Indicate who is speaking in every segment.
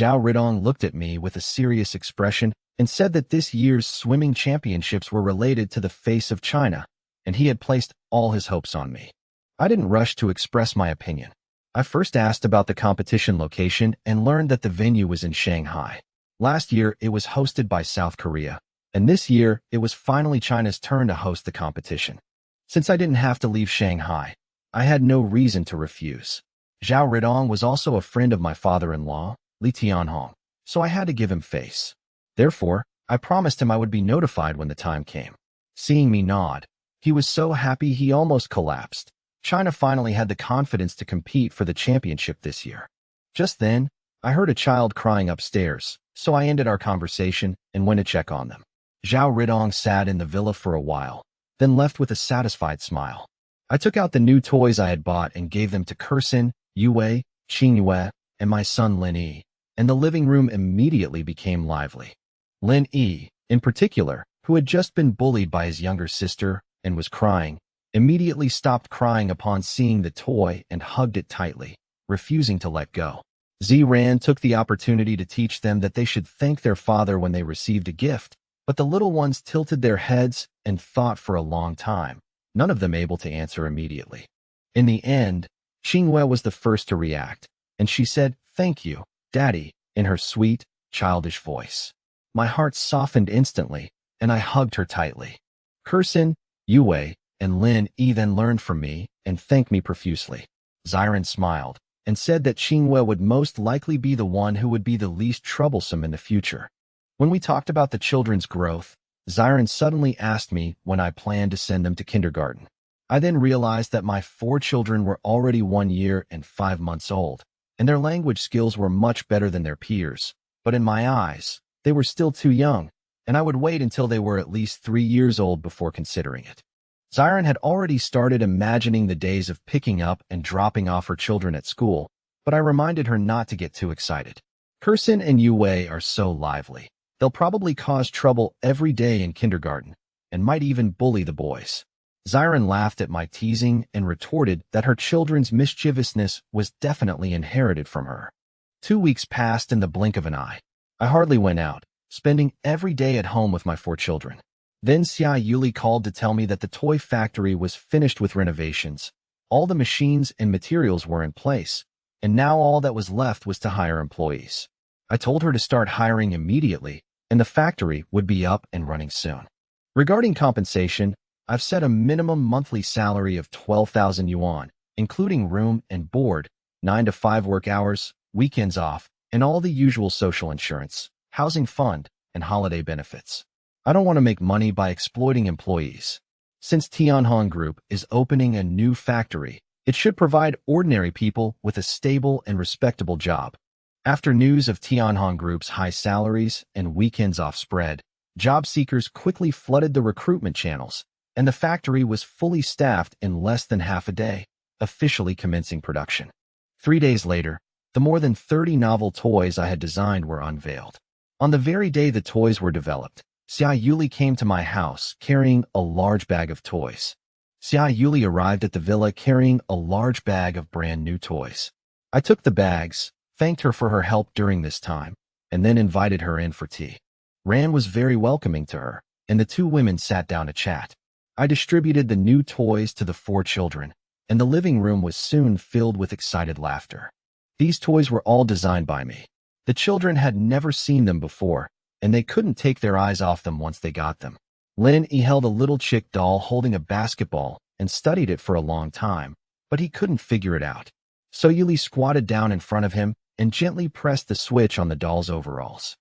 Speaker 1: Zhao Ridong looked at me with a serious expression and said that this year's swimming championships were related to the face of China, and he had placed all his hopes on me. I didn't rush to express my opinion. I first asked about the competition location and learned that the venue was in Shanghai. Last year, it was hosted by South Korea, and this year, it was finally China's turn to host the competition. Since I didn't have to leave Shanghai, I had no reason to refuse. Zhao Ridong was also a friend of my father-in-law, Li Tianhong, so I had to give him face. Therefore, I promised him I would be notified when the time came. Seeing me nod, he was so happy he almost collapsed. China finally had the confidence to compete for the championship this year. Just then, I heard a child crying upstairs, so I ended our conversation and went to check on them. Zhao Ridong sat in the villa for a while, then left with a satisfied smile. I took out the new toys I had bought and gave them to Kursin, Yue, Qingyue, and my son Lin Yi, and the living room immediately became lively. Lin Yi, in particular, who had just been bullied by his younger sister and was crying, immediately stopped crying upon seeing the toy and hugged it tightly, refusing to let go. Ziran took the opportunity to teach them that they should thank their father when they received a gift, but the little ones tilted their heads and thought for a long time, none of them able to answer immediately. In the end, Qingyue was the first to react, and she said, "Thank you, Daddy," in her sweet, childish voice. My heart softened instantly, and I hugged her tightly. Kursin, Yue, and Lin Yi then learned from me and thanked me profusely. Ziran smiled and said that Qingyue would most likely be the one who would be the least troublesome in the future. When we talked about the children's growth, Ziran suddenly asked me when I planned to send them to kindergarten. I then realized that my 4 children were already 1 year and 5 months old, and their language skills were much better than their peers. But in my eyes, they were still too young, and I would wait until they were at least 3 years old before considering it. Ziran had already started imagining the days of picking up and dropping off her children at school, but I reminded her not to get too excited. Kursin and Yue are so lively. They'll probably cause trouble every day in kindergarten, and might even bully the boys. Ziran laughed at my teasing and retorted that her children's mischievousness was definitely inherited from her. 2 weeks passed in the blink of an eye. I hardly went out, spending every day at home with my 4 children. Then Xia Yuli called to tell me that the toy factory was finished with renovations. All the machines and materials were in place, and now all that was left was to hire employees. I told her to start hiring immediately, and the factory would be up and running soon. Regarding compensation, I've set a minimum monthly salary of 12,000 yuan, including room and board, 9 to 5 work hours, weekends off, and all the usual social insurance, housing fund, and holiday benefits. I don't want to make money by exploiting employees. Since Tianhong Group is opening a new factory, it should provide ordinary people with a stable and respectable job. After news of Tianhong Group's high salaries and weekends off spread, job seekers quickly flooded the recruitment channels, and the factory was fully staffed in less than half a day, officially commencing production. 3 days later, the more than 30 novel toys I had designed were unveiled. On the very day the toys were developed, Xia Yuli came to my house carrying a large bag of toys. Xia Yuli arrived at the villa carrying a large bag of brand new toys. I took the bags, thanked her for her help during this time, and then invited her in for tea. Ran was very welcoming to her, and the 2 women sat down to chat. I distributed the new toys to the 4 children, and the living room was soon filled with excited laughter. These toys were all designed by me. The children had never seen them before, and they couldn't take their eyes off them once they got them. Lin Yi held a little chick doll holding a basketball and studied it for a long time, but he couldn't figure it out. So Yuli squatted down in front of him and gently pressed the switch on the doll's overalls.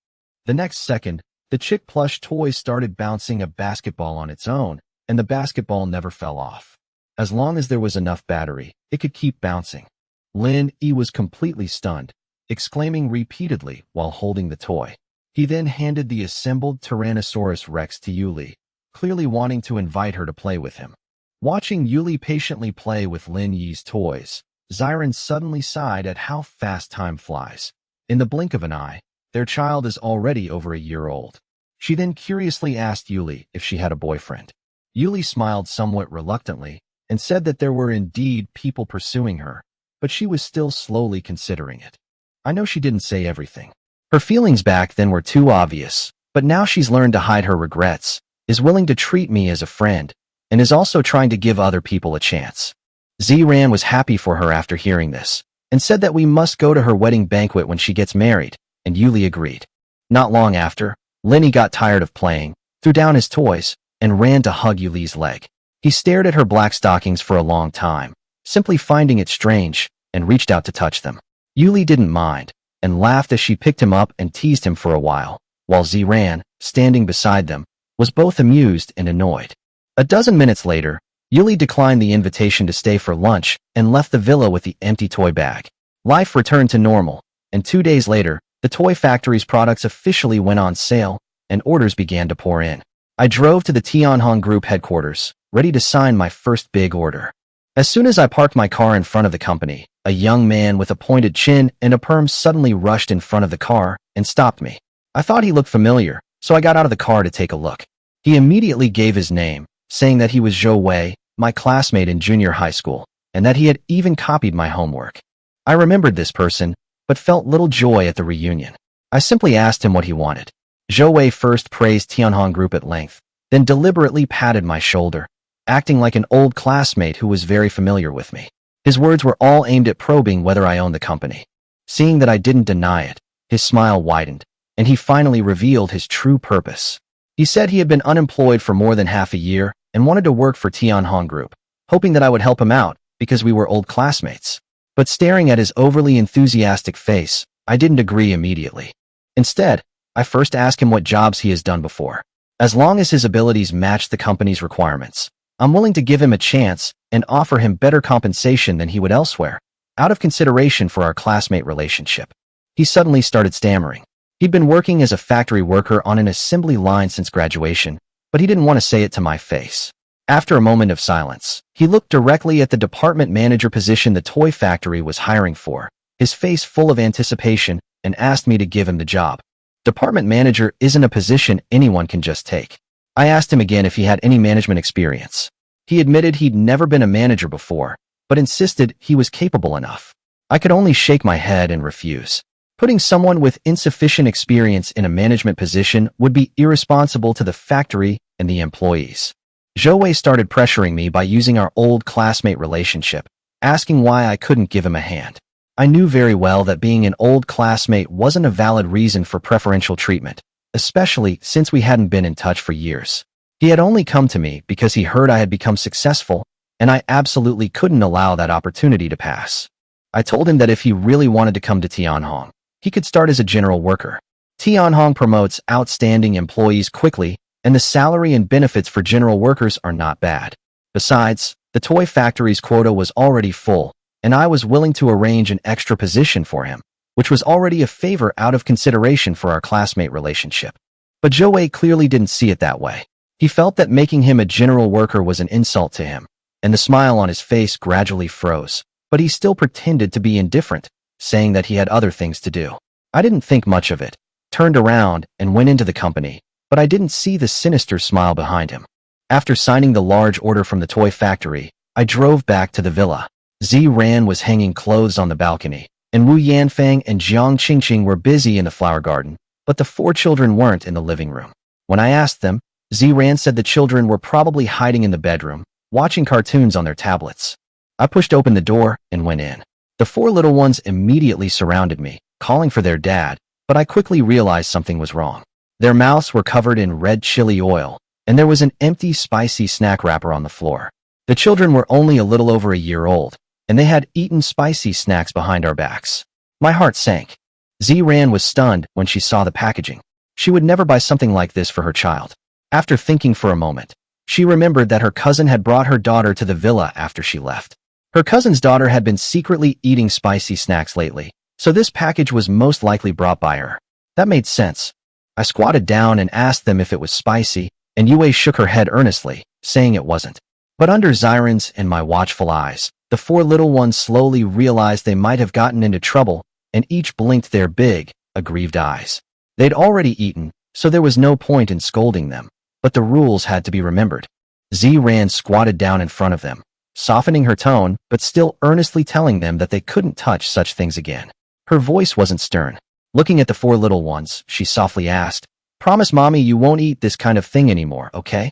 Speaker 1: The next second, the chick plush toy started bouncing a basketball on its own, and the basketball never fell off. As long as there was enough battery, it could keep bouncing. Lin Yi was completely stunned, exclaiming repeatedly while holding the toy. He then handed the assembled Tyrannosaurus Rex to Yuli, clearly wanting to invite her to play with him. Watching Yuli patiently play with Lin Yi's toys, Ziran suddenly sighed at how fast time flies. In the blink of an eye, their child is already over a year old. She then curiously asked Yuli if she had a boyfriend. Yuli smiled somewhat reluctantly and said that there were indeed people pursuing her, but she was still slowly considering it. I know she didn't say everything. Her feelings back then were too obvious, but now she's learned to hide her regrets, is willing to treat me as a friend, and is also trying to give other people a chance. Zran was happy for her after hearing this, and said that we must go to her wedding banquet when she gets married, and Yuli agreed. Not long after, Lenny got tired of playing, threw down his toys, and ran to hug Yuli's leg. He stared at her black stockings for a long time, simply finding it strange, and reached out to touch them. Yuli didn't mind, and laughed as she picked him up and teased him for a while Zran, standing beside them, was both amused and annoyed. A dozen minutes later, Yuli declined the invitation to stay for lunch and left the villa with the empty toy bag. Life returned to normal, and 2 days later, the toy factory's products officially went on sale, and orders began to pour in. I drove to the Tianhong Group headquarters, ready to sign my first big order. As soon as I parked my car in front of the company, a young man with a pointed chin and a perm suddenly rushed in front of the car and stopped me. I thought he looked familiar, so I got out of the car to take a look. He immediately gave his name, saying that he was Zhou Wei, my classmate in junior high school, and that he had even copied my homework. I remembered this person, but felt little joy at the reunion. I simply asked him what he wanted. Zhou Wei first praised Tianhong Group at length, then deliberately patted my shoulder, acting like an old classmate who was very familiar with me. His words were all aimed at probing whether I owned the company. Seeing that I didn't deny it, his smile widened, and he finally revealed his true purpose. He said he had been unemployed for more than half a year and wanted to work for Tianhong Group, hoping that I would help him out because we were old classmates. But staring at his overly enthusiastic face, I didn't agree immediately. Instead, I first asked him what jobs he has done before. As long as his abilities matched the company's requirements, I'm willing to give him a chance and offer him better compensation than he would elsewhere, out of consideration for our classmate relationship. He suddenly started stammering. He'd been working as a factory worker on an assembly line since graduation, but he didn't want to say it to my face. After a moment of silence, he looked directly at the department manager position the toy factory was hiring for, his face full of anticipation, and asked me to give him the job. Department manager isn't a position anyone can just take. I asked him again if he had any management experience. He admitted he'd never been a manager before, but insisted he was capable enough. I could only shake my head and refuse. Putting someone with insufficient experience in a management position would be irresponsible to the factory and the employees. Zhou Wei started pressuring me by using our old classmate relationship, asking why I couldn't give him a hand. I knew very well that being an old classmate wasn't a valid reason for preferential treatment, especially since we hadn't been in touch for years. He had only come to me because he heard I had become successful, and I absolutely couldn't allow that opportunity to pass. I told him that if he really wanted to come to Tianhong, he could start as a general worker. Tianhong promotes outstanding employees quickly, and the salary and benefits for general workers are not bad. Besides, the toy factory's quota was already full, and I was willing to arrange an extra position for him, which was already a favor out of consideration for our classmate relationship. But Zhou Wei clearly didn't see it that way. He felt that making him a general worker was an insult to him, and the smile on his face gradually froze, but he still pretended to be indifferent, saying that he had other things to do. I didn't think much of it, turned around and went into the company, but I didn't see the sinister smile behind him. After signing the large order from the toy factory, I drove back to the villa. Zran was hanging clothes on the balcony, and Wu Yanfang and Jiang Qingqing were busy in the flower garden, but the 4 children weren't in the living room. When I asked them, Zran said the children were probably hiding in the bedroom, watching cartoons on their tablets. I pushed open the door and went in. The 4 little ones immediately surrounded me, calling for their dad, but I quickly realized something was wrong. Their mouths were covered in red chili oil, and there was an empty spicy snack wrapper on the floor. The children were only a little over a year old, and they had eaten spicy snacks behind our backs. My heart sank. Zran was stunned when she saw the packaging. She would never buy something like this for her child. After thinking for a moment, she remembered that her cousin had brought her daughter to the villa after she left. Her cousin's daughter had been secretly eating spicy snacks lately, so this package was most likely brought by her. That made sense. I squatted down and asked them if it was spicy, and Yue shook her head earnestly, saying it wasn't. But under Xiren's and my watchful eyes, the 4 little ones slowly realized they might have gotten into trouble, and each blinked their big, aggrieved eyes. They'd already eaten, so there was no point in scolding them, but the rules had to be remembered. Zran squatted down in front of them, softening her tone, but still earnestly telling them that they couldn't touch such things again. Her voice wasn't stern. Looking at the four little ones, she softly asked, "Promise mommy you won't eat this kind of thing anymore, okay?"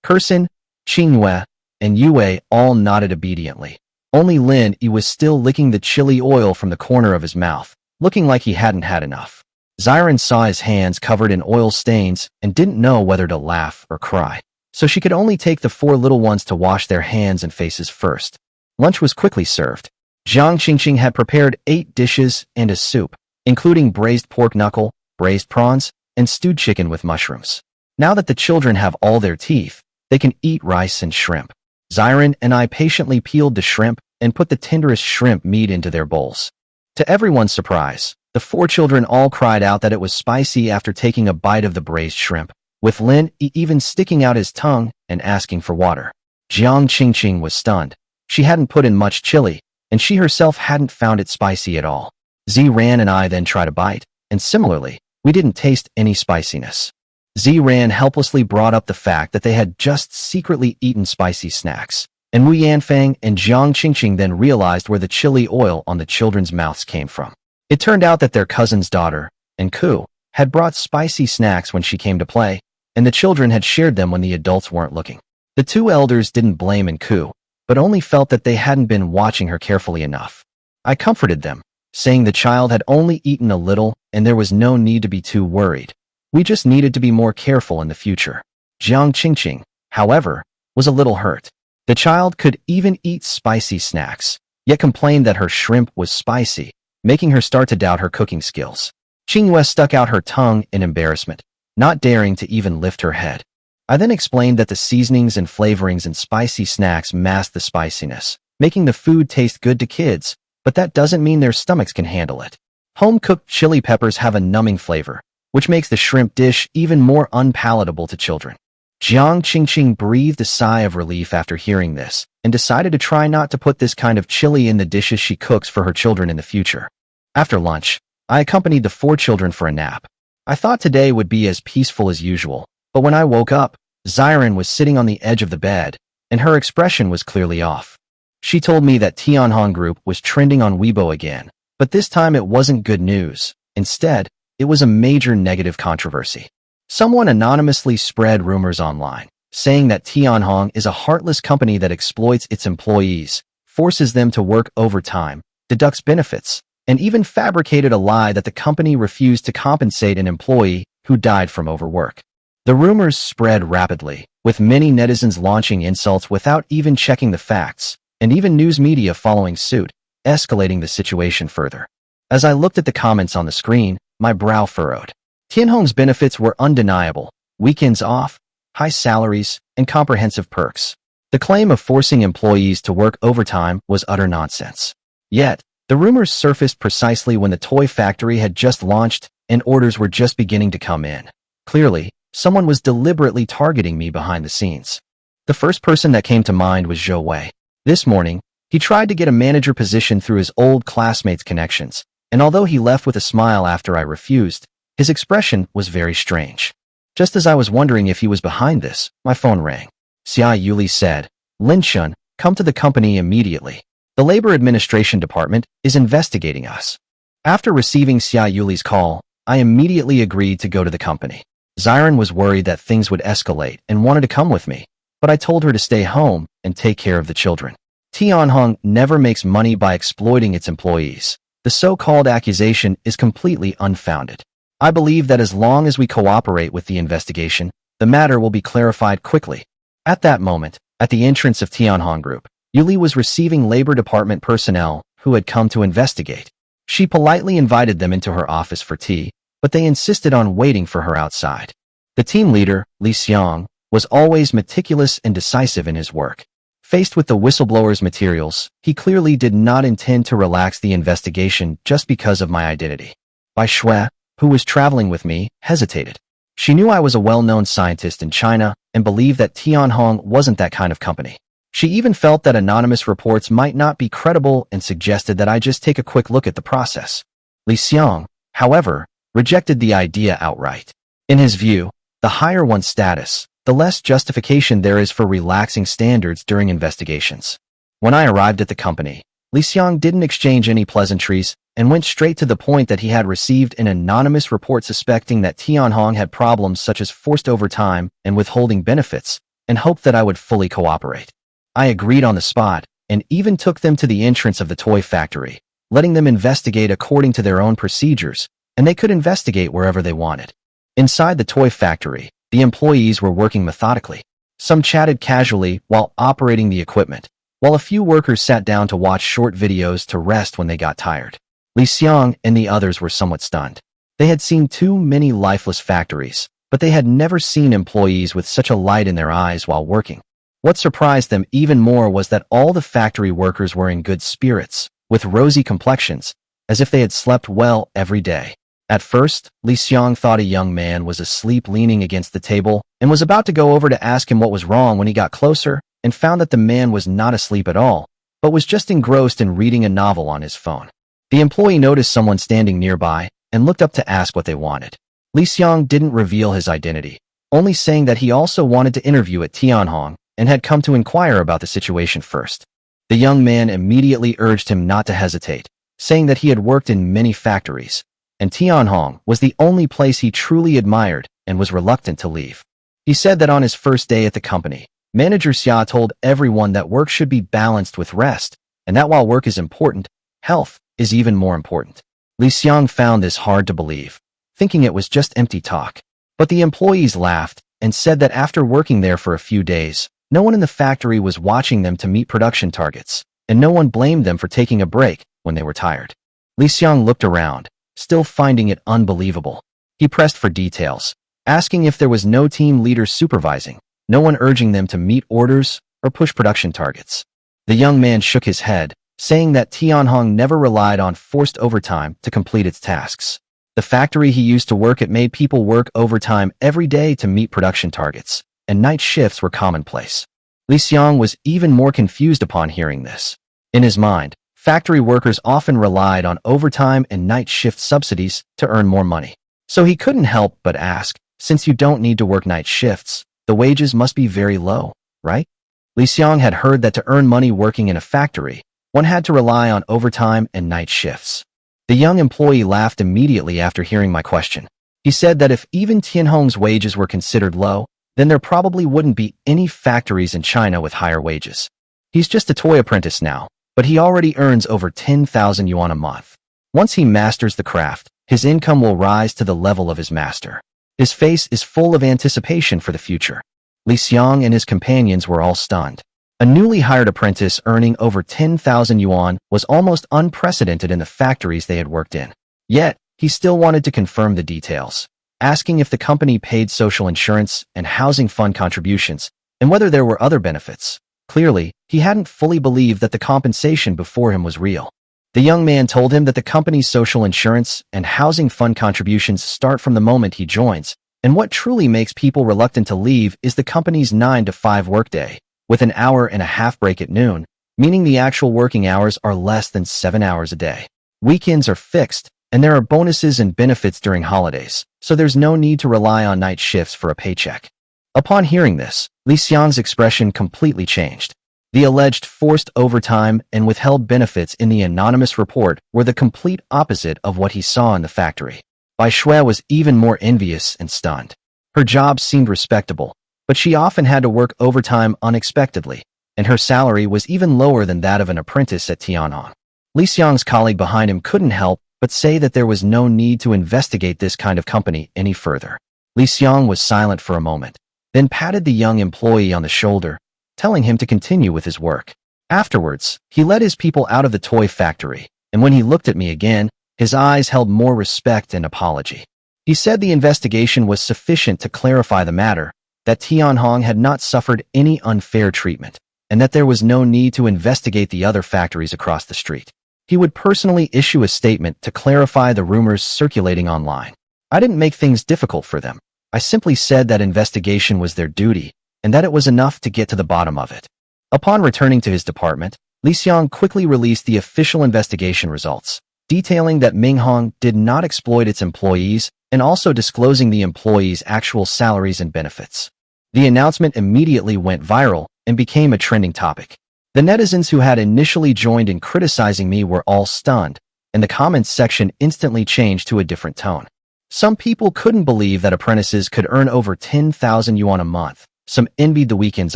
Speaker 1: Kursin, Qingyue, and Yue all nodded obediently. Only Lin Yi was still licking the chili oil from the corner of his mouth, looking like he hadn't had enough. Xiren saw his hands covered in oil stains and didn't know whether to laugh or cry, so she could only take the four little ones to wash their hands and faces first. Lunch was quickly served. Jiang Qingqing had prepared 8 dishes and a soup, including braised pork knuckle, braised prawns, and stewed chicken with mushrooms. Now that the children have all their teeth, they can eat rice and shrimp. Xiren and I patiently peeled the shrimp and put the tenderest shrimp meat into their bowls. To everyone's surprise, the 4 children all cried out that it was spicy after taking a bite of the braised shrimp, with Lin Yi even sticking out his tongue and asking for water. Jiang Qingqing was stunned. She hadn't put in much chili, and she herself hadn't found it spicy at all. Ziran and I then tried a bite, and similarly, we didn't taste any spiciness. Ziran helplessly brought up the fact that they had just secretly eaten spicy snacks, and Wu Yanfang and Jiang Qingqing then realized where the chili oil on the children's mouths came from. It turned out that their cousin's daughter, Enku, had brought spicy snacks when she came to play, and the children had shared them when the adults weren't looking. The 2 elders didn't blame Enku, but only felt that they hadn't been watching her carefully enough. I comforted them, saying the child had only eaten a little and there was no need to be too worried. We just needed to be more careful in the future. Jiang Qingqing, however, was a little hurt. The child could even eat spicy snacks, yet complained that her shrimp was spicy, making her start to doubt her cooking skills. Qingyue stuck out her tongue in embarrassment, not daring to even lift her head. I then explained that the seasonings and flavorings in spicy snacks mask the spiciness, making the food taste good to kids, but that doesn't mean their stomachs can handle it. Home-cooked chili peppers have a numbing flavor, which makes the shrimp dish even more unpalatable to children. Jiang Qingqing breathed a sigh of relief after hearing this and decided to try not to put this kind of chili in the dishes she cooks for her children in the future. After lunch, I accompanied the 4 children for a nap. I thought today would be as peaceful as usual, but when I woke up, Xiren was sitting on the edge of the bed, and her expression was clearly off. She told me that Tianhong Group was trending on Weibo again, but this time it wasn't good news. Instead, it was a major negative controversy. Someone anonymously spread rumors online, saying that Tianhong is a heartless company that exploits its employees, forces them to work overtime, deducts benefits, and even fabricated a lie that the company refused to compensate an employee who died from overwork. The rumors spread rapidly, with many netizens launching insults without even checking the facts, and even news media following suit, escalating the situation further. As I looked at the comments on the screen, my brow furrowed. Tianhong's benefits were undeniable: weekends off, high salaries, and comprehensive perks. The claim of forcing employees to work overtime was utter nonsense. Yet, the rumors surfaced precisely when the toy factory had just launched and orders were just beginning to come in. Clearly, someone was deliberately targeting me behind the scenes. The first person that came to mind was Zhou Wei. This morning, he tried to get a manager position through his old classmates' connections, and although he left with a smile after I refused, his expression was very strange. Just as I was wondering if he was behind this, my phone rang. Xia Yuli said, "Lin Shun, come to the company immediately. The Labor Administration Department is investigating us." After receiving Xia Yuli's call, I immediately agreed to go to the company. Xiren was worried that things would escalate and wanted to come with me, but I told her to stay home and take care of the children. Tianhong never makes money by exploiting its employees. The so-called accusation is completely unfounded. I believe that as long as we cooperate with the investigation, the matter will be clarified quickly. At that moment, at the entrance of Tianhong Group, Yuli was receiving Labor Department personnel who had come to investigate. She politely invited them into her office for tea, but they insisted on waiting for her outside. The team leader, Li Xiang, was always meticulous and decisive in his work. Faced with the whistleblower's materials, he clearly did not intend to relax the investigation just because of my identity. Bai Shui, who was traveling with me, hesitated. She knew I was a well-known scientist in China and believed that Tianhong wasn't that kind of company. She even felt that anonymous reports might not be credible and suggested that I just take a quick look at the process. Li Xiang, however, rejected the idea outright. In his view, the higher one's status, the less justification there is for relaxing standards during investigations. When I arrived at the company, Li Xiang didn't exchange any pleasantries and went straight to the point that he had received an anonymous report suspecting that Tianhong had problems such as forced overtime and withholding benefits, and hoped that I would fully cooperate. I agreed on the spot and even took them to the entrance of the toy factory, letting them investigate according to their own procedures, and they could investigate wherever they wanted. Inside the toy factory, the employees were working methodically. Some chatted casually while operating the equipment, while a few workers sat down to watch short videos to rest when they got tired. Li Xiang and the others were somewhat stunned. They had seen too many lifeless factories, but they had never seen employees with such a light in their eyes while working. What surprised them even more was that all the factory workers were in good spirits, with rosy complexions, as if they had slept well every day. At first, Li Xiang thought a young man was asleep leaning against the table and was about to go over to ask him what was wrong when he got closer and found that the man was not asleep at all, but was just engrossed in reading a novel on his phone. The employee noticed someone standing nearby and looked up to ask what they wanted. Li Xiang didn't reveal his identity, only saying that he also wanted to interview at Tianhong and had come to inquire about the situation first. The young man immediately urged him not to hesitate, saying that he had worked in many factories, and Tianhong was the only place he truly admired and was reluctant to leave. He said that on his first day at the company, Manager Xia told everyone that work should be balanced with rest, and that while work is important, health is even more important. Li Xiang found this hard to believe, thinking it was just empty talk. But the employees laughed and said that after working there for a few days, no one in the factory was watching them to meet production targets, and no one blamed them for taking a break when they were tired. Li Xiang looked around, still finding it unbelievable. He pressed for details, asking if there was no team leader supervising, no one urging them to meet orders or push production targets. The young man shook his head, saying that Tianhong never relied on forced overtime to complete its tasks. The factory he used to work at made people work overtime every day to meet production targets, and night shifts were commonplace. Li Xiang was even more confused upon hearing this. In his mind, factory workers often relied on overtime and night shift subsidies to earn more money. So he couldn't help but ask, since you don't need to work night shifts, the wages must be very low, right? Li Xiang had heard that to earn money working in a factory, one had to rely on overtime and night shifts. The young employee laughed immediately after hearing my question. He said that if even Tianhong's wages were considered low, then there probably wouldn't be any factories in China with higher wages. He's just a toy apprentice now, but he already earns over 10,000 yuan a month. Once he masters the craft, his income will rise to the level of his master. His face is full of anticipation for the future. Li Xiang and his companions were all stunned. A newly hired apprentice earning over 10,000 yuan was almost unprecedented in the factories they had worked in. Yet, he still wanted to confirm the details, asking if the company paid social insurance and housing fund contributions, and whether there were other benefits. Clearly, he hadn't fully believed that the compensation before him was real. The young man told him that the company's social insurance and housing fund contributions start from the moment he joins, and what truly makes people reluctant to leave is the company's 9-to-5 workday, with an hour-and-a-half break at noon, meaning the actual working hours are less than 7 hours a day. Weekends are fixed, and there are bonuses and benefits during holidays, so there's no need to rely on night shifts for a paycheck. Upon hearing this, Li Xiang's expression completely changed. The alleged forced overtime and withheld benefits in the anonymous report were the complete opposite of what he saw in the factory. Bai Shui was even more envious and stunned. Her job seemed respectable, but she often had to work overtime unexpectedly, and her salary was even lower than that of an apprentice at Tianhong. Li Xiang's colleague behind him couldn't help but say that there was no need to investigate this kind of company any further. Li Xiang was silent for a moment, then patted the young employee on the shoulder, telling him to continue with his work. Afterwards, he led his people out of the toy factory, and when he looked at me again, his eyes held more respect and apology. He said the investigation was sufficient to clarify the matter, that Tianhong had not suffered any unfair treatment, and that there was no need to investigate the other factories across the street. He would personally issue a statement to clarify the rumors circulating online. I didn't make things difficult for them. I simply said that investigation was their duty, and that it was enough to get to the bottom of it. Upon returning to his department, Li Xiang quickly released the official investigation results, detailing that Minghong did not exploit its employees and also disclosing the employees' actual salaries and benefits. The announcement immediately went viral and became a trending topic. The netizens who had initially joined in criticizing me were all stunned, and the comments section instantly changed to a different tone. Some people couldn't believe that apprentices could earn over 10,000 yuan a month. Some envied the weekends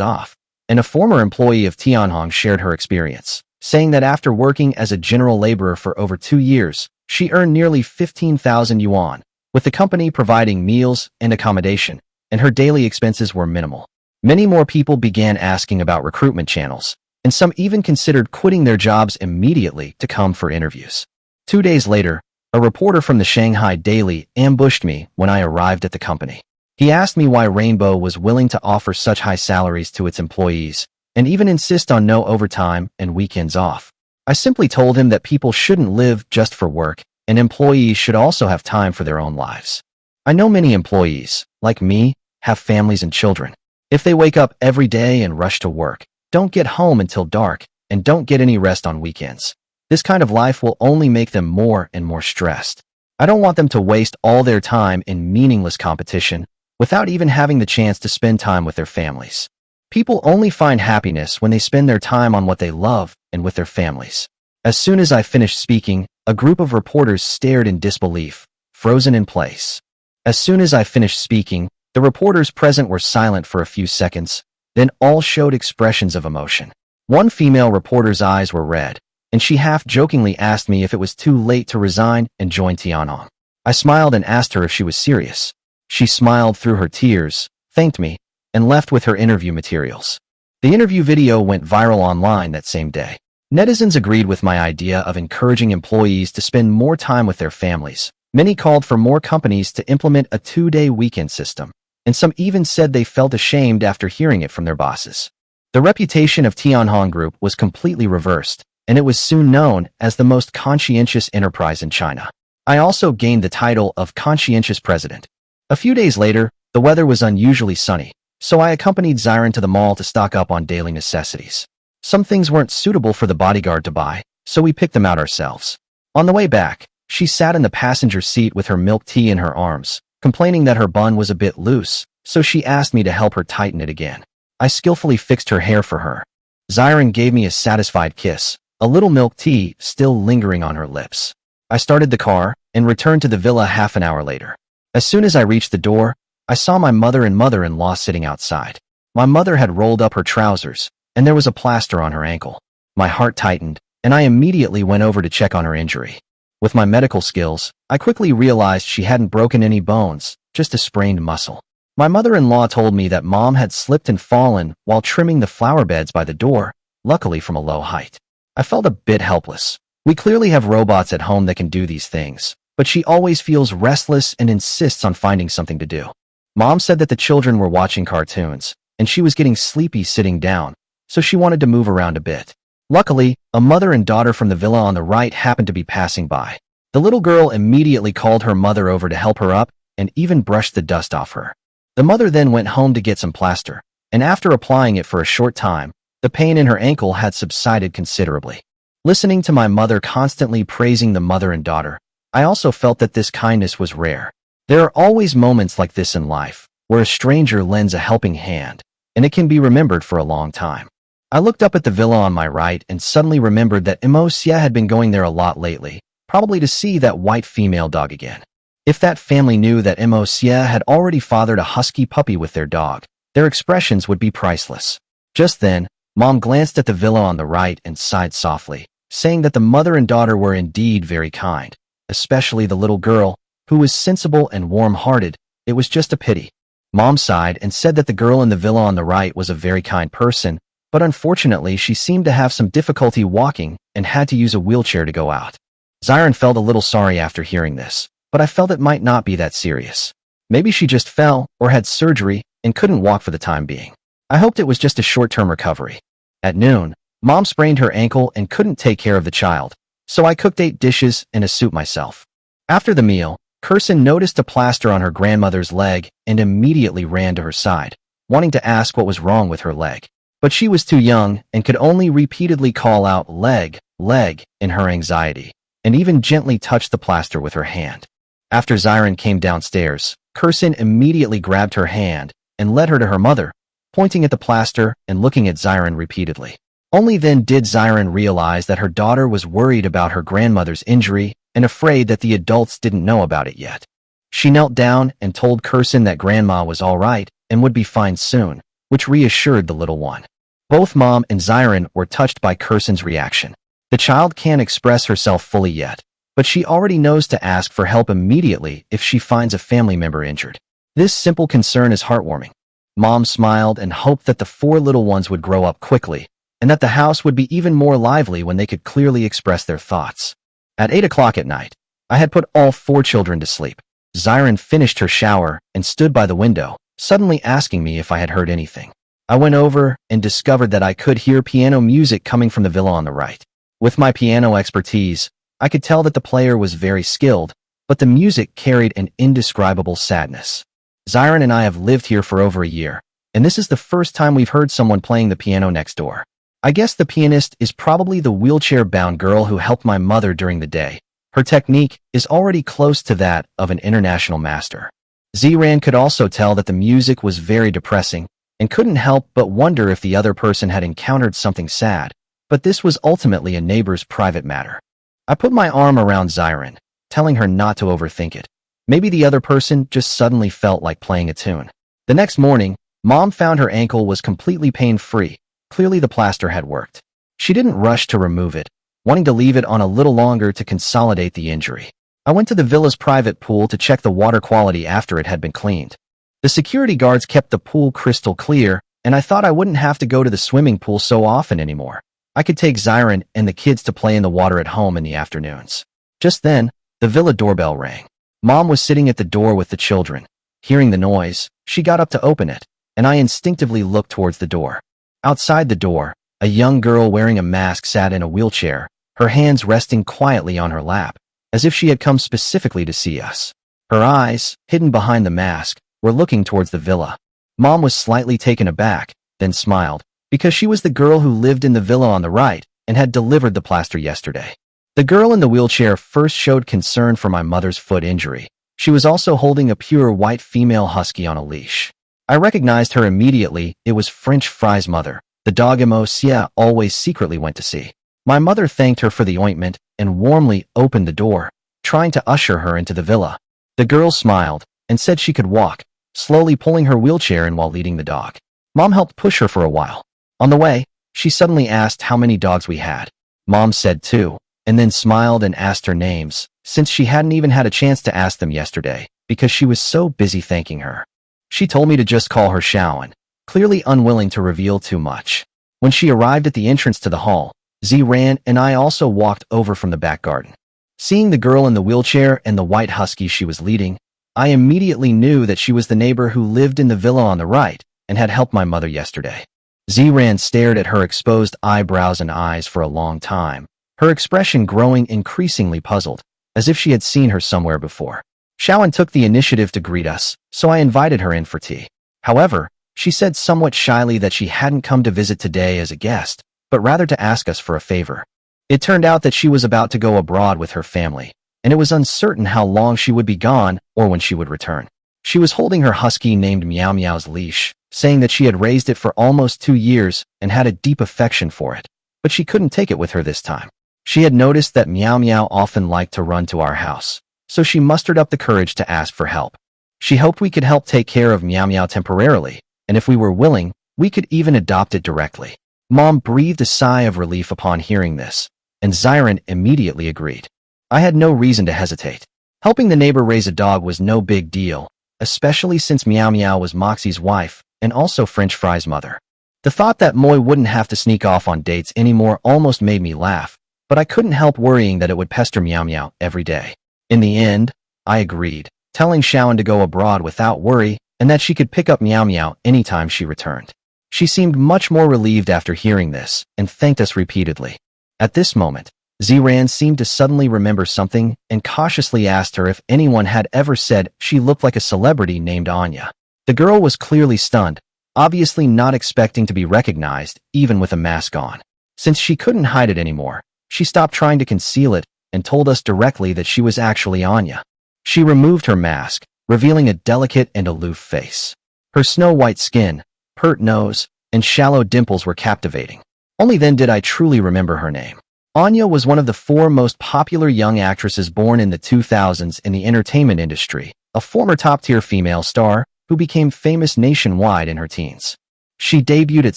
Speaker 1: off, and a former employee of Tianhong shared her experience, saying that after working as a general laborer for over 2 years, she earned nearly 15,000 yuan, with the company providing meals and accommodation, and her daily expenses were minimal. Many more people began asking about recruitment channels, and some even considered quitting their jobs immediately to come for interviews. 2 days later, a reporter from the Shanghai Daily ambushed me when I arrived at the company. He asked me why Rainbow was willing to offer such high salaries to its employees, and even insist on no overtime and weekends off. I simply told him that people shouldn't live just for work, and employees should also have time for their own lives. I know many employees, like me, have families and children. If they wake up every day and rush to work, don't get home until dark, and don't get any rest on weekends, this kind of life will only make them more and more stressed. I don't want them to waste all their time in meaningless competition without even having the chance to spend time with their families. People only find happiness when they spend their time on what they love and with their families. As soon as I finished speaking, a group of reporters stared in disbelief, frozen in place. As soon as I finished speaking, the reporters present were silent for a few seconds, then all showed expressions of emotion. One female reporter's eyes were red, and she half-jokingly asked me if it was too late to resign and join Tianhong. I smiled and asked her if she was serious. She smiled through her tears, thanked me, and left with her interview materials. The interview video went viral online that same day. Netizens agreed with my idea of encouraging employees to spend more time with their families. Many called for more companies to implement a 2-day weekend system, and some even said they felt ashamed after hearing it from their bosses. The reputation of Tianhong Group was completely reversed, and it was soon known as the most conscientious enterprise in China. I also gained the title of conscientious president. A few days later, the weather was unusually sunny, so I accompanied Xiren to the mall to stock up on daily necessities. Some things weren't suitable for the bodyguard to buy, so we picked them out ourselves. On the way back, she sat in the passenger seat with her milk tea in her arms, complaining that her bun was a bit loose, so she asked me to help her tighten it again. I skillfully fixed her hair for her. Xiren gave me a satisfied kiss, a little milk tea still lingering on her lips. I started the car and returned to the villa half an hour later. As soon as I reached the door, I saw my mother and mother-in-law sitting outside. My mother had rolled up her trousers, and there was a plaster on her ankle. My heart tightened, and I immediately went over to check on her injury. With my medical skills, I quickly realized she hadn't broken any bones, just a sprained muscle. My mother-in-law told me that Mom had slipped and fallen while trimming the flower beds by the door, luckily from a low height. I felt a bit helpless. We clearly have robots at home that can do these things, but she always feels restless and insists on finding something to do. Mom said that the children were watching cartoons, and she was getting sleepy sitting down, so she wanted to move around a bit. Luckily, a mother and daughter from the villa on the right happened to be passing by. The little girl immediately called her mother over to help her up and even brushed the dust off her. The mother then went home to get some plaster, and after applying it for a short time, the pain in her ankle had subsided considerably. Listening to my mother constantly praising the mother and daughter, I also felt that this kindness was rare. There are always moments like this in life, where a stranger lends a helping hand, and it can be remembered for a long time. I looked up at the villa on my right and suddenly remembered that Imo Xia had been going there a lot lately, probably to see that white female dog again. If that family knew that Imo Xia had already fathered a husky puppy with their dog, their expressions would be priceless. Just then, Mom glanced at the villa on the right and sighed softly, saying that the mother and daughter were indeed very kind, especially the little girl, who was sensible and warm-hearted. It was just a pity. Mom sighed and said that the girl in the villa on the right was a very kind person, but unfortunately she seemed to have some difficulty walking and had to use a wheelchair to go out. Xiren felt a little sorry after hearing this, but I felt it might not be that serious. Maybe she just fell or had surgery and couldn't walk for the time being. I hoped it was just a short-term recovery. At noon, Mom sprained her ankle and couldn't take care of the child, so I cooked 8 dishes and a soup myself. After the meal, Kirsten noticed a plaster on her grandmother's leg and immediately ran to her side, wanting to ask what was wrong with her leg. But she was too young and could only repeatedly call out leg, leg in her anxiety, and even gently touched the plaster with her hand. After Xiren came downstairs, Kirsten immediately grabbed her hand and led her to her mother, pointing at the plaster and looking at Xiren repeatedly. Only then did Xiren realize that her daughter was worried about her grandmother's injury and afraid that the adults didn't know about it yet. She knelt down and told Kirsten that Grandma was all right and would be fine soon, which reassured the little one. Both Mom and Xiren were touched by Kirsten's reaction. The child can't express herself fully yet, but she already knows to ask for help immediately if she finds a family member injured. This simple concern is heartwarming. Mom smiled and hoped that the four little ones would grow up quickly, and that the house would be even more lively when they could clearly express their thoughts. At 8 o'clock at night, I had put all four children to sleep. Xiren finished her shower and stood by the window, suddenly asking me if I had heard anything. I went over and discovered that I could hear piano music coming from the villa on the right. With my piano expertise, I could tell that the player was very skilled, but the music carried an indescribable sadness. Xiren and I have lived here for over a year, and this is the first time we've heard someone playing the piano next door. I guess the pianist is probably the wheelchair-bound girl who helped my mother during the day. Her technique is already close to that of an international master. Xiren could also tell that the music was very depressing and couldn't help but wonder if the other person had encountered something sad, but this was ultimately a neighbor's private matter. I put my arm around Xiren, telling her not to overthink it. Maybe the other person just suddenly felt like playing a tune. The next morning, Mom found her ankle was completely pain-free. Clearly the plaster had worked. She didn't rush to remove it, wanting to leave it on a little longer to consolidate the injury. I went to the villa's private pool to check the water quality after it had been cleaned. The security guards kept the pool crystal clear, and I thought I wouldn't have to go to the swimming pool so often anymore. I could take Xiren and the kids to play in the water at home in the afternoons. Just then, the villa doorbell rang. Mom was sitting at the door with the children. Hearing the noise, she got up to open it, and I instinctively looked towards the door. Outside the door, a young girl wearing a mask sat in a wheelchair, her hands resting quietly on her lap, as if she had come specifically to see us. Her eyes, hidden behind the mask, were looking towards the villa. Mom was slightly taken aback, then smiled, because she was the girl who lived in the villa on the right and had delivered the plaster yesterday. The girl in the wheelchair first showed concern for my mother's foot injury. She was also holding a pure white female husky on a leash. I recognized her immediately. It was French Fry's mother, the dog Sia always secretly went to see. My mother thanked her for the ointment and warmly opened the door, trying to usher her into the villa. The girl smiled and said she could walk, slowly pulling her wheelchair in while leading the dog. Mom helped push her for a while. On the way, she suddenly asked how many dogs we had. Mom said 2, and then smiled and asked her names, since she hadn't even had a chance to ask them yesterday, because she was so busy thanking her. She told me to just call her Shawan, clearly unwilling to reveal too much. When she arrived at the entrance to the hall, Xiren and I also walked over from the back garden. Seeing the girl in the wheelchair and the white husky she was leading, I immediately knew that she was the neighbor who lived in the villa on the right and had helped my mother yesterday. Xiren stared at her exposed eyebrows and eyes for a long time, her expression growing increasingly puzzled, as if she had seen her somewhere before. Shawan took the initiative to greet us, so I invited her in for tea. However, she said somewhat shyly that she hadn't come to visit today as a guest, but rather to ask us for a favor. It turned out that she was about to go abroad with her family, and it was uncertain how long she would be gone or when she would return. She was holding her husky named Meow Meow's leash, saying that she had raised it for almost 2 years and had a deep affection for it, but she couldn't take it with her this time. She had noticed that Meow Meow often liked to run to our house, so she mustered up the courage to ask for help. She hoped we could help take care of Meow Meow temporarily, and if we were willing, we could even adopt it directly. Mom breathed a sigh of relief upon hearing this, and Xiren immediately agreed. I had no reason to hesitate. Helping the neighbor raise a dog was no big deal, especially since Meow Meow was Moxie's wife and also French Fry's mother. The thought that Moi wouldn't have to sneak off on dates anymore almost made me laugh, but I couldn't help worrying that it would pester Meow Meow every day. In the end, I agreed, telling Shawan to go abroad without worry and that she could pick up Meow Meow anytime she returned. She seemed much more relieved after hearing this and thanked us repeatedly. At this moment, Xiren seemed to suddenly remember something and cautiously asked her if anyone had ever said she looked like a celebrity named Anya. The girl was clearly stunned, obviously not expecting to be recognized, even with a mask on. Since she couldn't hide it anymore, she stopped trying to conceal it and told us directly that she was actually Anya. She removed her mask, revealing a delicate and aloof face. Her snow-white skin, pert nose, and shallow dimples were captivating. Only then did I truly remember her name. Anya was one of the four most popular young actresses born in the 2000s in the entertainment industry, a former top-tier female star who became famous nationwide in her teens. She debuted at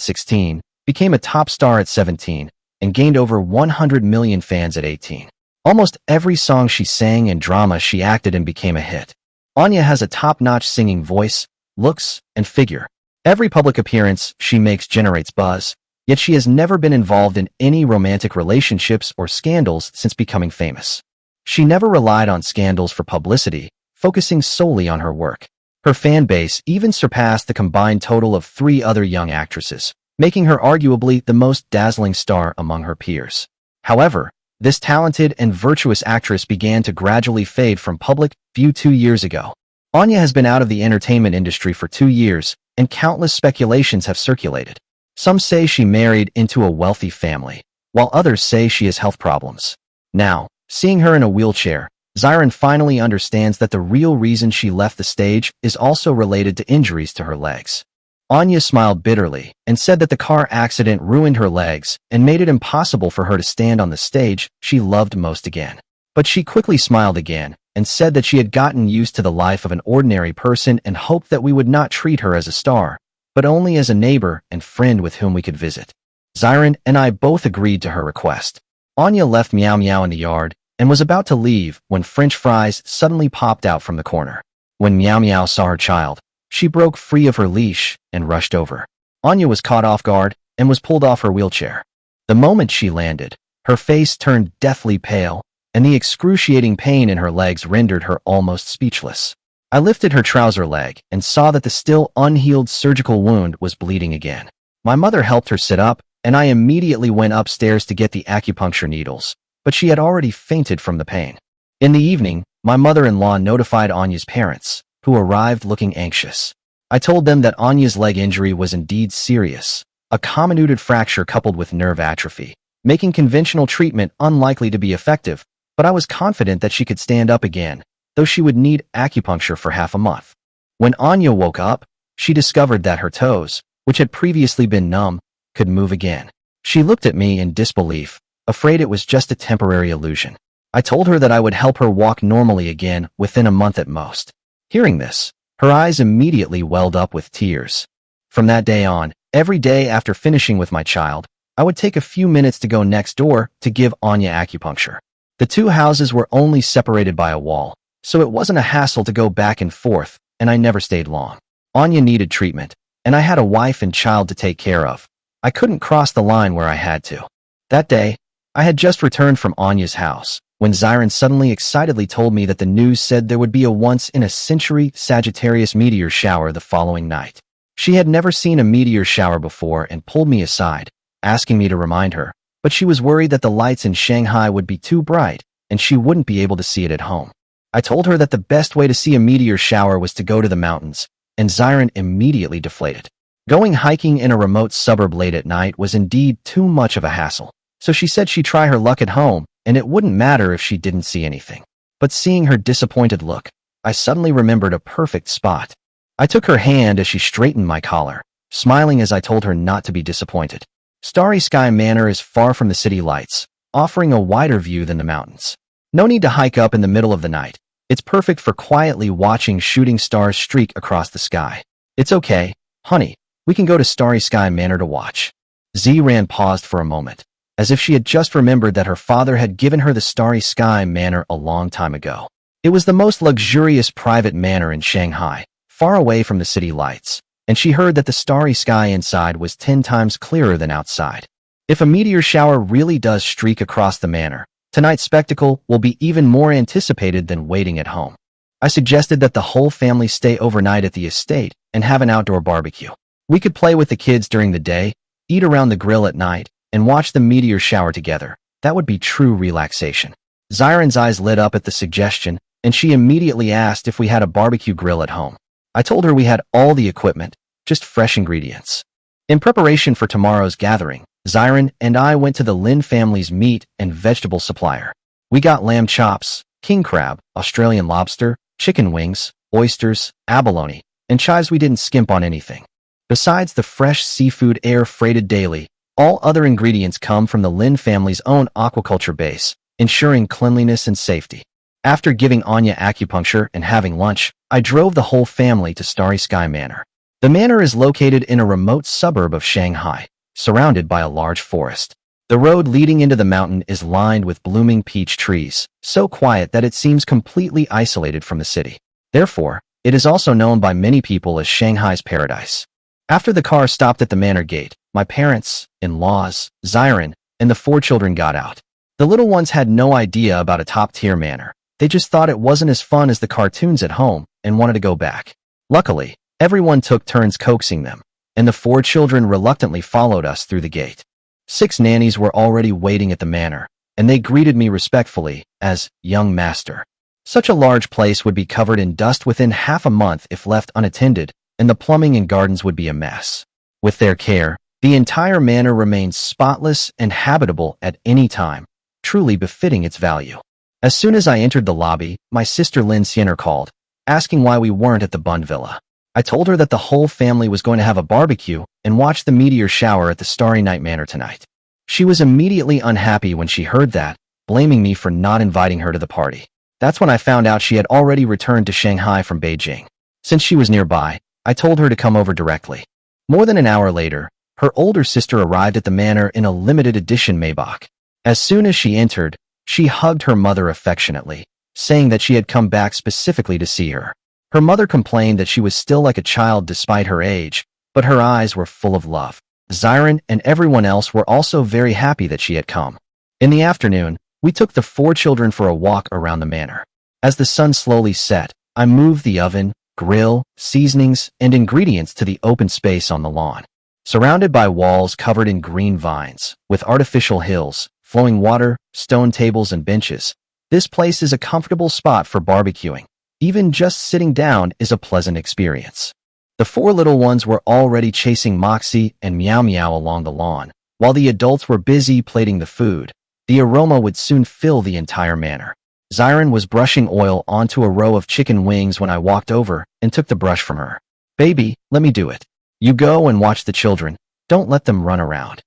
Speaker 1: 16, became a top star at 17, and gained over 100 million fans at 18. Almost every song she sang and drama she acted in became a hit. Anya has a top-notch singing voice, looks, and figure. Every public appearance she makes generates buzz, yet she has never been involved in any romantic relationships or scandals since becoming famous. She never relied on scandals for publicity, focusing solely on her work. Her fan base even surpassed the combined total of 3 other young actresses, making her arguably the most dazzling star among her peers. However, this talented and virtuous actress began to gradually fade from public view 2 years ago. Anya has been out of the entertainment industry for 2 years, and countless speculations have circulated. Some say she married into a wealthy family, while others say she has health problems. Now, seeing her in a wheelchair, Xiran finally understands that the real reason she left the stage is also related to injuries to her legs. Anya smiled bitterly and said that the car accident ruined her legs and made it impossible for her to stand on the stage she loved most again. But she quickly smiled again and said that she had gotten used to the life of an ordinary person and hoped that we would not treat her as a star, but only as a neighbor and friend with whom we could visit. Xiran and I both agreed to her request. Anya left Meow Meow in the yard and was about to leave when French fries suddenly popped out from the corner. When Meow Meow saw her child, she broke free of her leash and rushed over. Anya was caught off guard and was pulled off her wheelchair. The moment she landed, her face turned deathly pale, and the excruciating pain in her legs rendered her almost speechless. I lifted her trouser leg and saw that the still unhealed surgical wound was bleeding again. My mother helped her sit up, and I immediately went upstairs to get the acupuncture needles, but she had already fainted from the pain. In the evening, my mother-in-law notified Anya's parents, who arrived looking anxious. I told them that Anya's leg injury was indeed serious, a comminuted fracture coupled with nerve atrophy, making conventional treatment unlikely to be effective, but I was confident that she could stand up again, though she would need acupuncture for half a month. When Anya woke up, she discovered that her toes, which had previously been numb, could move again. She looked at me in disbelief, afraid it was just a temporary illusion. I told her that I would help her walk normally again within a month at most. Hearing this, her eyes immediately welled up with tears. From that day on, every day after finishing with my child, I would take a few minutes to go next door to give Anya acupuncture. The 2 houses were only separated by a wall, so it wasn't a hassle to go back and forth, and I never stayed long. Anya needed treatment, and I had a wife and child to take care of. I couldn't cross the line where I had to. That day, I had just returned from Anya's house, when Xiran suddenly excitedly told me that the news said there would be a once-in-a-century Sagittarius meteor shower the following night. She had never seen a meteor shower before and pulled me aside, asking me to remind her, but she was worried that the lights in Shanghai would be too bright and she wouldn't be able to see it at home. I told her that the best way to see a meteor shower was to go to the mountains, and Xiran immediately deflated. Going hiking in a remote suburb late at night was indeed too much of a hassle, so she said she'd try her luck at home, and it wouldn't matter if she didn't see anything. But seeing her disappointed look, I suddenly remembered a perfect spot. I took her hand as she straightened my collar, smiling as I told her not to be disappointed. Starry Sky Manor is far from the city lights, offering a wider view than the mountains. No need to hike up in the middle of the night. It's perfect for quietly watching shooting stars streak across the sky. It's okay, honey. We can go to Starry Sky Manor to watch. Xiran paused for a moment, as if she had just remembered that her father had given her the Starry Sky Manor a long time ago. It was the most luxurious private manor in Shanghai, far away from the city lights, and she heard that the starry sky inside was 10 times clearer than outside. If a meteor shower really does streak across the manor, tonight's spectacle will be even more anticipated than waiting at home. I suggested that the whole family stay overnight at the estate and have an outdoor barbecue. We could play with the kids during the day, eat around the grill at night, and watch the meteor shower together. That would be true relaxation. Xiran's eyes lit up at the suggestion, and she immediately asked if we had a barbecue grill at home. I told her we had all the equipment, just fresh ingredients. In preparation for tomorrow's gathering, Xiran and I went to the Lin family's meat and vegetable supplier. We got lamb chops, king crab, Australian lobster, chicken wings, oysters, abalone, and chives. We didn't skimp on anything. Besides the fresh seafood air freighted daily, All other ingredients come from the Lin family's own aquaculture base, ensuring cleanliness and safety. After giving Anya acupuncture and having lunch, I drove the whole family to Starry Sky Manor. The manor is located in a remote suburb of Shanghai, surrounded by a large forest. The road leading into the mountain is lined with blooming peach trees, so quiet that it seems completely isolated from the city. Therefore, it is also known by many people as Shanghai's paradise. After the car stopped at the manor gate, my parents, in-laws, Ziren, and the 4 children got out. The little ones had no idea about a top-tier manor. They just thought it wasn't as fun as the cartoons at home and wanted to go back. Luckily, everyone took turns coaxing them, and the 4 children reluctantly followed us through the gate. 6 nannies were already waiting at the manor, and they greeted me respectfully as young master. Such a large place would be covered in dust within half a month if left unattended, and the plumbing and gardens would be a mess. With their care, the entire manor remains spotless and habitable at any time, truly befitting its value. As soon as I entered the lobby, my sister Lin Siener called, asking why we weren't at the Bund Villa. I told her that the whole family was going to have a barbecue and watch the meteor shower at the Starry Night Manor tonight. She was immediately unhappy when she heard that, blaming me for not inviting her to the party. That's when I found out she had already returned to Shanghai from Beijing. Since she was nearby, I told her to come over directly. More than an hour later, her older sister arrived at the manor in a limited edition Maybach. As soon as she entered, she hugged her mother affectionately, saying that she had come back specifically to see her. Her mother complained that she was still like a child despite her age, but her eyes were full of love. Ziren and everyone else were also very happy that she had come. In the afternoon, we took the 4 children for a walk around the manor. As the sun slowly set, I moved the oven, grill, seasonings, and ingredients to the open space on the lawn. Surrounded by walls covered in green vines, with artificial hills, flowing water, stone tables, and benches, this place is a comfortable spot for barbecuing. Even just sitting down is a pleasant experience. The 4 little ones were already chasing Moxie and Meow Meow along the lawn, while the adults were busy plating the food. The aroma would soon fill the entire manor. Ziren was brushing oil onto a row of chicken wings when I walked over and took the brush from her. "Baby, let me do it. You go and watch the children. Don't let them run around."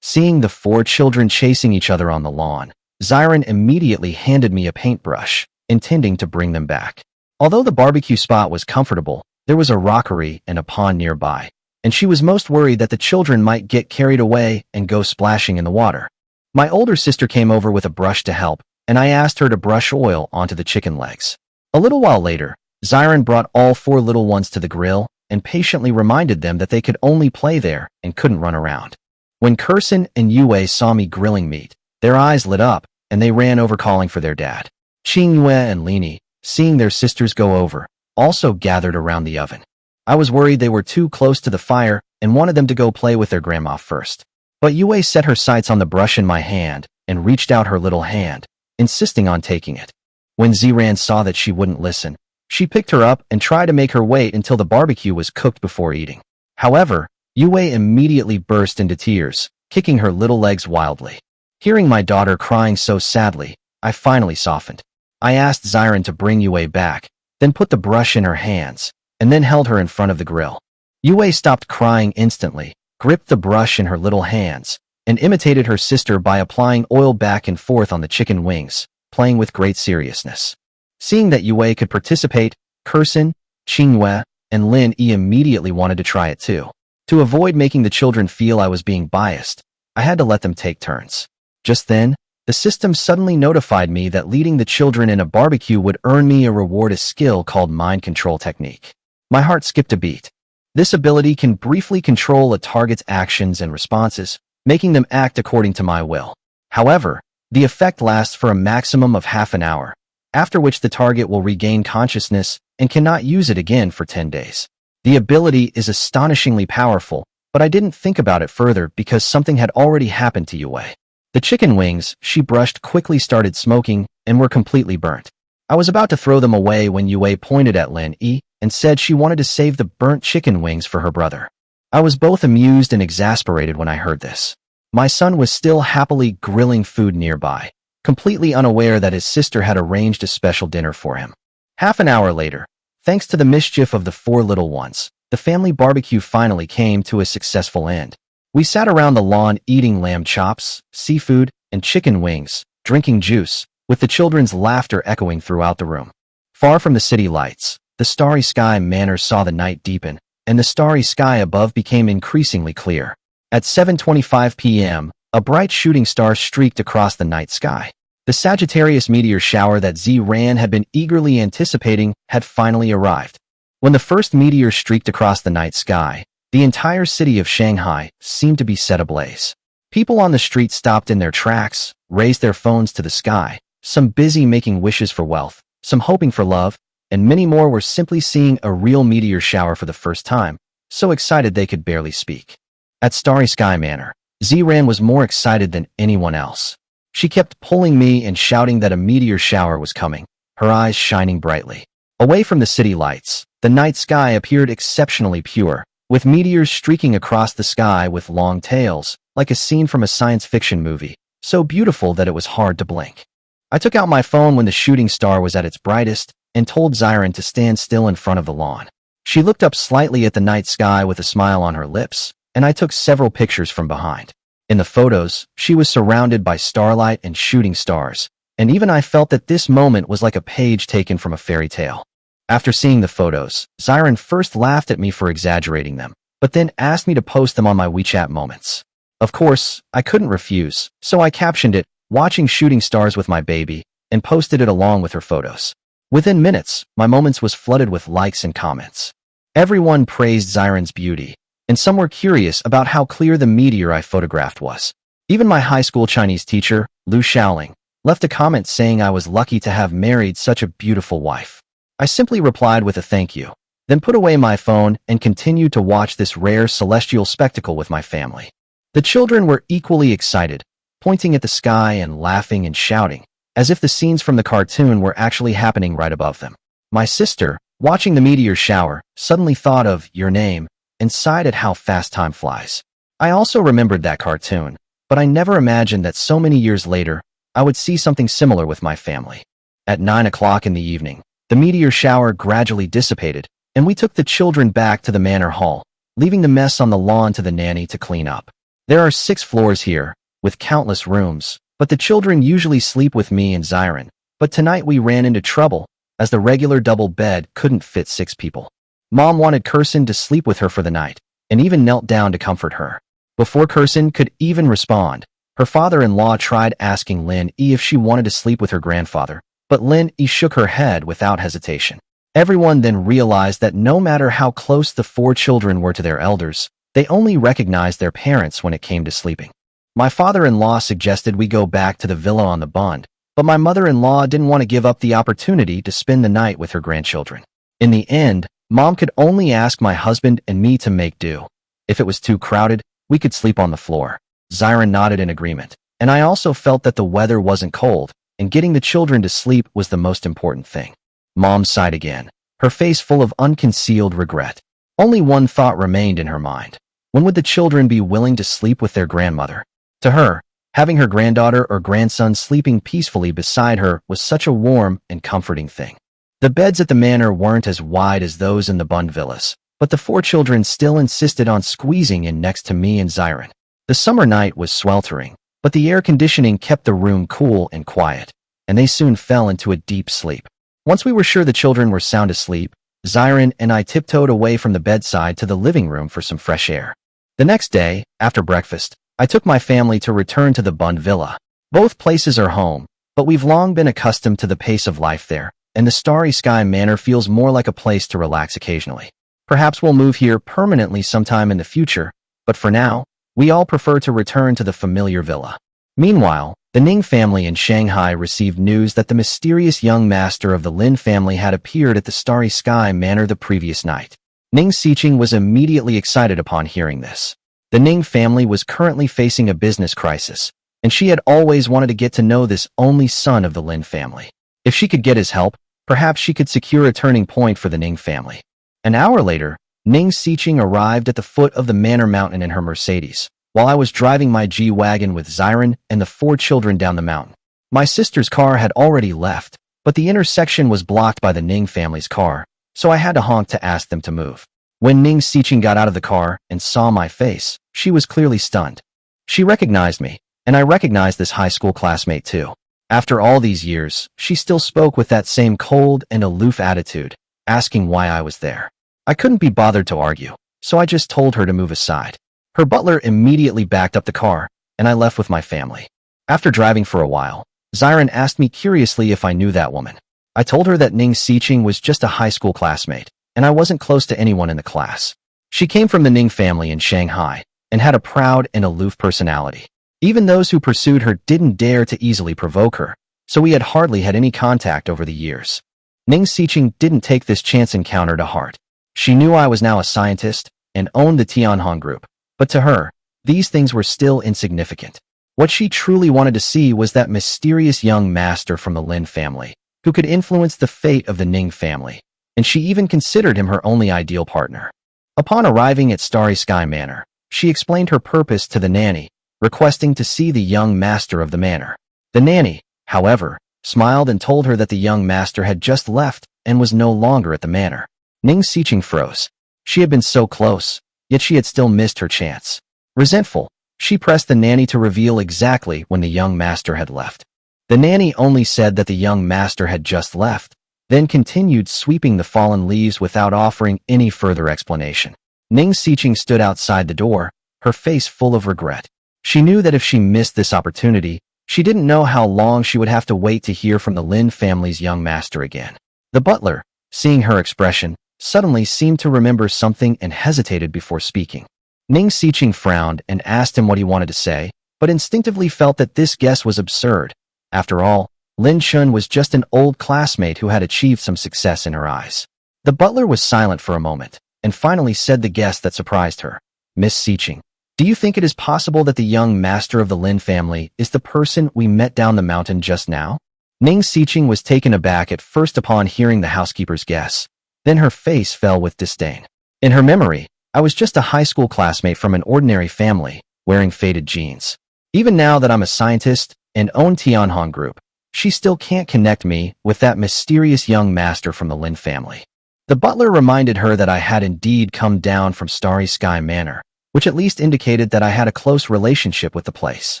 Speaker 1: Seeing the 4 children chasing each other on the lawn, Ziren immediately handed me a paintbrush, intending to bring them back. Although the barbecue spot was comfortable, there was a rockery and a pond nearby, and she was most worried that the children might get carried away and go splashing in the water. My older sister came over with a brush to help, and I asked her to brush oil onto the chicken legs. A little while later, Ziren brought all 4 little ones to the grill and patiently reminded them that they could only play there and couldn't run around. When Kursin and Yue saw me grilling meat, their eyes lit up, and they ran over calling for their dad. Qingyue and Lini, seeing their sisters go over, also gathered around the oven. I was worried they were too close to the fire and wanted them to go play with their grandma first. But Yue set her sights on the brush in my hand and reached out her little hand, insisting on taking it. When Ziran saw that she wouldn't listen, she picked her up and tried to make her wait until the barbecue was cooked before eating. However, Yue immediately burst into tears, kicking her little legs wildly. Hearing my daughter crying so sadly, I finally softened. I asked Ziren to bring Yue back, then put the brush in her hands, and then held her in front of the grill. Yue stopped crying instantly, gripped the brush in her little hands, and imitated her sister by applying oil back and forth on the chicken wings, playing with great seriousness. Seeing that Yue could participate, Kursin, Qingyue, and Lin Yi immediately wanted to try it too. To avoid making the children feel I was being biased, I had to let them take turns. Just then, the system suddenly notified me that leading the children in a barbecue would earn me a reward, a skill called Mind Control Technique. My heart skipped a beat. This ability can briefly control a target's actions and responses, making them act according to my will. However, the effect lasts for a maximum of half an hour, after which the target will regain consciousness and cannot use it again for 10 days. The ability is astonishingly powerful, but I didn't think about it further because something had already happened to Yue. The chicken wings she brushed quickly started smoking and were completely burnt. I was about to throw them away when Yue pointed at Lin Yi and said she wanted to save the burnt chicken wings for her brother. I was both amused and exasperated when I heard this. My son was still happily grilling food nearby, completely unaware that his sister had arranged a special dinner for him. Half an hour later, thanks to the mischief of the 4 little ones, the family barbecue finally came to a successful end. We sat around the lawn eating lamb chops, seafood, and chicken wings, drinking juice, with the children's laughter echoing throughout the room. Far from the city lights, the starry sky manor saw the night deepen, and the starry sky above became increasingly clear. At 7:25 p.m., a bright shooting star streaked across the night sky. The Sagittarius meteor shower that Ziran had been eagerly anticipating had finally arrived. When the first meteor streaked across the night sky, the entire city of Shanghai seemed to be set ablaze. People on the street stopped in their tracks, raised their phones to the sky, some busy making wishes for wealth, some hoping for love, and many more were simply seeing a real meteor shower for the first time, so excited they could barely speak. At Starry Sky Manor, Ziran was more excited than anyone else. She kept pulling me and shouting that a meteor shower was coming, her eyes shining brightly. Away from the city lights, the night sky appeared exceptionally pure, with meteors streaking across the sky with long tails, like a scene from a science fiction movie, so beautiful that it was hard to blink. I took out my phone when the shooting star was at its brightest and told Ziran to stand still in front of the lawn. She looked up slightly at the night sky with a smile on her lips, and I took several pictures from behind. In the photos, she was surrounded by starlight and shooting stars, and even I felt that this moment was like a page taken from a fairy tale. After seeing the photos, Ziran first laughed at me for exaggerating them, but then asked me to post them on my WeChat moments. Of course, I couldn't refuse, so I captioned it, "Watching shooting stars with my baby," and posted it along with her photos. Within minutes, my moments was flooded with likes and comments. Everyone praised Ziran's beauty, and some were curious about how clear the meteor I photographed was. Even my high school Chinese teacher, Lu Shaoling, left a comment saying I was lucky to have married such a beautiful wife. I simply replied with a thank you, then put away my phone and continued to watch this rare celestial spectacle with my family. The children were equally excited, pointing at the sky and laughing and shouting, as if the scenes from the cartoon were actually happening right above them. My sister, watching the meteor shower, suddenly thought of Your Name and sighed at how fast time flies. I also remembered that cartoon, but I never imagined that so many years later, I would see something similar with my family. At 9 o'clock in the evening, the meteor shower gradually dissipated, and we took the children back to the manor hall, leaving the mess on the lawn to the nanny to clean up. There are 6 floors here, with countless rooms, but the children usually sleep with me and Ziran. But tonight we ran into trouble, as the regular double bed couldn't fit 6 people. Mom wanted Kirsten to sleep with her for the night, and even knelt down to comfort her. Before Kirsten could even respond, her father-in-law tried asking Lin E if she wanted to sleep with her grandfather, but Lin E shook her head without hesitation. Everyone then realized that no matter how close the 4 children were to their elders, they only recognized their parents when it came to sleeping. My father-in-law suggested we go back to the villa on the Bund, but my mother-in-law didn't want to give up the opportunity to spend the night with her grandchildren. In the end, Mom could only ask my husband and me to make do. If it was too crowded, we could sleep on the floor. Ziran nodded in agreement, and I also felt that the weather wasn't cold, and getting the children to sleep was the most important thing. Mom sighed again, her face full of unconcealed regret. Only one thought remained in her mind. When would the children be willing to sleep with their grandmother? To her, having her granddaughter or grandson sleeping peacefully beside her was such a warm and comforting thing. The beds at the manor weren't as wide as those in the Bund villas, but the 4 children still insisted on squeezing in next to me and Ziran. The summer night was sweltering, but the air conditioning kept the room cool and quiet, and they soon fell into a deep sleep. Once we were sure the children were sound asleep, Ziran and I tiptoed away from the bedside to the living room for some fresh air. The next day, after breakfast, I took my family to return to the Bund villa. Both places are home, but we've long been accustomed to the pace of life there, and the Starry Sky Manor feels more like a place to relax occasionally. Perhaps we'll move here permanently sometime in the future, but for now, we all prefer to return to the familiar villa. Meanwhile, the Ning family in Shanghai received news that the mysterious young master of the Lin family had appeared at the Starry Sky Manor the previous night. Ning Xiqing was immediately excited upon hearing this. The Ning family was currently facing a business crisis, and she had always wanted to get to know this only son of the Lin family. If she could get his help, perhaps she could secure a turning point for the Ning family. An hour later, Ning Xiqing arrived at the foot of the manor mountain in her Mercedes, while I was driving my G-Wagon with Ziran and the 4 children down the mountain. My sister's car had already left, but the intersection was blocked by the Ning family's car, so I had to honk to ask them to move. When Ning Xiqing got out of the car and saw my face, she was clearly stunned. She recognized me, and I recognized this high school classmate too. After all these years, she still spoke with that same cold and aloof attitude, asking why I was there. I couldn't be bothered to argue, so I just told her to move aside. Her butler immediately backed up the car, and I left with my family. After driving for a while, Xiren asked me curiously if I knew that woman. I told her that Ning Xiqing was just a high school classmate, and I wasn't close to anyone in the class. She came from the Ning family in Shanghai, and had a proud and aloof personality. Even those who pursued her didn't dare to easily provoke her, so we had hardly had any contact over the years. Ning Xiqing didn't take this chance encounter to heart. She knew I was now a scientist and owned the Tianhong group, but to her, these things were still insignificant. What she truly wanted to see was that mysterious young master from the Lin family, who could influence the fate of the Ning family, and she even considered him her only ideal partner. Upon arriving at Starry Sky Manor, she explained her purpose to the nanny, requesting to see the young master of the manor. The nanny, however, smiled and told her that the young master had just left and was no longer at the manor. Ning Xiqing froze. She had been so close, yet she had still missed her chance. Resentful, she pressed the nanny to reveal exactly when the young master had left. The nanny only said that the young master had just left, then continued sweeping the fallen leaves without offering any further explanation. Ning Xiqing stood outside the door, her face full of regret. She knew that if she missed this opportunity, she didn't know how long she would have to wait to hear from the Lin family's young master again. The butler, seeing her expression, suddenly seemed to remember something and hesitated before speaking. Ning Xiqing frowned and asked him what he wanted to say, but instinctively felt that this guess was absurd. After all, Lin Chun was just an old classmate who had achieved some success in her eyes. The butler was silent for a moment, and finally said the guess that surprised her. Miss Xiqing, do you think it is possible that the young master of the Lin family is the person we met down the mountain just now? Ning Xiqing was taken aback at first upon hearing the housekeeper's guess. Then her face fell with disdain. In her memory, I was just a high school classmate from an ordinary family, wearing faded jeans. Even now that I'm a scientist and own Tianhong Group, she still can't connect me with that mysterious young master from the Lin family. The butler reminded her that I had indeed come down from Starry Sky Manor, which at least indicated that I had a close relationship with the place.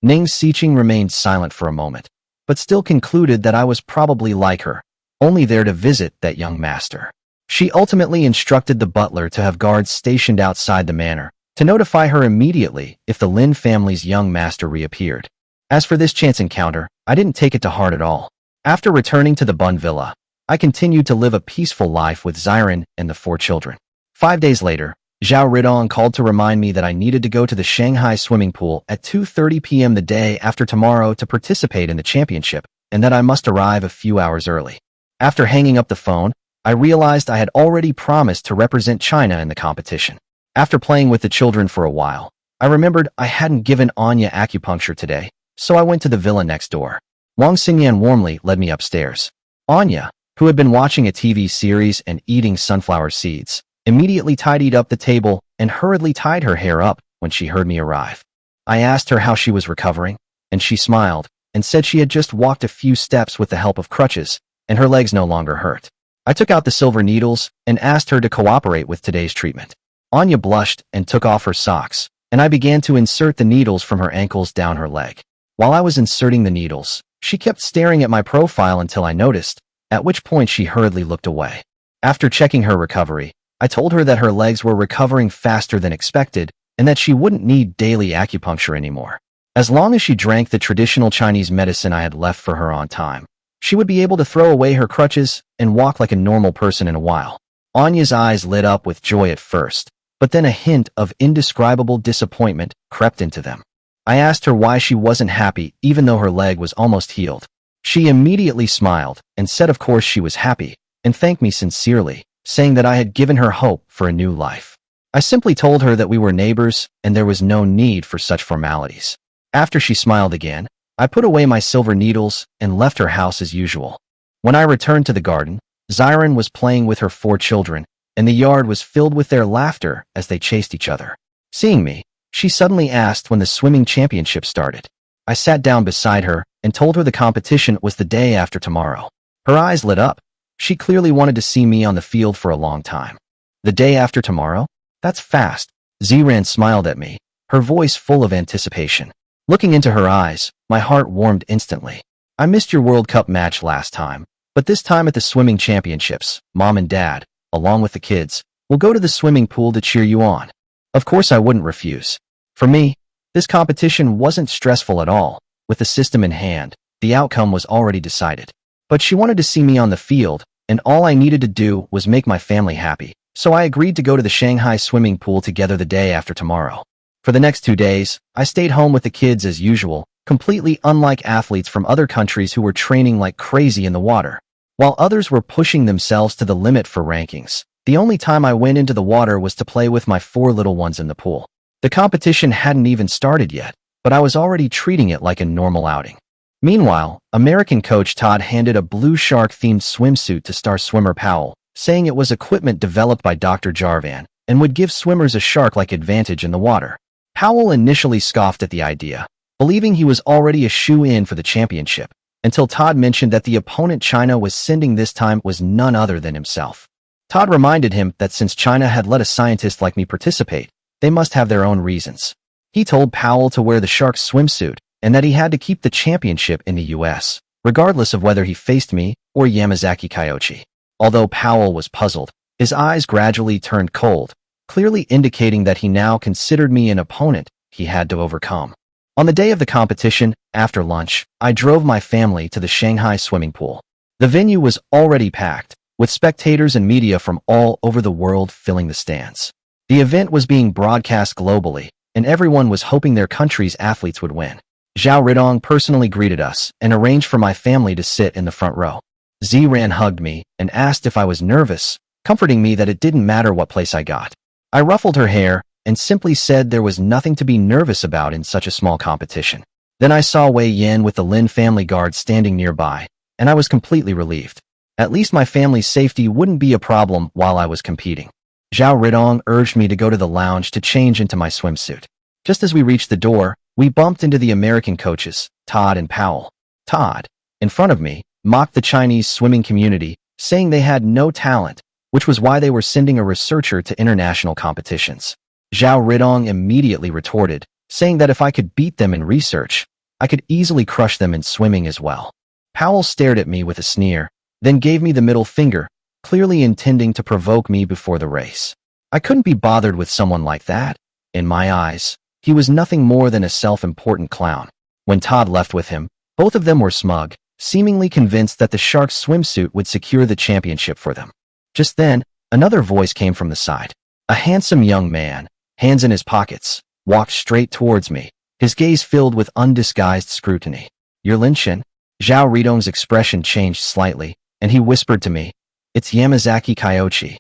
Speaker 1: Ning Xiqing remained silent for a moment, but still concluded that I was probably like her, only there to visit that young master. She ultimately instructed the butler to have guards stationed outside the manor, to notify her immediately if the Lin family's young master reappeared. As for this chance encounter, I didn't take it to heart at all. After returning to the Bun Villa, I continued to live a peaceful life with Xiren and the 4 children. 5 days later, Zhao Ridong called to remind me that I needed to go to the Shanghai swimming pool at 2:30 p.m. the day after tomorrow to participate in the championship, and that I must arrive a few hours early. After hanging up the phone, I realized I had already promised to represent China in the competition. After playing with the children for a while, I remembered I hadn't given Anya acupuncture today, so I went to the villa next door. Wang Xingyan warmly led me upstairs. Anya, who had been watching a TV series and eating sunflower seeds, immediately tidied up the table and hurriedly tied her hair up when she heard me arrive. I asked her how she was recovering, and she smiled and said she had just walked a few steps with the help of crutches, and her legs no longer hurt. I took out the silver needles and asked her to cooperate with today's treatment. Anya blushed and took off her socks, and I began to insert the needles from her ankles down her leg. While I was inserting the needles, she kept staring at my profile until I noticed, at which point she hurriedly looked away. After checking her recovery, I told her that her legs were recovering faster than expected and that she wouldn't need daily acupuncture anymore. As long as she drank the traditional Chinese medicine I had left for her on time, she would be able to throw away her crutches and walk like a normal person in a while. Anya's eyes lit up with joy at first, but then a hint of indescribable disappointment crept into them. I asked her why she wasn't happy even though her leg was almost healed. She immediately smiled and said of course she was happy, and thanked me sincerely, saying that I had given her hope for a new life. I simply told her that we were neighbors and there was no need for such formalities. After she smiled again, I put away my silver needles and left her house as usual. When I returned to the garden, Xiren was playing with her 4 children, and the yard was filled with their laughter as they chased each other. Seeing me, she suddenly asked when the swimming championship started. I sat down beside her and told her the competition was the day after tomorrow. Her eyes lit up. She clearly wanted to see me on the field for a long time. The day after tomorrow? That's fast. Ziran smiled at me, her voice full of anticipation. Looking into her eyes, my heart warmed instantly. I missed your World Cup match last time, but this time at the swimming championships, Mom and Dad, along with the kids, will go to the swimming pool to cheer you on. Of course I wouldn't refuse. For me, this competition wasn't stressful at all. With the system in hand, the outcome was already decided. But she wanted to see me on the field, and all I needed to do was make my family happy. So I agreed to go to the Shanghai swimming pool together the day after tomorrow. For the next 2 days, I stayed home with the kids as usual, completely unlike athletes from other countries who were training like crazy in the water. While others were pushing themselves to the limit for rankings, the only time I went into the water was to play with my 4 little ones in the pool. The competition hadn't even started yet, but I was already treating it like a normal outing. Meanwhile, American coach Todd handed a blue shark-themed swimsuit to star swimmer Powell, saying it was equipment developed by Dr. Jarvan and would give swimmers a shark-like advantage in the water. Powell initially scoffed at the idea, believing he was already a shoe-in for the championship, until Todd mentioned that the opponent China was sending this time was none other than himself. Todd reminded him that since China had let a scientist like me participate, they must have their own reasons. He told Powell to wear the Sharks swimsuit and that he had to keep the championship in the US, regardless of whether he faced me or Yamazaki Kyochi. Although Powell was puzzled, his eyes gradually turned cold, clearly indicating that he now considered me an opponent he had to overcome. On the day of the competition, after lunch, I drove my family to the Shanghai swimming pool. The venue was already packed, with spectators and media from all over the world filling the stands. The event was being broadcast globally, and everyone was hoping their country's athletes would win. Zhao Ridong personally greeted us and arranged for my family to sit in the front row. Ziran hugged me and asked if I was nervous, comforting me that it didn't matter what place I got. I ruffled her hair and simply said there was nothing to be nervous about in such a small competition. Then I saw Wei Yan with the Lin family guard standing nearby, and I was completely relieved. At least my family's safety wouldn't be a problem while I was competing. Zhao Ridong urged me to go to the lounge to change into my swimsuit. Just as we reached the door, we bumped into the American coaches, Todd and Powell. Todd, in front of me, mocked the Chinese swimming community, saying they had no talent, which was why they were sending a researcher to international competitions. Zhao Ridong immediately retorted, saying that if I could beat them in research, I could easily crush them in swimming as well. Powell stared at me with a sneer, then gave me the middle finger, clearly intending to provoke me before the race. I couldn't be bothered with someone like that. In my eyes, he was nothing more than a self-important clown. When Todd left with him, both of them were smug, seemingly convinced that the Sharks swimsuit would secure the championship for them. Just then, another voice came from the side. A handsome young man, hands in his pockets, walked straight towards me, his gaze filled with undisguised scrutiny. "You're Lin Shen?" Zhao Ridong's expression changed slightly, and he whispered to me, "It's Yamazaki Kyochi."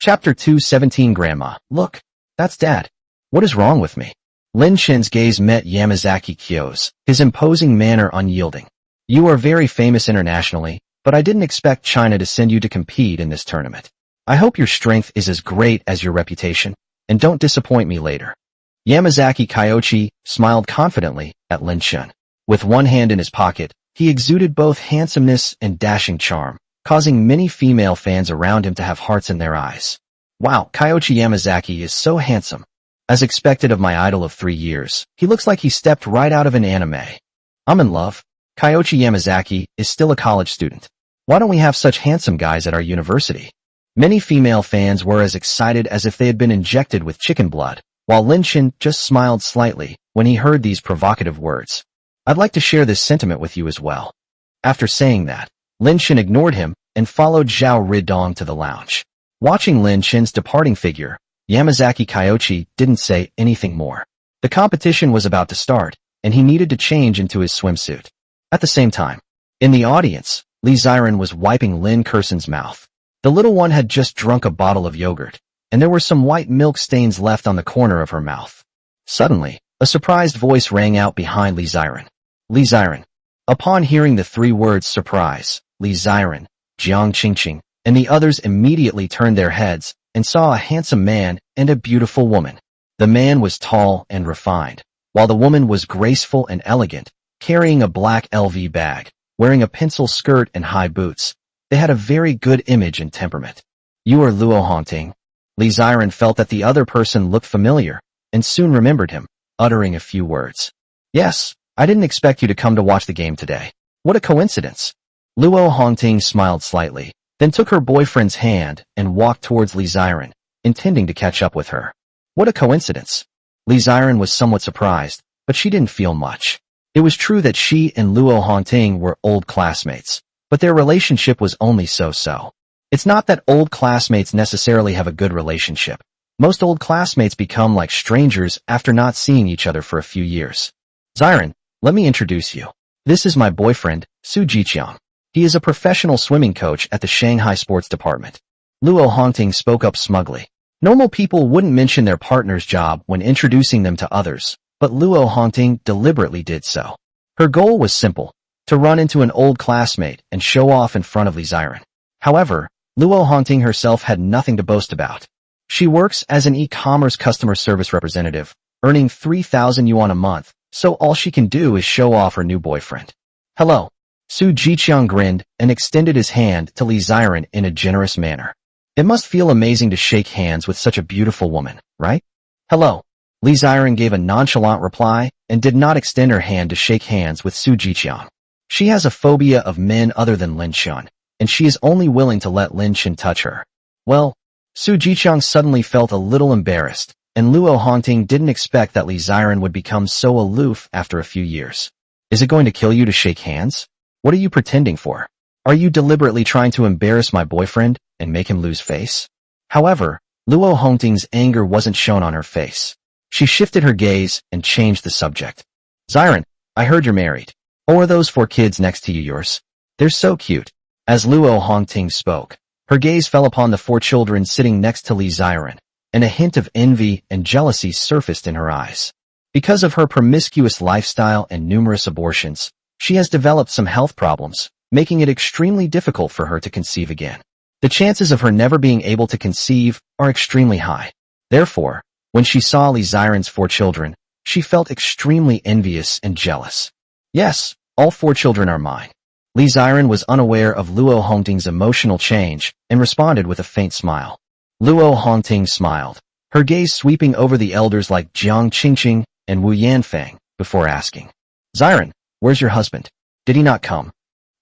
Speaker 1: Chapter 2:17 Grandma, look, that's Dad. What is wrong with me? Lin Shen's gaze met Yamazaki Kyo's, his imposing manner unyielding. "You are very famous internationally, but I didn't expect China to send you to compete in this tournament. I hope your strength is as great as your reputation, and don't disappoint me later." Yamazaki Kyochi smiled confidently at Lin Shen. With one hand in his pocket, he exuded both handsomeness and dashing charm, causing many female fans around him to have hearts in their eyes. "Wow, Kyochi Yamazaki is so handsome. As expected of my idol of 3 years, he looks like he stepped right out of an anime. I'm in love. Kyochi Yamazaki is still a college student. Why don't we have such handsome guys at our university?" Many female fans were as excited as if they had been injected with chicken blood, while Lin Shen just smiled slightly when he heard these provocative words. "I'd like to share this sentiment with you as well." After saying that, Lin Shen ignored him and followed Zhao Ridong to the lounge. Watching Lin Shen's departing figure, Yamazaki Kyochi didn't say anything more. The competition was about to start, and he needed to change into his swimsuit. At the same time, in the audience, Li Ziran was wiping Lin Kerson's mouth. The little one had just drunk a bottle of yogurt, and there were some white milk stains left on the corner of her mouth. Suddenly, a surprised voice rang out behind Li Ziran. "Li Ziran." Upon hearing the 3 words surprise, Li Ziran, Jiang Qingqing, and the others immediately turned their heads and saw a handsome man and a beautiful woman. The man was tall and refined, while the woman was graceful and elegant, carrying a black LV bag, wearing a pencil skirt and high boots. They had a very good image and temperament. "You are Luo Hongting." Li Ziren felt that the other person looked familiar, and soon remembered him, uttering a few words. Yes, I didn't expect you to come to watch the game today. What a coincidence. Luo Hongting smiled slightly, then took her boyfriend's hand and walked towards Li Ziren, intending to catch up with her. What a coincidence. Li Ziren was somewhat surprised, but she didn't feel much. It was true that she and Luo Hongting were old classmates, but their relationship was only so-so. It's not that old classmates necessarily have a good relationship. Most old classmates become like strangers after not seeing each other for a few years. Ziren, let me introduce you. This is my boyfriend, Su Jiqiang. He is a professional swimming coach at the Shanghai Sports Department. Luo Hongting spoke up smugly. Normal people wouldn't mention their partner's job when introducing them to others, but Luo Hongting deliberately did so. Her goal was simple, to run into an old classmate and show off in front of Li Ziren. However, Luo Hongting herself had nothing to boast about. She works as an e-commerce customer service representative, earning 3,000 yuan a month, so all she can do is show off her new boyfriend. Hello. Su Jiqiang grinned and extended his hand to Li Ziren in a generous manner. It must feel amazing to shake hands with such a beautiful woman, right? Hello. Li Ziren gave a nonchalant reply and did not extend her hand to shake hands with Su Jiqiang. She has a phobia of men other than Lin Shun, and she is only willing to let Lin Shun touch her. Well, Su Jiqiang suddenly felt a little embarrassed, and Luo Hongting didn't expect that Li Ziren would become so aloof after a few years. Is it going to kill you to shake hands? What are you pretending for? Are you deliberately trying to embarrass my boyfriend and make him lose face? However, Luo Hongting's anger wasn't shown on her face. She shifted her gaze and changed the subject. Ziren, I heard you're married. Oh, are those 4 kids next to you yours? They're so cute. As Luo Hongting spoke, her gaze fell upon the 4 children sitting next to Li Ziren, and a hint of envy and jealousy surfaced in her eyes. Because of her promiscuous lifestyle and numerous abortions, she has developed some health problems, making it extremely difficult for her to conceive again. The chances of her never being able to conceive are extremely high. Therefore, when she saw Li Ziren's 4 children, she felt extremely envious and jealous. Yes, all 4 children are mine. Li Ziren was unaware of Luo Hongting's emotional change and responded with a faint smile. Luo Hongting smiled, her gaze sweeping over the elders like Jiang Qingqing and Wu Yanfang, before asking, Ziren, where's your husband? Did he not come?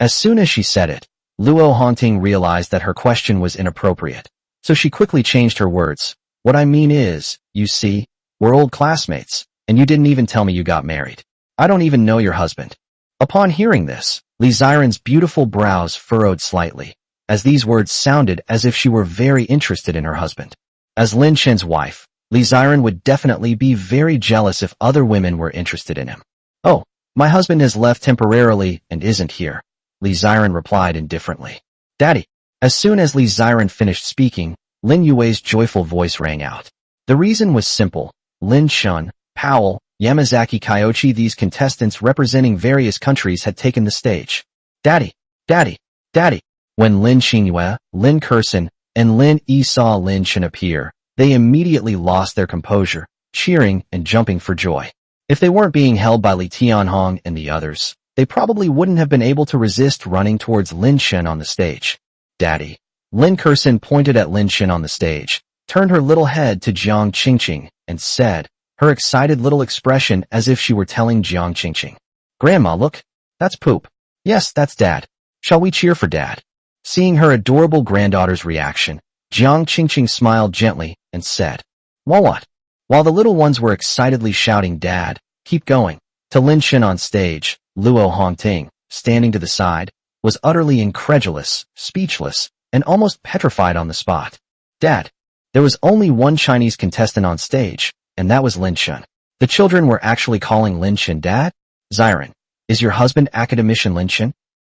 Speaker 1: As soon as she said it, Luo Hongting realized that her question was inappropriate, so she quickly changed her words. What I mean is, you see, we're old classmates, and you didn't even tell me you got married. I don't even know your husband. Upon hearing this, Li Ziren's beautiful brows furrowed slightly, as these words sounded as if she were very interested in her husband. As Lin Shen's wife, Li Ziren would definitely be very jealous if other women were interested in him. Oh, my husband has left temporarily and isn't here, Li Ziren replied indifferently. Daddy. As soon as Li Ziren finished speaking, Lin Yue's joyful voice rang out. The reason was simple. Lin Shun, Powell, Yamazaki Kyochi, these contestants representing various countries had taken the stage. Daddy, daddy, daddy. When Lin Xingyue, Lin Kersen, and Lin Yi saw Lin Shen appear, they immediately lost their composure, cheering and jumping for joy. If they weren't being held by Li Tianhong and the others, they probably wouldn't have been able to resist running towards Lin Shen on the stage. Daddy. Lin Kersen pointed at Lin Shen on the stage, turned her little head to Jiang Qingqing, and said, her excited little expression as if she were telling Jiang Qingqing, Grandma, look, that's poop. Yes, that's Dad. Shall we cheer for Dad? Seeing her adorable granddaughter's reaction, Jiang Qingqing smiled gently and said, Well, what? While the little ones were excitedly shouting Dad, keep going, to Lin Shen on stage, Luo Hongting, standing to the side, was utterly incredulous, speechless, and almost petrified on the spot. Dad. There was only one Chinese contestant on stage, and that was Lin Shen. The children were actually calling Lin Shen Dad? Ziren, is your husband academician Lin Shen?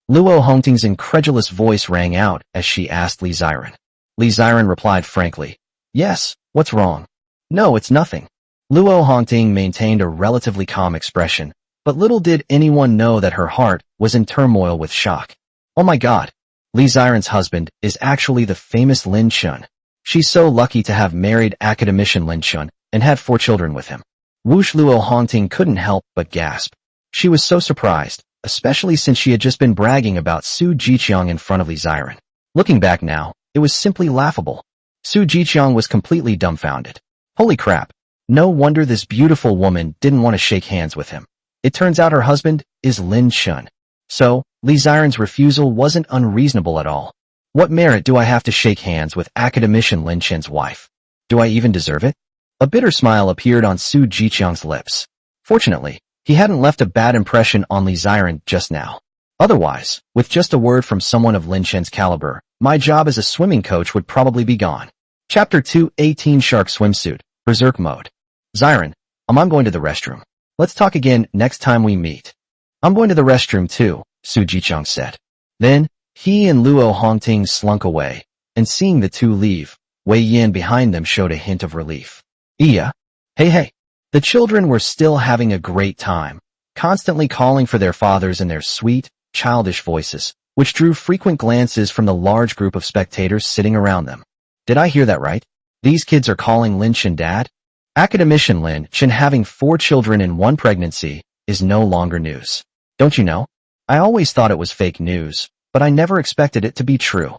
Speaker 1: Luo Hongting's incredulous voice rang out as she asked Li Ziren. Li Ziren replied frankly, Yes, what's wrong? No, it's nothing. Luo Hongting maintained a relatively calm expression, but little did anyone know that her heart was in turmoil with shock. Oh my God! Li Ziren's husband is actually the famous Lin Shen. She's so lucky to have married academician Lin Shen and had 4 children with him. Whoosh! Luo Hongting couldn't help but gasp. She was so surprised, especially since she had just been bragging about Su Jiqiang in front of Li Ziren. Looking back now, it was simply laughable. Su Jiqiang was completely dumbfounded. Holy crap. No wonder this beautiful woman didn't want to shake hands with him. It turns out her husband is Lin Chun. So, Li Ziren's refusal wasn't unreasonable at all. What merit do I have to shake hands with academician Lin Chun's wife? Do I even deserve it? A bitter smile appeared on Su Jiqiang's lips. Fortunately, he hadn't left a bad impression on Li Ziren just now. Otherwise, with just a word from someone of Lin Chun's caliber, my job as a swimming coach would probably be gone. Chapter 2, 18 Shark Swimsuit, Berserk Mode. Ziren, I'm going to the restroom. Let's talk again next time we meet. I'm going to the restroom too, Su Jiqiang said. Then, he and Luo Hongting slunk away, and seeing the two leave, Wei Yin behind them showed a hint of relief. Iya. Hey. The children were still having a great time, constantly calling for their fathers in their sweet, childish voices, which drew frequent glances from the large group of spectators sitting around them. Did I hear that right? These kids are calling Lin Chun dad? Academician Lin Chun having 4 children in one pregnancy is no longer news. Don't you know? I always thought it was fake news, but I never expected it to be true.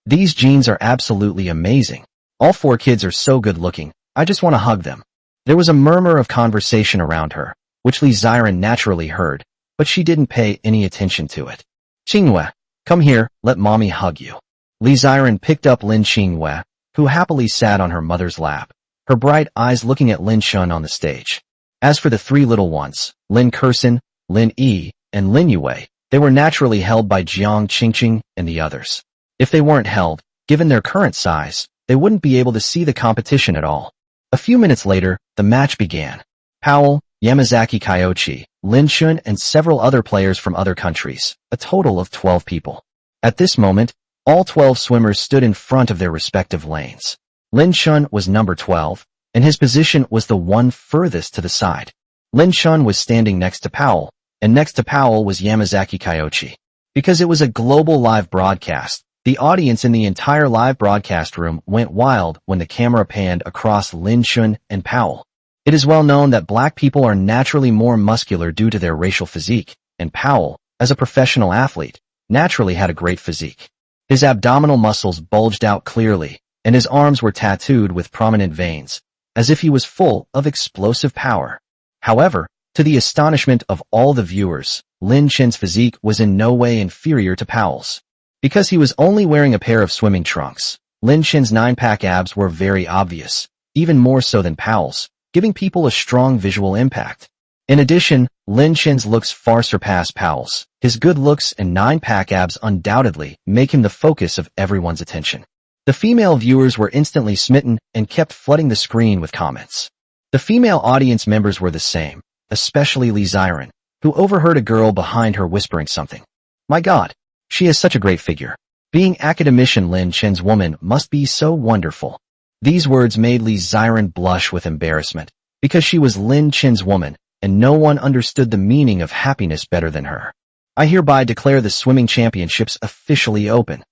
Speaker 1: These genes are absolutely amazing. All 4 kids are so good looking, I just want to hug them. There was a murmur of conversation around her, which Li Ziren naturally heard, but she didn't pay any attention to it. Qinghue, come here, let mommy hug you. Li Ziren picked up Lin Qinghue, who happily sat on her mother's lap, her bright eyes looking at Lin Chun on the stage. As for the 3 little ones, Lin Kersen, Lin Yi, and Lin Yue, they were naturally held by Jiang Qingqing and the others. If they weren't held, given their current size, they wouldn't be able to see the competition at all. A few minutes later, the match began. Powell, Yamazaki Kyochi, Lin Chun, and several other players from other countries, a total of 12 people. At this moment, all 12 swimmers stood in front of their respective lanes. Lin Chun was number 12, and his position was the one furthest to the side. Lin Chun was standing next to Powell, and next to Powell was Yamazaki Kyochi. Because it was a global live broadcast, the audience in the entire live broadcast room went wild when the camera panned across Lin Chun and Powell. It is well known that black people are naturally more muscular due to their racial physique, and Powell, as a professional athlete, naturally had a great physique. His abdominal muscles bulged out clearly, and his arms were tattooed with prominent veins, as if he was full of explosive power. However, to the astonishment of all the viewers, Lin Chun's physique was in no way inferior to Powell's. Because he was only wearing a pair of swimming trunks, Lin Chun's 9-pack abs were very obvious, even more so than Powell's, giving people a strong visual impact. In addition, Lin Chun's looks far surpass Powell's. His good looks and 9-pack abs undoubtedly make him the focus of everyone's attention. The female viewers were instantly smitten and kept flooding the screen with comments. The female audience members were the same, especially Li Ziren, who overheard a girl behind her whispering something. My God, she has such a great figure. Being academician Lin Chun's woman must be so wonderful. These words made Li Ziren blush with embarrassment, because she was Lin Chun's woman, and no one understood the meaning of happiness better than her. I hereby declare the swimming championships officially open.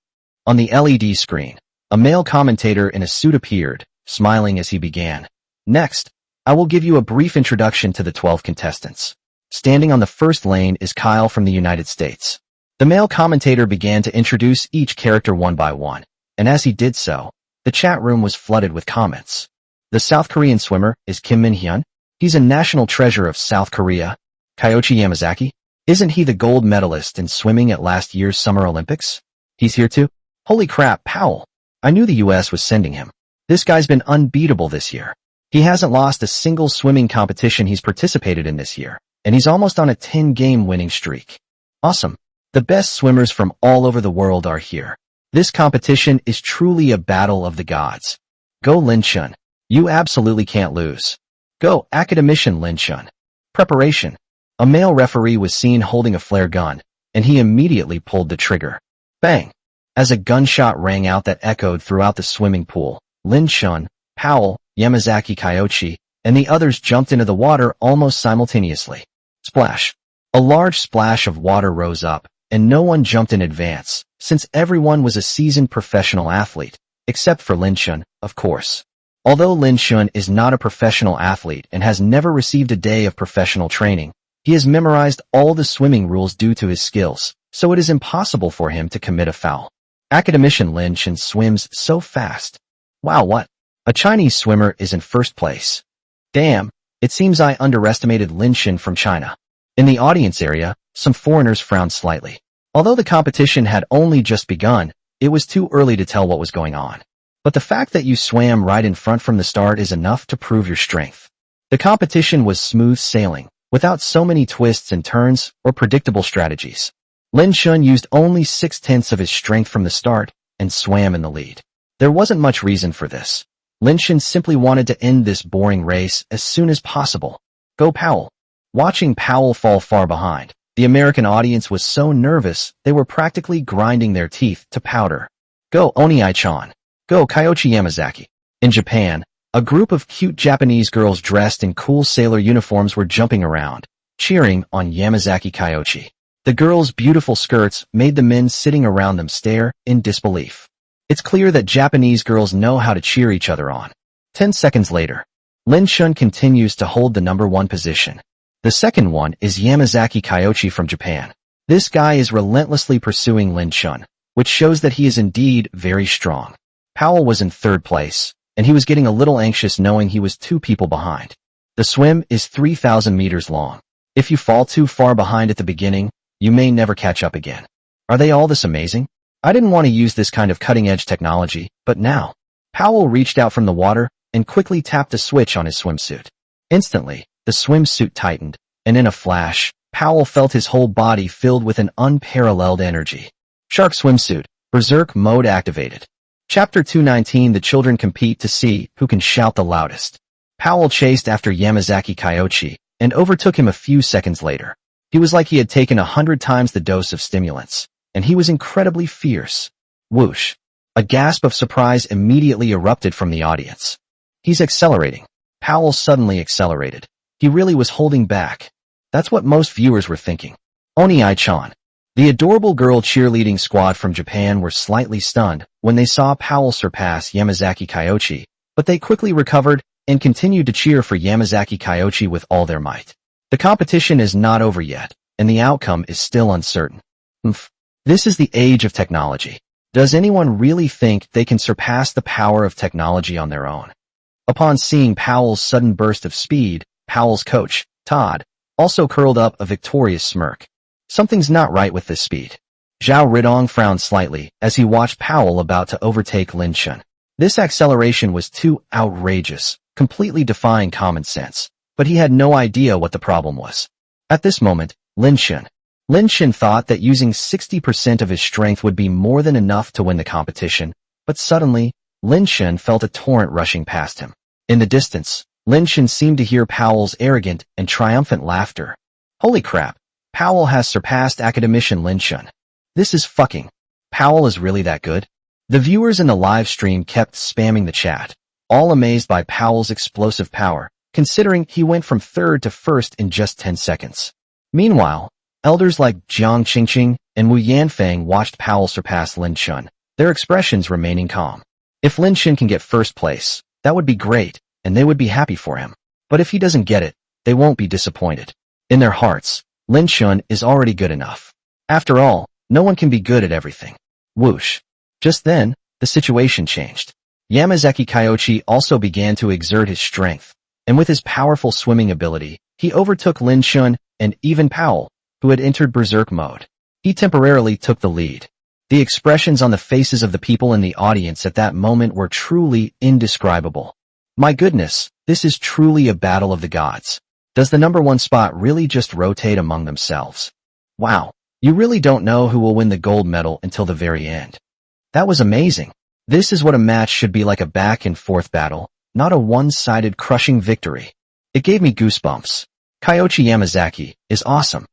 Speaker 1: On the LED screen, a male commentator in a suit appeared, smiling as he began. Next, I will give you a brief introduction to the 12 contestants. Standing on the first lane is Kyle from the United States. The male commentator began to introduce each character one by one, and as he did so, the chat room was flooded with comments. The South Korean swimmer is Kim Min-hyun. He's a national treasure of South Korea. Kyochi Yamazaki? Isn't he the gold medalist in swimming at last year's Summer Olympics? He's here too? Holy crap, Powell. I knew the US was sending him. This guy's been unbeatable this year. He hasn't lost a single swimming competition he's participated in this year, and he's almost on a 10-game winning streak. Awesome. The best swimmers from all over the world are here. This competition is truly a battle of the gods. Go Lin Chun. You absolutely can't lose. Go academician Lin Chun. Preparation. A male referee was seen holding a flare gun, and he immediately pulled the trigger. Bang! As a gunshot rang out that echoed throughout the swimming pool, Lin Chun, Powell, Yamazaki Kyochi, and the others jumped into the water almost simultaneously. Splash. A large splash of water rose up, and no one jumped in advance, since everyone was a seasoned professional athlete, except for Lin Chun, of course. Although Lin Chun is not a professional athlete and has never received a day of professional training, he has memorized all the swimming rules due to his skills, so it is impossible for him to commit a foul. Academician Lin Chun swims so fast. Wow, what? A Chinese swimmer is in first place. Damn, it seems I underestimated Lin Shan from China. In the audience area, some foreigners frowned slightly. Although the competition had only just begun, it was too early to tell what was going on. But the fact that you swam right in front from the start is enough to prove your strength. The competition was smooth sailing, without so many twists and turns or predictable strategies. Lin Shan used only 6/10 of his strength from the start and swam in the lead. There wasn't much reason for this. Lin Shan simply wanted to end this boring race as soon as possible. Go Powell. Watching Powell fall far behind, the American audience was so nervous they were practically grinding their teeth to powder. Go Oni-chan. Go Kyoichi Yamazaki. In Japan, a group of cute Japanese girls dressed in cool sailor uniforms were jumping around, cheering on Yamazaki Kyoichi. The girls' beautiful skirts made the men sitting around them stare in disbelief. It's clear that Japanese girls know how to cheer each other on. 10 seconds later, Lin Shan continues to hold the number 1 position. The second one is Yamazaki Kyoichi from Japan. This guy is relentlessly pursuing Lin Shan, which shows that he is indeed very strong. Powell was in third place, and he was getting a little anxious knowing he was 2 people behind. The swim is 3,000 meters long. If you fall too far behind at the beginning, you may never catch up again. Are they all this amazing? I didn't want to use this kind of cutting-edge technology, but now. Powell reached out from the water and quickly tapped a switch on his swimsuit. Instantly, the swimsuit tightened, and in a flash, Powell felt his whole body filled with an unparalleled energy. Shark swimsuit, berserk mode activated. Chapter 219. The children compete to see who can shout the loudest. Powell chased after Yamazaki Kyoichi and overtook him a few seconds later. He was like he had taken 100 times the dose of stimulants, and he was incredibly fierce. Whoosh! A gasp of surprise immediately erupted from the audience. He's accelerating. Powell suddenly accelerated. He really was holding back. That's what most viewers were thinking. Oni-chan. The adorable girl cheerleading squad from Japan were slightly stunned when they saw Powell surpass Yamazaki Kyoichi, but they quickly recovered and continued to cheer for Yamazaki Kyoichi with all their might. The competition is not over yet, and the outcome is still uncertain. This is the age of technology. Does anyone really think they can surpass the power of technology on their own? Upon seeing Powell's sudden burst of speed, Powell's coach, Todd, also curled up a victorious smirk. Something's not right with this speed. Zhao Ridong frowned slightly as he watched Powell about to overtake Lin Shan. This acceleration was too outrageous, completely defying common sense, but he had no idea what the problem was. At this moment, Lin Shan thought that using 60% of his strength would be more than enough to win the competition, but suddenly, Lin Shan felt a torrent rushing past him. In the distance, Lin Shan seemed to hear Powell's arrogant and triumphant laughter. Holy crap, Powell has surpassed academician Lin Shan. This is fucking. Powell is really that good? The viewers in the live stream kept spamming the chat, all amazed by Powell's explosive power, considering he went from third to first in just 10 seconds. Meanwhile, elders like Jiang Qingqing and Wu Yanfang watched Powell surpass Lin Shan, their expressions remaining calm. If Lin Shan can get first place, that would be great, and they would be happy for him. But if he doesn't get it, they won't be disappointed. In their hearts, Lin Shan is already good enough. After all, no one can be good at everything. Whoosh. Just then, the situation changed. Yamazaki Kyoichi also began to exert his strength, and with his powerful swimming ability, he overtook Lin Shan and even Powell, who had entered berserk mode. He temporarily took the lead. The expressions on the faces of the people in the audience at that moment were truly indescribable. My goodness, this is truly a battle of the gods. Does the number 1 spot really just rotate among themselves? Wow, you really don't know who will win the gold medal until the very end. That was amazing. This is what a match should be, like a back-and-forth battle, not a one-sided crushing victory. It gave me goosebumps. Kyoichi Yamazaki is awesome.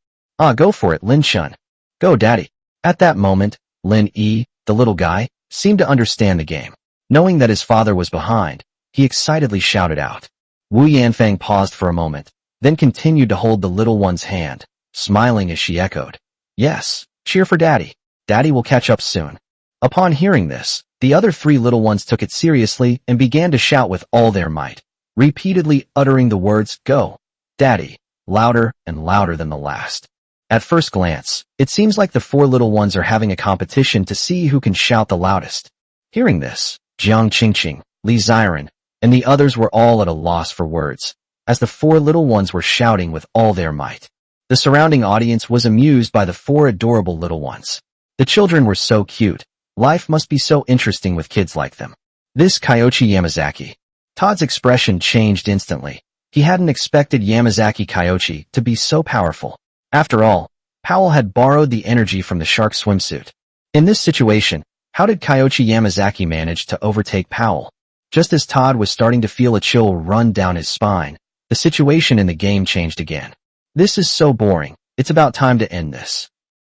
Speaker 1: Go for it, Lin Shan. Go, daddy. At that moment, Lin Yi, the little guy, seemed to understand the game. Knowing that his father was behind, he excitedly shouted out. Wu Yanfang paused for a moment, then continued to hold the little one's hand, smiling as she echoed, "Yes, cheer for daddy. Daddy will catch up soon." Upon hearing this, the other 3 little ones took it seriously and began to shout with all their might, repeatedly uttering the words, "Go, daddy," louder and louder than the last. At first glance, it seems like the 4 little ones are having a competition to see who can shout the loudest. Hearing this, Jiang Qingqing, Li Ziren, and the others were all at a loss for words, as the four little ones were shouting with all their might. The surrounding audience was amused by the four adorable little ones. The children were so cute. Life must be so interesting with kids like them. This Kyoichi Yamazaki. Todd's expression changed instantly. He hadn't expected Yamazaki Kyoichi to be so powerful. After all, Powell had borrowed the energy from the shark swimsuit. In this situation, how did Kyoichi Yamazaki manage to overtake Powell? Just as Todd was starting to feel a chill run down his spine, the situation in the game changed again. This is so boring. It's about time to end this.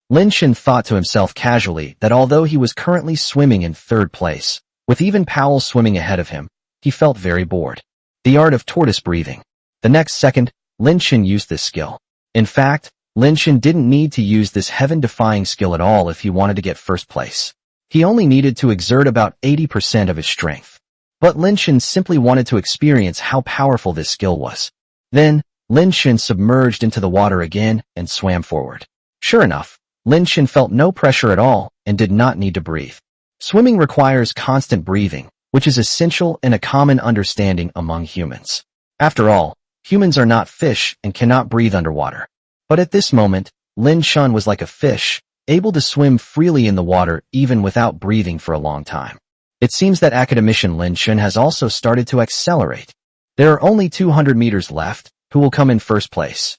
Speaker 1: Lin Shen thought to himself casually that although he was currently swimming in third place, with even Powell swimming ahead of him, he felt very bored. The art of tortoise breathing. The next second, Lin Shen used this skill. In fact, Lin Shen didn't need to use this heaven-defying skill at all if he wanted to get first place. He only needed to exert about 80% of his strength. But Lin Shen simply wanted to experience how powerful this skill was. Then, Lin Shen submerged into the water again and swam forward. Sure enough, Lin Shen felt no pressure at all and did not need to breathe. Swimming requires constant breathing, which is essential and a common understanding among humans. After all, humans are not fish and cannot breathe underwater. But at this moment, Lin Shen was like a fish, able to swim freely in the water even without breathing for a long time. It seems that academician Lin Shen has also started to accelerate. There are only 200 meters left. Who will come in first place?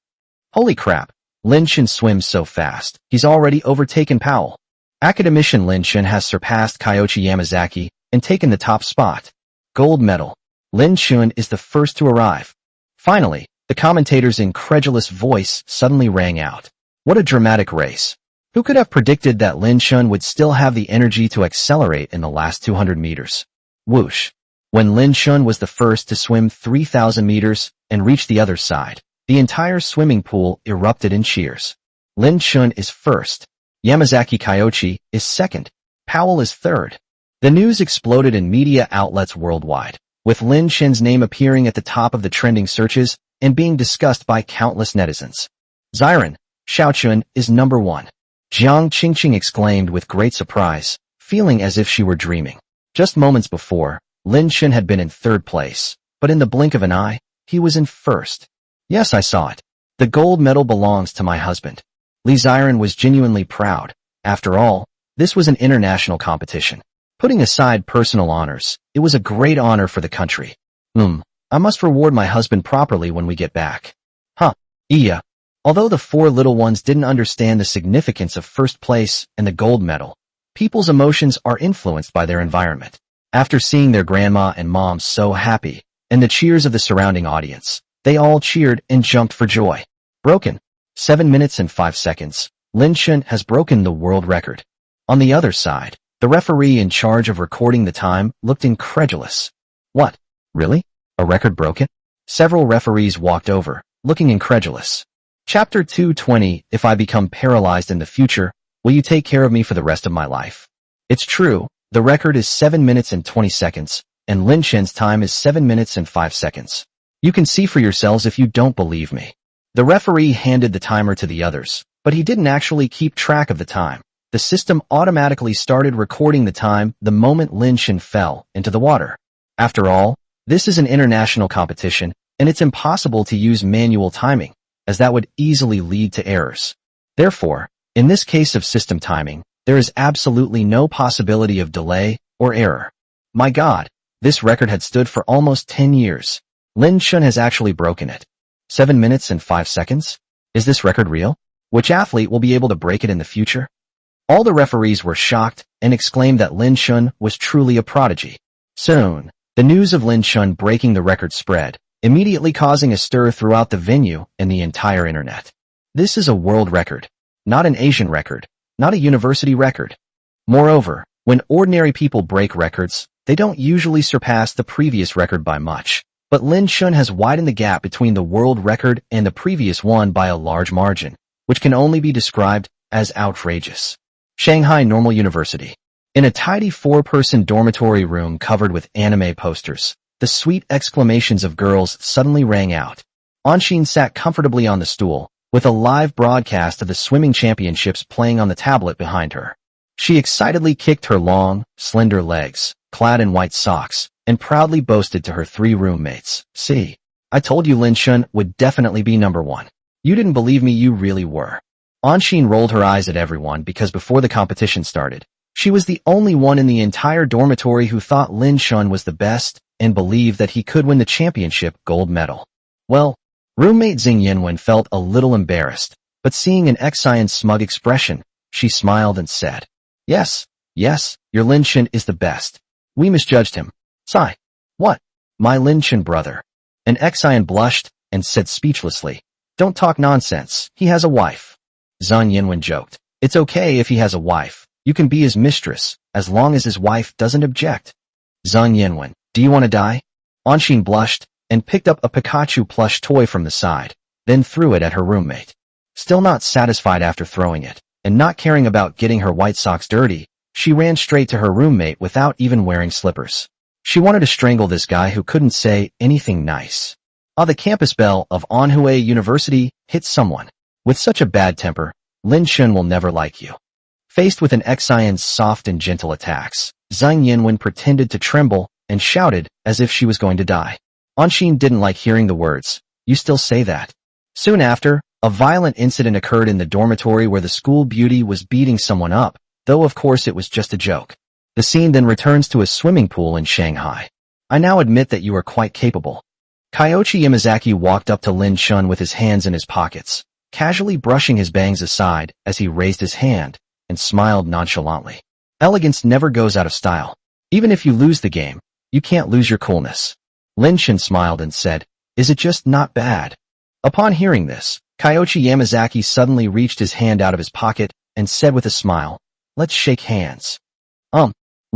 Speaker 1: Holy crap, Lin Shen swims so fast, he's already overtaken Powell. Academician Lin Shen has surpassed Kyoichi Yamazaki and taken the top spot. Gold medal. Lin Shen is the first to arrive. Finally, the commentator's incredulous voice suddenly rang out. What a dramatic race. Who could have predicted that Lin Shen would still have the energy to accelerate in the last 200 meters? Whoosh. When Lin Shen was the first to swim 3,000 meters and reach the other side, the entire swimming pool erupted in cheers. Lin Shen is first. Yamazaki Kyoichi is second. Powell is third. The news exploded in media outlets worldwide, with Lin Shen's name appearing at the top of the trending searches and being discussed by countless netizens. Ziren, Xiaochun is number one. Jiang Qingqing exclaimed with great surprise, feeling as if she were dreaming. Just moments before, Lin Shen had been in third place, but in the blink of an eye, he was in first. Yes, I saw it. The gold medal belongs to my husband. Li Ziren was genuinely proud. After all, this was an international competition. Putting aside personal honors, it was a great honor for the country. I must reward my husband properly when we get back. Yeah. Although the four little ones didn't understand the significance of first place and the gold medal, people's emotions are influenced by their environment. After seeing their grandma and mom so happy, and the cheers of the surrounding audience, they all cheered and jumped for joy. Broken. 7 minutes and 5 seconds. Lin Shen has broken the world record. On the other side, the referee in charge of recording the time looked incredulous. What? Really? A record broken? Several referees walked over, looking incredulous. Chapter 220, If I become paralyzed in the future, will you take care of me for the rest of my life? It's true. The record is 7 minutes and 20 seconds, and Lin Shen's time is 7 minutes and 5 seconds. You can see for yourselves if you don't believe me. The referee handed the timer to the others, but he didn't actually keep track of the time. The system automatically started recording the time the moment Lin Shen fell into the water. After all, this is an international competition, and it's impossible to use manual timing, as that would easily lead to errors. Therefore, in this case of system timing, there is absolutely no possibility of delay or error. My God, this record had stood for almost 10 years. Lin Shen has actually broken it. 7 minutes and 5 seconds? Is this record real? Which athlete will be able to break it in the future? All the referees were shocked and exclaimed that Lin Shen was truly a prodigy. Soon, the news of Lin Shen breaking the record spread, immediately causing a stir throughout the venue and the entire internet. This is a world record, not an Asian record. Not a university record. Moreover, when ordinary people break records, they don't usually surpass the previous record by much. But Lin Shen has widened the gap between the world record and the previous one by a large margin, which can only be described as outrageous. Shanghai Normal University. In a tidy 4-person dormitory room covered with anime posters, the sweet exclamations of girls suddenly rang out. Anshin sat comfortably on the stool, with a live broadcast of the swimming championships playing on the tablet behind her. She excitedly kicked her long, slender legs, clad in white socks, and proudly boasted to her 3 roommates. "See, I told you Lin Shun would definitely be #1. You didn't believe me, you really were." Anshin rolled her eyes at everyone because before the competition started, she was the only one in the entire dormitory who thought Lin Shun was the best and believed that he could win the championship gold medal. Well, roommate Xing Yinwen felt a little embarrassed, but seeing an Xian's smug expression, she smiled and said, Yes, your Lin Shun is the best. We misjudged him. Sigh. What? My Lin Shun brother. And Xian blushed and said speechlessly, Don't talk nonsense, he has a wife. Zhang Yinwen joked, It's okay if he has a wife. You can be his mistress, as long as his wife doesn't object. Zhang Yinwen, do you want to die? Anshin blushed and picked up a Pikachu plush toy from the side, then threw it at her roommate. Still not satisfied after throwing it, and not caring about getting her white socks dirty, she ran straight to her roommate without even wearing slippers. She wanted to strangle this guy who couldn't say anything nice. The campus bell of Anhui University hit someone. With such a bad temper, Lin Shun will never like you. Faced with an Xian's soft and gentle attacks, Zhang Yinwen pretended to tremble and shouted as if she was going to die. Anshin didn't like hearing the words, You still say that. Soon after, a violent incident occurred in the dormitory where the school beauty was beating someone up, though of course it was just a joke. The scene then returns to a swimming pool in Shanghai. I now admit that you are quite capable. Kyoichi Yamazaki walked up to Lin Shun with his hands in his pockets, casually brushing his bangs aside as he raised his hand, and smiled nonchalantly. Elegance never goes out of style. Even if you lose the game, you can't lose your coolness. Lin Shun smiled and said, Is it just not bad? Upon hearing this, Kyoichi Yamazaki suddenly reached his hand out of his pocket and said with a smile, Let's shake hands.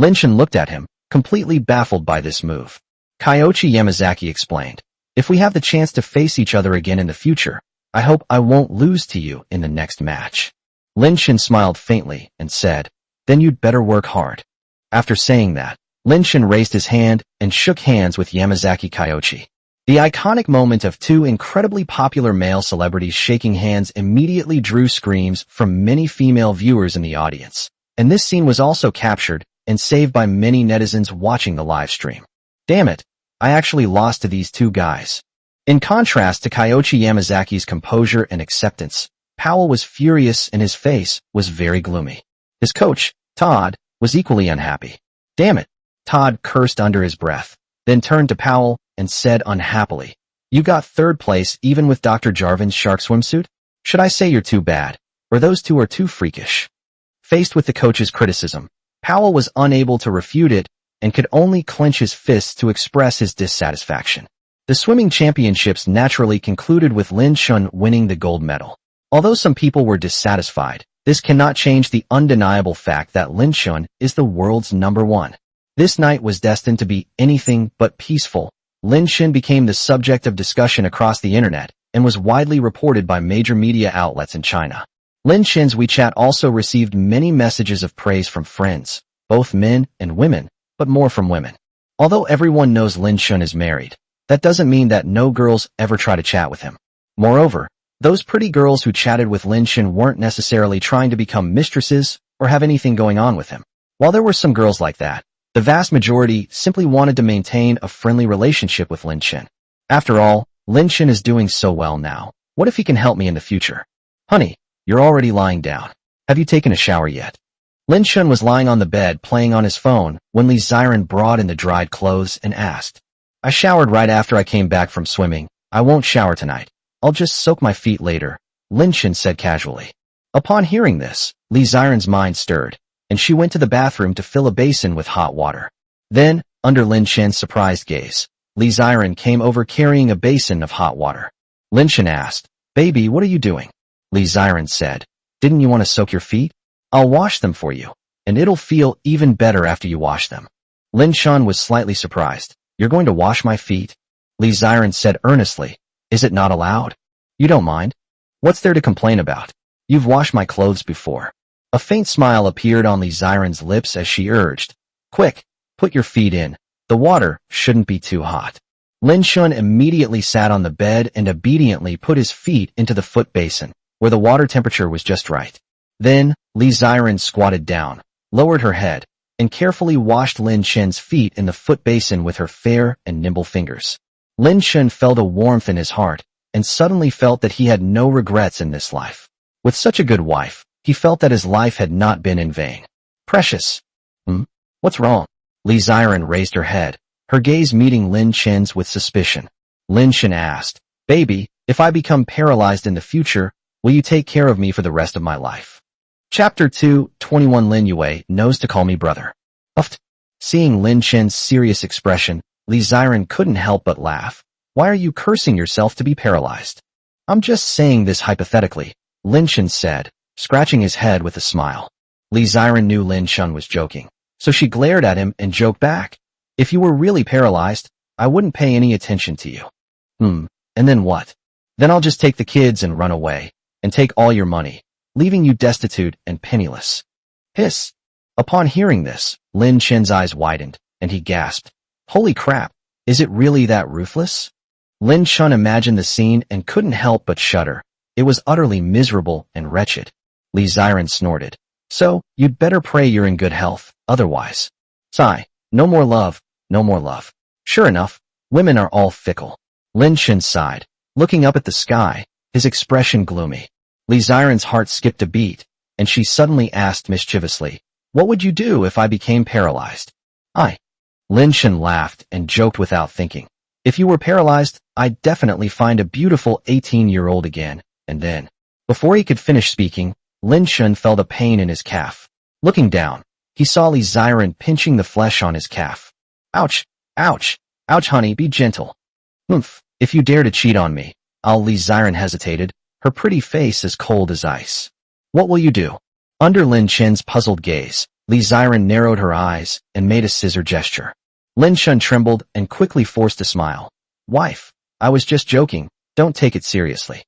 Speaker 1: Lin Shun looked at him, completely baffled by this move. Kyoichi Yamazaki explained, If we have the chance to face each other again in the future, I hope I won't lose to you in the next match. Lin Shun smiled faintly and said, Then you'd better work hard. After saying that, Lin Shun raised his hand and shook hands with Yamazaki Kyoichi. The iconic moment of 2 incredibly popular male celebrities shaking hands immediately drew screams from many female viewers in the audience, and this scene was also captured and saved by many netizens watching the live stream. Damn it, I actually lost to these 2 guys. In contrast to Kyoichi Yamazaki's composure and acceptance, Powell was furious and his face was very gloomy. His coach, Todd, was equally unhappy. Damn it, Todd cursed under his breath, then turned to Powell and said unhappily, You got 3rd place even with Dr. Jarvan's shark swimsuit? Should I say you're too bad, or those 2 are too freakish? Faced with the coach's criticism, Powell was unable to refute it and could only clench his fists to express his dissatisfaction. The swimming championships naturally concluded with Lin Shun winning the gold medal. Although some people were dissatisfied, this cannot change the undeniable fact that Lin Shun is the world's #1. This night was destined to be anything but peaceful. Lin Shun became the subject of discussion across the internet and was widely reported by major media outlets in China. Lin Shun's WeChat also received many messages of praise from friends, both men and women, but more from women. Although everyone knows Lin Shun is married, that doesn't mean that no girls ever try to chat with him. Moreover, those pretty girls who chatted with Lin Shun weren't necessarily trying to become mistresses or have anything going on with him. While there were some girls like that, the vast majority simply wanted to maintain a friendly relationship with Lin Shun. After all, Lin Shun is doing so well now. What if he can help me in the future? Honey, you're already lying down. Have you taken a shower yet? Lin Shun was lying on the bed playing on his phone when Li Ziren brought in the dried clothes and asked, I showered right after I came back from swimming. I won't shower tonight. I'll just soak my feet later, Lin Shun said casually. Upon hearing this, Li Ziren's mind stirred, and she went to the bathroom to fill a basin with hot water. Then, under Lin Shun's surprised gaze, Li Ziren came over carrying a basin of hot water. Lin Shun asked, Baby, what are you doing? Li Ziren said, Didn't you want to soak your feet? I'll wash them for you, and it'll feel even better after you wash them. Lin Shun was slightly surprised. You're going to wash my feet? Li Ziren said earnestly, Is it not allowed? You don't mind? What's there to complain about? You've washed my clothes before. A faint smile appeared on Li Ziren's lips as she urged, Quick, put your feet in. The water shouldn't be too hot. Lin Shun immediately sat on the bed and obediently put his feet into the foot basin, where the water temperature was just right. Then, Li Ziren squatted down, lowered her head, and carefully washed Lin Chen's feet in the foot basin with her fair and nimble fingers. Lin Chen felt a warmth in his heart, and suddenly felt that he had no regrets in this life. With such a good wife, he felt that his life had not been in vain. Precious. What's wrong? Li Ziren raised her head, her gaze meeting Lin Chen's with suspicion. Lin Chen asked, Baby, if I become paralyzed in the future, will you take care of me for the rest of my life? Chapter 2, 21 Lin Yue knows to call me brother. Uft. Seeing Lin Chen's serious expression, Li Ziren couldn't help but laugh. Why are you cursing yourself to be paralyzed? I'm just saying this hypothetically, Lin Chen said, scratching his head with a smile. Li Ziren knew Lin Chen was joking, so she glared at him and joked back. If you were really paralyzed, I wouldn't pay any attention to you. And then what? Then I'll just take the kids and run away, and take all your money, leaving you destitute and penniless. Hiss. Upon hearing this, Lin Chen's eyes widened, and he gasped. Holy crap, is it really that ruthless? Lin Chen imagined the scene and couldn't help but shudder. It was utterly miserable and wretched. Li Ziren snorted. So, you'd better pray you're in good health, otherwise. Sigh. No more love, no more love. Sure enough, women are all fickle. Lin Chen sighed, looking up at the sky, his expression gloomy. Li Ziren's heart skipped a beat, and she suddenly asked mischievously, What would you do if I became paralyzed? Lin Chen laughed and joked without thinking. If you were paralyzed, I'd definitely find a beautiful 18-year-old again, and then. Before he could finish speaking, Lin Chen felt a pain in his calf. Looking down, he saw Li Ziren pinching the flesh on his calf. Ouch, ouch, ouch honey, be gentle. If you dare to cheat on me, Li Ziren hesitated, her pretty face as cold as ice. What will you do? Under Lin Chen's puzzled gaze, Li Ziren narrowed her eyes and made a scissor gesture. Lin Chen trembled and quickly forced a smile. Wife, I was just joking, don't take it seriously.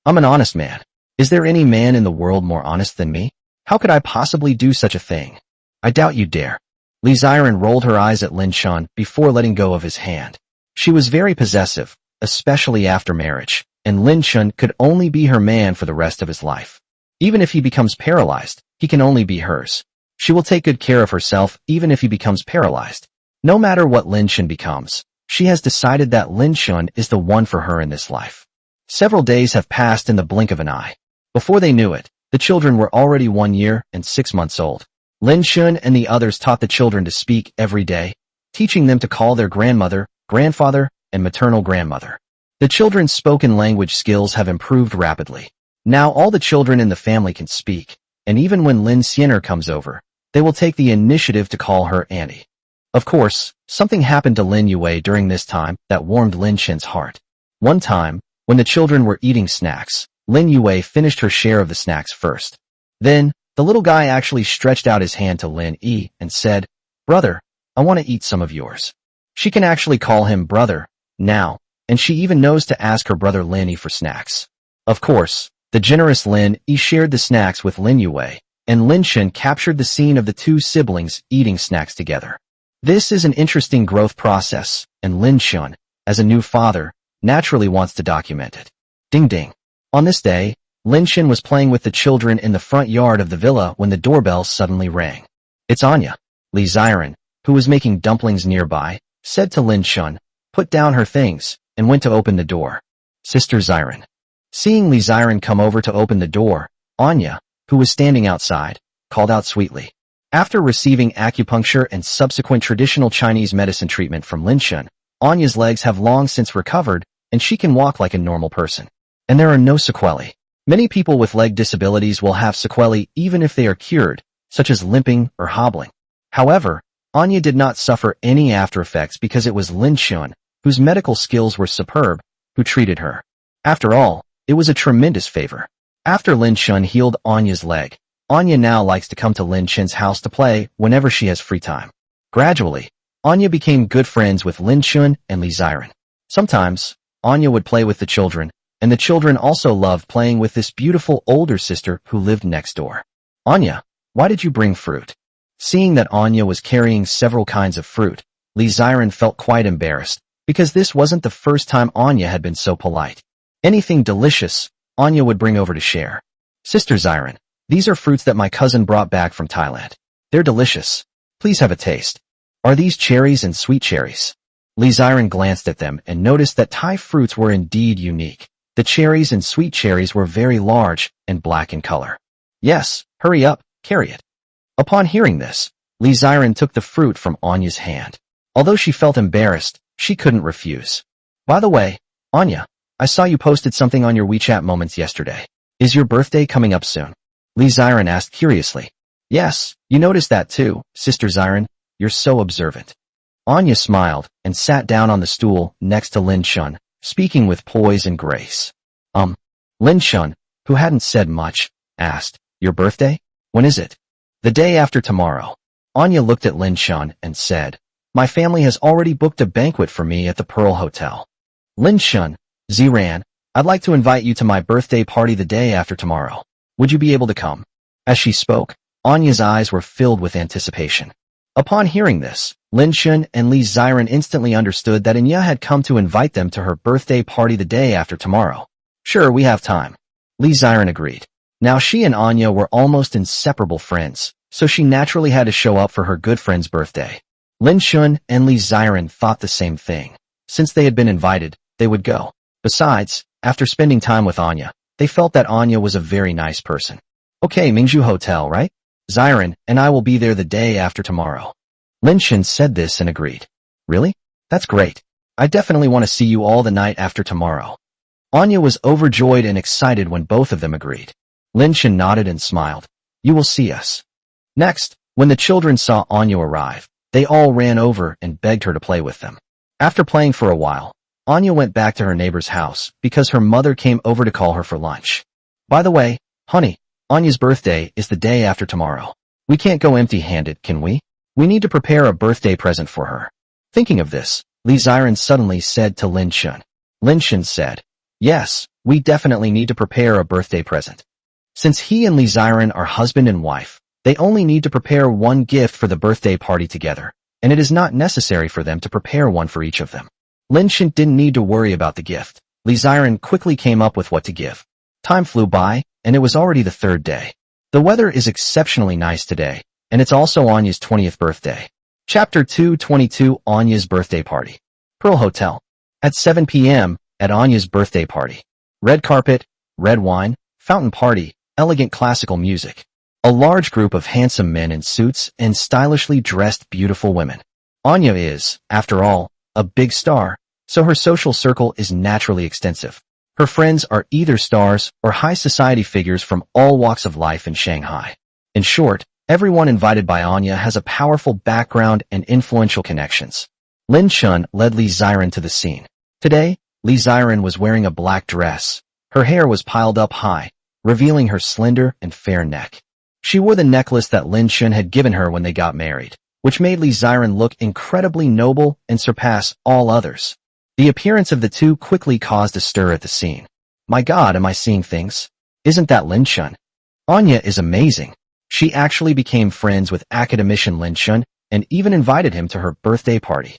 Speaker 1: I'm an honest man. Is there any man in the world more honest than me? How could I possibly do such a thing? I doubt you dare. Li Ziren rolled her eyes at Lin Chen before letting go of his hand. She was very possessive, especially after marriage, and Lin Chen could only be her man for the rest of his life. Even if he becomes paralyzed, he can only be hers. She will take good care of herself even if he becomes paralyzed. No matter what Lin Chen becomes, she has decided that Lin Chen is the one for her in this life. Several days have passed in the blink of an eye. Before they knew it, the children were already 1 year and 6 months old. Lin Chen and the others taught the children to speak every day, teaching them to call their grandmother, grandfather, and maternal grandmother. The children's spoken language skills have improved rapidly. Now all the children in the family can speak, and even when Lin Xiener comes over, they will take the initiative to call her Auntie. Of course, something happened to Lin Yue during this time that warmed Lin Chen's heart. One time, when the children were eating snacks, Lin Yue finished her share of the snacks first. Then, the little guy actually stretched out his hand to Lin Yi and said, Brother, I want to eat some of yours. She can actually call him brother now, and she even knows to ask her brother Lin Yi for snacks. Of course, the generous Lin Yi shared the snacks with Lin Yue, and Lin Chen captured the scene of the two siblings eating snacks together. This is an interesting growth process, and Lin Chen, as a new father, naturally wants to document it. Ding ding. On this day, Lin Chen was playing with the children in the front yard of the villa when the doorbell suddenly rang. It's Anya. Li Ziren, who was making dumplings nearby, said to Lin Chen, put down her things, and went to open the door. Sister Ziren. Seeing Li Ziren come over to open the door, Anya, who was standing outside, called out sweetly. After receiving acupuncture and subsequent traditional Chinese medicine treatment from Lin Chen, Anya's legs have long since recovered, and she can walk like a normal person. And there are no sequelae. Many people with leg disabilities will have sequelae even if they are cured, such as limping or hobbling. However, Anya did not suffer any after effects because it was Lin Chen, whose medical skills were superb, who treated her. After all, it was a tremendous favor. After Lin Chen healed Anya's leg, Anya now likes to come to Lin Chen's house to play whenever she has free time. Gradually, Anya became good friends with Lin Chen and Li Ziren. Sometimes, Anya would play with the children, and the children also loved playing with this beautiful older sister who lived next door. Anya, why did you bring fruit? Seeing that Anya was carrying several kinds of fruit, Li Ziren felt quite embarrassed, because this wasn't the first time Anya had been so polite. Anything delicious, Anya would bring over to share. Sister Ziren, these are fruits that my cousin brought back from Thailand. They're delicious. Please have a taste. Are these cherries and sweet cherries? Li Ziren glanced at them and noticed that Thai fruits were indeed unique. The cherries and sweet cherries were very large and black in color. Yes, hurry up, carry it. Upon hearing this, Li Ziren took the fruit from Anya's hand. Although she felt embarrassed, she couldn't refuse. By the way, Anya, I saw you posted something on your WeChat moments yesterday. Is your birthday coming up soon? Li Ziren asked curiously. Yes, you noticed that too, Sister Ziren. You're so observant. Anya smiled and sat down on the stool next to Lin Shun, speaking with poise and grace. Lin Shun, who hadn't said much, asked, Your birthday? When is it? The day after tomorrow. Anya looked at Lin Shun and said, My family has already booked a banquet for me at the Pearl Hotel. Lin Shun, Ziran, I'd like to invite you to my birthday party the day after tomorrow. Would you be able to come? As she spoke, Anya's eyes were filled with anticipation. Upon hearing this, Lin Shun and Li Ziren instantly understood that Anya had come to invite them to her birthday party the day after tomorrow. Sure, we have time. Li Ziren agreed. Now she and Anya were almost inseparable friends, so she naturally had to show up for her good friend's birthday. Lin Shun and Li Ziren thought the same thing. Since they had been invited, they would go. Besides, after spending time with Anya, they felt that Anya was a very nice person. Okay, Mingzhu Hotel, right? Ziren and I will be there the day after tomorrow. Lin Shun said this and agreed. Really? That's great. I definitely want to see you all the night after tomorrow. Anya was overjoyed and excited when both of them agreed. Lin Shun nodded and smiled. You will see us. Next, when the children saw Anya arrive, they all ran over and begged her to play with them. After playing for a while, Anya went back to her neighbor's house because her mother came over to call her for lunch. By the way, honey, Anya's birthday is the day after tomorrow. We can't go empty-handed, can we? We need to prepare a birthday present for her. Thinking of this, Li Ziren suddenly said to Lin Shun. Lin Shun said, Yes, we definitely need to prepare a birthday present. Since he and Li Ziren are husband and wife, they only need to prepare one gift for the birthday party together, and it is not necessary for them to prepare one for each of them. Lin Shun didn't need to worry about the gift. Li Ziren quickly came up with what to give. Time flew by, and it was already the third day. The weather is exceptionally nice today, and it's also Anya's 20th birthday. Chapter 222 Anya's Birthday Party. Pearl Hotel. At 7 p.m., at Anya's birthday party. Red carpet, red wine, fountain party, elegant classical music. A large group of handsome men in suits and stylishly dressed beautiful women. Anya is, after all, a big star, so her social circle is naturally extensive. Her friends are either stars or high society figures from all walks of life in Shanghai. In short, everyone invited by Anya has a powerful background and influential connections. Lin Shun led Li Ziren to the scene. Today, Li Ziren was wearing a black dress. Her hair was piled up high, revealing her slender and fair neck. She wore the necklace that Lin Shun had given her when they got married, which made Li Ziren look incredibly noble and surpass all others. The appearance of the two quickly caused a stir at the scene. My God, am I seeing things? Isn't that Lin Shun? Anya is amazing. She actually became friends with academician Lin Shun and even invited him to her birthday party.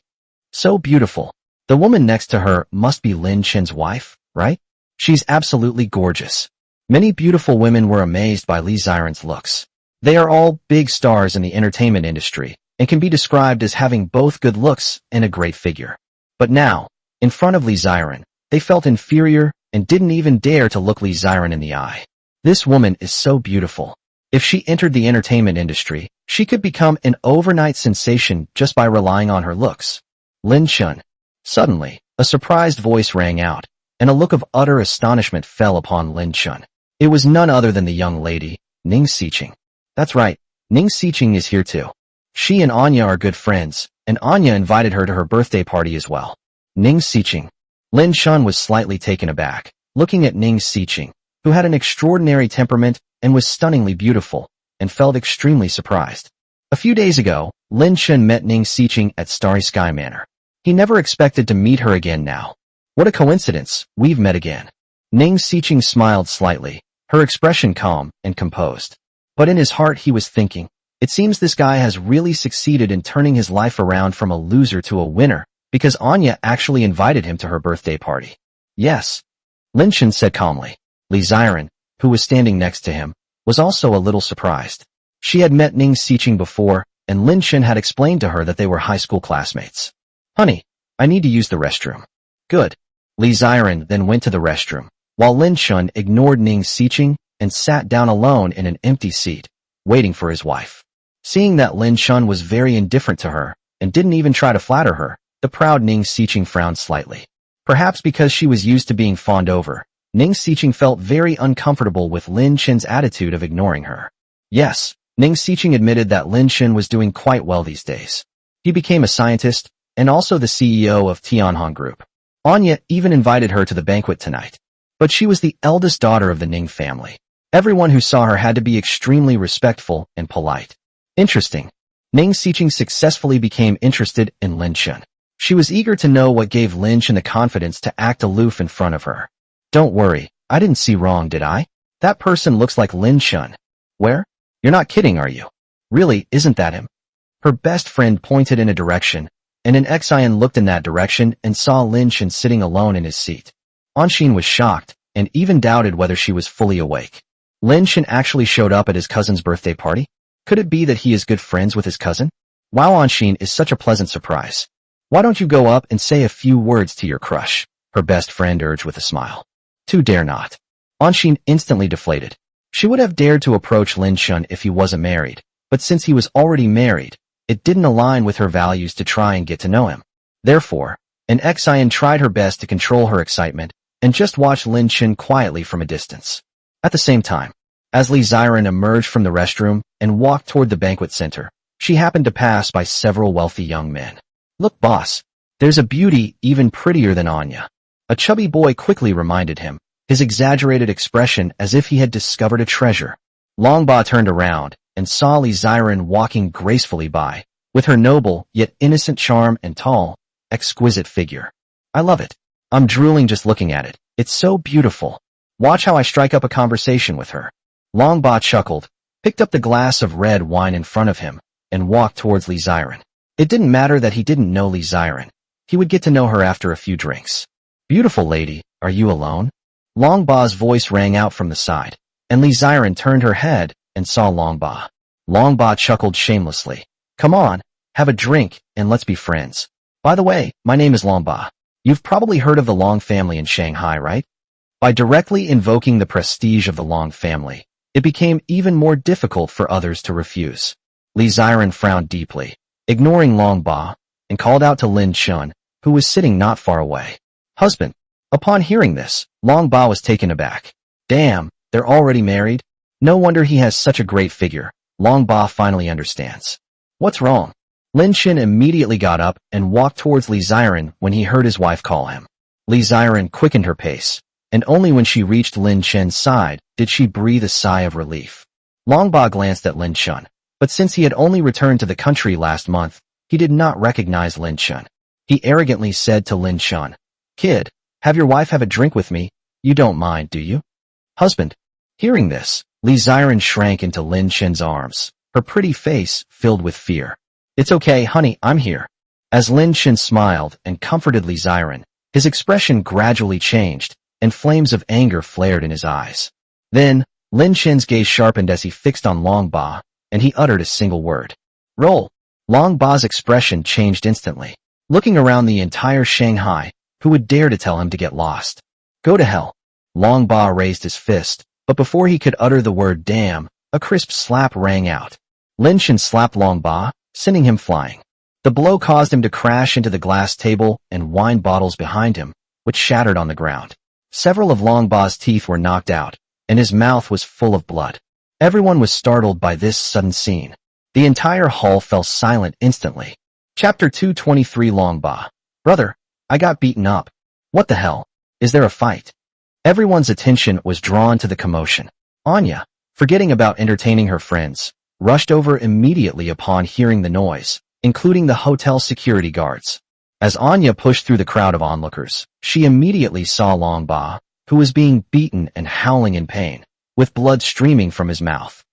Speaker 1: So beautiful. The woman next to her must be Lin Shun's wife, right? She's absolutely gorgeous. Many beautiful women were amazed by Li Ziren's looks. They are all big stars in the entertainment industry and can be described as having both good looks and a great figure. But now, in front of Li Ziren, they felt inferior and didn't even dare to look Li Ziren in the eye. This woman is so beautiful. If she entered the entertainment industry, she could become an overnight sensation just by relying on her looks. Lin Shun. Suddenly, a surprised voice rang out, and a look of utter astonishment fell upon Lin Shun. It was none other than the young lady, Ning Xiqing. That's right, Ning Xiqing is here too. She and Anya are good friends, and Anya invited her to her birthday party as well. Ning Xiqing. Lin Shun was slightly taken aback, looking at Ning Xiqing, who had an extraordinary temperament and was stunningly beautiful, and felt extremely surprised. A few days ago, Lin Shun met Ning Xiqing at Starry Sky Manor. He never expected to meet her again now. What a coincidence, we've met again. Ning Xiqing smiled slightly, her expression calm and composed. But in his heart he was thinking, it seems this guy has really succeeded in turning his life around from a loser to a winner, because Anya actually invited him to her birthday party. Yes. Lin Shun said calmly. Li Ziren, who was standing next to him, was also a little surprised. She had met Ning Xiqing before, and Lin Shen had explained to her that they were high school classmates. "Honey, I need to use the restroom." "Good." Li Ziren then went to the restroom, while Lin Shen ignored Ning Xiqing and sat down alone in an empty seat, waiting for his wife. Seeing that Lin Shen was very indifferent to her and didn't even try to flatter her, the proud Ning Xiqing frowned slightly. Perhaps because she was used to being fawned over, Ning Xiqing felt very uncomfortable with Lin Shen's attitude of ignoring her. Yes, Ning Xiqing admitted that Lin Shen was doing quite well these days. He became a scientist and also the CEO of Tianhong Group. Anya even invited her to the banquet tonight. But she was the eldest daughter of the Ning family. Everyone who saw her had to be extremely respectful and polite. Interesting. Ning Xiqing successfully became interested in Lin Shen. She was eager to know what gave Lin Shen the confidence to act aloof in front of her. "Don't worry, I didn't see wrong, did I? That person looks like Lin Shen." "Where? You're not kidding, are you? Really, isn't that him?" Her best friend pointed in a direction, and an Xian looked in that direction and saw Lin Shen sitting alone in his seat. Anshin was shocked and even doubted whether she was fully awake. Lin Shen actually showed up at his cousin's birthday party? Could it be that he is good friends with his cousin? Wow, Anshin is such a pleasant surprise. "Why don't you go up and say a few words to your crush?" her best friend urged with a smile. "To dare not." Anshin instantly deflated. She would have dared to approach Lin Shen if he wasn't married, but since he was already married, it didn't align with her values to try and get to know him. Therefore, an Xian tried her best to control her excitement and just watched Lin Shen quietly from a distance. At the same time, as Li Ziren emerged from the restroom and walked toward the banquet center, she happened to pass by several wealthy young men. "Look, boss, there's a beauty even prettier than Anya." A chubby boy quickly reminded him, his exaggerated expression as if he had discovered a treasure. Longba turned around and saw Li Ziren walking gracefully by, with her noble yet innocent charm and tall, exquisite figure. "I love it. I'm drooling just looking at it. It's so beautiful. Watch how I strike up a conversation with her." Longba chuckled, picked up the glass of red wine in front of him, and walked towards Li Ziren. It didn't matter that he didn't know Li Ziren. He would get to know her after a few drinks. "Beautiful lady, are you alone?" Longba's voice rang out from the side, and Li Ziren turned her head and saw Longba. Longba chuckled shamelessly. "Come on, have a drink, and let's be friends. By the way, my name is Longba. You've probably heard of the Long family in Shanghai, right?" By directly invoking the prestige of the Long family, it became even more difficult for others to refuse. Li Ziren frowned deeply, ignoring Longba, and called out to Lin Shen, who was sitting not far away. "Husband." Upon hearing this, Longba was taken aback. "Damn, they're already married? No wonder he has such a great figure." Longba finally understands. "What's wrong?" Lin Shen immediately got up and walked towards Li Ziren when he heard his wife call him. Li Ziren quickened her pace, and only when she reached Lin Shen's side did she breathe a sigh of relief. Longba glanced at Lin Shen, but since he had only returned to the country last month, he did not recognize Lin Shen. He arrogantly said to Lin Shen, "Kid, have your wife have a drink with me. You don't mind, do you?" "Husband." Hearing this, Li Ziren shrank into Lin Shen's arms, her pretty face filled with fear. "It's okay, honey, I'm here." As Lin Shen smiled and comforted Li Ziren, his expression gradually changed, and flames of anger flared in his eyes. Then, Lin Shen's gaze sharpened as he fixed on Longba, and he uttered a single word. "Roll." Longba's expression changed instantly. Looking around the entire Shanghai, who would dare to tell him to get lost? "Go to hell." Longba raised his fist, but before he could utter the word damn, a crisp slap rang out. Lin Shen slapped Longba, sending him flying. The blow caused him to crash into the glass table and wine bottles behind him, which shattered on the ground. Several of Longba's teeth were knocked out, and his mouth was full of blood. Everyone was startled by this sudden scene. The entire hall fell silent instantly. Chapter 223 Longba. "Brother, I got beaten up." "What the hell? Is there a fight?" Everyone's attention was drawn to the commotion. Anya, forgetting about entertaining her friends, rushed over immediately upon hearing the noise, including the hotel security guards. As Anya pushed through the crowd of onlookers, she immediately saw Longba, who was being beaten and howling in pain, with blood streaming from his mouth.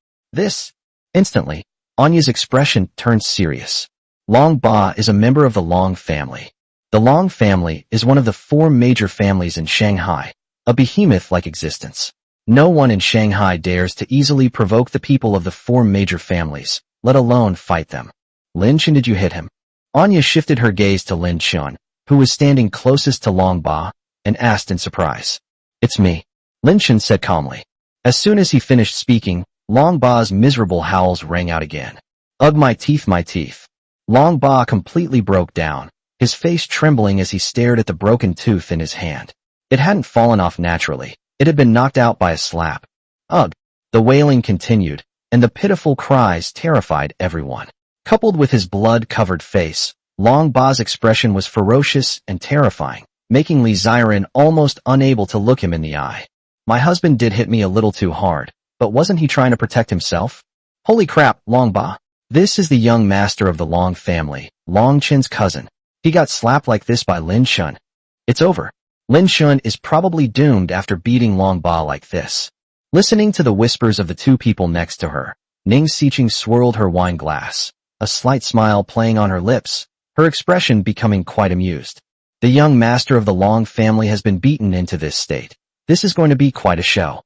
Speaker 1: Instantly, Anya's expression turned serious. Longba is a member of the Long family. The Long family is one of the 4 major families in Shanghai, a behemoth-like existence. No one in Shanghai dares to easily provoke the people of the 4 major families, let alone fight them. Lin Chen, did you hit him? Anya shifted her gaze to Lin Chen, who was standing closest to Long Ba, and asked in surprise. It's me, Lin Chen said calmly. As soon as he finished speaking, Long Ba's miserable howls rang out again. Ugh, my teeth, my teeth. Long Ba completely broke down, his face trembling as he stared at the broken tooth in his hand. It hadn't fallen off naturally. It had been knocked out by a slap. Ugh! The wailing continued, and the pitiful cries terrified everyone. Coupled with his blood-covered face, Long Ba's expression was ferocious and terrifying, making Li Ziren almost unable to look him in the eye. My husband did hit me a little too hard, but wasn't he trying to protect himself? Holy crap, Long Ba! This is the young master of the Long family, Long Chen's cousin. He got slapped like this by Lin Chen. It's over. Lin Chen is probably doomed after beating Long Ba like this. Listening to the whispers of the two people next to her, Ning Xiqing swirled her wine glass, a slight smile playing on her lips, her expression becoming quite amused. The young master of the Long family has been beaten into this state. This is going to be quite a show.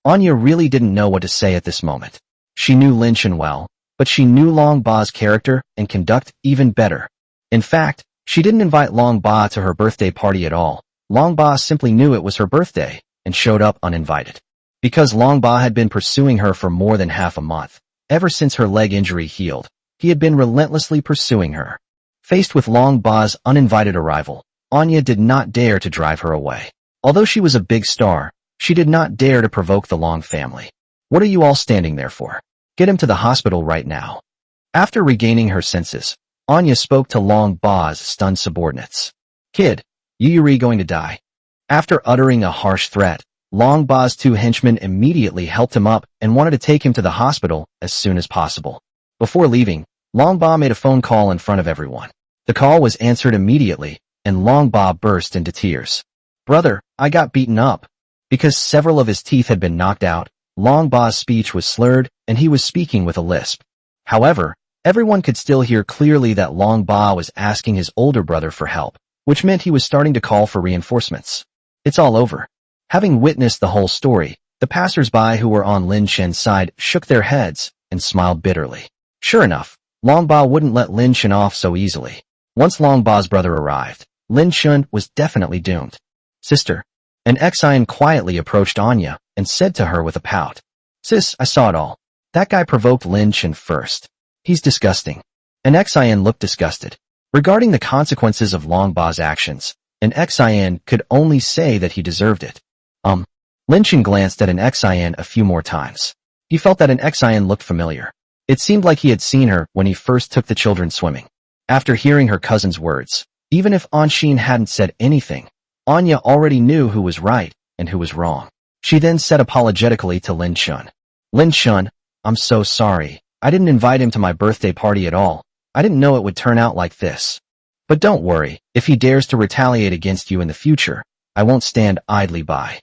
Speaker 1: Anya really didn't know what to say at this moment. She knew Lin Chen well, but she knew Long Ba's character and conduct even better. In fact, she didn't invite Long Ba to her birthday party at all. Long Ba simply knew it was her birthday and showed up uninvited. Because Long Ba had been pursuing her for more than half a month, ever since her leg injury healed, he had been relentlessly pursuing her. Faced with Long Ba's uninvited arrival, Anya did not dare to drive her away. Although she was a big star, she did not dare to provoke the Long family. What are you all standing there for? Get him to the hospital right now. After regaining her senses, Anya spoke to Long Ba's stunned subordinates. Kid, Yuri going to die. After uttering a harsh threat, Long Ba's two henchmen immediately helped him up and wanted to take him to the hospital as soon as possible. Before leaving, Long Ba made a phone call in front of everyone. The call was answered immediately, and Long Ba burst into tears. Brother, I got beaten up. Because several of his teeth had been knocked out, Long Ba's speech was slurred, and he was speaking with a lisp. However, everyone could still hear clearly that Long Ba was asking his older brother for help, which meant he was starting to call for reinforcements. It's all over. Having witnessed the whole story, the passers-by who were on Lin Chen's side shook their heads and smiled bitterly. Sure enough, Long Ba wouldn't let Lin Chen off so easily. Once Long Ba's brother arrived, Lin Chen was definitely doomed. Sister. An Xian quietly approached Anya and said to her with a pout. Sis, I saw it all. That guy provoked Lin Chen first. He's disgusting. An Xian looked disgusted. Regarding the consequences of Long Ba's actions, an Xian could only say that he deserved it. Lin Chen glanced at an Xian a few more times. He felt that an Xian looked familiar. It seemed like he had seen her when he first took the children swimming. After hearing her cousin's words, even if Anshin hadn't said anything, Anya already knew who was right and who was wrong. She then said apologetically to Lin Chen. Lin Chen, I'm so sorry. I didn't invite him to my birthday party at all. I didn't know it would turn out like this. But don't worry, if he dares to retaliate against you in the future, I won't stand idly by.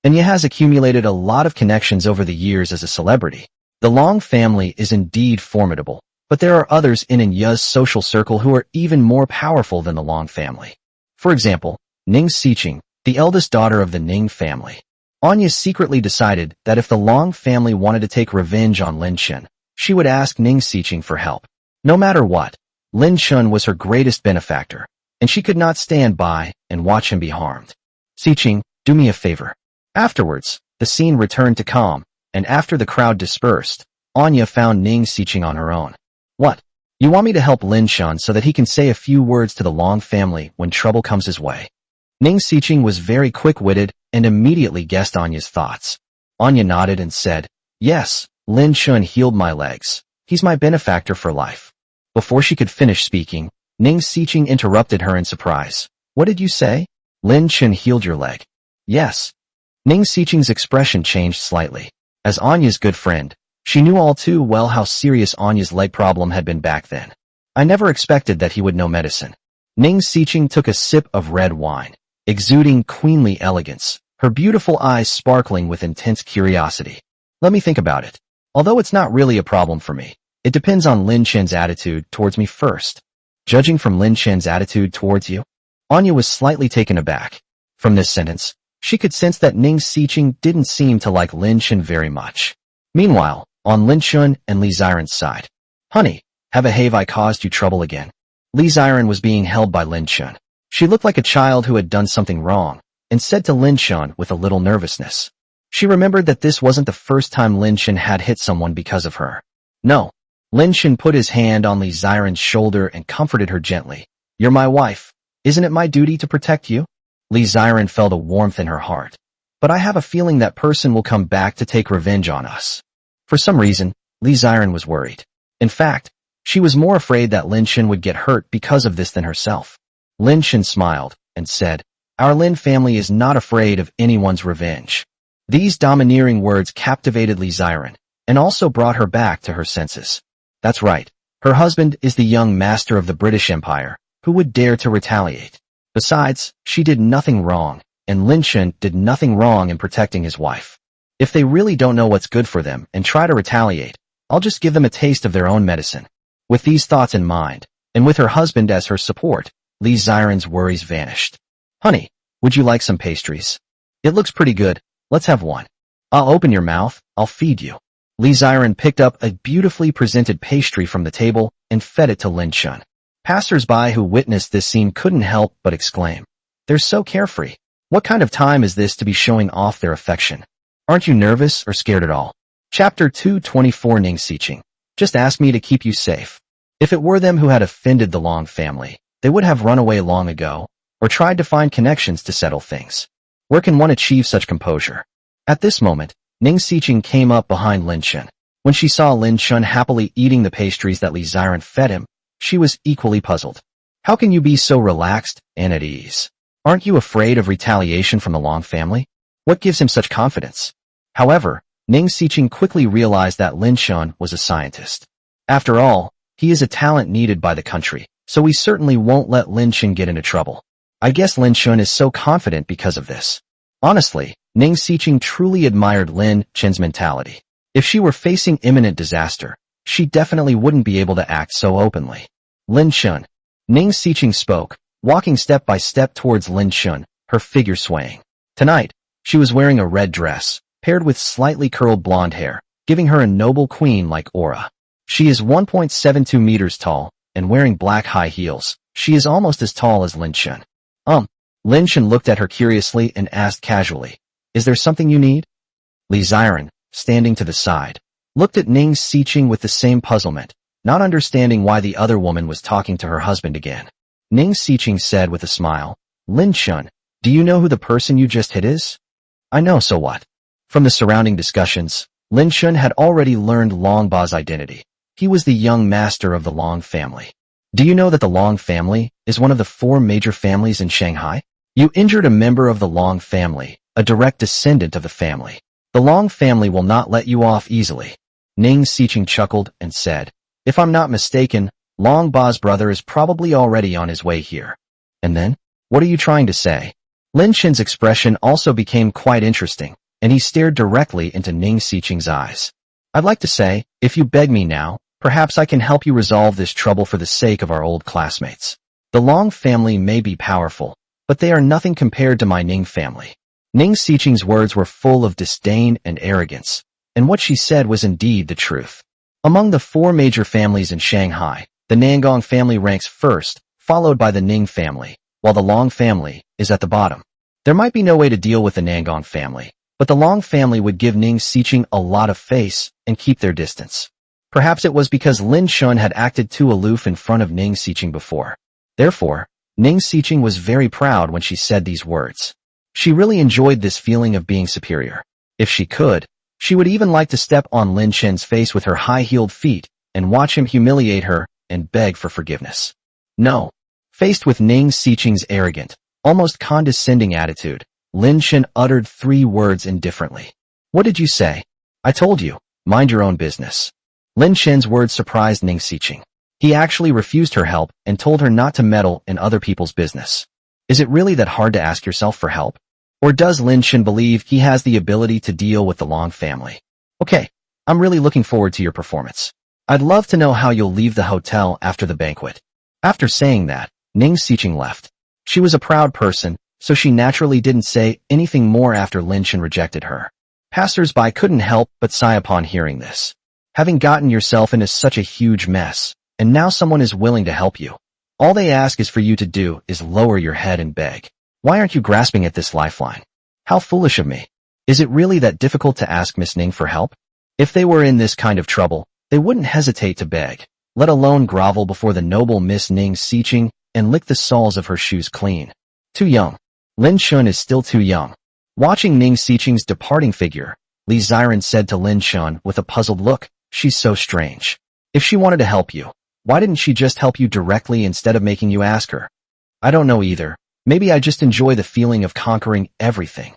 Speaker 1: Anya has accumulated a lot of connections over the years as a celebrity. The Long family is indeed formidable, but there are others in Anya's social circle who are even more powerful than the Long family. For example, Ning Xiqing, the eldest daughter of the Ning family. Anya secretly decided that if the Long family wanted to take revenge on Lin Chen, she would ask Ning Xiqing for help. No matter what, Lin Chen was her greatest benefactor, and she could not stand by and watch him be harmed. Xiqing, do me a favor. Afterwards, the scene returned to calm, and after the crowd dispersed, Anya found Ning Xiqing on her own. What? You want me to help Lin Chen so that he can say a few words to the Long family when trouble comes his way? Ning Xiqing was very quick-witted and immediately guessed Anya's thoughts. Anya nodded and said, Yes, Lin Chen healed my legs. He's my benefactor for life. Before she could finish speaking, Ning Xiqing interrupted her in surprise. What did you say? Lin Chen healed your leg. Yes. Ning Xiqing's expression changed slightly. As Anya's good friend, she knew all too well how serious Anya's leg problem had been back then. I never expected that he would know medicine. Ning Xiqing took a sip of red wine, exuding queenly elegance, her beautiful eyes sparkling with intense curiosity. Let me think about it. Although it's not really a problem for me, it depends on Lin Chen's attitude towards me first. Judging from Lin Chen's attitude towards you? Anya was slightly taken aback. From this sentence, she could sense that Ning Xiqing didn't seem to like Lin Chen very much. Meanwhile, on Lin Chen and Li Ziren's side. Honey, Have I caused you trouble again? Li Ziren was being held by Lin Chun. She looked like a child who had done something wrong, and said to Lin Chun with a little nervousness. She remembered that this wasn't the first time Lin Chun had hit someone because of her. No. Lin Chun put his hand on Li Ziren's shoulder and comforted her gently. You're my wife. Isn't it my duty to protect you? Li Ziren felt a warmth in her heart. But I have a feeling that person will come back to take revenge on us. For some reason, Li Ziren was worried. In fact, she was more afraid that Lin Chun would get hurt because of this than herself. Lin Chun smiled and said, Our Lin family is not afraid of anyone's revenge. These domineering words captivated Li Ziren, and also brought her back to her senses. That's right. Her husband is the young master of the British Empire, who would dare to retaliate. Besides, she did nothing wrong, and Lin Chun did nothing wrong in protecting his wife. If they really don't know what's good for them and try to retaliate, I'll just give them a taste of their own medicine. With these thoughts in mind, and with her husband as her support, Li Ziren's worries vanished. Honey, would you like some pastries? It looks pretty good. Let's have one. I'll open your mouth. I'll feed you. Li Ziren picked up a beautifully presented pastry from the table and fed it to Lin Chun. Passers-by who witnessed this scene couldn't help but exclaim, They're so carefree. What kind of time is this to be showing off their affection? Aren't you nervous or scared at all? Chapter 224 Ning Xiqing. Just ask me to keep you safe. If it were them who had offended the Long family, they would have run away long ago, or tried to find connections to settle things. Where can one achieve such composure? At this moment, Ning Xiqing came up behind Lin Chun. When she saw Lin Chun happily eating the pastries that Li Ziren fed him, she was equally puzzled. How can you be so relaxed and at ease? Aren't you afraid of retaliation from the Long family? What gives him such confidence? However, Ning Xiqing quickly realized that Lin Chun was a scientist. After all, he is a talent needed by the country, so we certainly won't let Lin Chun get into trouble. I guess Lin Chun is so confident because of this. Honestly, Ning Xiqing truly admired Lin Chun's mentality. If she were facing imminent disaster, she definitely wouldn't be able to act so openly. Lin Chun. Ning Xiqing spoke, walking step by step towards Lin Chun, her figure swaying. Tonight, she was wearing a red dress, paired with slightly curled blonde hair, giving her a noble queen-like aura. She is 1.72 meters tall, and wearing black high heels. She is almost as tall as Lin Chun. Lin Chun looked at her curiously and asked casually, Is there something you need? Li Ziren, standing to the side, looked at Ning Xiqing with the same puzzlement, not understanding why the other woman was talking to her husband again. Ning Xiqing said with a smile, Lin Chun, do you know who the person you just hit is? I know, so what? From the surrounding discussions, Lin Chun had already learned Long Ba's identity. He was the young master of the Long family. Do you know that the Long family is one of the 4 major families in Shanghai? You injured a member of the Long family, a direct descendant of the family. The Long family will not let you off easily. Ning Xiqing chuckled and said, If I'm not mistaken, Long Ba's brother is probably already on his way here. And then? What are you trying to say? Lin Chun's expression also became quite interesting, and he stared directly into Ning Xiqing's eyes. I'd like to say, if you beg me now, perhaps I can help you resolve this trouble for the sake of our old classmates. The Long family may be powerful, but they are nothing compared to my Ning family. Ning Xiqing's words were full of disdain and arrogance, and what she said was indeed the truth. Among the 4 major families in Shanghai, the Nangong family ranks first, followed by the Ning family, while the Long family is at the bottom. There might be no way to deal with the Nangong family, but the Long family would give Ning Xiqing a lot of face and keep their distance. Perhaps it was because Lin Chun had acted too aloof in front of Ning Xiqing before. Therefore, Ning Xiqing was very proud when she said these words. She really enjoyed this feeling of being superior. If she could, she would even like to step on Lin Chun's face with her high-heeled feet and watch him humiliate her and beg for forgiveness. No. Faced with Ning Xiqing's arrogant, almost condescending attitude, Lin Chun uttered 3 words indifferently. What did you say? I told you, mind your own business. Lin Chun's words surprised Ning Xiqing. He actually refused her help and told her not to meddle in other people's business. Is it really that hard to ask yourself for help? Or does Lin Chun believe he has the ability to deal with the Long family? Okay, I'm really looking forward to your performance. I'd love to know how you'll leave the hotel after the banquet. After saying that, Ning Xiqing left. She was a proud person, so she naturally didn't say anything more after Lin Chun rejected her. Passers-by couldn't help but sigh upon hearing this. Having gotten yourself into such a huge mess, and now someone is willing to help you. All they ask is for you to do is lower your head and beg. Why aren't you grasping at this lifeline? How foolish of me. Is it really that difficult to ask Miss Ning for help? If they were in this kind of trouble, they wouldn't hesitate to beg, let alone grovel before the noble Miss Ning Xiqing and lick the soles of her shoes clean. Too young. Lin Shun is still too young. Watching Ning Xiqing's departing figure, Li Ziren said to Lin Shun with a puzzled look, she's so strange. If she wanted to help you, why didn't she just help you directly instead of making you ask her? I don't know either. Maybe I just enjoy the feeling of conquering everything.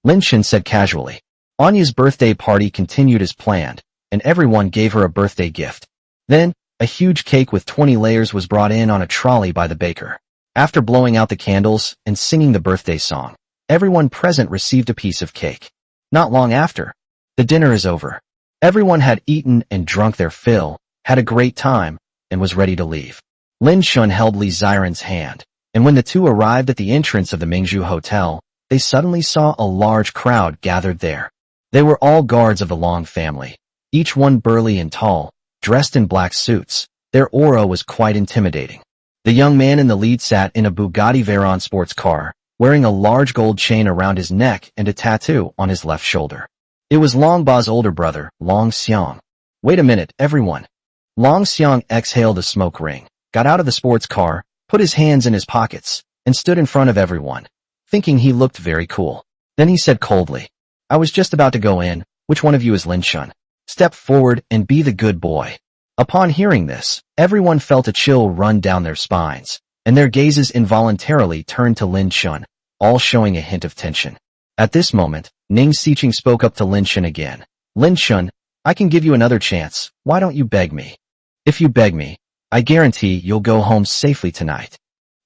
Speaker 1: Lin Shun said casually. Anya's birthday party continued as planned, and everyone gave her a birthday gift. Then, a huge cake with 20 layers was brought in on a trolley by the baker. After blowing out the candles and singing the birthday song, everyone present received a piece of cake. Not long after, the dinner is over. Everyone had eaten and drunk their fill, had a great time, and was ready to leave. Lin Shun held Li Ziren's hand, and when the two arrived at the entrance of the Mingzhu Hotel, they suddenly saw a large crowd gathered there. They were all guards of the Long family, each one burly and tall, dressed in black suits. Their aura was quite intimidating. The young man in the lead sat in a Bugatti Veyron sports car, wearing a large gold chain around his neck and a tattoo on his left shoulder. It was Long Ba's older brother, Long Xiang. Wait a minute, everyone. Long Xiang exhaled a smoke ring, got out of the sports car, put his hands in his pockets, and stood in front of everyone, thinking he looked very cool. Then he said coldly, I was just about to go in. Which one of you is Lin Shun? Step forward and be the good boy. Upon hearing this, everyone felt a chill run down their spines, and their gazes involuntarily turned to Lin Shun, all showing a hint of tension. At this moment, Ning Xiqing spoke up to Lin Shun again. Lin Shun, I can give you another chance. Why don't you beg me? If you beg me, I guarantee you'll go home safely tonight.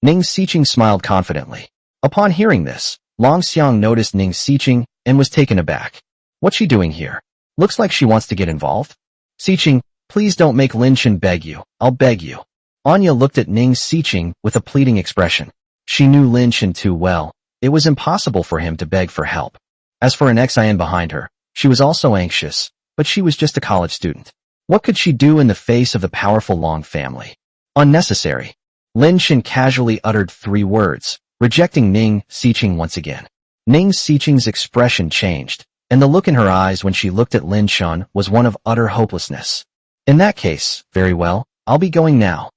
Speaker 1: Ning Xiqing smiled confidently. Upon hearing this, Long Xiang noticed Ning Xiqing and was taken aback. What's she doing here? Looks like she wants to get involved. Xiqing, please don't make Lin Shun beg you. I'll beg you. Anya looked at Ning Xiqing with a pleading expression. She knew Lin Shun too well. It was impossible for him to beg for help. As for an Xin behind her, she was also anxious, but she was just a college student. What could she do in the face of the powerful Long family? Unnecessary. Lin Shun casually uttered 3 words, rejecting Ning Xiqing once again. Ning Xiqing's expression changed, and the look in her eyes when she looked at Lin Shun was one of utter hopelessness. In that case, very well, I'll be going now.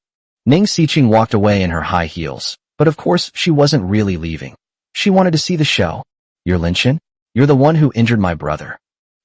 Speaker 1: Ning Xiqing walked away in her high heels, but of course she wasn't really leaving. She wanted to see the show. You're Lin Shun? You're the one who injured my brother.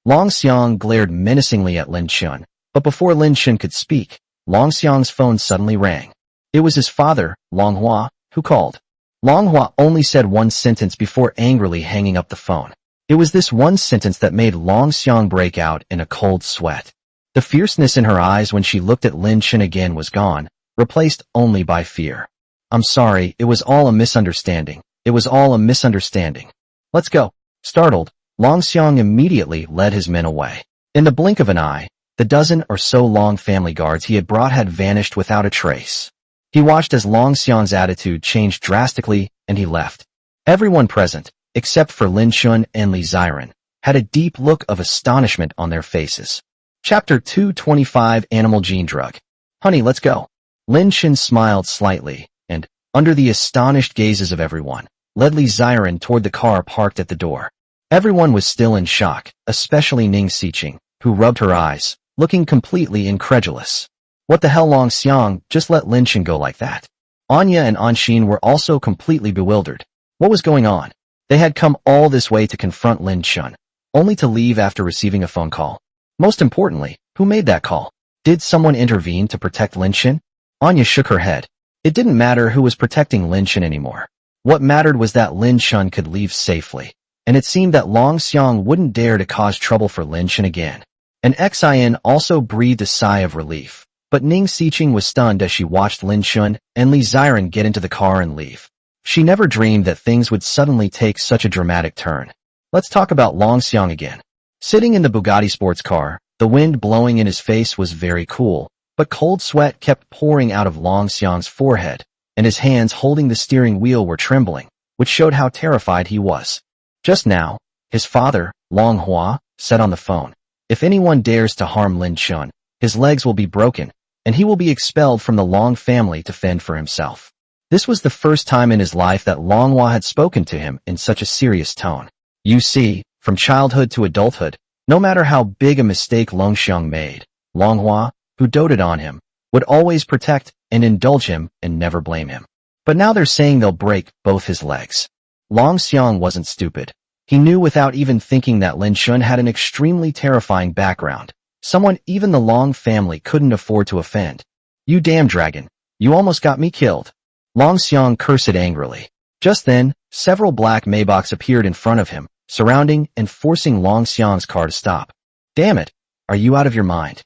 Speaker 1: Long Xiang glared menacingly at Lin Shun, but before Lin Shun could speak, Long Xiang's phone suddenly rang. It was his father, Long Hua, who called. Long Hua only said one sentence before angrily hanging up the phone. It was this one sentence that made Long Xiang break out in a cold sweat. The fierceness in her eyes when she looked at Lin Shun again was gone, replaced only by fear. I'm sorry, it was all a misunderstanding. It was all a misunderstanding. Let's go. Startled, Long Xiang immediately led his men away. In the blink of an eye, the dozen or so Long family guards he had brought had vanished without a trace. He watched as Long Xiang's attitude changed drastically, and he left. Everyone present, except for Lin Shun and Li Ziren, had a deep look of astonishment on their faces. Chapter 225 Animal Gene Drug. Honey, let's go. Lin Shun smiled slightly, and, under the astonished gazes of everyone, led Li Ziren toward the car parked at the door. Everyone was still in shock, especially Ning Xiqing, who rubbed her eyes, looking completely incredulous. What the hell, Long Xiang just let Lin Shun go like that? Anya and Anshin were also completely bewildered. What was going on? They had come all this way to confront Lin Shun, only to leave after receiving a phone call. Most importantly, who made that call? Did someone intervene to protect Lin Shun? Anya shook her head. It didn't matter who was protecting Lin Shun anymore. What mattered was that Lin Shun could leave safely, and it seemed that Long Xiang wouldn't dare to cause trouble for Lin Shun again. And Xin also breathed a sigh of relief, but Ning Xiqing was stunned as she watched Lin Shun and Li Ziren get into the car and leave. She never dreamed that things would suddenly take such a dramatic turn. Let's talk about Long Xiang again. Sitting in the Bugatti sports car, the wind blowing in his face was very cool, but cold sweat kept pouring out of Long Xiang's forehead, and his hands holding the steering wheel were trembling, which showed how terrified he was. Just now, his father, Long Hua, said on the phone, if anyone dares to harm Lin Shun, his legs will be broken, and he will be expelled from the Long family to fend for himself. This was the first time in his life that Longhua had spoken to him in such a serious tone. You see, from childhood to adulthood, no matter how big a mistake Longxiang made, Longhua, who doted on him, would always protect and indulge him and never blame him. But now they're saying they'll break both his legs. Longxiang wasn't stupid. He knew without even thinking that Lin Shun had an extremely terrifying background, someone even the Long family couldn't afford to offend. You damn dragon, you almost got me killed. Longxiang cursed angrily. Just then, several black Maybachs appeared in front of him, surrounding and forcing Longxiang's car to stop. Damn it, are you out of your mind?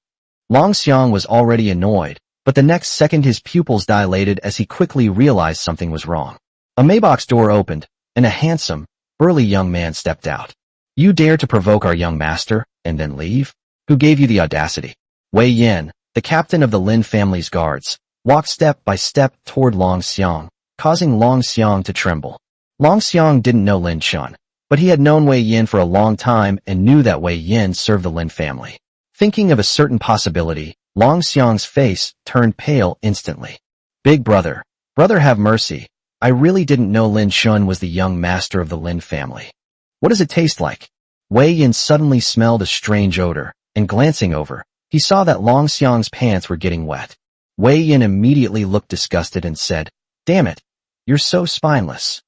Speaker 1: Longxiang was already annoyed, but the next second his pupils dilated as he quickly realized something was wrong. A Maybach's door opened, and a handsome, burly young man stepped out. You dare to provoke our young master, and then leave? Who gave you the audacity? Wei Yin, the captain of the Lin family's guards, walked step by step toward Longxiang, causing Longxiang to tremble. Longxiang didn't know Lin Shun, but he had known Wei Yin for a long time and knew that Wei Yin served the Lin family. Thinking of a certain possibility, Longxiang's face turned pale instantly. Big brother, brother have mercy. I really didn't know Lin Shun was the young master of the Lin family. What does it taste like? Wei Yin suddenly smelled a strange odor, and glancing over, he saw that Longxiang's pants were getting wet. Wei Yin immediately looked disgusted and said, Damn it, you're so spineless.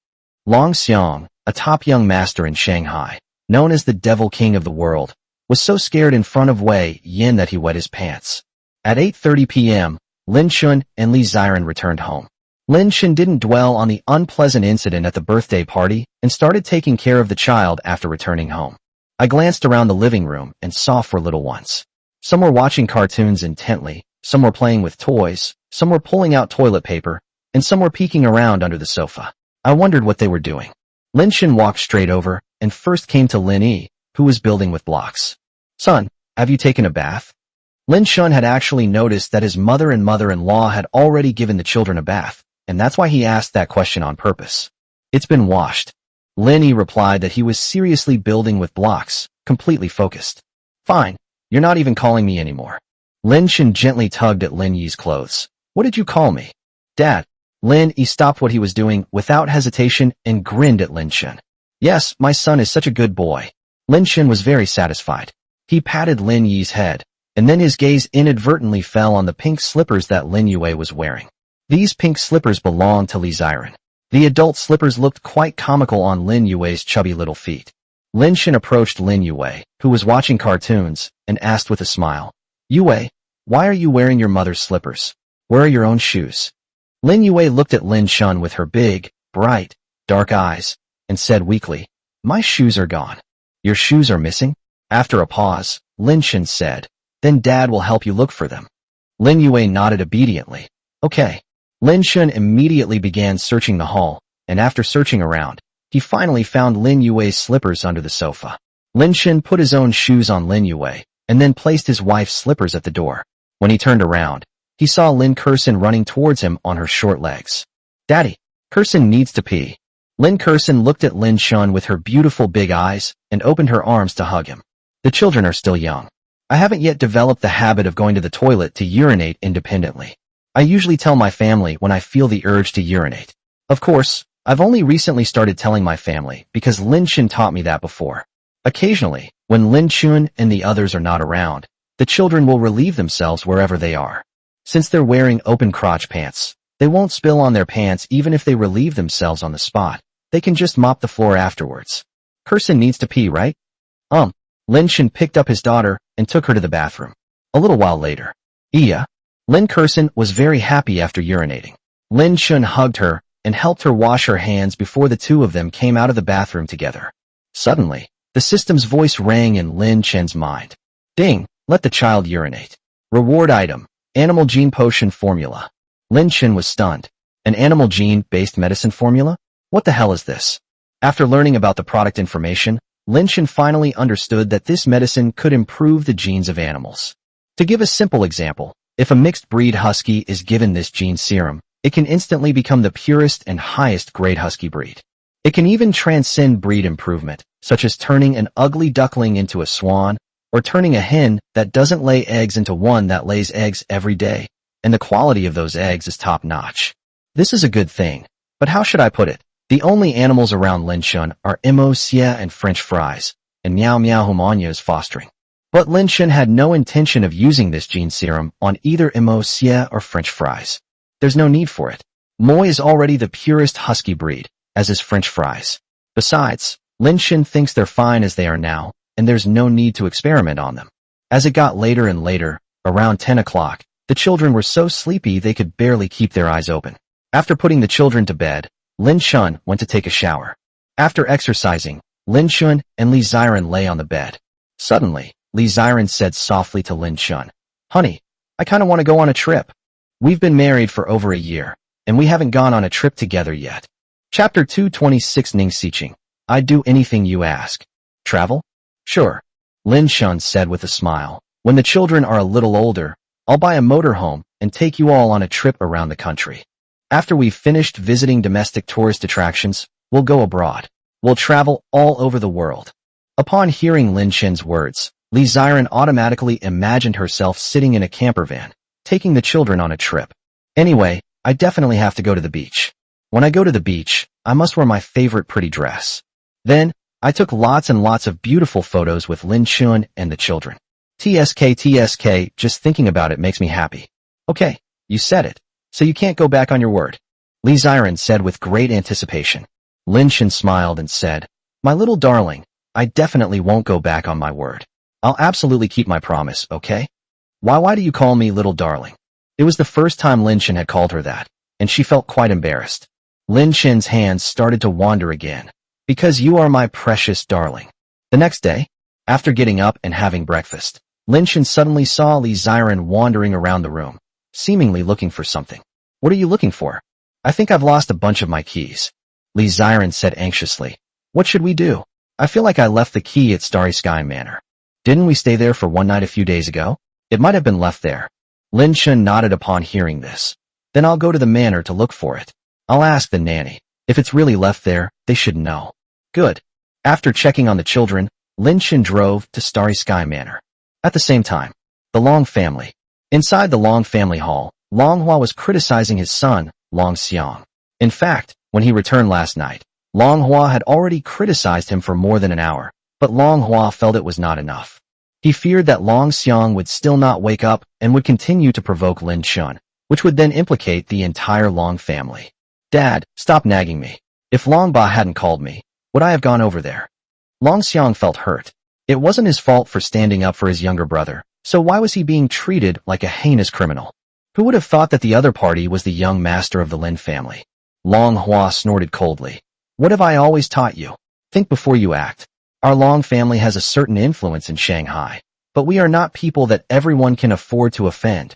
Speaker 1: Longxiang, a top young master in Shanghai, known as the Devil King of the world, was so scared in front of Wei Yin that he wet his pants. At 8:30 p.m., Lin Shun and Li Ziran returned home. Lin Shun didn't dwell on the unpleasant incident at the birthday party and started taking care of the child after returning home. I glanced around the living room and saw 4 little ones. Some were watching cartoons intently, some were playing with toys, some were pulling out toilet paper, and some were peeking around under the sofa. I wondered what they were doing. Lin Shun walked straight over and first came to Lin Yi, who was building with blocks. Son, have you taken a bath? Lin Shun had actually noticed that his mother and mother-in-law had already given the children a bath, and that's why he asked that question on purpose. It's been washed. Lin Yi replied that he was seriously building with blocks, completely focused. Fine, you're not even calling me anymore. Lin Shun gently tugged at Lin Yi's clothes. What did you call me? Dad. Lin Yi stopped what he was doing without hesitation and grinned at Lin Shun. Yes, my son is such a good boy. Lin Shun was very satisfied. He patted Lin Yi's head, and then his gaze inadvertently fell on the pink slippers that Lin Yue was wearing. These pink slippers belonged to Li Ziran. The adult slippers looked quite comical on Lin Yue's chubby little feet. Lin Shun approached Lin Yue, who was watching cartoons, and asked with a smile, Yue, why are you wearing your mother's slippers? Where are your own shoes? Lin Yue looked at Lin Shun with her big, bright, dark eyes, and said weakly, My shoes are gone. Your shoes are missing? After a pause, Lin Shun said, Then Dad will help you look for them. Lin Yue nodded obediently. Okay. Lin Shun immediately began searching the hall, and after searching around, he finally found Lin Yue's slippers under the sofa. Lin Shun put his own shoes on Lin Yue, and then placed his wife's slippers at the door. When he turned around, he saw Lin Kersen running towards him on her short legs. Daddy, Kersen needs to pee. Lin Kersen looked at Lin Shun with her beautiful big eyes and opened her arms to hug him. The children are still young. I haven't yet developed the habit of going to the toilet to urinate independently. I usually tell my family when I feel the urge to urinate. Of course, I've only recently started telling my family because Lin Shun taught me that before. Occasionally, when Lin Shun and the others are not around, the children will relieve themselves wherever they are. Since they're wearing open crotch pants, they won't spill on their pants even if they relieve themselves on the spot. They can just mop the floor afterwards. Kersen needs to pee, right? Lin Shun picked up his daughter and took her to the bathroom. A little while later. Iya. Lin Kersen was very happy after urinating. Lin Shun hugged her and helped her wash her hands before the two of them came out of the bathroom together. Suddenly, the system's voice rang in Lin Chen's mind. Ding, let the child urinate. Reward item, animal gene potion formula. Lin Chen was stunned. An animal gene-based medicine formula? What the hell is this? After learning about the product information, Lin Chen finally understood that this medicine could improve the genes of animals. To give a simple example, if a mixed breed husky is given this gene serum, it can instantly become the purest and highest grade husky breed. It can even transcend breed improvement, such as turning an ugly duckling into a swan, or turning a hen that doesn't lay eggs into one that lays eggs every day, and the quality of those eggs is top-notch. This is a good thing, but how should I put it? The only animals around Linshun are Imo Xia and French fries, and Meow Meow whom Anya is fostering. But Linshun had no intention of using this gene serum on either Imo Xia or French fries. There's no need for it. Moi is already the purest husky breed, as is French fries. Besides, Linshun thinks they're fine as they are now, and there's no need to experiment on them. As it got later and later, around 10 o'clock, the children were so sleepy they could barely keep their eyes open. After putting the children to bed, Linshun went to take a shower. After exercising, Linshun and Li Ziren lay on the bed. Suddenly, Li Ziren said softly to Linshun, "Honey, I kinda want to go on a trip. We've been married for over a year, and we haven't gone on a trip together yet." Chapter 226 Ning Xiqing. I'd do anything you ask. Travel? Sure. Linshun said with a smile. When the children are a little older, I'll buy a motorhome and take you all on a trip around the country. After we've finished visiting domestic tourist attractions, we'll go abroad. We'll travel all over the world. Upon hearing Linshun's words, Li Ziren automatically imagined herself sitting in a camper van, taking the children on a trip. Anyway, I definitely have to go to the beach. When I go to the beach, I must wear my favorite pretty dress. Then, I took lots and lots of beautiful photos with Linshun and the children. TSK, just thinking about it makes me happy. Okay, you said it, so you can't go back on your word. Li Ziren said with great anticipation. Linshun smiled and said, "My little darling, I definitely won't go back on my word. I'll absolutely keep my promise, okay? Why do you call me little darling?" It was the first time Linshun had called her that, and she felt quite embarrassed. Linshun's hands started to wander again. "Because you are my precious darling." The next day, after getting up and having breakfast, Linshun suddenly saw Li Ziren wandering around the room, seemingly looking for something. "What are you looking for?" "I think I've lost a bunch of my keys," Li Ziren said anxiously. "What should we do? I feel like I left the key at Starry Sky Manor. Didn't we stay there for one night a few days ago? It might have been left there." Linshun nodded upon hearing this. "Then I'll go to the manor to look for it. I'll ask the nanny. If it's really left there, they should know." Good. After checking on the children, Linshun drove to Starry Sky Manor. At the same time, the Long family. Inside the Long family hall, Long Hua was criticizing his son, Long Xiang. In fact, when he returned last night, Long Hua had already criticized him for more than an hour, but Long Hua felt it was not enough. He feared that Long Xiang would still not wake up and would continue to provoke Linshun, which would then implicate the entire Long family. "Dad, stop nagging me. If Long Ba hadn't called me, would I have gone over there?" Long Xiang felt hurt. It wasn't his fault for standing up for his younger brother, so why was he being treated like a heinous criminal? Who would have thought that the other party was the young master of the Lin family? Long Hua snorted coldly. "What have I always taught you? Think before you act. Our Long family has a certain influence in Shanghai, but we are not people that everyone can afford to offend.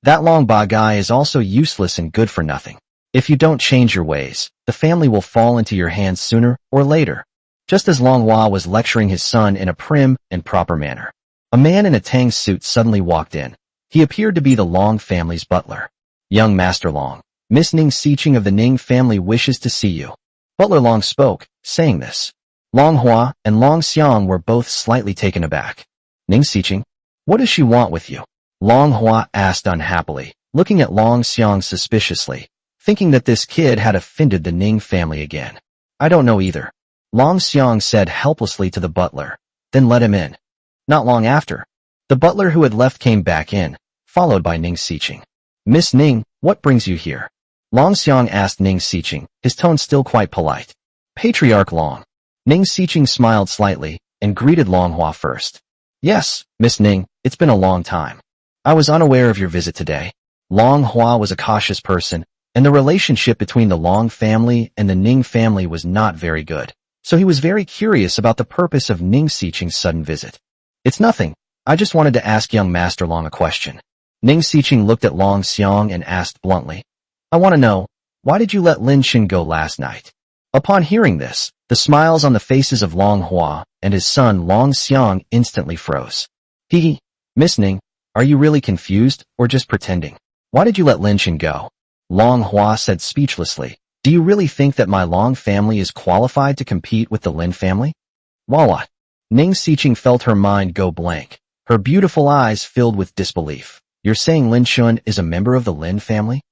Speaker 1: That Long Ba guy is also useless and good for nothing. If you don't change your ways, the family will fall into your hands sooner or later." Just as Long Hua was lecturing his son in a prim and proper manner, a man in a Tang suit suddenly walked in. He appeared to be the Long family's butler. "Young Master Long, Miss Ning Xiqing of the Ning family wishes to see you." Butler Long spoke, saying this. Long Hua and Long Xiang were both slightly taken aback. "Ning Xiqing? What does she want with you?" Long Hua asked unhappily, looking at Long Xiang suspiciously, thinking that this kid had offended the Ning family again. "I don't know either," Long Xiang said helplessly to the butler, then let him in. Not long after, the butler who had left came back in, followed by Ning Xiqing. "Miss Ning, what brings you here?" Long Xiang asked Ning Xiqing, his tone still quite polite. "Patriarch Long." Ning Xiqing smiled slightly and greeted Long Hua first. "Yes, Miss Ning, it's been a long time. I was unaware of your visit today." Long Hua was a cautious person, and the relationship between the Long family and the Ning family was not very good. So he was very curious about the purpose of Ning Xiqing's sudden visit. "It's nothing. I just wanted to ask young Master Long a question." Ning Xiqing looked at Long Xiang and asked bluntly, "I want to know, why did you let Linshun go last night?" Upon hearing this, the smiles on the faces of Long Hua and his son Long Xiang instantly froze. Miss Ning, are you really confused or just pretending? Why did you let Linshun go?" Long Hua said speechlessly. "Do you really think that my Long family is qualified to compete with the Lin family?" What? Ning Xiqing felt her mind go blank. Her beautiful eyes filled with disbelief. You're saying Lin Shun is a member of the Lin family?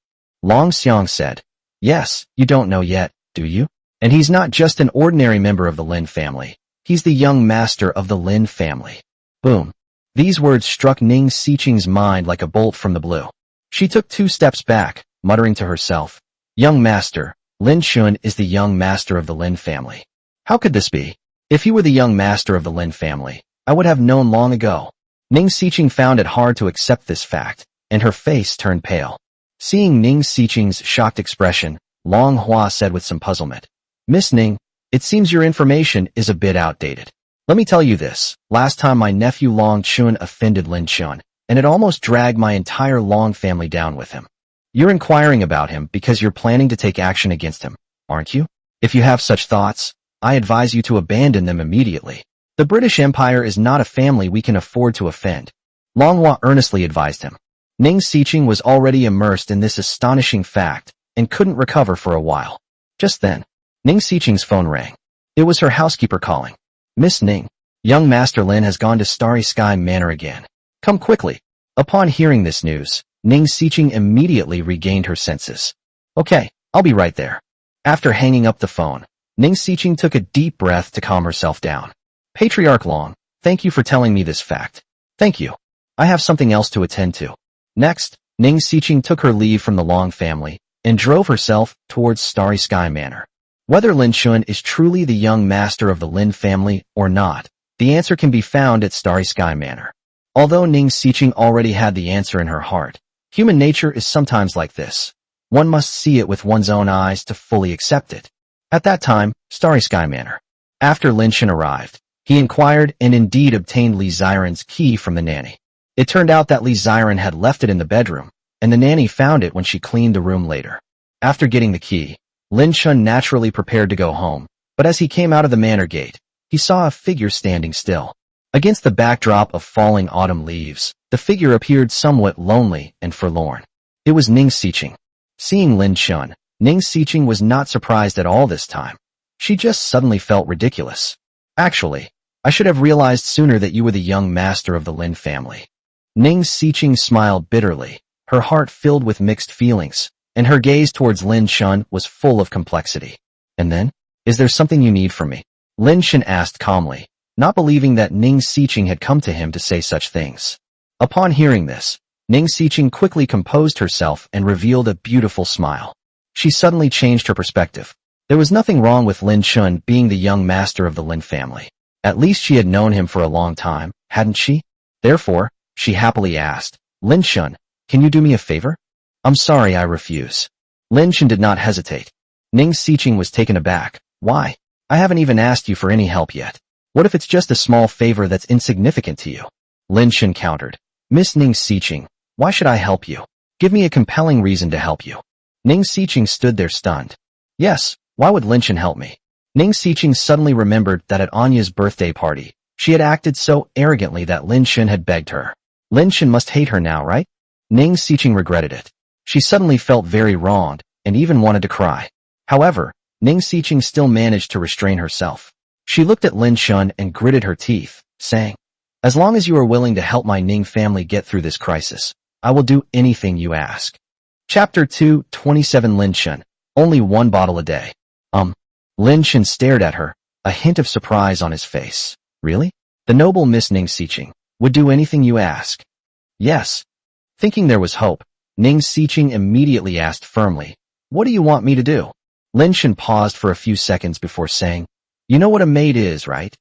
Speaker 1: Long Xiang said. Yes, you don't know yet, do you? And he's not just an ordinary member of the Lin family. He's the young master of the Lin family. Boom. These words struck Ning Xiqing's mind like a bolt from the blue. She took 2 steps back, muttering to herself, Young master, Lin Shun is the young master of the Lin family. How could this be? If he were the young master of the Lin family, I would have known long ago. Ning Xiqing found it hard to accept this fact, and her face turned pale. Seeing Ning Xiqing's shocked expression, Long Hua said with some puzzlement, Miss Ning, it seems your information is a bit outdated. Let me tell you this, last time my nephew Long Chun offended Lin Shun, and it almost dragged my entire Long family down with him. You're inquiring about him because you're planning to take action against him, aren't you? If you have such thoughts, I advise you to abandon them immediately. The British Empire is not a family we can afford to offend. Long Hua earnestly advised him. Ning Xiqing was already immersed in this astonishing fact and couldn't recover for a while. Just then, Ning Xiqing's phone rang. It was her housekeeper calling. Miss Ning, young Master Lin has gone to Starry Sky Manor again. Come quickly. Upon hearing this news, Ning Xiqing immediately regained her senses. Okay, I'll be right there. After hanging up the phone, Ning Xiqing took a deep breath to calm herself down. Patriarch Long, thank you for telling me this fact. Thank you. I have something else to attend to. Next, Ning Xiqing took her leave from the Long family and drove herself towards Starry Sky Manor. Whether Lin Shun is truly the young master of the Lin family or not, the answer can be found at Starry Sky Manor. Although Ning Xiqing already had the answer in her heart, human nature is sometimes like this. One must see it with one's own eyes to fully accept it. At that time, Starry Sky Manor. After Lin Shun arrived, he inquired and indeed obtained Li Ziren's key from the nanny. It turned out that Li Ziren had left it in the bedroom, and the nanny found it when she cleaned the room later. After getting the key, Lin Shun naturally prepared to go home, but as he came out of the manor gate, he saw a figure standing still. Against the backdrop of falling autumn leaves, the figure appeared somewhat lonely and forlorn. It was Ning Xiqing. Seeing Lin Shun, Ning Xiqing was not surprised at all this time. She just suddenly felt ridiculous. Actually, I should have realized sooner that you were the young master of the Lin family. Ning Xiqing smiled bitterly, her heart filled with mixed feelings, and her gaze towards Lin Shun was full of complexity. And then, is there something you need from me? Lin Shun asked calmly, not believing that Ning Xiqing had come to him to say such things. Upon hearing this, Ning Xiqing quickly composed herself and revealed a beautiful smile. She suddenly changed her perspective. There was nothing wrong with Lin Shun being the young master of the Lin family. At least she had known him for a long time, hadn't she? Therefore, she happily asked, Lin Shun, can you do me a favor? I'm sorry, I refuse. Lin Shun did not hesitate. Ning Xiqing was taken aback. Why? I haven't even asked you for any help yet. What if it's just a small favor that's insignificant to you? Lin Shun countered. Miss Ning Xiqing, why should I help you? Give me a compelling reason to help you. Ning Xiqing stood there stunned. Yes, why would Lin Shun help me? Ning Xiqing suddenly remembered that at Anya's birthday party, she had acted so arrogantly that Lin Shun had begged her. Lin Shun must hate her now, right? Ning Xiqing regretted it. She suddenly felt very wronged, and even wanted to cry. However, Ning Xiqing still managed to restrain herself. She looked at Lin Shun and gritted her teeth, saying, As long as you are willing to help my Ning family get through this crisis, I will do anything you ask. Chapter 2:27 Lin Shun, only 1 bottle a day. Lin Shun stared at her, a hint of surprise on his face. Really? The noble Miss Ning Xiqing would do anything you ask? Yes. Thinking there was hope, Ning Xiqing immediately asked firmly, What do you want me to do? Lin Shun paused for a few seconds before saying, You know what a maid is, right?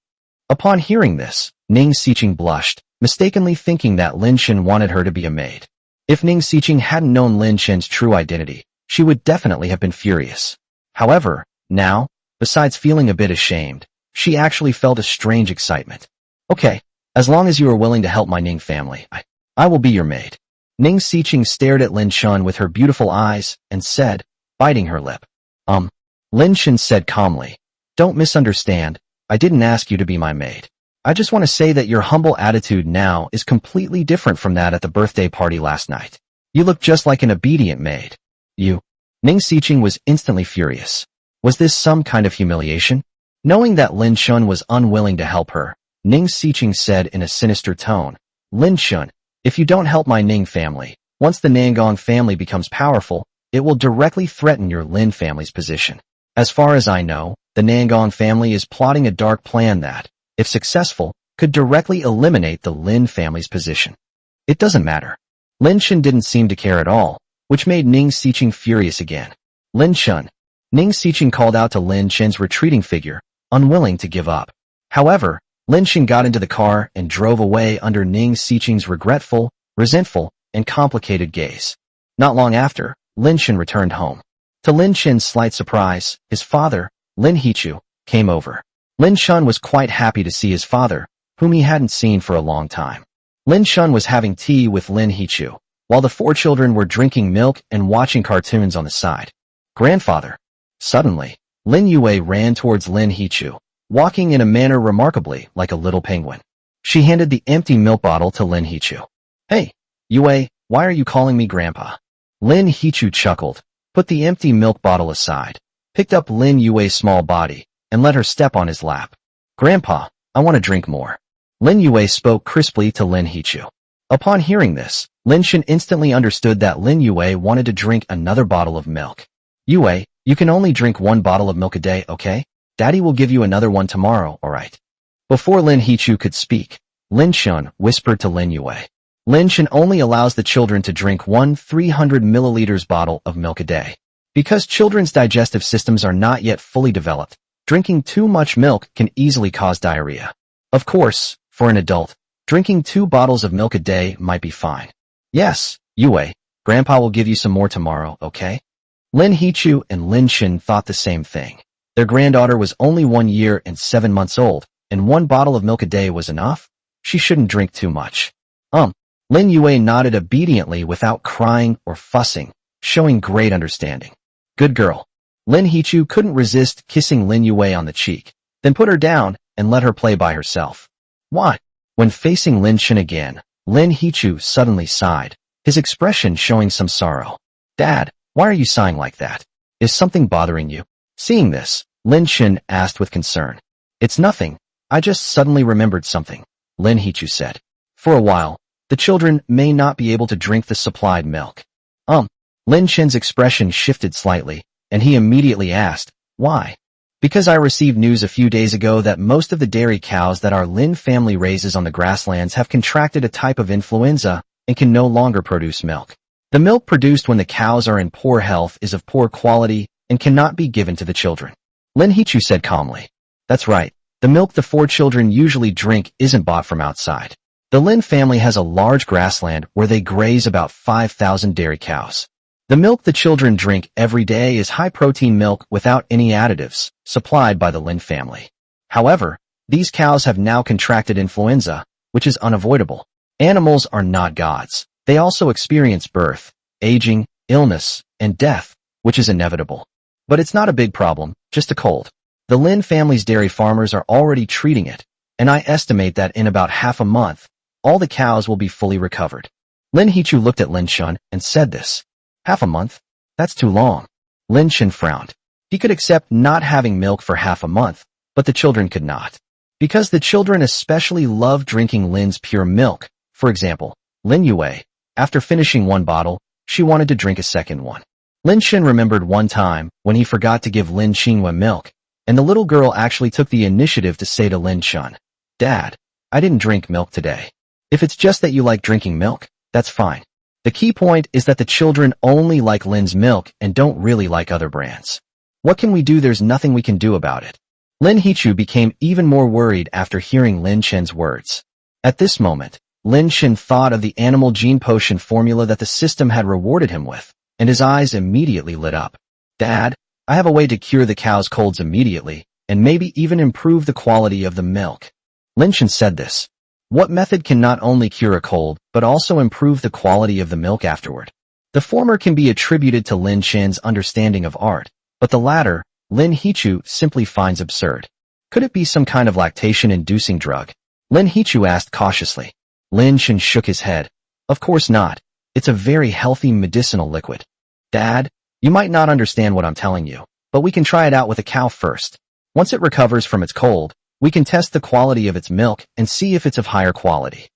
Speaker 1: Upon hearing this, Ning Xiqing blushed, mistakenly thinking that Lin Shun wanted her to be a maid. If Ning Xiqing hadn't known Lin Shun's true identity, she would definitely have been furious. However, now, besides feeling a bit ashamed, she actually felt a strange excitement. Okay, as long as you are willing to help my Ning family, I will be your maid. Ning Xiqing stared at Lin Shun with her beautiful eyes and said, biting her lip. Lin Shun said calmly, Don't misunderstand, I didn't ask you to be my maid. I just want to say that your humble attitude now is completely different from that at the birthday party last night. You look just like an obedient maid. You. Ning Xiqing was instantly furious. Was this some kind of humiliation? Knowing that Lin Shun was unwilling to help her, Ning Xiqing said in a sinister tone, Lin Shun, If you don't help my Ning family, once the Nangong family becomes powerful, it will directly threaten your Lin family's position. As far as I know, the Nangong family is plotting a dark plan that, if successful, could directly eliminate the Lin family's position. It doesn't matter. Lin Chen didn't seem to care at all, which made Ning Xiqing furious again. Lin Chen. Ning Xiqing called out to Lin Chen's retreating figure, unwilling to give up. However, Lin Chen got into the car and drove away under Ning Xiqing's regretful, resentful, and complicated gaze. Not long after, Lin Chen returned home. To Lin Chen's slight surprise, his father, Lin Hichu, came over. Lin Chen was quite happy to see his father, whom he hadn't seen for a long time. Lin Chen was having tea with Lin Hichu, while the four children were drinking milk and watching cartoons on the side. Grandfather. Suddenly, Lin Yue ran towards Lin Hichu, walking in a manner remarkably like a little penguin. She handed the empty milk bottle to Lin Hichu. Hey, Yue, why are you calling me Grandpa? Lin Hichu chuckled, put the empty milk bottle aside, picked up Lin Yue's small body, and let her step on his lap. Grandpa, I want to drink more. Lin Yue spoke crisply to Lin Hichu. Upon hearing this, Lin Chen instantly understood that Lin Yue wanted to drink another bottle of milk. Yue, you can only drink one bottle of milk a day, okay? Daddy will give you another one tomorrow, alright? Before Lin Hichu could speak, Lin Chen whispered to Lin Yue. Lin Chen only allows the children to drink one 300 milliliters bottle of milk a day. Because children's digestive systems are not yet fully developed, drinking too much milk can easily cause diarrhea. Of course, for an adult, drinking 2 bottles of milk a day might be fine. Yes, Yue, Grandpa will give you some more tomorrow, okay? Lin Hichu and Lin Chen thought the same thing. Their granddaughter was only 1 year and 7 months old, and 1 bottle of milk a day was enough? She shouldn't drink too much. Lin Yue nodded obediently without crying or fussing, showing great understanding. Good girl. Lin Hichu couldn't resist kissing Lin Yue on the cheek, then put her down and let her play by herself. What? When facing Lin Chen again, Lin Hichu suddenly sighed, his expression showing some sorrow. Dad, why are you sighing like that? Is something bothering you? Seeing this, Lin Chen asked with concern. It's nothing. I just suddenly remembered something, Lin Hichu said. For a while, the children may not be able to drink the supplied milk. Lin Chen's expression shifted slightly, and he immediately asked, why? Because I received news a few days ago that most of the dairy cows that our Lin family raises on the grasslands have contracted a type of influenza and can no longer produce milk. The milk produced when the cows are in poor health is of poor quality and cannot be given to the children. Lin Hichu said calmly. That's right. The milk the 4 children usually drink isn't bought from outside. The Lin family has a large grassland where they graze about 5,000 dairy cows. The milk the children drink every day is high-protein milk without any additives, supplied by the Lin family. However, these cows have now contracted influenza, which is unavoidable. Animals are not gods. They also experience birth, aging, illness, and death, which is inevitable. But it's not a big problem, just a cold. The Lin family's dairy farmers are already treating it, and I estimate that in about half a month, all the cows will be fully recovered. Lin Hichu looked at Lin Chen and said this. Half a month? That's too long. Lin Chen frowned. He could accept not having milk for half a month, but the children could not. Because the children especially love drinking Lin's pure milk. For example, Lin Yue, after finishing 1 bottle, she wanted to drink a second one. Lin Chen remembered one time when he forgot to give Lin Qinghua milk, and the little girl actually took the initiative to say to Lin Chen, Dad, I didn't drink milk today. If it's just that you like drinking milk, that's fine. The key point is that the children only like Lin's milk and don't really like other brands. What can we do? There's nothing we can do about it. Lin Hichu became even more worried after hearing Lin Chen's words. At this moment, Lin Chen thought of the animal gene potion formula that the system had rewarded him with, and his eyes immediately lit up. Dad, I have a way to cure the cow's colds immediately, and maybe even improve the quality of the milk. Lin Chen said this. What method can not only cure a cold, but also improve the quality of the milk afterward? The former can be attributed to Lin Chen's understanding of art, but the latter, Lin Hichu, simply finds absurd. Could it be some kind of lactation-inducing drug? Lin Hichu asked cautiously. Lin Chen shook his head. Of course not. It's a very healthy medicinal liquid. Dad, you might not understand what I'm telling you, but we can try it out with a cow first. Once it recovers from its cold, we can test the quality of its milk and see if it's of higher quality.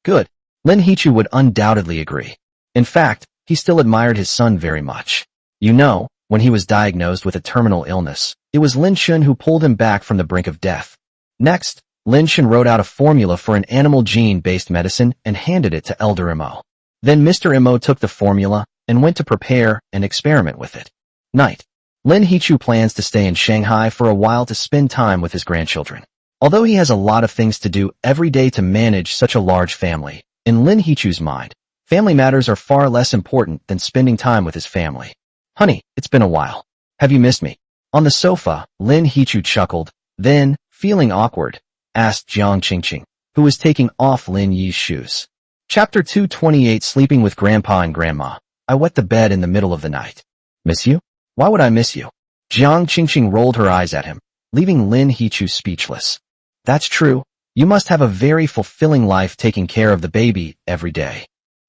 Speaker 1: Good. Lin Hechu would undoubtedly agree. In fact, he still admired his son very much. You know, when he was diagnosed with a terminal illness, it was Lin Shun who pulled him back from the brink of death. Next, Lin Shun wrote out a formula for an animal gene-based medicine and handed it to Elder Imo. Then Mr. Imo took the formula and went to prepare and experiment with it. Night. Lin Hechu plans to stay in Shanghai for a while to spend time with his grandchildren. Although he has a lot of things to do every day to manage such a large family, in Lin Hechu's mind, family matters are far less important than spending time with his family. Honey, it's been a while. Have you missed me? On the sofa, Lin Hechu chuckled, then, feeling awkward, asked Jiang Qingqing, who was taking off Lin Yi's shoes. Chapter 228 Sleeping with Grandpa and Grandma. I wet the bed in the middle of the night. Miss you? Why would I miss you? Jiang Qingqing rolled her eyes at him, leaving Lin Hechu speechless. That's true. You must have a very fulfilling life taking care of the baby every day.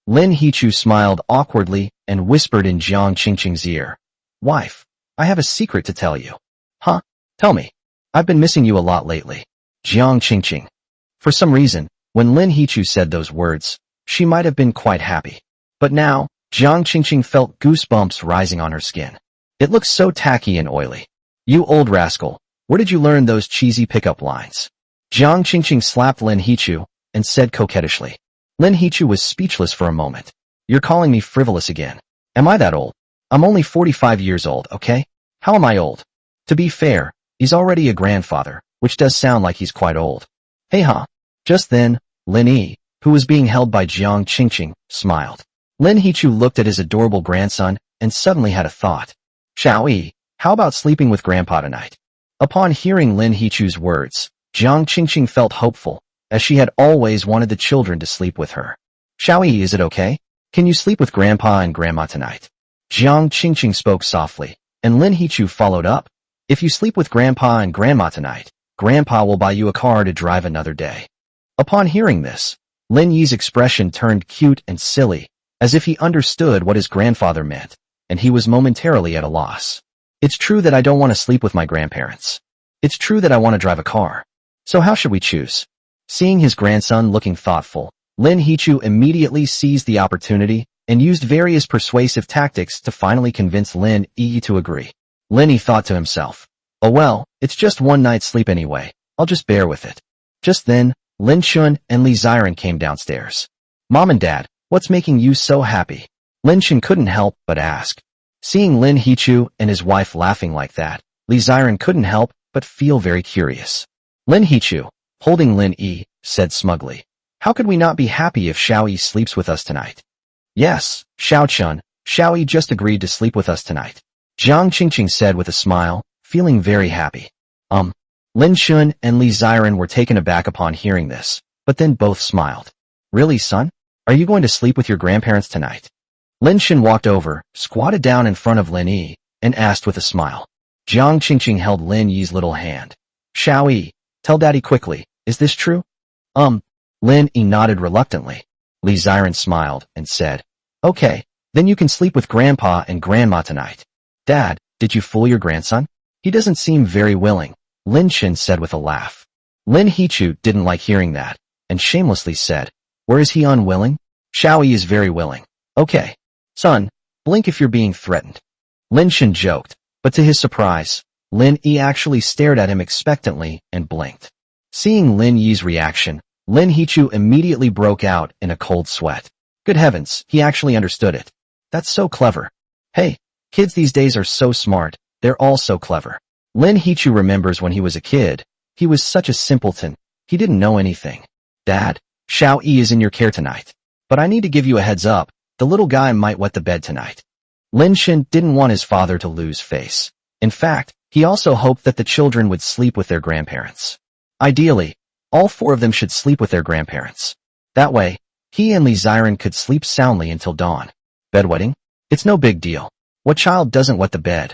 Speaker 1: Lin Hechu smiled awkwardly and whispered in Jiang Qingqing's ear. Wife, I have a secret to tell you. Huh? Tell me. I've been missing you a lot lately. Jiang Qingqing. For some reason, when Lin Hechu said those words, she might have been quite happy. But now, Jiang Qingqing felt goosebumps rising on her skin. It looks so tacky and oily. You old rascal, where did you learn those cheesy pickup lines? Jiang Qingqing slapped Lin Hechu and said coquettishly. Lin Hechu was speechless for a moment. You're calling me frivolous again. Am I that old? I'm only 45 years old, okay? How am I old? To be fair, he's already a grandfather, which does sound like he's quite old. Hey huh. Just then, Lin Yi, who was being held by Jiang Qingqing, smiled. Lin Hechu looked at his adorable grandson and suddenly had a thought. Xiao Yi, how about sleeping with Grandpa tonight? Upon hearing Lin Hechu's words, Jiang Qingqing felt hopeful, as she had always wanted the children to sleep with her. Xiao Yi, is it okay? Can you sleep with Grandpa and Grandma tonight? Jiang Qingqing spoke softly, and Lin Hechu followed up. If you sleep with Grandpa and Grandma tonight, Grandpa will buy you a car to drive another day. Upon hearing this, Lin Yi's expression turned cute and silly, as if he understood what his grandfather meant, and he was momentarily at a loss. It's true that I don't want to sleep with my grandparents. It's true that I want to drive a car. So how should we choose? Seeing his grandson looking thoughtful, Lin Hechu immediately seized the opportunity and used various persuasive tactics to finally convince Lin Yi to agree. Lin Yi thought to himself, oh well, it's just one night's sleep anyway, I'll just bear with it. Just then, Lin Shun and Li Ziren came downstairs. Mom and Dad, what's making you so happy? Lin Shun couldn't help but ask. Seeing Lin Hechu and his wife laughing like that, Li Ziren couldn't help but feel very curious. Lin Hechu, holding Lin Yi, said smugly, how could we not be happy if Xiao Yi sleeps with us tonight? Yes, Xiao Chun, Xiao Yi just agreed to sleep with us tonight. Jiang Qingqing said with a smile, feeling very happy. Lin Shun and Li Ziren were taken aback upon hearing this, but then both smiled. Really, son? Are you going to sleep with your grandparents tonight? Lin Shun walked over, squatted down in front of Lin Yi, and asked with a smile. Jiang Qingqing held Lin Yi's little hand. Xiao Yi, tell Daddy quickly, is this true? Lin Yi nodded reluctantly. Li Ziren smiled and said, okay, then you can sleep with Grandpa and Grandma tonight. Dad, did you fool your grandson? He doesn't seem very willing, Lin Shun said with a laugh. Lin Hechu didn't like hearing that, and shamelessly said, where is he unwilling? Xiao Yi is very willing. Okay. Son, blink if you're being threatened. Lin Shun joked, but to his surprise, Lin Yi actually stared at him expectantly and blinked. Seeing Lin Yi's reaction, Lin Hechu immediately broke out in a cold sweat. Good heavens, he actually understood it. That's so clever. Hey, kids these days are so smart, they're all so clever. Lin Hechu remembers when he was a kid, he was such a simpleton, he didn't know anything. Dad, Xiao Yi is in your care tonight. But I need to give you a heads up, the little guy might wet the bed tonight. Lin Shun didn't want his father to lose face. In fact, he also hoped that the children would sleep with their grandparents. Ideally, all four of them should sleep with their grandparents. That way, he and Li Ziren could sleep soundly until dawn. Bedwetting? It's no big deal. What child doesn't wet the bed?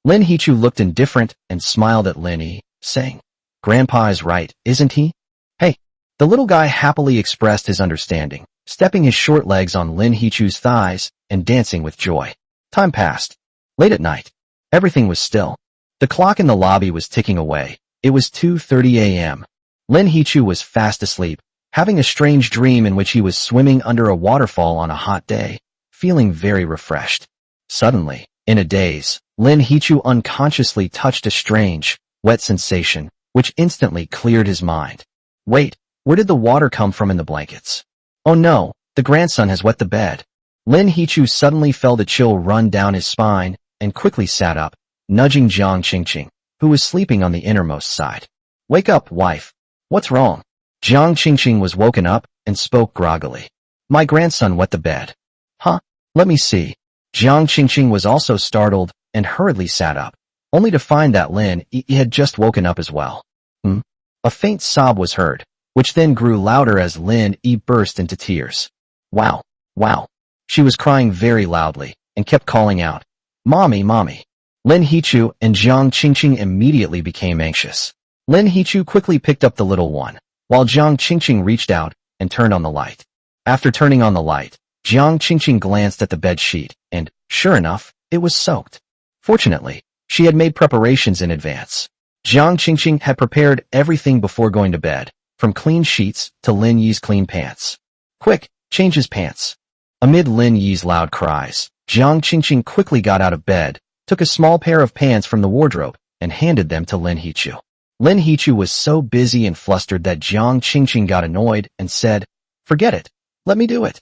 Speaker 1: Lin Hechu looked indifferent and smiled at Lin Yi, saying, Grandpa is right, isn't he? Hey. The little guy happily expressed his understanding, stepping his short legs on Lin Hechu's thighs and dancing with joy. Time passed. Late at night. Everything was still. The clock in the lobby was ticking away. It was 2:30 a.m. Lin Hechu was fast asleep, having a strange dream in which he was swimming under a waterfall on a hot day, feeling very refreshed. Suddenly, in a daze, Lin Hichu unconsciously touched a strange, wet sensation, which instantly cleared his mind. Wait, where did the water come from in the blankets? Oh no, the grandson has wet the bed. Lin Hichu suddenly felt a chill run down his spine and quickly sat up, nudging Jiang Qingqing, who was sleeping on the innermost side. Wake up, wife. What's wrong? Jiang Qingqing was woken up and spoke groggily. My grandson wet the bed. Huh? Let me see. Jiang Qingqing was also startled and hurriedly sat up, only to find that Lin Yi had just woken up as well. A faint sob was heard, which then grew louder as Lin Yi burst into tears. Wow, wow. She was crying very loudly and kept calling out, Mommy, Mommy. Lin Hichu and Jiang Qingqing immediately became anxious. Lin Hichu quickly picked up the little one, while Jiang Qingqing reached out and turned on the light. After turning on the light, Jiang Qingqing glanced at the bed sheet, and, sure enough, it was soaked. Fortunately, she had made preparations in advance. Jiang Qingqing had prepared everything before going to bed, from clean sheets to Lin Yi's clean pants. Quick, change his pants. Amid Lin Yi's loud cries, Jiang Qingqing quickly got out of bed, took a small pair of pants from the wardrobe, and handed them to Lin Hichu. Lin Hichu was so busy and flustered that Jiang Qingqing got annoyed and said, Forget it. Let me do it.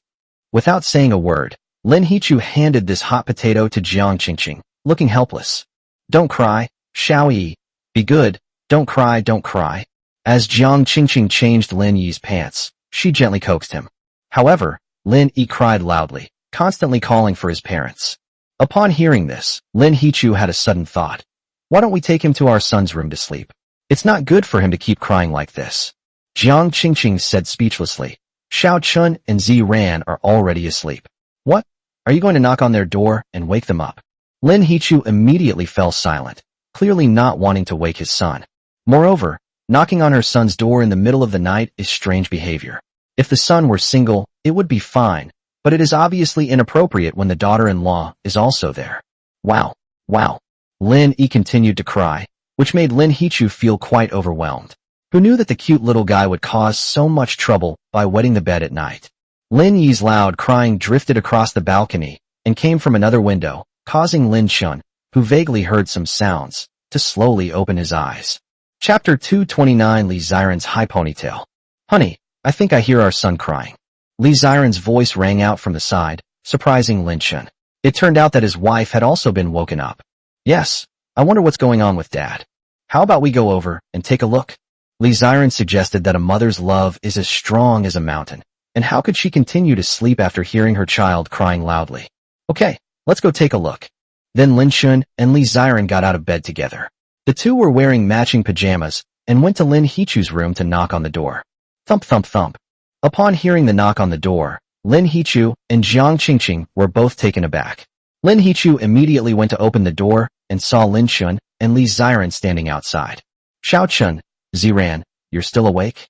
Speaker 1: Without saying a word, Lin Hichu handed this hot potato to Jiang Qingqing, looking helpless. Don't cry, Xiao Yi. Be good, don't cry, don't cry. As Jiang Qingqing changed Lin Yi's pants, she gently coaxed him. However, Lin Yi cried loudly, constantly calling for his parents. Upon hearing this, Lin Hichu had a sudden thought. Why don't we take him to our son's room to sleep? It's not good for him to keep crying like this. Jiang Qingqing said speechlessly. Xiao Chun and Zi Ran are already asleep. What? Are you going to knock on their door and wake them up? Lin Hichu immediately fell silent, clearly not wanting to wake his son. Moreover, knocking on her son's door in the middle of the night is strange behavior. If the son were single, it would be fine, but it is obviously inappropriate when the daughter-in-law is also there. Wow, wow. Lin Yi continued to cry, which made Lin Hichu feel quite overwhelmed. Who knew that the cute little guy would cause so much trouble by wetting the bed at night? Lin Yi's loud crying drifted across the balcony and came from another window, causing Lin Chun, who vaguely heard some sounds, to slowly open his eyes. Chapter 229 Li Ziran's High Ponytail. Honey, I think I hear our son crying. Li Ziran's voice rang out from the side, surprising Lin Chun. It turned out that his wife had also been woken up. Yes, I wonder what's going on with Dad. How about we go over and take a look? Li Ziran suggested that a mother's love is as strong as a mountain, and how could she continue to sleep after hearing her child crying loudly? Okay, let's go take a look. Then Lin Chun and Li Ziran got out of bed together. The two were wearing matching pajamas and went to Lin Hichu's room to knock on the door. Thump thump thump. Upon hearing the knock on the door, Lin Hichu and Jiang Qingqing were both taken aback. Lin Hichu immediately went to open the door and saw Lin Chun and Li Ziran standing outside. Xiao Chun, Ziran, you're still awake?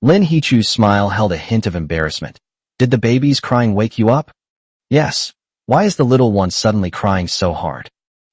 Speaker 1: Lin Hichu's smile held a hint of embarrassment. Did the baby's crying wake you up? Yes. Why is the little one suddenly crying so hard?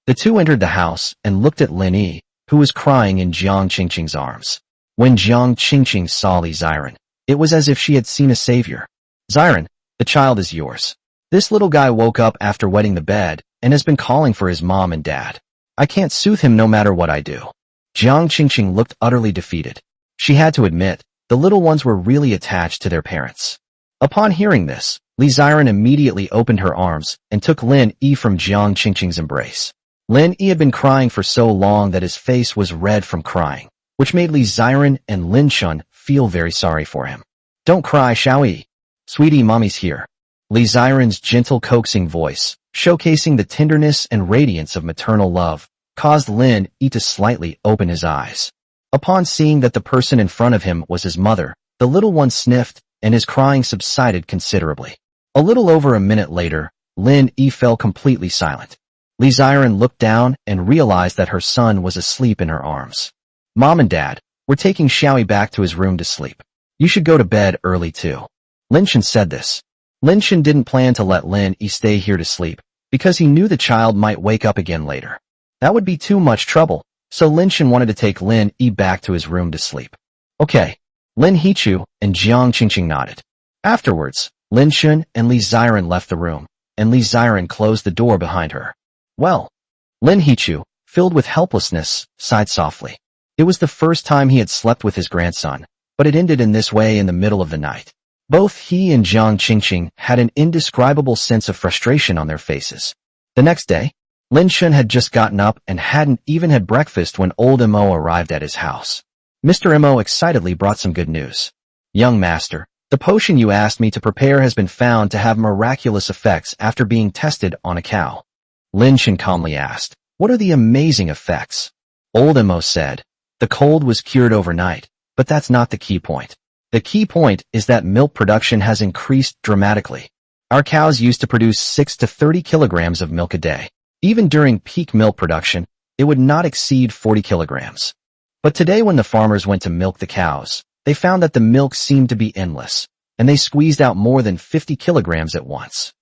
Speaker 1: The two entered the house and looked at Lin Yi, who was crying in Jiang Qingqing's arms. When Jiang Qingqing saw Li Ziran, it was as if she had seen a savior. Ziran, the child is yours. This little guy woke up after wetting the bed and has been calling for his mom and dad. I can't soothe him no matter what I do. Jiang Qingqing looked utterly defeated. She had to admit, the little ones were really attached to their parents. Upon hearing this, Li Ziran immediately opened her arms and took Lin Yi from Jiang Qingqing's embrace. Lin Yi had been crying for so long that his face was red from crying, which made Li Ziran and Lin Chun feel very sorry for him. Don't cry, Xiao Yi. Sweetie, mommy's here. Li Ziran's gentle coaxing voice, showcasing the tenderness and radiance of maternal love, caused Lin Yi to slightly open his eyes. Upon seeing that the person in front of him was his mother, the little one sniffed, and his crying subsided considerably. A little over a minute later, Lin Yi fell completely silent. Li Ziran looked down and realized that her son was asleep in her arms. Mom and Dad, we're taking Xiaoyi back to his room to sleep. You should go to bed early too. Lin Chen said this. Lin Chen didn't plan to let Lin Yi stay here to sleep, because he knew the child might wake up again later. That would be too much trouble, so Lin Chen wanted to take Lin Yi back to his room to sleep. Okay, Lin Hichu and Jiang Qingqing nodded. Afterwards, Lin Shun and Li Ziren left the room, and Li Ziren closed the door behind her. Well, Lin Hichu, filled with helplessness, sighed softly. It was the first time he had slept with his grandson, but it ended in this way in the middle of the night. Both he and Jiang Qingqing had an indescribable sense of frustration on their faces. The next day, Lin Shun had just gotten up and hadn't even had breakfast when old Mo arrived at his house. Mr. Mo excitedly brought some good news. Young master, the potion you asked me to prepare has been found to have miraculous effects after being tested on a cow. Lin Shun calmly asked, what are the amazing effects? Old Mo said, the cold was cured overnight, but that's not the key point. The key point is that milk production has increased dramatically. Our cows used to produce 6 to 30 kilograms of milk a day. Even during peak milk production, it would not exceed 40 kilograms. But today when the farmers went to milk the cows, they found that the milk seemed to be endless, and they squeezed out more than 50 kilograms at once.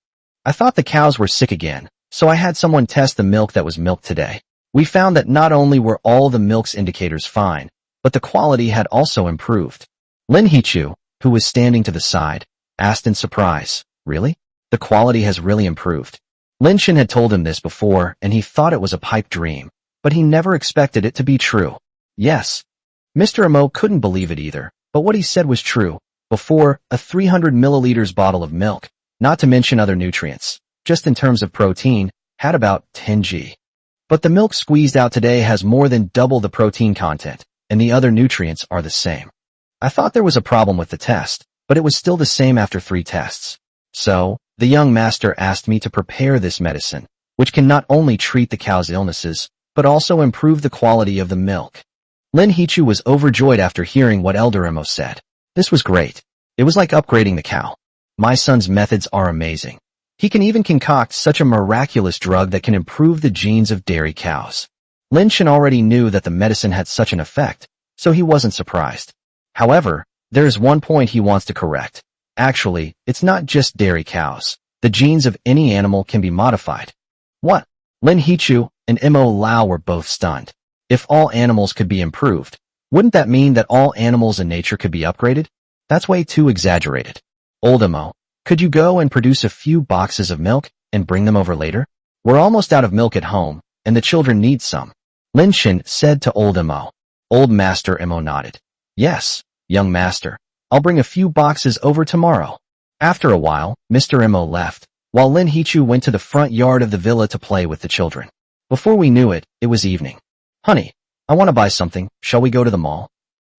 Speaker 1: I thought the cows were sick again, so I had someone test the milk that was milked today. We found that not only were all the milk's indicators fine, but the quality had also improved. Lin Hichu, who was standing to the side, asked in surprise, really? The quality has really improved. Lin Shun had told him this before, and he thought it was a pipe dream, but he never expected it to be true. Yes. Mr. Mo couldn't believe it either, but what he said was true. Before, a 300 milliliters bottle of milk, not to mention other nutrients, just in terms of protein, had about 10 g. But the milk squeezed out today has more than double the protein content, and the other nutrients are the same. I thought there was a problem with the test, but it was still the same after 3 tests. So, the young master asked me to prepare this medicine, which can not only treat the cow's illnesses, but also improve the quality of the milk. Lin Hichu was overjoyed after hearing what Elder Mo said. This was great. It was like upgrading the cow. My son's methods are amazing. He can even concoct such a miraculous drug that can improve the genes of dairy cows. Lin Shun already knew that the medicine had such an effect, so he wasn't surprised. However, there is one point he wants to correct. Actually, it's not just dairy cows. The genes of any animal can be modified. What? Lin Hichu and Mo Lao were both stunned. If all animals could be improved, wouldn't that mean that all animals in nature could be upgraded? That's way too exaggerated. Old Mo, could you go and produce a few boxes of milk and bring them over later? We're almost out of milk at home, and the children need some. Lin Shun said to Old Mo. Old Master Mo nodded. Yes, young master. I'll bring a few boxes over tomorrow. After a while, Mr. Mo left, while Lin Hichu went to the front yard of the villa to play with the children. Before we knew it, it was evening. Honey, I want to buy something. Shall we go to the mall?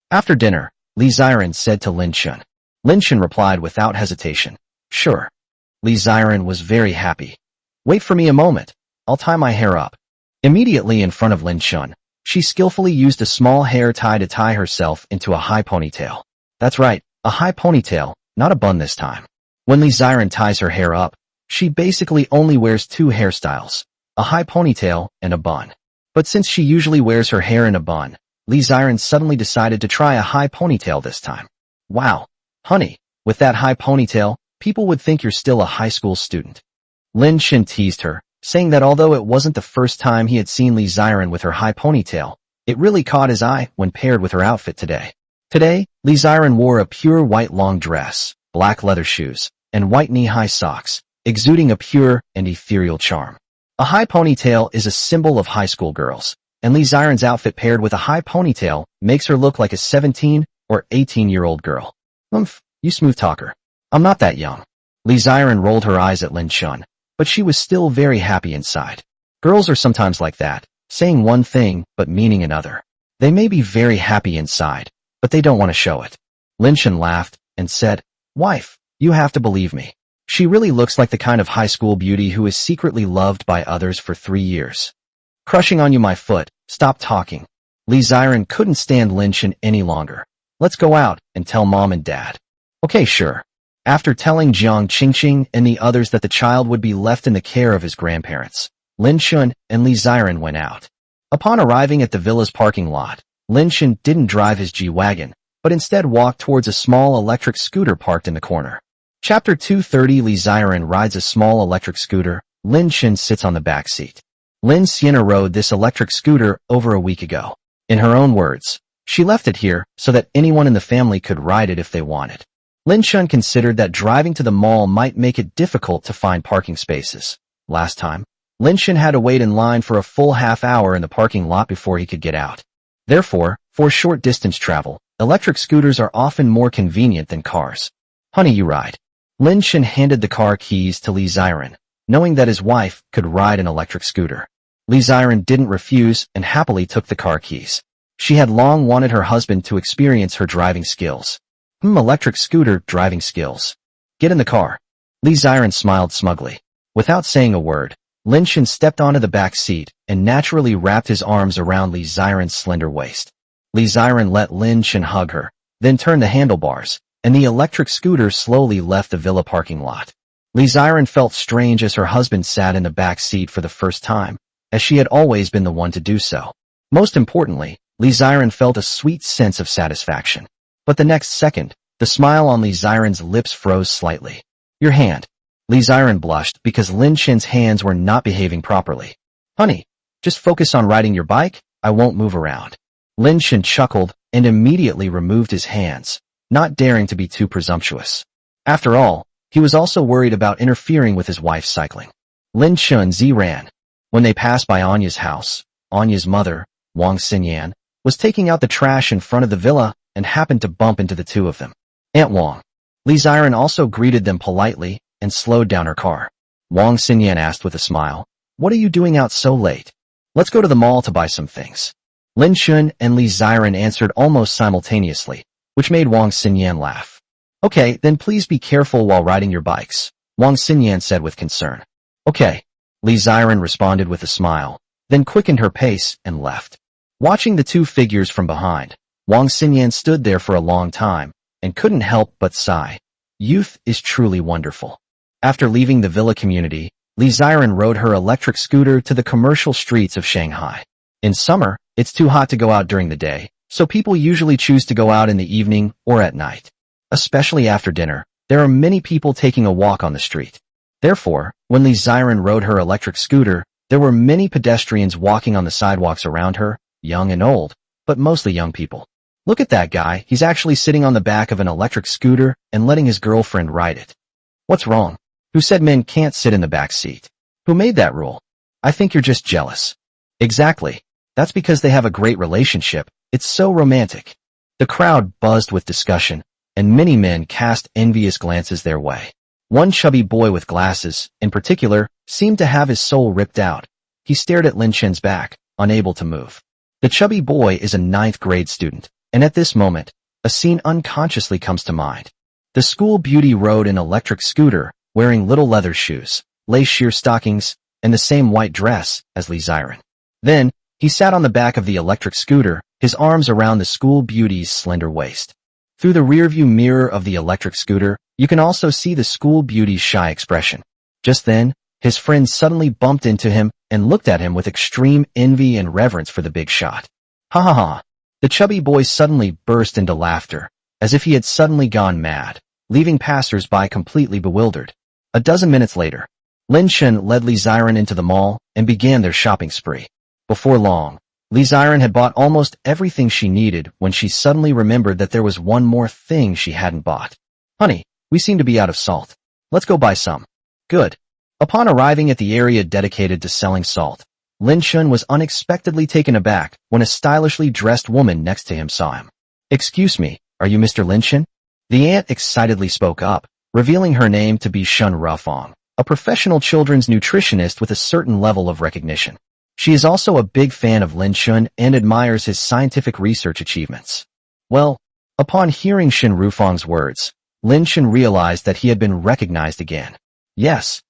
Speaker 1: After dinner, Li Ziren said to Lin Shun. Lin Shun replied without hesitation. Sure. Li Ziren was very happy. Wait for me a moment. I'll tie my hair up. Immediately in front of Lin Shun, she skillfully used a small hair tie to tie herself into a high ponytail. That's right, a high ponytail, not a bun this time. When Li Ziren ties her hair up, she basically only wears 2 hairstyles, a high ponytail and a bun. But since she usually wears her hair in a bun, Li Ziren suddenly decided to try a high ponytail this time. Wow, honey, with that high ponytail, people would think you're still a high school student. Lin Shun teased her, saying that although it wasn't the first time he had seen Li Ziren with her high ponytail, it really caught his eye when paired with her outfit today. Today, Li Ziren wore a pure white long dress, black leather shoes, and white knee-high socks, exuding a pure and ethereal charm. A high ponytail is a symbol of high school girls, and Li Ziren's outfit paired with a high ponytail makes her look like a 17 or 18-year-old girl. You smooth talker. I'm not that young. Li Ziren rolled her eyes at Lin Shun, but she was still very happy inside. Girls are sometimes like that, saying one thing but meaning another. They may be very happy inside, but they don't want to show it. Lin Shun laughed and said, Wife, you have to believe me. She really looks like the kind of high school beauty who is secretly loved by others for 3 years. Crushing on you my foot, stop talking. Li Ziren couldn't stand Lin Shun any longer. Let's go out and tell Mom and Dad. Okay, sure. After telling Jiang Qingqing and the others that the child would be left in the care of his grandparents, Lin Shun and Li Ziren went out. Upon arriving at the villa's parking lot, Lin Shun didn't drive his G-Wagon, but instead walked towards a small electric scooter parked in the corner. Chapter 230 Li Ziren rides a small electric scooter. Lin Shun sits on the back seat. Lin Sienna rode this electric scooter over a week ago. In her own words, She left it here so that anyone in the family could ride it if they wanted. Lin Shun considered that driving to the mall might make it difficult to find parking spaces. Last time, Lin Shun had to wait in line for a full half-hour in the parking lot before he could get out. Therefore, for short-distance travel, electric scooters are often more convenient than cars. Honey, you ride. Lin Shun handed the car keys to Li Ziren, knowing that his wife could ride an electric scooter. Li Ziren didn't refuse and happily took the car keys. She had long wanted her husband to experience her driving skills. Electric scooter driving skills. Get in the car. Li Ziren smiled smugly. Without saying a word, Lin Shun stepped onto the back seat and naturally wrapped his arms around Li Ziren's slender waist. Li Ziren let Lin Shun hug her, then turned the handlebars, and the electric scooter slowly left the villa parking lot. Li Ziren felt strange as her husband sat in the back seat for the first time, as she had always been the one to do so. Most importantly, Li Ziren felt a sweet sense of satisfaction. But the next second, the smile on Li Ziren's lips froze slightly. Your hand. Li Ziren blushed because Lin Shun's hands were not behaving properly. Honey, just focus on riding your bike, I won't move around. Lin Shun chuckled and immediately removed his hands, not daring to be too presumptuous. After all, he was also worried about interfering with his wife's cycling. Lin Shun ran. When they passed by Anya's house, Anya's mother, Wang Xinyan, was taking out the trash in front of the villa and happened to bump into the two of them. Aunt Wang. Li Ziren also greeted them politely and slowed down her car. Wang Xinyan asked with a smile, what are you doing out so late? Let's go to the mall to buy some things. Lin Shun and Li Ziren answered almost simultaneously, which made Wang Xinyan laugh. Okay, then please be careful while riding your bikes, Wang Xinyan said with concern. Okay, Li Ziren responded with a smile, then quickened her pace and left. Watching the two figures from behind, Wang Xinyan stood there for a long time and couldn't help but sigh. Youth is truly wonderful. After leaving the villa community, Li Ziren rode her electric scooter to the commercial streets of Shanghai. In summer, it's too hot to go out during the day, so people usually choose to go out in the evening or at night. Especially after dinner, there are many people taking a walk on the street. Therefore, when Li Ziren rode her electric scooter, there were many pedestrians walking on the sidewalks around her, young and old, but mostly young people. Look at that guy, he's actually sitting on the back of an electric scooter and letting his girlfriend ride it. What's wrong? Who said men can't sit in the back seat? Who made that rule? I think you're just jealous. Exactly. That's because they have a great relationship. It's so romantic. The crowd buzzed with discussion, and many men cast envious glances their way. One chubby boy with glasses, in particular, seemed to have his soul ripped out. He stared at Lin Shun's back, unable to move. The chubby boy is a 9th grade student, and at this moment, a scene unconsciously comes to mind. The school beauty rode an electric scooter, wearing little leather shoes, lace sheer stockings, and the same white dress as Li Ziren. Then, he sat on the back of the electric scooter, his arms around the school beauty's slender waist. Through the rearview mirror of the electric scooter, you can also see the school beauty's shy expression. Just then, his friend suddenly bumped into him and looked at him with extreme envy and reverence for the big shot. Ha ha ha. The chubby boy suddenly burst into laughter, as if he had suddenly gone mad, leaving passers-by completely bewildered. A dozen minutes later, Lin Shun led Li Ziren into the mall and began their shopping spree. Before long, Li Ziren had bought almost everything she needed when she suddenly remembered that there was one more thing she hadn't bought. Honey, we seem to be out of salt. Let's go buy some. Good. Upon arriving at the area dedicated to selling salt, Lin Shun was unexpectedly taken aback when a stylishly dressed woman next to him saw him. Excuse me, are you Mr. Lin Shun? The aunt excitedly spoke up, revealing her name to be Shun Rufang, a professional children's nutritionist with a certain level of recognition. She is also a big fan of Lin Shun and admires his scientific research achievements. Well, upon hearing Shun Rufang's words, Lin Shun realized that he had been recognized again. Yes,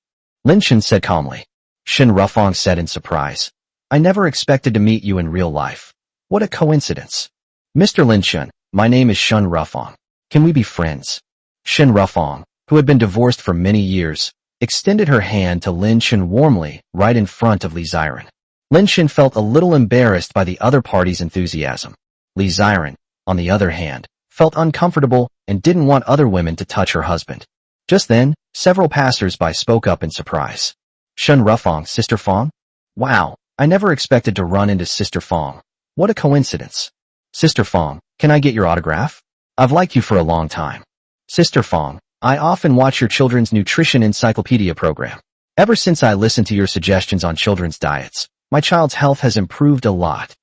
Speaker 1: Lin Shun said calmly. Shun Rufang said in surprise, I never expected to meet you in real life. What a coincidence. Mr. Lin Shun, my name is Shun Rufang. Can we be friends? Shun Rufang, who had been divorced for many years, extended her hand to Lin Shun warmly, right in front of Li Ziren. Lin Shun felt a little embarrassed by the other party's enthusiasm. Li Ziren, on the other hand, felt uncomfortable and didn't want other women to touch her husband. Just then, several passers-by spoke up in surprise. Shun Rufang, Sister Fang? Wow, I never expected to run into Sister Fang. What a coincidence. Sister Fong, can I get your autograph? I've liked you for a long time. Sister Fong, I often watch your children's nutrition encyclopedia program. Ever since I listened to your suggestions on children's diets, my child's health has improved a lot.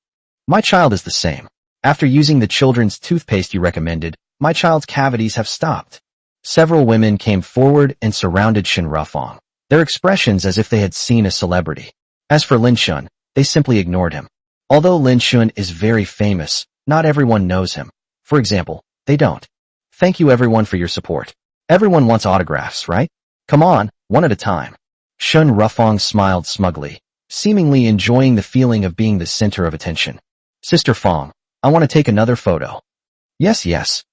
Speaker 1: My child is the same. After using the children's toothpaste you recommended, my child's cavities have stopped. Several women came forward and surrounded Shin Rufong, their expressions as if they had seen a celebrity. As for Lin Shun, they simply ignored him. Although Lin Shun is very famous, not everyone knows him. For example, they don't. Thank you everyone for your support. Everyone wants autographs, right? Come on, one at a time. Shun Rufong smiled smugly, seemingly enjoying the feeling of being the center of attention. Sister Fong, I want to take another photo. Yes, yes.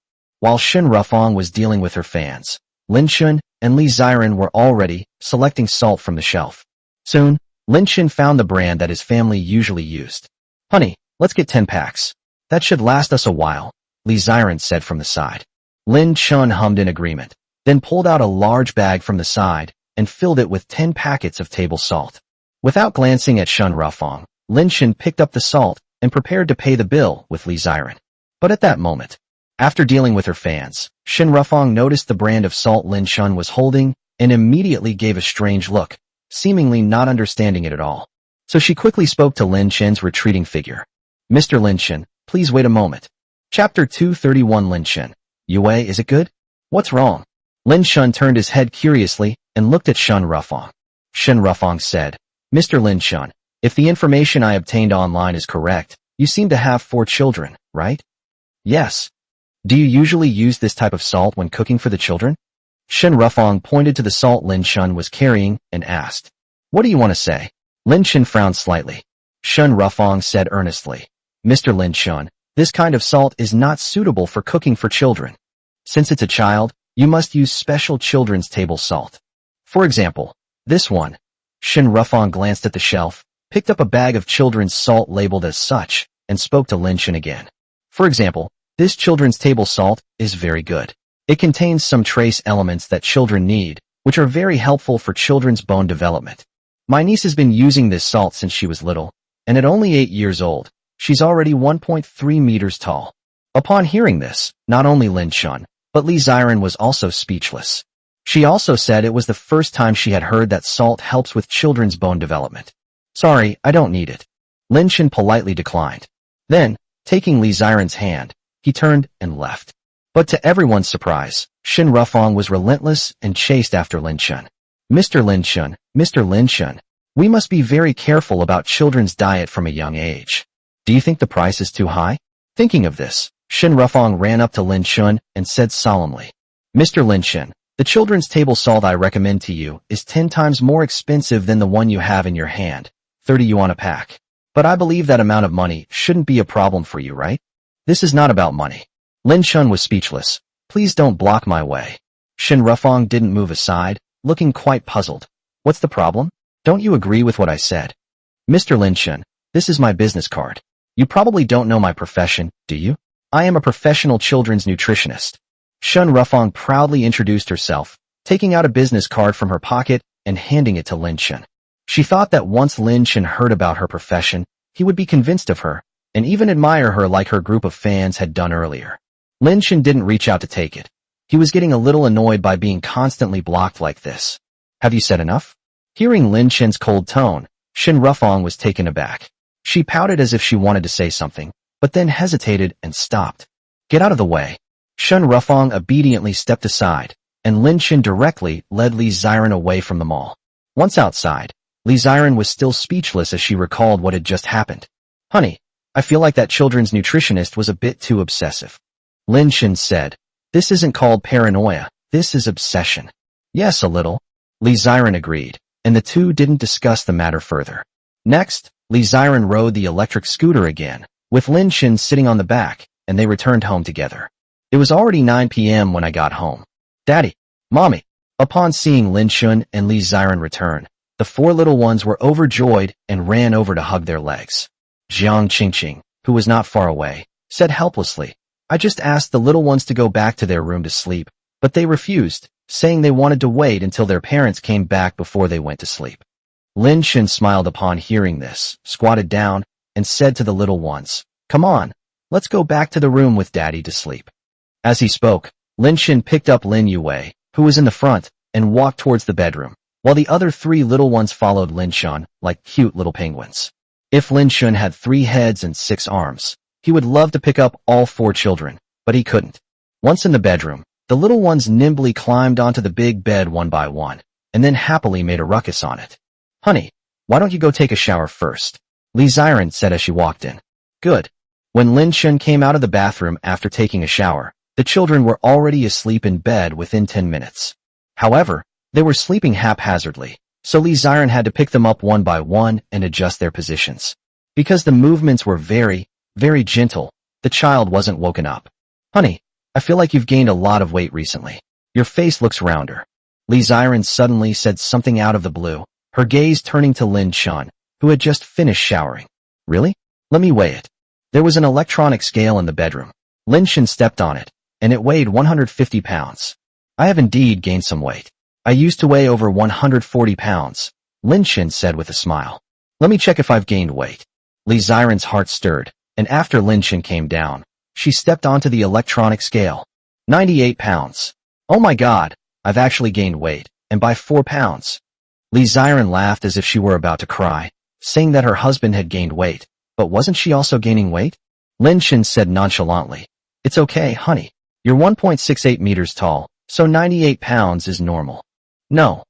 Speaker 1: While Shun Rufong was dealing with her fans, Lin Shun and Li Ziren were already selecting salt from the shelf. Soon, Lin Shun found the brand that his family usually used. Honey, let's get 10 packs. That should last us a while, Li Ziren said from the side. Lin Shun hummed in agreement, then pulled out a large bag from the side and filled it with 10 packets of table salt. Without glancing at Shun Rufong, Lin Shun picked up the salt and prepared to pay the bill with Li Ziren. But at that moment, after dealing with her fans, Shin Rufong noticed the brand of salt Lin Shun was holding and immediately gave a strange look, seemingly not understanding it at all. So she quickly spoke to Lin Shen's retreating figure. Mr. Lin Shen, please wait a moment. Chapter 231 Lin Shen. Yue, is it good? What's wrong? Lin Shun turned his head curiously and looked at Shun Rufong. Shin Rufong said, Mr. Lin Shun, if the information I obtained online is correct, you seem to have 4 children, right? Yes. Do you usually use this type of salt when cooking for the children? Shin Rufong pointed to the salt Lin Shun was carrying and asked, What do you want to say? Lin Shun frowned slightly. Shun Rufong said earnestly, Mr. Lin Shun, this kind of salt is not suitable for cooking for children. Since it's a child, you must use special children's table salt. For example, this one. Shin Rufong glanced at the shelf, picked up a bag of children's salt labeled as such, and spoke to Lin Shun again. For example, this children's table salt is very good. It contains some trace elements that children need, which are very helpful for children's bone development. My niece has been using this salt since she was little, and at only 8 years old, she's already 1.3 meters tall. Upon hearing this, not only Lin Shun, but Li Ziren was also speechless. She also said it was the first time she had heard that salt helps with children's bone development. Sorry, I don't need it. Lin Shun politely declined. Then, taking Li Ziren's hand, he turned and left. But to everyone's surprise, Shin Rufong was relentless and chased after Lin Shun. Mr. Lin Shun, we must be very careful about children's diet from a young age. Do you think the price is too high? Thinking of this, Shin Rufong ran up to Lin Shun and said solemnly, Mr. Lin Shun, the children's table salt I recommend to you is 10 times more expensive than the one you have in your hand, 30 yuan a pack. But I believe that amount of money shouldn't be a problem for you, right? This is not about money. Lin Shun was speechless. Please don't block my way. Shin Rufong didn't move aside, looking quite puzzled. What's the problem? Don't you agree with what I said? Mr. Lin Shun, this is my business card. You probably don't know my profession, do you? I am a professional children's nutritionist. Shun Rufong proudly introduced herself, taking out a business card from her pocket and handing it to Lin Shun. She thought that once Lin Shun heard about her profession, he would be convinced of her, and even admire her like her group of fans had done earlier. Lin Shun didn't reach out to take it. He was getting a little annoyed by being constantly blocked like this. Have you said enough? Hearing Lin Shun's cold tone, Shin Rufong was taken aback. She pouted as if she wanted to say something, but then hesitated and stopped. Get out of the way. Shun Rufong obediently stepped aside, and Lin Shun directly led Li Ziren away from the mall. Once outside, Li Ziren was still speechless as she recalled what had just happened. Honey, I feel like that children's nutritionist was a bit too obsessive. Lin Shun said, This isn't called paranoia, this is obsession. Yes, a little. Li Ziren agreed, and the two didn't discuss the matter further. Next, Li Ziren rode the electric scooter again, with Lin Shun sitting on the back, and they returned home together. It was already 9 p.m. when I got home. Daddy, Mommy. Upon seeing Lin Shun and Li Ziren return, the 4 little ones were overjoyed and ran over to hug their legs. Jiang Qingqing, who was not far away, said helplessly, I just asked the little ones to go back to their room to sleep, but they refused, saying they wanted to wait until their parents came back before they went to sleep. Lin Shun smiled upon hearing this, squatted down, and said to the little ones, Come on, Let's go back to the room with Daddy to sleep. As he spoke, Lin Shen picked up Lin Yue, who was in the front, and walked towards the bedroom, while the other three little ones followed Lin Shen like cute little penguins. If Lin Shen had 3 heads and 6 arms, he would love to pick up all 4 children, but he couldn't. Once in the bedroom, the little ones nimbly climbed onto the big bed one by one, and then happily made a ruckus on it. Honey, why don't you go take a shower first? Li Ziren said as she walked in. Good. When Lin Shen came out of the bathroom after taking a shower, the children were already asleep in bed within 10 minutes. However, they were sleeping haphazardly, so Li Ziren had to pick them up one by one and adjust their positions. Because the movements were very, very gentle, the child wasn't woken up. Honey, I feel like you've gained a lot of weight recently. Your face looks rounder. Li Ziren suddenly said something out of the blue, her gaze turning to Lin Shen, who had just finished showering. Really? Let me weigh it. There was an electronic scale in the bedroom. Lin Shen stepped on it, and it weighed 150 pounds. I have indeed gained some weight. I used to weigh over 140 pounds, Lin Shen said with a smile. Let me check if I've gained weight. Li Ziren's heart stirred, and after Lin Shen came down, she stepped onto the electronic scale. 98 pounds. Oh my god, I've actually gained weight, and by 4 pounds. Li Ziren laughed as if she were about to cry, saying that her husband had gained weight, but wasn't she also gaining weight? Lin Shen said nonchalantly, It's okay, honey. You're 1.68 meters tall, so 98 pounds is normal. No,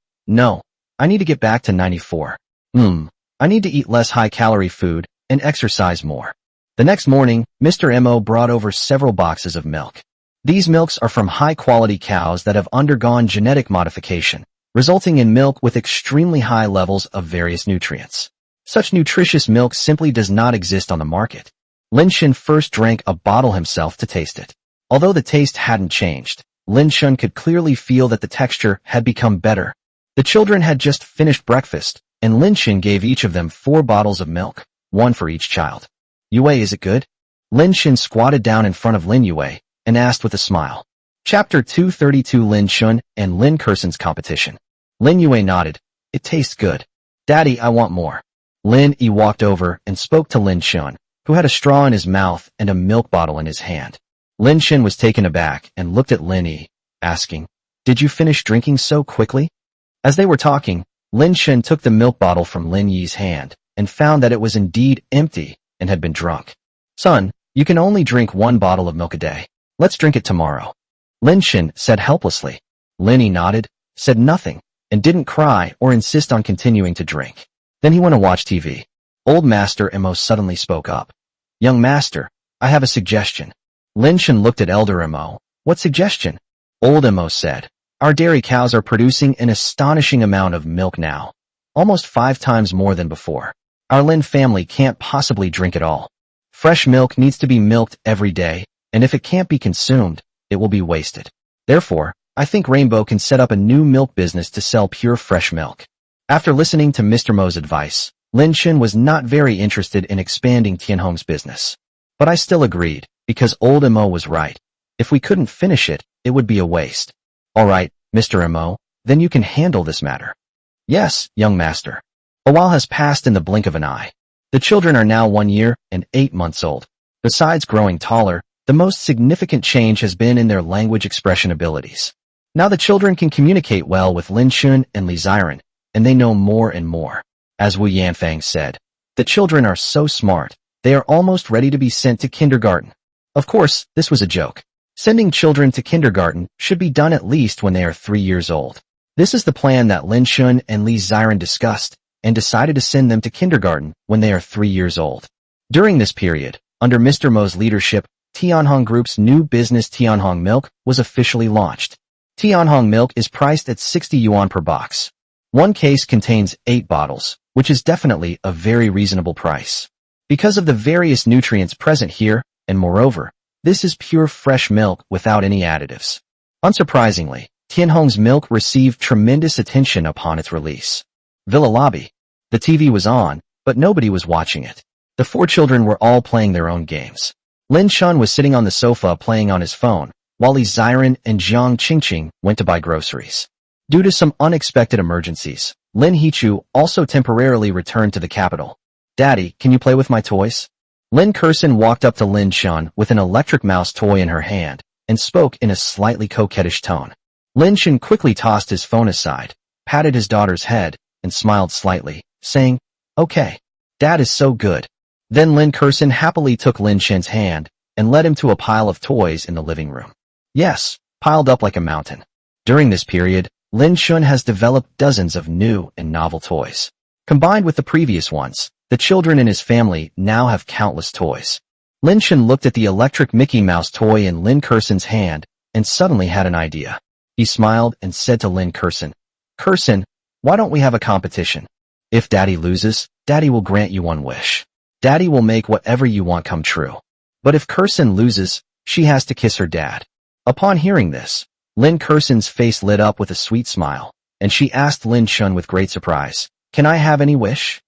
Speaker 1: I need to get back to 94. I need to eat less high-calorie food and exercise more. The next morning, Mr. Mo brought over several boxes of milk. These milks are from high-quality cows that have undergone genetic modification, resulting in milk with extremely high levels of various nutrients. Such nutritious milk simply does not exist on the market. Lin Shen first drank a bottle himself to taste it. Although the taste hadn't changed, Lin Shen could clearly feel that the texture had become better. The children had just finished breakfast, and Lin Shen gave each of them 4 bottles of milk, 1 for each child. Yue, is it good? Lin Shen squatted down in front of Lin Yue and asked with a smile. Chapter 232 Lin Shen and Lin Kerson's competition. Lin Yue nodded. It tastes good. Daddy, I want more. Lin Yi walked over and spoke to Lin Shen, who had a straw in his mouth and a milk bottle in his hand. Lin Shen was taken aback and looked at Lin Yi, asking, Did you finish drinking so quickly? As they were talking, Lin Shen took the milk bottle from Lin Yi's hand and found that it was indeed empty and had been drunk. Son, you can only drink 1 bottle of milk a day. Let's drink it tomorrow. Lin Shen said helplessly. Lin Yi nodded, said nothing, and didn't cry or insist on continuing to drink. Then he went to watch TV. Old Master Mo suddenly spoke up. Young Master, I have a suggestion. Lin Shen looked at Elder Mo. What suggestion? Old Mo said. Our dairy cows are producing an astonishing amount of milk now. Almost 5 times more than before. Our Lin family can't possibly drink it all. Fresh milk needs to be milked every day, and if it can't be consumed, it will be wasted. Therefore, I think Rainbow can set up a new milk business to sell pure fresh milk. After listening to Mr. Mo's advice, Lin Shen was not very interested in expanding Tianhong's business. But I still agreed, because old Mo was right. If we couldn't finish it, it would be a waste. All right, Mr. Mo, then you can handle this matter. Yes, young master. A while has passed in the blink of an eye. The children are now 1 year and 8 months old. Besides growing taller, the most significant change has been in their language expression abilities. Now the children can communicate well with Lin Shen and Li Ziren, and they know more and more. As Wu Yanfang said, the children are so smart, they are almost ready to be sent to kindergarten. Of course, this was a joke. Sending children to kindergarten should be done at least when they are 3 years old. This is the plan that Lin Shen and Li Ziren discussed, and decided to send them to kindergarten when they are 3 years old. During this period, under Mr. Mo's leadership, Tianhong Group's new business Tianhong Milk was officially launched. Tianhong Milk is priced at 60 yuan per box. 1 case contains 8 bottles, which is definitely a very reasonable price. Because of the various nutrients present here, and moreover, this is pure fresh milk without any additives. Unsurprisingly, Tianhong's milk received tremendous attention upon its release. Villa lobby. The TV was on, but nobody was watching it. The 4 children were all playing their own games. Lin Shen was sitting on the sofa playing on his phone, while Li Ziren and Jiang Qingqing went to buy groceries. Due to some unexpected emergencies, Lin Hichu also temporarily returned to the capital. Daddy, can you play with my toys? Lin Kurson walked up to Lin Shun with an electric mouse toy in her hand and spoke in a slightly coquettish tone. Lin Shun quickly tossed his phone aside, patted his daughter's head, and smiled slightly, saying, "Okay, Dad is so good." Then Lin Kurson happily took Lin Shun's hand and led him to a pile of toys in the living room. Yes, piled up like a mountain. During this period, Lin Shun has developed dozens of new and novel toys. Combined with the previous ones, the children in his family now have countless toys. Lin Shun looked at the electric Mickey Mouse toy in Lin Kurson's hand and suddenly had an idea. He smiled and said to Lin Kurson, "Kurson, why don't we have a competition? If Daddy loses, Daddy will grant you one wish. Daddy will make whatever you want come true. But if Kurson loses, she has to kiss her dad." Upon hearing this, Lin Kurson's face lit up with a sweet smile, and she asked Lin Shun with great surprise, "Can I have any wish?"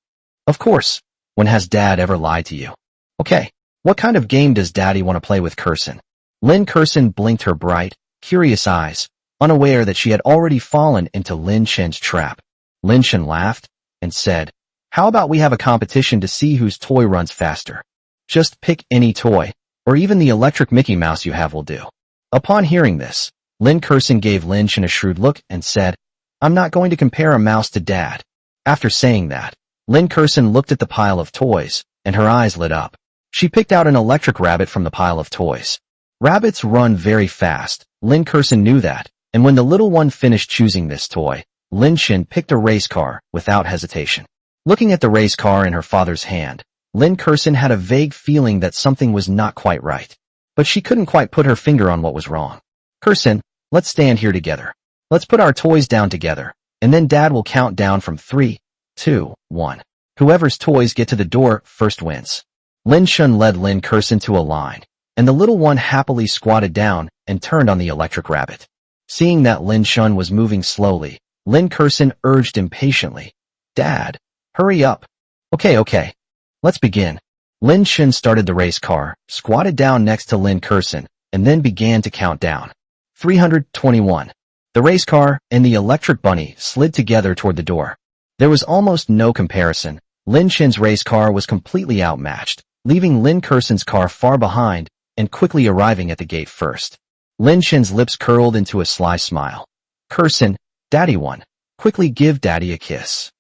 Speaker 1: "Of course. When has Dad ever lied to you?" "Okay, what kind of game does Daddy want to play with Kurson?" Lin Kurson blinked her bright, curious eyes, unaware that she had already fallen into Lin Shun's trap. Lin Shun laughed and said, "How about we have a competition to see whose toy runs faster? Just pick any toy, or even the electric Mickey Mouse you have will do." Upon hearing this, Lin Kurson gave Lin Shun a shrewd look and said, "I'm not going to compare a mouse to Dad." After saying that, Lin Kurson looked at the pile of toys, and her eyes lit up. She picked out an electric rabbit from the pile of toys. Rabbits run very fast, Lin Kurson knew that, and when the little one finished choosing this toy, Lin Shun picked a race car without hesitation. Looking at the race car in her father's hand, Lin Kurson had a vague feeling that something was not quite right. But she couldn't quite put her finger on what was wrong. "Kurson, let's stand here together. Let's put our toys down together, and then Dad will count down from 3, 2, 1. Whoever's toys get to the door first wins." Lin Shun led Lin Kurson to a line, and the little one happily squatted down and turned on the electric rabbit. Seeing that Lin Shun was moving slowly, Lin Kurson urged impatiently, "Dad, hurry up." Okay, let's begin." Lin Shun started the race car, squatted down next to Lin Kurson, and then began to count down. 321. The race car and the electric bunny slid together toward the door. There was almost no comparison. Lin Shun's race car was completely outmatched, leaving Lin Kurson's car far behind and quickly arriving at the gate first. Lin Shun's lips curled into a sly smile. "Kurson, Daddy won. Quickly give Daddy a kiss."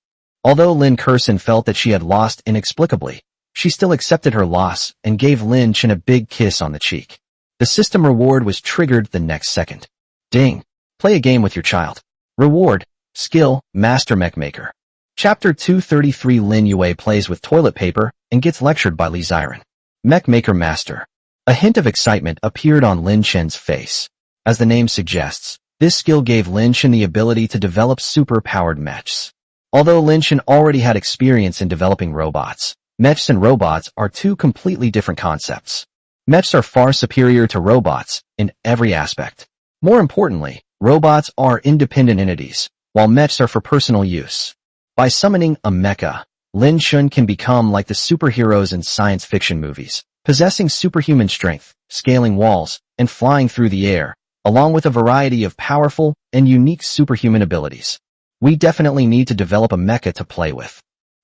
Speaker 1: Although Lin Kurson felt that she had lost inexplicably, she still accepted her loss and gave Lin Shun a big kiss on the cheek. The system reward was triggered the next second. Ding! Play a game with your child. Reward: Skill, Master Mech Maker. Chapter 233. Lin Yue plays with toilet paper and gets lectured by Li Ziren. Mech Maker Master. A hint of excitement appeared on Lin Shun's face. As the name suggests, this skill gave Lin Shun the ability to develop super-powered mechs. Although Lin Shun already had experience in developing robots, mechs and robots are two completely different concepts. Mechs are far superior to robots in every aspect. More importantly, robots are independent entities, while mechs are for personal use. By summoning a mecha, Lin Shun can become like the superheroes in science fiction movies, possessing superhuman strength, scaling walls, and flying through the air, along with a variety of powerful and unique superhuman abilities. We definitely need to develop a mecha to play with.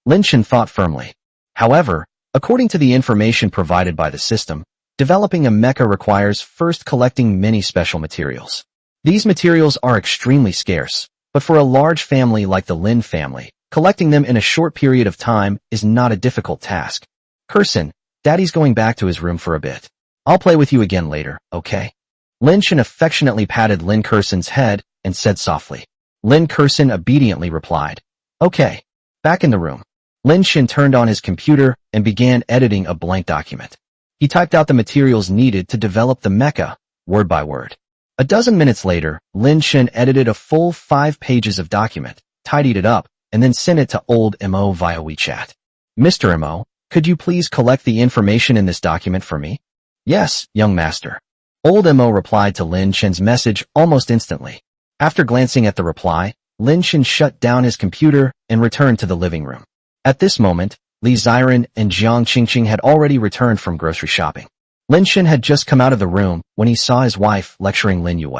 Speaker 1: Lin Shun thought firmly. However, according to the information provided by the system, developing a mecha requires first collecting many special materials. These materials are extremely scarce, but for a large family like the Lin family, collecting them in a short period of time is not a difficult task. "Kurson, Daddy's going back to his room for a bit. I'll play with you again later, okay?" Lin Shun affectionately patted Lin Kurson's head and said softly. Lin Kurson obediently replied, "Okay." Back in the room, Lin Shun turned on his computer and began editing a blank document. He typed out the materials needed to develop the mecha, word by word. A dozen minutes later, Lin Shun edited a full 5 pages of document, tidied it up, and then sent it to old Mo via WeChat. "Mr. Mo, could you please collect the information in this document for me?" "Yes, young master." Old Mo replied to Lin Shun's message almost instantly. After glancing at the reply, Lin Shun shut down his computer and returned to the living room. At this moment, Li Ziren and Jiang Qingqing had already returned from grocery shopping. Lin Shun had just come out of the room when he saw his wife lecturing Lin Yue.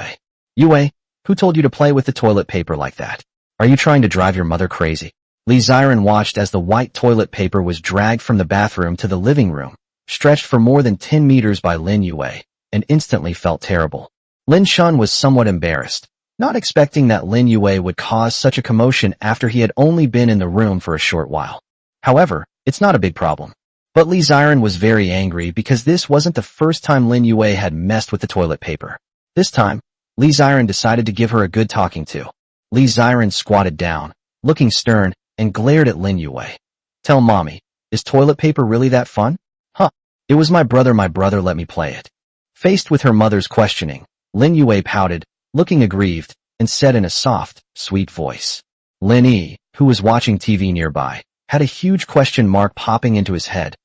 Speaker 1: "Yue, who told you to play with the toilet paper like that? Are you trying to drive your mother crazy?" Li Ziren watched as the white toilet paper was dragged from the bathroom to the living room, stretched for more than 10 meters by Lin Yue, and instantly felt terrible. Lin Shun was somewhat embarrassed, not expecting that Lin Yue would cause such a commotion after he had only been in the room for a short while. However, it's not a big problem. But Li Ziren was very angry because this wasn't the first time Lin Yue had messed with the toilet paper. This time, Li Ziren decided to give her a good talking to. Li Ziren squatted down, looking stern, and glared at Lin Yue. "Tell mommy, is toilet paper really that fun?" "Huh, it was my brother let me play it." Faced with her mother's questioning, Lin Yue pouted, looking aggrieved, and said in a soft, sweet voice. Lin Yi, who was watching TV nearby, had a huge question mark popping into his head.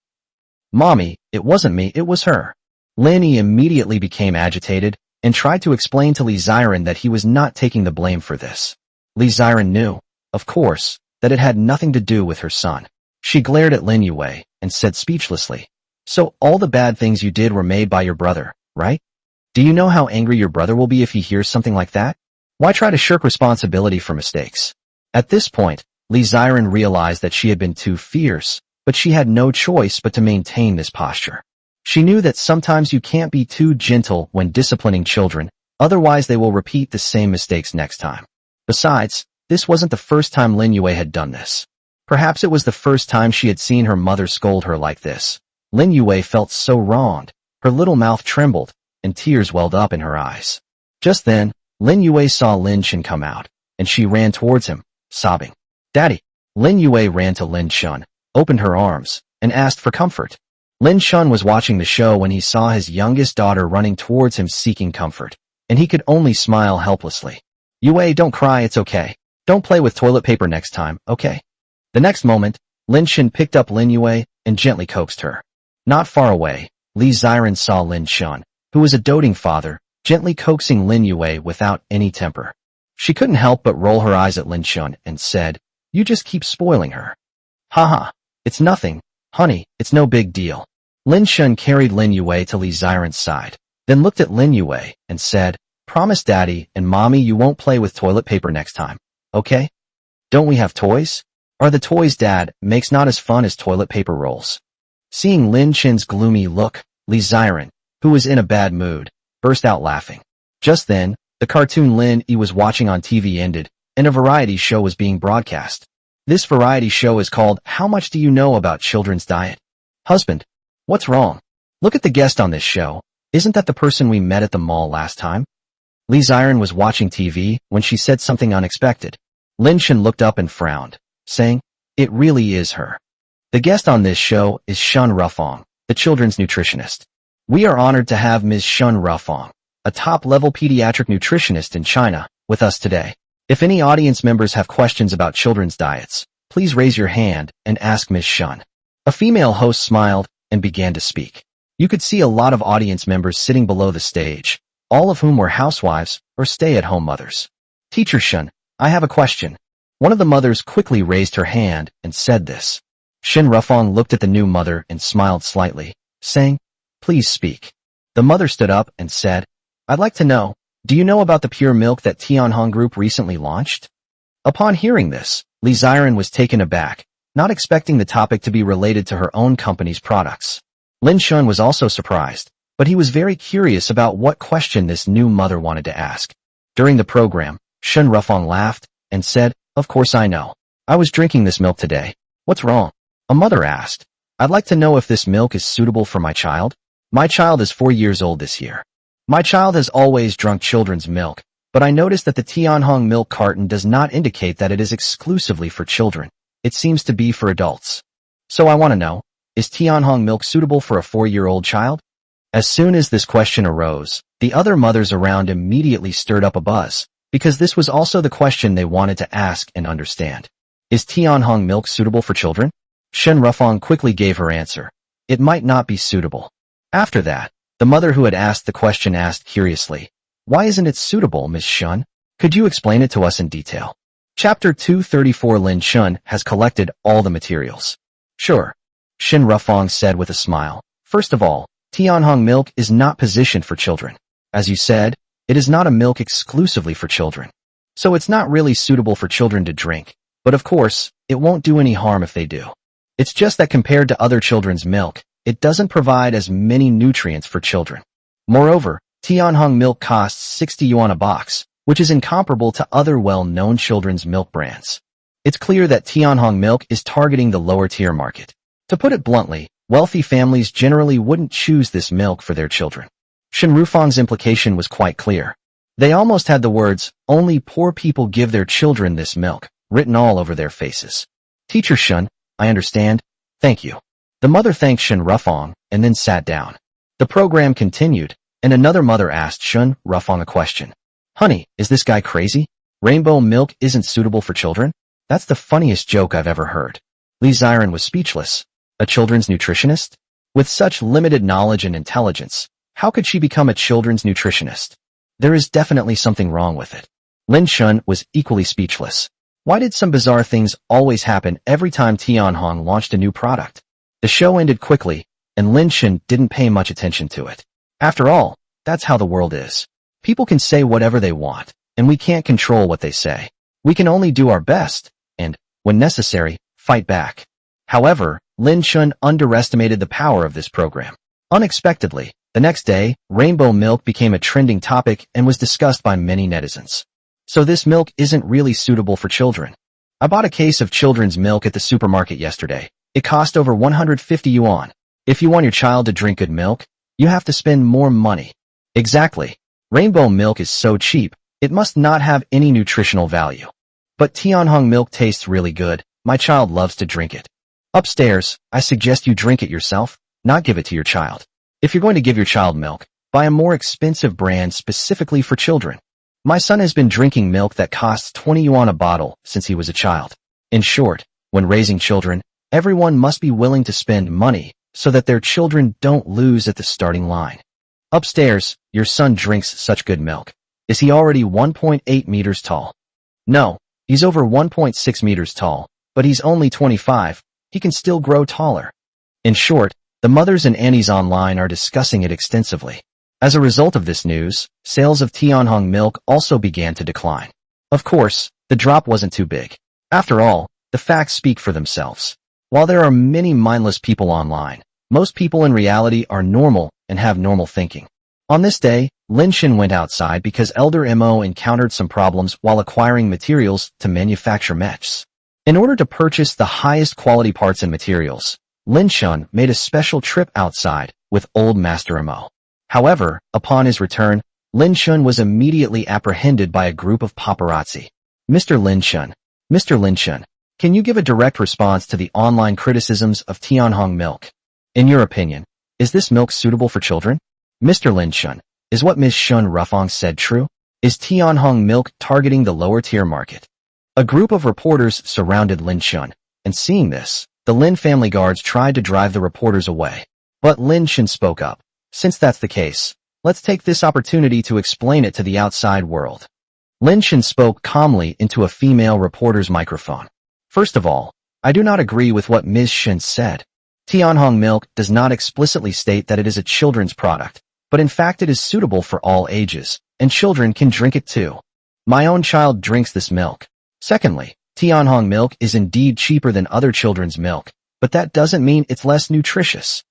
Speaker 1: "Mommy, it wasn't me, it was her." Lin Yi immediately became agitated and tried to explain to Li Ziren that he was not taking the blame for this. Li Ziren knew, of course, that it had nothing to do with her son. She glared at Lin Yue and said speechlessly, "So all the bad things you did were made by your brother, right? Do you know how angry your brother will be if he hears something like that? Why try to shirk responsibility for mistakes?" At this point, Li Ziren realized that she had been too fierce, but she had no choice but to maintain this posture. She knew that sometimes you can't be too gentle when disciplining children, otherwise they will repeat the same mistakes next time. Besides, this wasn't the first time Lin Yue had done this. Perhaps it was the first time she had seen her mother scold her like this. Lin Yue felt so wronged, her little mouth trembled, and tears welled up in her eyes. Just then, Lin Yue saw Lin Shun come out, and she ran towards him, sobbing. "Daddy!" Lin Yue ran to Lin Shun, opened her arms, and asked for comfort. Lin Shun was watching the show when he saw his youngest daughter running towards him seeking comfort, and he could only smile helplessly. "Yue, don't cry, it's okay. Don't play with toilet paper next time, okay?" The next moment, Lin Shun picked up Lin Yue and gently coaxed her. Not far away, Li Ziren saw Lin Shun, who was a doting father, gently coaxing Lin Yue without any temper. She couldn't help but roll her eyes at Lin Shun and said, "You just keep spoiling her." "Haha, it's nothing, honey, it's no big deal." Lin Shun carried Lin Yue to Li Ziren's side, then looked at Lin Yue and said, "Promise Daddy and Mommy you won't play with toilet paper next time, okay? Don't we have toys? Are the toys Dad makes not as fun as toilet paper rolls?" Seeing Lin Shun's gloomy look, Li Ziren, who was in a bad mood, burst out laughing. Just then, the cartoon Lin Yi was watching on TV ended, and a variety show was being broadcast. This variety show is called How Much Do You Know About Children's Diet? Husband, what's wrong? Look at the guest on this show. Isn't that the person we met at the mall last time? Li Ziren was watching TV when she said something unexpected. Lin Shun looked up and frowned, saying, "It really is her." The guest on this show is Shun Rufong, the children's nutritionist. We are honored to have Ms. Shun Rufong, a top-level pediatric nutritionist in China, with us today. If any audience members have questions about children's diets, please raise your hand and ask Ms. Shun. A female host smiled and began to speak. You could see a lot of audience members sitting below the stage, all of whom were housewives or stay-at-home mothers. "Teacher Shun, I have a question." One of the mothers quickly raised her hand and said this. Shun Rufong looked at the new mother and smiled slightly, saying, "Please speak." The mother stood up and said, "I'd like to know, do you know about the pure milk that Tianhong Group recently launched?" Upon hearing this, Li Ziren was taken aback, not expecting the topic to be related to her own company's products. Lin Shun was also surprised, but he was very curious about what question this new mother wanted to ask. During the program, Shun Rufong laughed and said, "Of course I know. I was drinking this milk today. What's wrong?" A mother asked, "I'd like to know if this milk is suitable for my child. My child is 4 years old this year. My child has always drunk children's milk, but I noticed that the Tianhong milk carton does not indicate that it is exclusively for children. It seems to be for adults. So I want to know, is Tianhong milk suitable for a 4-year-old child?" As soon as this question arose, the other mothers around immediately stirred up a buzz, because this was also the question they wanted to ask and understand. Is Tianhong milk suitable for children? Shun Rufong quickly gave her answer. It might not be suitable. After that, the mother who had asked the question asked curiously, "Why isn't it suitable, Miss Shun? Could you explain it to us in detail?" Chapter 234. Lin Shun has collected all the materials. "Sure," Shun Rufong said with a smile. "First of all, Tianhong milk is not positioned for children. As you said, it is not a milk exclusively for children. So it's not really suitable for children to drink, but of course, it won't do any harm if they do. It's just that compared to other children's milk, it doesn't provide as many nutrients for children. Moreover, Tianhong milk costs 60 yuan a box, which is incomparable to other well-known children's milk brands. It's clear that Tianhong milk is targeting the lower-tier market. To put it bluntly, wealthy families generally wouldn't choose this milk for their children. Shen Rufang's implication was quite clear. They almost had the words, "Only poor people give their children this milk," written all over their faces. "Teacher Shen, I understand. Thank you." The mother thanked Shen Rufang and then sat down. The program continued, and another mother asked Shen Rufang a question. "Honey, is this guy crazy? Rainbow milk isn't suitable for children? That's the funniest joke I've ever heard." Li Ziren was speechless. A children's nutritionist? With such limited knowledge and intelligence, how could she become a children's nutritionist? There is definitely something wrong with it. Lin Shun was equally speechless. Why did some bizarre things always happen every time Tianhong launched a new product? The show ended quickly, and Lin Shun didn't pay much attention to it. After all, that's how the world is. People can say whatever they want, and we can't control what they say. We can only do our best, and, when necessary, fight back. However, Lin Shun underestimated the power of this program. Unexpectedly, the next day, rainbow milk became a trending topic and was discussed by many netizens. So this milk isn't really suitable for children. I bought a case of children's milk at the supermarket yesterday. It cost over 150 yuan. If you want your child to drink good milk, you have to spend more money. Exactly. Rainbow milk is so cheap, it must not have any nutritional value. But Tianhong milk tastes really good. My child loves to drink it. Upstairs, I suggest you drink it yourself, not give it to your child. If you're going to give your child milk, buy a more expensive brand specifically for children. My son has been drinking milk that costs 20 yuan a bottle since he was a child. In short, when raising children, everyone must be willing to spend money so that their children don't lose at the starting line. Upstairs, your son drinks such good milk. Is he already 1.8 meters tall? No, he's over 1.6 meters tall, but he's only 25. He can still grow taller. In short, the mothers and aunties online are discussing it extensively. As a result of this news, sales of Tianhong milk also began to decline. Of course, the drop wasn't too big. After all, the facts speak for themselves. While there are many mindless people online, most people in reality are normal and have normal thinking. On this day, Lin Shin went outside because Elder Mo encountered some problems while acquiring materials to manufacture mechs. In order to purchase the highest quality parts and materials, Lin Shun made a special trip outside with old Master Mo. However, upon his return, Lin Shun was immediately apprehended by a group of paparazzi. Mr. Lin Shun, can you give a direct response to the online criticisms of Tianhong milk? In your opinion, is this milk suitable for children? Mr. Lin Shun, is what Ms. Shun Rufang said true? Is Tianhong milk targeting the lower-tier market? A group of reporters surrounded Lin Shun, and seeing this, the Lin family guards tried to drive the reporters away. But Lin Shun spoke up. Since that's the case, let's take this opportunity to explain it to the outside world. Lin Shun spoke calmly into a female reporter's microphone. First of all, I do not agree with what Ms. Shun said. Tianhong milk does not explicitly state that it is a children's product, but in fact it is suitable for all ages, and children can drink it too. My own child drinks this milk. Secondly, Tianhong milk is indeed cheaper than other children's milk, but that doesn't mean it's less nutritious.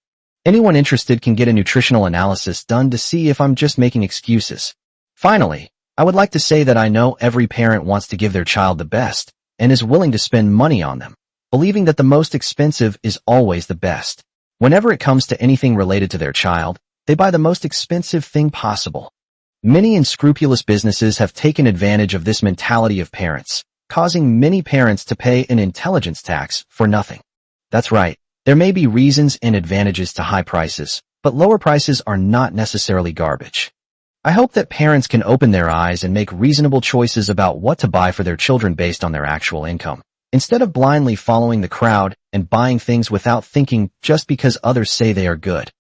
Speaker 1: Anyone interested can get a nutritional analysis done to see if I'm just making excuses. Finally, I would like to say that I know every parent wants to give their child the best and is willing to spend money on them, believing that the most expensive is always the best. Whenever it comes to anything related to their child, they buy the most expensive thing possible. Many unscrupulous businesses have taken advantage of this mentality of parents, causing many parents to pay an intelligence tax for nothing. That's right, there may be reasons and advantages to high prices, but lower prices are not necessarily garbage. I hope that parents can open their eyes and make reasonable choices about what to buy for their children based on their actual income, instead of blindly following the crowd and buying things without thinking just because others say they are good.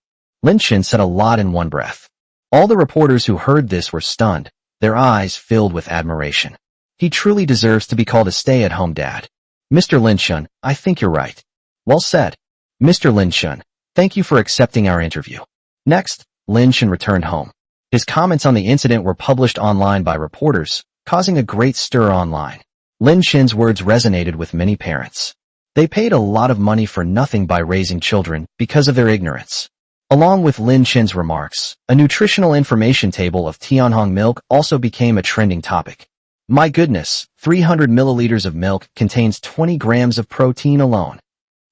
Speaker 1: Lin Shin said a lot in one breath. All the reporters who heard this were stunned, their eyes filled with admiration. He truly deserves to be called a stay-at-home dad. Mr. Lin Shun, I think you're right. Well said. Mr. Lin Shun, thank you for accepting our interview. Next, Lin Shun returned home. His comments on the incident were published online by reporters, causing a great stir online. Lin Shun's words resonated with many parents. They paid a lot of money for nothing by raising children because of their ignorance. Along with Lin Chen's remarks, a nutritional information table of Tianhong milk also became a trending topic. My goodness, 300 milliliters of milk contains 20 grams of protein alone.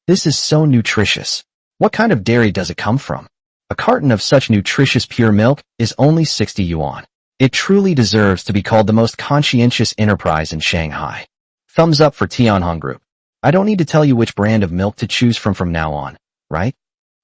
Speaker 1: This is so nutritious. What kind of dairy does it come from? A carton of such nutritious pure milk is only 60 yuan. It truly deserves to be called the most conscientious enterprise in Shanghai. Thumbs up for Tianhong Group. I don't need to tell you which brand of milk to choose from now on, right?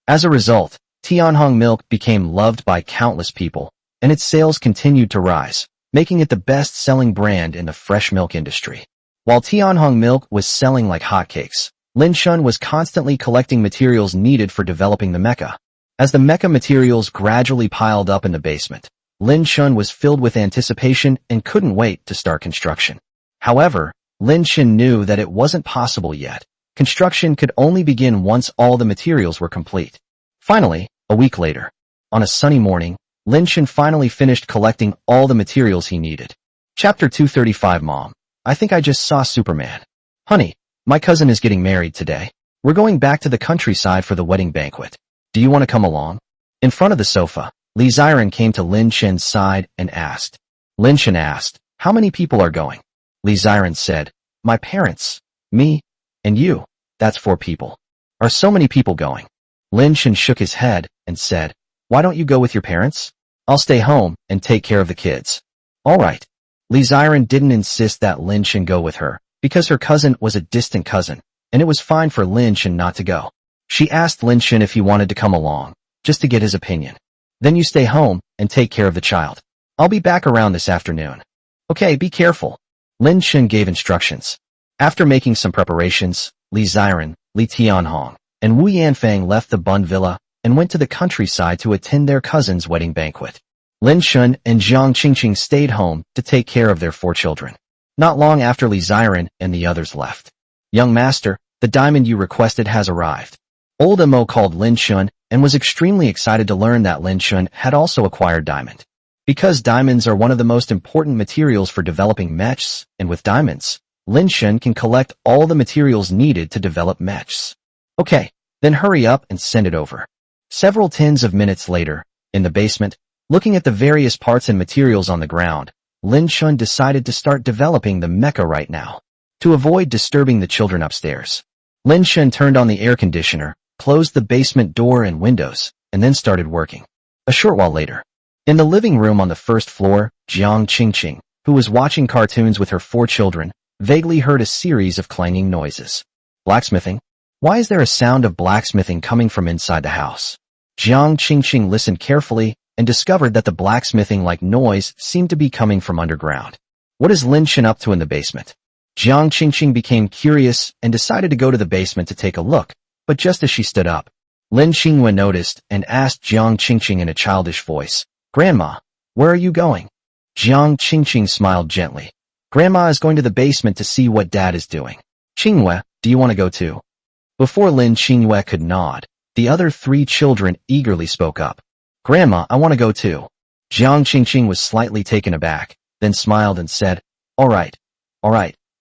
Speaker 1: As a result, Tianhong milk became loved by countless people, and its sales continued to rise, making it the best-selling brand in the fresh milk industry. While Tianhong milk was selling like hotcakes, Lin Shun was constantly collecting materials needed for developing the mecha. As the mecha materials gradually piled up in the basement, Lin Shun was filled with anticipation and couldn't wait to start construction. However, Lin Shun knew that it wasn't possible yet. Construction could only begin once all the materials were complete. Finally, a week later, on a sunny morning, Lin Shun finally finished collecting all the materials he needed. Chapter 235 Mom, I think I just saw Superman. Honey, my cousin is getting married today. We're going back to the countryside for the wedding banquet. Do you want to come along? In front of the sofa, Li Ziren came to Lin Chen's side and asked. Lin Chen asked, how many people are going? Li Ziren said, my parents, me, and you. That's 4 people. Are so many people going? Lin Chen shook his head and said, why don't you go with your parents? I'll stay home and take care of the kids. All right. Li Ziren didn't insist that Lin Chen go with her, because her cousin was a distant cousin, and it was fine for Lin Chen not to go. She asked Lin Chen if he wanted to come along, just to get his opinion. Then you stay home and take care of the child. I'll be back around this afternoon. Okay, be careful. Lin Chen gave instructions. After making some preparations, Li Ziren, Li Tianhong, and Wu Yanfang left the Bun Villa and went to the countryside to attend their cousin's wedding banquet. Lin Shun and Jiang Qingqing stayed home to take care of their 4 children. Not long after Li Ziren and the others left. Young master, the diamond you requested has arrived. Old Mo called Lin Shun and was extremely excited to learn that Lin Shun had also acquired diamond. Because diamonds are one of the most important materials for developing mechs, and with diamonds, Lin Shun can collect all the materials needed to develop mechs. Okay, then hurry up and send it over. Several tens of minutes later, in the basement, looking at the various parts and materials on the ground, Lin Shun decided to start developing the mecha right now. To avoid disturbing the children upstairs, Lin Shun turned on the air conditioner, closed the basement door and windows, and then started working. A short while later, in the living room on the first floor, Jiang Qingqing, who was watching cartoons with her 4 children, vaguely heard a series of clanging noises. Blacksmithing? Why is there a sound of blacksmithing coming from inside the house? Jiang Qingqing listened carefully and discovered that the blacksmithing-like noise seemed to be coming from underground. What is Lin Shen up to in the basement? Jiang Qingqing became curious and decided to go to the basement to take a look, but just as she stood up, Lin Xingyue noticed and asked Jiang Qingqing in a childish voice, Grandma, where are you going? Jiang Qingqing smiled gently. Grandma is going to the basement to see what Dad is doing. Qingyue, do you want to go too? Before Lin Xingyue could nod, the other 3 children eagerly spoke up. Grandma, I want to go too. Jiang Qingqing was slightly taken aback, then smiled and said, all right,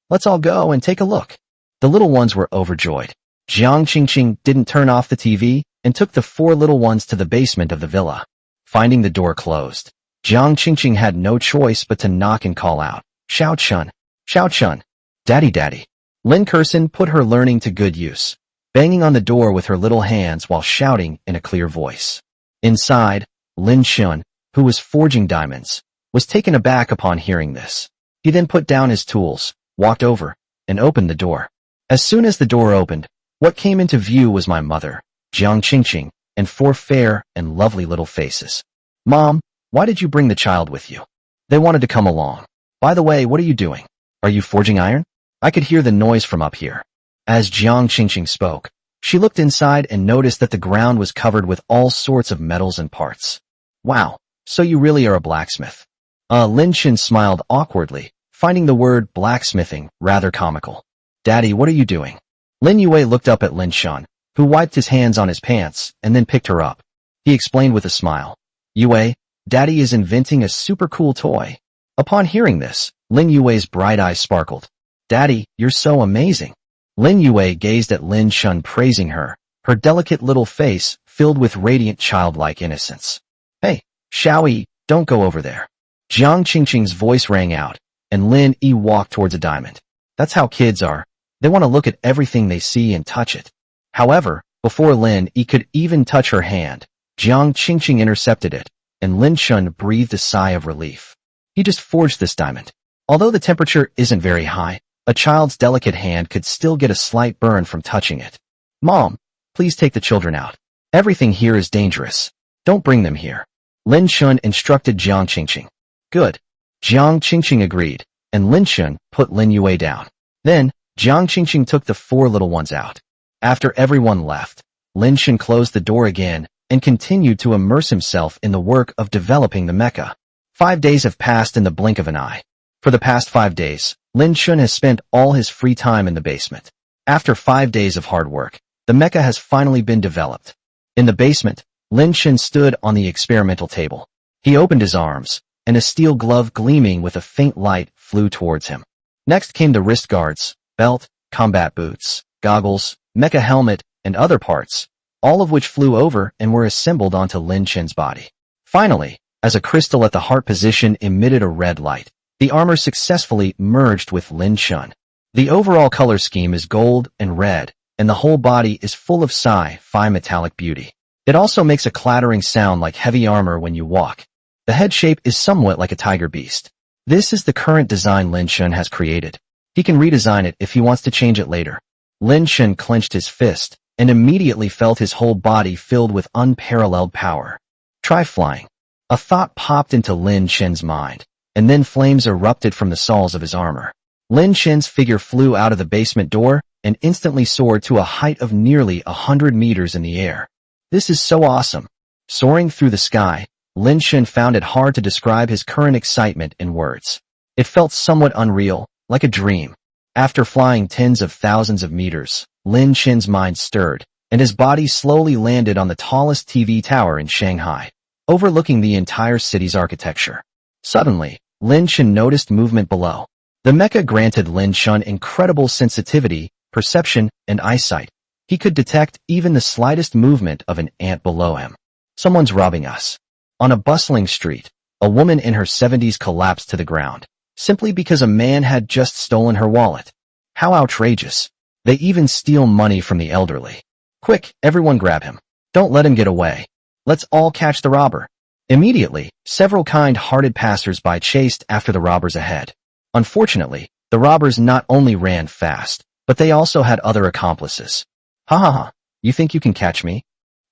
Speaker 1: let's all go and take a look. The little ones were overjoyed. Jiang Qingqing didn't turn off the TV and took the 4 little ones to the basement of the villa. Finding the door closed, Jiang Qingqing had no choice but to knock and call out, Xiao Chun, Xiao Chun, Daddy Daddy. Lin Kerson put her learning to good use, banging on the door with her little hands while shouting in a clear voice. Inside, Lin Shun, who was forging diamonds, was taken aback upon hearing this. He then put down his tools, walked over, and opened the door. As soon as the door opened, what came into view was my mother, Jiang Qingqing, and 4 fair and lovely little faces. Mom, why did you bring the child with you? They wanted to come along. By the way, what are you doing? Are you forging iron? I could hear the noise from up here. As Jiang Qingqing spoke, she looked inside and noticed that the ground was covered with all sorts of metals and parts. Wow, so you really are a blacksmith. Lin Shen smiled awkwardly, finding the word blacksmithing rather comical. Daddy, what are you doing? Lin Yue looked up at Lin Shan, who wiped his hands on his pants and then picked her up. He explained with a smile. Yue, Daddy is inventing a super cool toy. Upon hearing this, Lin Yue's bright eyes sparkled. Daddy, you're so amazing. Lin Yue gazed at Lin Shun praising her, her delicate little face filled with radiant childlike innocence. Hey, Xiaoyi, don't go over there. Jiang Qingqing's voice rang out, and Lin Yi walked towards a diamond. That's how kids are. They want to look at everything they see and touch it. However, before Lin Yi could even touch her hand, Jiang Qingqing intercepted it, and Lin Shun breathed a sigh of relief. He just forged this diamond. Although the temperature isn't very high, a child's delicate hand could still get a slight burn from touching it. Mom, please take the children out. Everything here is dangerous. Don't bring them here. Lin Shun instructed Jiang Qingqing. Good. Jiang Qingqing agreed, and Lin Shun put Lin Yue down. Then, Jiang Qingqing took the 4 little ones out. After everyone left, Lin Shun closed the door again and continued to immerse himself in the work of developing the mecha. 5 days have passed in the blink of an eye. For the past 5 days, Lin Shun has spent all his free time in the basement. After 5 days of hard work, the mecha has finally been developed. In the basement, Lin Shun stood on the experimental table. He opened his arms, and a steel glove gleaming with a faint light flew towards him. Next came the wrist guards, belt, combat boots, goggles, mecha helmet, and other parts, all of which flew over and were assembled onto Lin Shun's body. Finally, as a crystal at the heart position emitted a red light, the armor successfully merged with Lin Shun. The overall color scheme is gold and red, and the whole body is full of sci-fi metallic beauty. It also makes a clattering sound like heavy armor when you walk. The head shape is somewhat like a tiger beast. This is the current design Lin Shun has created. He can redesign it if he wants to change it later. Lin Shun clenched his fist and immediately felt his whole body filled with unparalleled power. Try flying. A thought popped into Lin Shun's mind, and then flames erupted from the soles of his armor. Lin Shun's figure flew out of the basement door and instantly soared to a height of nearly 100 meters in the air. This is so awesome. Soaring through the sky, Lin Shun found it hard to describe his current excitement in words. It felt somewhat unreal, like a dream. After flying tens of thousands of meters, Lin Shun's mind stirred, and his body slowly landed on the tallest TV tower in Shanghai, overlooking the entire city's architecture. Suddenly, Lin Shun noticed movement below. The mecha granted Lin Shun incredible sensitivity, perception, and eyesight. He could detect even the slightest movement of an ant below him. Someone's robbing us. On a bustling street, a woman in her 70s collapsed to the ground, simply because a man had just stolen her wallet. How outrageous. They even steal money from the elderly. Quick, everyone grab him. Don't let him get away. Let's all catch the robber. Immediately, several kind-hearted passers-by chased after the robbers ahead. Unfortunately, the robbers not only ran fast, but they also had other accomplices. Ha ha ha, you think you can catch me?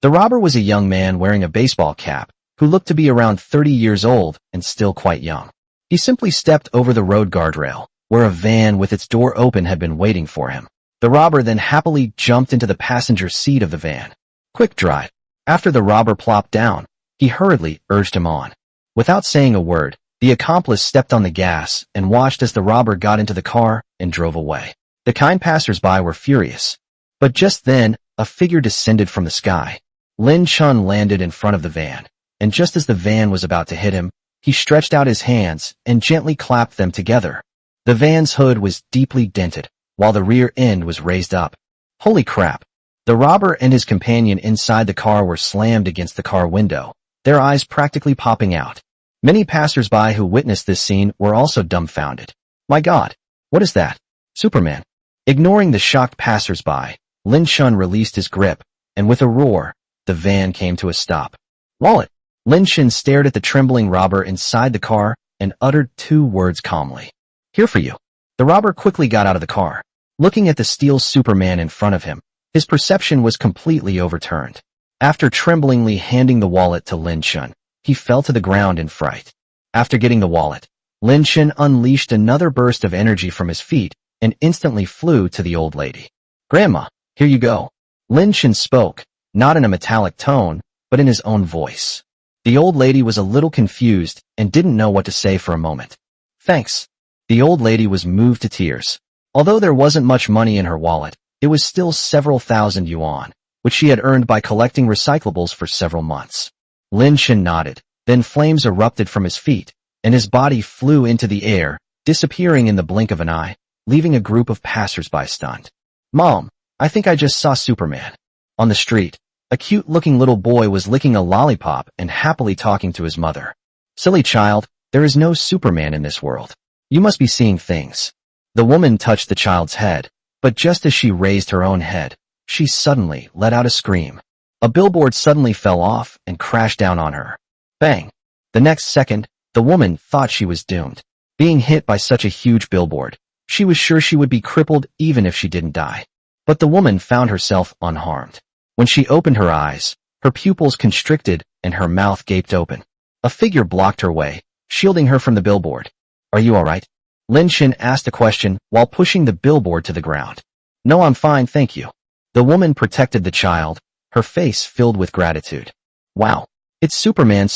Speaker 1: The robber was a young man wearing a baseball cap, who looked to be around 30 years old and still quite young. He simply stepped over the road guardrail, where a van with its door open had been waiting for him. The robber then happily jumped into the passenger seat of the van. Quick drive. After the robber plopped down, he hurriedly urged him on. Without saying a word, the accomplice stepped on the gas and watched as the robber got into the car and drove away. The kind passers-by were furious. But just then, a figure descended from the sky. Lin Shun landed in front of the van, and just as the van was about to hit him, he stretched out his hands and gently clapped them together. The van's hood was deeply dented, while the rear end was raised up. Holy crap! The robber and his companion inside the car were slammed against the car window, their eyes practically popping out. Many passers-by who witnessed this scene were also dumbfounded. My God! What is that? Superman! Ignoring the shocked passers-by, Lin Shun released his grip, and with a roar, the van came to a stop. Wallet! Lin Shun stared at the trembling robber inside the car and uttered 2 words calmly. Here for you. The robber quickly got out of the car. Looking at the steel Superman in front of him, his perception was completely overturned. After tremblingly handing the wallet to Lin Shun, he fell to the ground in fright. After getting the wallet, Lin Shun unleashed another burst of energy from his feet and instantly flew to the old lady. Grandma, here you go. Lin Shun spoke, not in a metallic tone, but in his own voice. The old lady was a little confused and didn't know what to say for a moment. Thanks. The old lady was moved to tears. Although there wasn't much money in her wallet, it was still several thousand yuan, which she had earned by collecting recyclables for several months. Lin Shun nodded, then flames erupted from his feet, and his body flew into the air, disappearing in the blink of an eye, leaving a group of passers-by stunned. Mom, I think I just saw Superman. On the street, a cute-looking little boy was licking a lollipop and happily talking to his mother. Silly child, there is no Superman in this world. You must be seeing things. The woman touched the child's head, but just as she raised her own head, she suddenly let out a scream. A billboard suddenly fell off and crashed down on her. Bang! The next second, the woman thought she was doomed. Being hit by such a huge billboard, she was sure she would be crippled even if she didn't die. But the woman found herself unharmed. When she opened her eyes, her pupils constricted and her mouth gaped open. A figure blocked her way, shielding her from the billboard. Are you all right? Lin Shen asked a question while pushing the billboard to the ground. No, I'm fine, thank you. The woman protected the child, her face filled with gratitude. Wow, it's Superman.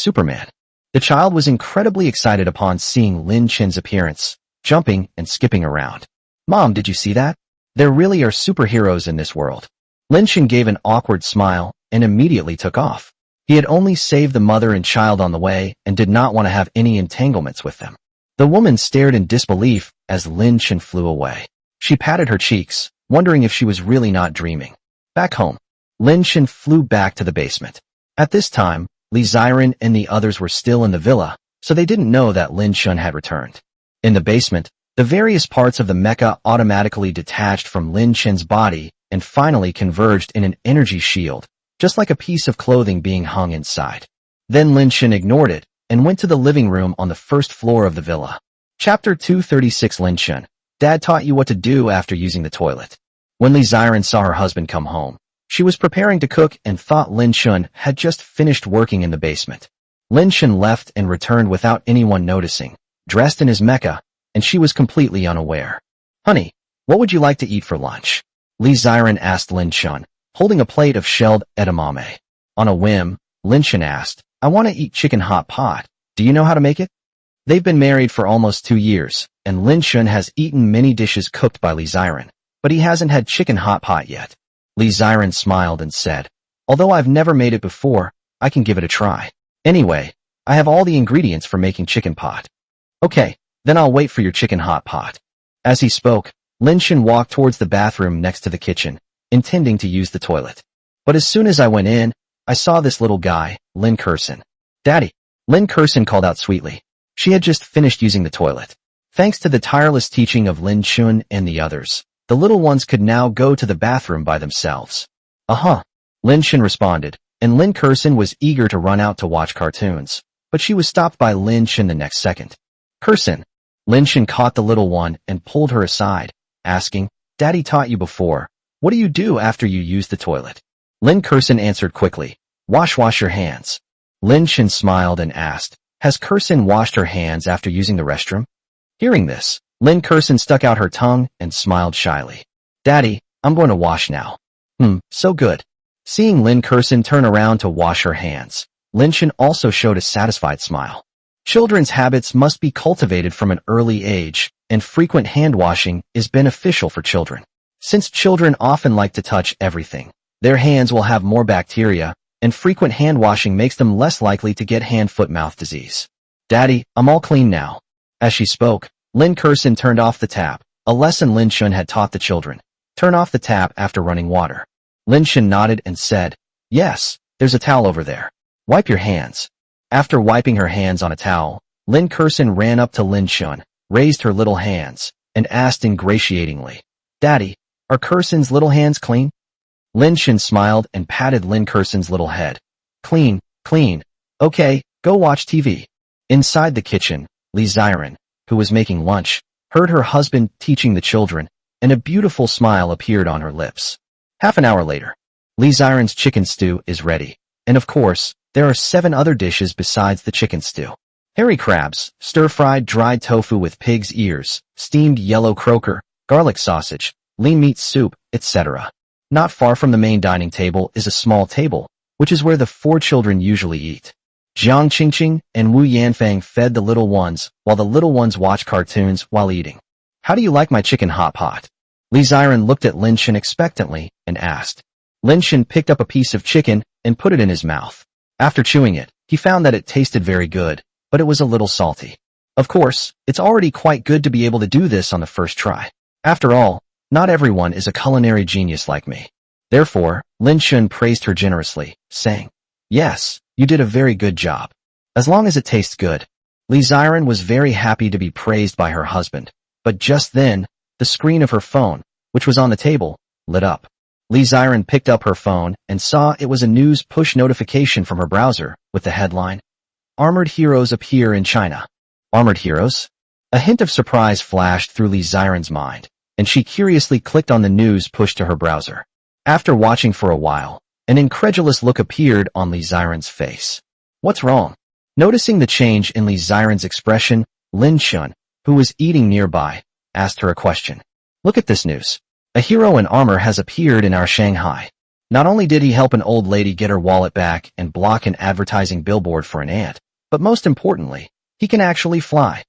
Speaker 1: The child was incredibly excited upon seeing Lin Shen's appearance, jumping and skipping around. Mom, did you see that? There really are superheroes in this world. Lin Shen gave an awkward smile and immediately took off. He had only saved the mother and child on the way and did not want to have any entanglements with them. The woman stared in disbelief as Lin Shen flew away. She patted her cheeks, wondering if she was really not dreaming. Back home, Lin Shen flew back to the basement. At this time, Li Ziren and the others were still in the villa, so they didn't know that Lin Shen had returned. In the basement, the various parts of the mecha automatically detached from Lin Shen's body and finally converged in an energy shield, just like a piece of clothing being hung inside. Then Lin Shen ignored it and went to the living room on the first floor of the villa. Chapter 236. Lin Shen, Dad taught you what to do after using the toilet. When Li Ziren saw her husband come home, she was preparing to cook and thought Lin Shen had just finished working in the basement. Lin Shen left and returned without anyone noticing, dressed in his mecha, and she was completely unaware. Honey, what would you like to eat for lunch? Li Ziren asked Lin Shen, holding a plate of shelled edamame. On a whim, Lin Shen asked, I want to eat chicken hot pot. Do you know how to make it? They've been married for almost 2 years, and Lin Shen has eaten many dishes cooked by Li Ziren, but he hasn't had chicken hot pot yet. Li Ziren smiled and said, although I've never made it before, I can give it a try. Anyway, I have all the ingredients for making chicken pot. Okay, then I'll wait for your chicken hot pot. As he spoke, Lin Shen walked towards the bathroom next to the kitchen, intending to use the toilet. But as soon as I went in, I saw this little guy, Lin Kersen. Daddy, Lin Kersen called out sweetly. She had just finished using the toilet. Thanks to the tireless teaching of Lin Chun and the others, the little ones could now go to the bathroom by themselves. Uh-huh, Lin Shen responded, and Lin Kersen was eager to run out to watch cartoons, but she was stopped by Lin Shen the next second. Kersen. Lin Shen caught the little one and pulled her aside, asking, Daddy taught you before. What do you do after you use the toilet? Lin Kersen answered quickly, wash your hands. Lin Shen smiled and asked, has Kersen washed her hands after using the restroom? Hearing this, Lin Kersen stuck out her tongue and smiled shyly. Daddy, I'm going to wash now. So good. Seeing Lin Kersen turn around to wash her hands, Lin Shen also showed a satisfied smile. Children's habits must be cultivated from an early age, and frequent hand washing is beneficial for children. Since children often like to touch everything, their hands will have more bacteria, and frequent hand washing makes them less likely to get hand-foot-mouth disease. Daddy, I'm all clean now. As she spoke, Lin Kersen turned off the tap, a lesson Lin Shen had taught the children. Turn off the tap after running water. Lin Shen nodded and said, yes, there's a towel over there. Wipe your hands. After wiping her hands on a towel, Lin Kersen ran up to Lin Shen, raised her little hands, and asked ingratiatingly, Daddy, are Kersen's little hands clean? Lin Shen smiled and patted Lin Kersen's little head. Clean. Okay, go watch TV. Inside the kitchen, Li Ziren, who was making lunch, heard her husband teaching the children, and a beautiful smile appeared on her lips. Half an hour later, Li Ziren's chicken stew is ready, and of course, there are 7 other dishes besides the chicken stew. Hairy crabs, stir-fried dried tofu with pig's ears, steamed yellow croaker, garlic sausage, lean meat soup, etc. Not far from the main dining table is a small table, which is where the 4 children usually eat. Jiang Qingqing and Wu Yanfang fed the little ones, while the little ones watched cartoons while eating. How do you like my chicken hot pot? Li Ziren looked at Lin Shen expectantly and asked. Lin Shen picked up a piece of chicken and put it in his mouth. After chewing it, he found that it tasted very good, but it was a little salty. Of course, it's already quite good to be able to do this on the first try. After all, Not everyone is a culinary genius like me. Therefore, Lin Shun praised her generously, saying, "Yes, you did a very good job. As long as it tastes good." Li Ziren was very happy to be praised by her husband, but just then, the screen of her phone, which was on the table, lit up. Li Ziren picked up her phone and saw it was a news push notification from her browser with the headline, "Armored heroes appear in China." Armored heroes? A hint of surprise flashed through Li Ziren's mind, and she curiously clicked on the news push to her browser. After watching for a while, an incredulous look appeared on Li Ziren's face. "What's wrong?" Noticing the change in Li Ziren's expression, Lin Shun, who was eating nearby, asked her a question. "Look at this news. A hero in armor has appeared in our Shanghai. Not only did he help an old lady get her wallet back and block an advertising billboard for an ant, but most importantly, he can actually fly."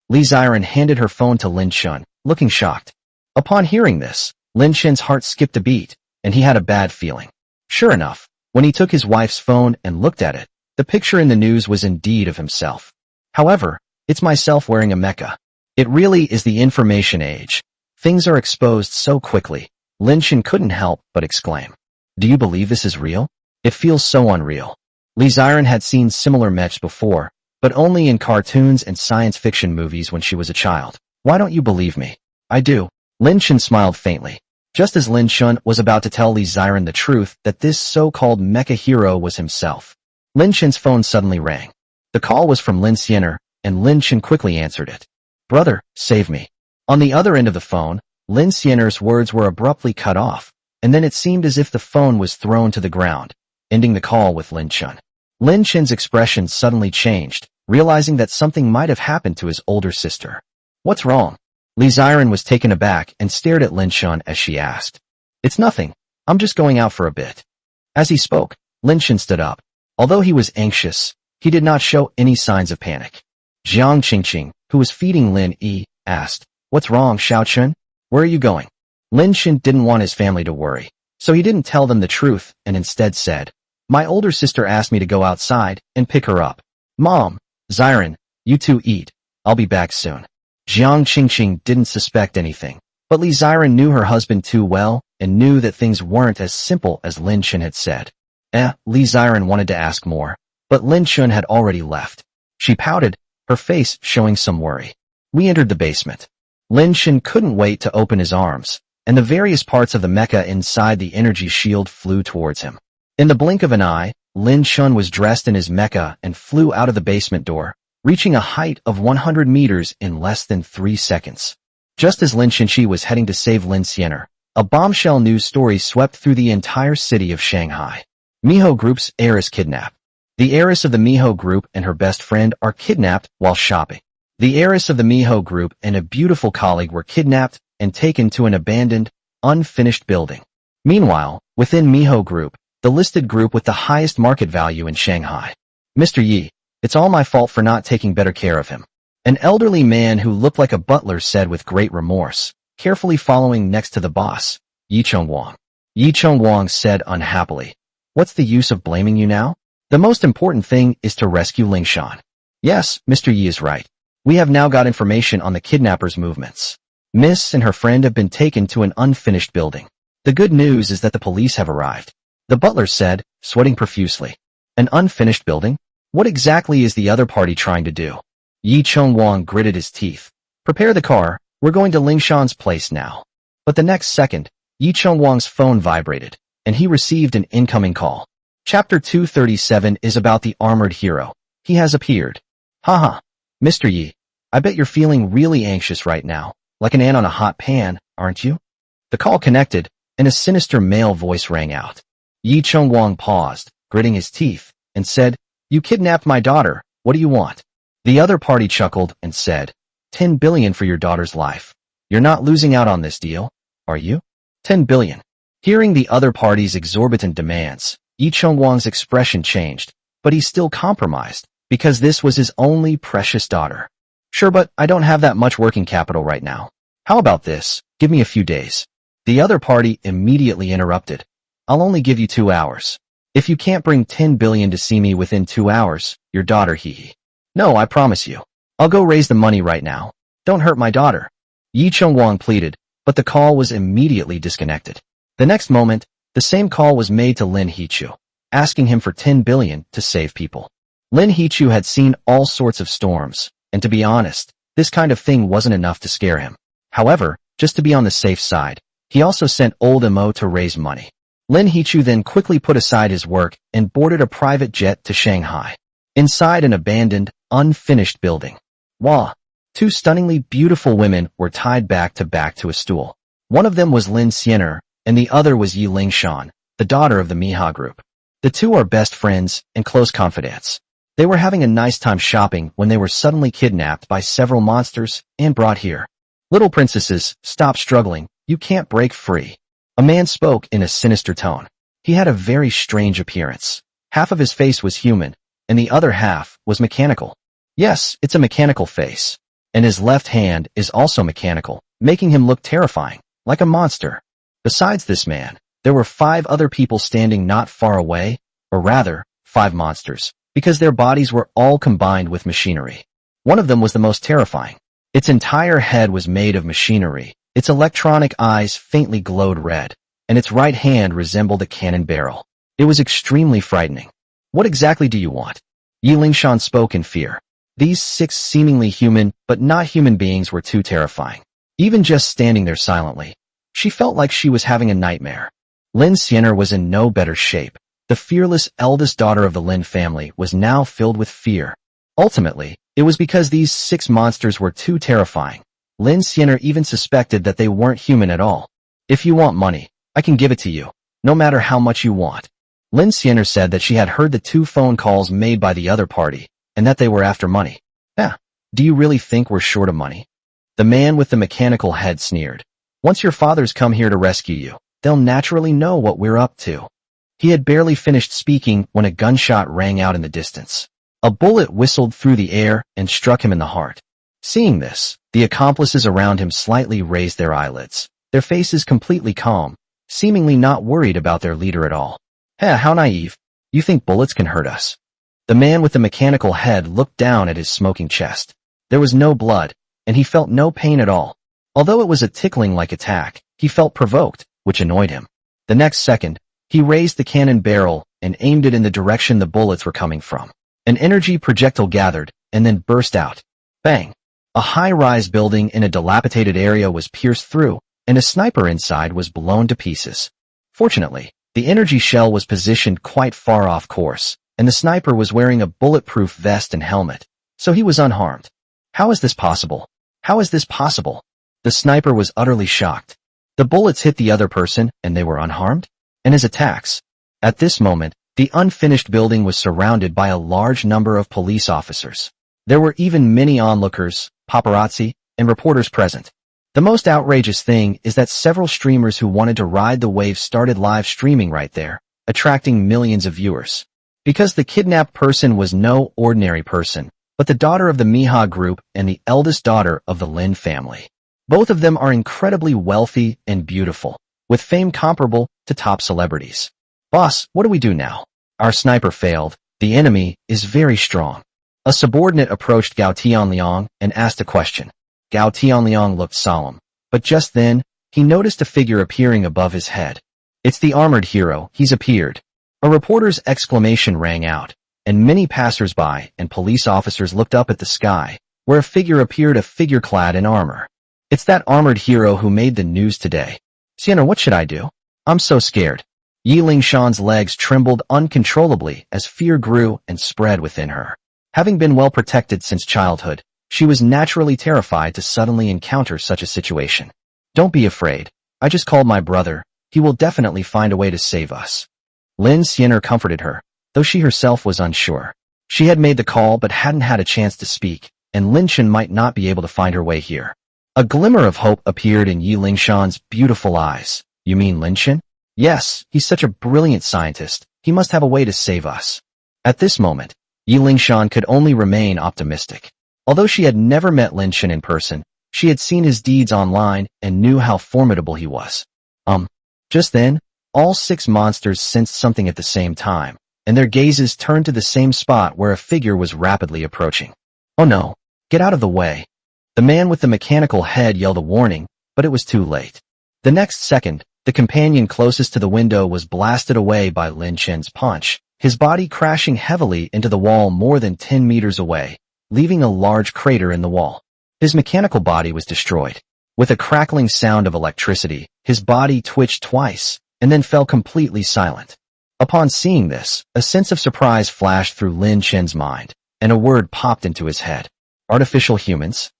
Speaker 1: Li Ziren handed her phone to Lin Shun, looking shocked. Upon hearing this, Lin Shun's heart skipped a beat, and he had a bad feeling. Sure enough, when he took his wife's phone and looked at it, the picture in the news was indeed of himself. However, it's myself wearing a mecha. It really is the information age. Things are exposed so quickly. Lin Shun couldn't help but exclaim. "Do you believe this is real? It feels so unreal." Li Ziren had seen similar mechs before, but only in cartoons and science fiction movies when she was a child. "Why don't you believe me?" "I do." Lin Shun smiled faintly. Just as Lin Shun was about to tell Li Ziren the truth that this so-called mecha hero was himself, Lin Shun's phone suddenly rang. The call was from Lin Xianer, and Lin Shun quickly answered it. "Brother, save me." On the other end of the phone, Lin Xianer's words were abruptly cut off, and then it seemed as if the phone was thrown to the ground, ending the call with Lin Shun. Lin Shun's expression suddenly changed, realizing that something might have happened to his older sister. "What's wrong?" Li Ziren was taken aback and stared at Lin Shun as she asked. "It's nothing. I'm just going out for a bit." As he spoke, Lin Shun stood up. Although he was anxious, he did not show any signs of panic. Jiang Qingqing, who was feeding Lin Yi, asked, "What's wrong, Xiao Chun? Where are you going?" Lin Shun didn't want his family to worry, so he didn't tell them the truth and instead said, "My older sister asked me to go outside and pick her up." "Mom, Ziren, you two eat. I'll be back soon." Jiang Qingqing didn't suspect anything, but Li Ziren knew her husband too well and knew that things weren't as simple as Lin Shun had said. Li Ziren wanted to ask more, but Lin Shun had already left. She pouted, her face showing some worry. We entered the basement. Lin Shun couldn't wait to open his arms, and the various parts of the mecha inside the energy shield flew towards him. In the blink of an eye, Lin Shun was dressed in his mecha and flew out of the basement door, reaching a height of 100 meters in less than 3 seconds. Just as Lin Shinchi was heading to save Lin Xianer, a bombshell news story swept through the entire city of Shanghai. Miho Group's heiress kidnapped. The heiress of the Miho Group and her best friend are kidnapped while shopping. The heiress of the Miho Group and a beautiful colleague were kidnapped and taken to an abandoned, unfinished building. Meanwhile, within Miho Group, the listed group with the highest market value in Shanghai. "Mr. Yi, it's all my fault for not taking better care of him," an elderly man who looked like a butler said with great remorse, carefully following next to the boss, Yi Chengwang. Yi Chengwang said unhappily, "What's the use of blaming you now? The most important thing is to rescue Lingshan." "Yes, Mr. Yi is right. We have now got information on the kidnappers' movements. Miss and her friend have been taken to an unfinished building. The good news is that the police have arrived," the butler said, sweating profusely. "An unfinished building? What exactly is the other party trying to do?" Yi Chengwang gritted his teeth. "Prepare the car, we're going to Lingshan's place now." But the next second, Yi Chengwang's phone vibrated, and he received an incoming call. Chapter 237 is about the armored hero. He has appeared. Haha. Mr. Yi, I bet you're feeling really anxious right now, like an ant on a hot pan, aren't you? The call connected, and a sinister male voice rang out. Yi Chengwang paused, gritting his teeth, and said, "You kidnapped my daughter, what do you want?" The other party chuckled and said, 10 billion for your daughter's life. You're not losing out on this deal, are you? 10 billion. Hearing the other party's exorbitant demands, Yi Chengwang's expression changed, but he still compromised, because this was his only precious daughter. "Sure, but I don't have that much working capital right now. How about this? Give me a few days." The other party immediately interrupted. "I'll only give you 2 hours. If you can't bring 10 billion to see me within 2 hours, your daughter hee." "No, I promise you. I'll go raise the money right now. Don't hurt my daughter." Yi Chengwang pleaded, but the call was immediately disconnected. The next moment, the same call was made to Lin Hechu, asking him for 10 billion to save people. Lin Hechu had seen all sorts of storms, and to be honest, this kind of thing wasn't enough to scare him. However, just to be on the safe side, he also sent old Mo to raise money. Lin Hechu then quickly put aside his work and boarded a private jet to Shanghai. Inside an abandoned, unfinished building. Wah! Two stunningly beautiful women were tied back to a stool. One of them was Lin Xianer, and the other was Yi Lingshan, the daughter of the Miha group. The two are best friends and close confidants. They were having a nice time shopping when they were suddenly kidnapped by several monsters and brought here. Little princesses, stop struggling, you can't break free. A man spoke in a sinister tone. He had a very strange appearance. Half of his face was human, and the other half was mechanical. Yes, it's a mechanical face. And his left hand is also mechanical, making him look terrifying, like a monster. Besides this man, there were 5 other people standing not far away, or rather, 5 monsters, because their bodies were all combined with machinery. One of them was the most terrifying. Its entire head was made of machinery. Its electronic eyes faintly glowed red, and its right hand resembled a cannon barrel. It was extremely frightening. What exactly do you want? Yi Lingshan spoke in fear. These 6 seemingly human, but not human beings were too terrifying. Even just standing there silently, she felt like she was having a nightmare. Lin Xianer was in no better shape. The fearless eldest daughter of the Lin family was now filled with fear. Ultimately, it was because these 6 monsters were too terrifying. Lin Xianer even suspected that they weren't human at all. If you want money, I can give it to you, no matter how much you want. Lin Xianer said that she had heard the 2 phone calls made by the other party, and that they were after money. Yeah, do you really think we're short of money? The man with the mechanical head sneered. Once your fathers come here to rescue you, they'll naturally know what we're up to. He had barely finished speaking when a gunshot rang out in the distance. A bullet whistled through the air and struck him in the heart. Seeing this, the accomplices around him slightly raised their eyelids, their faces completely calm, seemingly not worried about their leader at all. Hey, how naive. You think bullets can hurt us? The man with the mechanical head looked down at his smoking chest. There was no blood, and he felt no pain at all. Although it was a tickling-like attack, he felt provoked, which annoyed him. The next second, he raised the cannon barrel and aimed it in the direction the bullets were coming from. An energy projectile gathered, and then burst out. Bang! A high-rise building in a dilapidated area was pierced through, and a sniper inside was blown to pieces. Fortunately, the energy shell was positioned quite far off course, and the sniper was wearing a bulletproof vest and helmet, so he was unharmed. How is this possible? How is this possible? The sniper was utterly shocked. The bullets hit the other person, and they were unharmed? And his attacks? At this moment, the unfinished building was surrounded by a large number of police officers. There were even many onlookers, paparazzi, and reporters present. The most outrageous thing is that several streamers who wanted to ride the wave started live streaming right there, attracting millions of viewers. Because the kidnapped person was no ordinary person, but the daughter of the Miha group and the eldest daughter of the Lin family. Both of them are incredibly wealthy and beautiful, with fame comparable to top celebrities. Boss, what do we do now? Our sniper failed. The enemy is very strong. A subordinate approached Gao Tianliang and asked a question. Gao Tianliang looked solemn, but just then, he noticed a figure appearing above his head. It's the armored hero, he's appeared. A reporter's exclamation rang out, and many passers-by and police officers looked up at the sky, where a figure appeared, a figure clad in armor. It's that armored hero who made the news today. Sienna, what should I do? I'm so scared. Yi Lingshan's legs trembled uncontrollably as fear grew and spread within her. Having been well protected since childhood, she was naturally terrified to suddenly encounter such a situation. Don't be afraid. I just called my brother. He will definitely find a way to save us. Lin Xianer comforted her, though she herself was unsure. She had made the call but hadn't had a chance to speak, and Lin Chen might not be able to find her way here. A glimmer of hope appeared in Yi Lingshan's beautiful eyes. You mean Lin Chen? Yes, he's such a brilliant scientist. He must have a way to save us. At this moment, Yi Lingshan could only remain optimistic. Although she had never met Lin Chen in person, she had seen his deeds online and knew how formidable he was. Just then, all 6 monsters sensed something at the same time, and their gazes turned to the same spot where a figure was rapidly approaching. Oh no, get out of the way. The man with the mechanical head yelled a warning, but it was too late. The next second, the companion closest to the window was blasted away by Lin Chen's punch, his body crashing heavily into the wall more than 10 meters away, leaving a large crater in the wall. His mechanical body was destroyed. With a crackling sound of electricity, his body twitched twice, and then fell completely silent. Upon seeing this, a sense of surprise flashed through Lin Chen's mind, and a word popped into his head. Artificial humans?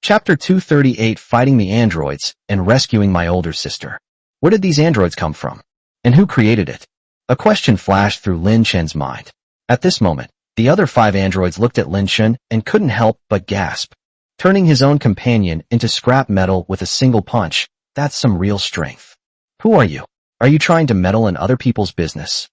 Speaker 1: Chapter 238, Fighting the Androids and Rescuing My Older Sister. Where did these androids come from? And who created it? A question flashed through Lin Chen's mind. At this moment, the other 5 androids looked at Lin Chen and couldn't help but gasp. Turning his own companion into scrap metal with a single punch, that's some real strength. Who are you? Are you trying to meddle in other people's business?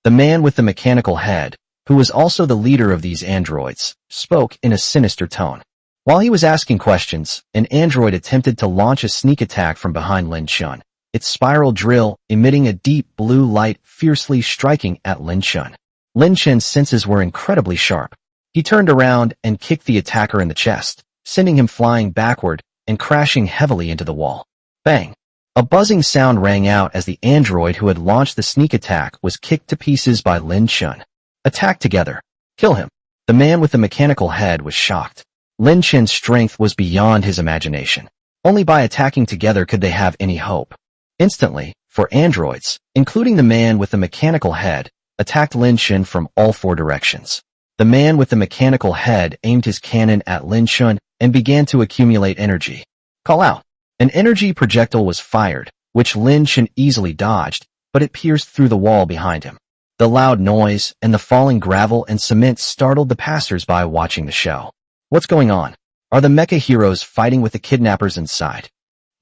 Speaker 1: The man with the mechanical head, who was also the leader of these androids, spoke in a sinister tone. While he was asking questions, an android attempted to launch a sneak attack from behind Lin Chen, its spiral drill emitting a deep blue light fiercely striking at Lin Chen. Lin Chen's senses were incredibly sharp. He turned around and kicked the attacker in the chest, sending him flying backward and crashing heavily into the wall. Bang! A buzzing sound rang out as the android who had launched the sneak attack was kicked to pieces by Lin Chen. Attack together. Kill him. The man with the mechanical head was shocked. Lin Chen's strength was beyond his imagination. Only by attacking together could they have any hope. Instantly, 4 androids, including the man with the mechanical head, attacked Lin Chen from all 4 directions. The man with the mechanical head aimed his cannon at Lin Chen and began to accumulate energy. Call out. An energy projectile was fired, which Lin Chen easily dodged, but it pierced through the wall behind him. The loud noise and the falling gravel and cement startled the passers-by watching the show. What's going on? Are the mecha heroes fighting with the kidnappers inside?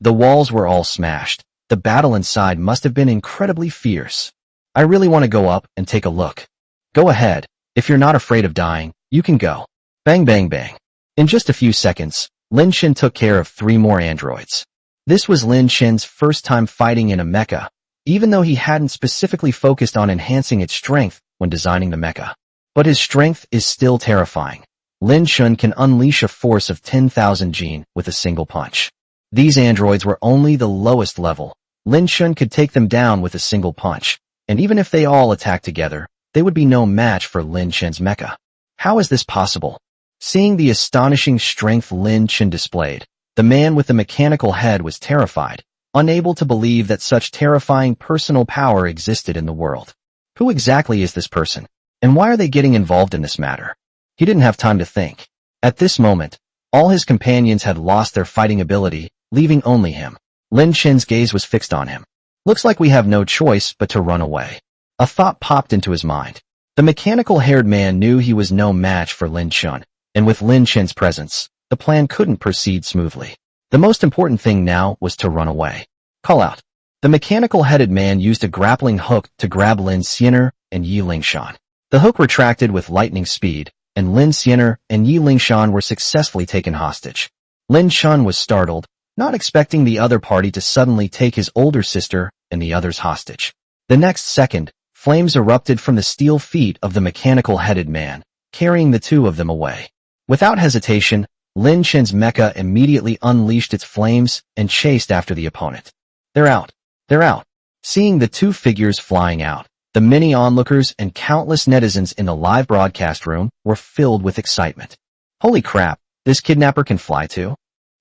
Speaker 1: The walls were all smashed. The battle inside must have been incredibly fierce. I really want to go up and take a look. Go ahead. If you're not afraid of dying, you can go. Bang bang bang. In just a few seconds, Lin Chen took care of 3 more androids. This was Lin Chen's first time fighting in a mecha, even though he hadn't specifically focused on enhancing its strength when designing the mecha. But his strength is still terrifying. Lin Chen can unleash a force of 10,000 Jin with a single punch. These androids were only the lowest level. Lin Chen could take them down with a single punch, and even if they all attacked together, they would be no match for Lin Chen's mecha. How is this possible? Seeing the astonishing strength Lin Chen displayed, the man with the mechanical head was terrified, unable to believe that such terrifying personal power existed in the world. Who exactly is this person? And why are they getting involved in this matter? He didn't have time to think. At this moment, all his companions had lost their fighting ability, leaving only him. Lin Chen's gaze was fixed on him. Looks like we have no choice but to run away. A thought popped into his mind. The mechanical-haired man knew he was no match for Lin Chen, and with Lin Chen's presence, the plan couldn't proceed smoothly. The most important thing now was to run away. Call out. The mechanical-headed man used a grappling hook to grab Lin Xiener and Yi Lingshan. The hook retracted with lightning speed, and Lin Xiener and Yi Lingshan were successfully taken hostage. Lin Chen was startled, not expecting the other party to suddenly take his older sister and the others hostage. The next second, flames erupted from the steel feet of the mechanical-headed man, carrying the 2 of them away. Without hesitation, Lin Chen's mecha immediately unleashed its flames and chased after the opponent. They're out. They're out. Seeing the 2 figures flying out, the many onlookers and countless netizens in the live broadcast room were filled with excitement. Holy crap, this kidnapper can fly too?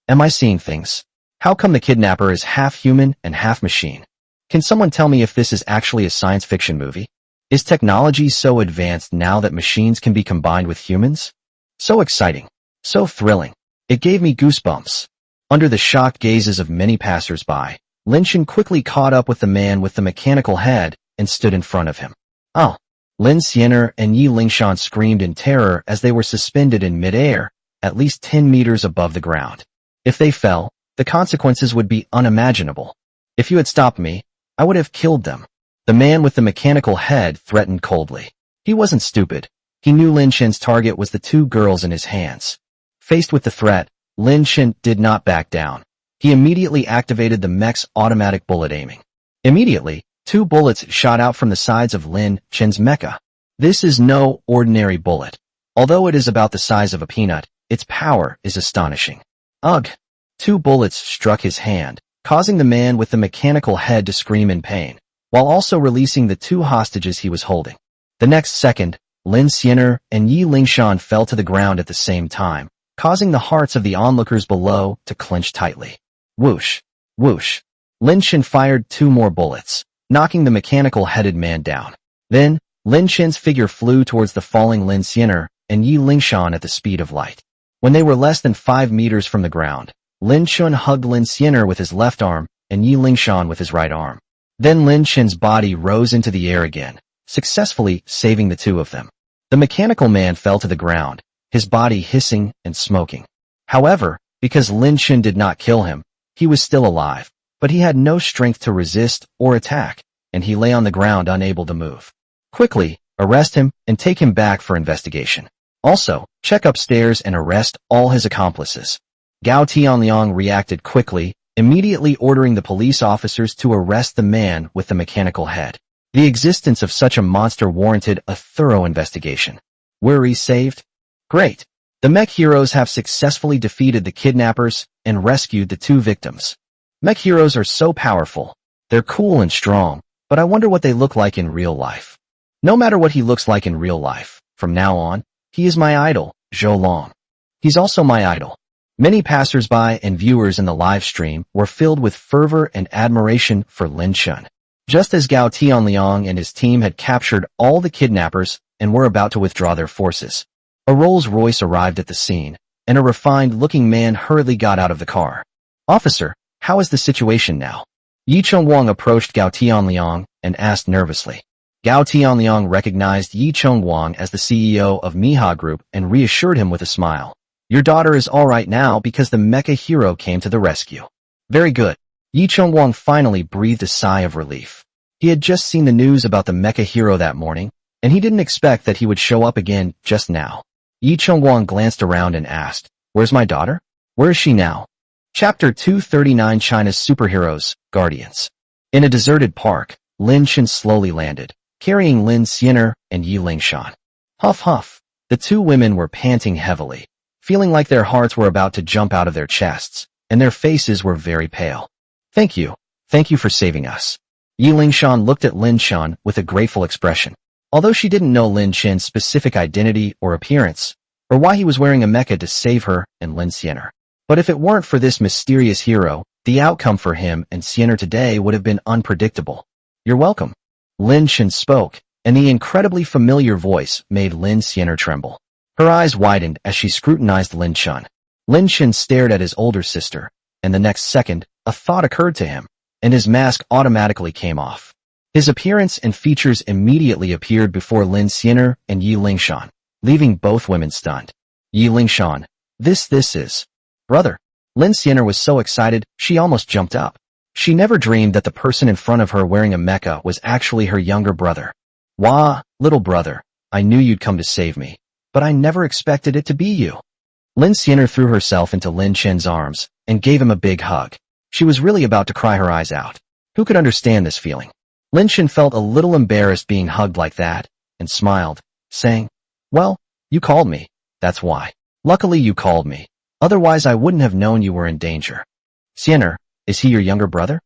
Speaker 1: Am I seeing things? How come the kidnapper is half human and half machine? Can someone tell me if this is actually a science fiction movie? Is technology so advanced now that machines can be combined with humans? So exciting. So thrilling. It gave me goosebumps. Under the shocked gazes of many passers-by, Lin Chen quickly caught up with the man with the mechanical head and stood in front of him. Oh! Lin Xiener and Yi Lingshan screamed in terror as they were suspended in midair, at least 10 meters above the ground. If they fell, the consequences would be unimaginable. If you had stopped me, I would have killed them. The man with the mechanical head threatened coldly. He wasn't stupid. He knew Lin Chen's target was the 2 girls in his hands. Faced with the threat, Lin Chen did not back down. He immediately activated the mech's automatic bullet aiming. Immediately, 2 bullets shot out from the sides of Lin Chen's mecha. This is no ordinary bullet. Although it is about the size of a peanut, its power is astonishing. Ugh! 2 bullets struck his hand, causing the man with the mechanical head to scream in pain, while also releasing the 2 hostages he was holding. The next second, Lin Xianer and Yi Lingshan fell to the ground at the same time, causing the hearts of the onlookers below to clench tightly. Whoosh! Whoosh! Lin Chen fired 2 more bullets, knocking the mechanical-headed man down. Then, Lin Chen's figure flew towards the falling Lin Xianer and Yi Lingshan at the speed of light. When they were less than 5 meters from the ground, Lin Chen hugged Lin Xianer with his left arm and Yi Lingshan with his right arm. Then Lin Chen's body rose into the air again, successfully saving the 2 of them. The mechanical man fell to the ground, his body hissing and smoking. However, because Lin Chen did not kill him, he was still alive, but he had no strength to resist or attack, and he lay on the ground unable to move. Quickly, arrest him and take him back for investigation. Also, check upstairs and arrest all his accomplices. Gao Tianliang reacted quickly, immediately ordering the police officers to arrest the man with the mechanical head. The existence of such a monster warranted a thorough investigation. Were he saved? Great! The mech heroes have successfully defeated the kidnappers and rescued the 2 victims. Mech heroes are so powerful. They're cool and strong, but I wonder what they look like in real life. No matter what he looks like in real life, from now on, he is my idol, Zhou Long. He's also my idol. Many passersby and viewers in the live stream were filled with fervor and admiration for Lin Chen. Just as Gao Tianliang and his team had captured all the kidnappers and were about to withdraw their forces, a Rolls-Royce arrived at the scene, and a refined-looking man hurriedly got out of the car. "Officer, how is the situation now?" Yi Chongwang approached Gao Tianliang and asked nervously. Gao Tianliang recognized Yi Chongwang as the CEO of Miha Group and reassured him with a smile. "Your daughter is all right now because the mecha hero came to the rescue." "Very good." Yi Chongwang finally breathed a sigh of relief. He had just seen the news about the mecha hero that morning, and he didn't expect that he would show up again just now. Yi Chongwang glanced around and asked, "Where's my daughter? Where is she now?" Chapter 239 China's Superheroes, Guardians. In a deserted park, Lin Chen slowly landed, carrying Lin Xianer and Yi Lingshan. Huff huff. The 2 women were panting heavily, feeling like their hearts were about to jump out of their chests, and their faces were very pale. Thank you for saving us." Yi Lingshan looked at Lin Chen with a grateful expression. Although she didn't know Lin Chen's specific identity or appearance, or why he was wearing a mecha to save her and Lin Xianer. But if it weren't for this mysterious hero, the outcome for him and Xianer today would have been unpredictable. "You're welcome." Lin Chen spoke, and the incredibly familiar voice made Lin Xianer tremble. Her eyes widened as she scrutinized Lin Chen. Lin Chen stared at his older sister, and the next second, a thought occurred to him, and his mask automatically came off. His appearance and features immediately appeared before Lin Xianer and Yi Lingshan, leaving both women stunned. Yi Lingshan, this is... Brother. Lin Xianer was so excited, she almost jumped up. She never dreamed that the person in front of her wearing a mecha was actually her younger brother. "Wah, little brother, I knew you'd come to save me, but I never expected it to be you." Lin Xianer threw herself into Lin Chen's arms and gave him a big hug. She was really about to cry her eyes out. Who could understand this feeling? Lin Chen felt a little embarrassed being hugged like that, and smiled, saying, "Well, you called me, that's why. Luckily you called me, otherwise I wouldn't have known you were in danger." "Xianer, is he your younger brother?"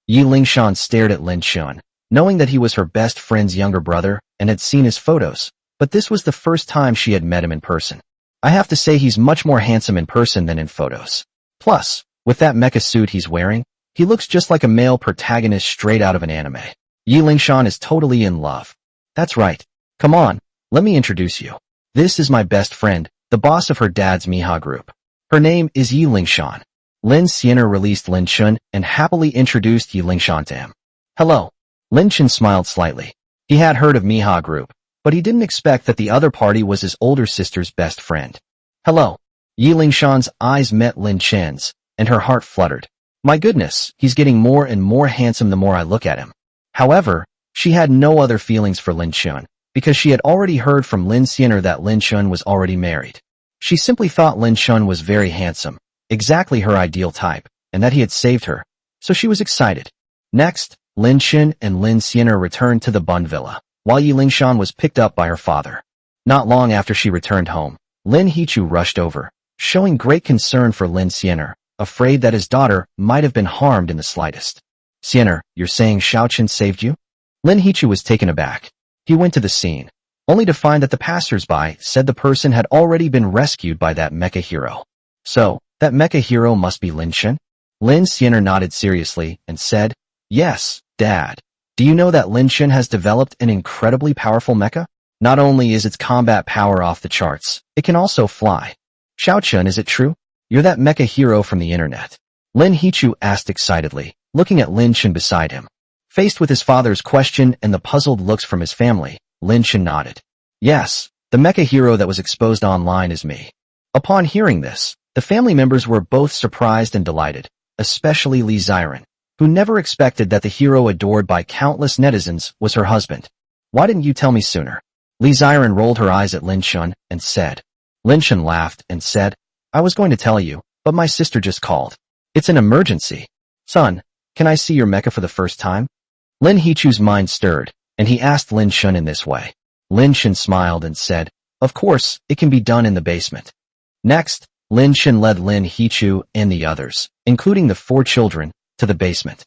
Speaker 1: Yi Lingshan stared at Lin Chen, knowing that he was her best friend's younger brother and had seen his photos, but this was the first time she had met him in person. "I have to say he's much more handsome in person than in photos. Plus, with that mecha suit he's wearing, he looks just like a male protagonist straight out of an anime." Yi Lingshan is totally in love. "That's right. Come on, let me introduce you. This is my best friend, the boss of her dad's Miha Group. Her name is Yi Lingshan." Lin Xianer released Lin Chen and happily introduced Yi Lingshan to him. "Hello." Lin Chen smiled slightly. He had heard of Miha Group, but he didn't expect that the other party was his older sister's best friend. "Hello." Yi Lingshan's eyes met Lin Chen's, and her heart fluttered. My goodness, he's getting more and more handsome the more I look at him. However, she had no other feelings for Lin Chen, because she had already heard from Lin Xianer that Lin Chen was already married. She simply thought Lin Chen was very handsome, exactly her ideal type, and that he had saved her, so she was excited. Next, Lin Chen and Lin Xianer returned to the Bund Villa, while Yi Lingshan was picked up by her father. Not long after she returned home, Lin Hichu rushed over, showing great concern for Lin Xianer, afraid that his daughter might have been harmed in the slightest. Shatter, you're saying Xiaochen saved you? Lin Hichu was taken aback. He went to the scene, only to find that the passers-by said the person had already been rescued by that mecha hero. So, that mecha hero must be Lin Shen? Lin Shatter nodded seriously and said, "Yes, Dad. Do you know that Lin Shen has developed an incredibly powerful mecha? Not only is its combat power off the charts, it can also fly." "Xiaochen, is it true? You're that mecha hero from the internet?" Lin Hichu asked excitedly, looking at Lin Shen beside him. Faced with his father's question and the puzzled looks from his family, Lin Shen nodded. "Yes, the mecha hero that was exposed online is me." Upon hearing this, the family members were both surprised and delighted, especially Li Ziren, who never expected that the hero adored by countless netizens was her husband. "Why didn't you tell me sooner?" Li Ziren rolled her eyes at Lin Shen and said. Lin Shen laughed and said, "I was going to tell you, but my sister just called. It's an emergency. Son, can I see your mecha for the first time?" Lin Hichu's mind stirred, and he asked Lin Shen in this way. Lin Shen smiled and said, "Of course, it can be done in the basement." Next, Lin Shen led Lin Hichu and the others, including the 4 children, to the basement.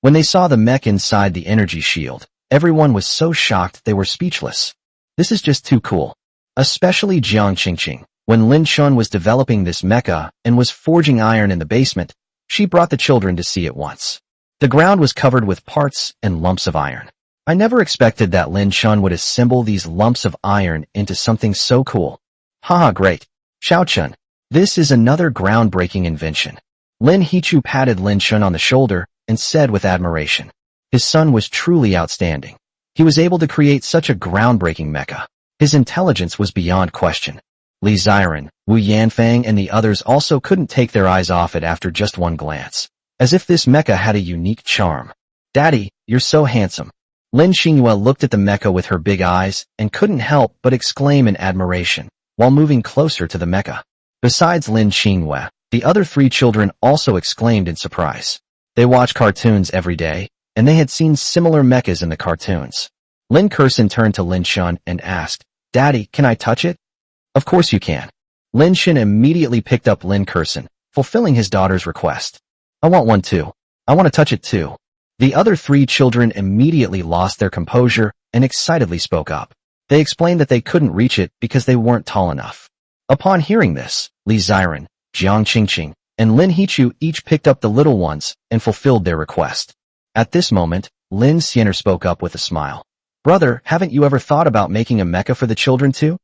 Speaker 1: When they saw the mech inside the energy shield, everyone was so shocked they were speechless. This is just too cool. Especially Jiang Qingqing. When Lin Shen was developing this mecha and was forging iron in the basement, she brought the children to see it once. The ground was covered with parts and lumps of iron. I never expected that Lin Shen would assemble these lumps of iron into something so cool. Haha, great. Xiaochen, this is another groundbreaking invention. Lin Hichu patted Lin Shen on the shoulder and said with admiration. His son was truly outstanding. He was able to create such a groundbreaking mecha. His intelligence was beyond question. Li Ziren, Wu Yanfang and the others also couldn't take their eyes off it after just one glance. As if this mecha had a unique charm. "Daddy, you're so handsome." Lin Xingyue looked at the mecha with her big eyes and couldn't help but exclaim in admiration, while moving closer to the mecha. Besides Lin Xingyue, the other 3 children also exclaimed in surprise. They watch cartoons every day, and they had seen similar mechas in the cartoons. Lin Kursin turned to Lin Shen and asked, "Daddy, can I touch it?" "Of course you can." Lin Shen immediately picked up Lin Kursin, fulfilling his daughter's request. "I want one too. I want to touch it too." The other 3 children immediately lost their composure and excitedly spoke up. They explained that they couldn't reach it because they weren't tall enough. Upon hearing this, Li Ziren, Jiang Qingqing, and Lin Hichu each picked up the little ones and fulfilled their request. At this moment, Lin Shatter spoke up with a smile. "Brother, haven't you ever thought about making a mecha for the children too?"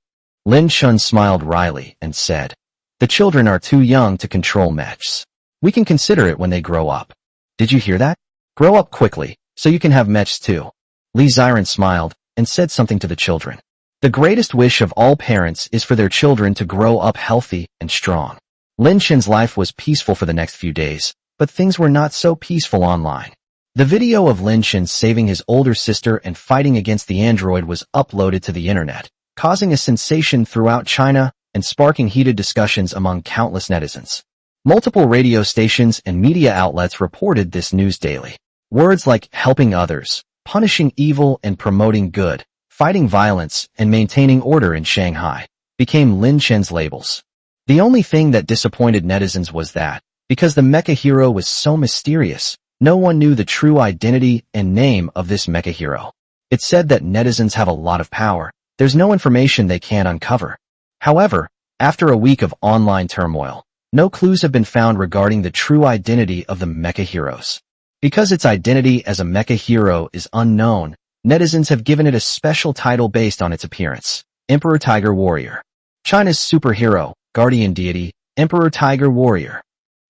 Speaker 1: Lin Shen smiled wryly and said, "The children are too young to control mechs. We can consider it when they grow up." "Did you hear that? Grow up quickly, so you can have mechs too." Li Ziren smiled and said something to the children. The greatest wish of all parents is for their children to grow up healthy and strong. Lin Shen's life was peaceful for the next few days, but things were not so peaceful online. The video of Lin Shen saving his older sister and fighting against the android was uploaded to the internet, causing a sensation throughout China and sparking heated discussions among countless netizens. Multiple radio stations and media outlets reported this news daily. Words like helping others, punishing evil and promoting good, fighting violence and maintaining order in Shanghai became Lin Shen's labels. The only thing that disappointed netizens was that, because the mecha hero was so mysterious, no one knew the true identity and name of this mecha hero. It said that netizens have a lot of power. There's no information they can't uncover. However, after a week of online turmoil, no clues have been found regarding the true identity of the mecha heroes. Because its identity as a mecha hero is unknown, netizens have given it a special title based on its appearance, Emperor Tiger Warrior. China's superhero, guardian deity, Emperor Tiger Warrior.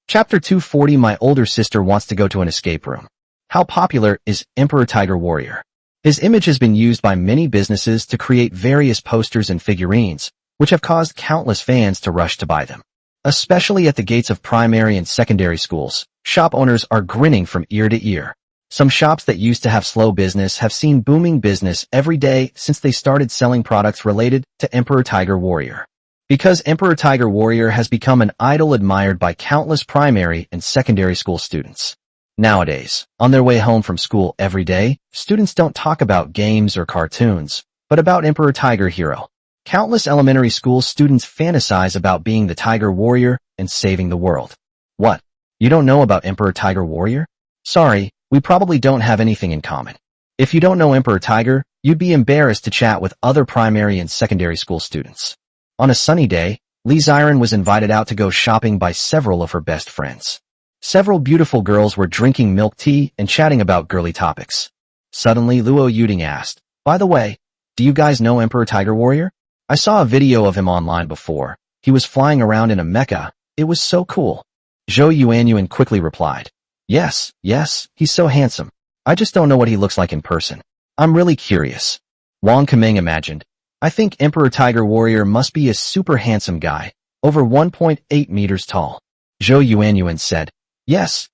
Speaker 1: Chapter 240. My older sister wants to go to an escape room. How popular is Emperor Tiger Warrior? His image has been used by many businesses to create various posters and figurines, which have caused countless fans to rush to buy them. Especially at the gates of primary and secondary schools, shop owners are grinning from ear to ear. Some shops that used to have slow business have seen booming business every day since they started selling products related to Emperor Tiger Warrior. Because Emperor Tiger Warrior has become an idol admired by countless primary and secondary school students. Nowadays, on their way home from school every day, students don't talk about games or cartoons, but about Emperor Tiger Hero. Countless elementary school students fantasize about being the Tiger Warrior and saving the world. What? You don't know about Emperor Tiger Warrior? Sorry, we probably don't have anything in common. If you don't know Emperor Tiger, you'd be embarrassed to chat with other primary and secondary school students. On a sunny day, Lee Ziren was invited out to go shopping by several of her best friends. Several beautiful girls were drinking milk tea and chatting about girly topics. Suddenly, Luo Yuding asked, "By the way, do you guys know Emperor Tiger Warrior? I saw a video of him online before. He was flying around in a mecha. It was so cool." Zhou Yuanyuan quickly replied, Yes, he's so handsome. I just don't know what he looks like in person. I'm really curious." Wang Kaming imagined, "I think Emperor Tiger Warrior must be a super handsome guy, over 1.8 meters tall." Zhou Yuanyuan said, Yes.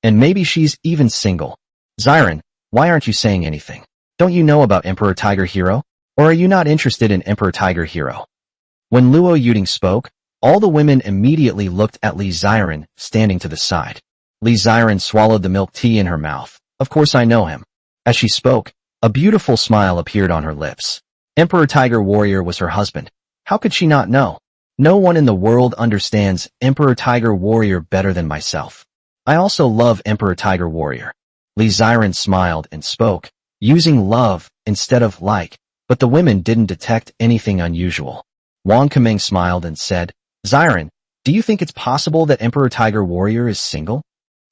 Speaker 1: And maybe she's even single. Ziren, why aren't you saying anything? Don't you know about Emperor Tiger Hero? Or are you not interested in Emperor Tiger Hero? When Luo Yuding spoke, all the women immediately looked at Li Ziren, standing to the side. Li Ziren swallowed the milk tea in her mouth. Of course I know him. As she spoke, a beautiful smile appeared on her lips. Emperor Tiger Warrior was her husband. How could she not know? No one in the world understands Emperor Tiger Warrior better than myself. I also love Emperor Tiger Warrior. Li Ziren smiled and spoke, using love instead of like, but the women didn't detect anything unusual. Wang Kaming smiled and said, Ziren, do you think it's possible that Emperor Tiger Warrior is single?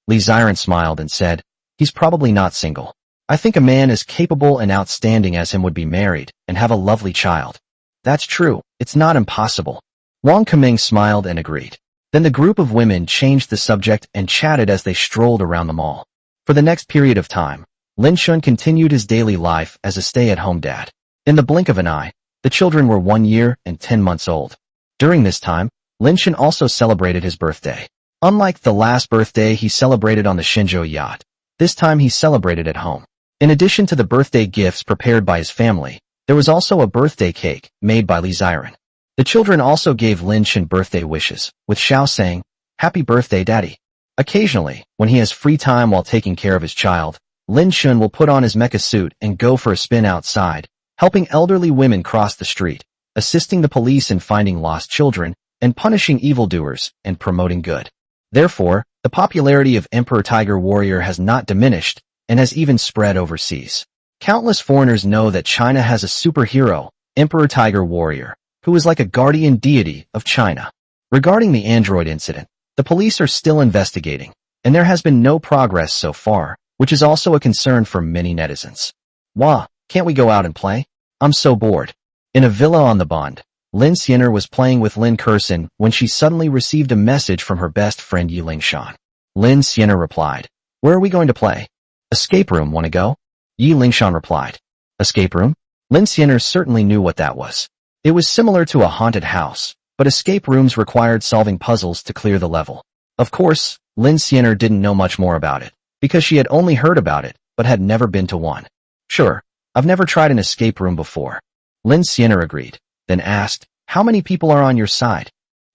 Speaker 1: Li Ziren smiled and said, He's probably not single. I think a man as capable and outstanding as him would be married and have a lovely child. That's true, it's not impossible. Wang Kaming smiled and agreed. Then the group of women changed the subject and chatted as they strolled around the mall. For the next period of time, Lin Shun continued his daily life as a stay-at-home dad. In the blink of an eye, the children were 1 year and 10 months old. During this time, Lin Shun also celebrated his birthday. Unlike the last birthday he celebrated on the Shenzhou yacht, this time he celebrated at home. In addition to the birthday gifts prepared by his family, there was also a birthday cake made by Li Ziren. The children also gave Lin Shun birthday wishes, with Xiao saying, Happy birthday, Daddy. Occasionally, when he has free time while taking care of his child, Lin Shun will put on his mecha suit and go for a spin outside, helping elderly women cross the street, assisting the police in finding lost children, and punishing evildoers and promoting good. Therefore, the popularity of Emperor Tiger Warrior has not diminished and has even spread overseas. Countless foreigners know that China has a superhero, Emperor Tiger Warrior, who is like a guardian deity of China. Regarding the android incident, the police are still investigating, and there has been no progress so far, which is also a concern for many netizens. Wah, can't we go out and play? I'm so bored. In a villa on the Bond, Lin Xianer was playing with Lin Kursin when she suddenly received a message from her best friend Yi Lingshan. Lin Xianer replied, Where are we going to play? Escape room, wanna go? Yi Lingshan replied, Escape room? Lin Xianer certainly knew what that was. It was similar to a haunted house, but escape rooms required solving puzzles to clear the level. Of course, Lin Xianer didn't know much more about it, because she had only heard about it, but had never been to one. Sure, I've never tried an escape room before. Lin Xianer agreed, then asked, How many people are on your side?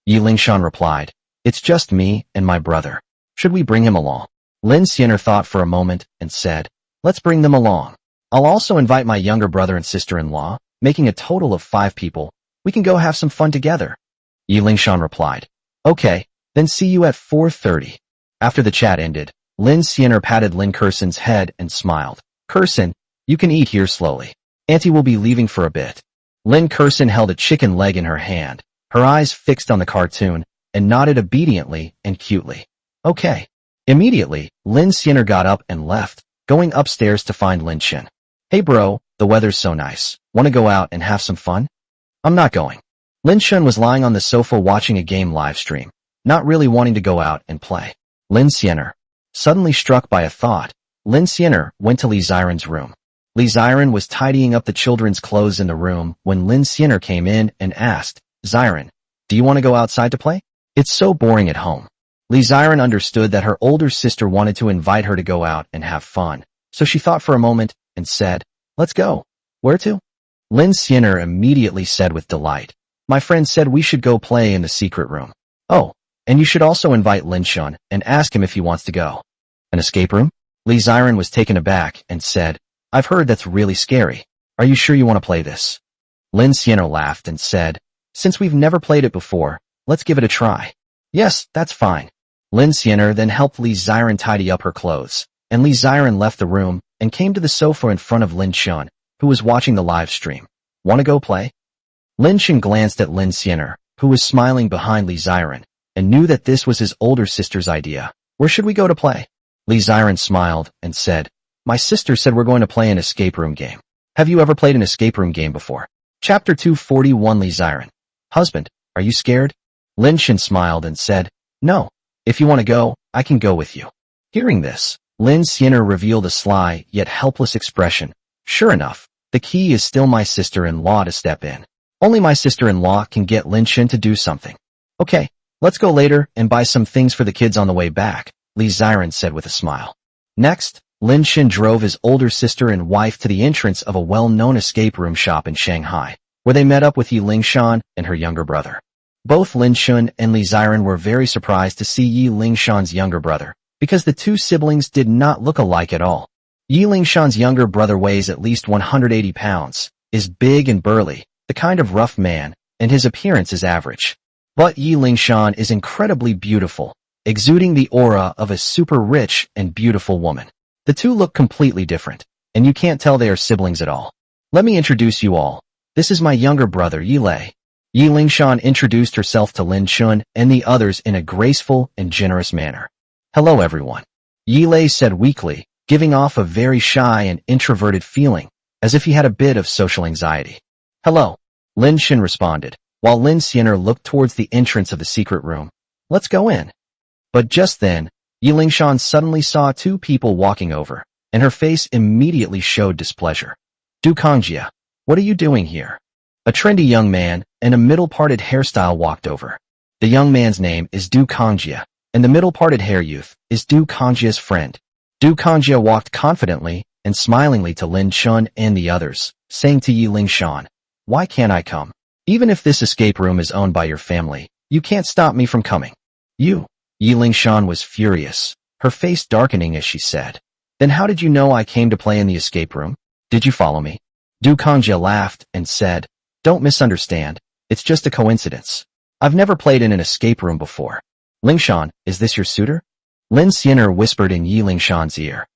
Speaker 1: Yi Lingshan replied, It's just me and my brother. Should we bring him along? Lin Xianer thought for a moment and said, Let's bring them along. I'll also invite my younger brother and sister-in-law, making a total of 5 people. We can go have some fun together. Yi Lingshan replied, Okay, then see you at 4:30. After the chat ended, Lin Xianer patted Lin Kursin's head and smiled. Kursin, you can eat here slowly. Auntie will be leaving for a bit. Lin Kursin held a chicken leg in her hand, her eyes fixed on the cartoon, and nodded obediently and cutely. Okay. Immediately, Lin Xianer got up and left, going upstairs to find Lin Chen. Hey bro, the weather's so nice. Want to go out and have some fun? I'm not going. Lin Chen was lying on the sofa watching a game live stream, not really wanting to go out and play. Lin Xianer. Suddenly struck by a thought, Lin Xianer went to Li Ziren's room. Li Ziren was tidying up the children's clothes in the room when Lin Xianer came in and asked, Ziren, do you want to go outside to play? It's so boring at home. Li Ziren understood that her older sister wanted to invite her to go out and have fun, so she thought for a moment and said, Let's go. Where to? Lin Xianer immediately said with delight, My friend said we should go play in the secret room. Oh, and you should also invite Lin Shun and ask him if he wants to go. An escape room? Li Ziren was taken aback and said, I've heard that's really scary. Are you sure you want to play this? Lin Xian'er laughed and said, "Since we've never played it before, let's give it a try." "Yes, that's fine." Lin Xian'er then helped Li Ziren tidy up her clothes, and Li Ziren left the room and came to the sofa in front of Lin Chun, who was watching the live stream. "Want to go play?" Lin Chun glanced at Lin Xian'er, who was smiling behind Li Ziren, and knew that this was his older sister's idea. "Where should we go to play?" Li Ziren smiled and said, "My sister said we're going to play an escape room game. Have you ever played an escape room game before?" Chapter 241. Li Ziren: "Husband, are you scared?" Lin Chun smiled and said, "No. If you want to go, I can go with you." Hearing this, Lin Xian'er revealed a sly yet helpless expression. "Sure enough, the key is still my sister-in-law to step in. Only my sister-in-law can get Lin Chun to do something." "Okay, let's go later and buy some things for the kids on the way back," Li Ziren said with a smile. Next, Lin Chun drove his older sister and wife to the entrance of a well-known escape room shop in Shanghai, where they met up with Yi Lingshan and her younger brother. Both Lin Chun and Li Ziren were very surprised to see Yi Lingshan's younger brother, because the two siblings did not look alike at all. Yi Lingshan's younger brother weighs at least 180 pounds, is big and burly, the kind of rough man, and his appearance is average. But Yi Lingshan is incredibly beautiful, exuding the aura of a super rich and beautiful woman. The two look completely different, and you can't tell they are siblings at all. "Let me introduce you all. This is my younger brother, Yi Lei." Yi Lingshan introduced herself to Lin Chun and the others in a graceful and generous manner. "Hello everyone," Yi Lei said weakly, giving off a very shy and introverted feeling, as if he had a bit of social anxiety. "Hello," Lin Chun responded, while Lin Xian'er looked towards the entrance of the secret room. "Let's go in." But just then, Yi Lingshan suddenly saw two people walking over, and her face immediately showed displeasure. "Du Kongjia, what are you doing here?" A trendy young man and a middle-parted hairstyle walked over. The young man's name is Du Kongjia, and the middle-parted hair youth is Du Kongjia's friend. Du Kongjia walked confidently and smilingly to Lin Chun and the others, saying to Yi Lingshan, "Why can't I come? Even if this escape room is owned by your family, you can't stop me from coming." "You?" Yi Lingshan was furious, her face darkening as she said, "Then how did you know I came to play in the escape room? Did you follow me?" Du Kongjia laughed and said, "Don't misunderstand, it's just a coincidence. I've never played in an escape room before." "Lingshan, is this your suitor?" Lin Xian'er whispered in Yi Lingshan's ear.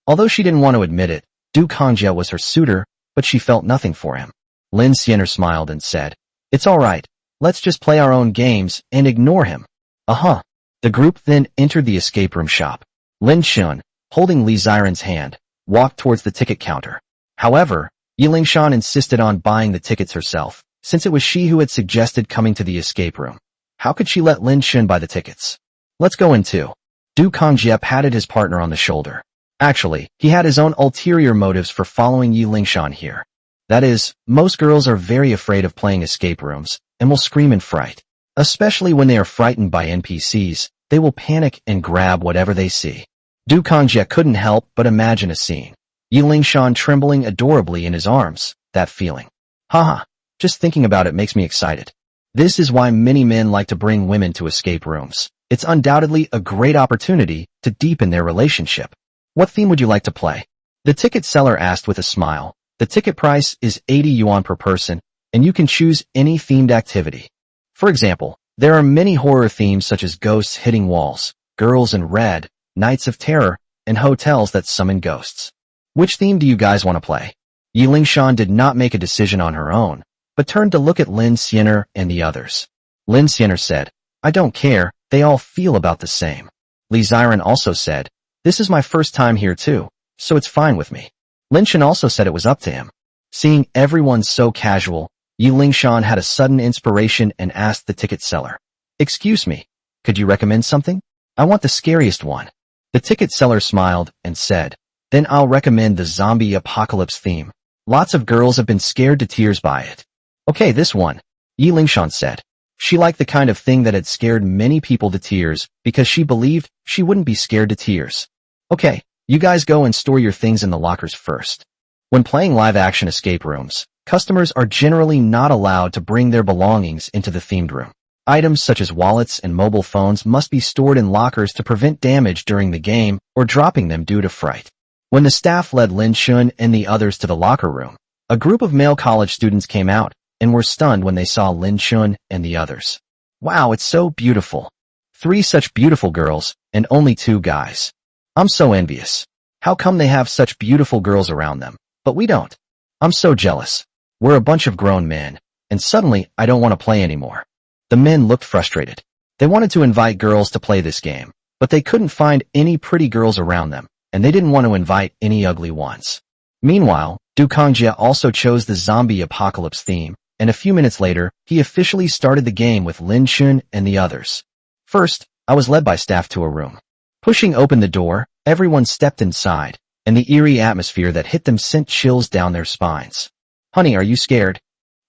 Speaker 1: Although she didn't want to admit it, Du Kongjia was her suitor, but she felt nothing for him. Lin Xian'er smiled and said, "It's all right, let's just play our own games and ignore him." "Uh-huh." The group then entered the escape room shop. Lin Chun, holding Li Ziren's hand, walked towards the ticket counter. However, Yi Lingshan insisted on buying the tickets herself, since it was she who had suggested coming to the escape room. How could she let Lin Chun buy the tickets? "Let's go in too." Du Kongjia patted his partner on the shoulder. Actually, he had his own ulterior motives for following Yi Lingshan here. That is, most girls are very afraid of playing escape rooms, and will scream in fright. Especially when they are frightened by NPCs, they will panic and grab whatever they see. Du Kongjia couldn't help but imagine a scene. Yi Lingshan trembling adorably in his arms, that feeling. Haha, just thinking about it makes me excited. This is why many men like to bring women to escape rooms. It's undoubtedly a great opportunity to deepen their relationship. "What theme would you like to play?" the ticket seller asked with a smile. The ticket price is 80 yuan per person, and you can choose any themed activity. For example, there are many horror themes such as ghosts hitting walls, girls in red, nights of terror, and hotels that summon ghosts. Which theme do you guys want to play? Yi Lingshan did not make a decision on her own, but turned to look at Lin Xian'er and the others. Lin Xian'er said, "I don't care, they all feel about the same." Li Ziren also said, "This is my first time here too, so it's fine with me." Lin Chun also said it was up to him. Seeing everyone so casual, Yi Lingshan had a sudden inspiration and asked the ticket seller, "Excuse me, could you recommend something? I want the scariest one." The ticket seller smiled and said, "Then I'll recommend the zombie apocalypse theme. Lots of girls have been scared to tears by it." "Okay, this one," Yi Lingshan said. She liked the kind of thing that had scared many people to tears because she believed she wouldn't be scared to tears. "Okay, you guys go and store your things in the lockers first." When playing live-action escape rooms, customers are generally not allowed to bring their belongings into the themed room. Items such as wallets and mobile phones must be stored in lockers to prevent damage during the game or dropping them due to fright. When the staff led Lin Chun and the others to the locker room, A group of male college students came out and were stunned when they saw Lin Chun and the others. Wow, it's so beautiful. 3 such beautiful girls and only 2 guys. I'm so envious. How come they have such beautiful girls around them, but we don't? I'm so jealous. We're a bunch of grown men, and suddenly I don't want to play anymore. The men looked frustrated. They wanted to invite girls to play this game, but they couldn't find any pretty girls around them, and they didn't want to invite any ugly ones. Meanwhile, Du Kongjia also chose the zombie apocalypse theme, and a few minutes later, he officially started the game with Lin Chun and the others. First, I was led by staff to a room. Pushing open the door, everyone stepped inside, and the eerie atmosphere that hit them sent chills down their spines. Honey, are you scared?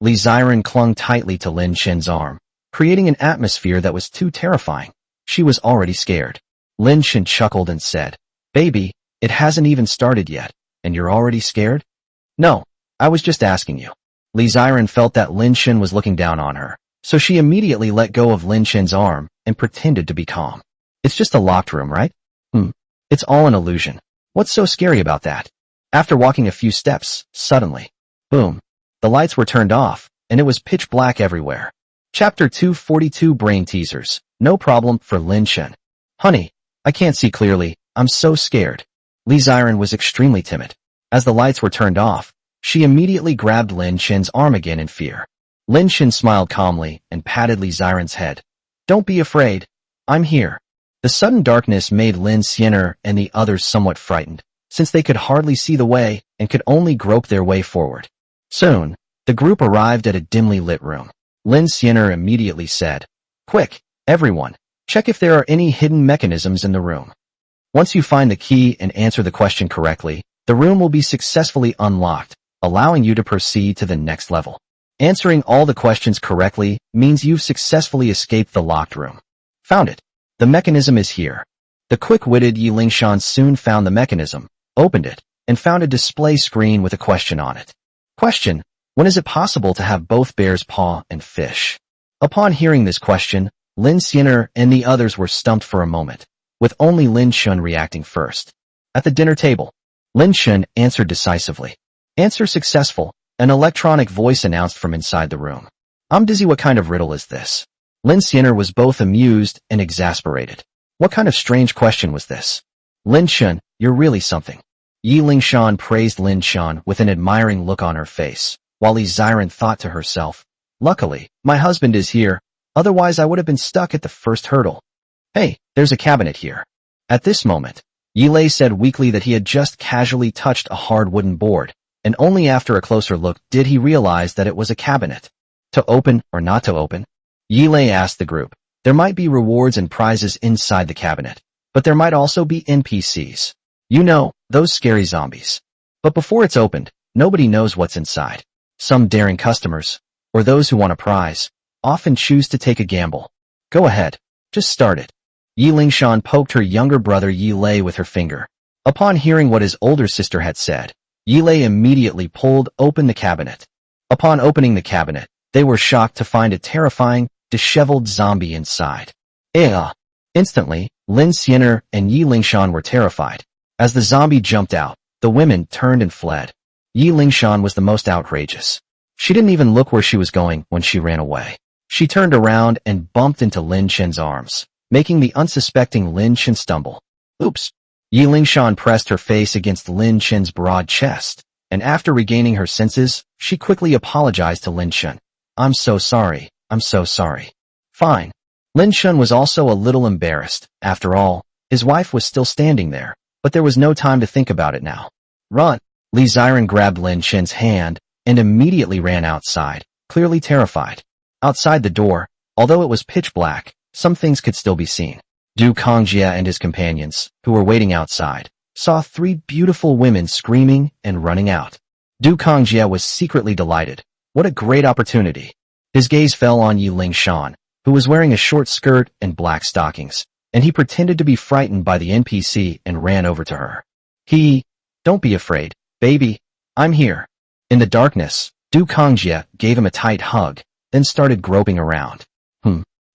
Speaker 1: Li Ziren clung tightly to Lin Chun's arm, creating an atmosphere that was too terrifying. She was already scared. Lin Chun chuckled and said, Baby, it hasn't even started yet, and you're already scared? No, I was just asking you. Li Ziren felt that Lin Chun was looking down on her, so she immediately let go of Lin Chun's arm and pretended to be calm. It's just a locked room, right? It's all an illusion. What's so scary about that? After walking a few steps, suddenly, boom, the lights were turned off, and it was pitch black everywhere. Chapter 242 Brain Teasers. No problem for Lin Chun. Honey, I can't see clearly. I'm so scared. Li Ziren was extremely timid. As the lights were turned off, she immediately grabbed Lin Chun's arm again in fear. Lin Chun smiled calmly and patted Li Ziren's head. Don't be afraid. I'm here. The sudden darkness made Lin Xianer and the others somewhat frightened, since they could hardly see the way and could only grope their way forward. Soon, the group arrived at a dimly lit room. Lin Xianer immediately said, Quick, everyone, check if there are any hidden mechanisms in the room. Once you find the key and answer the question correctly, the room will be successfully unlocked, allowing you to proceed to the next level. Answering all the questions correctly means you've successfully escaped the locked room. Found it. The mechanism is here. The quick-witted Yi Lingshan soon found the mechanism, opened it, and found a display screen with a question on it. Question: when is it possible to have both bear's paw and fish? Upon hearing this question, Lin Xianer and the others were stumped for a moment, with only Lin Chun reacting first. At the dinner table, Lin Chun answered decisively. Answer successful, an electronic voice announced from inside the room. I'm dizzy, what kind of riddle is this? Lin Xianer was both amused and exasperated. What kind of strange question was this? Lin Chun, you're really something. Yi Lingshan praised Lin Chun with an admiring look on her face, while Li Ziren thought to herself, Luckily, my husband is here, otherwise I would have been stuck at the first hurdle. Hey, there's a cabinet here. At this moment, Yi Lei said weakly that he had just casually touched a hard wooden board, and only after a closer look did he realize that it was a cabinet. To open or not to open? Yi Lei asked the group. There might be rewards and prizes inside the cabinet, but there might also be NPCs. You know, those scary zombies. But before it's opened, nobody knows what's inside. Some daring customers, or those who want a prize, often choose to take a gamble. Go ahead, just start it. Yi Lingshan poked her younger brother Yi Lei with her finger. Upon hearing what his older sister had said, Yi Lei immediately pulled open the cabinet. Upon opening the cabinet, they were shocked to find a terrifying, disheveled zombie inside. Instantly, Lin Xianer and Yi Lingshan were terrified. As the zombie jumped out, the women turned and fled. Yi Lingshan was the most outrageous. She didn't even look where she was going when she ran away. She turned around and bumped into Lin Chen's arms, making the unsuspecting Lin Chen stumble. Oops! Yi Lingshan pressed her face against Lin Chen's broad chest, and after regaining her senses, she quickly apologized to Lin Chen. I'm so sorry. I'm so sorry. Fine. Lin Chun was also a little embarrassed. After all, his wife was still standing there, but there was no time to think about it now. Run! Li Ziren grabbed Lin Chen's hand and immediately ran outside, clearly terrified. Outside the door, although it was pitch black, some things could still be seen. Du Kongjia and his companions, who were waiting outside, saw 3 beautiful women screaming and running out. Du Kongjia was secretly delighted. What a great opportunity. His gaze fell on Yi Lingshan, who was wearing a short skirt and black stockings, and he pretended to be frightened by the NPC and ran over to her. Don't be afraid, baby, I'm here. In the darkness, Du Kongjia gave him a tight hug, then started groping around.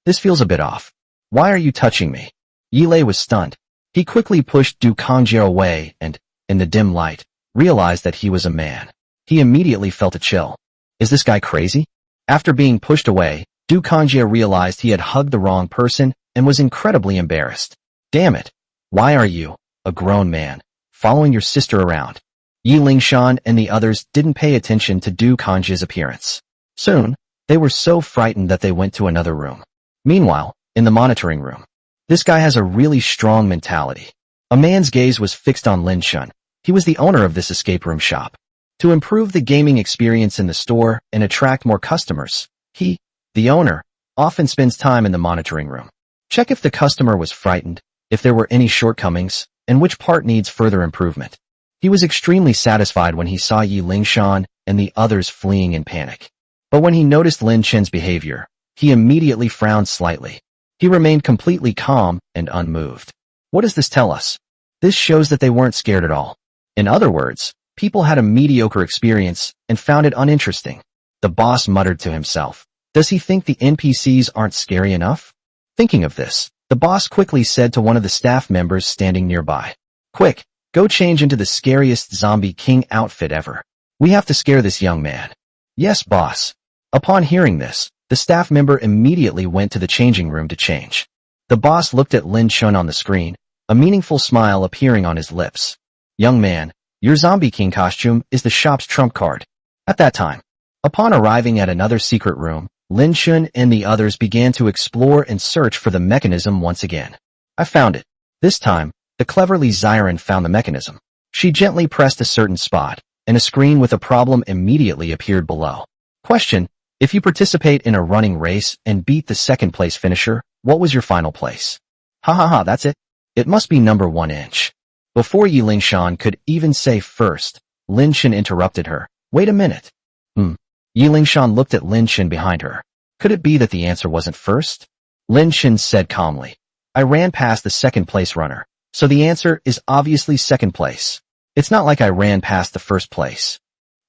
Speaker 1: This feels a bit off. Why are you touching me? Yi Lei was stunned. He quickly pushed Du Kongjia away and, in the dim light, realized that he was a man. He immediately felt a chill. Is this guy crazy? After being pushed away, Du Kanjia realized he had hugged the wrong person and was incredibly embarrassed. Damn it. Why are you, a grown man, following your sister around? Yi Lingshan and the others didn't pay attention to Du Kanjia's appearance. Soon, they were so frightened that they went to another room. Meanwhile, in the monitoring room, this guy has a really strong mentality. A man's gaze was fixed on Lin Shun. He was the owner of this escape room shop. To improve the gaming experience in the store and attract more customers, he, the owner, often spends time in the monitoring room. Check if the customer was frightened, if there were any shortcomings, and which part needs further improvement. He was extremely satisfied when he saw Yi Lingshan and the others fleeing in panic. But when he noticed Lin Chen's behavior, he immediately frowned slightly. He remained completely calm and unmoved. What does this tell us? This shows that they weren't scared at all. In other words, people had a mediocre experience and found it uninteresting. The boss muttered to himself. Does he think the NPCs aren't scary enough? Thinking of this, the boss quickly said to one of the staff members standing nearby. Quick, go change into the scariest zombie king outfit ever. We have to scare this young man. Yes, boss. Upon hearing this, the staff member immediately went to the changing room to change. The boss looked at Lin Chun on the screen, a meaningful smile appearing on his lips. Young man, your zombie king costume is the shop's trump card. At that time, upon arriving at another secret room, Lin Chun and the others began to explore and search for the mechanism once again. I found it. This time, the cleverly Xiren found the mechanism. She gently pressed a certain spot, and a screen with a problem immediately appeared below. Question: if you participate in a running race and beat the second-place finisher, what was your final place? Ha ha ha, that's it. It must be number 1 inch. Before Yi Lingshan could even say first, Lin Chen interrupted her. Wait a minute. Yi Lingshan looked at Lin Chen behind her. Could it be that the answer wasn't first? Lin Chen said calmly. I ran past the second-place runner, so the answer is obviously second place. It's not like I ran past the first place.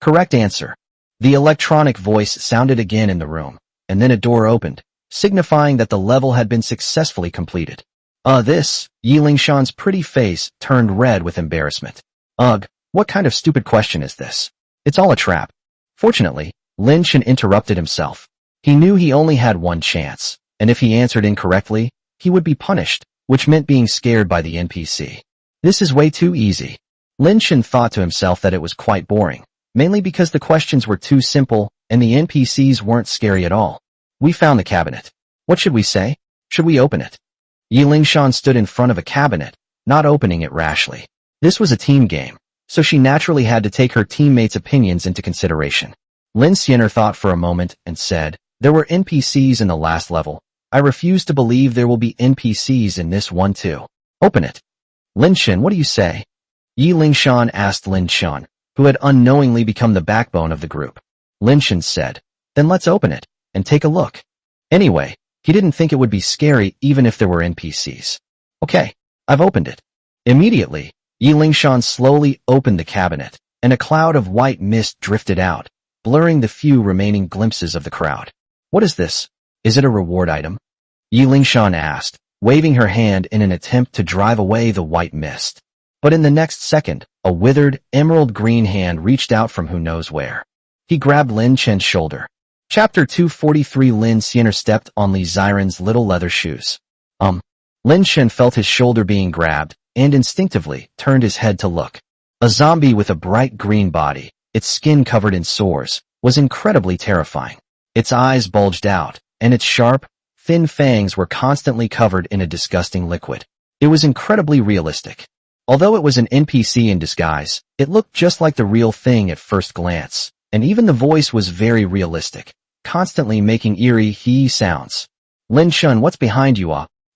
Speaker 1: Correct answer. The electronic voice sounded again in the room, and then a door opened, signifying that the level had been successfully completed. Yi Lingshan's pretty face turned red with embarrassment. Ugh, what kind of stupid question is this? It's all a trap. Fortunately, Lin Chen interrupted himself. He knew he only had one chance, and if he answered incorrectly, he would be punished, which meant being scared by the NPC. This is way too easy. Lin Chen thought to himself that it was quite boring, mainly because the questions were too simple and the NPCs weren't scary at all. We found the cabinet. What should we say? Should we open it? Yi Lingshan stood in front of a cabinet, not opening it rashly. This was a team game, so she naturally had to take her teammates' opinions into consideration. Lin Xiener thought for a moment and said, there were NPCs in the last level. I refuse to believe there will be NPCs in this one too. Open it. Lin Chen, what do you say? Yi Lingshan asked Lin Chen, who had unknowingly become the backbone of the group. Lin Chen said, then let's open it, and take a look. Anyway, he didn't think it would be scary even if there were NPCs. Okay, I've opened it. Immediately, Yi Lingshan slowly opened the cabinet, and a cloud of white mist drifted out, blurring the few remaining glimpses of the crowd. What is this? Is it a reward item? Yi Lingshan asked, waving her hand in an attempt to drive away the white mist. But in the next second, a withered, emerald green hand reached out from who knows where. He grabbed Lin Chen's shoulder. Chapter 243. Lin Xiener stepped on Li Xiren's little leather shoes. Lin Chen felt his shoulder being grabbed, and instinctively turned his head to look. A zombie with a bright green body, its skin covered in sores, was incredibly terrifying. Its eyes bulged out, and its sharp, thin fangs were constantly covered in a disgusting liquid. It was incredibly realistic. Although it was an NPC in disguise, it looked just like the real thing at first glance, and even the voice was very realistic, constantly making eerie hee sounds. Lin Shun, what's behind you?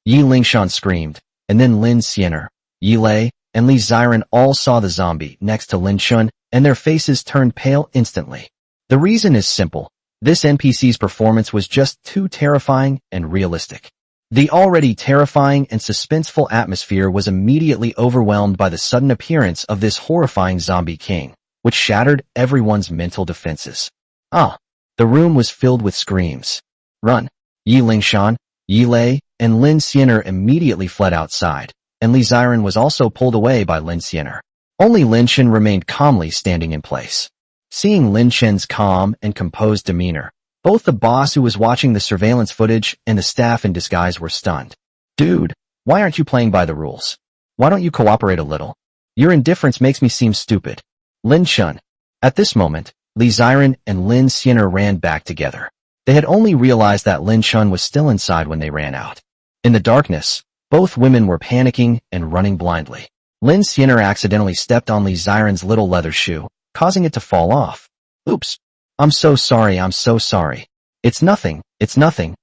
Speaker 1: Yi Lingshan screamed, and then Lin Xiener, Yi Lei, and Li Xiren all saw the zombie next to Lin Shun, and their faces turned pale instantly. The reason is simple. This NPC's performance was just too terrifying and realistic. The already terrifying and suspenseful atmosphere was immediately overwhelmed by the sudden appearance of this horrifying zombie king, which shattered everyone's mental defenses. The room was filled with screams. Run! Yi Lingshan, Yi Lei, and Lin Xiener immediately fled outside, and Li Xiren was also pulled away by Lin Xiener. Only Lin Chen remained calmly standing in place. Seeing Lin Chen's calm and composed demeanor, both the boss who was watching the surveillance footage and the staff in disguise were stunned. Dude, why aren't you playing by the rules? Why don't you cooperate a little? Your indifference makes me seem stupid. Lin Chen. At this moment, Li Ziren and Lin Xiner ran back together. They had only realized that Lin Chen was still inside when they ran out. In the darkness, both women were panicking and running blindly. Lin Xiner accidentally stepped on Li Ziren's little leather shoe, causing it to fall off. Oops. I'm so sorry. It's nothing,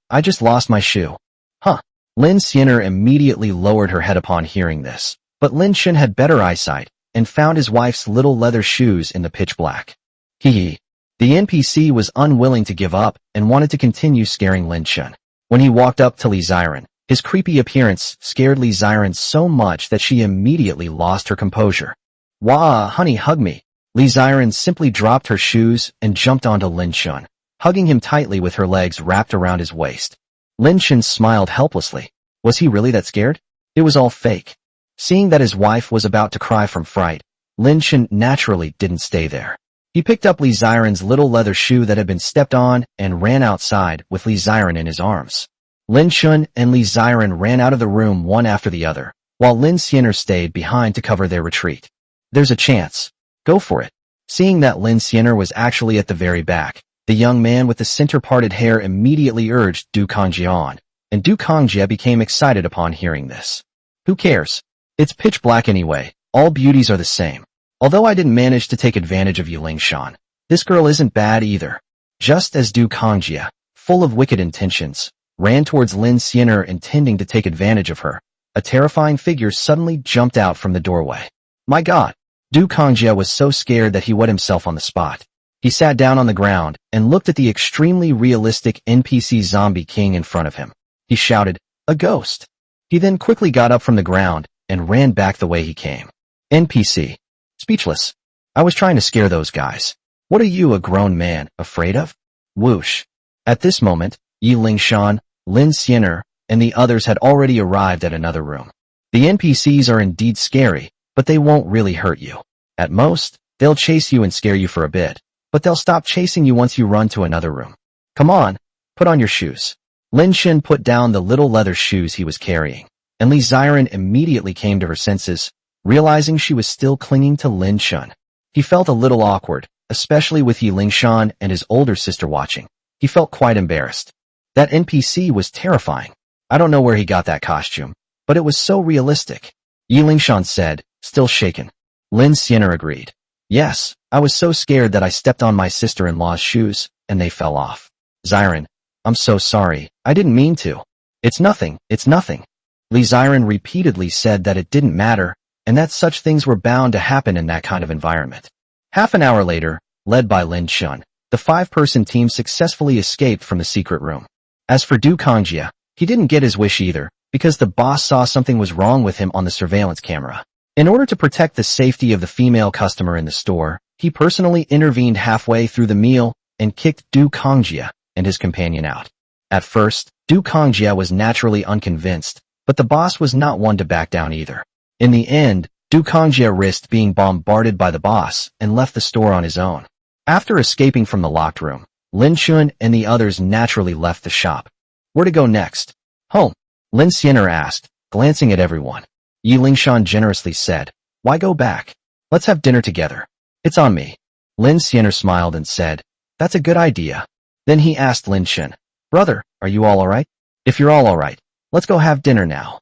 Speaker 1: I just lost my shoe. Huh. Lin Xiner immediately lowered her head upon hearing this, but Lin Chen had better eyesight and found his wife's little leather shoes in the pitch black. Hee. The NPC was unwilling to give up and wanted to continue scaring Lin Chen. When he walked up to Li Ziren, his creepy appearance scared Li Ziren so much that she immediately lost her composure. Wah, honey, hug me. Li Ziren simply dropped her shoes and jumped onto Lin Chen, hugging him tightly with her legs wrapped around his waist. Lin Chen smiled helplessly. Was he really that scared? It was all fake. Seeing that his wife was about to cry from fright, Lin Chen naturally didn't stay there. He picked up Li Ziren's little leather shoe that had been stepped on and ran outside with Li Ziren in his arms. Lin Chen and Li Ziren ran out of the room one after the other, while Lin Xiner stayed behind to cover their retreat. There's a chance. Go for it. Seeing that Lin Xiner was actually at the very back, the young man with the center-parted hair immediately urged Du Kangjia on, and Du Kangjia became excited upon hearing this. Who cares? It's pitch black anyway. All beauties are the same. Although I didn't manage to take advantage of you, Lingshan, this girl isn't bad either. Just as Du Kangjia, full of wicked intentions, ran towards Lin Xiner intending to take advantage of her, a terrifying figure suddenly jumped out from the doorway. My God! Du Kangjia was so scared that he wet himself on the spot. He sat down on the ground and looked at the extremely realistic NPC zombie king in front of him. He shouted, "A ghost!" He then quickly got up from the ground and ran back the way he came. NPC. Speechless. I was trying to scare those guys. What are you, a grown man, afraid of? Whoosh. At this moment, Yi Lingshan, Lin Xiner, and the others had already arrived at another room. The NPCs are indeed scary, but they won't really hurt you. At most, they'll chase you and scare you for a bit, but they'll stop chasing you once you run to another room. Come on, put on your shoes. Lin Chen put down the little leather shoes he was carrying, and Li Ziren immediately came to her senses, realizing she was still clinging to Lin Chen. He felt a little awkward, especially with Yi Lingshan and his older sister watching. He felt quite embarrassed. That NPC was terrifying. I don't know where he got that costume, but it was so realistic. Yi Lingshan said, still shaken. Lin Xiner agreed. Yes, I was so scared that I stepped on my sister-in-law's shoes, and they fell off. Ziren, I'm so sorry. I didn't mean to. It's nothing. Li Ziren repeatedly said that it didn't matter, and that such things were bound to happen in that kind of environment. Half an hour later, led by Lin Chen, the 5-person team successfully escaped from the secret room. As for Du Kangjia, he didn't get his wish either, because the boss saw something was wrong with him on the surveillance camera. In order to protect the safety of the female customer in the store, he personally intervened halfway through the meal and kicked Du Kangjia and his companion out. At first, Du Kangjia was naturally unconvinced, but the boss was not one to back down either. In the end, Du Kangjia risked being bombarded by the boss and left the store on his own. After escaping from the locked room, Lin Chun and the others naturally left the shop. Where to go next? Home, Lin Xiner asked, glancing at everyone. Yi Lingshan generously said, why go back? Let's have dinner together. It's on me. Lin Xiner smiled and said, that's a good idea. Then he asked Lin Chen, brother, are you all alright? If you're all alright, let's go have dinner now.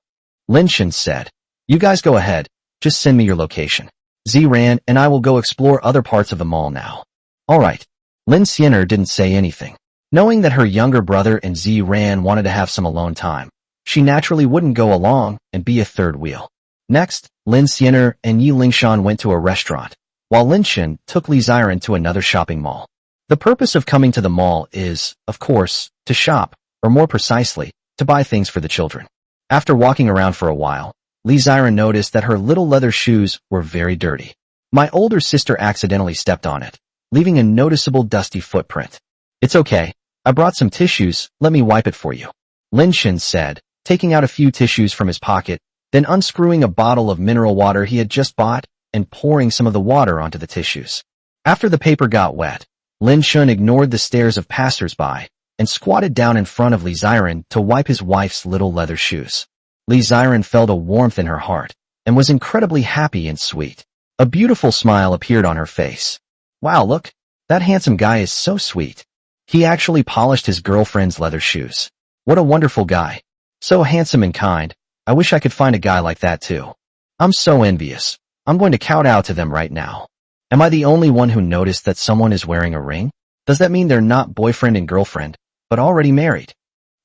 Speaker 1: Lin Chen said, you guys go ahead, just send me your location. Ziran and I will go explore other parts of the mall now. Alright. Lin Xiner didn't say anything. Knowing that her younger brother and Ziran wanted to have some alone time, she naturally wouldn't go along and be a third wheel. Next, Lin Xiner and Yi Lingshan went to a restaurant, while Lin Chen took Li Ziren to another shopping mall. The purpose of coming to the mall is, of course, to shop, or more precisely, to buy things for the children. After walking around for a while, Li Ziren noticed that her little leather shoes were very dirty. My older sister accidentally stepped on it, leaving a noticeable dusty footprint. It's okay, I brought some tissues, let me wipe it for you. Lin Chen said, taking out a few tissues from his pocket, then unscrewing a bottle of mineral water he had just bought and pouring some of the water onto the tissues. After the paper got wet, Lin Shun ignored the stares of passers-by and squatted down in front of Li Ziren to wipe his wife's little leather shoes. Li Ziren felt a warmth in her heart and was incredibly happy and sweet. A beautiful smile appeared on her face. Wow, look, that handsome guy is so sweet. He actually polished his girlfriend's leather shoes. What a wonderful guy. So handsome and kind. I wish I could find a guy like that too. I'm so envious. I'm going to kowtow to them right now. Am I the only one who noticed that someone is wearing a ring? Does that mean they're not boyfriend and girlfriend, but already married?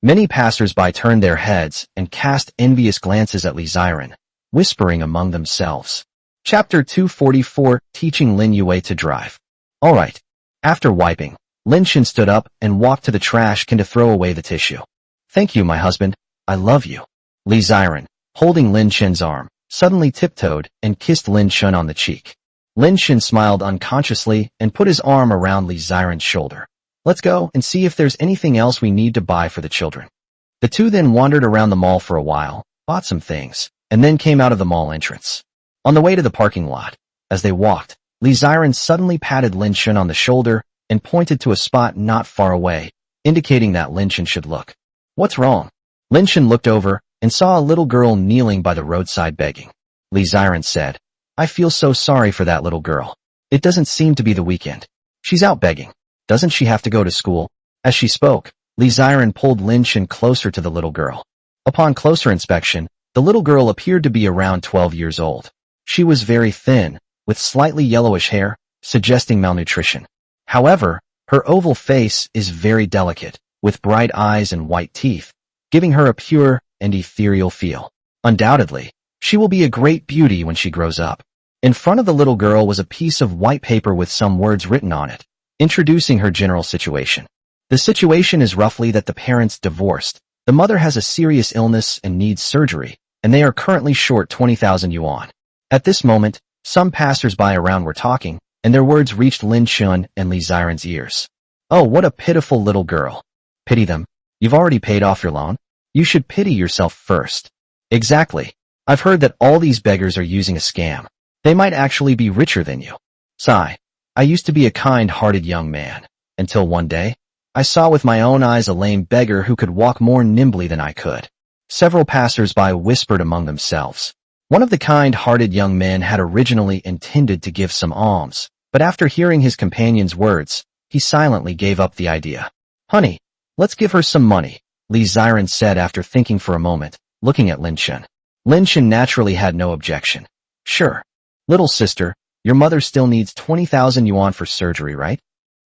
Speaker 1: Many passers-by turned their heads and cast envious glances at Li Ziren, whispering among themselves. Chapter 244, Teaching Lin Yue to Drive. Alright. After wiping, Lin Shin stood up and walked to the trash can to throw away the tissue. Thank you, my husband. I love you. Li Ziren, holding Lin Shin's arm, suddenly tiptoed and kissed Lin Shun on the cheek. Lin Shin smiled unconsciously and put his arm around Li Ziren's shoulder. Let's go and see if there's anything else we need to buy for the children. The two then wandered around the mall for a while, bought some things, and then came out of the mall entrance. On the way to the parking lot, as they walked, Li Ziren suddenly patted Lin Shun on the shoulder and pointed to a spot not far away, indicating that Lin Shun should look. What's wrong? Lin Shun looked over and saw a little girl kneeling by the roadside begging. Li Ziren said, I feel so sorry for that little girl. It doesn't seem to be the weekend. She's out begging. Doesn't she have to go to school? As she spoke, Li Ziren pulled Lin Shin closer to the little girl. Upon closer inspection, the little girl appeared to be around 12 years old. She was very thin, with slightly yellowish hair, suggesting malnutrition. However, her oval face is very delicate, with bright eyes and white teeth, giving her a pure and ethereal feel. Undoubtedly, she will be a great beauty when she grows up. In front of the little girl was a piece of white paper with some words written on it, introducing her general situation. The situation is roughly that the parents divorced, the mother has a serious illness and needs surgery, and they are currently short 20,000 yuan. At this moment, some passers-by around were talking, and their words reached Lin Shun and Li Ziren's ears. Oh, what a pitiful little girl. Pity them. You've already paid off your loan. You should pity yourself first. Exactly. I've heard that all these beggars are using a scam. They might actually be richer than you. Sigh. I used to be a kind-hearted young man, until one day, I saw with my own eyes a lame beggar who could walk more nimbly than I could. Several passers-by whispered among themselves. One of the kind-hearted young men had originally intended to give some alms, but after hearing his companion's words, he silently gave up the idea. Honey, let's give her some money, Li Ziren said after thinking for a moment, looking at Lin Shun. Lin Shun naturally had no objection. Sure. Little sister, your mother still needs 20,000 yuan for surgery, right?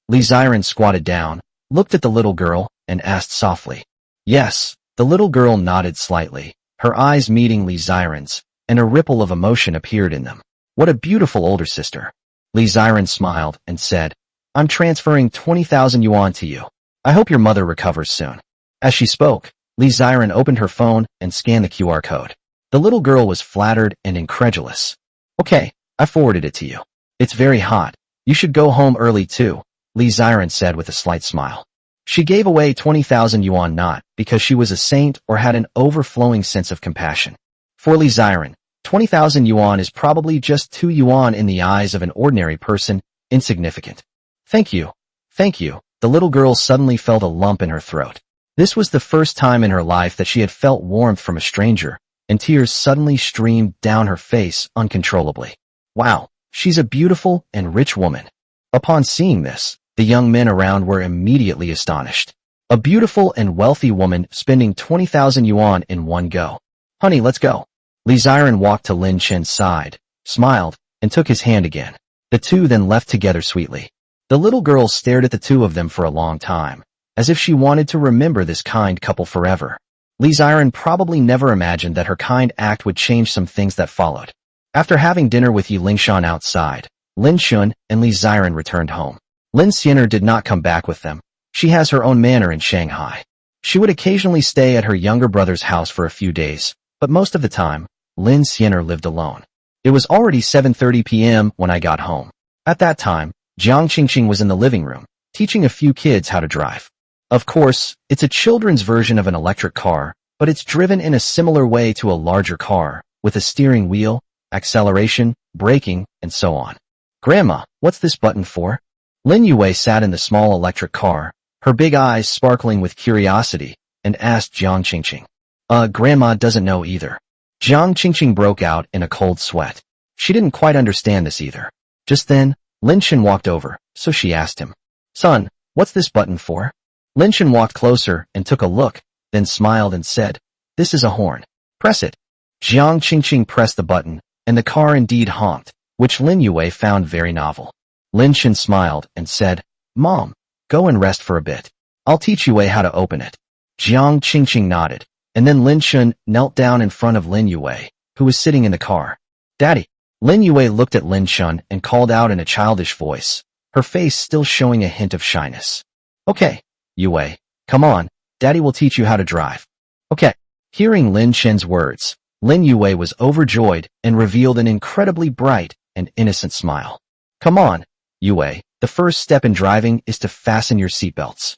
Speaker 1: Li Ziren squatted down, looked at the little girl, and asked softly. Yes, the little girl nodded slightly, her eyes meeting Li Ziren's, and a ripple of emotion appeared in them. What a beautiful older sister. Li Ziren smiled and said, I'm transferring 20,000 yuan to you. I hope your mother recovers soon. As she spoke, Li Ziren opened her phone and scanned the QR code. The little girl was flattered and incredulous. Okay, I forwarded it to you. It's very hot. You should go home early too, Li Ziren said with a slight smile. She gave away 20,000 yuan not because she was a saint or had an overflowing sense of compassion. For Li Ziren, 20,000 yuan is probably just 2 yuan in the eyes of an ordinary person, insignificant. Thank you. Thank you. The little girl suddenly felt a lump in her throat. This was the first time in her life that she had felt warmth from a stranger, and tears suddenly streamed down her face uncontrollably. Wow, she's a beautiful and rich woman. Upon seeing this, the young men around were immediately astonished. A beautiful and wealthy woman spending 20,000 yuan in one go. Honey, let's go. Li Ziren walked to Lin Shin's side, smiled, and took his hand again. The two then left together sweetly. The little girl stared at the two of them for a long time, as if she wanted to remember this kind couple forever. Li Ziren probably never imagined that her kind act would change some things that followed. After having dinner with Yi Lingshan outside, Lin Shun and Li Ziren returned home. Lin Xiener did not come back with them. She has her own manor in Shanghai. She would occasionally stay at her younger brother's house for a few days, but most of the time, Lin Xiener lived alone. It was already 7:30 p.m. when I got home. At that time, Jiang Qingqing was in the living room, teaching a few kids how to drive. Of course, it's a children's version of an electric car, but it's driven in a similar way to a larger car, with a steering wheel, acceleration, braking, and so on. Grandma, what's this button for? Lin Yue sat in the small electric car, her big eyes sparkling with curiosity, and asked Jiang Qingqing. Grandma doesn't know either. Jiang Qingqing broke out in a cold sweat. She didn't quite understand this either. Just then, Lin Shen walked over, so she asked him, Son, what's this button for? Lin Shen walked closer and took a look, then smiled and said, This is a horn. Press it. Jiang Qingqing pressed the button, and the car indeed honked, which Lin Yue found very novel. Lin Shen smiled and said, Mom, go and rest for a bit. I'll teach Yue how to open it. Jiang Qingqing nodded, and then Lin Shen knelt down in front of Lin Yue, who was sitting in the car. Daddy. Lin Yue looked at Lin Shen and called out in a childish voice, her face still showing a hint of shyness. Okay, Yue, come on, Daddy will teach you how to drive. Okay. Hearing Lin Shen's words, Lin Yue was overjoyed and revealed an incredibly bright and innocent smile. Come on, Yue, the first step in driving is to fasten your seatbelts.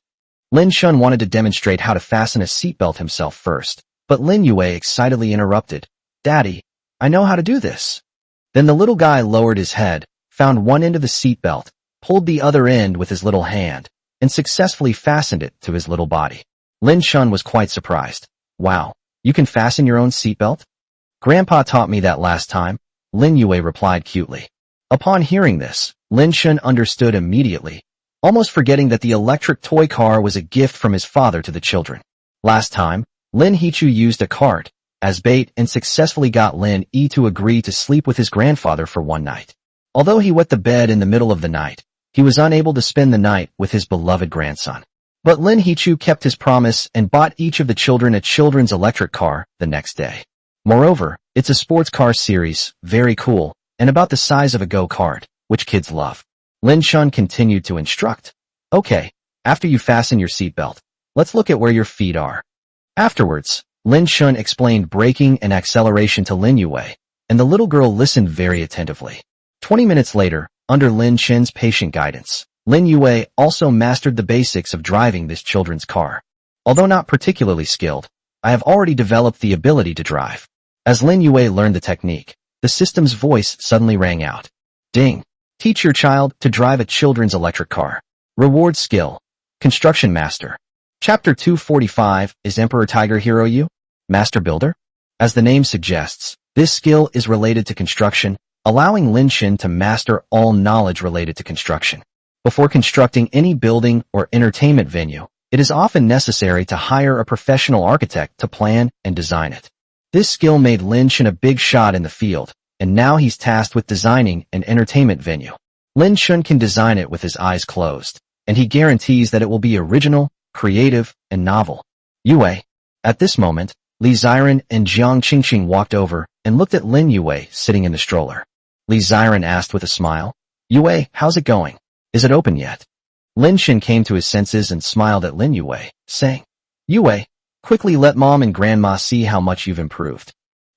Speaker 1: Lin Shen wanted to demonstrate how to fasten a seatbelt himself first, but Lin Yue excitedly interrupted, Daddy, I know how to do this. Then the little guy lowered his head, found one end of the seatbelt, pulled the other end with his little hand, and successfully fastened it to his little body. Lin Shen was quite surprised. Wow, you can fasten your own seatbelt? Grandpa taught me that last time, Lin Yue replied cutely. Upon hearing this, Lin Shen understood immediately, almost forgetting that the electric toy car was a gift from his father to the children. Last time, Lin Hichu used a cart as bait and successfully got Lin Yi to agree to sleep with his grandfather for one night. Although he wet the bed in the middle of the night, he was unable to spend the night with his beloved grandson. But Lin Hichu kept his promise and bought each of the children a children's electric car the next day. Moreover, it's a sports car series, very cool, and about the size of a go-kart, which kids love. Lin Shen continued to instruct. Okay, after you fasten your seatbelt, let's look at where your feet are. Afterwards, Lin Shen explained braking and acceleration to Lin Yue, and the little girl listened very attentively. 20 minutes later, under Lin Shen's patient guidance, Lin Yue also mastered the basics of driving this children's car. Although not particularly skilled, I have already developed the ability to drive. As Lin Yue learned the technique, the system's voice suddenly rang out. Ding! Teach your child to drive a children's electric car. Reward skill. Construction Master. Chapter 245 is Emperor Tiger Hero You? Master Builder? As the name suggests, this skill is related to construction, allowing Lin Shen to master all knowledge related to construction. Before constructing any building or entertainment venue, it is often necessary to hire a professional architect to plan and design it. This skill made Lin Shen a big shot in the field, and now he's tasked with designing an entertainment venue. Lin Shen can design it with his eyes closed, and he guarantees that it will be original, creative, and novel. Yue. At this moment, Li Ziren and Jiang Qingqing walked over and looked at Lin Yue sitting in the stroller. Li Ziren asked with a smile, Yue, how's it going? Is it open yet? Lin Shen came to his senses and smiled at Lin Yue, saying, Yue, quickly let Mom and Grandma see how much you've improved.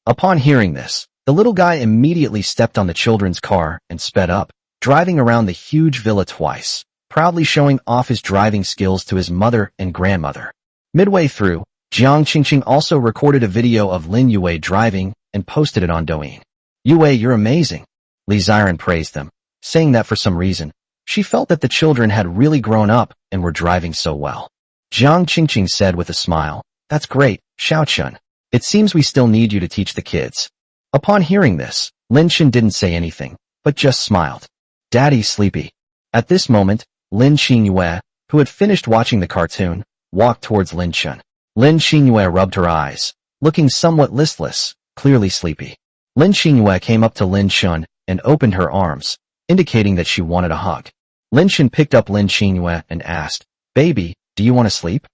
Speaker 1: Upon hearing this, the little guy immediately stepped on the children's car and sped up, driving around the huge villa twice, proudly showing off his driving skills to his mother and grandmother. Midway through, Jiang Qingqing also recorded a video of Lin Yue driving and posted it on Douyin. Yue, you're amazing. Li Ziren praised them, saying that for some reason, she felt that the children had really grown up and were driving so well. Jiang Qingqing said with a smile, That's great, Xiaochun. It seems we still need you to teach the kids. Upon hearing this, Lin Shen didn't say anything, but just smiled. Daddy's sleepy. At this moment, Lin Xingyue, who had finished watching the cartoon, walked towards Lin Shen. Lin Xingyue rubbed her eyes, looking somewhat listless, clearly sleepy. Lin Xingyue came up to Lin Shen and opened her arms, indicating that she wanted a hug. Lin Shen picked up Lin Xingyue and asked, Baby, do you want to sleep?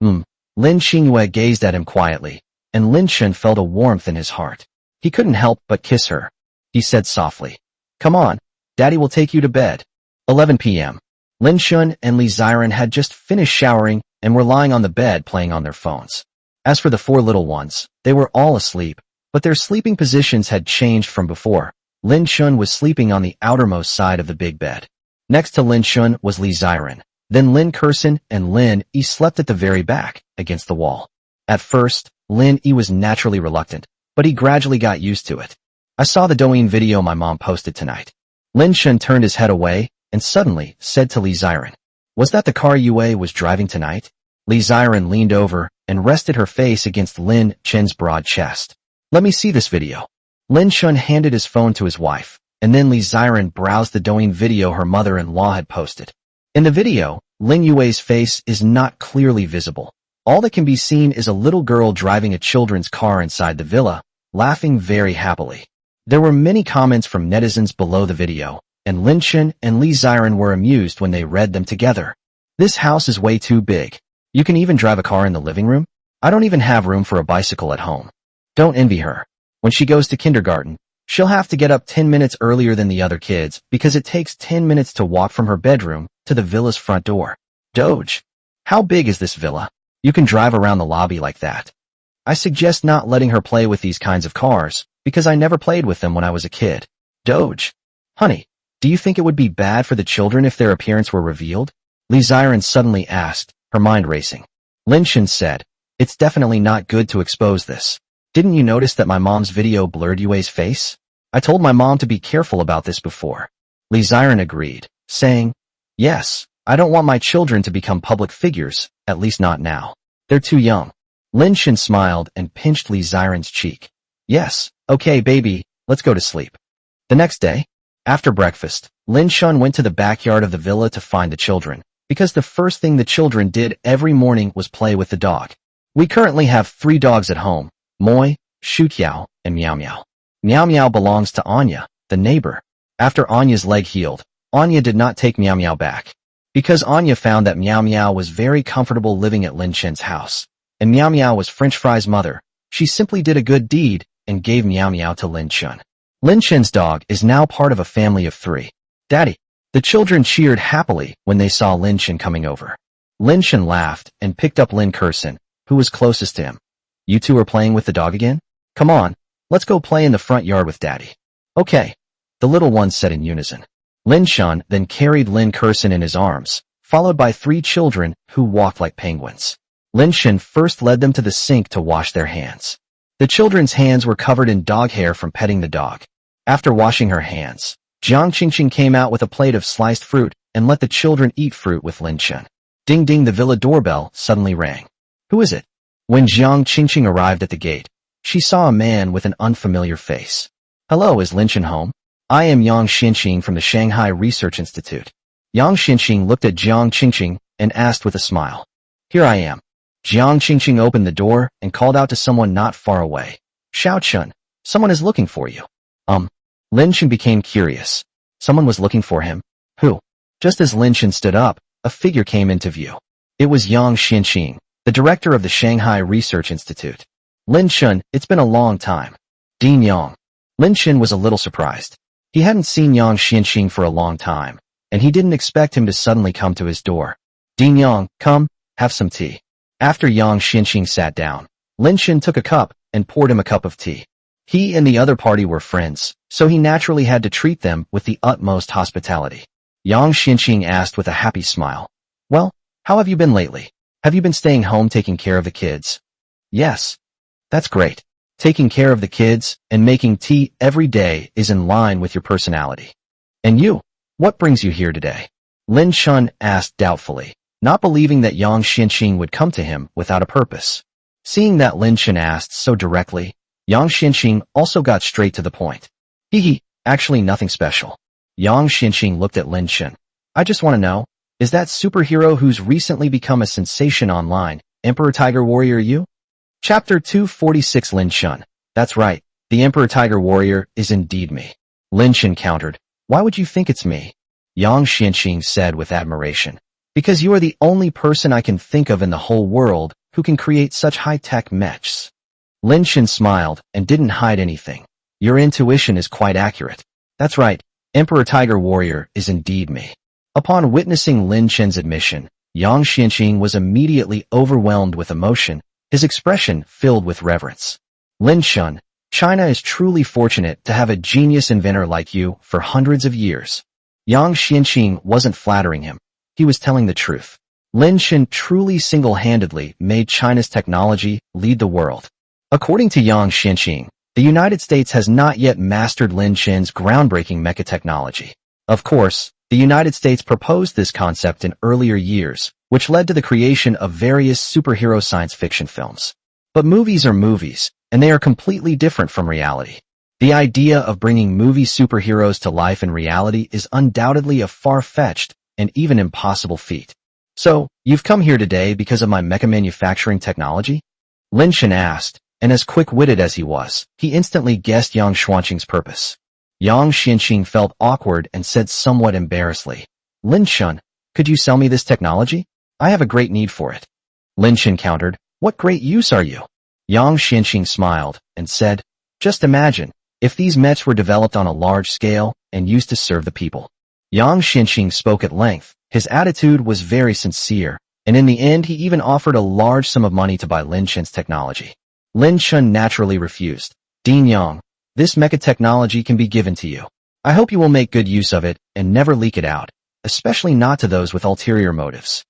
Speaker 1: Lin Xingyue gazed at him quietly, and Lin Shen felt a warmth in his heart. He couldn't help but kiss her. He said softly, Come on, Daddy will take you to bed. 11 p.m. Lin Shen and Li Ziren had just finished showering and were lying on the bed playing on their phones. As for the four little ones, they were all asleep, but their sleeping positions had changed from before. Lin Shen was sleeping on the outermost side of the big bed. Next to Lin Shen was Li Ziren. Then Lin Kersen and Lin Yi slept at the very back, against the wall. At first, Lin Yi was naturally reluctant, but he gradually got used to it. I saw the Douyin video my mom posted tonight. Lin Shun turned his head away and suddenly said to Li Ziren, "Was that the car Yue was driving tonight?" Li Ziren leaned over and rested her face against Lin Chen's broad chest. "Let me see this video." Lin Shun handed his phone to his wife, and then Li Ziren browsed the Douyin video her mother-in-law had posted. In the video, Lin Yue's face is not clearly visible. All that can be seen is a little girl driving a children's car inside the villa, laughing very happily. There were many comments from netizens below the video, and Lin Chen and Li Ziren were amused when they read them together. "This house is way too big. You can even drive a car in the living room? I don't even have room for a bicycle at home. Don't envy her. When she goes to kindergarten, she'll have to get up 10 minutes earlier than the other kids because it takes 10 minutes to walk from her bedroom to the villa's front door." Doge. How big is this villa? You can drive around the lobby like that. I suggest not letting her play with these kinds of cars, because I never played with them when I was a kid. Doge. Honey, do you think it would be bad for the children if their appearance were revealed? Li Ziren suddenly asked, her mind racing. Lin Chen said, "It's definitely not good to expose this. Didn't you notice that my mom's video blurred Yue's face? I told my mom to be careful about this before." Li Ziren agreed, saying, "Yes, I don't want my children to become public figures, at least not now. They're too young." Lin Chen smiled and pinched Li Ziren's cheek. "Yes, okay baby, let's go to sleep." The next day, after breakfast, Lin Shun went to the backyard of the villa to find the children, because the first thing the children did every morning was play with the dog. "We currently have 3 dogs at home, Moi, Shuqiao, and Meow Meow. Meow Meow belongs to Anya, the neighbor." After Anya's leg healed, Anya did not take Meow Meow back, because Anya found that Meow Meow was very comfortable living at Lin Chen's house, and Meow Meow was French Fry's mother. She simply did a good deed and gave Meow Meow to Lin Chen. Lin Chen's dog is now part of a family of 3. "Daddy." The children cheered happily when they saw Lin Chen coming over. Lin Chen laughed and picked up Lin Kersen, who was closest to him. "You two are playing with the dog again? Come on, let's go play in the front yard with Daddy." "Okay," the little ones said in unison. Lin Shun then carried Lin Kersen in his arms, followed by 3 children who walked like penguins. Lin Shen first led them to the sink to wash their hands. The children's hands were covered in dog hair from petting the dog. After washing her hands, Jiang Qingqing came out with a plate of sliced fruit and let the children eat fruit with Lin Chen. Ding ding, the villa doorbell suddenly rang. "Who is it?" When Jiang Qingqing arrived at the gate, she saw a man with an unfamiliar face. "Hello, is Lin Chen home? I am Yang Xinqing from the Shanghai Research Institute." Yang Xinqing looked at Jiang Qingqing and asked with a smile. "Here I am." Jiang Qingqing opened the door and called out to someone not far away. "Xiao Chun, someone is looking for you." Lin Chen became curious. Someone was looking for him? Who? Just as Lin Chen stood up, a figure came into view. It was Yang Xinqing, the director of the Shanghai Research Institute. "Lin Chen, it's been a long time." "Dean Yang." Lin Chen was a little surprised. He hadn't seen Yang Xinqing for a long time, and he didn't expect him to suddenly come to his door. "Dean Yang, come, have some tea." After Yang Xinqing sat down, Lin Chen took a cup and poured him a cup of tea. He and the other party were friends, so he naturally had to treat them with the utmost hospitality. Yang Xinqing asked with a happy smile, "Well, how have you been lately? Have you been staying home taking care of the kids?" "Yes." "That's great. Taking care of the kids and making tea every day is in line with your personality. And you, what brings you here today?" Lin Chen asked doubtfully, not believing that Yang Xinqing would come to him without a purpose. Seeing that Lin Chen asked so directly, Yang Xinqing also got straight to the point. Actually nothing special." Yang Xinqing looked at Lin Chen. "I just want to know, is that superhero who's recently become a sensation online, Emperor Tiger Warrior you?" Chapter 246. Lin Chen. "That's right, the Emperor Tiger Warrior is indeed me." Lin Chen countered, "Why would you think it's me?" Yang Xinqing said with admiration, "Because you are the only person I can think of in the whole world who can create such high-tech mechs." Lin Chen smiled and didn't hide anything. "Your intuition is quite accurate." "That's right, Emperor Tiger Warrior is indeed me." Upon witnessing Lin Chen's admission, Yang Xinqing was immediately overwhelmed with emotion, his expression filled with reverence. "Lin Chen, China is truly fortunate to have a genius inventor like you for hundreds of years." Yang Xinqing wasn't flattering him. He was telling the truth. Lin Chen truly single-handedly made China's technology lead the world. According to Yang Xinqing, the United States has not yet mastered Lin Chen's groundbreaking mecha technology. Of course, the United States proposed this concept in earlier years, which led to the creation of various superhero science fiction films. But movies are movies, and they are completely different from reality. The idea of bringing movie superheroes to life in reality is undoubtedly a far-fetched and even impossible feat. So, you've come here today because of my mecha manufacturing technology? Lin Shen asked, and as quick-witted as he was, he instantly guessed Yang Xuanqing's purpose. Yang Xianqing felt awkward and said somewhat embarrassedly, Lin Shen, could you sell me this technology? I have a great need for it. Lin Shen countered, what great use are you? Yang Xianqing smiled and said, just imagine, if these mechs were developed on a large scale and used to serve the people. Yang Xianqing spoke at length. His attitude was very sincere, and in the end he even offered a large sum of money to buy Lin Shen's technology. Lin Shen naturally refused. Dean Yang, this mecha technology can be given to you. I hope you will make good use of it and never leak it out, especially not to those with ulterior motives.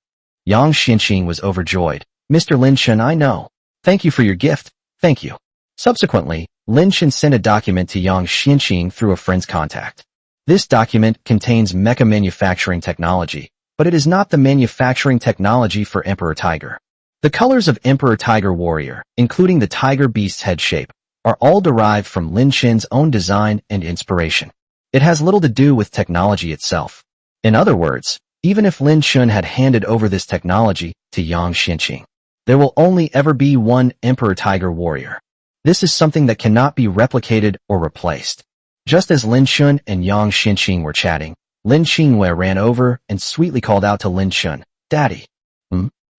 Speaker 1: Yang Xianqing was overjoyed. Mr. Lin Shen, I know. Thank you for your gift. Thank you. Subsequently, Lin Shen sent a document to Yang Xianqing through a friend's contact. This document contains mecha manufacturing technology, but it is not the manufacturing technology for Emperor Tiger. The colors of Emperor Tiger Warrior, including the tiger beast's head shape, are all derived from Lin Shen's own design and inspiration. It has little to do with technology itself. In other words, even if Lin Shen had handed over this technology to Yang Xianqing, there will only ever be one Emperor Tiger Warrior. This is something that cannot be replicated or replaced. Just as Lin Shen and Yang Xianqing were chatting, Lin Xingyue ran over and sweetly called out to Lin Shen, Daddy.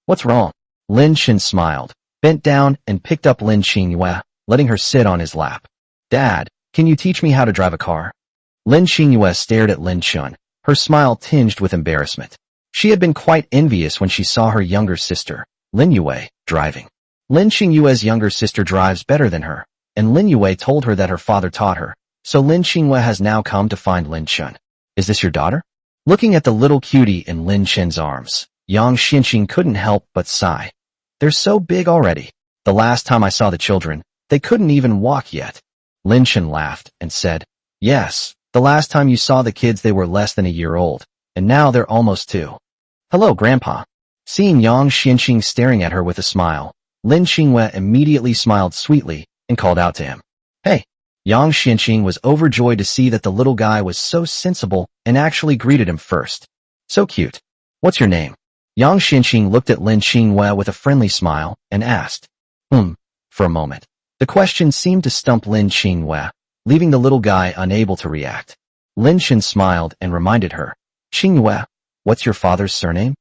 Speaker 1: What's wrong? Lin Shen smiled, bent down and picked up Lin Xingyue, letting her sit on his lap. Dad, can you teach me how to drive a car? Lin Xingyue stared at Lin Shen, her smile tinged with embarrassment. She had been quite envious when she saw her younger sister, Lin Yue, driving. Lin Xingyue's younger sister drives better than her, and Lin Yue told her that her father taught her, so Lin Xingyue has now come to find Lin Shen. Is this your daughter? Looking at the little cutie in Lin Shen's arms, Yang Xianqing couldn't help but sigh. They're so big already. The last time I saw the children, they couldn't even walk yet. Lin Shen laughed and said, yes, the last time you saw the kids they were less than a year old, and now they're almost 2. Hello, Grandpa. Seeing Yang Xianqing staring at her with a smile, Lin Xingyue immediately smiled sweetly and called out to him. Hey! Yang Xianqing was overjoyed to see that the little guy was so sensible and actually greeted him first. So cute. What's your name? Yang Xianqing looked at Lin Xingyue with a friendly smile and asked. For a moment. The question seemed to stump Lin Xingyue, leaving the little guy unable to react. Lin Shen smiled and reminded her. Xingyue, what's your father's surname?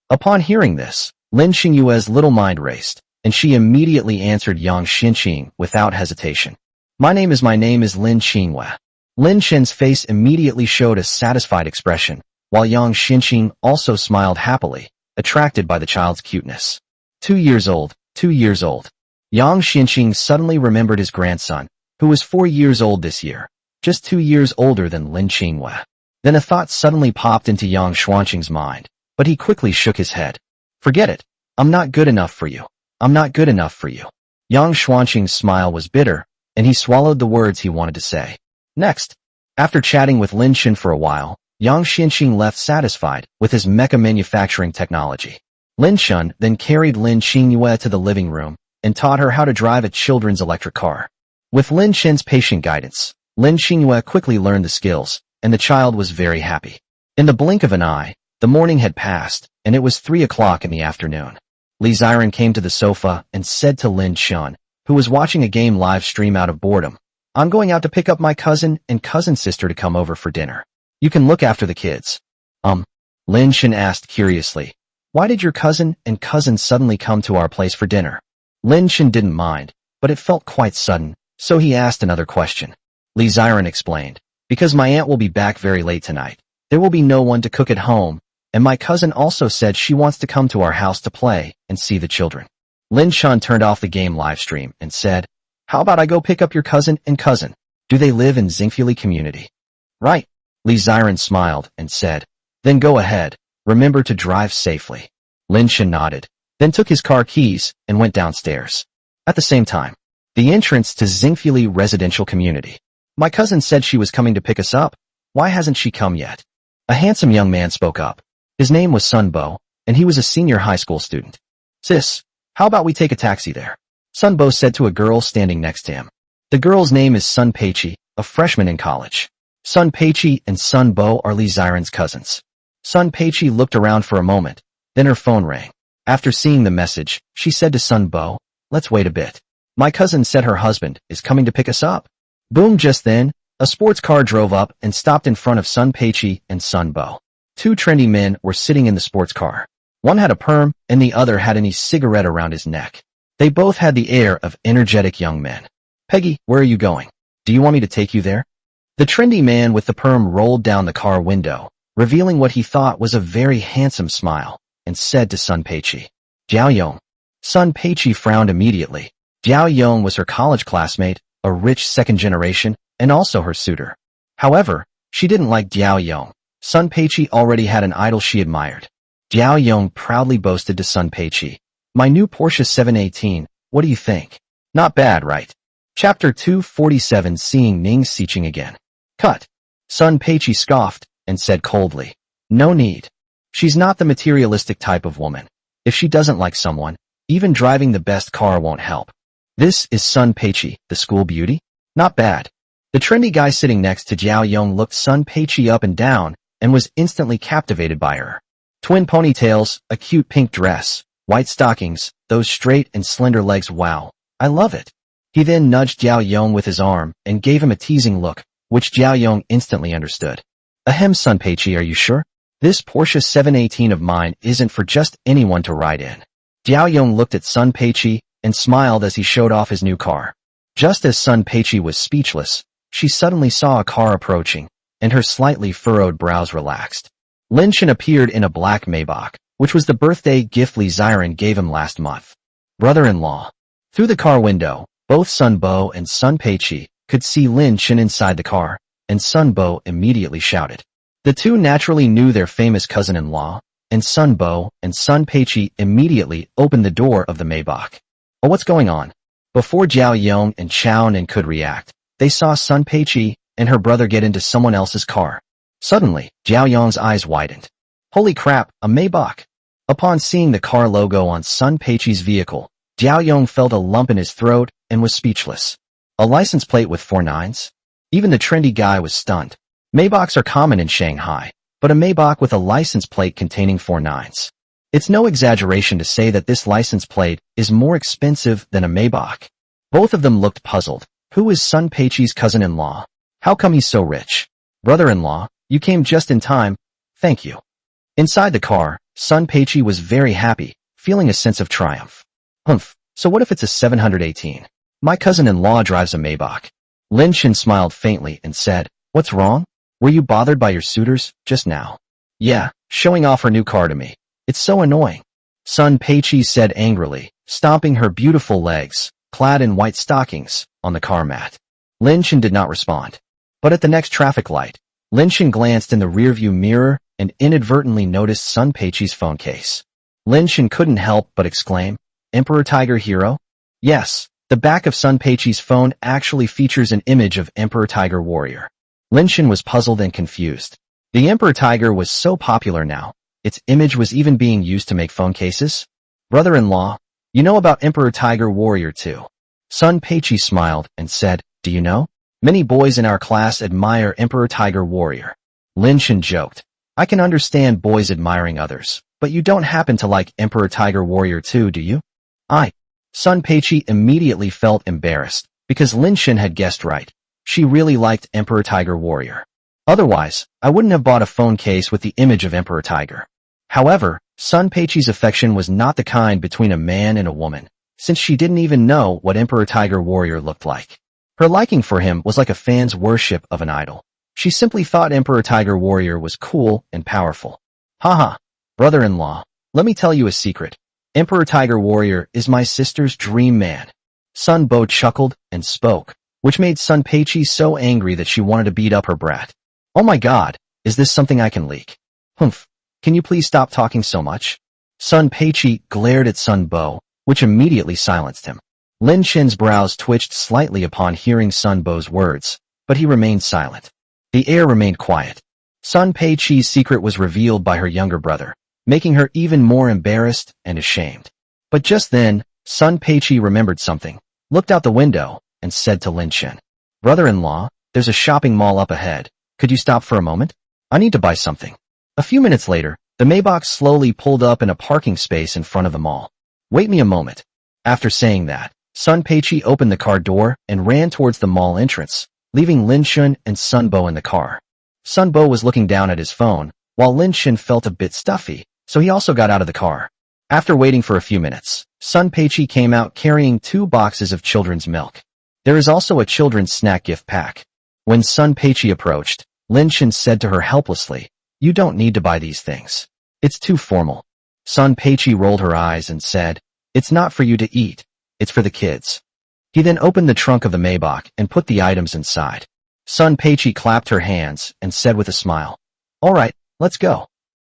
Speaker 1: Upon hearing this, Lin Xingyue's little mind raced, and she immediately answered Yang Xianqing without hesitation. My name is Lin Xingyue. Lin Shen's face immediately showed a satisfied expression, while Yang Xianqing also smiled happily, attracted by the child's cuteness. 2 years old, 2 years old. Yang Xianqing suddenly remembered his grandson, who was 4 years old this year, just 2 years older than Lin Xingyue. Then a thought suddenly popped into Yang Xuanqing's mind, but he quickly shook his head. Forget it. I'm not good enough for you. I'm not good enough for you. Yang Xuanqing's smile was bitter, and he swallowed the words he wanted to say. Next, after chatting with Lin Shen for a while, Yang Xianqing left satisfied with his mecha manufacturing technology. Lin Shen then carried Lin Xingyue to the living room and taught her how to drive a children's electric car. With Lin Shen's patient guidance, Lin Xingyue quickly learned the skills, and the child was very happy. In the blink of an eye, the morning had passed, and it was 3 o'clock in the afternoon. Li Ziren came to the sofa and said to Lin Shen, who was watching a game live stream out of boredom, I'm going out to pick up my cousin and cousin sister to come over for dinner. You can look after the kids. Lin Shen asked curiously, why did your cousin and cousin suddenly come to our place for dinner? Lin Shen didn't mind, but it felt quite sudden, so he asked another question. Li Ziren explained, because my aunt will be back very late tonight. There will be no one to cook at home, and my cousin also said she wants to come to our house to play and see the children. Lin Shen turned off the game live stream and said, how about I go pick up your cousin and cousin? Do they live in Xingfuli community? Right. Li Ziren smiled and said, then go ahead. Remember to drive safely. Lin Shen nodded, then took his car keys and went downstairs. At the same time, the entrance to Xingfuli residential community. My cousin said she was coming to pick us up. Why hasn't she come yet? A handsome young man spoke up. His name was Sun Bo, and he was a senior high school student. Sis, how about we take a taxi there? Sun Bo said to a girl standing next to him. The girl's name is Sun Peiqi, a freshman in college. Sun Peiqi and Sun Bo are Li Xiren's cousins. Sun Peiqi looked around for a moment, then her phone rang. After seeing the message, she said to Sun Bo, let's wait a bit. My cousin said her husband is coming to pick us up. Boom! Just then, a sports car drove up and stopped in front of Sun Peiqi and Sun Bo. Two trendy men were sitting in the sports car. One had a perm, and the other had an e-cigarette around his neck. They both had the air of energetic young men. Peggy, where are you going? Do you want me to take you there? The trendy man with the perm rolled down the car window, revealing what he thought was a very handsome smile, and said to Sun Peiqi, Jiao Yong. Sun Peiqi frowned immediately. Jiao Yong was her college classmate, a rich second generation, and also her suitor. However, she didn't like Jiao Yong. Sun Peiqi already had an idol she admired. Jiao Yong proudly boasted to Sun Peiqi, my new Porsche 718, what do you think? Not bad, right? Chapter 247 Seeing Ning Siqing again. Cut. Sun Peiqi scoffed and said coldly, no need. She's not the materialistic type of woman. If she doesn't like someone, even driving the best car won't help. This is Sun Peiqi, the school beauty? Not bad. The trendy guy sitting next to Jiao Yong looked Sun Peiqi up and down and was instantly captivated by her. Twin ponytails, a cute pink dress, white stockings, those straight and slender legs, wow, I love it. He then nudged Jiao Yong with his arm and gave him a teasing look, which Jiao Yong instantly understood. Ahem, Sun Peiqi, are you sure? This Porsche 718 of mine isn't for just anyone to ride in. Jiao Yong looked at Sun Peiqi and smiled as he showed off his new car. Just as Sun Peiqi was speechless, she suddenly saw a car approaching, and her slightly furrowed brows relaxed. Lin Shen appeared in a black Maybach, which was the birthday gift Li Xiren gave him last month. Brother-in-law. Through the car window, both Sun Bo and Sun Peiqi could see Lin Shen inside the car, and Sun Bo immediately shouted. The two naturally knew their famous cousin-in-law, and Sun Bo and Sun Peiqi immediately opened the door of the Maybach. Oh, what's going on? Before Jiao Yong and Chao Ning could react, they saw Sun Peiqi and her brother get into someone else's car. Suddenly, Jiao Yong's eyes widened. Holy crap, a Maybach! Upon seeing the car logo on Sun Peiqi's vehicle, Jiao Yong felt a lump in his throat and was speechless. A license plate with 4 nines? Even the trendy guy was stunned. Maybachs are common in Shanghai, but a Maybach with a license plate containing 4 nines. It's no exaggeration to say that this license plate is more expensive than a Maybach. Both of them looked puzzled. Who is Sun Peiqi's cousin-in-law? How come he's so rich? Brother-in-law, you came just in time. Thank you. Inside the car, Sun Peiqi was very happy, feeling a sense of triumph. Humph, so what if it's a 718? My cousin-in-law drives a Maybach. Lin Shen smiled faintly and said, what's wrong? Were you bothered by your suitors just now? Yeah, showing off her new car to me. It's so annoying. Sun Peiqi said angrily, stomping her beautiful legs, clad in white stockings, on the car mat. Lin Shen did not respond. But at the next traffic light, Lin Shen glanced in the rearview mirror and inadvertently noticed Sun Peiqi's phone case. Lin Shen couldn't help but exclaim, Emperor Tiger Hero? Yes, the back of Sun Peiqi's phone actually features an image of Emperor Tiger Warrior. Lin Shen was puzzled and confused. The Emperor Tiger was so popular now, its image was even being used to make phone cases? Brother-in-law, you know about Emperor Tiger Warrior too. Sun Peiqi smiled and said, do you know? Many boys in our class admire Emperor Tiger Warrior. Lin Shen joked, I can understand boys admiring others, but you don't happen to like Emperor Tiger Warrior too, do you? Sun Peiqi immediately felt embarrassed, because Lin Shen had guessed right. She really liked Emperor Tiger Warrior. Otherwise, I wouldn't have bought a phone case with the image of Emperor Tiger. However, Sun Peiqi's affection was not the kind between a man and a woman, since she didn't even know what Emperor Tiger Warrior looked like. Her liking for him was like a fan's worship of an idol. She simply thought Emperor Tiger Warrior was cool and powerful. Haha, brother-in-law, let me tell you a secret. Emperor Tiger Warrior is my sister's dream man. Sun Bo chuckled and spoke, which made Sun Peiqi so angry that she wanted to beat up her brat. Oh my god, is this something I can leak? Humph, can you please stop talking so much? Sun Peiqi glared at Sun Bo, which immediately silenced him. Lin Shen's brows twitched slightly upon hearing Sun Bo's words, but he remained silent. The air remained quiet. Sun Peiqi's secret was revealed by her younger brother, making her even more embarrassed and ashamed. But just then, Sun Peiqi remembered something, looked out the window, and said to Lin Shen, "Brother-in-law, there's a shopping mall up ahead. Could you stop for a moment? I need to buy something." A few minutes later, the Maybach slowly pulled up in a parking space in front of the mall. "Wait me a moment." After saying that, Sun Peiqi opened the car door and ran towards the mall entrance, leaving Lin Shen and Sun Bo in the car. Sun Bo was looking down at his phone, while Lin Shen felt a bit stuffy, so he also got out of the car. After waiting for a few minutes, Sun Peiqi came out carrying 2 boxes of children's milk. There is also a children's snack gift pack. When Sun Peiqi approached, Lin Shen said to her helplessly, "You don't need to buy these things. It's too formal." Sun Peiqi rolled her eyes and said, "It's not for you to eat. It's for the kids." He then opened the trunk of the Maybach and put the items inside. Sun Peiqi clapped her hands and said with a smile, "All right, let's go."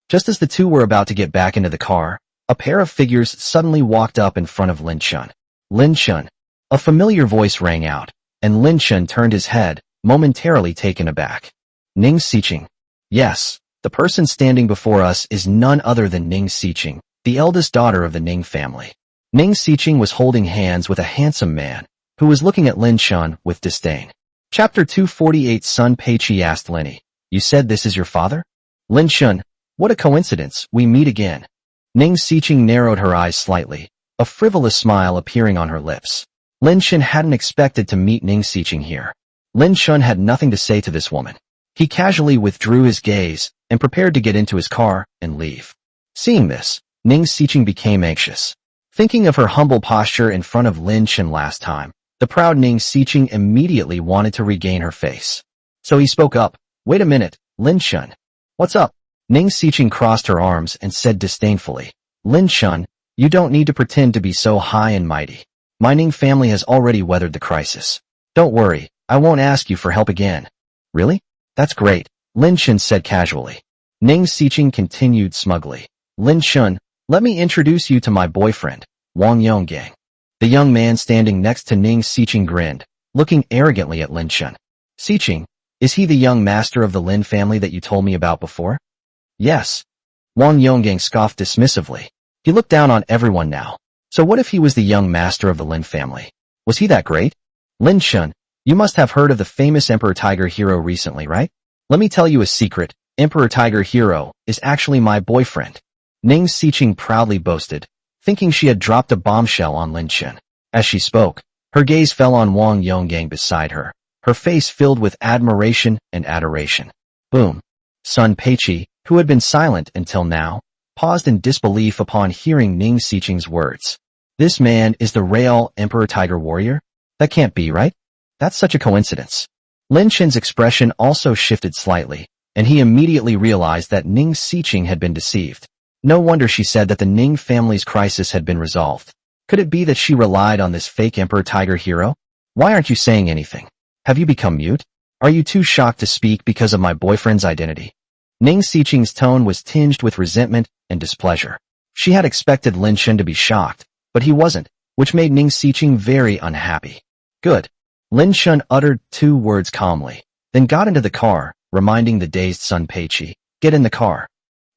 Speaker 1: Just as the two were about to get back into the car, a pair of figures suddenly walked up in front of Lin Shen. "Lin Shen." A familiar voice rang out, and Lin Shen turned his head, momentarily taken aback. "Ning Xiqing." Yes, the person standing before us is none other than Ning Xiqing, the eldest daughter of the Ning family. Ning Xiqing was holding hands with a handsome man, who was looking at Lin Shen with disdain. Chapter 248. Sun Peiqi asked Linny, "You said this is your father?" "Lin Shen, what a coincidence, we meet again." Ning Xiqing narrowed her eyes slightly, a frivolous smile appearing on her lips. Lin Shen hadn't expected to meet Ning Xiqing here. Lin Shen had nothing to say to this woman. He casually withdrew his gaze and prepared to get into his car and leave. Seeing this, Ning Xiqing became anxious. Thinking of her humble posture in front of Lin Shen last time, the proud Ning Xiqing immediately wanted to regain her face. So he spoke up, "Wait a minute, Lin Shen. What's up?" Ning Xiqing crossed her arms and said disdainfully, "Lin Shen, you don't need to pretend to be so high and mighty. My Ning family has already weathered the crisis. Don't worry, I won't ask you for help again." "Really? That's great," Lin Shen said casually. Ning Xiqing continued smugly, "Lin Shen, let me introduce you to my boyfriend, Wang Yonggang." The young man standing next to Ning Xiqing grinned, looking arrogantly at Lin Shen. "Xiqing, is he the young master of the Lin family that you told me about before?" "Yes." Wang Yonggang scoffed dismissively. He looked down on everyone now. So what if he was the young master of the Lin family? Was he that great? "Lin Shen, you must have heard of the famous Emperor Tiger Hero recently, right? Let me tell you a secret. Emperor Tiger Hero is actually my boyfriend." Ning Xiqing proudly boasted, thinking she had dropped a bombshell on Lin Shen. As she spoke, her gaze fell on Wang Yonggang beside her, her face filled with admiration and adoration. Boom. Sun Peiqi, who had been silent until now, paused in disbelief upon hearing Ning Xiqing's words. This man is the real Emperor Tiger Warrior? That can't be, right? That's such a coincidence. Lin Shen's expression also shifted slightly, and he immediately realized that Ning Xiqing had been deceived. No wonder she said that the Ning family's crisis had been resolved. Could it be that she relied on this fake Emperor Tiger Hero? "Why aren't you saying anything? Have you become mute? Are you too shocked to speak because of my boyfriend's identity?" Ning Xiqing's tone was tinged with resentment and displeasure. She had expected Lin Shen to be shocked, but he wasn't, which made Ning Xiqing very unhappy. "Good." Lin Shen uttered 2 words calmly, then got into the car, reminding the dazed Sun Peiqi, "Get in the car."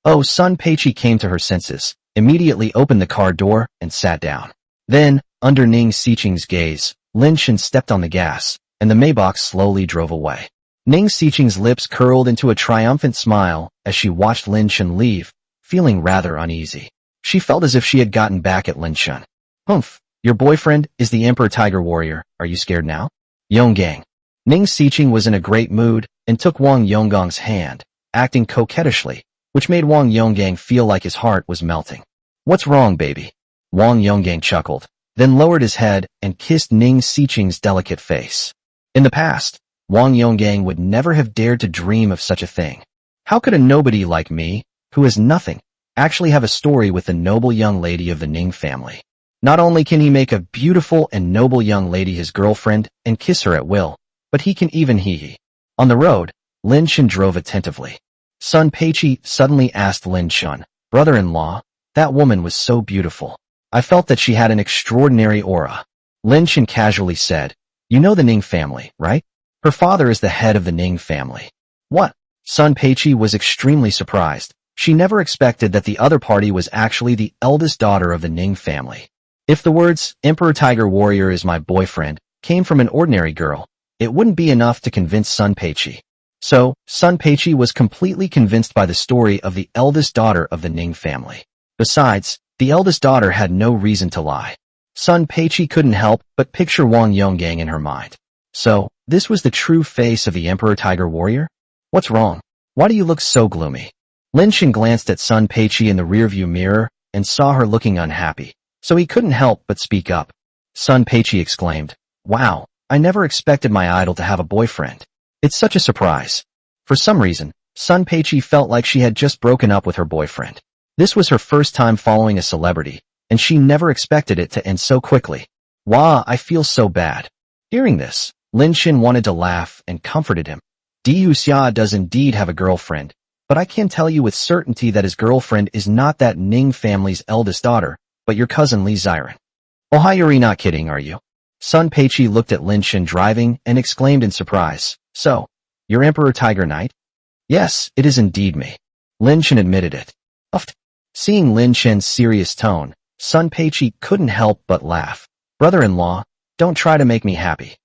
Speaker 1: Oh, Sun Peiqi came to her senses, immediately opened the car door, and sat down. Then, under Ning Xiqing's gaze, Lin Shen stepped on the gas, and the Maybach slowly drove away. Ning Xiqing's lips curled into a triumphant smile as she watched Lin Shen leave, feeling rather uneasy. She felt as if she had gotten back at Lin Shen. "Humph, your boyfriend is the Emperor Tiger Warrior. Are you scared now?" "Yonggang." Ning Xiqing was in a great mood and took Wang Yonggang's hand, acting coquettishly, which made Wang Yonggang feel like his heart was melting. "What's wrong, baby?" Wang Yonggang chuckled, then lowered his head and kissed Ning Xiqing's delicate face. In the past, Wang Yonggang would never have dared to dream of such a thing. How could a nobody like me, who has nothing, actually have a story with the noble young lady of the Ning family? Not only can he make a beautiful and noble young lady his girlfriend and kiss her at will, but he can even hee-hee. On the road, Lin Shen drove attentively. Sun Peiqi suddenly asked Lin Shen, "Brother-in-law, that woman was so beautiful. I felt that she had an extraordinary aura." Lin Shen casually said, "You know the Ning family, right? Her father is the head of the Ning family. What? Sun Peiqi was extremely surprised. She never expected that the other party was actually the eldest daughter of the Ning family. If the words, Emperor Tiger Warrior is my boyfriend, came from an ordinary girl, it wouldn't be enough to convince Sun Peiqi. So, Sun Peiqi was completely convinced by the story of the eldest daughter of the Ning family. Besides, the eldest daughter had no reason to lie. Sun Peiqi couldn't help but picture Wang Yonggang in her mind. So, this was the true face of the Emperor Tiger Warrior? What's wrong? Why do you look so gloomy? Lin Shen glanced at Sun Peiqi in the rearview mirror and saw her looking unhappy, so he couldn't help but speak up. Sun Peiqi exclaimed, "Wow, I never expected my idol to have a boyfriend. It's such a surprise." For some reason, Sun Peiqi felt like she had just broken up with her boyfriend. This was her first time following a celebrity, and she never expected it to end so quickly. "Wah, I feel so bad." Hearing this, Lin Shen wanted to laugh and comforted him. Diu Xia does indeed have a girlfriend, but I can tell you with certainty that his girlfriend is not that Ning family's eldest daughter, but your cousin Li Ziren. Oh, hi, you're not kidding, are you? Sun Peiqi looked at Lin Shen driving and exclaimed in surprise, "So, you're Emperor Tiger Knight?" "Yes, it is indeed me." Lin Shen admitted it. Uffed. Seeing Lin Shen's serious tone, Sun Peiqi couldn't help but laugh. "Brother-in-law, don't try to make me happy."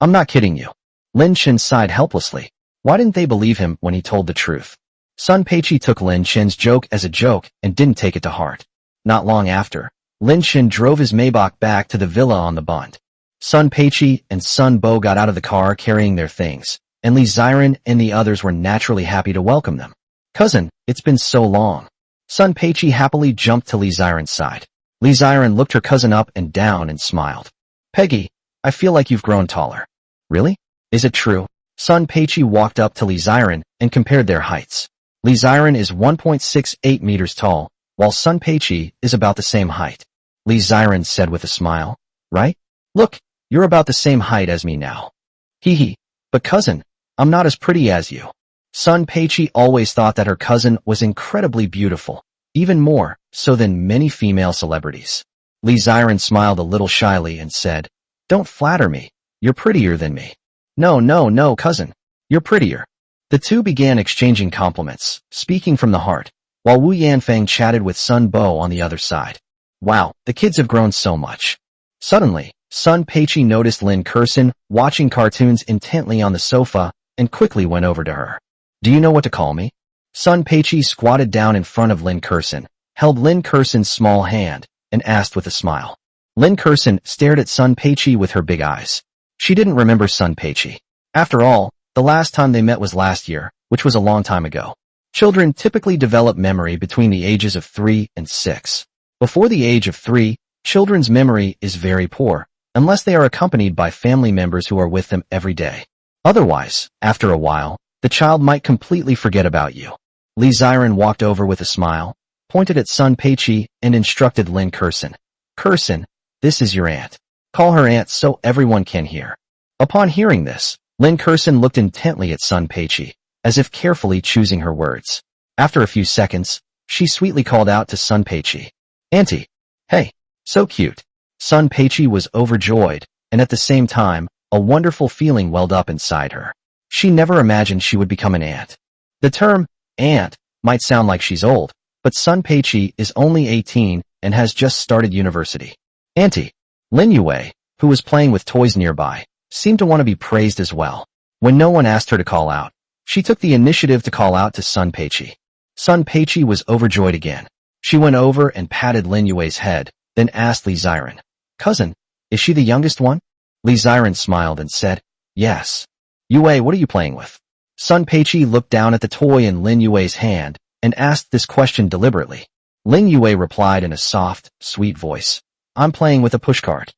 Speaker 1: "I'm not kidding you." Lin Shen sighed helplessly. Why didn't they believe him when he told the truth? Sun Peiqi took Lin Shen's joke as a joke and didn't take it to heart. Not long after, Lin Shen drove his Maybach back to the villa on the Bund. Sun Peiqi and Sun Bo got out of the car carrying their things, and Li Ziren and the others were naturally happy to welcome them. "Cousin, it's been so long." Sun Peiqi happily jumped to Li Ziren's side. Li Ziren looked her cousin up and down and smiled. "Peggy, I feel like you've grown taller." "Really? Is it true?" Sun Peiqi walked up to Li Ziren and compared their heights. Li Ziren is 1.68 meters tall, while Sun Peiqi is about the same height. Li Ziren said with a smile, "Right? Look, you're about the same height as me now." "Hee hee, but cousin, I'm not as pretty as you." Sun Peiqi always thought that her cousin was incredibly beautiful, even more so than many female celebrities. Li Ziren smiled a little shyly and said, "Don't flatter me, you're prettier than me." No, cousin. You're prettier." The two began exchanging compliments, speaking from the heart, while Wu Yanfeng chatted with Sun Bo on the other side. Wow, the kids have grown so much. Suddenly, Sun Peiqi noticed Lin Kurson watching cartoons intently on the sofa and quickly went over to her. "Do you know what to call me?" Sun Peiqi squatted down in front of Lin Kurson, held Lin Kurson's small hand, and asked with a smile. Lin Kurson stared at Sun Peiqi with her big eyes. She didn't remember Sun Peiqi. After all, the last time they met was last year, which was a long time ago. Children typically develop memory between the ages of 3 and 6. Before the age of 3, children's memory is very poor, unless they are accompanied by family members who are with them every day. Otherwise, after a while, the child might completely forget about you. Li Ziren walked over with a smile, pointed at Sun Peiqi, and instructed Lin Kurson. "Kurson, this is your aunt. Call her aunt so everyone can hear." Upon hearing this, Lin Kurson looked intently at Sun Peiqi, as if carefully choosing her words. After a few seconds, she sweetly called out to Sun Peiqi, "Auntie, hey, so cute." Sun Peiqi was overjoyed, and at the same time, a wonderful feeling welled up inside her. She never imagined she would become an aunt. The term, aunt, might sound like she's old, but Sun Peiqi is only 18 and has just started university. "Auntie." Lin Yue, who was playing with toys nearby, seemed to want to be praised as well. When no one asked her to call out, she took the initiative to call out to Sun Peiqi. Sun Peiqi was overjoyed again. She went over and patted Lin Yue's head, then asked Li Ziren, "Cousin, is she the youngest one?" Li Ziren smiled and said, "Yes." "Yue, what are you playing with?" Sun Peiqi looked down at the toy in Lin Yue's hand and asked this question deliberately. Lin Yue replied in a soft, sweet voice, "I'm playing with a pushcart."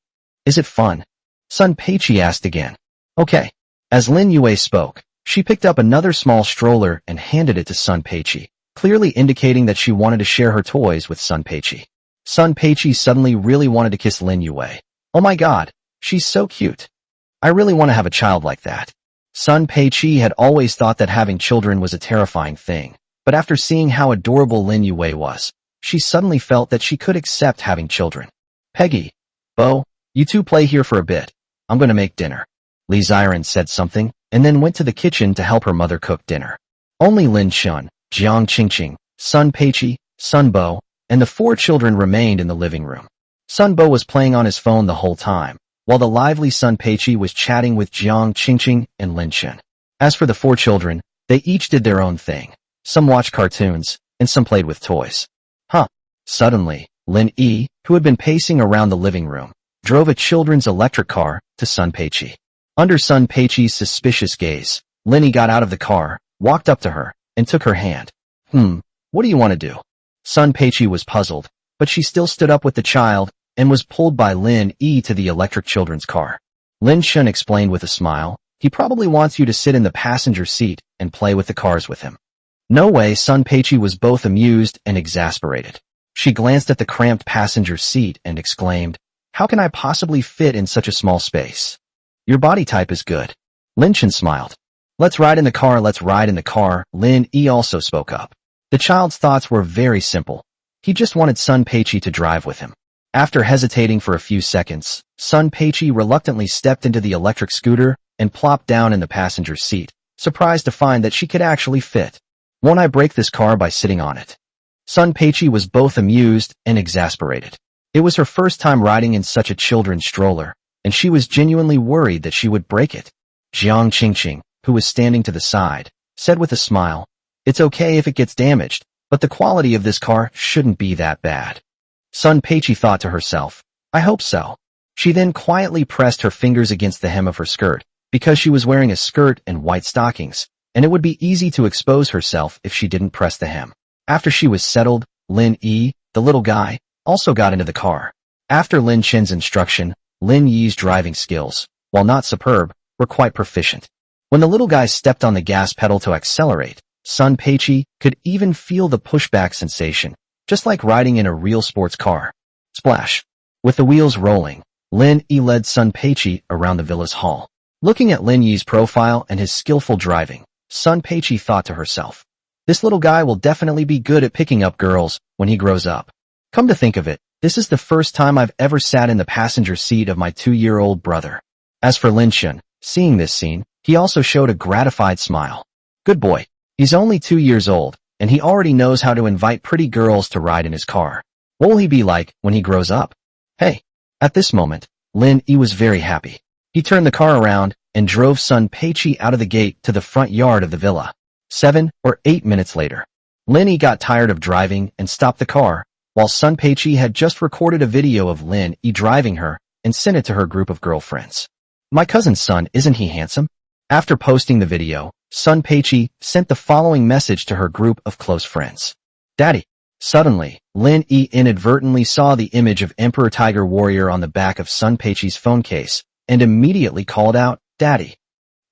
Speaker 1: "Is it fun?" Sun Peiqi asked again. "Okay." As Lin Yue spoke, she picked up another small stroller and handed it to Sun Peiqi, clearly indicating that she wanted to share her toys with Sun Peiqi. Sun Peiqi suddenly really wanted to kiss Lin Yue. "Oh my god, she's so cute. I really want to have a child like that." Sun Peiqi had always thought that having children was a terrifying thing, but after seeing how adorable Lin Yue was, she suddenly felt that she could accept having children. "Peggy, Bo, you two play here for a bit. I'm going to make dinner." Li Ziren said something, and then went to the kitchen to help her mother cook dinner. Only Lin Chun, Jiang Qingqing, Sun Peiqi, Sun Bo, and the four children remained in the living room. Sun Bo was playing on his phone the whole time, while the lively Sun Peiqi was chatting with Jiang Qingqing and Lin Chun. As for the four children, they each did their own thing. Some watched cartoons, and some played with toys. Suddenly, Lin Yi, who had been pacing around the living room, drove a children's electric car to Sun Peiqi. Under Sun Peiqi's suspicious gaze, Lin Yi got out of the car, walked up to her, and took her hand. What do you want to do? Sun Peiqi was puzzled, but she still stood up with the child and was pulled by Lin Yi to the electric children's car. Lin Chun explained with a smile, he probably wants you to sit in the passenger seat and play with the cars with him. No way. Sun Peiqi was both amused and exasperated. She glanced at the cramped passenger seat and exclaimed, how can I possibly fit in such a small space? Your body type is good. Lin Chun smiled. Let's ride in the car, let's ride in the car. Lin Yi also spoke up. The child's thoughts were very simple. He just wanted Sun Peiqi to drive with him. After hesitating for a few seconds, Sun Peiqi reluctantly stepped into the electric scooter and plopped down in the passenger seat, surprised to find that she could actually fit. Won't I break this car by sitting on it? Sun Peiqi was both amused and exasperated. It was her first time riding in such a children's stroller, and she was genuinely worried that she would break it. Jiang Qingqing, who was standing to the side, said with a smile, it's okay if it gets damaged, but the quality of this car shouldn't be that bad. Sun Peiqi thought to herself, I hope so. She then quietly pressed her fingers against the hem of her skirt, because she was wearing a skirt and white stockings, and it would be easy to expose herself if she didn't press the hem. After she was settled, Lin Yi, the little guy, also got into the car. After Lin Chen's instruction, Lin Yi's driving skills, while not superb, were quite proficient. When the little guy stepped on the gas pedal to accelerate, Sun Peiqi could even feel the pushback sensation, just like riding in a real sports car. Splash! With the wheels rolling, Lin Yi led Sun Peiqi around the villa's hall. Looking at Lin Yi's profile and his skillful driving, Sun Peiqi thought to herself, this little guy will definitely be good at picking up girls when he grows up. Come to think of it, this is the first time I've ever sat in the passenger seat of my 2-year-old brother. As for Lin Chun, seeing this scene, he also showed a gratified smile. Good boy. He's only 2 years old, and he already knows how to invite pretty girls to ride in his car. What will he be like when he grows up? Hey! At this moment, Lin Yi was very happy. He turned the car around and drove Sun Peiqi out of the gate to the front yard of the villa. 7 or 8 minutes later, Lin Yi got tired of driving and stopped the car, while Sun Peiqi had just recorded a video of Lin Yi driving her and sent it to her group of girlfriends. My cousin's son, isn't he handsome? After posting the video, Sun Peiqi sent the following message to her group of close friends. Daddy. Suddenly, Lin Yi inadvertently saw the image of Emperor Tiger Warrior on the back of Sun Peiqi's phone case and immediately called out, Daddy.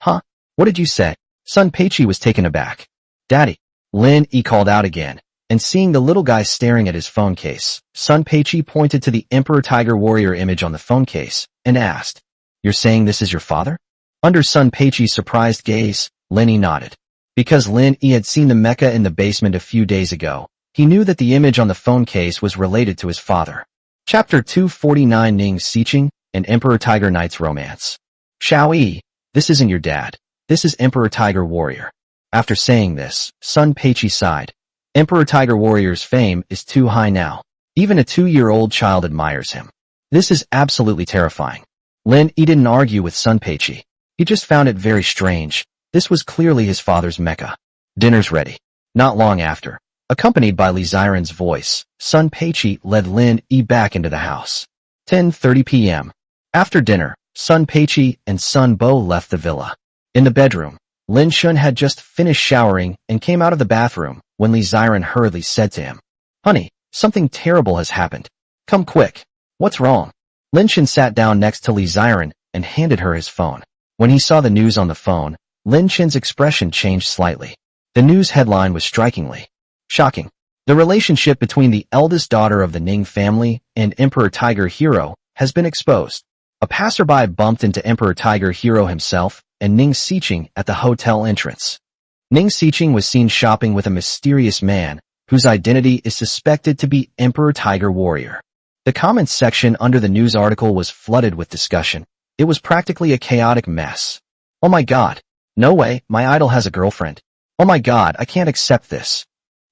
Speaker 1: Huh? What did you say? Sun Peiqi was taken aback. Daddy. Lin Yi called out again, and seeing the little guy staring at his phone case, Sun Peiqi pointed to the Emperor Tiger Warrior image on the phone case and asked, You're saying this is your father? Under Sun Peiqi's surprised gaze, Lin Yi nodded. Because Lin Yi had seen the mecha in the basement a few days ago, he knew that the image on the phone case was related to his father. Chapter 249 Ning Xiqing and Emperor Tiger Knight's Romance. Xiao Yi, this isn't your dad. This is Emperor Tiger Warrior. After saying this, Sun Peiqi sighed. Emperor Tiger Warrior's fame is too high now. Even a 2-year-old child admires him. This is absolutely terrifying. Lin Yi didn't argue with Sun Peiqi. He just found it very strange. This was clearly his father's mecha. Dinner's ready. Not long after, accompanied by Li Ziren's voice, Sun Peiqi led Lin Yi back into the house. 10:30 p.m. After dinner, Sun Peiqi and Sun Bo left the villa. In the bedroom, Lin Chun had just finished showering and came out of the bathroom when Li Ziren hurriedly said to him, Honey, something terrible has happened. Come quick. What's wrong? Lin Chun sat down next to Li Ziren and handed her his phone. When he saw the news on the phone, Lin Chun's expression changed slightly. The news headline was strikingly shocking. The relationship between the eldest daughter of the Ning family and Emperor Tiger Hero has been exposed. A passerby bumped into Emperor Tiger Hero himself and Ning Xiqing at the hotel entrance. Ning Xiqing was seen shopping with a mysterious man whose identity is suspected to be Emperor Tiger Warrior. The comments section under the news article was flooded with discussion. It was practically a chaotic mess. Oh my god, No way, my idol has a girlfriend. Oh my god, I can't accept this.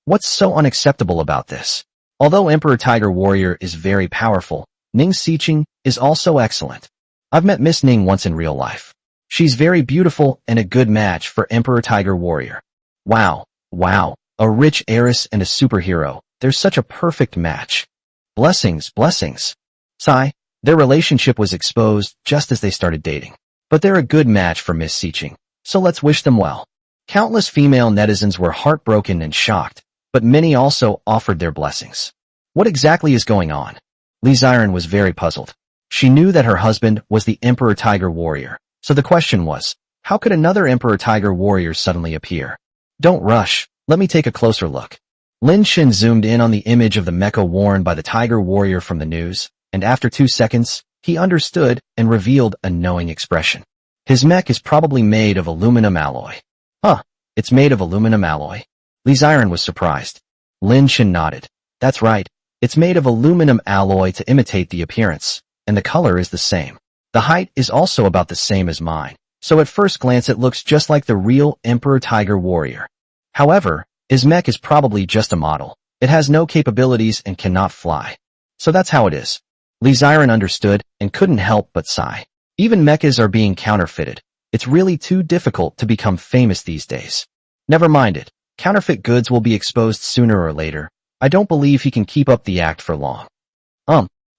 Speaker 1: What's so unacceptable about this? Although Emperor Tiger Warrior is very powerful, Ning Xiqing is also excellent. I've met Miss Ning once in real life. She's very beautiful and a good match for Emperor Tiger Warrior. Wow, wow, a rich heiress and a superhero. They're such a perfect match. Blessings, blessings. Sigh, their relationship was exposed just as they started dating. But they're a good match for Miss Xiqing, so let's wish them well. Countless female netizens were heartbroken and shocked, but many also offered their blessings. What exactly is going on? Li Ziren was very puzzled. She knew that her husband was the Emperor Tiger Warrior, so the question was, how could another Emperor Tiger Warrior suddenly appear? Don't rush, let me take a closer look. Lin Shen zoomed in on the image of the mecha worn by the Tiger Warrior from the news, and after 2 seconds, he understood and revealed a knowing expression. His mech is probably made of aluminum alloy. Huh, it's made of aluminum alloy? Li Ziren was surprised. Lin Shen nodded. That's right, it's made of aluminum alloy to imitate the appearance, and the color is the same. The height is also about the same as mine, so at first glance it looks just like the real Emperor Tiger Warrior. However, his mech is probably just a model. It has no capabilities and cannot fly. So that's how it is. Li Ziren understood and couldn't help but sigh. Even mechas are being counterfeited. It's really too difficult to become famous these days. Never mind it. Counterfeit goods will be exposed sooner or later. I don't believe he can keep up the act for long.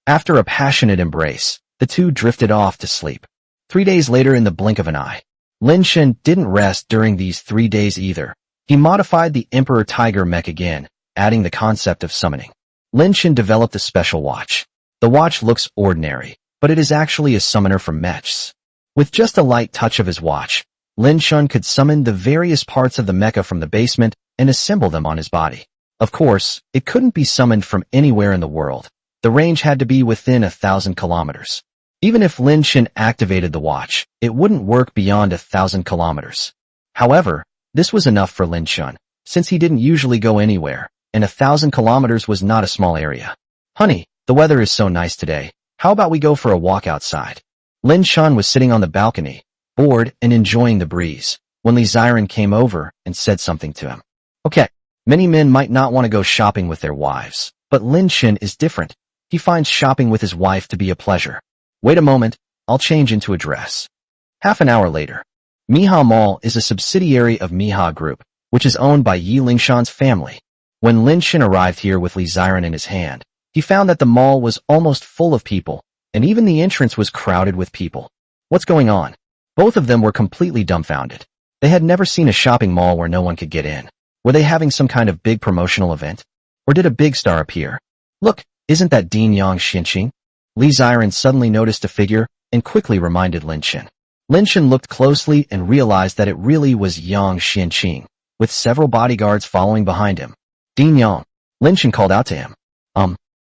Speaker 1: After a passionate embrace, the two drifted off to sleep. 3 days later in the blink of an eye. Lin Shen didn't rest during these 3 days either. He modified the Emperor Tiger mech again, adding the concept of summoning. Lin Shen developed a special watch. The watch looks ordinary, but it is actually a summoner from mechs. With just a light touch of his watch, Lin Shen could summon the various parts of the mecha from the basement and assemble them on his body. Of course, it couldn't be summoned from anywhere in the world. The range had to be within 1,000 kilometers. Even if Lin Shen activated the watch, it wouldn't work beyond 1,000 kilometers. However, this was enough for Lin Shen, since he didn't usually go anywhere, and 1,000 kilometers was not a small area. Honey, the weather is so nice today. How about we go for a walk outside? Lin Shen was sitting on the balcony, bored and enjoying the breeze, when Li Ziren came over and said something to him. Okay, many men might not want to go shopping with their wives, but Lin Shen is different. He finds shopping with his wife to be a pleasure. Wait a moment, I'll change into a dress. Half an hour later. Miha Mall is a subsidiary of Miha Group, which is owned by Yi Lingshan's family. When Lin Shen arrived here with Li Ziren in his hand, he found that the mall was almost full of people, and even the entrance was crowded with people. What's going on? Both of them were completely dumbfounded. They had never seen a shopping mall where no one could get in. Were they having some kind of big promotional event? Or did a big star appear? Look, isn't that Dean Yang Xianqing? Li Ziren suddenly noticed a figure and quickly reminded Lin Shen. Lin Shen looked closely and realized that it really was Yang Xianqing, with several bodyguards following behind him. Dean Yang. Lin Shen called out to him.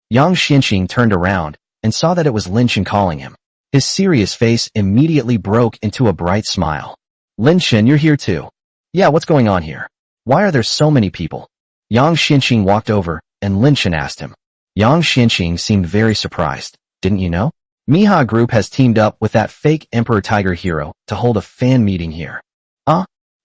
Speaker 1: Yang Xianqing turned around and saw that it was Lin Shen calling him. His serious face immediately broke into a bright smile. Lin Shen, you're here too. Yeah, what's going on here? Why are there so many people? Yang Xianqing walked over and Lin Shen asked him. Yang Xianqing seemed very surprised. Didn't you know? Miha Group has teamed up with that fake Emperor Tiger hero to hold a fan meeting here.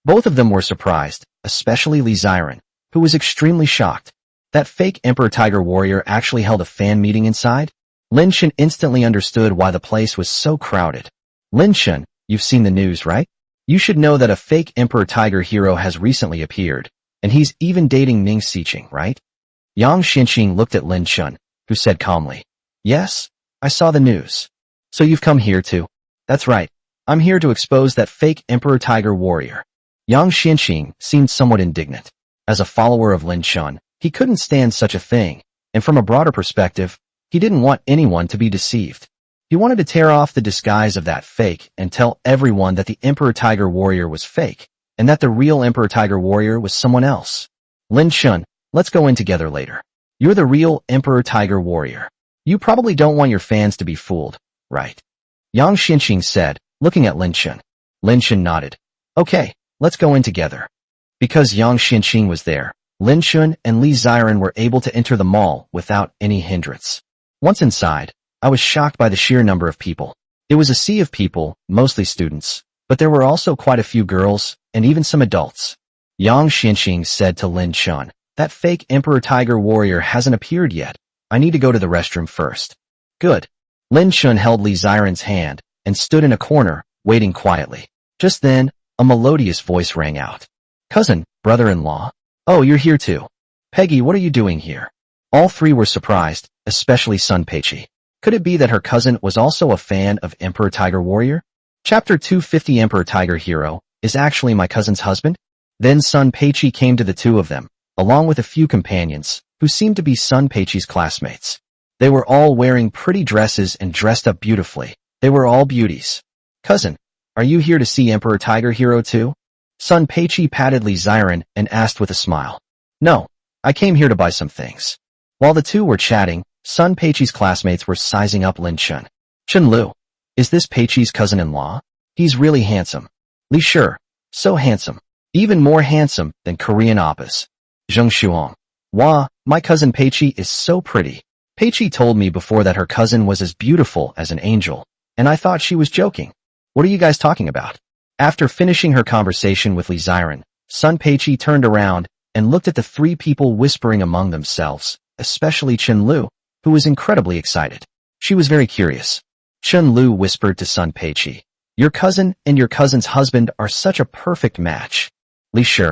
Speaker 1: Both of them were surprised, especially Li Ziren, who was extremely shocked. That fake Emperor Tiger warrior actually held a fan meeting inside? Lin Shen instantly understood why the place was so crowded. Lin Shen, you've seen the news, right? You should know that a fake Emperor Tiger hero has recently appeared, and he's even dating Ning Xiqing, right? Yang Xianqing looked at Lin Shen, who said calmly, Yes, I saw the news. So you've come here too? That's right. I'm here to expose that fake Emperor Tiger warrior. Yang Xianqing seemed somewhat indignant. As a follower of Lin Shen, he couldn't stand such a thing, and from a broader perspective, he didn't want anyone to be deceived. He wanted to tear off the disguise of that fake and tell everyone that the Emperor Tiger warrior was fake, and that the real Emperor Tiger warrior was someone else. Lin Shen, let's go in together later. You're the real Emperor Tiger warrior. You probably don't want your fans to be fooled, right? Yang Xianqing said, looking at Lin Shen. Lin Shen nodded. Okay, let's go in together. Because Yang Xianqing was there, Lin Shen and Li Ziren were able to enter the mall without any hindrance. Once inside, I was shocked by the sheer number of people. It was a sea of people, mostly students, but there were also quite a few girls, and even some adults. Yang Xianxing said to Lin Chun, "That fake Emperor Tiger Warrior hasn't appeared yet. I need to go to the restroom first." "Good." Lin Chun held Li Ziren's hand and stood in a corner, waiting quietly. Just then, a melodious voice rang out. "Cousin, brother-in-law? Oh, you're here too. Peggy, what are you doing here?" All three were surprised, especially Sun Peiqi. Could it be that her cousin was also a fan of Emperor Tiger Warrior? Chapter 250 Emperor Tiger Hero is actually my cousin's husband? Then Sun Peiqi came to the two of them, along with a few companions, who seemed to be Sun Peiqi's classmates. They were all wearing pretty dresses and dressed up beautifully. They were all beauties. "Cousin, are you here to see Emperor Tiger Hero too?" Sun Peiqi patted Li Ziren and asked with a smile. "No, I came here to buy some things." While the two were chatting, Sun Peiqi's classmates were sizing up Lin Chun. "Chun Lu, is this Peiqi's cousin-in-law? He's really handsome." "Li Shi, so handsome. Even more handsome than Korean oppas." "Zheng Shuang, wow, my cousin Peiqi is so pretty." Peiqi told me before that her cousin was as beautiful as an angel, and I thought she was joking. "What are you guys talking about?" After finishing her conversation with Li Ziren, Sun Peiqi turned around and looked at the three people whispering among themselves, especially Chun Lu, who was incredibly excited. She was very curious. Chun Lu whispered to Sun Peiqi, "Your cousin and your cousin's husband are such a perfect match." "Li Shi,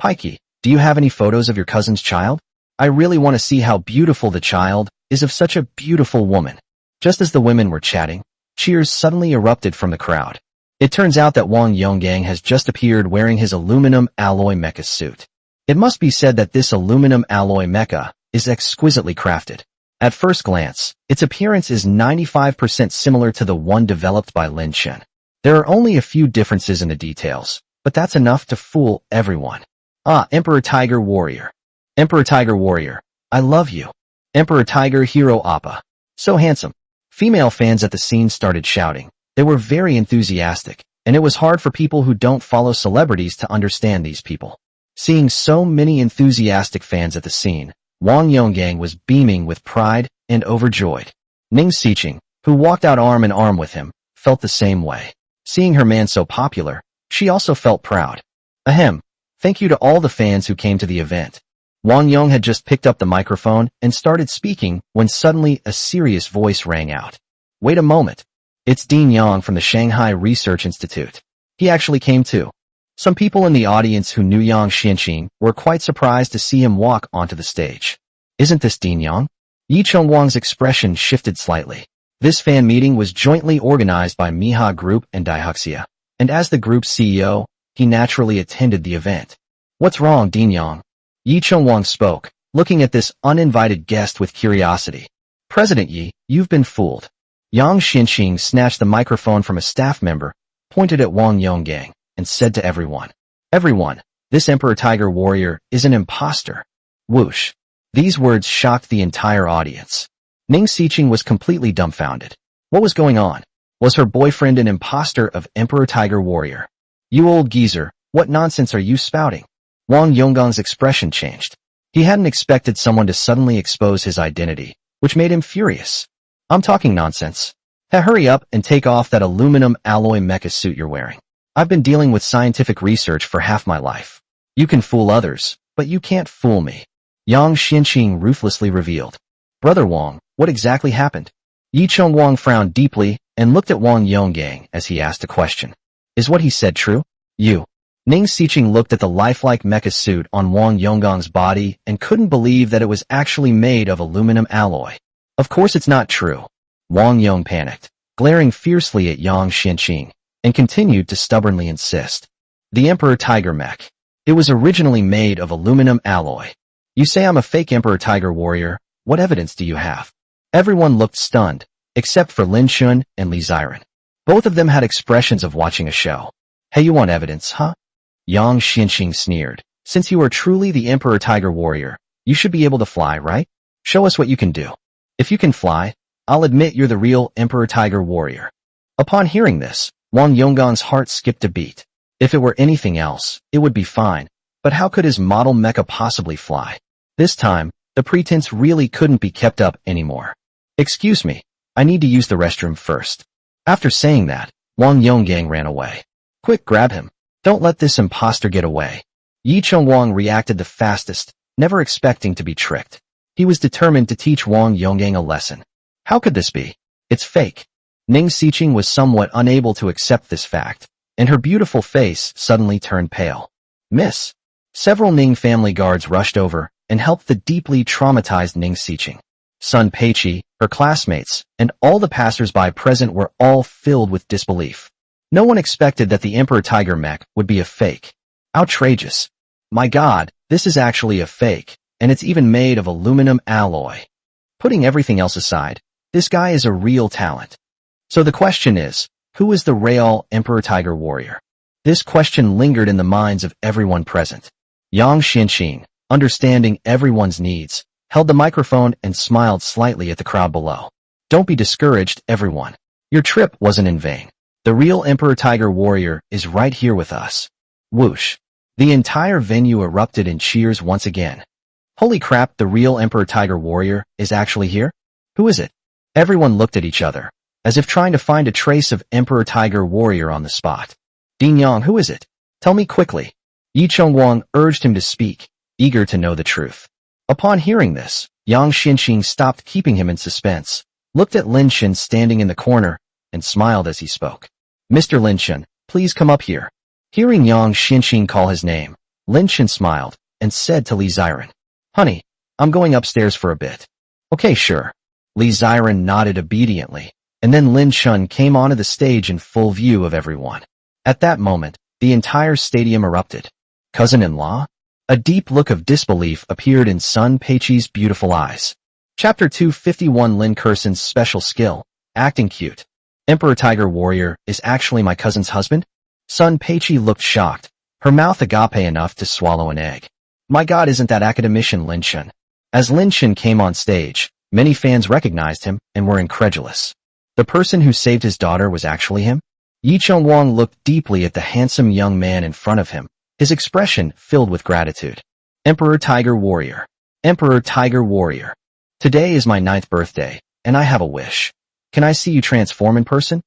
Speaker 1: Peiqi, do you have any photos of your cousin's child? I really want to see how beautiful the child is of such a beautiful woman." Just as the women were chatting, cheers suddenly erupted from the crowd. It turns out that Wang Yonggang has just appeared wearing his aluminum alloy mecha suit. It must be said that this aluminum alloy mecha is exquisitely crafted. At first glance, its appearance is 95% similar to the one developed by Lin Chun. There are only a few differences in the details, but that's enough to fool everyone. "Ah, Emperor Tiger Warrior. Emperor Tiger Warrior, I love you. Emperor Tiger Hero Appa. So handsome." Female fans at the scene started shouting. They were very enthusiastic, and it was hard for people who don't follow celebrities to understand these people. Seeing so many enthusiastic fans at the scene, Wang Yonggang was beaming with pride and overjoyed. Ning Xiqing, who walked out arm in arm with him, felt the same way. Seeing her man so popular, she also felt proud. Ahem. Thank you to all the fans who came to the event. Wang Yong had just picked up the microphone and started speaking when suddenly a serious voice rang out. "Wait a moment. It's Dean Yang from the Shanghai Research Institute. He actually came too." Some people in the audience who knew Yang Xianqing were quite surprised to see him walk onto the stage. "Isn't this Dean Yang?" Yi Chengwang's expression shifted slightly. This fan meeting was jointly organized by Miha Group and Daihuxia, and as the group's CEO, he naturally attended the event. "What's wrong, Dean Yang?" Yi Chengwang spoke, looking at this uninvited guest with curiosity. "President Yi, you've been fooled." Yang Xianqing snatched the microphone from a staff member, pointed at Wang Yonggang, and said to everyone, "Everyone, this Emperor Tiger Warrior is an imposter." Whoosh. These words shocked the entire audience. Ning Xiqing was completely dumbfounded. What was going on? Was her boyfriend an imposter of Emperor Tiger Warrior? "You old geezer, what nonsense are you spouting?" Wang Yonggang's expression changed. He hadn't expected someone to suddenly expose his identity, which made him furious. "I'm talking nonsense. Hurry up and take off that aluminum alloy mecha suit you're wearing. I've been dealing with scientific research for half my life. You can fool others, but you can't fool me." Yang Xianqing ruthlessly revealed. "Brother Wang, what exactly happened?" Yi Chengwang frowned deeply and looked at Wang Yonggang as he asked a question. "Is what he said true?" "You." Ning Xiqing looked at the lifelike mecha suit on Wang Yonggang's body and couldn't believe that it was actually made of aluminum alloy. "Of course it's not true." Wang Yong panicked, glaring fiercely at Yang Xianqing, and continued to stubbornly insist. "The Emperor Tiger mech. It was originally made of aluminum alloy. You say I'm a fake Emperor Tiger Warrior. What evidence do you have?" Everyone looked stunned, except for Lin Chun and Li Ziren. Both of them had expressions of watching a show. "Hey, you want evidence, huh?" Yang Xianqing sneered. "Since you are truly the Emperor Tiger Warrior, you should be able to fly, right? Show us what you can do. If you can fly, I'll admit you're the real Emperor Tiger Warrior." Upon hearing this, Wang Yonggang's heart skipped a beat. If it were anything else, it would be fine, but how could his model mecha possibly fly? This time, the pretense really couldn't be kept up anymore. "Excuse me, I need to use the restroom first." After saying that, Wang Yonggang ran away. Quick, grab him. Don't let this imposter get away. Yi Chongwang reacted the fastest, never expecting to be tricked. He was determined to teach Wang Yongyang a lesson. How could this be? It's fake. Ning Xiqing was somewhat unable to accept this fact, and her beautiful face suddenly turned pale. Miss. Several Ning family guards rushed over and helped the deeply traumatized Ning Xiqing. Sun Peiqi, her classmates, and all the passers-by present were all filled with disbelief. No one expected that the Emperor Tiger mech would be a fake. Outrageous. My God, this is actually a fake, and it's even made of aluminum alloy. Putting everything else aside, this guy is a real talent. So the question is, who is the real Emperor Tiger warrior? This question lingered in the minds of everyone present. Yang Xianqing, understanding everyone's needs, held the microphone and smiled slightly at the crowd below. Don't be discouraged, everyone. Your trip wasn't in vain. The real Emperor Tiger warrior is right here with us. Whoosh. The entire venue erupted in cheers once again. Holy crap, the real Emperor Tiger warrior is actually here? Who is it? Everyone looked at each other, as if trying to find a trace of Emperor Tiger warrior on the spot. Ding Yang, who is it? Tell me quickly. Yi Chongwang urged him to speak, eager to know the truth. Upon hearing this, Yang Xianqing stopped keeping him in suspense, looked at Lin Shen standing in the corner, and smiled as he spoke. Mr. Lin Shen, please come up here. Hearing Yang Xianqing call his name, Lin Shen smiled and said to Li Ziren, Honey, I'm going upstairs for a bit. Okay, sure. Li Ziren nodded obediently, and then Lin Shen came onto the stage in full view of everyone. At that moment, the entire stadium erupted. Cousin-in-law? A deep look of disbelief appeared in Sun Peiqi's beautiful eyes. Chapter 251 Lin Kerson's special skill, acting cute. Emperor Tiger Warrior is actually my cousin's husband? Sun Peiqi looked shocked, her mouth agape enough to swallow an egg. My God, isn't that academician Lin Shen? As Lin Shen came on stage, many fans recognized him and were incredulous. The person who saved his daughter was actually him? Yi Chongwang looked deeply at the handsome young man in front of him, his expression filled with gratitude. Emperor Tiger Warrior. Emperor Tiger Warrior. Today is my 9th birthday, and I have a wish. Can I see you transform in person?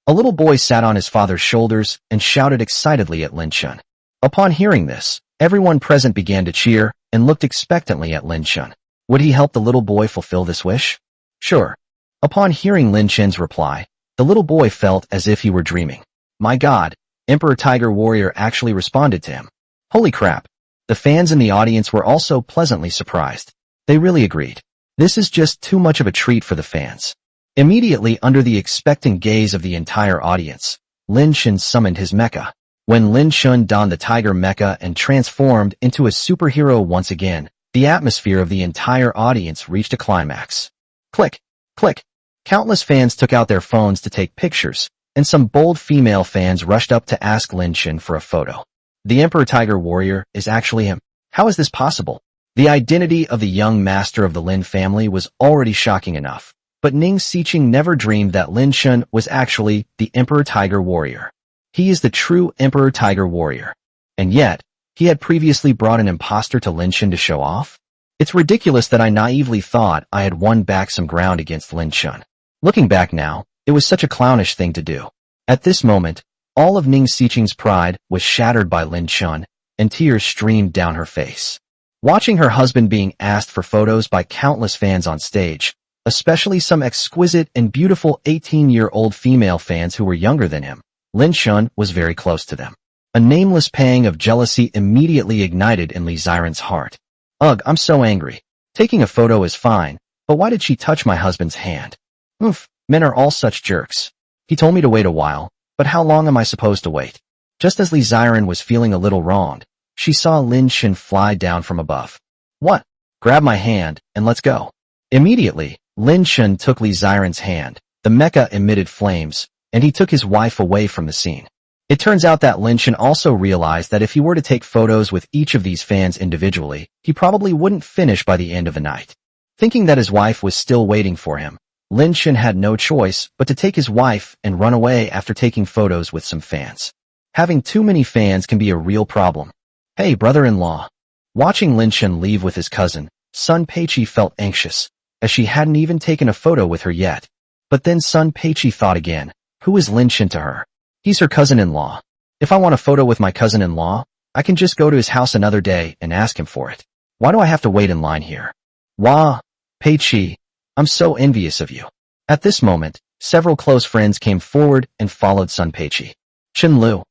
Speaker 1: A little boy sat on his father's shoulders and shouted excitedly at Lin Shen. Upon hearing this, everyone present began to cheer and looked expectantly at Lin Shen. Would he help the little boy fulfill this wish? Sure. Upon hearing Lin Shen's reply, the little boy felt as if he were dreaming. My God, Emperor Tiger Warrior actually responded to him. Holy crap. The fans in the audience were also pleasantly surprised. They really agreed. This is just too much of a treat for the fans. Immediately under the expectant gaze of the entire audience, Lin Shen summoned his mecha. When Lin Shen donned the tiger mecha and transformed into a superhero once again, the atmosphere of the entire audience reached a climax. Click, click. Countless fans took out their phones to take pictures, and some bold female fans rushed up to ask Lin Shen for a photo. The Emperor Tiger Warrior is actually him. How is this possible? The identity of the young master of the Lin family was already shocking enough, but Ning Xiqing never dreamed that Lin Shen was actually the Emperor Tiger Warrior. He is the true Emperor Tiger Warrior. And yet, he had previously brought an imposter to Lin Shen to show off? It's ridiculous that I naively thought I had won back some ground against Lin Shen. Looking back now, it was such a clownish thing to do. At this moment, all of Ning Xiqing's pride was shattered by Lin Shen, and tears streamed down her face. Watching her husband being asked for photos by countless fans on stage, especially some exquisite and beautiful 18-year-old female fans who were younger than him, Lin Shen was very close to them. A nameless pang of jealousy immediately ignited in Li Ziren's heart. Ugh, I'm so angry. Taking a photo is fine, but why did she touch my husband's hand? Oof, men are all such jerks. He told me to wait a while, but how long am I supposed to wait? Just as Li Ziren was feeling a little wronged, she saw Lin Shen fly down from above. What? Grab my hand, and let's go. Immediately, Lin Shen took Li Ziren's hand, the mecha emitted flames, and he took his wife away from the scene. It turns out that Lin Shen also realized that if he were to take photos with each of these fans individually, he probably wouldn't finish by the end of the night. Thinking that his wife was still waiting for him, Lin Shen had no choice but to take his wife and run away after taking photos with some fans. Having too many fans can be a real problem. Hey, brother-in-law. Watching Lin Shen leave with his cousin, Sun Peiqi felt anxious, as she hadn't even taken a photo with her yet. But then Sun Peiqi thought again, who is Lin Shen to her? He's her cousin-in-law. If I want a photo with my cousin-in-law, I can just go to his house another day and ask him for it. Why do I have to wait in line here? Wah, Pei Chi, I'm so envious of you. At this moment, several close friends came forward and followed Sun Pei Chi. Chen Lu,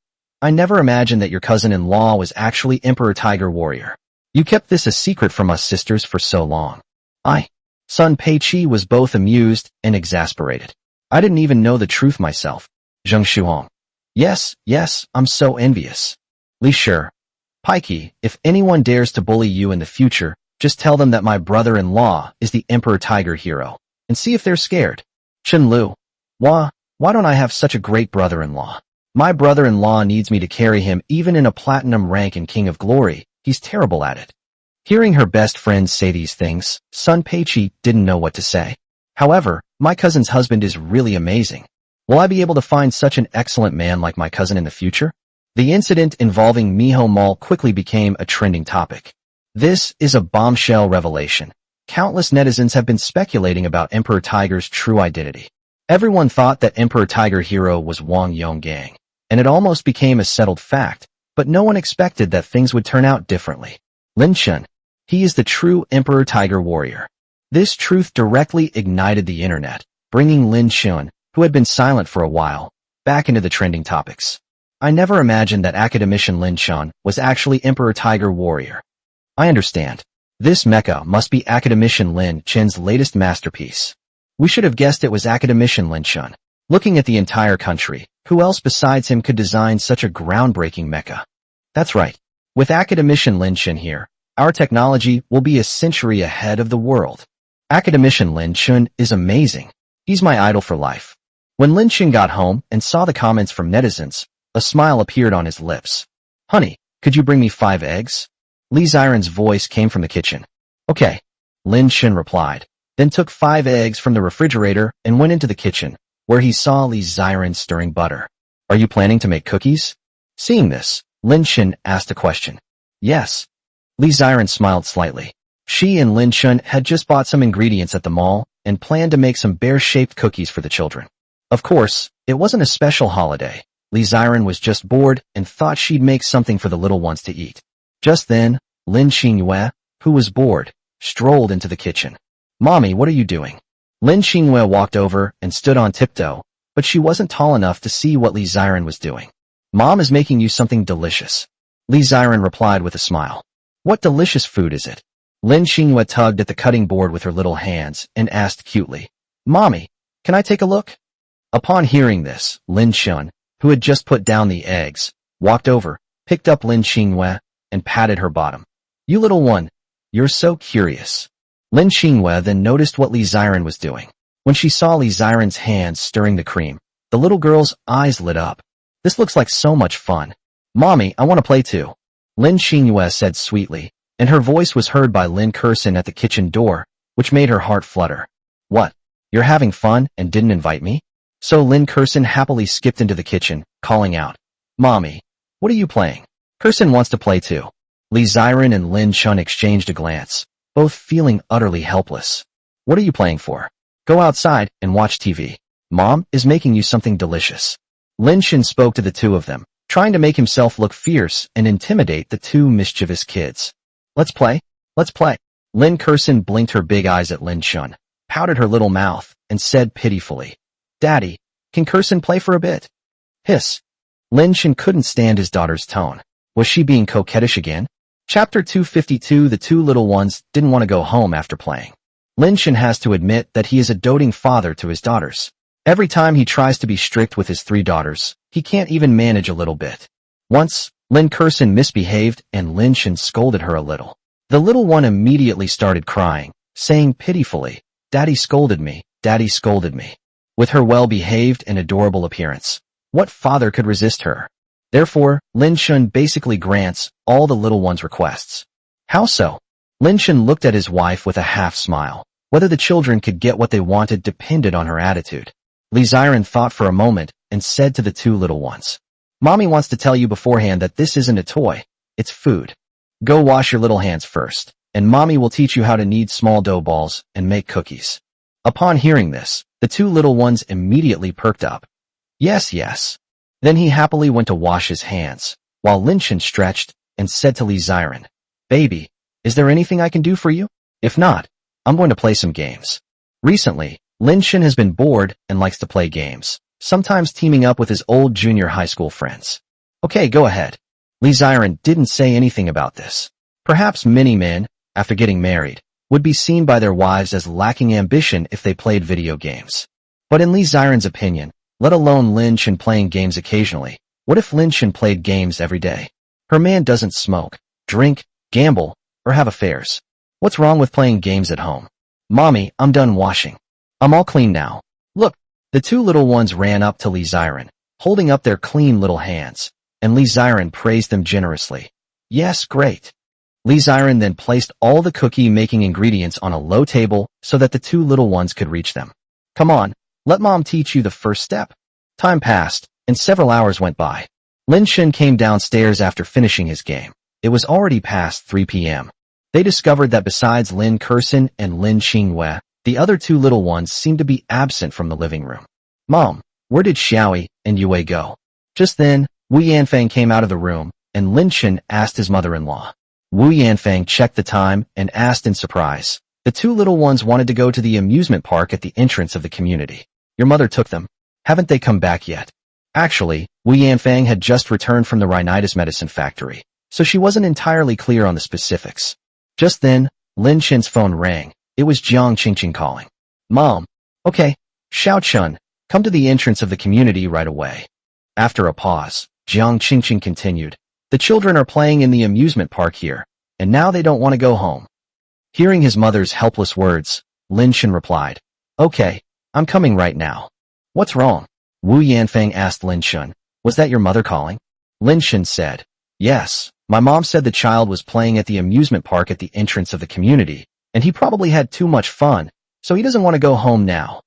Speaker 1: I never imagined that your cousin-in-law was actually Emperor Tiger Warrior. You kept this a secret from us sisters for so long. Sun Pei Chi was both amused and exasperated. I didn't even know the truth myself. Zheng Shuhong. Yes, I'm so envious. Li Shi. Pikey, if anyone dares to bully you in the future, just tell them that my brother-in-law is the Emperor Tiger hero, and see if they're scared. Chen Lu. Why don't I have such a great brother-in-law? My brother-in-law needs me to carry him even in a platinum rank in King of Glory. He's terrible at it. Hearing her best friend say these things, Sun Pei Chi didn't know what to say. However, my cousin's husband is really amazing. Will I be able to find such an excellent man like my cousin in the future? The incident involving Miho Mall quickly became a trending topic. This is a bombshell revelation. Countless netizens have been speculating about Emperor Tiger's true identity. Everyone thought that Emperor Tiger hero was Wang Yonggang, and it almost became a settled fact, but no one expected that things would turn out differently. Lin Chun. He is the true Emperor Tiger Warrior. This truth directly ignited the internet, bringing Lin Chun, who had been silent for a while, back into the trending topics. I never imagined that academician Lin Chun was actually Emperor Tiger Warrior. I understand. This mecha must be academician Lin Chun's latest masterpiece. We should have guessed it was academician Lin Chun. Looking at the entire country, who else besides him could design such a groundbreaking mecha? That's right. With academician Lin Chun here, our technology will be a century ahead of the world. Academician Lin Chun is amazing. He's my idol for life. When Lin Chun got home and saw the comments from netizens, a smile appeared on his lips. Honey, could you bring me 5 eggs? Li Xiren's voice came from the kitchen. Okay. Lin Chun replied, then took 5 eggs from the refrigerator and went into the kitchen, where he saw Li Xiren stirring butter. Are you planning to make cookies? Seeing this, Lin Chun asked a question. Yes. Li Xiren smiled slightly. She and Lin Chun had just bought some ingredients at the mall and planned to make some bear-shaped cookies for the children. Of course, it wasn't a special holiday. Li Xiren was just bored and thought she'd make something for the little ones to eat. Just then, Lin Xingyue, who was bored, strolled into the kitchen. Mommy, what are you doing? Lin Xingyue walked over and stood on tiptoe, but she wasn't tall enough to see what Li Xiren was doing. Mom is making you something delicious. Li Xiren replied with a smile. What delicious food is it? Lin Xingyue tugged at the cutting board with her little hands and asked cutely, Mommy, can I take a look? Upon hearing this, Lin Chun, who had just put down the eggs, walked over, picked up Lin Xingyue, and patted her bottom. You little one, you're so curious. Lin Xingyue then noticed what Li Xiren was doing. When she saw Li Xiren's hands stirring the cream, the little girl's eyes lit up. This looks like so much fun. Mommy, I want to play too. Lin Xingyue said sweetly, and her voice was heard by Lin Kursin at the kitchen door, which made her heart flutter. What? You're having fun and didn't invite me? So Lin Kursin happily skipped into the kitchen, calling out, Mommy, what are you playing? Kursin wants to play too. Li Xiren and Lin Chun exchanged a glance, both feeling utterly helpless. What are you playing for? Go outside and watch TV. Mom is making you something delicious. Lin Chun spoke to the two of them, trying to make himself look fierce and intimidate the two mischievous kids. Let's play. Lin Kursin blinked her big eyes at Lin Chun, pouted her little mouth, and said pitifully, Daddy, can Kursin play for a bit? Hiss. Lin Chun couldn't stand his daughter's tone. Was she being coquettish again? Chapter 252. The two little ones didn't want to go home after playing. Lin Chun has to admit that he is a doting father to his daughters. Every time he tries to be strict with his 3 daughters, he can't even manage a little bit. Once, Lin Kursin misbehaved and Lin Chun scolded her a little. The little one immediately started crying, saying pitifully, Daddy scolded me, Daddy scolded me. With her well-behaved and adorable appearance, what father could resist her? Therefore, Lin Chun basically grants all the little one's requests. How so? Lin Chun looked at his wife with a half-smile. Whether the children could get what they wanted depended on her attitude. Li Xiren thought for a moment and said to the two little ones, Mommy wants to tell you beforehand that this isn't a toy, it's food. Go wash your little hands first, and Mommy will teach you how to knead small dough balls and make cookies. Upon hearing this, the two little ones immediately perked up. Yes. Then he happily went to wash his hands, while Lin Shen stretched and said to Li Ziren, "Baby, is there anything I can do for you? If not, I'm going to play some games." Recently, Lin Shen has been bored and likes to play games, sometimes teaming up with his old junior high school friends. "Okay, go ahead." Li Ziren didn't say anything about this. Perhaps many men, after getting married, would be seen by their wives as lacking ambition if they played video games. But in Li Ziren's opinion, let alone Lin Shen playing games occasionally, what if Lin Shen played games every day? Her man doesn't smoke, drink, gamble, or have affairs. What's wrong with playing games at home? "Mommy, I'm done washing. I'm all clean now. Look." The two little ones ran up to Li Ziren, holding up their clean little hands, and Li Ziren praised them generously. "Yes, great." Li Ziren then placed all the cookie-making ingredients on a low table so that the two little ones could reach them. "Come on, let Mom teach you the first step." Time passed, and several hours went by. Lin Shen came downstairs after finishing his game. It was already past 3 p.m. They discovered that besides Lin Kersen and Lin Xinghua, the other two little ones seemed to be absent from the living room. "Mom, where did Xiaoyi and Yue go?" Just then, Wu Yanfang came out of the room, and Lin Shen asked his mother-in-law. Wu Yanfang checked the time and asked in surprise. The two little ones wanted to go to the amusement park at the entrance of the community. "Your mother took them. Haven't they come back yet?" Actually, Wu Yanfang had just returned from the rhinitis medicine factory, so she wasn't entirely clear on the specifics. Just then, Lin Shen's phone rang. It was Jiang Qingqing calling. "Mom." "Okay, Xiao Chun, come to the entrance of the community right away." After a pause, Jiang Qingqing continued. "The children are playing in the amusement park here, and now they don't want to go home." Hearing his mother's helpless words, Lin Shen replied, "Okay, I'm coming right now." "What's wrong?" Wu Yanfang asked Lin Shen. "Was that your mother calling?" Lin Shen said, "Yes, my mom said the child was playing at the amusement park at the entrance of the community, and he probably had too much fun, so he doesn't want to go home now."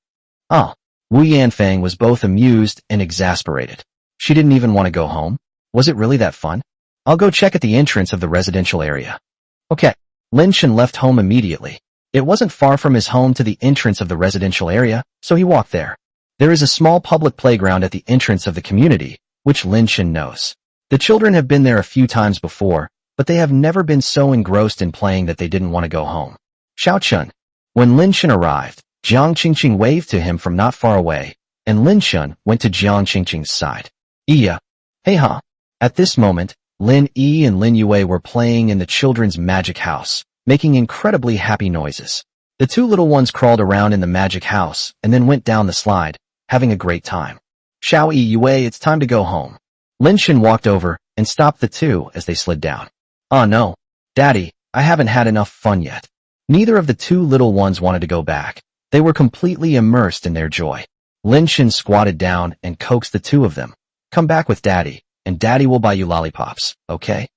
Speaker 1: "Oh." Wu Yanfang was both amused and exasperated. She didn't even want to go home? Was it really that fun? "I'll go check at the entrance of the residential area." Okay. Lin Shen left home immediately. It wasn't far from his home to the entrance of the residential area, so he walked there. There is a small public playground at the entrance of the community, which Lin Shen knows. The children have been there a few times before, but they have never been so engrossed in playing that they didn't want to go home. "Xiao Chun." When Lin Shen arrived, Jiang Qingqing waved to him from not far away, and Lin Shen went to Jiang Qingqing's side. "Iya." "Hey huh." At this moment, Lin Yi and Lin Yue were playing in the children's magic house, making incredibly happy noises. The two little ones crawled around in the magic house and then went down the slide, having a great time. "Xiaoyi, Yue, it's time to go home." Lin Shen walked over and stopped the two as they slid down. "Oh no, Daddy, I haven't had enough fun yet." Neither of the two little ones wanted to go back. They were completely immersed in their joy. Lin Shen squatted down and coaxed the two of them. "Come back with Daddy, and Daddy will buy you lollipops, okay?"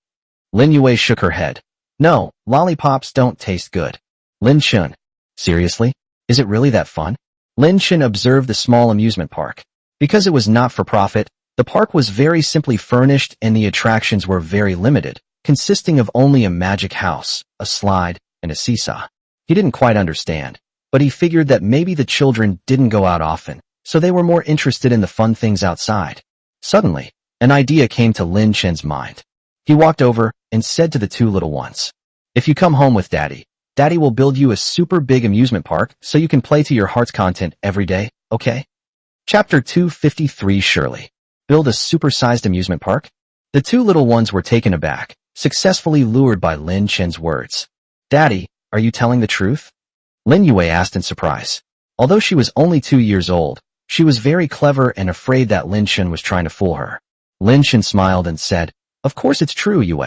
Speaker 1: Lin Yue shook her head. "No, lollipops don't taste good." Lin Shen. "Seriously? Is it really that fun?" Lin Shen observed the small amusement park. Because it was not for profit, the park was very simply furnished and the attractions were very limited, consisting of only a magic house, a slide, and a seesaw. He didn't quite understand, but he figured that maybe the children didn't go out often, so they were more interested in the fun things outside. Suddenly, an idea came to Lin Shen's mind. He walked over and said to the two little ones, "If you come home with Daddy, Daddy will build you a super big amusement park so you can play to your heart's content every day, okay?" Chapter 253 Shirley. Build a super-sized amusement park? The two little ones were taken aback, successfully lured by Lin Shen's words. "Daddy, are you telling the truth?" Lin Yue asked in surprise. Although she was only 2 years old, she was very clever and afraid that Lin Shen was trying to fool her. Lin Shen smiled and said, "Of course it's true, Yue.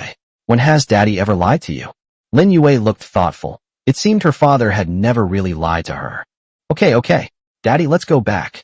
Speaker 1: When has Daddy ever lied to you?" Lin Yue looked thoughtful. It seemed her father had never really lied to her. Okay, Daddy, let's go back."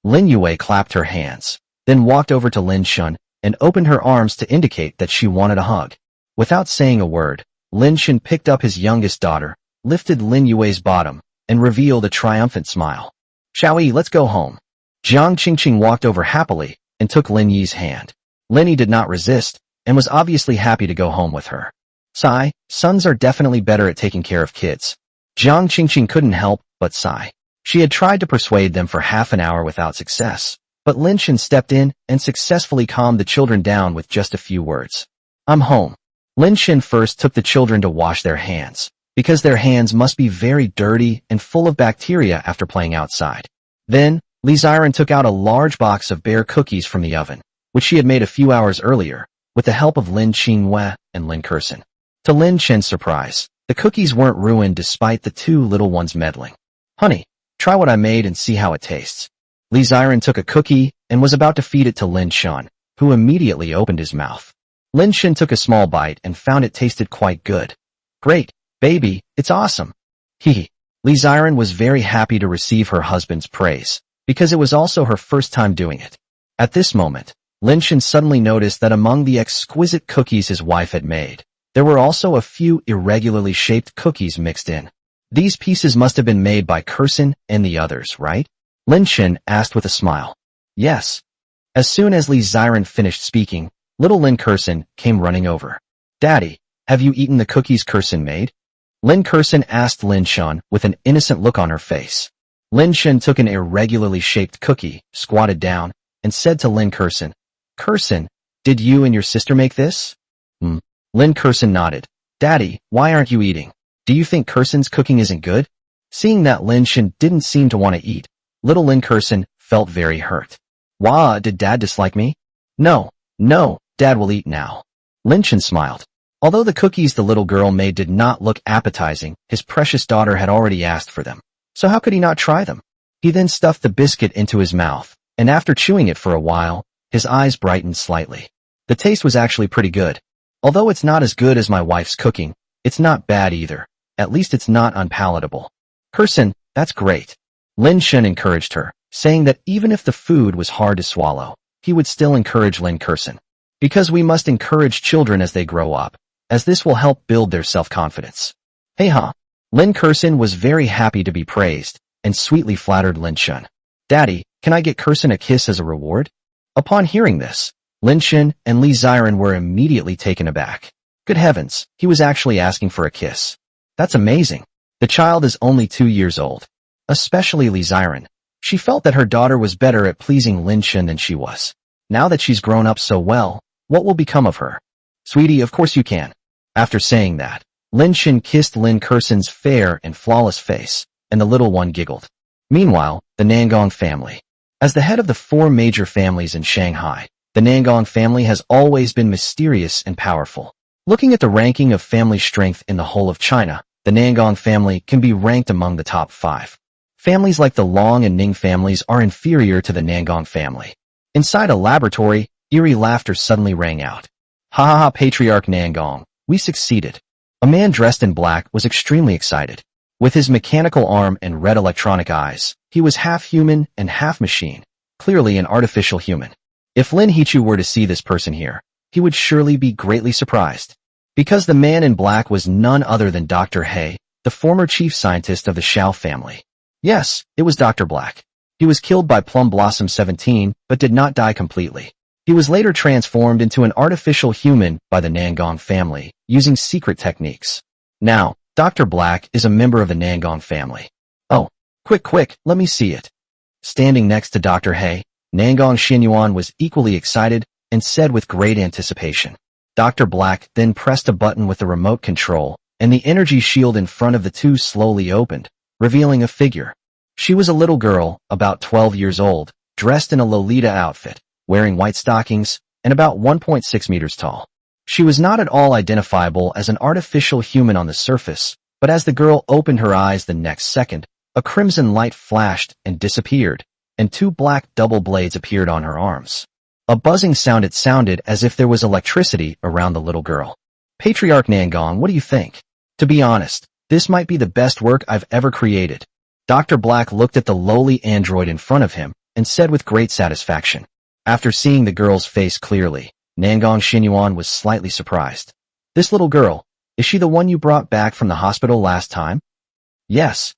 Speaker 1: Lin Yue clapped her hands, then walked over to Lin Shen and opened her arms to indicate that she wanted a hug. Without saying a word, Lin Shen picked up his youngest daughter, lifted Lin Yue's bottom, and revealed a triumphant smile. "Xiaoyi, let's go home." Jiang Qingqing walked over happily and took Lin Yi's hand. Lin Yi did not resist and was obviously happy to go home with her. Sigh, sons are definitely better at taking care of kids. Jiang Qingqing couldn't help but sigh. She had tried to persuade them for half an hour without success, But Lin Shan stepped in and successfully calmed the children down with just a few words. I'm home. Lin Shan first took the children to wash their hands, because their hands must be very dirty and full of bacteria after playing outside. Then, Li Ziren took out a large box of bear cookies from the oven, which she had made a few hours earlier, with the help of Lin Qinghue and Lin Kersen. To Lin Shen's surprise, the cookies weren't ruined despite the two little ones meddling. Honey, try what I made and see how it tastes. Li Ziren took a cookie and was about to feed it to Lin Shan, who immediately opened his mouth. Lin Shan took a small bite and found it tasted quite good. Great, baby, it's awesome. Hee. Li Ziren was very happy to receive her husband's praise, because it was also her first time doing it. At this moment, Lin Shan suddenly noticed that among the exquisite cookies his wife had made, there were also a few irregularly shaped cookies mixed in. These pieces must have been made by Kersen and the others, right? Lin Shan asked with a smile. Yes. As soon as Li Ziren finished speaking, little Lin Kersen came running over. Daddy, have you eaten the cookies Kersen made? Lin Kersen asked Lin Shan with an innocent look on her face. Lin Shan took an irregularly shaped cookie, squatted down, and said to Lin Kersen, Kersen, did you and your sister make this? Lin Kersen nodded. Daddy, why aren't you eating? Do you think Kersen's cooking isn't good? Seeing that Lin Shan didn't seem to want to eat, little Lin Kersen felt very hurt. Wah, did Dad dislike me? No, Dad will eat now. Lin Shan smiled. Although the cookies the little girl made did not look appetizing, his precious daughter had already asked for them. So how could he not try them? He then stuffed the biscuit into his mouth, and after chewing it for a while, his eyes brightened slightly. The taste was actually pretty good. Although it's not as good as my wife's cooking, it's not bad either. At least it's not unpalatable. Kersen, that's great. Lin Shan encouraged her, saying that even if the food was hard to swallow, he would still encourage Lin Kersen. Because we must encourage children as they grow up, as this will help build their self-confidence. Hey ha! Lin Kersen was very happy to be praised, and sweetly flattered Lin Shan. Daddy, can I get Kersen a kiss as a reward? Upon hearing this, Lin Shan and Li Ziren were immediately taken aback. Good heavens, he was actually asking for a kiss. That's amazing. The child is only 2 years old. Especially Li Ziren. She felt that her daughter was better at pleasing Lin Shan than she was. Now that she's grown up so well, what will become of her? Sweetie, of course you can. After saying that, Lin Shan kissed Lin Kersen's fair and flawless face, and the little one giggled. Meanwhile, the Nangong family. As the head of the 4 major families in Shanghai, the Nangong family has always been mysterious and powerful. Looking at the ranking of family strength in the whole of China, the Nangong family can be ranked among the top 5. Families like the Long and Ning families are inferior to the Nangong family. Inside a laboratory, eerie laughter suddenly rang out. Ha ha ha, Patriarch Nangong, we succeeded. A man dressed in black was extremely excited. With his mechanical arm and red electronic eyes, he was half human and half machine, clearly an artificial human. If Lin Hichu were to see this person here, he would surely be greatly surprised. Because the man in black was none other than Dr. He, the former chief scientist of the Xiao family. Yes, it was Dr. Black. He was killed by Plum Blossom 17, but did not die completely. He was later transformed into an artificial human by the Nangong family, using secret techniques. Now, Dr. Black is a member of the Nangong family. Oh, quick, let me see it. Standing next to Dr. He, Nangong Xinyuan was equally excited and said with great anticipation. Dr. Black then pressed a button with the remote control, and the energy shield in front of the two slowly opened, revealing a figure. She was a little girl, about 12 years old, dressed in a Lolita outfit, wearing white stockings, and about 1.6 meters tall. She was not at all identifiable as an artificial human on the surface, but as the girl opened her eyes the next second, a crimson light flashed and disappeared, and 2 black double blades appeared on her arms. A buzzing sound. It sounded as if there was electricity around the little girl. Patriarch Nangong, what do you think? To be honest, this might be the best work I've ever created. Dr. Black looked at the lowly android in front of him and said with great satisfaction. After seeing the girl's face clearly, Nangong Xinyuan was slightly surprised. This little girl, is she the one you brought back from the hospital last time? Yes.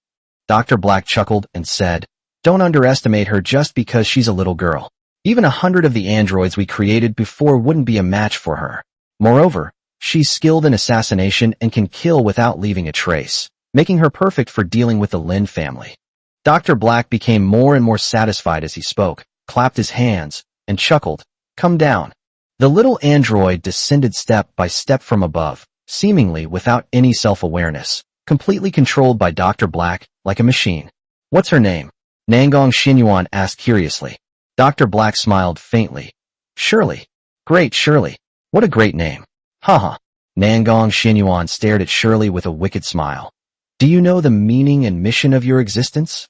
Speaker 1: Dr. Black chuckled and said, don't underestimate her just because she's a little girl. Even 100 of the androids we created before wouldn't be a match for her. Moreover, she's skilled in assassination and can kill without leaving a trace, making her perfect for dealing with the Lin family. Dr. Black became more and more satisfied as he spoke, clapped his hands, and chuckled. Come down. The little android descended step by step from above, seemingly without any self-awareness, completely controlled by Dr. Black, like a machine. What's her name? Nangong Xinyuan asked curiously. Dr. Black smiled faintly. Shirley. Great Shirley. What a great name. Haha. Nangong Xinyuan stared at Shirley with a wicked smile. Do you know the meaning and mission of your existence?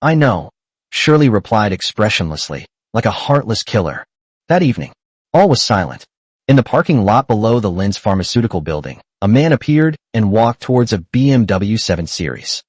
Speaker 1: I know. Shirley replied expressionlessly, like a heartless killer. That evening, all was silent. In the parking lot below the Lin's Pharmaceutical building, a man appeared and walked towards a BMW 7 Series.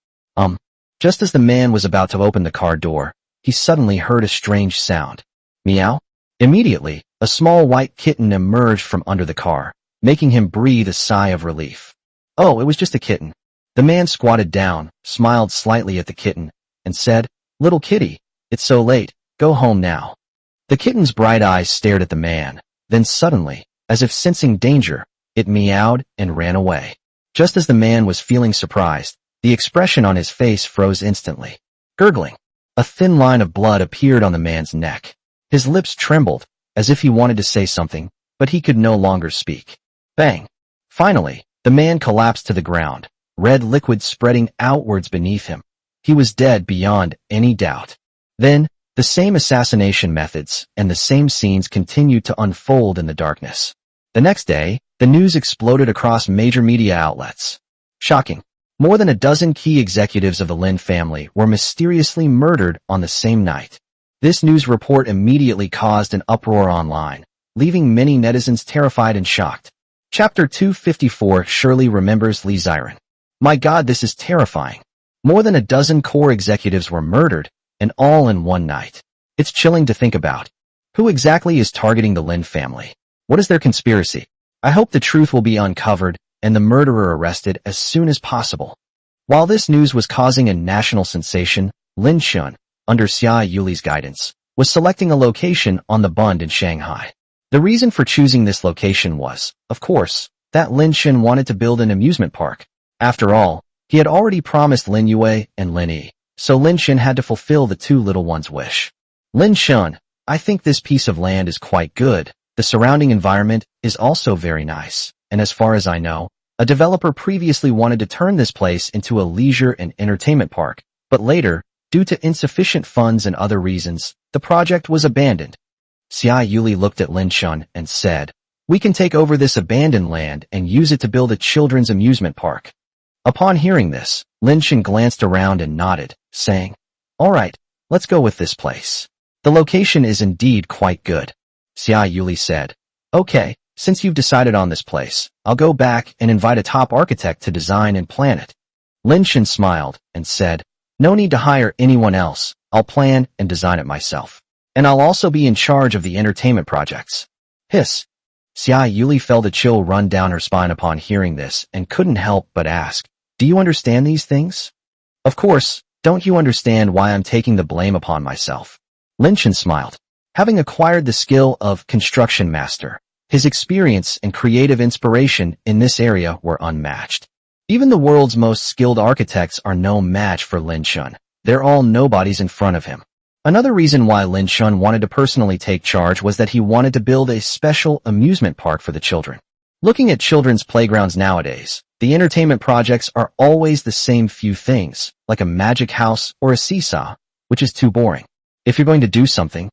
Speaker 1: Just as the man was about to open the car door, he suddenly heard a strange sound. Meow? Immediately, a small white kitten emerged from under the car, making him breathe a sigh of relief. Oh, it was just a kitten. The man squatted down, smiled slightly at the kitten, and said, Little kitty, it's so late, go home now. The kitten's bright eyes stared at the man, then suddenly, as if sensing danger, it meowed and ran away. Just as the man was feeling surprised, the expression on his face froze instantly. Gurgling, a thin line of blood appeared on the man's neck. His lips trembled, as if he wanted to say something, but he could no longer speak. Bang! Finally, the man collapsed to the ground, red liquid spreading outwards beneath him. He was dead beyond any doubt. Then, the same assassination methods and the same scenes continued to unfold in the darkness. The next day, the news exploded across major media outlets. Shocking. More than a dozen key executives of the Lin family were mysteriously murdered on the same night. This news report immediately caused an uproar online, leaving many netizens terrified and shocked. Chapter 254 Shirley remembers Li Ziren. My God, this is terrifying. More than a dozen core executives were murdered, and all in one night. It's chilling to think about. Who exactly is targeting the Lin family? What is their conspiracy? I hope the truth will be uncovered and the murderer arrested as soon as possible. While this news was causing a national sensation, Lin Shun, under Xia Yuli's guidance, was selecting a location on the Bund in Shanghai. The reason for choosing this location was, of course, that Lin Shun wanted to build an amusement park. After all, he had already promised Lin Yue and Lin Yi, so Lin Shun had to fulfill the two little ones' wish. Lin Shun, I think this piece of land is quite good. The surrounding environment is also very nice, and as far as I know, a developer previously wanted to turn this place into a leisure and entertainment park, but later, due to insufficient funds and other reasons, the project was abandoned. Xia Yuli looked at Lin Shun and said, We can take over this abandoned land and use it to build a children's amusement park. Upon hearing this, Lin Shun glanced around and nodded, saying, All right, let's go with this place. The location is indeed quite good. Xia Yuli said, Okay, since you've decided on this place, I'll go back and invite a top architect to design and plan it. Lin Shun smiled and said, No need to hire anyone else, I'll plan and design it myself. And I'll also be in charge of the entertainment projects. Hiss. Xia Yuli felt a chill run down her spine upon hearing this and couldn't help but ask, Do you understand these things? Of course, don't you understand why I'm taking the blame upon myself? Lin Shun smiled. Having acquired the skill of construction master, his experience and creative inspiration in this area were unmatched. Even the world's most skilled architects are no match for Lin Shun. They're all nobodies in front of him. Another reason why Lin Shun wanted to personally take charge was that he wanted to build a special amusement park for the children. Looking at children's playgrounds nowadays, the entertainment projects are always the same few things, like a magic house or a seesaw, which is too boring. If you're going to do something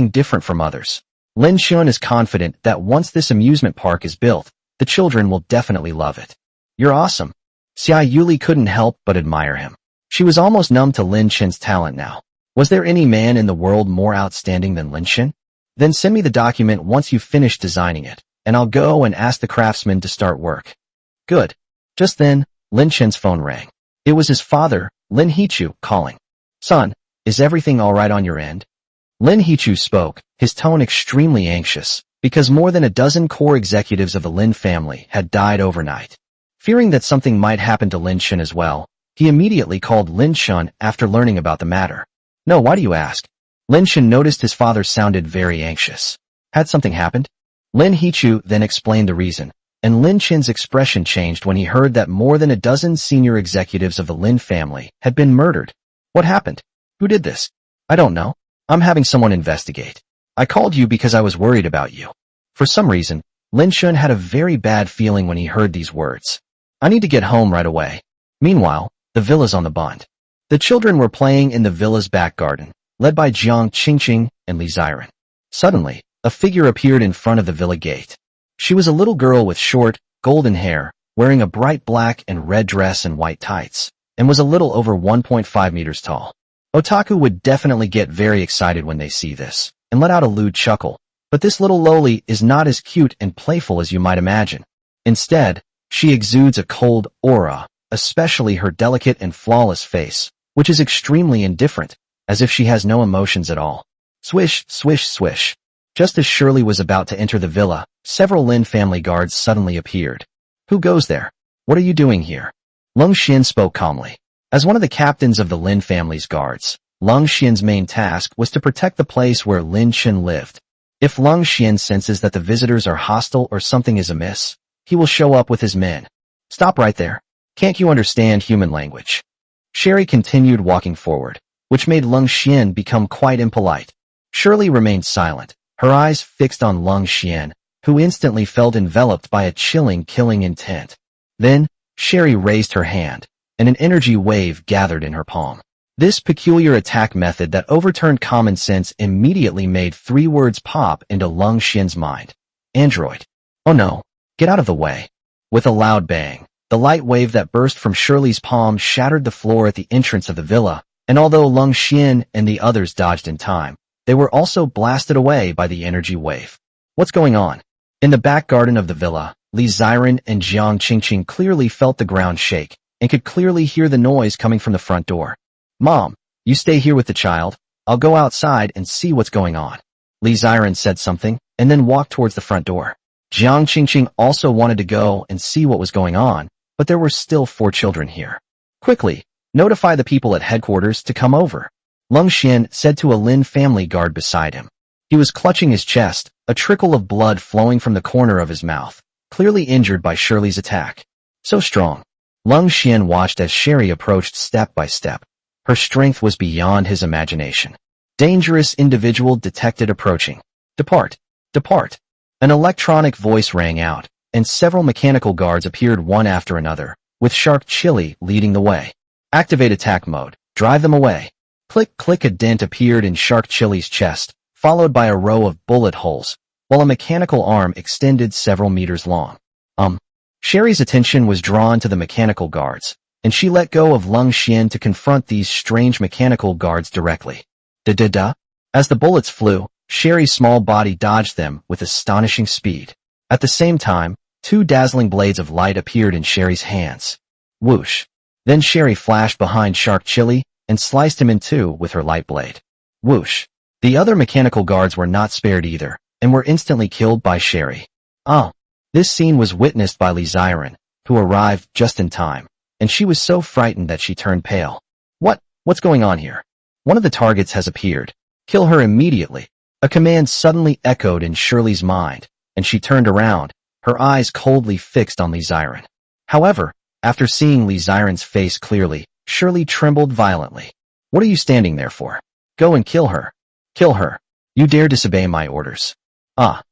Speaker 1: different from others. Lin Shun is confident that once this amusement park is built, the children will definitely love it. You're awesome. Xia Yuli couldn't help but admire him. She was almost numb to Lin Shun's talent now. Was there any man in the world more outstanding than Lin Shun? Then send me the document once you've finished designing it, and I'll go and ask the craftsman to start work. Good. Just then, Lin Shun's phone rang. It was his father, Lin Hichu, calling. Son, is everything all right on your end? Lin Hichu spoke, his tone extremely anxious, because more than a dozen core executives of the Lin family had died overnight. Fearing that something might happen to Lin Shun as well, he immediately called Lin Shun after learning about the matter. No, why do you ask? Lin Shun noticed his father sounded very anxious. Had something happened? Lin Hichu then explained the reason, and Lin Shun's expression changed when he heard that more than a dozen senior executives of the Lin family had been murdered. What happened? Who did this? I don't know. I'm having someone investigate. I called you because I was worried about you. For some reason, Lin Shun had a very bad feeling when he heard these words. I need to get home right away. Meanwhile, the villa's on the bund. The children were playing in the villa's back garden, led by Jiang Qingqing and Li Ziren. Suddenly, a figure appeared in front of the villa gate. She was a little girl with short, golden hair, wearing a bright black and red dress and white tights, and was a little over 1.5 meters tall. Otaku would definitely get very excited when they see this, and let out a lewd chuckle. But this little loli is not as cute and playful as you might imagine. Instead, she exudes a cold aura, especially her delicate and flawless face, which is extremely indifferent, as if she has no emotions at all. Swish, swish, swish. Just as Shirley was about to enter the villa, several Lin family guards suddenly appeared. Who goes there? What are you doing here? Lung Xian spoke calmly. As one of the captains of the Lin family's guards, Lung Xian's main task was to protect the place where Lin Chen lived. If Lung Xian senses that the visitors are hostile or something is amiss, he will show up with his men. Stop right there. Can't you understand human language? Sherry continued walking forward, which made Lung Xian become quite impolite. Shirley remained silent, her eyes fixed on Lung Xian, who instantly felt enveloped by a chilling, killing intent. Then, Sherry raised her hand, and an energy wave gathered in her palm. This peculiar attack method that overturned common sense immediately made 3 words pop into Lung Xian's mind. Android. Oh no, get out of the way. With a loud bang, the light wave that burst from Shirley's palm shattered the floor at the entrance of the villa, and although Lung Xian and the others dodged in time, they were also blasted away by the energy wave. What's going on? In the back garden of the villa, Li Ziren and Jiang Qingqing clearly felt the ground shake, and could clearly hear the noise coming from the front door. Mom, you stay here with the child. I'll go outside and see what's going on. Li Ziren said something, and then walked towards the front door. Jiang Qingqing also wanted to go and see what was going on, but there were still 4 children here. Quickly, notify the people at headquarters to come over. Lung Xian said to a Lin family guard beside him. He was clutching his chest, a trickle of blood flowing from the corner of his mouth, clearly injured by Shirley's attack. So strong. Lung Xian watched as Sherry approached step by step. Her strength was beyond his imagination. Dangerous individual detected approaching. Depart. Depart. An electronic voice rang out, and several mechanical guards appeared one after another, with Shark Chili leading the way. Activate attack mode. Drive them away. Click, click. A dent appeared in Shark Chili's chest, followed by a row of bullet holes, while a mechanical arm extended several meters long. Sherry's attention was drawn to the mechanical guards, and she let go of Lung Xian to confront these strange mechanical guards directly. Da-da-da. As the bullets flew, Sherry's small body dodged them with astonishing speed. At the same time, 2 dazzling blades of light appeared in Sherry's hands. Whoosh. Then Sherry flashed behind Shark Chili and sliced him in 2 with her light blade. Whoosh. The other mechanical guards were not spared either, and were instantly killed by Sherry. This scene was witnessed by Li Ziren, who arrived just in time, and she was so frightened that she turned pale. What's going on here? One of the targets has appeared. Kill her immediately. A command suddenly echoed in Shirley's mind, and she turned around, her eyes coldly fixed on Li Ziren. However, after seeing Li Ziren's face clearly, Shirley trembled violently. What are you standing there for? Go and kill her. Kill her. You dare disobey my orders.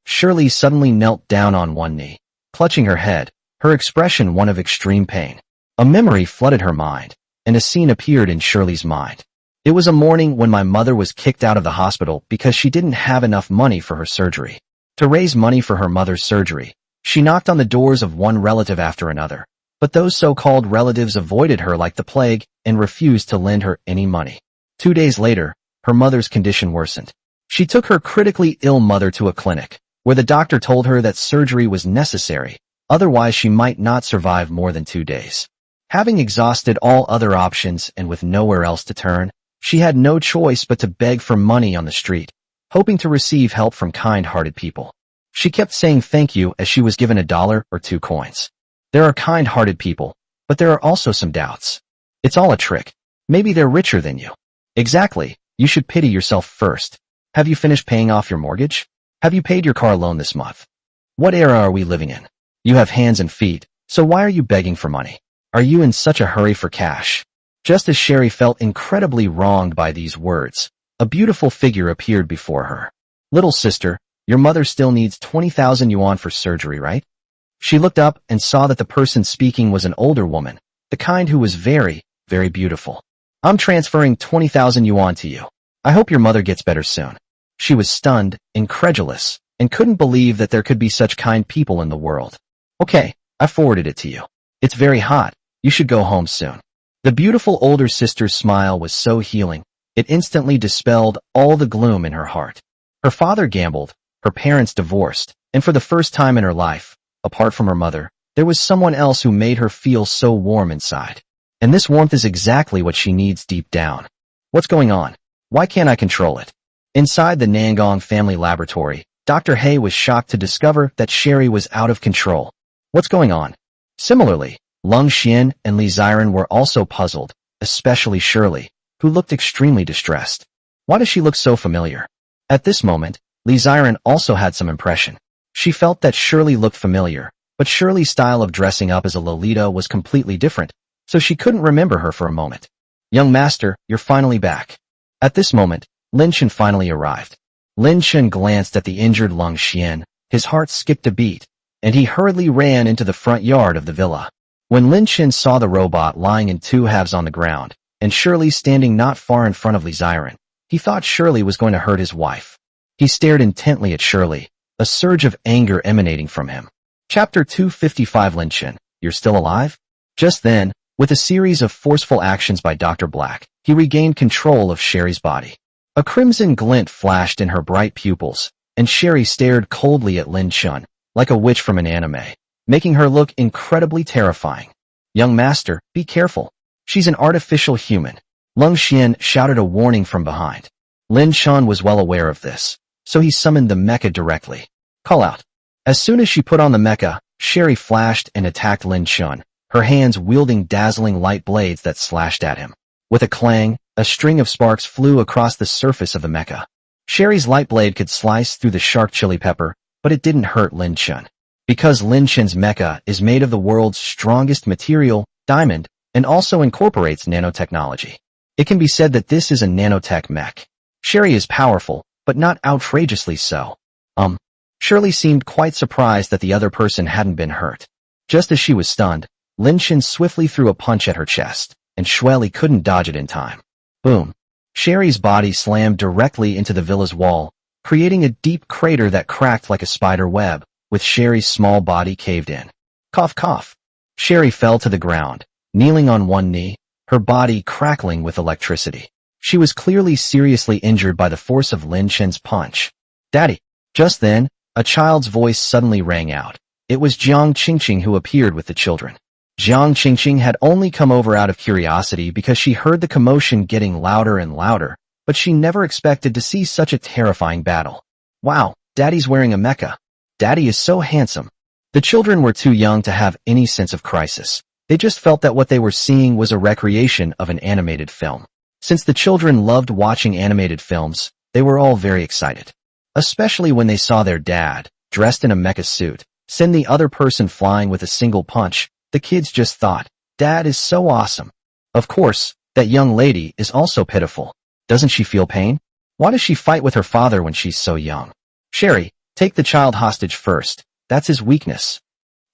Speaker 1: Shirley suddenly knelt down on one knee, clutching her head, her expression one of extreme pain. A memory flooded her mind, and a scene appeared in Shirley's mind. It was a morning when my mother was kicked out of the hospital because she didn't have enough money for her surgery. To raise money for her mother's surgery, she knocked on the doors of one relative after another, but those so-called relatives avoided her like the plague and refused to lend her any money. 2 days later, her mother's condition worsened. She took her critically ill mother to a clinic, where the doctor told her that surgery was necessary, otherwise she might not survive more than 2 days. Having exhausted all other options and with nowhere else to turn, she had no choice but to beg for money on the street, hoping to receive help from kind-hearted people. She kept saying thank you as she was given $1 or 2 coins. There are kind-hearted people, but there are also some doubts. It's all a trick. Maybe they're richer than you. Exactly. You should pity yourself first. Have you finished paying off your mortgage? Have you paid your car loan this month? What era are we living in? You have hands and feet, so why are you begging for money? Are you in such a hurry for cash? Just as Sherry felt incredibly wronged by these words, A beautiful figure appeared before her. Little sister, your mother still needs 20,000 yuan for surgery, right? She looked up and saw that the person speaking was an older woman, the kind who was very, very beautiful. I'm transferring 20,000 yuan to you. I hope your mother gets better soon. She was stunned, incredulous, and couldn't believe that there could be such kind people in the world. Okay, I forwarded it to you. It's very hot. You should go home soon. The beautiful older sister's smile was so healing, it instantly dispelled all the gloom in her heart. Her father gambled, her parents divorced, and for the first time in her life, apart from her mother, there was someone else who made her feel so warm inside. And this warmth is exactly what she needs deep down. What's going on? Why can't I control it? Inside the Nangong family laboratory, Dr. He was shocked to discover that Sherry was out of control. What's going on? Similarly, Lung Xian and Li Ziren were also puzzled, especially Shirley, who looked extremely distressed. Why does she look so familiar? At this moment, Li Ziren also had some impression. She felt that Shirley looked familiar, but Shirley's style of dressing up as a Lolita was completely different, so she couldn't remember her for a moment. Young master, you're finally back. At this moment, Lin Chen finally arrived. Lin Chen glanced at the injured Lung Xian, his heart skipped a beat, and he hurriedly ran into the front yard of the villa. When Lin Chen saw the robot lying in two halves on the ground, and Shirley standing not far in front of Li Ziren, he thought Shirley was going to hurt his wife. He stared intently at Shirley, a surge of anger emanating from him. Chapter 255 Lin Chen, you're still alive? Just then, with a series of forceful actions by Dr. Black, he regained control of Sherry's body. A crimson glint flashed in her bright pupils, and Sherry stared coldly at Lin Chen, like a witch from an anime, making her look incredibly terrifying. Young master, be careful. She's an artificial human. Lung Xian shouted a warning from behind. Lin Chen was well aware of this, so he summoned the mecha directly. Call out. As soon as she put on the mecha, Sherry flashed and attacked Lin Chen, her hands wielding dazzling light blades that slashed at him. With a clang, a string of sparks flew across the surface of the mecha. Sherry's light blade could slice through the sharp chili pepper, but it didn't hurt Lin Chen. Because Lin Chen's mecha is made of the world's strongest material, diamond, and also incorporates nanotechnology. It can be said that this is a nanotech mech. Sherry is powerful, but not outrageously so. Shirley seemed quite surprised that the other person hadn't been hurt. Just as she was stunned, Lin Chen swiftly threw a punch at her chest, and Shirley couldn't dodge it in time. Boom. Sherry's body slammed directly into the villa's wall, creating a deep crater that cracked like a spider web, with Sherry's small body caved in. Cough cough. Sherry fell to the ground, kneeling on one knee, her body crackling with electricity. She was clearly seriously injured by the force of Lin Chen's punch. Daddy! Just then, a child's voice suddenly rang out. It was Jiang Qingqing who appeared with the children. Jiang Qingqing had only come over out of curiosity because she heard the commotion getting louder and louder, but she never expected to see such a terrifying battle. Wow, Daddy's wearing a mecha. Daddy is so handsome. The children were too young to have any sense of crisis. They just felt that what they were seeing was a recreation of an animated film. Since the children loved watching animated films, they were all very excited. Especially when they saw their dad, dressed in a mecha suit, send the other person flying with a single punch. The kids just thought, Dad is so awesome. Of course, that young lady is also pitiful. Doesn't she feel pain? Why does she fight with her father when she's so young? Sherry, take the child hostage first. That's his weakness.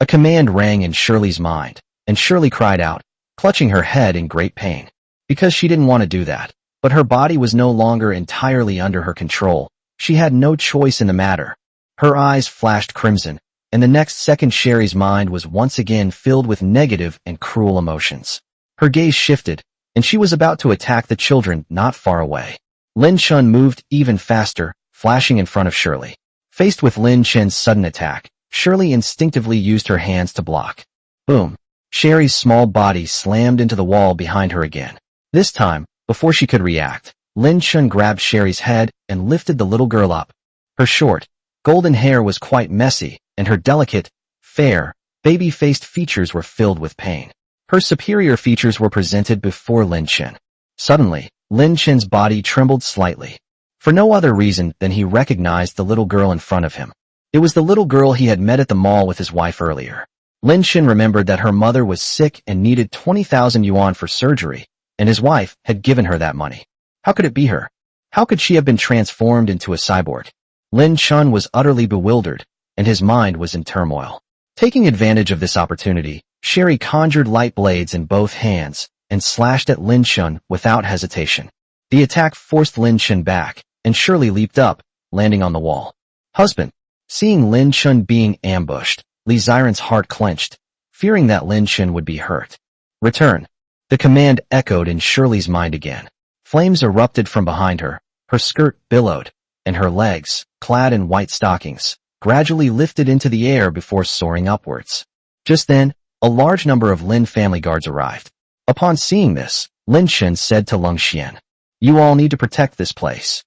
Speaker 1: A command rang in Shirley's mind, and Shirley cried out, clutching her head in great pain. Because she didn't want to do that, but her body was no longer entirely under her control. She had no choice in the matter. Her eyes flashed crimson, and the next second Sherry's mind was once again filled with negative and cruel emotions. Her gaze shifted, and she was about to attack the children not far away. Lin Chen moved even faster, flashing in front of Shirley. Faced with Lin Chen's sudden attack, Shirley instinctively used her hands to block. Boom. Sherry's small body slammed into the wall behind her again. This time, before she could react, Lin Chen grabbed Sherry's head and lifted the little girl up. Her short, golden hair was quite messy, and her delicate, fair, baby-faced features were filled with pain. Her superior features were presented before Lin Chen. Suddenly, Lin Chen's body trembled slightly. For no other reason than he recognized the little girl in front of him. It was the little girl he had met at the mall with his wife earlier. Lin Chen remembered that her mother was sick and needed 20,000 yuan for surgery, and his wife had given her that money. How could it be her? How could she have been transformed into a cyborg? Lin Chun was utterly bewildered, and his mind was in turmoil. Taking advantage of this opportunity, Sherry conjured light blades in both hands and slashed at Lin Chun without hesitation. The attack forced Lin Chun back, and Shirley leaped up, landing on the wall. Husband. Seeing Lin Chun being ambushed, Li Ziren's heart clenched, fearing that Lin Chun would be hurt. Return. The command echoed in Shirley's mind again. Flames erupted from behind her, her skirt billowed, and her legs, clad in white stockings, gradually lifted into the air before soaring upwards. Just then, a large number of Lin family guards arrived. Upon seeing this, Lin Chun said to Lung Xian, "You all need to protect this place."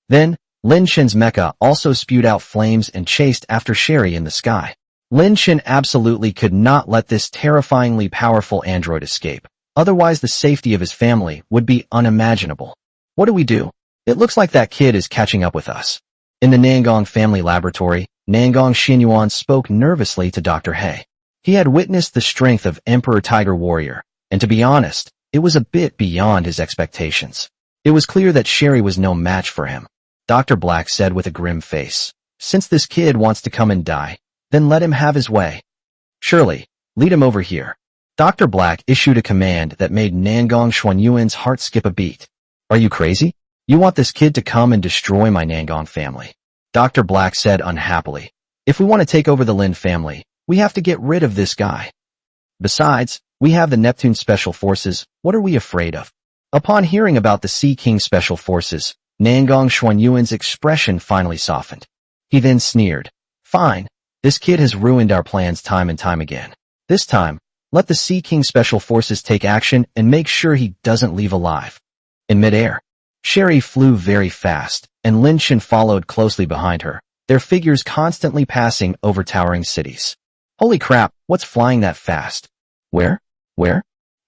Speaker 1: Then, Lin Chun's mecha also spewed out flames and chased after Sherry in the sky. Lin Chun absolutely could not let this terrifyingly powerful android escape. Otherwise, the safety of his family would be unimaginable. What do we do? It looks like that kid is catching up with us. In the Nangong family laboratory, Nangong Xinyuan spoke nervously to Dr. He. He had witnessed the strength of Emperor Tiger Warrior, and to be honest, it was a bit beyond his expectations. It was clear that Sherry was no match for him. Dr. Black said with a grim face, "Since this kid wants to come and die, then let him have his way. Shirley, lead him over here." Dr. Black issued a command that made Nangong Xuanyuan's heart skip a beat. "Are you crazy? You want this kid to come and destroy my Nangong family?" Dr. Black said unhappily. "If we want to take over the Lin family, we have to get rid of this guy. Besides, we have the Neptune Special Forces. What are we afraid of?" Upon hearing about the Sea King Special Forces, Nangong Xuanyuan's expression finally softened. He then sneered, "Fine, this kid has ruined our plans time and time again. This time, let the Sea King Special Forces take action and make sure he doesn't leave alive." In midair, Sherry flew very fast, and Lin Chun followed closely behind her, their figures constantly passing over towering cities. Holy crap, what's flying that fast? Where?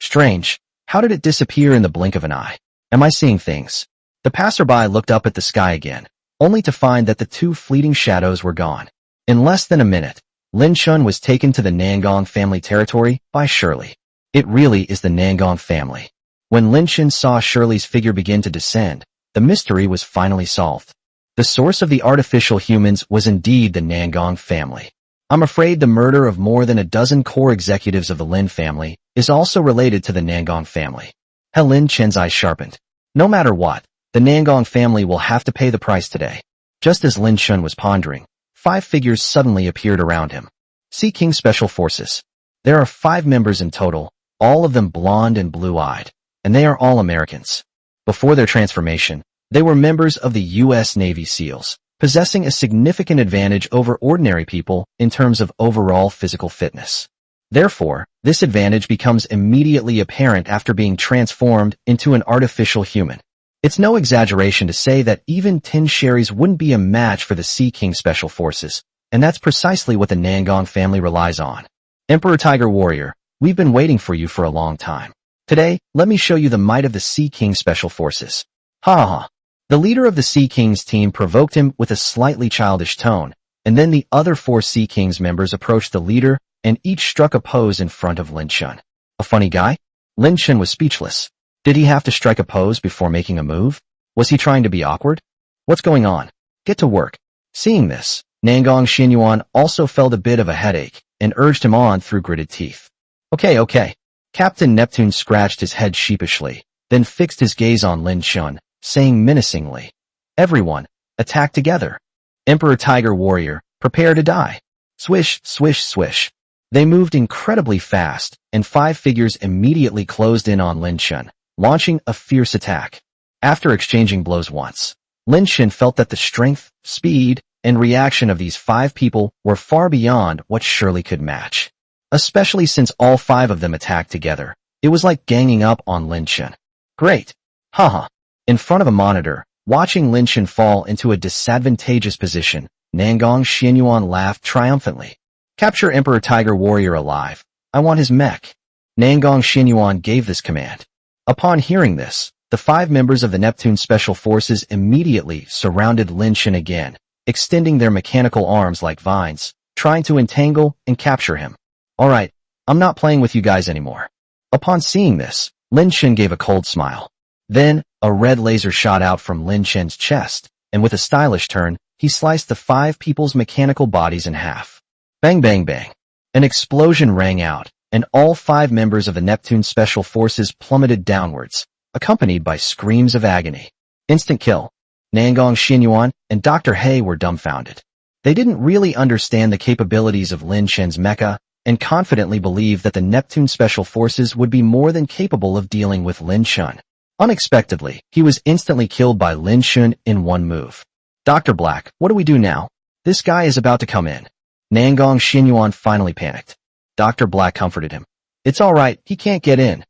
Speaker 1: Strange. How did it disappear in the blink of an eye? Am I seeing things? The passerby looked up at the sky again, only to find that the two fleeting shadows were gone. In less than a minute, Lin Chun was taken to the Nangong family territory by Shirley. It really is the Nangong family. When Lin Chun saw Shirley's figure begin to descend, the mystery was finally solved. The source of the artificial humans was indeed the Nangong family. I'm afraid the murder of more than a dozen core executives of the Lin family is also related to the Nangong family. Lin Chun's eyes sharpened. No matter what, the Nangong family will have to pay the price today. Just as Lin Chun was pondering, 5 figures suddenly appeared around him. Sea King Special Forces. There are 5 members in total, all of them blonde and blue-eyed, and they are all Americans. Before their transformation, they were members of the U.S. Navy SEALs, possessing a significant advantage over ordinary people in terms of overall physical fitness. Therefore, this advantage becomes immediately apparent after being transformed into an artificial human. It's no exaggeration to say that even Tin Sherry's wouldn't be a match for the Sea King Special Forces, and that's precisely what the Nangong family relies on. Emperor Tiger Warrior, we've been waiting for you for a long time. Today, let me show you the might of the Sea King Special Forces. Ha ha ha. The leader of the Sea King's team provoked him with a slightly childish tone, and then the other 4 Sea King's members approached the leader and each struck a pose in front of Lin Chun. A funny guy? Lin Chun was speechless. Did he have to strike a pose before making a move? Was he trying to be awkward? What's going on? Get to work. Seeing this, Nangong Xinyuan also felt a bit of a headache and urged him on through gritted teeth. Okay. Captain Neptune scratched his head sheepishly, then fixed his gaze on Lin Chun, saying menacingly, "Everyone, attack together. Emperor Tiger Warrior, prepare to die." Swish, swish, swish. They moved incredibly fast, and 5 figures immediately closed in on Lin Chun, launching a fierce attack. After exchanging blows once, Lin Chun felt that the strength, speed, and reaction of these 5 people were far beyond what Shirley could match. Especially since all 5 of them attacked together, it was like ganging up on Lin Chun. Great. Haha. In front of a monitor, watching Lin Chun fall into a disadvantageous position, Nangong Xinyuan laughed triumphantly. "Capture Emperor Tiger Warrior alive. I want his mech." Nangong Xinyuan gave this command. Upon hearing this, the 5 members of the Neptune Special Forces immediately surrounded Lin Chun again, extending their mechanical arms like vines, trying to entangle and capture him. "Alright, I'm not playing with you guys anymore." Upon seeing this, Lin Chun gave a cold smile. Then, a red laser shot out from Lin Chen's chest, and with a stylish turn, he sliced the 5 people's mechanical bodies in half. Bang bang bang. An explosion rang out, and all 5 members of the Neptune Special Forces plummeted downwards, accompanied by screams of agony. Instant kill. Nangong Xinyuan and Dr. He were dumbfounded. They didn't really understand the capabilities of Lin Chen's mecha, and confidently believed that the Neptune Special Forces would be more than capable of dealing with Lin Chen. Unexpectedly, he was instantly killed by Lin Chen in one move. Dr. Black, what do we do now? This guy is about to come in. Nangong Xinyuan finally panicked. Dr. Black comforted him. It's all right, he can't get in.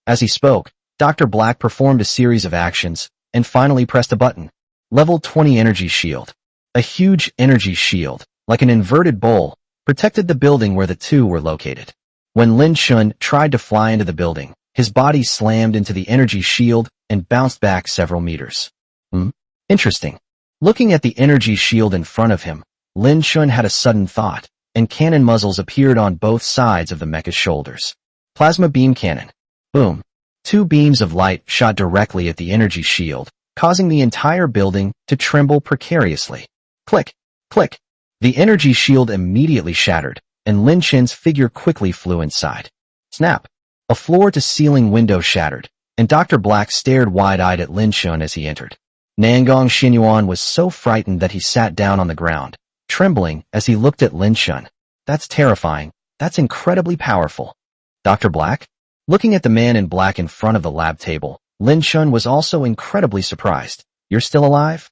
Speaker 1: As he spoke, Dr. Black performed a series of actions, and finally pressed a button. Level 20 energy shield. A huge energy shield, like an inverted bowl, protected the building where the two were located. When Lin Chen tried to fly into the building, his body slammed into the energy shield and bounced back several meters. Interesting. Looking at the energy shield in front of him, Lin Chen had a sudden thought, and cannon muzzles appeared on both sides of the mecha's shoulders. Plasma beam cannon. Boom. 2 beams of light shot directly at the energy shield, causing the entire building to tremble precariously. Click, click. The energy shield immediately shattered, and Lin Chen's figure quickly flew inside. Snap. A floor-to-ceiling window shattered, and Dr. Black stared wide-eyed at Lin Chen as he entered. Nangong Xinyuan was so frightened that he sat down on the ground, trembling as he looked at Lin Chen. That's terrifying. That's incredibly powerful. Dr. Black? Looking at the man in black in front of the lab table, Lin Chen was also incredibly surprised. You're still alive?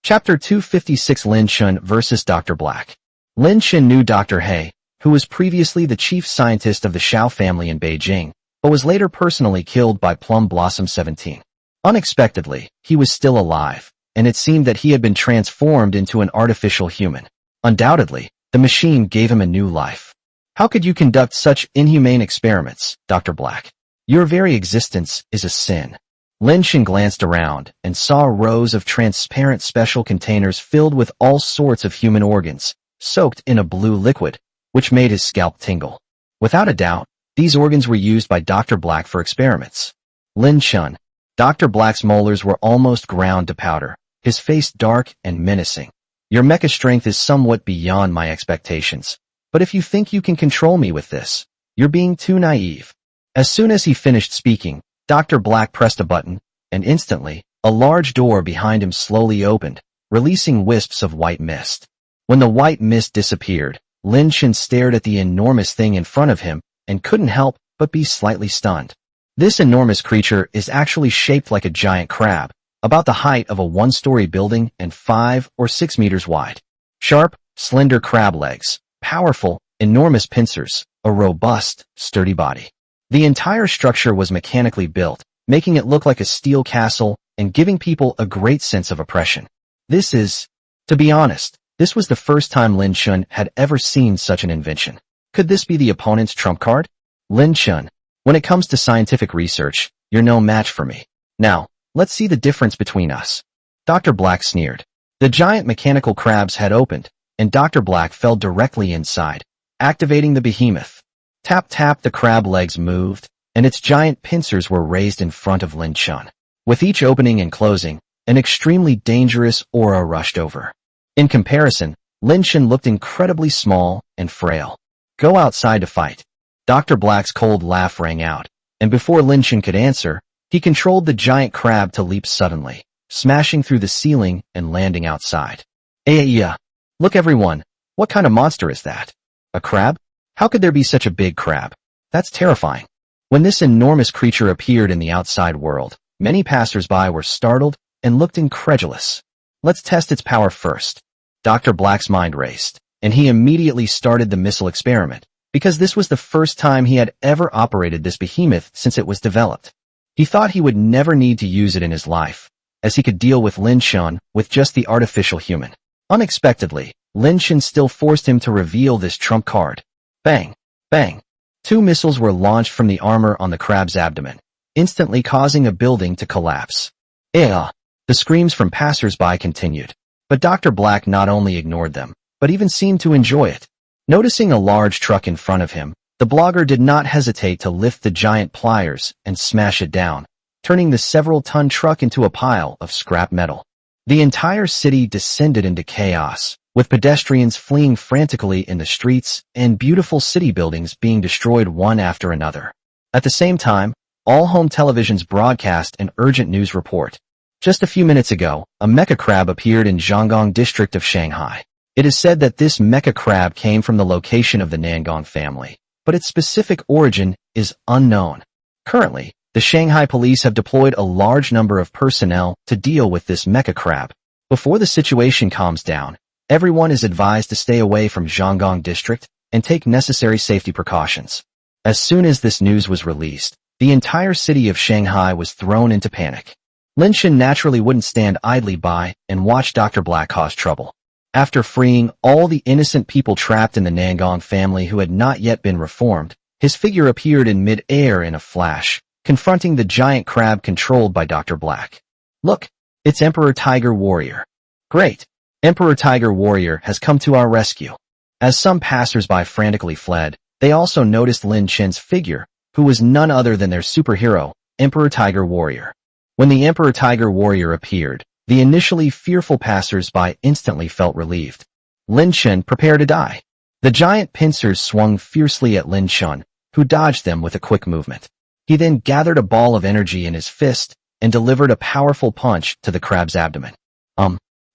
Speaker 1: Chapter 256 Lin Chen vs. Dr. Black. Lin Chen knew Dr. He, who was previously the chief scientist of the Shao family in Beijing, but was later personally killed by Plum Blossom 17. Unexpectedly, he was still alive, and it seemed that he had been transformed into an artificial human. Undoubtedly, the machine gave him a new life. How could you conduct such inhumane experiments, Dr. Black? Your very existence is a sin. Lin Chen glanced around and saw rows of transparent special containers filled with all sorts of human organs, soaked in a blue liquid, which made his scalp tingle. Without a doubt, these organs were used by Dr. Black for experiments. Lin Chen. Dr. Black's molars were almost ground to powder, his face dark and menacing. Your mecha strength is somewhat beyond my expectations, but if you think you can control me with this, you're being too naive. As soon as he finished speaking, Dr. Black pressed a button, and instantly, a large door behind him slowly opened, releasing wisps of white mist. When the white mist disappeared, Lin Chen stared at the enormous thing in front of him and couldn't help but be slightly stunned. This enormous creature is actually shaped like a giant crab, about the height of a 1-story building and 5 or 6 meters wide. Sharp, slender crab legs, powerful, enormous pincers, a robust, sturdy body. The entire structure was mechanically built, making it look like a steel castle and giving people a great sense of oppression. To be honest, this was the first time Lin Chen had ever seen such an invention. Could this be the opponent's trump card? Lin Chen, when it comes to scientific research, you're no match for me. Now, let's see the difference between us. Dr. Black sneered. The giant mechanical crab's head opened, and Dr. Black fell directly inside, activating the behemoth. Tap tap, the crab legs moved, and its giant pincers were raised in front of Lin Chen. With each opening and closing, an extremely dangerous aura rushed over. In comparison, Lin Chen looked incredibly small and frail. Go outside to fight. Dr. Black's cold laugh rang out, and before Lin Chen could answer, he controlled the giant crab to leap suddenly, smashing through the ceiling and landing outside. Yeah. Look everyone, what kind of monster is that? A crab? How could there be such a big crab? That's terrifying. When this enormous creature appeared in the outside world, many passers-by were startled and looked incredulous. Let's test its power first. Dr. Black's mind raced, and he immediately started the missile experiment, because this was the first time he had ever operated this behemoth since it was developed. He thought he would never need to use it in his life, as he could deal with Lin Chen with just the artificial human. Unexpectedly, Lin Chen still forced him to reveal this trump card. Bang! Bang! 2 missiles were launched from the armor on the crab's abdomen, instantly causing a building to collapse. The screams from passers-by continued, but Dr. Black not only ignored them, but even seemed to enjoy it. Noticing a large truck in front of him, the blogger did not hesitate to lift the giant pliers and smash it down, turning the several-ton truck into a pile of scrap metal. The entire city descended into chaos, with pedestrians fleeing frantically in the streets and beautiful city buildings being destroyed one after another. At the same time, all home televisions broadcast an urgent news report. Just a few minutes ago, a mecha crab appeared in Zhanggang district of Shanghai. It is said that this mecha crab came from the location of the Nangong family, but its specific origin is unknown. Currently, the Shanghai police have deployed a large number of personnel to deal with this mecha crab. Before the situation calms down, everyone is advised to stay away from Zhanggang district and take necessary safety precautions. As soon as this news was released, the entire city of Shanghai was thrown into panic. Lin Shen naturally wouldn't stand idly by and watch Dr. Black cause trouble. After freeing all the innocent people trapped in the Nangong family who had not yet been reformed, his figure appeared in mid-air in a flash, confronting the giant crab controlled by Dr. Black. Look, it's Emperor Tiger Warrior. Great! Emperor Tiger Warrior has come to our rescue. As some passers-by frantically fled, they also noticed Lin Shen's figure, who was none other than their superhero, Emperor Tiger Warrior. When the Emperor Tiger Warrior appeared, the initially fearful passers-by instantly felt relieved. Lin Shen prepared to die. The giant pincers swung fiercely at Lin Shen, who dodged them with a quick movement. He then gathered a ball of energy in his fist and delivered a powerful punch to the crab's abdomen.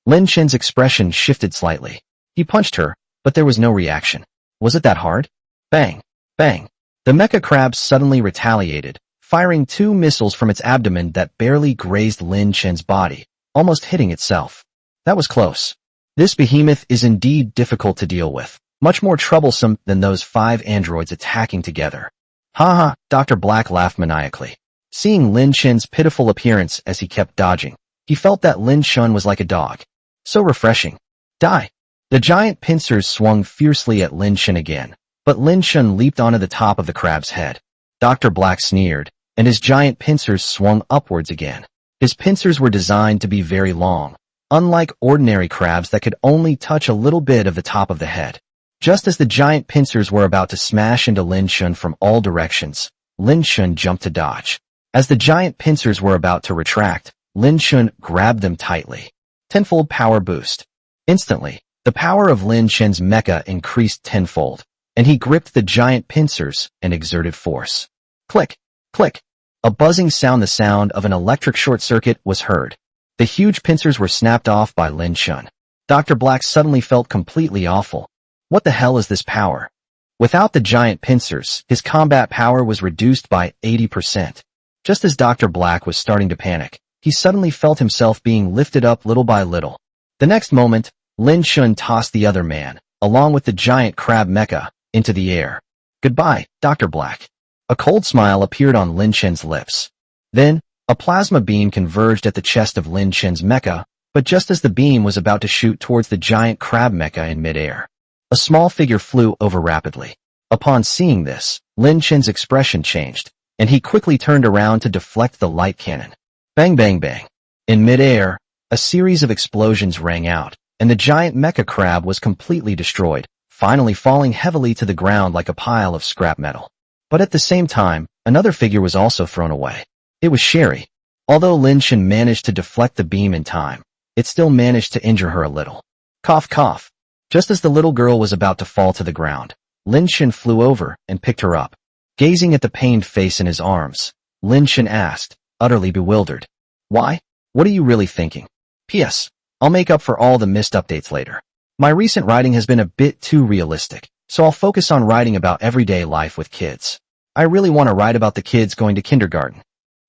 Speaker 1: Lin Shen's expression shifted slightly. He punched her, but there was no reaction. Was it that hard? Bang! Bang! The mecha crab suddenly retaliated, firing 2 missiles from its abdomen that barely grazed Lin Shen's body, almost hitting itself. That was close. This behemoth is indeed difficult to deal with, much more troublesome than those 5 androids attacking together. Haha, Dr. Black laughed maniacally. Seeing Lin Shen's pitiful appearance as he kept dodging, he felt that Lin Shen was like a dog. So refreshing. Die! The giant pincers swung fiercely at Lin Shen again, but Lin Shen leaped onto the top of the crab's head. Dr. Black sneered, and his giant pincers swung upwards again. His pincers were designed to be very long, unlike ordinary crabs that could only touch a little bit of the top of the head. Just as the giant pincers were about to smash into Lin Shen from all directions, Lin Shen jumped to dodge. As the giant pincers were about to retract, Lin Shen grabbed them tightly. Tenfold power boost. Instantly, the power of Lin Shen's mecha increased tenfold, and he gripped the giant pincers and exerted force. Click! Click! A buzzing sound, the sound of an electric short circuit, was heard. The huge pincers were snapped off by Lin Shen. Dr. Black suddenly felt completely awful. What the hell is this power? Without the giant pincers, his combat power was reduced by 80%. Just as Dr. Black was starting to panic, he suddenly felt himself being lifted up little by little. The next moment, Lin Shen tossed the other man, along with the giant crab mecha, into the air. Goodbye, Dr. Black. A cold smile appeared on Lin Shen's lips. Then, a plasma beam converged at the chest of Lin Shen's mecha, but just as the beam was about to shoot towards the giant crab mecha in midair, a small figure flew over rapidly. Upon seeing this, Lin Shen's expression changed, and he quickly turned around to deflect the light cannon. Bang bang bang. In midair, a series of explosions rang out, and the giant mecha crab was completely destroyed, finally falling heavily to the ground like a pile of scrap metal. But at the same time, another figure was also thrown away. It was Sherry. Although Lin Shen managed to deflect the beam in time, it still managed to injure her a little. Cough cough. Just as the little girl was about to fall to the ground, Lin Shen flew over and picked her up. Gazing at the pained face in his arms, Lin Shen asked, utterly bewildered. Why? What are you really thinking? P.S. I'll make up for all the missed updates later. My recent writing has been a bit too realistic, so I'll focus on writing about everyday life with kids. I really want to write about the kids going to kindergarten.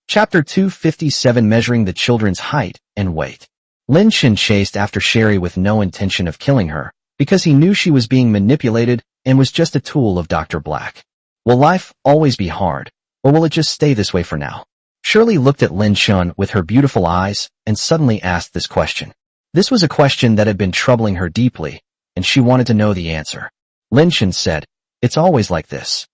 Speaker 1: Chapter 257, Measuring the Children's Height and Weight. Lin Shen chased after Sherry with no intention of killing her, because he knew she was being manipulated and was just a tool of Dr. Black. Will life always be hard, or will it just stay this way for now? Shirley looked at Lin Shen with her beautiful eyes and suddenly asked this question. This was a question that had been troubling her deeply, and she wanted to know the answer. Lin Shen said, "It's always like this."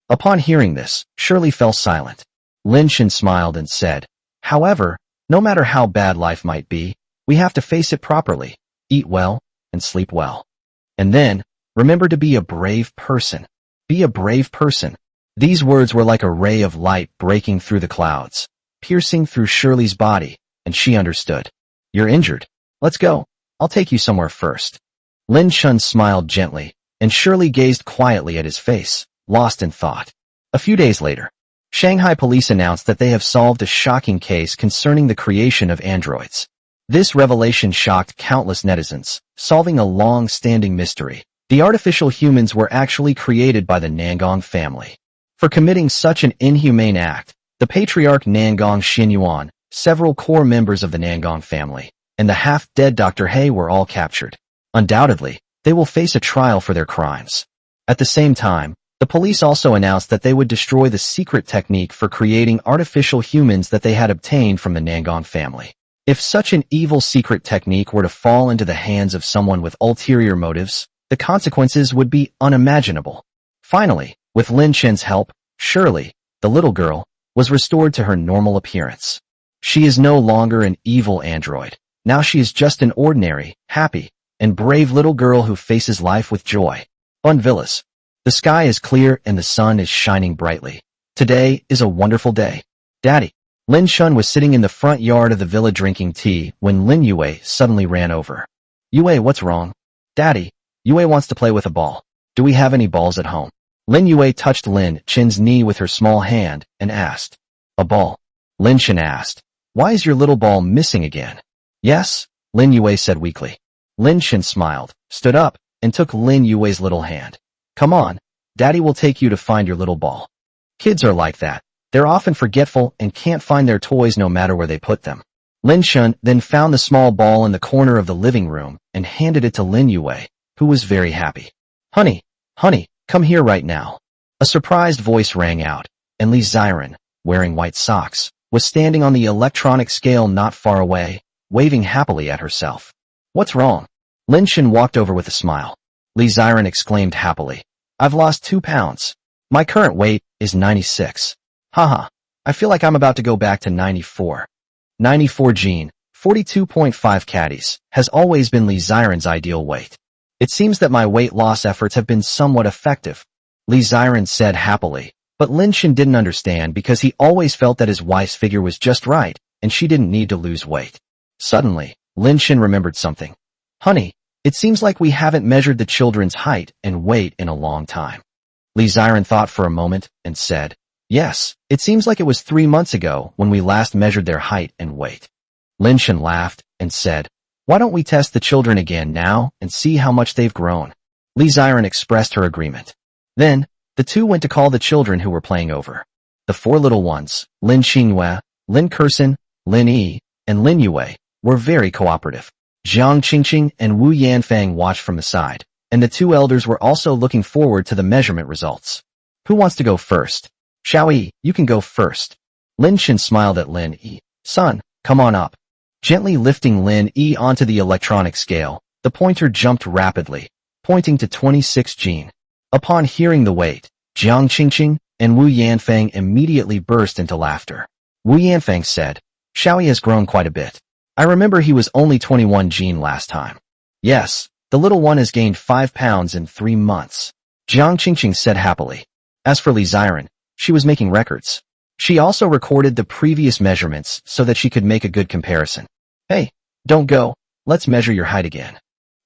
Speaker 1: Upon hearing this, Shirley fell silent. Lin Shen smiled and said, "However, no matter how bad life might be, we have to face it properly, eat well, and sleep well. And then, remember to be a brave person. Be a brave person." These words were like a ray of light breaking through the clouds. piercing through Shirley's body, and she understood. You're injured. Let's go. I'll take you somewhere first. Lin Chun smiled gently, and Shirley gazed quietly at his face, lost in thought. A few days later, Shanghai police announced that they have solved a shocking case concerning the creation of androids. This revelation shocked countless netizens, solving a long-standing mystery. The artificial humans were actually created by the Nangong family. For committing such an inhumane act, the patriarch Nangong Xinyuan, several core members of the Nangong family, and the half-dead Dr. He were all captured. Undoubtedly, they will face a trial for their crimes. At the same time, the police also announced that they would destroy the secret technique for creating artificial humans that they had obtained from the Nangong family. If such an evil secret technique were to fall into the hands of someone with ulterior motives, the consequences would be unimaginable. Finally, with Lin Chen's help, Shirley, the little girl, was restored to her normal appearance. She is no longer an evil android. Now she is just an ordinary, happy, and brave little girl who faces life with joy. Bun Villas. The sky is clear and the sun is shining brightly. Today is a wonderful day. Daddy. Lin Chun was sitting in the front yard of the villa drinking tea when Lin Yue suddenly ran over. Yue, what's wrong? Daddy, Yue wants to play with a ball. Do we have any balls at home? Lin Yue touched Lin Chen's knee with her small hand and asked. A ball? Lin Chen asked. Why is your little ball missing again? Yes, Lin Yue said weakly. Lin Chen smiled, stood up, and took Lin Yue's little hand. Come on, Daddy will take you to find your little ball. Kids are like that. They're often forgetful and can't find their toys no matter where they put them. Lin Chun then found the small ball in the corner of the living room and handed it to Lin Yue, who was very happy. Honey, come here right now. A surprised voice rang out, and Li Ziren, wearing white socks, was standing on the electronic scale not far away, waving happily at herself. What's wrong? Lin Chen walked over with a smile. Li Ziren exclaimed happily. I've lost 2 pounds. My current weight is 96. Haha, I feel like I'm about to go back to 94. 94 Jean, 42.5 caddies, has always been Li Ziren's ideal weight. It seems that my weight loss efforts have been somewhat effective, Li Ziren said happily, but Lin Chen didn't understand because he always felt that his wife's figure was just right, and she didn't need to lose weight. Suddenly, Lin Chen remembered something. Honey, it seems like we haven't measured the children's height and weight in a long time. Li Ziren thought for a moment and said, Yes, it seems like it was 3 months ago when we last measured their height and weight. Lin Chen laughed and said, Why don't we test the children again now and see how much they've grown? Li Ziren expressed her agreement. Then, the two went to call the children who were playing over. The 4 little ones, Lin Xingyue, Lin Kersen, Lin Yi, and Lin Yue, were very cooperative. Jiang Qingqing and Wu Yanfang watched from the side, and the 2 elders were also looking forward to the measurement results. Who wants to go first? Xiao Yi, you can go first. Lin Chen smiled at Lin Yi. Son, come on up. Gently lifting Lin Yi onto the electronic scale, the pointer jumped rapidly, pointing to 26 Jean. Upon hearing the weight, Jiang Qingqing and Wu Yanfang immediately burst into laughter. Wu Yanfang said, Xiao Yi has grown quite a bit. I remember he was only 21 Jean last time. Yes, the little one has gained 5 pounds in 3 months. Jiang Qingqing said happily. As for Li Ziren, she was making records. She also recorded the previous measurements so that she could make a good comparison. Hey, don't go. Let's measure your height again.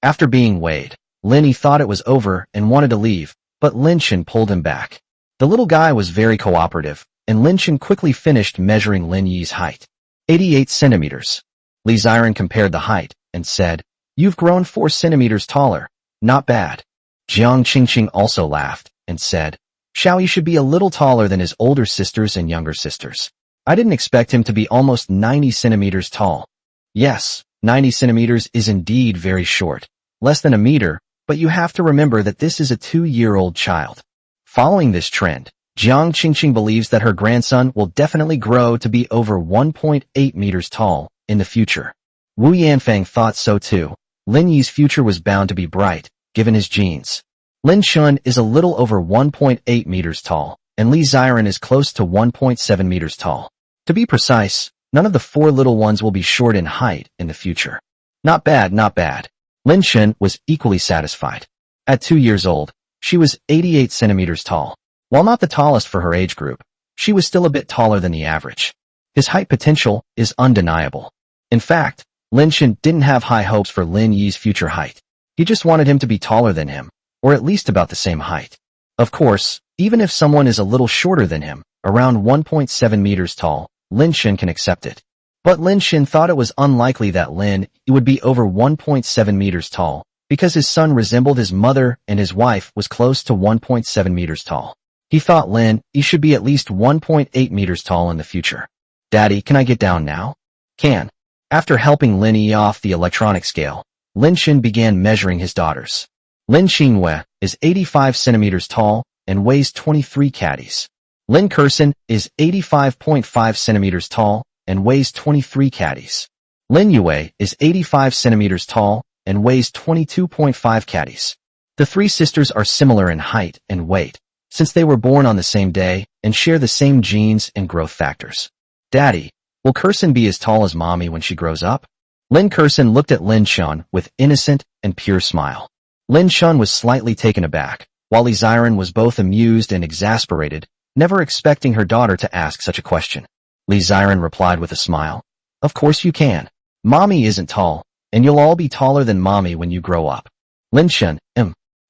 Speaker 1: After being weighed, Lin Yi thought it was over and wanted to leave, but Lin Chen pulled him back. The little guy was very cooperative, and Lin Chen quickly finished measuring Lin Yi's height. 88 centimeters. Li Ziren compared the height and said, You've grown 4 centimeters taller. Not bad. Jiang Qingqing also laughed and said, Xiao Yi should be a little taller than his older sisters and younger sisters. I didn't expect him to be almost 90 centimeters tall. Yes, 90 centimeters is indeed very short. Less than a meter, but you have to remember that this is a 2-year-old child. Following this trend, Jiang Qingqing believes that her grandson will definitely grow to be over 1.8 meters tall in the future. Wu Yanfang thought so too. Lin Yi's future was bound to be bright, given his genes. Lin Chun is a little over 1.8 meters tall, and Li Ziren is close to 1.7 meters tall. To be precise, none of the 4 little ones will be short in height in the future. Not bad, not bad. Lin Chen was equally satisfied. At 2 years old, she was 88 centimeters tall. While not the tallest for her age group, she was still a bit taller than the average. His height potential is undeniable. In fact, Lin Shen didn't have high hopes for Lin Yi's future height. He just wanted him to be taller than him, or at least about the same height. Of course, even if someone is a little shorter than him, around 1.7 meters tall, Lin Shen can accept it. But Lin Shen thought it was unlikely that Lin Yi would be over 1.7 meters tall, because his son resembled his mother and his wife was close to 1.7 meters tall. He thought Lin Yi should be at least 1.8 meters tall in the future. Daddy, can I get down now? Can. After helping Lin Yi off the electronic scale, Lin Shen began measuring his daughters. Lin Xinghua is 85 centimeters tall and weighs 23 caddies. Lin Kersen is 85.5 centimeters tall and weighs 23 caddies. Lin Yue is 85 centimeters tall and weighs 22.5 caddies. The three sisters are similar in height and weight, since they were born on the same day and share the same genes and growth factors. Daddy, will Kersen be as tall as Mommy when she grows up? Lin Kersen looked at Lin Shun with innocent and pure smile. Lin Shun was slightly taken aback, while Li Ziren was both amused and exasperated, never expecting her daughter to ask such a question. Li Ziren replied with a smile. Of course you can. Mommy isn't tall, and you'll all be taller than Mommy when you grow up. Lin Shun,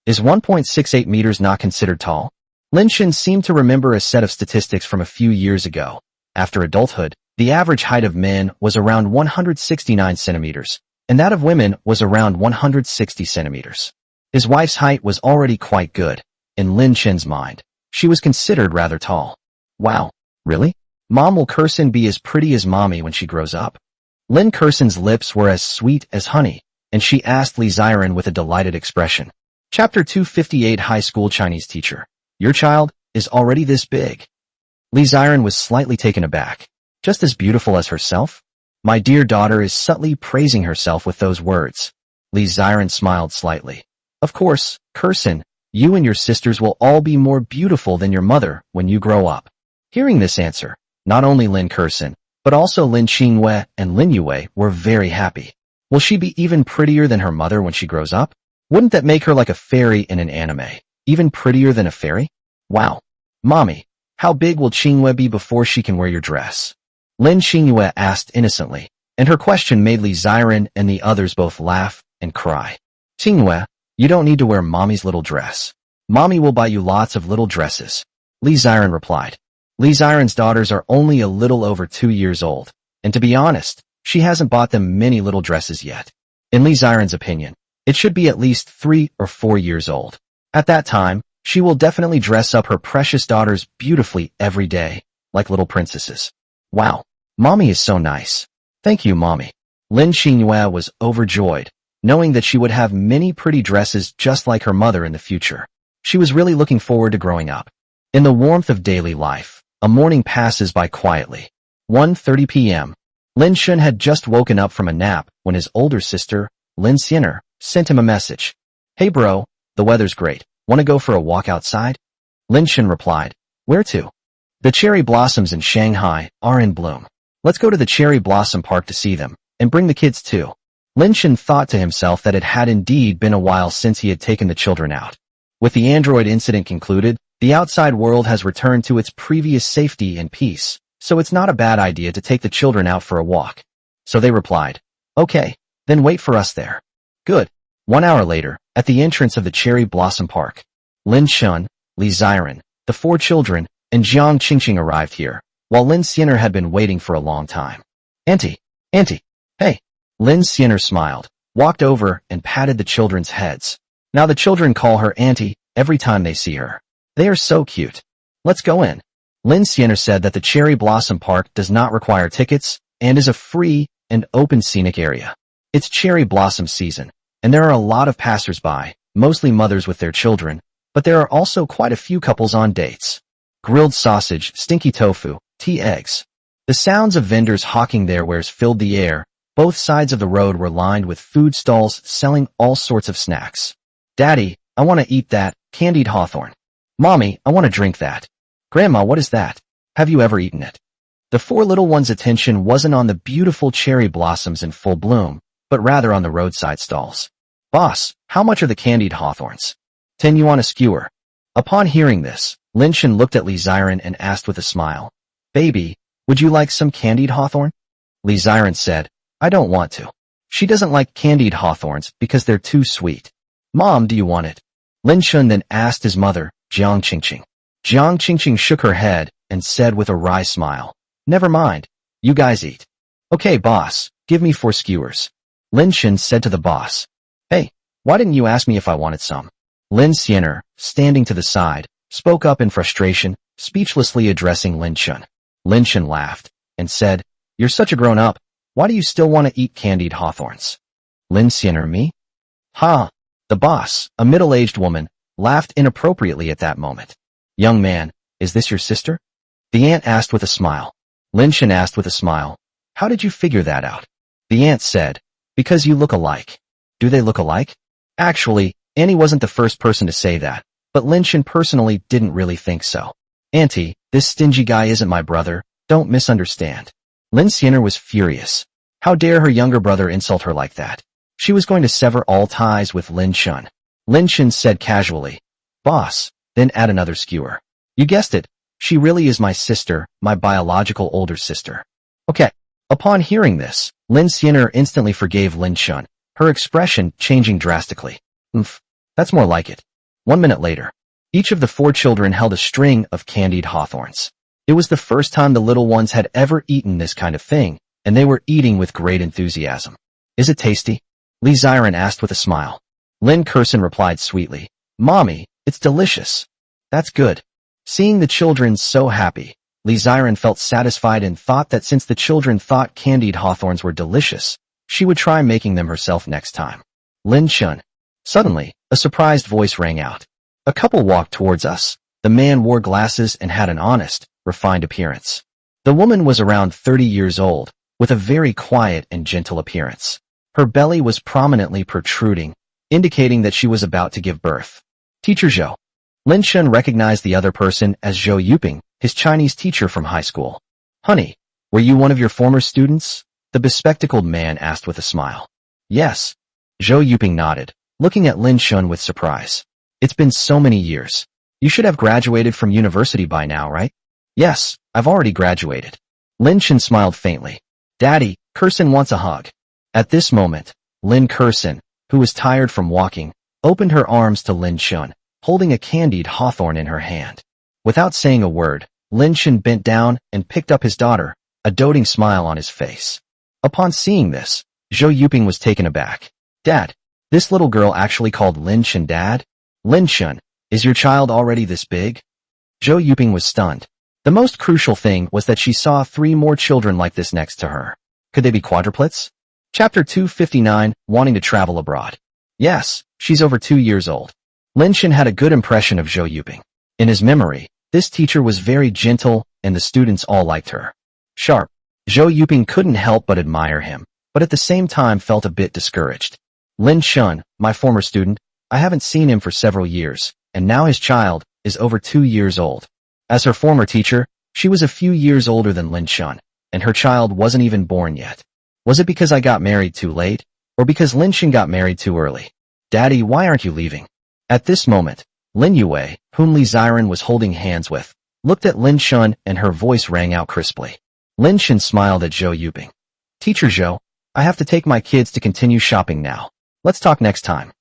Speaker 1: is 1.68 meters not considered tall? Lin Shun seemed to remember a set of statistics from a few years ago. After adulthood, the average height of men was around 169 centimeters, and that of women was around 160 centimeters. His wife's height was already quite good. In Lin Shen's mind, she was considered rather tall. Wow, really? Mom, will Kersen be as pretty as Mommy when she grows up? Lin Kersen's lips were as sweet as honey, and she asked Li Ziren with a delighted expression. Chapter 258 High School Chinese Teacher. Your child is already this big. Li Ziren was slightly taken aback. Just as beautiful as herself? My dear daughter is subtly praising herself with those words. Li Ziren smiled slightly. Of course, Kersen, you and your sisters will all be more beautiful than your mother when you grow up. Hearing this answer, not only Lin Kersen, but also Lin Xinghua and Lin Yue were very happy. Will she be even prettier than her mother when she grows up? Wouldn't that make her like a fairy in an anime? Even prettier than a fairy? Wow. Mommy, how big will Xinghua be before she can wear your dress? Lin Xinghua asked innocently, and her question made Li Ziren and the others both laugh and cry. Xinghua, you don't need to wear Mommy's little dress. Mommy will buy you lots of little dresses. Li Ziren replied. Li Ziren's daughters are only a little over 2 years old, and to be honest, she hasn't bought them many little dresses yet. In Li Ziren's opinion, it should be at least 3 or 4 years old. At that time, she will definitely dress up her precious daughters beautifully every day, like little princesses. Wow, Mommy is so nice. Thank you, Mommy. Lin Xinghua was overjoyed, knowing that she would have many pretty dresses just like her mother in the future. She was really looking forward to growing up. In the warmth of daily life, a morning passes by quietly. 1:30 p.m. Lin Shun had just woken up from a nap when his older sister, Lin Xiner, sent him a message. Hey bro, the weather's great. Want to go for a walk outside? Lin Shun replied. Where to? The cherry blossoms in Shanghai are in bloom. Let's go to the cherry blossom park to see them, and bring the kids too. Lin Shun thought to himself that it had indeed been a while since he had taken the children out. With the android incident concluded, the outside world has returned to its previous safety and peace, so it's not a bad idea to take the children out for a walk. So they replied, okay, then wait for us there. Good. 1 hour later, at the entrance of the Cherry Blossom Park, Lin Shun, Li Ziren, the 4 children, and Jiang Qingqing arrived here, while Lin Xiner had been waiting for a long time. Auntie, hey. Lin Xiner smiled, walked over, and patted the children's heads. Now the children call her Auntie every time they see her. They are so cute. Let's go in. Lin Xiner said that the Cherry Blossom Park does not require tickets and is a free and open scenic area. It's cherry blossom season, and there are a lot of passers-by, mostly mothers with their children, but there are also quite a few couples on dates. Grilled sausage, stinky tofu, tea eggs. The sounds of vendors hawking their wares filled the air. Both sides of the road were lined with food stalls selling all sorts of snacks. Daddy, I want to eat that, candied hawthorn. Mommy, I want to drink that. Grandma, what is that? Have you ever eaten it? The 4 little ones' attention wasn't on the beautiful cherry blossoms in full bloom, but rather on the roadside stalls. Boss, how much are the candied hawthorns? 10 yuan a skewer. Upon hearing this, Lin Shen looked at Li Ziren and asked with a smile, Baby, Would you like some candied hawthorn? Li Ziren said, I don't want to. She doesn't like candied hawthorns because they're too sweet. Mom, do you want it? Lin Shun then asked his mother, Jiang Qingqing. Jiang Qingqing shook her head and said with a wry smile, Never mind. You guys eat. Okay, boss, give me 4 skewers. Lin Shun said to the boss. Hey, why didn't you ask me if I wanted some? Lin Xianer, standing to the side, spoke up in frustration, speechlessly addressing Lin Shun. Lin Shun laughed and said, You're such a grown-up. Why do you still want to eat candied hawthorns? Lin Xianer, me? Ha! The boss, a middle-aged woman, laughed inappropriately at that moment. Young man, is this your sister? The aunt asked with a smile. Lin Shun asked with a smile, How did you figure that out? The aunt said, Because you look alike. Do they look alike? Actually, Annie wasn't the first person to say that, but Lin Shun personally didn't really think so. Auntie, this stingy guy isn't my brother, don't misunderstand. Lin Xianer was furious. How dare her younger brother insult her like that? She was going to sever all ties with Lin Shun. Lin Shun said casually, Boss, then add another skewer. You guessed it, she really is my sister, my biological older sister. Okay. Upon hearing this, Lin Xianer instantly forgave Lin Shun, her expression changing drastically. That's more like it. 1 minute later, each of the 4 children held a string of candied hawthorns. It was the first time the little ones had ever eaten this kind of thing, and they were eating with great enthusiasm. Is it tasty? Li Ziren asked with a smile. Lin Kurson replied sweetly, Mommy, it's delicious. That's good. Seeing the children so happy, Li Ziren felt satisfied and thought that since the children thought candied hawthorns were delicious, she would try making them herself next time. Lin Shun. Suddenly, a surprised voice rang out. A couple walked towards us. The man wore glasses and had an honest, refined appearance. The woman was around 30 years old, with a very quiet and gentle appearance. Her belly was prominently protruding, indicating that she was about to give birth. Teacher Zhou. Lin Shun recognized the other person as Zhou Yuping, his Chinese teacher from high school. Honey, were you one of your former students? The bespectacled man asked with a smile. Yes. Zhou Yuping nodded, looking at Lin Shun with surprise. It's been so many years. You should have graduated from university by now, right? Yes, I've already graduated. Lin Shun smiled faintly. Daddy, Kurson wants a hug. At this moment, Lin Kurson, who was tired from walking, opened her arms to Lin Shun, holding a candied hawthorn in her hand. Without saying a word, Lin Shun bent down and picked up his daughter, a doting smile on his face. Upon seeing this, Zhou Yuping was taken aback. Dad, this little girl actually called Lin Shun Dad? Lin Shun, is your child already this big? Zhou Yuping was stunned. The most crucial thing was that she saw 3 more children like this next to her. Could they be quadruplets? Chapter 259, Wanting to Travel Abroad. Yes, she's over 2 years old. Lin Shun had a good impression of Zhou Yuping. In his memory, this teacher was very gentle, and the students all liked her. Sharp. Zhou Yuping couldn't help but admire him, but at the same time felt a bit discouraged. Lin Shun, my former student, I haven't seen him for several years, and now his child is over 2 years old. As her former teacher, she was a few years older than Lin Shun, and her child wasn't even born yet. Was it because I got married too late, or because Lin Shun got married too early? Daddy, why aren't you leaving? At this moment, Lin Yue, whom Li Ziren was holding hands with, looked at Lin Shun and her voice rang out crisply. Lin Shun smiled at Zhou Yuping. Teacher Zhou, I have to take my kids to continue shopping now. Let's talk next time.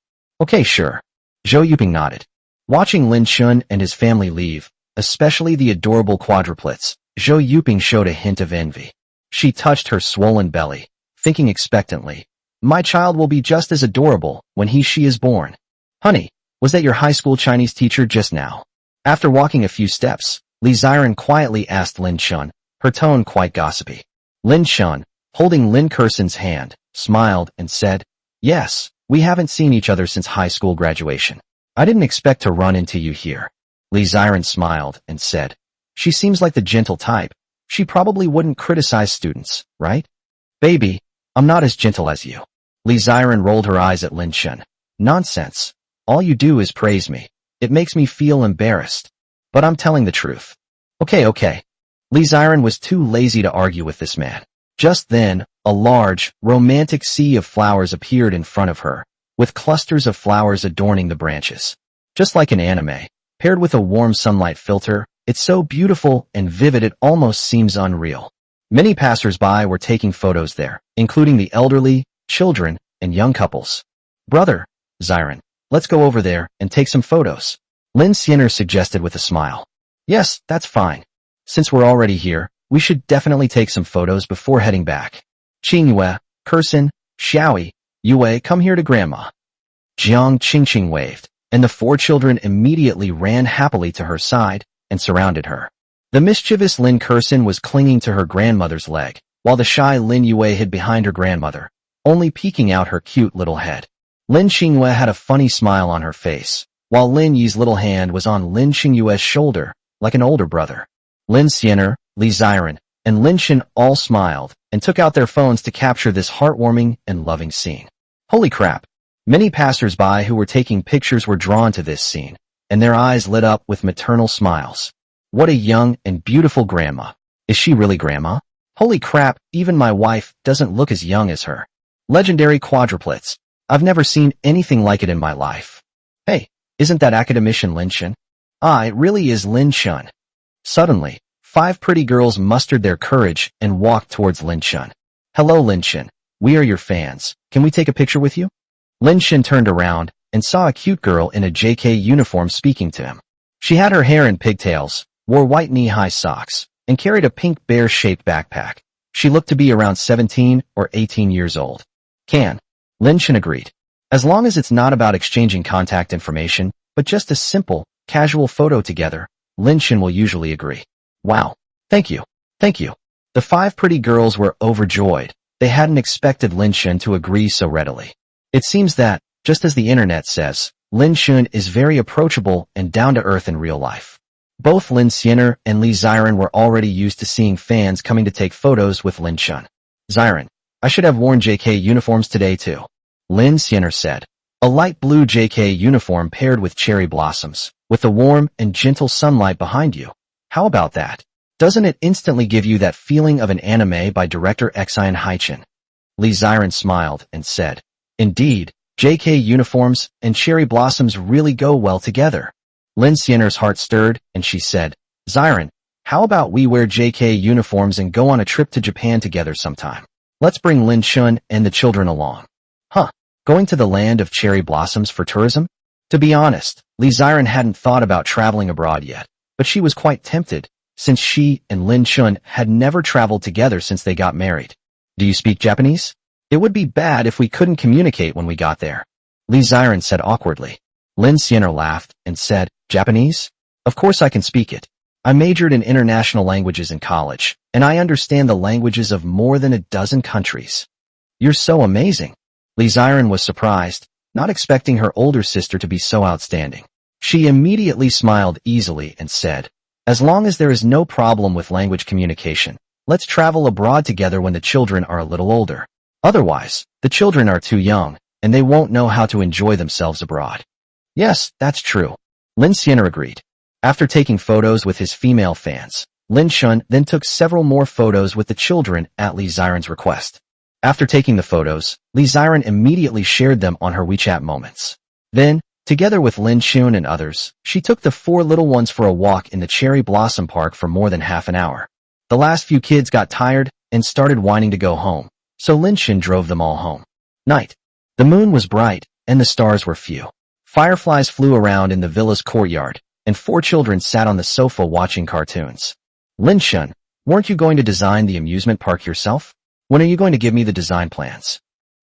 Speaker 1: Okay, sure. Zhou Yuping nodded. Watching Lin Shun and his family leave, especially the adorable quadruplets, Zhou Yuping showed a hint of envy. She touched her swollen belly, thinking expectantly, my child will be just as adorable when she is born. Honey, was that your high school Chinese teacher just now? After walking a few steps, Li Ziren quietly asked Lin Shun, her tone quite gossipy. Lin Shun, holding Lin Kurson's hand, smiled and said, Yes, we haven't seen each other since high school graduation. I didn't expect to run into you here. Li Ziren smiled and said, She seems like the gentle type. She probably wouldn't criticize students, right? Baby, I'm not as gentle as you. Li Ziren rolled her eyes at Lin Shun. Nonsense. All you do is praise me. It makes me feel embarrassed. But I'm telling the truth. Okay. Li Ziren was too lazy to argue with this man. Just then, a large, romantic sea of flowers appeared in front of her, with clusters of flowers adorning the branches. Just like an anime, paired with a warm sunlight filter, it's so beautiful and vivid it almost seems unreal. Many passers-by were taking photos there, including the elderly, children, and young couples. Brother, Xiran, let's go over there and take some photos. Lin Xianer suggested with a smile. Yes, that's fine. Since we're already here, we should definitely take some photos before heading back. Qingyue, Kursin, Xiaoyi, Yue, come here to Grandma. Jiang Qingqing waved, and the four children immediately ran happily to her side and surrounded her. The mischievous Lin Kursin was clinging to her grandmother's leg, while the shy Lin Yue hid behind her grandmother, only peeking out her cute little head. Lin Qingyue had a funny smile on her face, while Lin Yi's little hand was on Lin Qingyue's shoulder, like an older brother. Lin Xianer, Li Xiran, and Lin Shen all smiled and took out their phones to capture this heartwarming and loving scene. Holy crap! Many passers-by who were taking pictures were drawn to this scene, and their eyes lit up with maternal smiles. What a young and beautiful grandma. Is she really grandma? Holy crap, even my wife doesn't look as young as her. Legendary quadruplets. I've never seen anything like it in my life. Hey, isn't that academician Lin Shen? It really is Lin Shen. Suddenly, 5 pretty girls mustered their courage and walked towards Lin Shen. Hello Lin Shen, we are your fans. Can we take a picture with you? Lin Shen turned around and saw a cute girl in a JK uniform speaking to him. She had her hair in pigtails, wore white knee-high socks, and carried a pink bear-shaped backpack. She looked to be around 17 or 18 years old. Lin Shen agreed. As long as it's not about exchanging contact information, but just a simple, casual photo together, Lin Shen will usually agree. Wow. Thank you. Thank you. The 5 pretty girls were overjoyed. They hadn't expected Lin Shen to agree so readily. It seems that, just as the internet says, Lin Shen is very approachable and down-to-earth in real life. Both Lin Xianer and Li Xiran were already used to seeing fans coming to take photos with Lin Shen. Xiran, I should have worn JK uniforms today too. Lin Xianer said. A light blue JK uniform paired with cherry blossoms, with the warm and gentle sunlight behind you. How about that? Doesn't it instantly give you that feeling of an anime by director Xian Haichin? Li Xiran smiled and said, Indeed, JK uniforms and cherry blossoms really go well together. Lin Xianer's heart stirred, and she said, Xiran, how about we wear JK uniforms and go on a trip to Japan together sometime? Let's bring Lin Shen and the children along. Huh, going to the land of cherry blossoms for tourism? To be honest, Li Xiran hadn't thought about traveling abroad yet, but she was quite tempted, since she and Lin Shen had never traveled together since they got married. Do you speak Japanese? It would be bad if we couldn't communicate when we got there. Li Xiran said awkwardly. Lin Xianer laughed and said, Japanese? Of course I can speak it. I majored in international languages in college, and I understand the languages of more than a dozen countries. You're so amazing. Li Xiran was surprised, not expecting her older sister to be so outstanding. She immediately smiled easily and said, As long as there is no problem with language communication, let's travel abroad together when the children are a little older. Otherwise, the children are too young, and they won't know how to enjoy themselves abroad. Yes, that's true. Lin Xianer agreed. After taking photos with his female fans, Lin Shen then took several more photos with the children at Li Xiran's request. After taking the photos, Li Xiran immediately shared them on her WeChat moments. Then, together with Lin Shen and others, she took the 4 little ones for a walk in the Cherry Blossom Park for more than half an hour. The last few kids got tired and started whining to go home, so Lin Shen drove them all home. Night. The moon was bright, and the stars were few. Fireflies flew around in the villa's courtyard, and 4 children sat on the sofa watching cartoons. Lin Shen, weren't you going to design the amusement park yourself? When are you going to give me the design plans?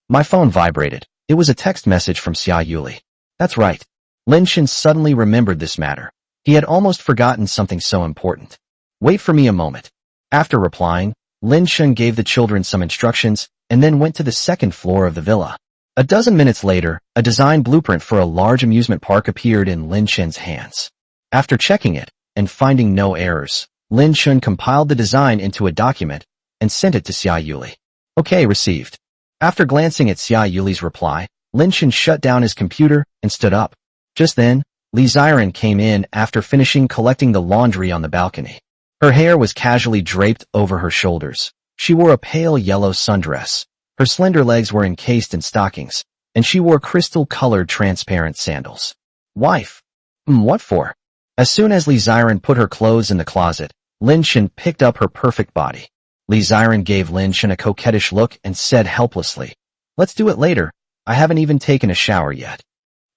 Speaker 1: My phone vibrated. It was a text message from Xia Yuli. That's right. Lin Shen suddenly remembered this matter. He had almost forgotten something so important. Wait for me a moment. After replying, Lin Shen gave the children some instructions and then went to the 2nd floor of the villa. A dozen minutes later, a design blueprint for a large amusement park appeared in Lin Shen's hands. After checking it and finding no errors, Lin Shen compiled the design into a document and sent it to Xia Yuli. Okay, received. After glancing at Xia Yuli's reply, Lin Shen shut down his computer and stood up. Just then, Li Xiran came in after finishing collecting the laundry on the balcony. Her hair was casually draped over her shoulders. She wore a pale yellow sundress. Her slender legs were encased in stockings, and she wore crystal-colored transparent sandals. Wife. What for? As soon as Li Xiran put her clothes in the closet, Lin Shen picked up her perfect body. Li Ziren gave Lin Shun a coquettish look and said helplessly, "Let's do it later. I haven't even taken a shower yet."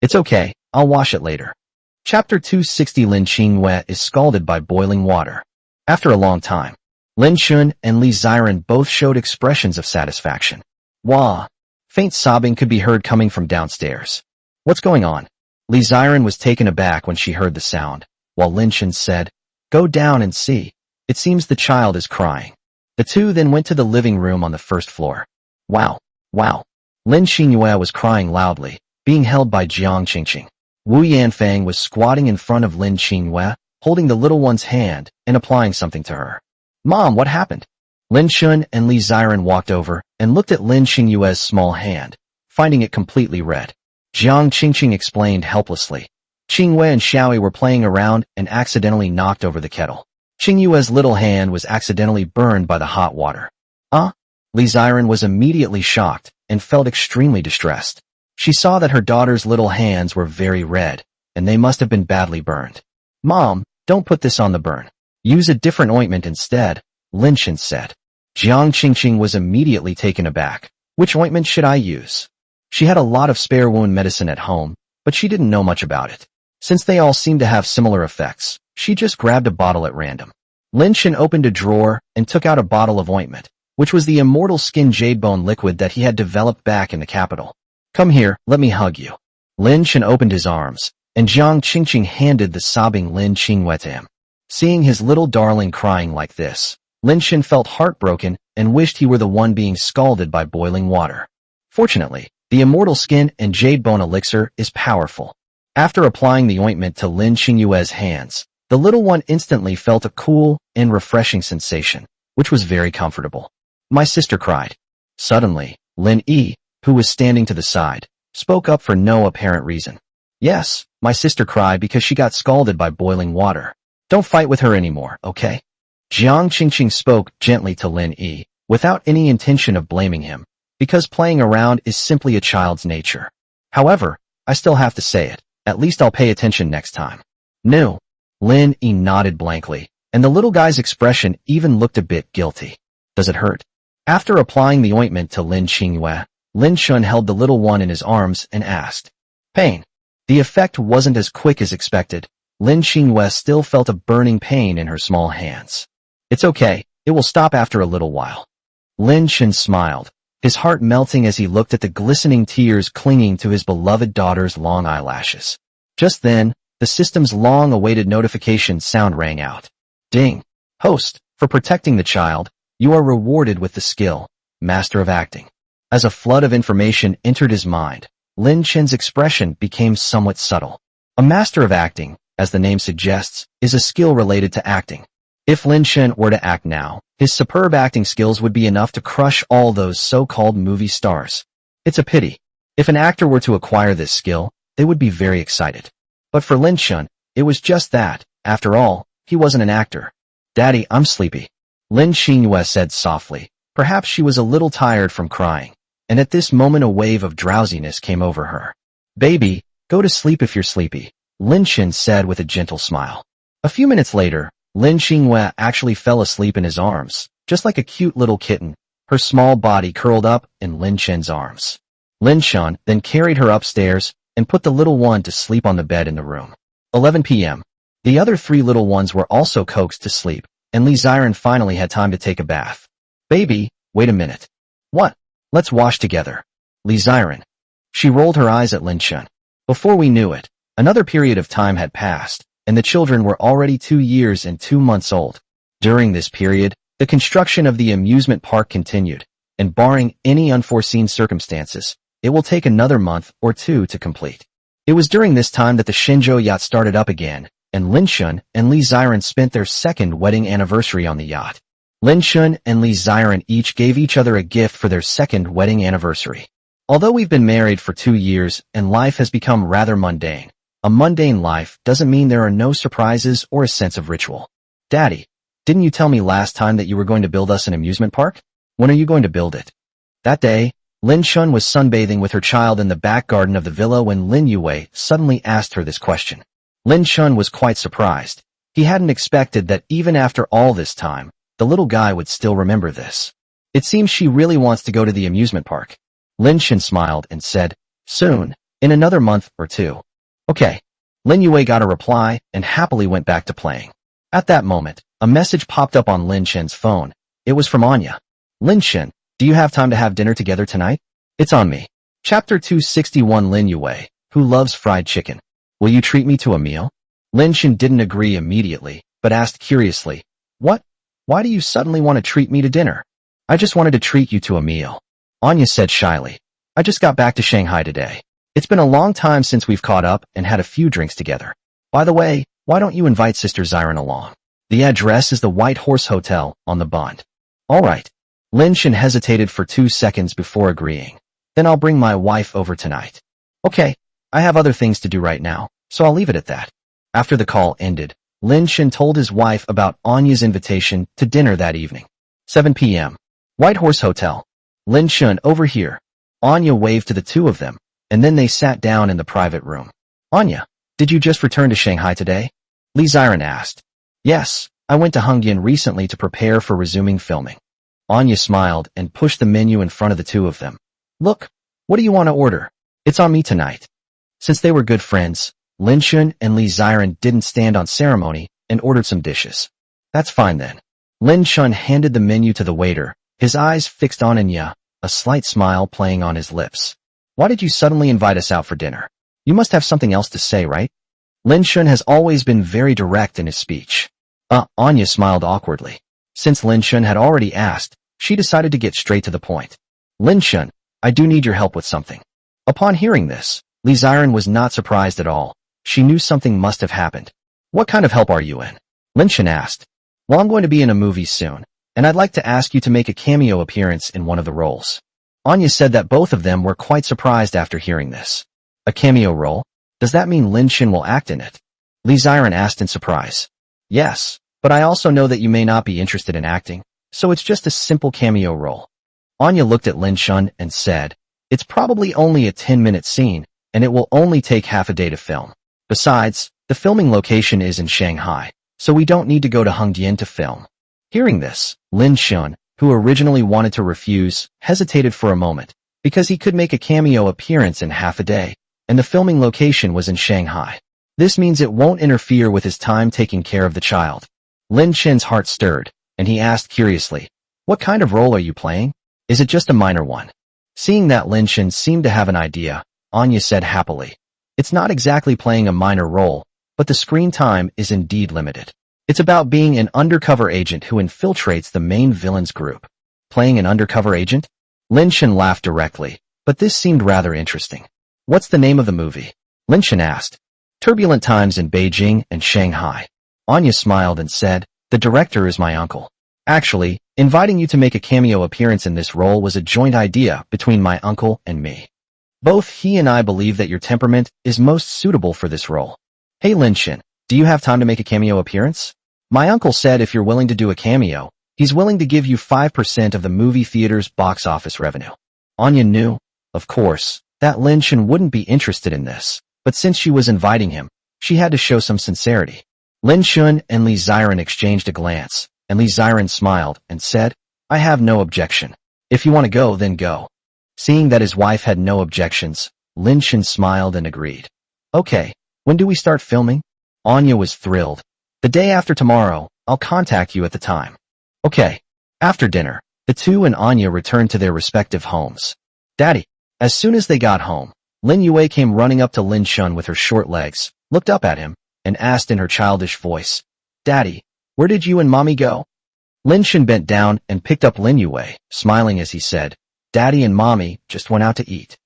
Speaker 1: "It's okay, I'll wash it later." Chapter 260. Lin Qingyue is scalded by boiling water. After a long time, Lin Shun and Li Ziren both showed expressions of satisfaction. Wah! Faint sobbing could be heard coming from downstairs. "What's going on?" Li Ziren was taken aback when she heard the sound, while Lin Shun said, "Go down and see. It seems the child is crying." The two then went to the living room on the first floor. Wow! Lin Qingyue was crying loudly, being held by Jiang Qingqing. Wu Yanfang was squatting in front of Lin Qingyue, holding the little one's hand and applying something to her. "Mom, what happened?" Lin Shun and Li Ziren walked over and looked at Lin Qingyue's small hand, finding it completely red. Jiang Qingqing explained helplessly. Qingyue and Xiaoyi were playing around and accidentally knocked over the kettle. Qingyue's little hand was accidentally burned by the hot water. Li Ziren was immediately shocked and felt extremely distressed. She saw that her daughter's little hands were very red, and they must have been badly burned. "Mom, don't put this on the burn. Use a different ointment instead," Lin Shun said. Jiang Qingqing was immediately taken aback. "Which ointment should I use?" She had a lot of spare wound medicine at home, but she didn't know much about it. Since they all seemed to have similar effects, she just grabbed a bottle at random. Lin Shun opened a drawer and took out a bottle of ointment, which was the immortal skin jade bone liquid that he had developed back in the capital. "Come here, let me hug you." Lin Shun opened his arms, and Jiang Qingqing handed the sobbing Lin Qingyue to him. Seeing his little darling crying like this, Lin Shun felt heartbroken and wished he were the one being scalded by boiling water. Fortunately, the immortal skin and jade bone elixir is powerful. After applying the ointment to Lin Qingyue's hands, the little one instantly felt a cool and refreshing sensation, which was very comfortable. "My sister cried." Suddenly, Lin Yi, who was standing to the side, spoke up for no apparent reason. "Yes, my sister cried because she got scalded by boiling water. Don't fight with her anymore, okay?" Jiang Qingqing spoke gently to Lin Yi, without any intention of blaming him, because playing around is simply a child's nature. "However, I still have to say it. At least I'll pay attention next time." "No." Lin Yi nodded blankly, and the little guy's expression even looked a bit guilty. "Does it hurt?" After applying the ointment to Lin Qingyue, Lin Shun held the little one in his arms and asked. "Pain." The effect wasn't as quick as expected. Lin Qingyue still felt a burning pain in her small hands. "It's okay, it will stop after a little while." Lin Shun smiled, his heart melting as he looked at the glistening tears clinging to his beloved daughter's long eyelashes. Just then, the system's long-awaited notification sound rang out. "Ding! Host, for protecting the child, you are rewarded with the skill, Master of Acting." As a flood of information entered his mind, Lin Chen's expression became somewhat subtle. A Master of Acting, as the name suggests, is a skill related to acting. If Lin Chen were to act now, his superb acting skills would be enough to crush all those so-called movie stars. It's a pity. If an actor were to acquire this skill, they would be very excited. But for Lin Chen, it was just that. After all, he wasn't an actor. "Daddy, I'm sleepy," Lin Qingyue said softly. Perhaps she was a little tired from crying, and at this moment a wave of drowsiness came over her. "Baby, go to sleep if you're sleepy," Lin Chen said with a gentle smile. A few minutes later, Lin Qingyue actually fell asleep in his arms, just like a cute little kitten, her small body curled up in Lin Chen's arms. Lin Shun then carried her upstairs and put the little one to sleep on the bed in the room. 11 p.m. The other three little ones were also coaxed to sleep, and Li Ziren finally had time to take a bath. "Baby, wait a minute." "What?" "Let's wash together." "Li Ziren." She rolled her eyes at Lin Shun. Before we knew it, another period of time had passed, and the children were already 2 years and 2 months old. During this period, the construction of the amusement park continued, and barring any unforeseen circumstances, it will take another month or 2 to complete. It was during this time that the Shenzhou yacht started up again, and Lin Shun and Li Ziren spent their second wedding anniversary on the yacht. Lin Shun and Li Ziren each gave each other a gift for their second wedding anniversary. Although we've been married for 2 years and life has become rather mundane, a mundane life doesn't mean there are no surprises or a sense of ritual. "Daddy, didn't you tell me last time that you were going to build us an amusement park? When are you going to build it?" That day, Lin Shun was sunbathing with her child in the back garden of the villa when Lin Yue suddenly asked her this question. Lin Shun was quite surprised. He hadn't expected that even after all this time, the little guy would still remember this. It seems she really wants to go to the amusement park. Lin Shen smiled and said, soon, in another month or two. Okay. Lin Yue got a reply and happily went back to playing. At that moment, a message popped up on Lin Shen's phone. It was from Anya. Lin Shen, do you have time to have dinner together tonight? It's on me. Chapter 261 Lin Yue, who loves fried chicken. Will you treat me to a meal? Lin Shen didn't agree immediately, but asked curiously, what? Why do you suddenly want to treat me to dinner? I just wanted to treat you to a meal. Anya said shyly. I just got back to Shanghai today. It's been a long time since we've caught up and had a few drinks together. By the way, why don't you invite Sister Xiren along? The address is the White Horse Hotel on the Bund. All right. Lin Shen hesitated for 2 seconds before agreeing. Then I'll bring my wife over tonight. Okay, I have other things to do right now, so I'll leave it at that. After the call ended, Lin Shen told his wife about Anya's invitation to dinner that evening. 7 p.m. White Horse Hotel. Lin Shen, over here. Anya waved to the two of them, and then they sat down in the private room. Anya, did you just return to Shanghai today? Li Xiren asked. Yes, I went to Hongyan recently to prepare for resuming filming. Anya smiled and pushed the menu in front of the two of them. Look, what do you want to order? It's on me tonight. Since they were good friends, Lin Shen and Li Xiren didn't stand on ceremony and ordered some dishes. That's fine then. Lin Shen handed the menu to the waiter, his eyes fixed on Anya, a slight smile playing on his lips. Why did you suddenly invite us out for dinner? You must have something else to say, right? Lin Shen has always been very direct in his speech. Anya smiled awkwardly. Since Lin Shen had already asked, she decided to get straight to the point. Lin Shen, I do need your help with something. Upon hearing this, Li Xiren was not surprised at all. She knew something must have happened. What kind of help are you in? Lin Shen asked. Well, I'm going to be in a movie soon, and I'd like to ask you to make a cameo appearance in one of the roles. Anya said that both of them were quite surprised after hearing this. A cameo role? Does that mean Lin Shen will act in it? Li Xiren asked in surprise. Yes, but I also know that you may not be interested in acting, so it's just a simple cameo role. Anya looked at Lin Shen and said, it's probably only a 10-minute scene, and it will only take half a day to film. Besides, the filming location is in Shanghai, so we don't need to go to Hongyan to film. Hearing this, Lin Shen, who originally wanted to refuse, hesitated for a moment, because he could make a cameo appearance in half a day, and the filming location was in Shanghai. This means it won't interfere with his time taking care of the child. Lin Shen's heart stirred, and he asked curiously, what kind of role are you playing? Is it just a minor one? Seeing that Lin Shen seemed to have an idea, Anya said happily. It's not exactly playing a minor role, but the screen time is indeed limited. It's about being an undercover agent who infiltrates the main villain's group. Playing an undercover agent? Lin Shen laughed directly, but this seemed rather interesting. What's the name of the movie? Lin Shen asked. Turbulent Times in Beijing and Shanghai. Anya smiled and said, the director is my uncle. Actually, inviting you to make a cameo appearance in this role was a joint idea between my uncle and me. Both he and I believe that your temperament is most suitable for this role. Hey Lin Shen, do you have time to make a cameo appearance? My uncle said if you're willing to do a cameo, he's willing to give you 5% of the movie theater's box office revenue. Anya knew, of course, that Lin Shen wouldn't be interested in this, but since she was inviting him, she had to show some sincerity. Lin Shen and Li Xiren exchanged a glance, and Li Xiren smiled and said, I have no objection. If you want to go, then go. Seeing that his wife had no objections, Lin Shen smiled and agreed. Okay, when do we start filming? Anya was thrilled. The day after tomorrow, I'll contact you at the time. Okay. After dinner, the two and Anya returned to their respective homes. Daddy. As soon as they got home, Lin Yue came running up to Lin Shen with her short legs, looked up at him, and asked in her childish voice, Daddy, where did you and Mommy go? Lin Shen bent down and picked up Lin Yue, smiling as he said, Daddy and Mommy just went out to eat.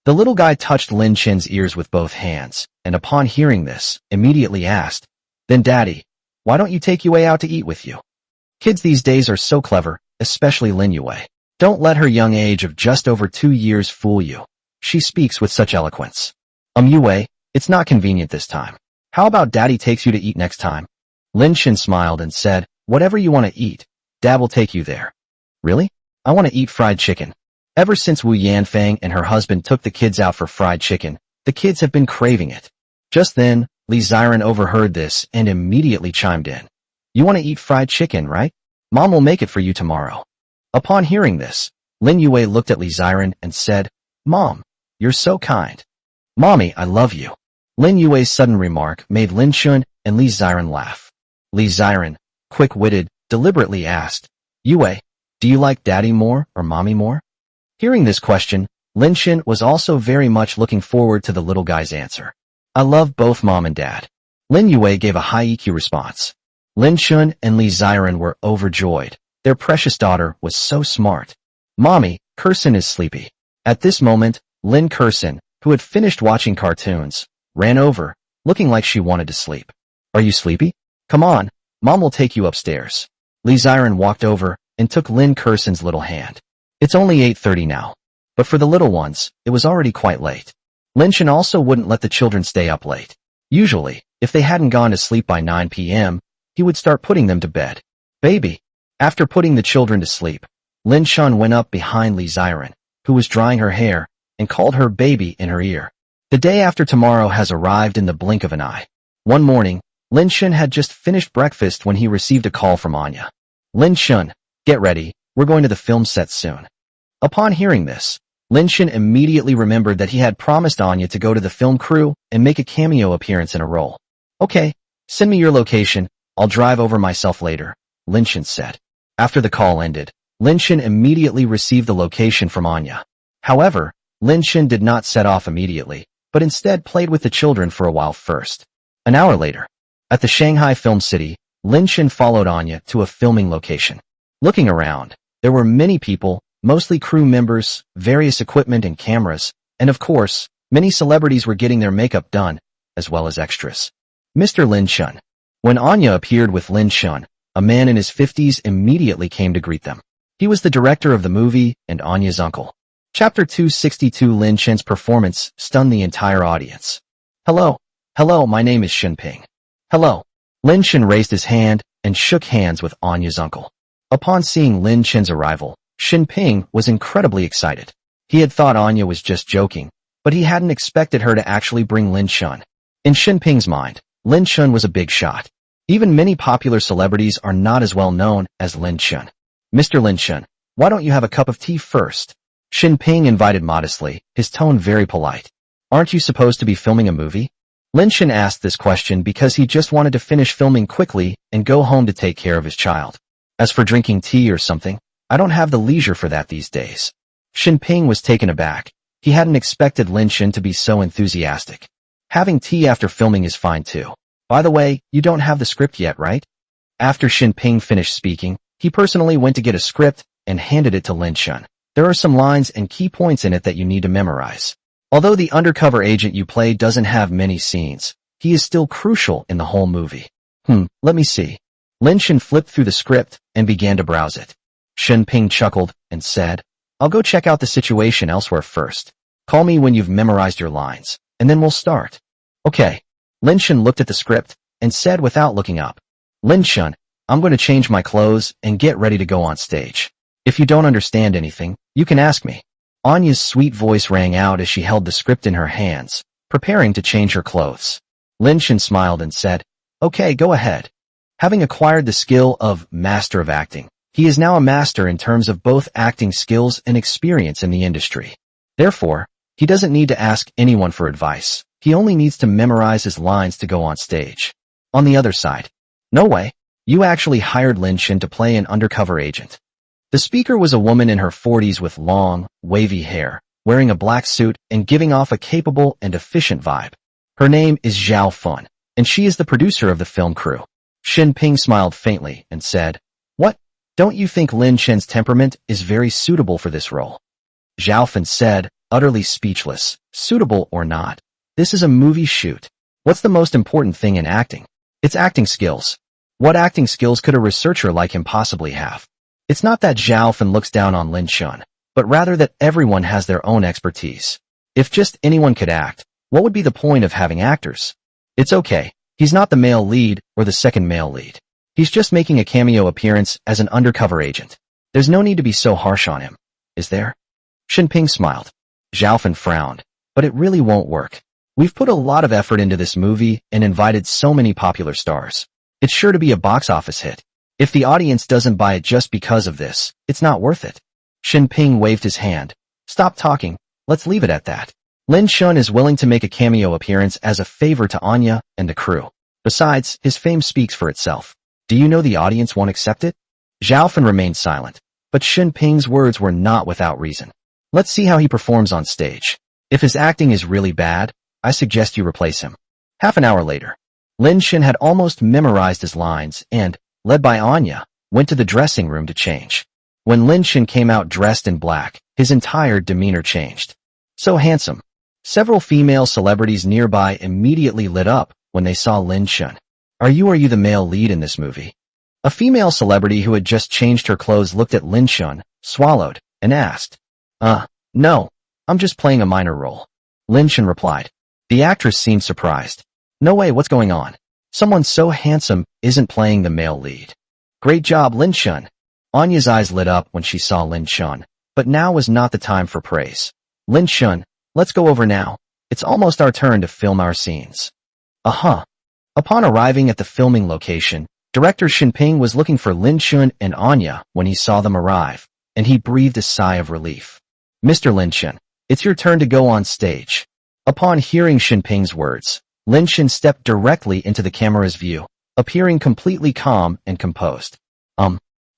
Speaker 1: The little guy touched Lin Shen's ears with both hands, and upon hearing this, immediately asked, Then Daddy, why don't you take Yue out to eat with you? Kids these days are so clever, especially Lin Yue. Don't let her young age of just over 2 years fool you. She speaks with such eloquence. Yue, it's not convenient this time. How about Daddy takes you to eat next time? Lin Shen smiled and said, Whatever you want to eat, Dad will take you there. Really? I want to eat fried chicken. Ever since Wu Yanfang and her husband took the kids out for fried chicken, the kids have been craving it. Just then, Li Xiren overheard this and immediately chimed in. You want to eat fried chicken, right? Mom will make it for you tomorrow. Upon hearing this, Lin Yue looked at Li Ziren and said, Mom, you're so kind. Mommy, I love you. Lin Yue's sudden remark made Lin Shun and Li Ziren laugh. Li Ziren, quick-witted, deliberately asked, Yue, do you like Daddy more or Mommy more? Hearing this question, Lin Shun was also very much looking forward to the little guy's answer. I love both Mom and Dad. Lin Yue gave a high EQ response. Lin Shun and Li Ziren were overjoyed. Their precious daughter was so smart. Mommy, Kursin is sleepy. At this moment, Lin Kursin, who had finished watching cartoons, ran over, looking like she wanted to sleep. Are you sleepy? Come on, Mom will take you upstairs. Li Ziren walked over and took Lin Kursin's little hand. It's only 8:30 now. But for the little ones, it was already quite late. Lin Shun also wouldn't let the children stay up late. Usually, if they hadn't gone to sleep by 9 p.m., he would start putting them to bed. Baby. After putting the children to sleep, Lin Shun went up behind Li Ziren, who was drying her hair, and called her baby in her ear. The day after tomorrow has arrived in the blink of an eye. One morning, Lin Shun had just finished breakfast when he received a call from Anya. Lin Shun, get ready, we're going to the film set soon. Upon hearing this, Lin Shun immediately remembered that he had promised Anya to go to the film crew and make a cameo appearance in a role. Okay, send me your location, I'll drive over myself later, Lin Shun said. After the call ended, Lin Shun immediately received the location from Anya. However, Lin Shun did not set off immediately, but instead played with the children for a while first. An hour later, at the Shanghai Film City, Lin Shun followed Anya to a filming location. Looking around, there were many people, mostly crew members, various equipment and cameras, and of course, many celebrities were getting their makeup done, as well as extras. Mr. Lin Shun. When Anya appeared with Lin Shun, a man in his 50s immediately came to greet them. He was the director of the movie and Anya's uncle. Chapter 262 Lin Shun's performance stunned the entire audience. Hello, my name is Shin Ping. Hello. Lin Shun raised his hand and shook hands with Anya's uncle. Upon seeing Lin Shun's arrival, Shin Ping was incredibly excited. He had thought Anya was just joking, but he hadn't expected her to actually bring Lin Shun. In Shin Ping's mind, Lin Shun was a big shot. Even many popular celebrities are not as well known as Lin Shun. Mr. Lin Shun, why don't you have a cup of tea first? Shin Ping invited modestly, his tone very polite. Aren't you supposed to be filming a movie? Lin Shun asked this question because he just wanted to finish filming quickly and go home to take care of his child. As for drinking tea or something, I don't have the leisure for that these days. Shin Ping was taken aback. He hadn't expected Lin Shun to be so enthusiastic. Having tea after filming is fine too. By the way, you don't have the script yet, right? After Shin Ping finished speaking, he personally went to get a script and handed it to Lin Shun. There are some lines and key points in it that you need to memorize. Although the undercover agent you play doesn't have many scenes, he is still crucial in the whole movie. Let me see. Lin Shun flipped through the script and began to browse it. Shin Ping chuckled and said, I'll go check out the situation elsewhere first. Call me when you've memorized your lines, and then we'll start. Okay. Lin Shun looked at the script and said without looking up, Lin Shun, I'm going to change my clothes and get ready to go on stage. If you don't understand anything, you can ask me. Anya's sweet voice rang out as she held the script in her hands, preparing to change her clothes. Lin Shun smiled and said, Okay, go ahead. Having acquired the skill of master of acting, he is now a master in terms of both acting skills and experience in the industry. Therefore, he doesn't need to ask anyone for advice. He only needs to memorize his lines to go on stage. On the other side, no way. You actually hired Lin Shun to play an undercover agent. The speaker was a woman in her 40s with long, wavy hair, wearing a black suit and giving off a capable and efficient vibe. Her name is Zhao Fun, and she is the producer of the film crew. Shin Ping smiled faintly and said, What? Don't you think Lin Shun's temperament is very suitable for this role? Zhao Fun said, utterly speechless, suitable or not. This is a movie shoot. What's the most important thing in acting? It's acting skills. What acting skills could a researcher like him possibly have? It's not that Zhao Fun looks down on Lin Shun, but rather that everyone has their own expertise. If just anyone could act, what would be the point of having actors? It's okay. He's not the male lead or the second male lead. He's just making a cameo appearance as an undercover agent. There's no need to be so harsh on him, is there? Shin Ping smiled. Zhao Fun frowned, but it really won't work. We've put a lot of effort into this movie and invited so many popular stars. It's sure to be a box office hit. If the audience doesn't buy it just because of this, it's not worth it. Shin Ping waved his hand. Stop talking. Let's leave it at that. Lin Shun is willing to make a cameo appearance as a favor to Anya and the crew. Besides, his fame speaks for itself. Do you know the audience won't accept it? Zhaofan remained silent, but Shin Ping's words were not without reason. Let's see how he performs on stage. If his acting is really bad, I suggest you replace him. Half an hour later, Lin Shin had almost memorized his lines and, led by Anya, went to the dressing room to change. When Lin Shin came out dressed in black, his entire demeanor changed. So handsome. Several female celebrities nearby immediately lit up when they saw Lin Shin. Are you the male lead in this movie? A female celebrity who had just changed her clothes looked at Lin Shin, swallowed, and asked, no, I'm just playing a minor role. Lin Shin replied. The actress seemed surprised. No way, what's going on? Someone so handsome isn't playing the male lead. Great job, Lin Shin. Anya's eyes lit up when she saw Lin Shin, but now was not the time for praise. Lin Shin, let's go over now. It's almost our turn to film our scenes. Upon arriving at the filming location, director Shin Ping was looking for Lin Shin and Anya when he saw them arrive, and he breathed a sigh of relief. Mr. Lin Shin, it's your turn to go on stage. Upon hearing Shin Ping's words, Lin Shin stepped directly into the camera's view, appearing completely calm and composed.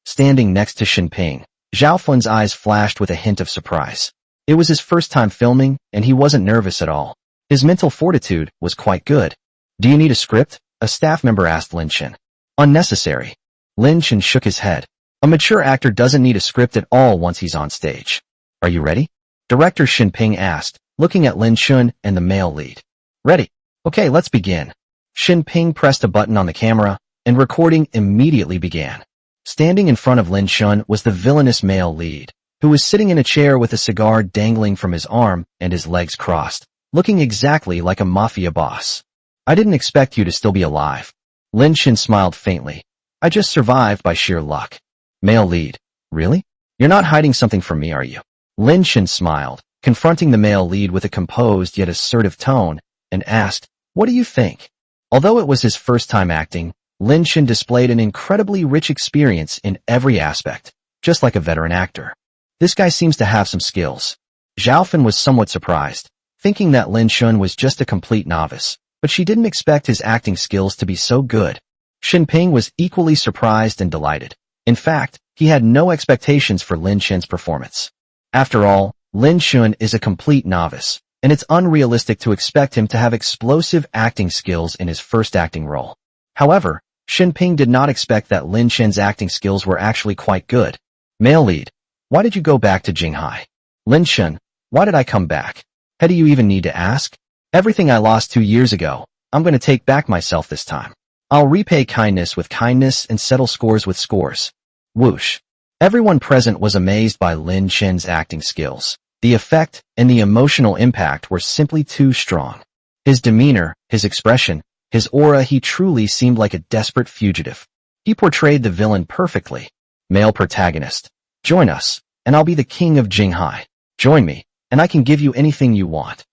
Speaker 1: Standing next to Shin Ping, Zhaofan's eyes flashed with a hint of surprise. It was his first time filming, and he wasn't nervous at all. His mental fortitude was quite good. Do you need a script? A staff member asked Lin Shin. Unnecessary. Lin Shin shook his head. A mature actor doesn't need a script at all once he's on stage. Are you ready? Director Shin Ping asked, looking at Lin Shin and the male lead. Ready. Okay, let's begin. Shin Ping pressed a button on the camera, and recording immediately began. Standing in front of Lin Shin was the villainous male lead, who was sitting in a chair with a cigar dangling from his arm and his legs crossed, looking exactly like a mafia boss. I didn't expect you to still be alive. Lin Shin smiled faintly. I just survived by sheer luck. Male lead. Really? You're not hiding something from me, are you? Lin Shin smiled, confronting the male lead with a composed yet assertive tone, and asked, what do you think? Although it was his first time acting, Lin Shin displayed an incredibly rich experience in every aspect, just like a veteran actor. This guy seems to have some skills. Zhaofan was somewhat surprised, thinking that Lin Shin was just a complete novice, but she didn't expect his acting skills to be so good. Shin Ping was equally surprised and delighted. In fact, he had no expectations for Lin Shin's performance. After all, Lin Shin is a complete novice, and it's unrealistic to expect him to have explosive acting skills in his first acting role. However, Shin Ping did not expect that Lin Shin's acting skills were actually quite good. Male lead. Why did you go back to Jinghai? Lin Shin. Why did I come back? How do you even need to ask? Everything I lost 2 years ago, I'm going to take back myself this time. I'll repay kindness with kindness and settle scores with scores. Whoosh. Everyone present was amazed by Lin Shin's acting skills. The effect and the emotional impact were simply too strong. His demeanor, his expression, his aura, he truly seemed like a desperate fugitive. He portrayed the villain perfectly. Male protagonist. Join us, and I'll be the king of Jinghai. Join me, and I can give you anything you want.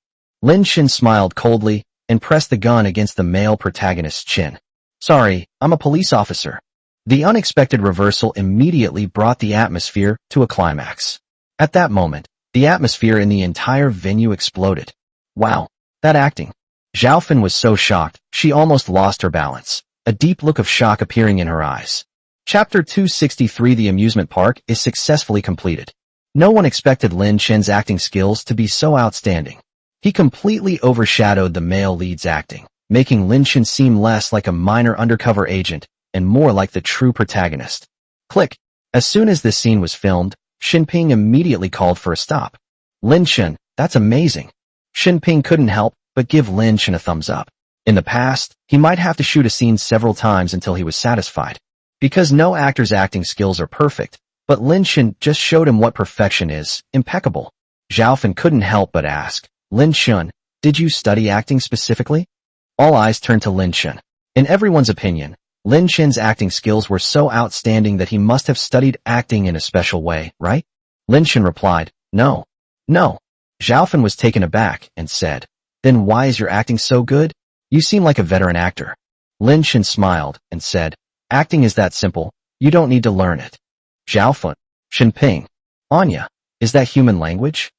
Speaker 1: Lin Shin smiled coldly and pressed the gun against the male protagonist's chin. Sorry, I'm a police officer. The unexpected reversal immediately brought the atmosphere to a climax. At that moment, the atmosphere in the entire venue exploded. Wow, that acting. Zhaofan was so shocked, she almost lost her balance, a deep look of shock appearing in her eyes. Chapter 263 The amusement park is successfully completed. No one expected Lin Shin's acting skills to be so outstanding. He completely overshadowed the male lead's acting, making Lin Shin seem less like a minor undercover agent and more like the true protagonist. Click. As soon as this scene was filmed, Shin Ping immediately called for a stop. Lin Shin, that's amazing. Shin Ping couldn't help but give Lin Shin a thumbs up. In the past, he might have to shoot a scene several times until he was satisfied. Because no actor's acting skills are perfect, but Lin Shin just showed him what perfection is, impeccable. Zhaofan couldn't help but ask, Lin Shin, did you study acting specifically? All eyes turned to Lin Shin. In everyone's opinion, Lin Shin's acting skills were so outstanding that he must have studied acting in a special way, right? Lin Shin replied, No. Zhaofan was taken aback and said, Then why is your acting so good? You seem like a veteran actor. Lin Shin smiled and said, Acting is that simple. You don't need to learn it. Zhaofun, Shinping. Anya, is that human language?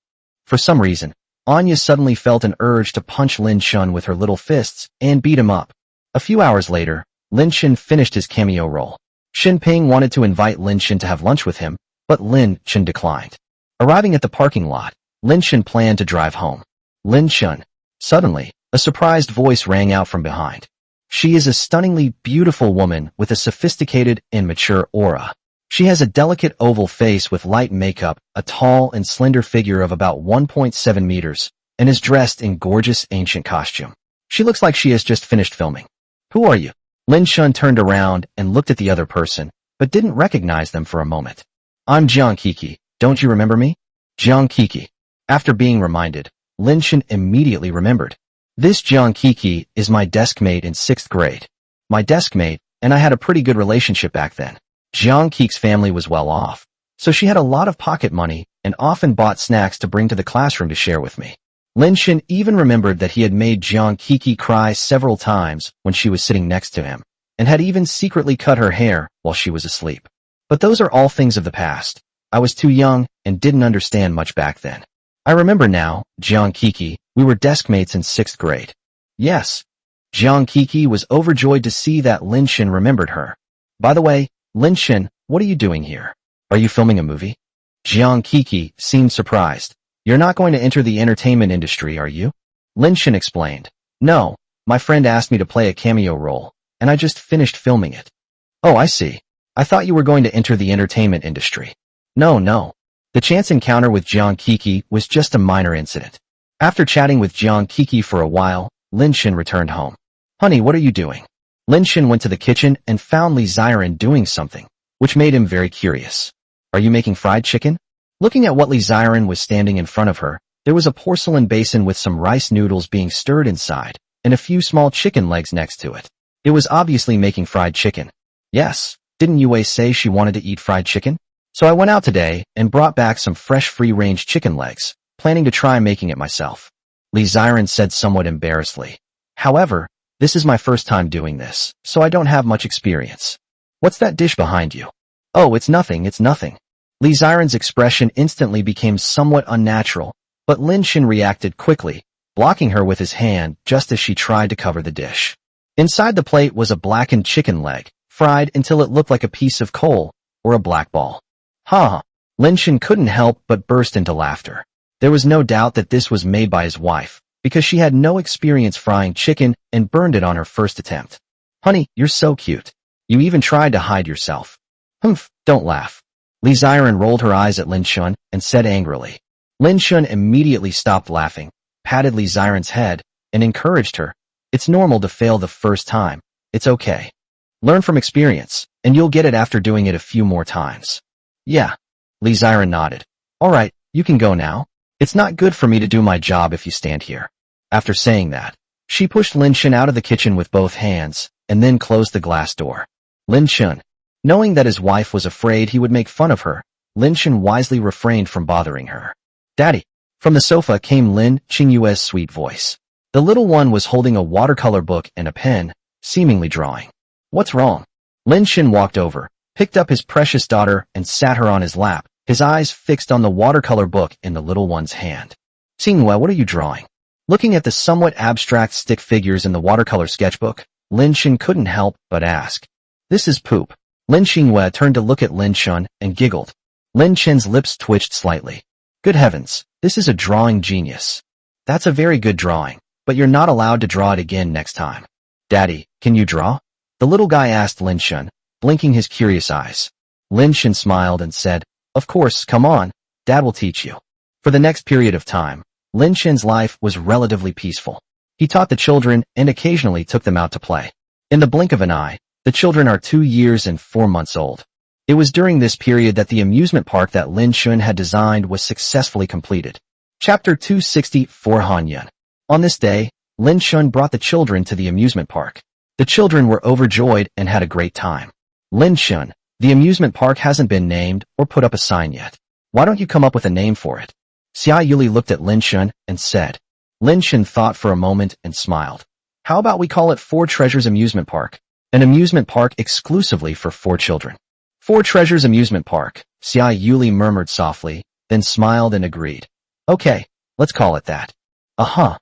Speaker 1: For some reason, Anya suddenly felt an urge to punch Lin Chun with her little fists and beat him up. A few hours later, Lin Chun finished his cameo role. Shinping wanted to invite Lin Chun to have lunch with him, but Lin Chun declined. Arriving at the parking lot, Lin Chun planned to drive home. Lin Chun. Suddenly, a surprised voice rang out from behind. She is a stunningly beautiful woman with a sophisticated and mature aura. She has a delicate oval face with light makeup, a tall and slender figure of about 1.7 meters, and is dressed in gorgeous ancient costume. She looks like she has just finished filming. Who are you? Lin Chun turned around and looked at the other person, but didn't recognize them for a moment. I'm Jiang Kiki, don't you remember me? Jiang Kiki. After being reminded, Lin Chun immediately remembered. This Jiang Kiki is my deskmate in 6th grade. My deskmate and I had a pretty good relationship back then. Jiang Kiki's family was well off, so she had a lot of pocket money and often bought snacks to bring to the classroom to share with me. Lin Chun even remembered that he had made Jiang Kiki cry several times when she was sitting next to him, and had even secretly cut her hair while she was asleep. But those are all things of the past. I was too young and didn't understand much back then. I remember now, Jiang Kiki, we were deskmates in 6th grade. Yes. Jiang Kiki was overjoyed to see that Lin Chun remembered her. By the way, Lin Chun, what are you doing here? Are you filming a movie? Jiang Kiki seemed surprised. You're not going to enter the entertainment industry, are you? Lin Chun explained. No, my friend asked me to play a cameo role, and I just finished filming it. Oh, I see. I thought you were going to enter the entertainment industry. No. The chance encounter with Jiang Kiki was just a minor incident. After chatting with Jiang Kiki for a while, Lin Chun returned home. Honey, what are you doing? Lin Chun went to the kitchen and found Li Ziren doing something, which made him very curious. Are you making fried chicken? Looking at what Li Ziren was standing in front of her, there was a porcelain basin with some rice noodles being stirred inside, and a few small chicken legs next to it. It was obviously making fried chicken. Yes, didn't Yue say she wanted to eat fried chicken? So I went out today and brought back some fresh free-range chicken legs, planning to try making it myself. Li Ziren said somewhat embarrassedly. However, this is my first time doing this, so I don't have much experience. What's that dish behind you? Oh, it's nothing. Li Ziren's expression instantly became somewhat unnatural, but Lin Chun reacted quickly, blocking her with his hand just as she tried to cover the dish. Inside the plate was a blackened chicken leg, fried until it looked like a piece of coal, or a black ball. Ha! Lin Chun couldn't help but burst into laughter. There was no doubt that this was made by his wife, because she had no experience frying chicken and burned it on her first attempt. Honey, you're so cute. You even tried to hide yourself. Humph, don't laugh. Li Ziren rolled her eyes at Lin Chun and said angrily. Lin Chun immediately stopped laughing, patted Li Ziren's head, and encouraged her. It's normal to fail the first time. It's okay. Learn from experience, and you'll get it after doing it a few more times. Yeah. Li Ziren nodded. All right, you can go now. It's not good for me to do my job if you stand here. After saying that, she pushed Lin Chun out of the kitchen with both hands, and then closed the glass door. Lin Chun. Knowing that his wife was afraid he would make fun of her, Lin Chun wisely refrained from bothering her. Daddy. From the sofa came Lin Qingyue's sweet voice. The little one was holding a watercolor book and a pen, seemingly drawing. What's wrong? Lin Chun walked over, picked up his precious daughter and sat her on his lap, his eyes fixed on the watercolor book in the little one's hand. Qingyue, what are you drawing? Looking at the somewhat abstract stick figures in the watercolor sketchbook, Lin Chun couldn't help but ask. This is poop. Lin Qingyue turned to look at Lin Chun and giggled. Lin Chun's lips twitched slightly. Good heavens, this is a drawing genius. That's a very good drawing, but you're not allowed to draw it again next time. Daddy, can you draw? The little guy asked Lin Chun, blinking his curious eyes. Lin Chun smiled and said, Of course, come on, Dad will teach you. For the next period of time, Lin Chun's life was relatively peaceful. He taught the children and occasionally took them out to play. In the blink of an eye, the children are 2 years and 4 months old. It was during this period that the amusement park that Lin Chun had designed was successfully completed. Chapter 264 Hanyun. On this day, Lin Chun brought the children to the amusement park. The children were overjoyed and had a great time. Lin Chun, the amusement park hasn't been named or put up a sign yet. Why don't you come up with a name for it? Xia Yuli looked at Lin Chun and said. Lin Chun thought for a moment and smiled. How about we call it Four Treasures Amusement Park? An amusement park exclusively for 4 children. Four Treasures Amusement Park, Xia Yuli murmured softly, then smiled and agreed. Okay, let's call it that. Uh-huh.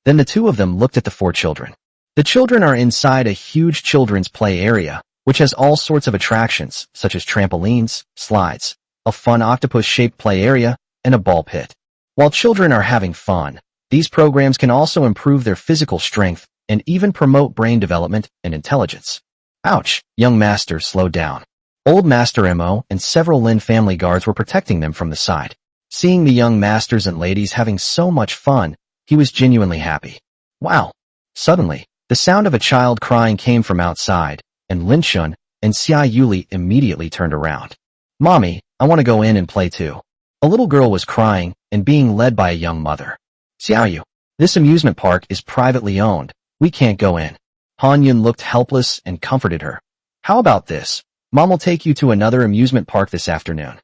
Speaker 1: Then the two of them looked at the four children. The children are inside a huge children's play area, which has all sorts of attractions, such as trampolines, slides, a fun octopus-shaped play area, and a ball pit. While children are having fun, these programs can also improve their physical strength and even promote brain development and intelligence. Ouch, young master slowed down. Old Master Mo and several Lin family guards were protecting them from the side. Seeing the young masters and ladies having so much fun, he was genuinely happy. Wow! Suddenly, the sound of a child crying came from outside, and Lin Shun and Xia Yuli immediately turned around. Mommy, I want to go in and play too. A little girl was crying and being led by a young mother. Xiaoyu, this amusement park is privately owned. We can't go in. Han Yun looked helpless and comforted her. How about this? Mom will take you to another amusement park this afternoon.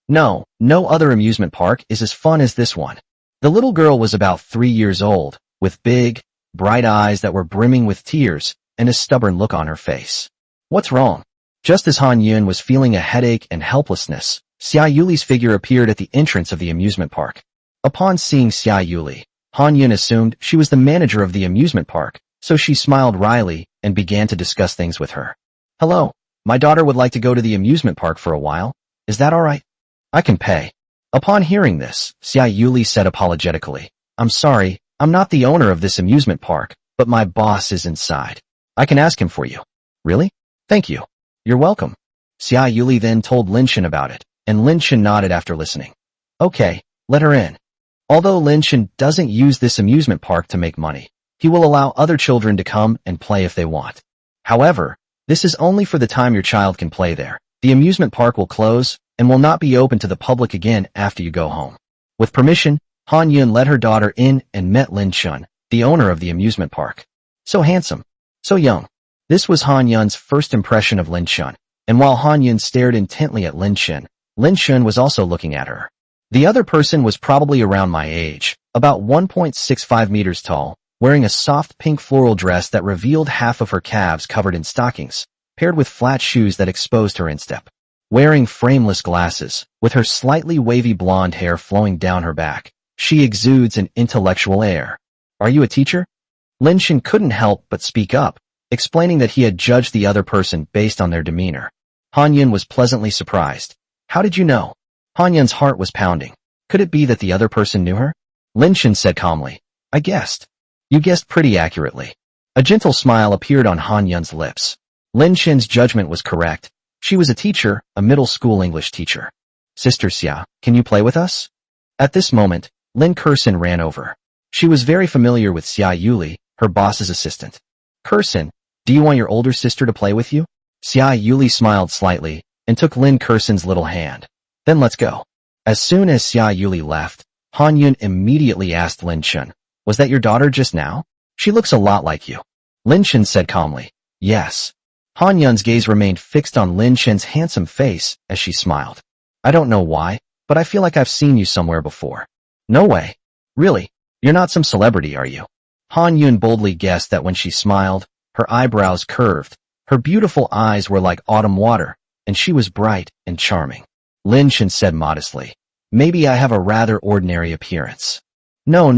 Speaker 1: No other amusement park is as fun as this one. The little girl was about 3 years old, with big, bright eyes that were brimming with tears and a stubborn look on her face. What's wrong? Just as Han Yun was feeling a headache and helplessness, Xia Yuli's figure appeared at the entrance of the amusement park. Upon seeing Xia Yuli, Han Yun assumed she was the manager of the amusement park, so she smiled wryly and began to discuss things with her. Hello, my daughter would like to go to the amusement park for a while. Is that all right? I can pay. Upon hearing this, Xia Yuli said apologetically, I'm sorry, I'm not the owner of this amusement park, but my boss is inside. I can ask him for you. Really? Thank you. You're welcome. Xia Yuli then told Lin Shen about it, and Lin Shen nodded after listening. Okay, let her in. Although Lin Shen doesn't use this amusement park to make money, he will allow other children to come and play if they want. However, this is only for the time your child can play there. The amusement park will close and will not be open to the public again after you go home. With permission, Han Yun led her daughter in and met Lin Shun, the owner of the amusement park. So handsome. So young. This was Han Yun's first impression of Lin Shun, and while Han Yun stared intently at Lin Shun was also looking at her. The other person was probably around my age, about 1.65 meters tall, wearing a soft pink floral dress that revealed half of her calves covered in stockings, paired with flat shoes that exposed her instep. Wearing frameless glasses, with her slightly wavy blonde hair flowing down her back, she exudes an intellectual air. Are you a teacher? Lin Shen couldn't help but speak up, explaining that he had judged the other person based on their demeanor. Han Yun was pleasantly surprised. How did you know? Han Yun's heart was pounding. Could it be that the other person knew her? Lin Shen said calmly. I guessed. You guessed pretty accurately. A gentle smile appeared on Han Yun's lips. Lin Shen's judgment was correct. She was a teacher, a middle school English teacher. Sister Xia, can you play with us? At this moment, Lin Kersen ran over. She was very familiar with Xia Yuli, her boss's assistant. Kersen, do you want your older sister to play with you? Xia Yuli smiled slightly and took Lin Kersen's little hand. Then let's go. As soon as Xia Yuli left, Han Yun immediately asked Lin Shen, was that your daughter just now? She looks a lot like you. Lin Shen said calmly, yes. Han Yun's gaze remained fixed on Lin Shen's handsome face as she smiled. I don't know why, but I feel like I've seen you somewhere before. No way. Really? You're not some celebrity, are you? Han Yun boldly guessed that when she smiled, her eyebrows curved, her beautiful eyes were like autumn water, and she was bright and charming. Lin Shen said modestly, maybe I have a rather ordinary appearance. No.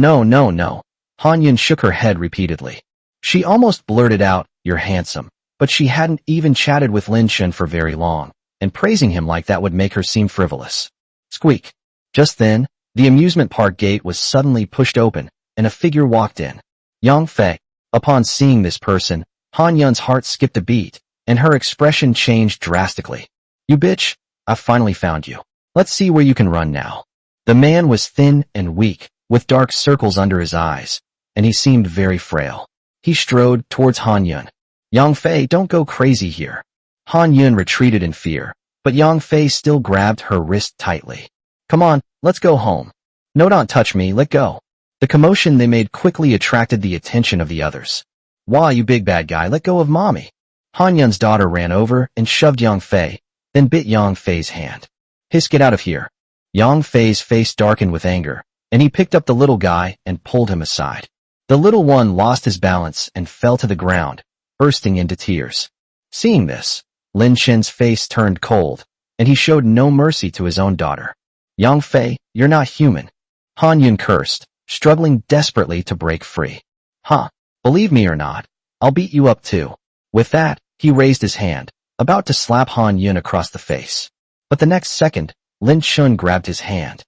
Speaker 1: Han Yun shook her head repeatedly. She almost blurted out, you're handsome. But she hadn't even chatted with Lin Shen for very long, and praising him like that would make her seem frivolous. Squeak. Just then, the amusement park gate was suddenly pushed open, and a figure walked in. Yang Fei. Upon seeing this person, Han Yun's heart skipped a beat, and her expression changed drastically. You bitch, I've finally found you. Let's see where you can run now. The man was thin and weak, with dark circles under his eyes, and he seemed very frail. He strode towards Han Yun. Yang Fei, don't go crazy here. Han Yun retreated in fear, but Yang Fei still grabbed her wrist tightly. Come on, let's go home. No, don't touch me, let go. The commotion they made quickly attracted the attention of the others. Why, you big bad guy, let go of mommy. Han Yun's daughter ran over and shoved Yang Fei, then bit Yang Fei's hand. Hiss, get out of here. Yang Fei's face darkened with anger, and he picked up the little guy and pulled him aside. The little one lost his balance and fell to the ground, bursting into tears. Seeing this, Lin Shen's face turned cold, and he showed no mercy to his own daughter. Yang Fei, you're not human. Han Yun cursed, struggling desperately to break free. Huh, believe me or not, I'll beat you up too. With that, he raised his hand, about to slap Han Yun across the face. But the next second, Lin Chun grabbed his hand.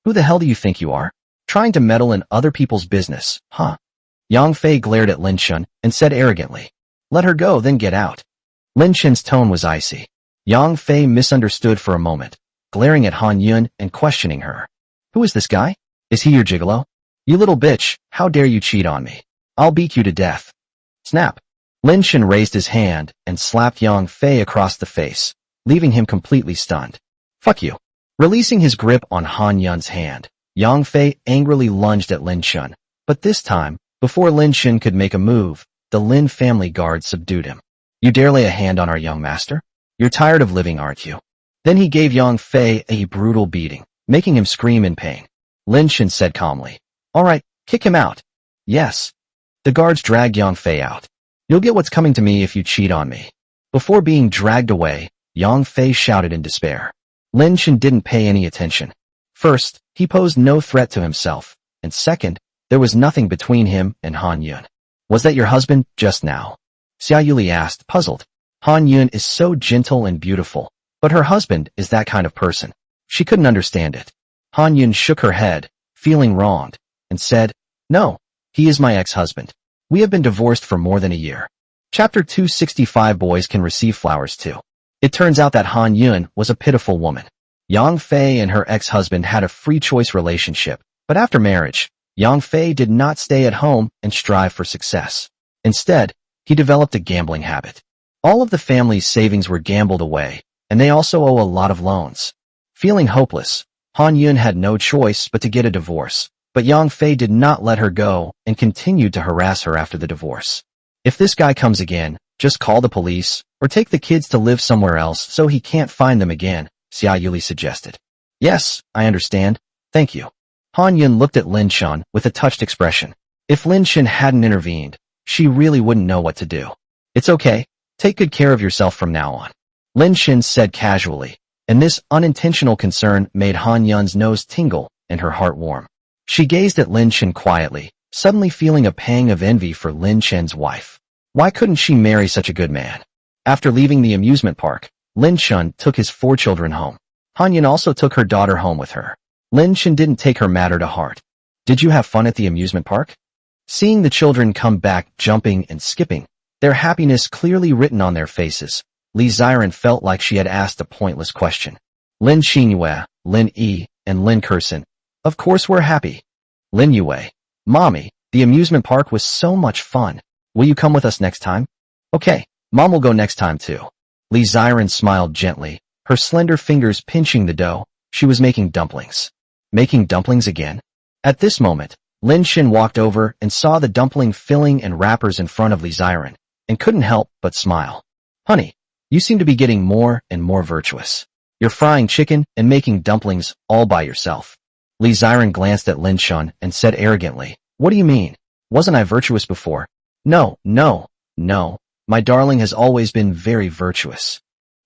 Speaker 1: Who the hell do you think you are? Trying to meddle in other people's business, huh? Yang Fei glared at Lin Chun and said arrogantly, "Let her go, then get out." Lin Chun's tone was icy. Yang Fei misunderstood for a moment, glaring at Han Yun and questioning her. "Who is this guy? Is he your gigolo? You little bitch, how dare you cheat on me? I'll beat you to death." Snap. Lin Chun raised his hand and slapped Yang Fei across the face, leaving him completely stunned. "Fuck you." Releasing his grip on Han Yun's hand, Yang Fei angrily lunged at Lin Chun, but this time, before Lin Chun could make a move, the Lin family guard subdued him. "You dare lay a hand on our young master? You're tired of living, aren't you?" Then he gave Yang Fei a brutal beating, making him scream in pain. Lin Chun said calmly, "All right, kick him out." "Yes." The guards dragged Yang Fei out. "You'll get what's coming to me if you cheat on me." Before being dragged away, Yang Fei shouted in despair. Lin Chun didn't pay any attention. First, he posed no threat to himself, and second, there was nothing between him and Han Yun. "Was that your husband, just now?" Xia Yuli asked, puzzled. Han Yun is so gentle and beautiful, but her husband is that kind of person. She couldn't understand it. Han Yun shook her head, feeling wronged, and said, "No, he is my ex-husband. We have been divorced for more than a year." Chapter 265. Boys can receive flowers too. It turns out that Han Yun was a pitiful woman. Yang Fei and her ex-husband had a free choice relationship, but after marriage, Yang Fei did not stay at home and strive for success. Instead, he developed a gambling habit. All of the family's savings were gambled away, and they also owe a lot of loans. Feeling hopeless, Han Yun had no choice but to get a divorce, but Yang Fei did not let her go and continued to harass her after the divorce. "If this guy comes again, just call the police, or take the kids to live somewhere else so he can't find them again," Xia Yuli suggested. "Yes, I understand. Thank you." Han Yun looked at Lin Chun with a touched expression. If Lin Chun hadn't intervened, she really wouldn't know what to do. "It's okay. Take good care of yourself from now on," Lin Chun said casually, and this unintentional concern made Han Yun's nose tingle and her heart warm. She gazed at Lin Chun quietly, suddenly feeling a pang of envy for Lin Chun's wife. Why couldn't she marry such a good man? After leaving the amusement park, Lin Chun took his 4 children home. Han Yun also took her daughter home with her. Lin Chun didn't take her matter to heart. "Did you have fun at the amusement park?" Seeing the children come back jumping and skipping, their happiness clearly written on their faces, Li Ziren felt like she had asked a pointless question. Lin Xinyue, Lin Yi, and Lin Kursin. "Of course we're happy." Lin Yue. "Mommy, the amusement park was so much fun. Will you come with us next time?" "Okay, Mom will go next time too." Li Ziren smiled gently, her slender fingers pinching the dough. She was making dumplings. Making dumplings again? At this moment, Lin Chun walked over and saw the dumpling filling and wrappers in front of Li Ziren, and couldn't help but smile. "Honey, you seem to be getting more and more virtuous. You're frying chicken and making dumplings all by yourself." Li Ziren glanced at Lin Chun and said arrogantly, "What do you mean? Wasn't I virtuous before?" No, my darling has always been very virtuous."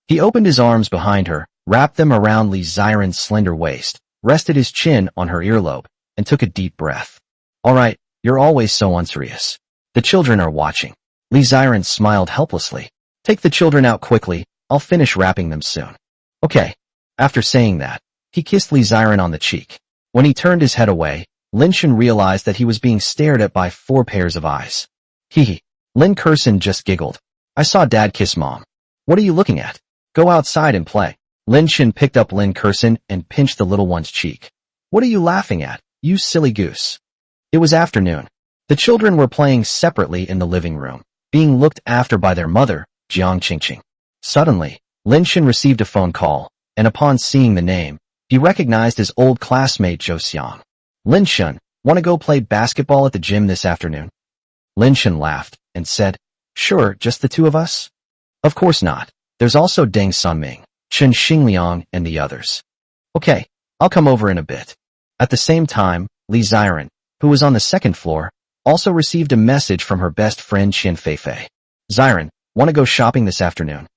Speaker 1: He opened his arms behind her, wrapped them around Li Ziren's slender waist, rested his chin on her earlobe, and took a deep breath. "All right, you're always so unserious. The children are watching." Li Ziren smiled helplessly. "Take the children out quickly, I'll finish wrapping them soon." "Okay." After saying that, he kissed Li Ziren on the cheek. When he turned his head away, Lin Chun realized that he was being stared at by 4 pairs of eyes. Hee. Lin Kursin just giggled. "I saw Dad kiss Mom. What are you looking at? Go outside and play." Lin Chun picked up Lin Kursin and pinched the little one's cheek. "What are you laughing at, you silly goose?" It was afternoon. The children were playing separately in the living room, being looked after by their mother, Jiang Qingqing. Suddenly, Lin Chun received a phone call, and upon seeing the name, he recognized his old classmate Zhou Xiang. "Lin Chun, want to go play basketball at the gym this afternoon?" Lin Chun laughed and said, "Sure, just the 2 of us?" "Of course not. There's also Deng Sunming, Chen Xingliang, and the others." "Okay, I'll come over in a bit." At the same time, Li Ziren, who was on the 2nd floor, also received a message from her best friend Qian Feifei. "Ziren, want to go shopping this afternoon?"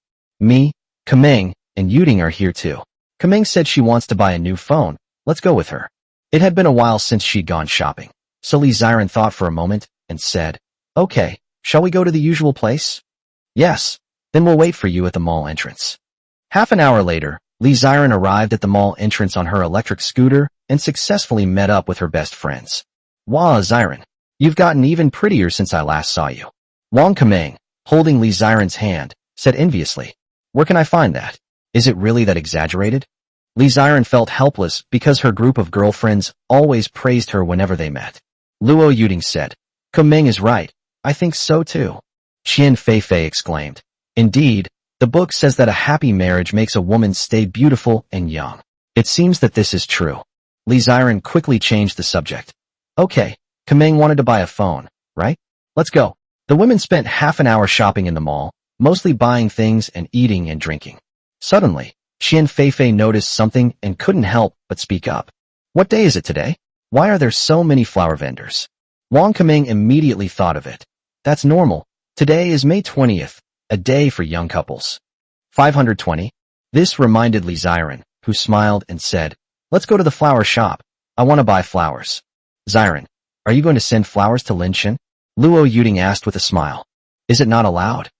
Speaker 1: "Me, Kameng, and Yuding are here too. Kaming said she wants to buy a new phone. Let's go with her. It had been a while since she'd gone shopping, so Li Ziren thought for a moment and said, Okay, shall we go to the usual place? Yes, then we'll wait for you at the mall entrance. Half an hour later, Li Ziren arrived at the mall entrance on her electric scooter and successfully met up with her best friends. Wow, Ziren, you've gotten even prettier since I last saw you. Wang Kaming, holding Li Ziren's hand, said enviously. Where can I find that? Is it really that exaggerated? Li Ziren felt helpless because her group of girlfriends always praised her whenever they met. Luo Yuding said, Kaming is right. I think so too. Qian Feifei exclaimed. Indeed, the book says that a happy marriage makes a woman stay beautiful and young. It seems that this is true. Li Ziren quickly changed the subject. Okay, Kaming wanted to buy a phone, right? Let's go. The women spent half an hour shopping in the mall, mostly buying things and eating and drinking. Suddenly, Qian Feifei noticed something and couldn't help but speak up. What day is it today? Why are there so many flower vendors? Wang Kaming immediately thought of it. That's normal. Today is May 20th, a day for young couples. 520. This reminded Li Ziren, who smiled and said, Let's go to the flower shop. I want to buy flowers. Ziren, are you going to send flowers to Linshan? Luo Yuding asked with a smile. Is it not allowed?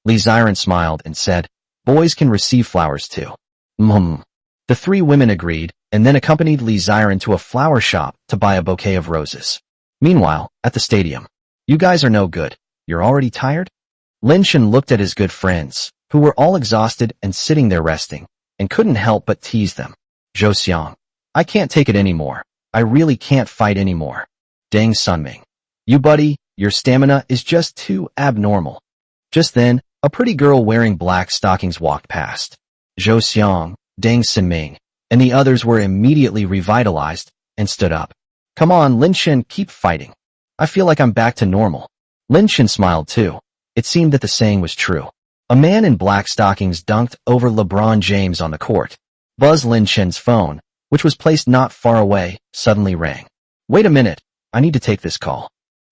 Speaker 1: Li Ziren smiled and said, Boys can receive flowers too. The three women agreed and then accompanied Li Ziren to a flower shop to buy a bouquet of roses. Meanwhile, at the stadium, you guys are no good. You're already tired? Linshan looked at his good friends, who were all exhausted and sitting there resting, and couldn't help but tease them. Zhou Xiang, I can't take it anymore. I really can't fight anymore. Deng Sunming, you buddy, your stamina is just too abnormal. Just then, a pretty girl wearing black stockings walked past. Zhou Xiang, Deng Sunming, and the others were immediately revitalized and stood up. Come on, Linshan, keep fighting. I feel like I'm back to normal. Linshan smiled too. It seemed that the saying was true. A man in black stockings dunked over LeBron James on the court. Buzz Linshan's phone, which was placed not far away, suddenly rang. Wait a minute, I need to take this call.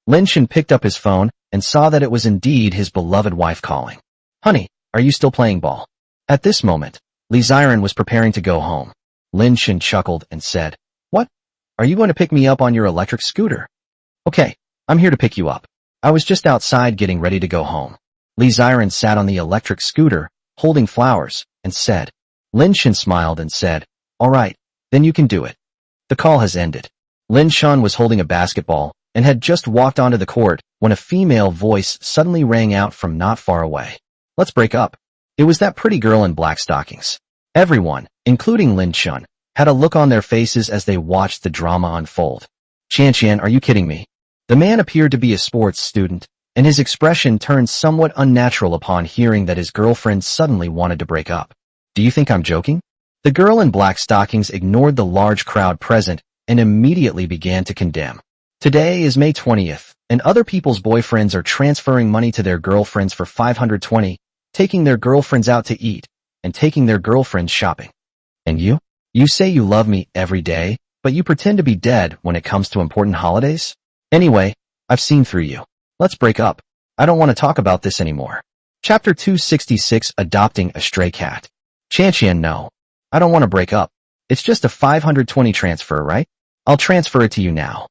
Speaker 1: Linshan picked up his phone and saw that it was indeed his beloved wife calling. Honey, are you still playing ball? At this moment, Li Ziren was preparing to go home. Linshan chuckled and said, What? Are you going to pick me up on your electric scooter? Okay, I'm here to pick you up. I was just outside getting ready to go home. Li Ziren sat on the electric scooter, holding flowers, and said. Linshan smiled and said, All right, then you can do it. The call has ended. Linshan was holding a basketball and had just walked onto the court when a female voice suddenly rang out from not far away. Let's break up. It was that pretty girl in black stockings. Everyone, including Linshan, had a look on their faces as they watched the drama unfold. Qian, are you kidding me? The man appeared to be a sports student, and his expression turned somewhat unnatural upon hearing that his girlfriend suddenly wanted to break up. Do you think I'm joking? The girl in black stockings ignored the large crowd present and immediately began to condemn. Today is May 20th, and other people's boyfriends are transferring money to their girlfriends for 520, taking their girlfriends out to eat, and taking their girlfriends shopping. And you? You say you love me every day, but you pretend to be dead when it comes to important holidays? Anyway, I've seen through you. Let's break up. I don't want to talk about this anymore. Chapter 266, Adopting a Stray Cat. Qian, no. I don't want to break up. It's just a 520 transfer, right? I'll transfer it to you now.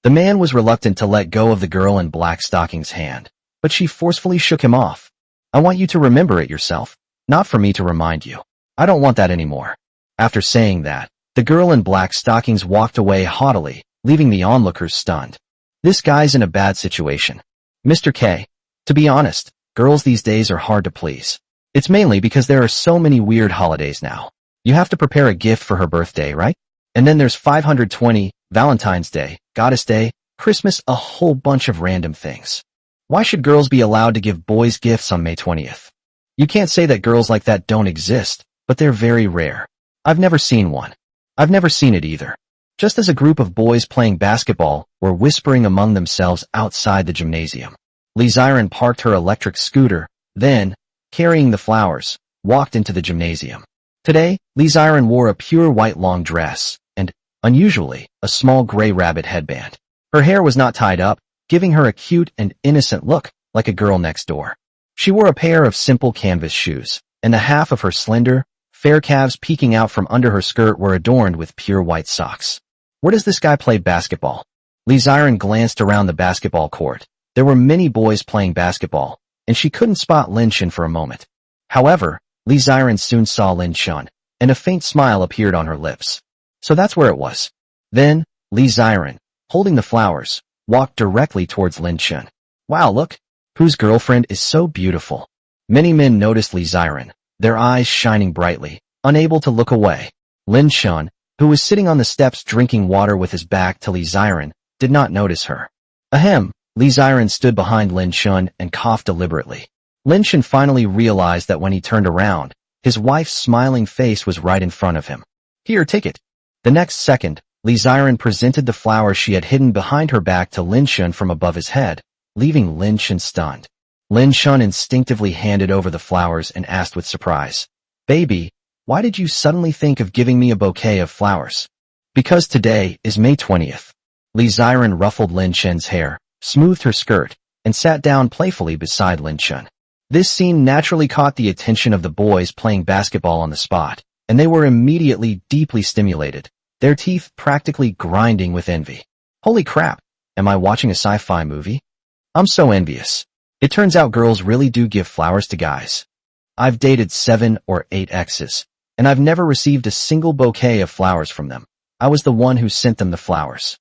Speaker 1: The man was reluctant to let go of the girl in black stockings' hand, but she forcefully shook him off. I want you to remember it yourself, not for me to remind you. I don't want that anymore. After saying that, the girl in black stockings walked away haughtily, leaving the onlookers stunned. This guy's in a bad situation. Mr. K, to be honest, girls these days are hard to please. It's mainly because there are so many weird holidays now. You have to prepare a gift for her birthday, right? And then there's 520, Valentine's Day, Goddess Day, Christmas, a whole bunch of random things. Why should girls be allowed to give boys gifts on May 20th? You can't say that girls like that don't exist, but they're very rare. I've never seen one. I've never seen it either. Just as a group of boys playing basketball were whispering among themselves outside the gymnasium. Li Ziren parked her electric scooter, then, carrying the flowers, walked into the gymnasium. Today, Li Ziren wore a pure white long dress, and, unusually, a small gray rabbit headband. Her hair was not tied up, giving her a cute and innocent look, like a girl next door. She wore a pair of simple canvas shoes, and the half of her slender, fair calves peeking out from under her skirt were adorned with pure white socks. Where does this guy play basketball? Li Ziren glanced around the basketball court. There were many boys playing basketball, and she couldn't spot Lin Chun for a moment. However, Li Ziren soon saw Lin Chun, and a faint smile appeared on her lips. So that's where it was. Then, Li Ziren, holding the flowers, walked directly towards Lin Chun. Wow, look! Whose girlfriend is so beautiful? Many men noticed Li Ziren, their eyes shining brightly, unable to look away. Lin Chun, who was sitting on the steps drinking water with his back to Li Ziren, did not notice her. Ahem, Li Ziren stood behind Lin Chun and coughed deliberately. Lin Chun finally realized that when he turned around, his wife's smiling face was right in front of him. Here, take it. The next second, Li Ziren presented the flowers she had hidden behind her back to Lin Chun from above his head, leaving Lin Chun stunned. Lin Chun instinctively handed over the flowers and asked with surprise, "Baby, why did you suddenly think of giving me a bouquet of flowers?" "Because today is May 20th. Li Ziren ruffled Lin Chun's hair, smoothed her skirt, and sat down playfully beside Lin Chun. This scene naturally caught the attention of the boys playing basketball on the spot, and they were immediately deeply stimulated, their teeth practically grinding with envy. Holy crap, am I watching a sci-fi movie? I'm so envious. It turns out girls really do give flowers to guys. I've dated 7 or 8 exes, and I've never received a single bouquet of flowers from them. I was the one who sent them the flowers.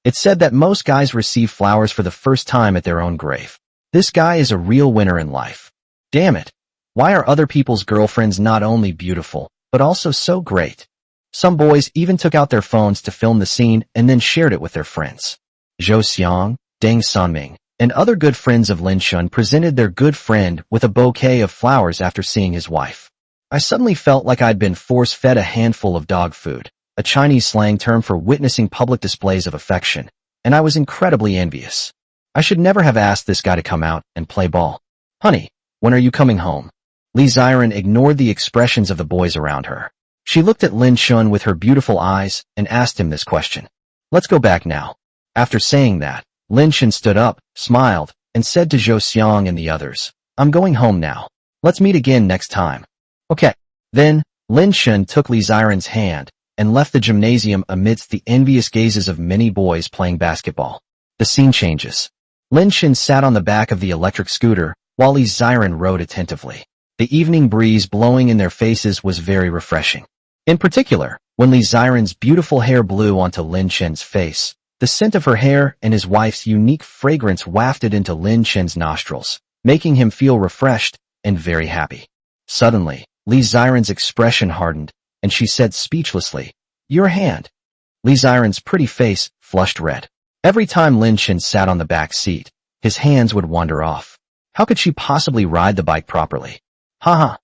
Speaker 1: It's said that most guys receive flowers for the first time at their own grave. This guy is a real winner in life. Damn it. Why are other people's girlfriends not only beautiful, but also so great? Some boys even took out their phones to film the scene and then shared it with their friends. Zhou Xiang, Deng Sanming, and other good friends of Lin Chun presented their good friend with a bouquet of flowers after seeing his wife. I suddenly felt like I'd been force-fed a handful of dog food, a Chinese slang term for witnessing public displays of affection, and I was incredibly envious. I should never have asked this guy to come out and play ball. Honey, when are you coming home? Li Ziren ignored the expressions of the boys around her. She looked at Lin Chun with her beautiful eyes and asked him this question. Let's go back now. After saying that, Lin Chun stood up, smiled, and said to Zhou Xiang and the others, I'm going home now. Let's meet again next time. Okay. Then, Lin Chun took Li Ziren's hand and left the gymnasium amidst the envious gazes of many boys playing basketball. The scene changes. Lin Chun sat on the back of the electric scooter, while Li Ziren rode attentively. The evening breeze blowing in their faces was very refreshing. In particular, when Li Ziren's beautiful hair blew onto Lin Chun's face, the scent of her hair and his wife's unique fragrance wafted into Lin Chun's nostrils, making him feel refreshed and very happy. Suddenly, Li Ziren's expression hardened, and she said speechlessly, Your hand. Li Ziren's pretty face flushed red. Every time Lin Chun sat on the back seat, his hands would wander off. How could she possibly ride the bike properly? Haha.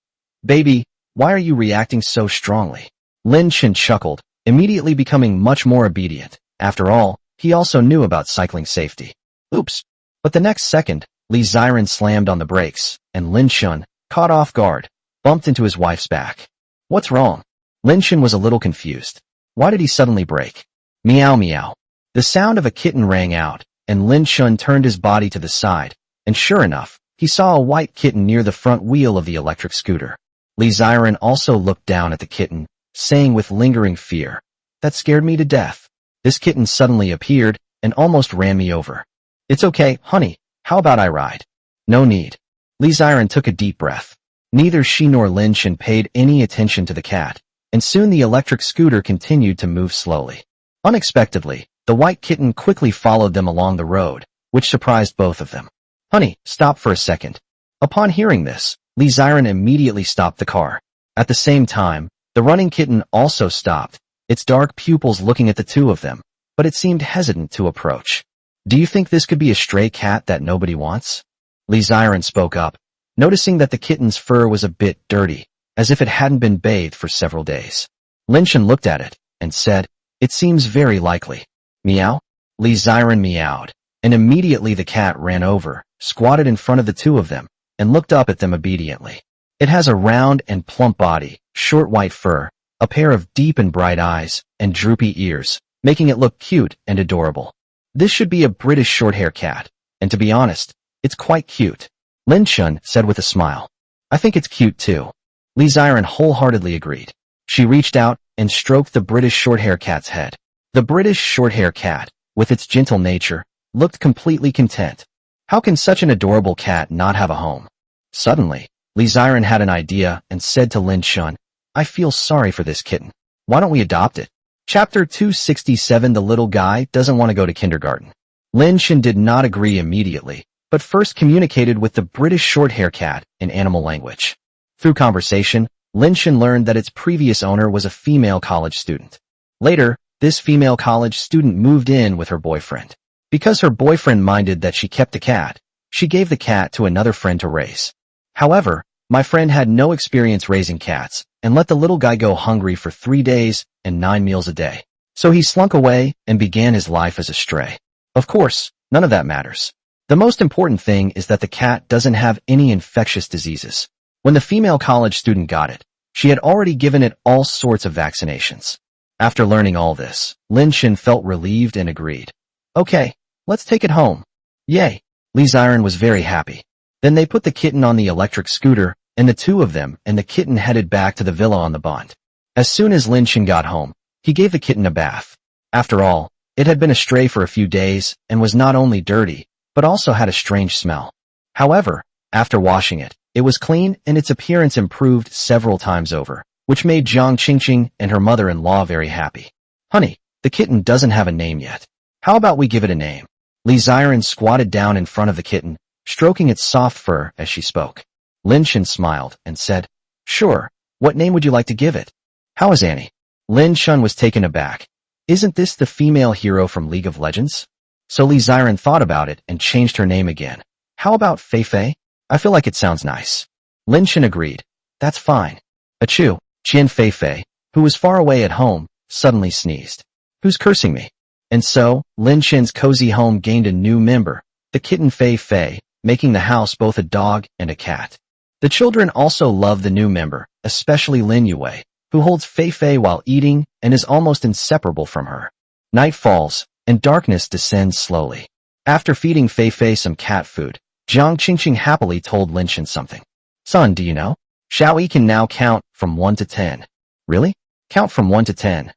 Speaker 1: Baby, why are you reacting so strongly? Lin Chun chuckled, immediately becoming much more obedient. After all, he also knew about cycling safety. Oops. But the next second, Li Ziren slammed on the brakes, and Lin Chun, caught off guard, bumped into his wife's back. What's wrong? Lin Chun was a little confused. Why did he suddenly brake? Meow meow. The sound of a kitten rang out, and Lin Chun turned his body to the side, and sure enough, he saw a white kitten near the front wheel of the electric scooter. Li Ziren also looked down at the kitten, saying with lingering fear, That scared me to death. This kitten suddenly appeared and almost ran me over. It's okay, honey. How about I ride? No need. Li Ziren took a deep breath. Neither she nor Lin Chun paid any attention to the cat, and soon the electric scooter continued to move slowly. Unexpectedly, the white kitten quickly followed them along the road, which surprised both of them. Honey, stop for a second. Upon hearing this, Li Ziren immediately stopped the car. At the same time, the running kitten also stopped, its dark pupils looking at the two of them, but it seemed hesitant to approach. Do you think this could be a stray cat that nobody wants? Li Ziren spoke up, noticing that the kitten's fur was a bit dirty, as if it hadn't been bathed for several days. Lin Chun looked at it, and said, It seems very likely. Meow? Li Ziren meowed, and immediately the cat ran over, squatted in front of the two of them, and looked up at them obediently. It has a round and plump body, short white fur, a pair of deep and bright eyes, and droopy ears, making it look cute and adorable. This should be a British short-hair cat, and to be honest, it's quite cute. Lin Chun said with a smile. I think it's cute too. Li Ziren wholeheartedly agreed. She reached out and stroked the British short-hair cat's head. The British short-hair cat, with its gentle nature, looked completely content. How can such an adorable cat not have a home? Suddenly, Li Ziren had an idea and said to Lin Shun, I feel sorry for this kitten. Why don't we adopt it? Chapter 267. The little guy doesn't want to go to kindergarten. Lin Shun did not agree immediately, but first communicated with the British short-hair cat in animal language. Through conversation, Lin Shun learned that its previous owner was a female college student. Later, this female college student moved in with her boyfriend. Because her boyfriend minded that she kept the cat, she gave the cat to another friend to raise. However, my friend had no experience raising cats and let the little guy go hungry for 3 days and 9 meals a day. So he slunk away and began his life as a stray. Of course, none of that matters. The most important thing is that the cat doesn't have any infectious diseases. When the female college student got it, she had already given it all sorts of vaccinations. After learning all this, Lin Shun felt relieved and agreed. Okay, let's take it home. Yay! Li Ziren was very happy. Then they put the kitten on the electric scooter, and the two of them and the kitten headed back to the villa on the Bund. As soon as Lin Shun got home, he gave the kitten a bath. After all, it had been astray for a few days and was not only dirty, but also had a strange smell. However, after washing it, it was clean and its appearance improved several times over, which made Jiang Qingqing and her mother-in-law very happy. Honey, the kitten doesn't have a name yet. How about we give it a name? Li Ziren squatted down in front of the kitten, stroking its soft fur as she spoke. Lin Shun smiled and said, Sure, what name would you like to give it? How is Annie? Lin Shun was taken aback. Isn't this the female hero from League of Legends? So Li Ziren thought about it and changed her name again. How about Fei Fei? I feel like it sounds nice. Lin Shun agreed. That's fine. Achoo, Qian Fei Fei, who was far away at home, suddenly sneezed. Who's cursing me? And so, Lin Shun's cozy home gained a new member, the kitten Fei Fei, making the house both a dog and a cat. The children also love the new member, especially Lin Yue, who holds Fei Fei while eating and is almost inseparable from her. Night falls, and darkness descends slowly. After feeding Fei Fei some cat food, Jiang Qingqing happily told Lin Shun something. Son, do you know? Xiaoyi can now count from 1 to 10. Really? Count from 1 to 10.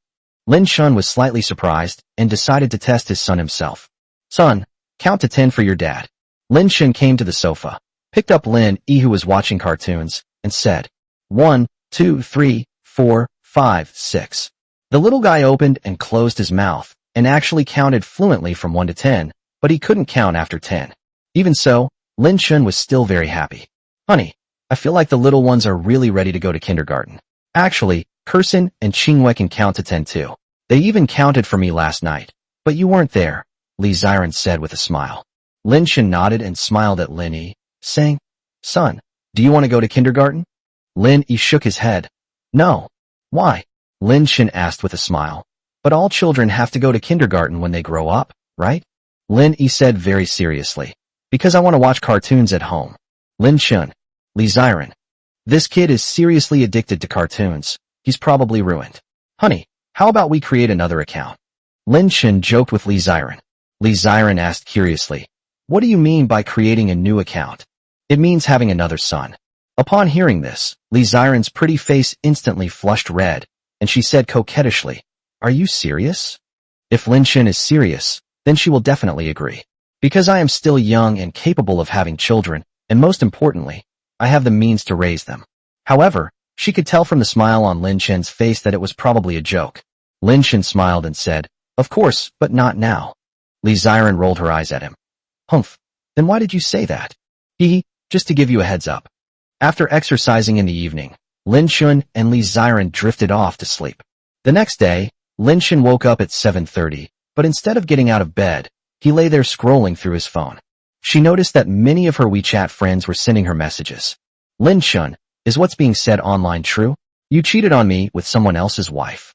Speaker 1: Lin Shun was slightly surprised and decided to test his son himself. Son, count to 10 for your dad. Lin Shun came to the sofa, picked up Lin Yi who was watching cartoons, and said, 1, 2, 3, 4, 5, 6. The little guy opened and closed his mouth and actually counted fluently from 1 to 10, but he couldn't count after 10. Even so, Lin Shun was still very happy. Honey, I feel like the little ones are really ready to go to kindergarten. Actually, Kursin and Qingwei can count to 10 too. They even counted for me last night. But you weren't there, Li Ziren said with a smile. Lin Shun nodded and smiled at Lin Yi, saying, Son, do you want to go to kindergarten? Lin Yi shook his head. No. Why? Lin Shun asked with a smile. But all children have to go to kindergarten when they grow up, right? Lin Yi said very seriously. Because I want to watch cartoons at home. Lin Shun. Li Ziren. This kid is seriously addicted to cartoons. He's probably ruined. Honey, how about we create another account? Lin Shun joked with Li Ziren. Li Ziren asked curiously, What do you mean by creating a new account? It means having another son. Upon hearing this, Li Ziren's pretty face instantly flushed red, and she said coquettishly, Are you serious? If Lin Shun is serious, then she will definitely agree. Because I am still young and capable of having children, and most importantly, I have the means to raise them. However, she could tell from the smile on Lin Shun's face that it was probably a joke. Lin Shun smiled and said, Of course, but not now. Li Ziren rolled her eyes at him. Humph, then why did you say that? Just to give you a heads up. After exercising in the evening, Lin Shun and Li Ziren drifted off to sleep. The next day, Lin Shun woke up at 7:30, but instead of getting out of bed, he lay there scrolling through his phone. She noticed that many of her WeChat friends were sending her messages. Lin Shun, is what's being said online true? You cheated on me with someone else's wife.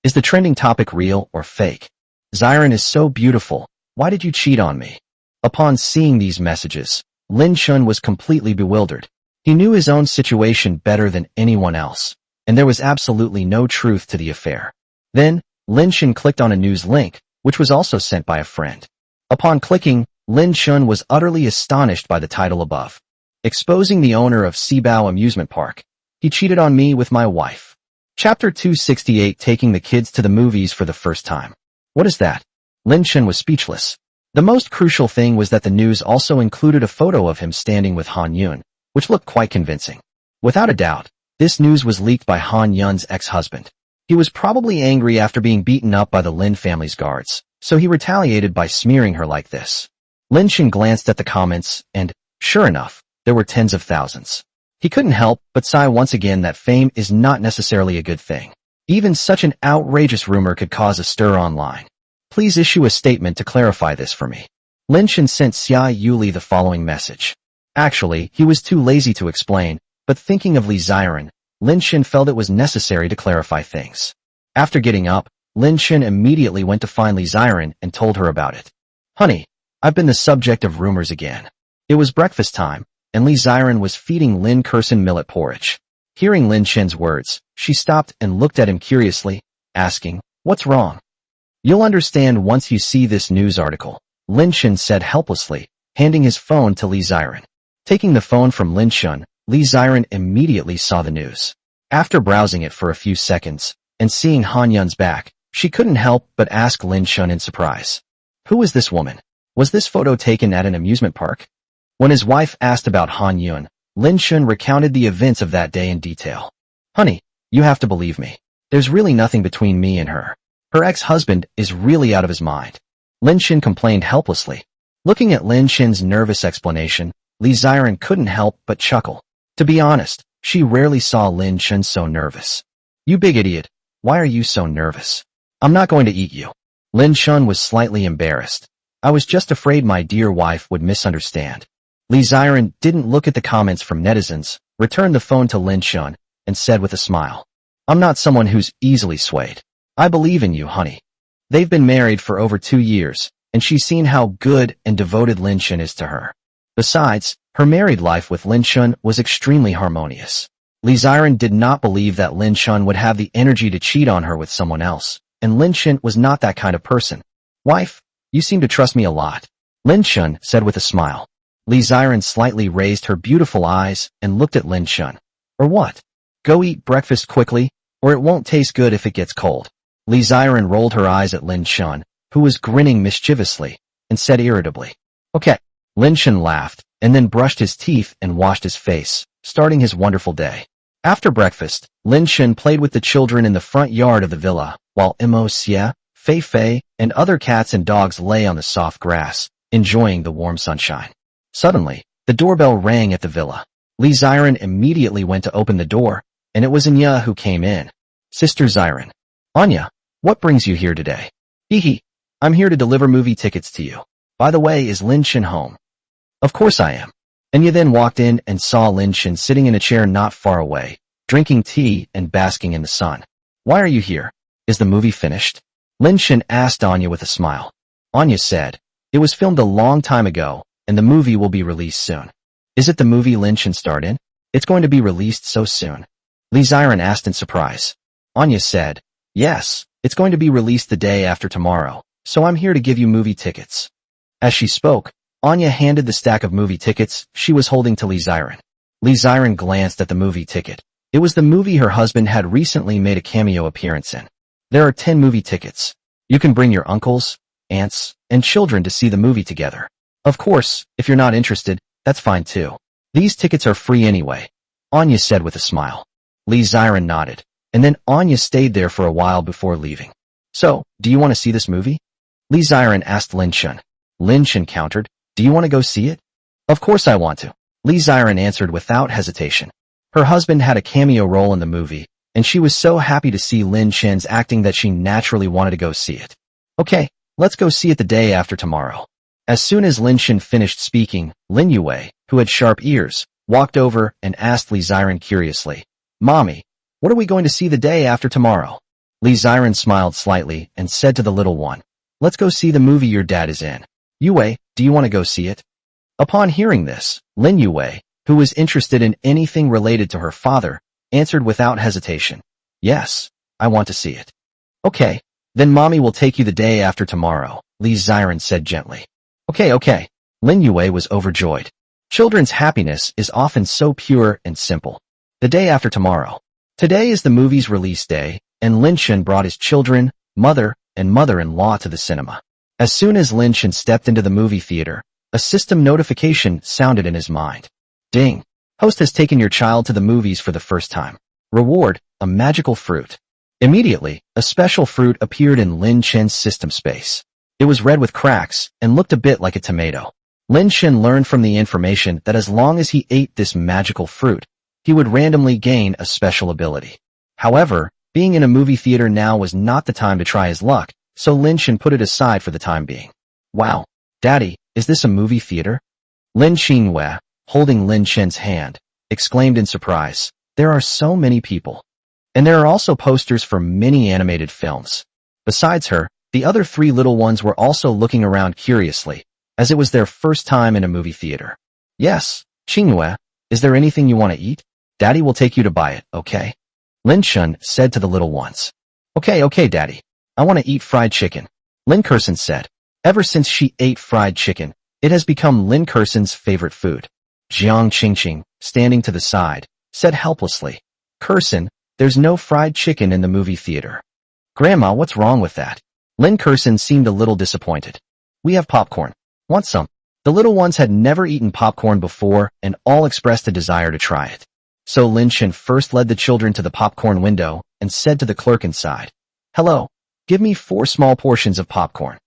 Speaker 1: Is the trending topic real or fake? Ziren is so beautiful. Why did you cheat on me? Upon seeing these messages, Lin Shun was completely bewildered. He knew his own situation better than anyone else, and there was absolutely no truth to the affair. Then, Lin Shun clicked on a news link, which was also sent by a friend. Upon clicking, Lin Shun was utterly astonished by the title above. Exposing the owner of Sibao Amusement Park. He cheated on me with my wife. Chapter 268, Taking the Kids to the Movies for the First Time. What is that? Lin Chen was speechless. The most crucial thing was that the news also included a photo of him standing with Han Yun, which looked quite convincing. Without a doubt, this news was leaked by Han Yun's ex-husband. He was probably angry after being beaten up by the Lin family's guards, so he retaliated by smearing her like this. Lin Chen glanced at the comments, and, sure enough, there were tens of thousands. He couldn't help but sigh once again that fame is not necessarily a good thing. Even such an outrageous rumor could cause a stir online. Please issue a statement to clarify this for me. Lin Chen sent Xia Yuli the following message. Actually, he was too lazy to explain, but thinking of Li Ziren, Lin Chen felt it was necessary to clarify things. After getting up, Lin Chen immediately went to find Li Ziren and told her about it. Honey, I've been the subject of rumors again. It was breakfast time, and Li Ziren was feeding Lin Kersen millet porridge. Hearing Lin Chen's words, she stopped and looked at him curiously, asking, "What's wrong?" "You'll understand once you see this news article," Lin Chen said helplessly, handing his phone to Li Ziren. Taking the phone from Lin Chen, Li Ziren immediately saw the news. After browsing it for a few seconds, and seeing Han Yun's back, she couldn't help but ask Lin Chen in surprise. Who is this woman? Was this photo taken at an amusement park? When his wife asked about Han Yun, Lin Chen recounted the events of that day in detail. Honey, you have to believe me. There's really nothing between me and her. Her ex-husband is really out of his mind. Lin Chen complained helplessly. Looking at Lin Chen's nervous explanation, Li Ziren couldn't help but chuckle. To be honest, she rarely saw Lin Chen so nervous. You big idiot, why are you so nervous? I'm not going to eat you. Lin Chen was slightly embarrassed. I was just afraid my dear wife would misunderstand. Li Ziren didn't look at the comments from netizens, returned the phone to Lin Chen, and said with a smile, I'm not someone who's easily swayed. I believe in you, honey. They've been married for over 2 years, and she's seen how good and devoted Lin Chen is to her. Besides, her married life with Lin Chen was extremely harmonious. Li Ziren did not believe that Lin Chen would have the energy to cheat on her with someone else, and Lin Chen was not that kind of person. Wife, you seem to trust me a lot, Lin Chen said with a smile. Li Ziren slightly raised her beautiful eyes and looked at Lin Chen. Or what? Go eat breakfast quickly, or it won't taste good if it gets cold. Li Ziren rolled her eyes at Lin Chen, who was grinning mischievously, and said irritably, Okay. Lin Chen laughed, and then brushed his teeth and washed his face, starting his wonderful day. After breakfast, Lin Chen played with the children in the front yard of the villa, while Imo Xie, Fei Fei, and other cats and dogs lay on the soft grass, enjoying the warm sunshine. Suddenly, the doorbell rang at the villa. Li Ziren immediately went to open the door, and it was Anya who came in. Sister Ziren. Anya, what brings you here today? Hee, I'm here to deliver movie tickets to you. By the way, is Lin Chen home? Of course I am. Anya then walked in and saw Lin Chen sitting in a chair not far away, drinking tea and basking in the sun. Why are you here? Is the movie finished? Lin Chen asked Anya with a smile. Anya said, It was filmed a long time ago, and the movie will be released soon. Is it the movie Lin Chen starred in? It's going to be released so soon. Li Ziren asked in surprise. Anya said, Yes, it's going to be released the day after tomorrow, so I'm here to give you movie tickets. As she spoke, Anya handed the stack of movie tickets she was holding to Li Ziren. Li Ziren glanced at the movie ticket. It was the movie her husband had recently made a cameo appearance in. There are 10 movie tickets. You can bring your uncles, aunts, and children to see the movie together. Of course, if you're not interested, that's fine too. These tickets are free anyway, Anya said with a smile. Li Ziren nodded, and then Anya stayed there for a while before leaving. So, do you want to see this movie? Li Ziren asked Lin Chen. Lin Chen countered, Do you want to go see it? Of course I want to, Li Ziren answered without hesitation. Her husband had a cameo role in the movie, and she was so happy to see Lin Chen's acting that she naturally wanted to go see it. Okay, let's go see it the day after tomorrow. As soon as Lin Chen finished speaking, Lin Yue, who had sharp ears, walked over and asked Li Ziren curiously, Mommy, what are we going to see the day after tomorrow? Li Ziren smiled slightly and said to the little one, Let's go see the movie your dad is in. Yue, do you want to go see it? Upon hearing this, Lin Yue, who was interested in anything related to her father, answered without hesitation, Yes, I want to see it. Okay, then Mommy will take you the day after tomorrow, Li Ziren said gently. Okay. Lin Yue was overjoyed. Children's happiness is often so pure and simple. The day after tomorrow. Today is the movie's release day, and Lin Shen brought his children, mother, and mother-in-law to the cinema. As soon as Lin Shen stepped into the movie theater, a system notification sounded in his mind. Ding! Host has taken your child to the movies for the first time. Reward, a magical fruit. Immediately, a special fruit appeared in Lin Shen's system space. It was red with cracks and looked a bit like a tomato. Lin Shen learned from the information that as long as he ate this magical fruit, he would randomly gain a special ability. However, being in a movie theater now was not the time to try his luck, so Lin Shen put it aside for the time being. Wow, Daddy, is this a movie theater? Lin Xinhua, holding Lin Shen's hand, exclaimed in surprise. There are so many people. And there are also posters for many animated films. Besides her, the other three little ones were also looking around curiously, as it was their first time in a movie theater. Yes, Xinhua, is there anything you want to eat? Daddy will take you to buy it, okay? Lin Shen said to the little ones. Okay, Daddy. I want to eat fried chicken. Lin Kersen said. Ever since she ate fried chicken, it has become Lin Kersen's favorite food. Jiang Qingqing, standing to the side, said helplessly. Kersen, there's no fried chicken in the movie theater. Grandma, what's wrong with that? Lin Kersen seemed a little disappointed. We have popcorn. Want some? The little ones had never eaten popcorn before and all expressed a desire to try it. So Lin Shen first led the children to the popcorn window and said to the clerk inside, Hello, give me 4 small portions of popcorn.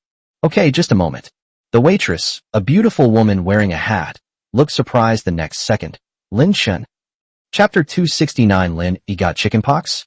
Speaker 1: Okay, just a moment. The waitress, a beautiful woman wearing a hat, looked surprised the next second. Lin Shen. Chapter 269 Lin, you got chickenpox?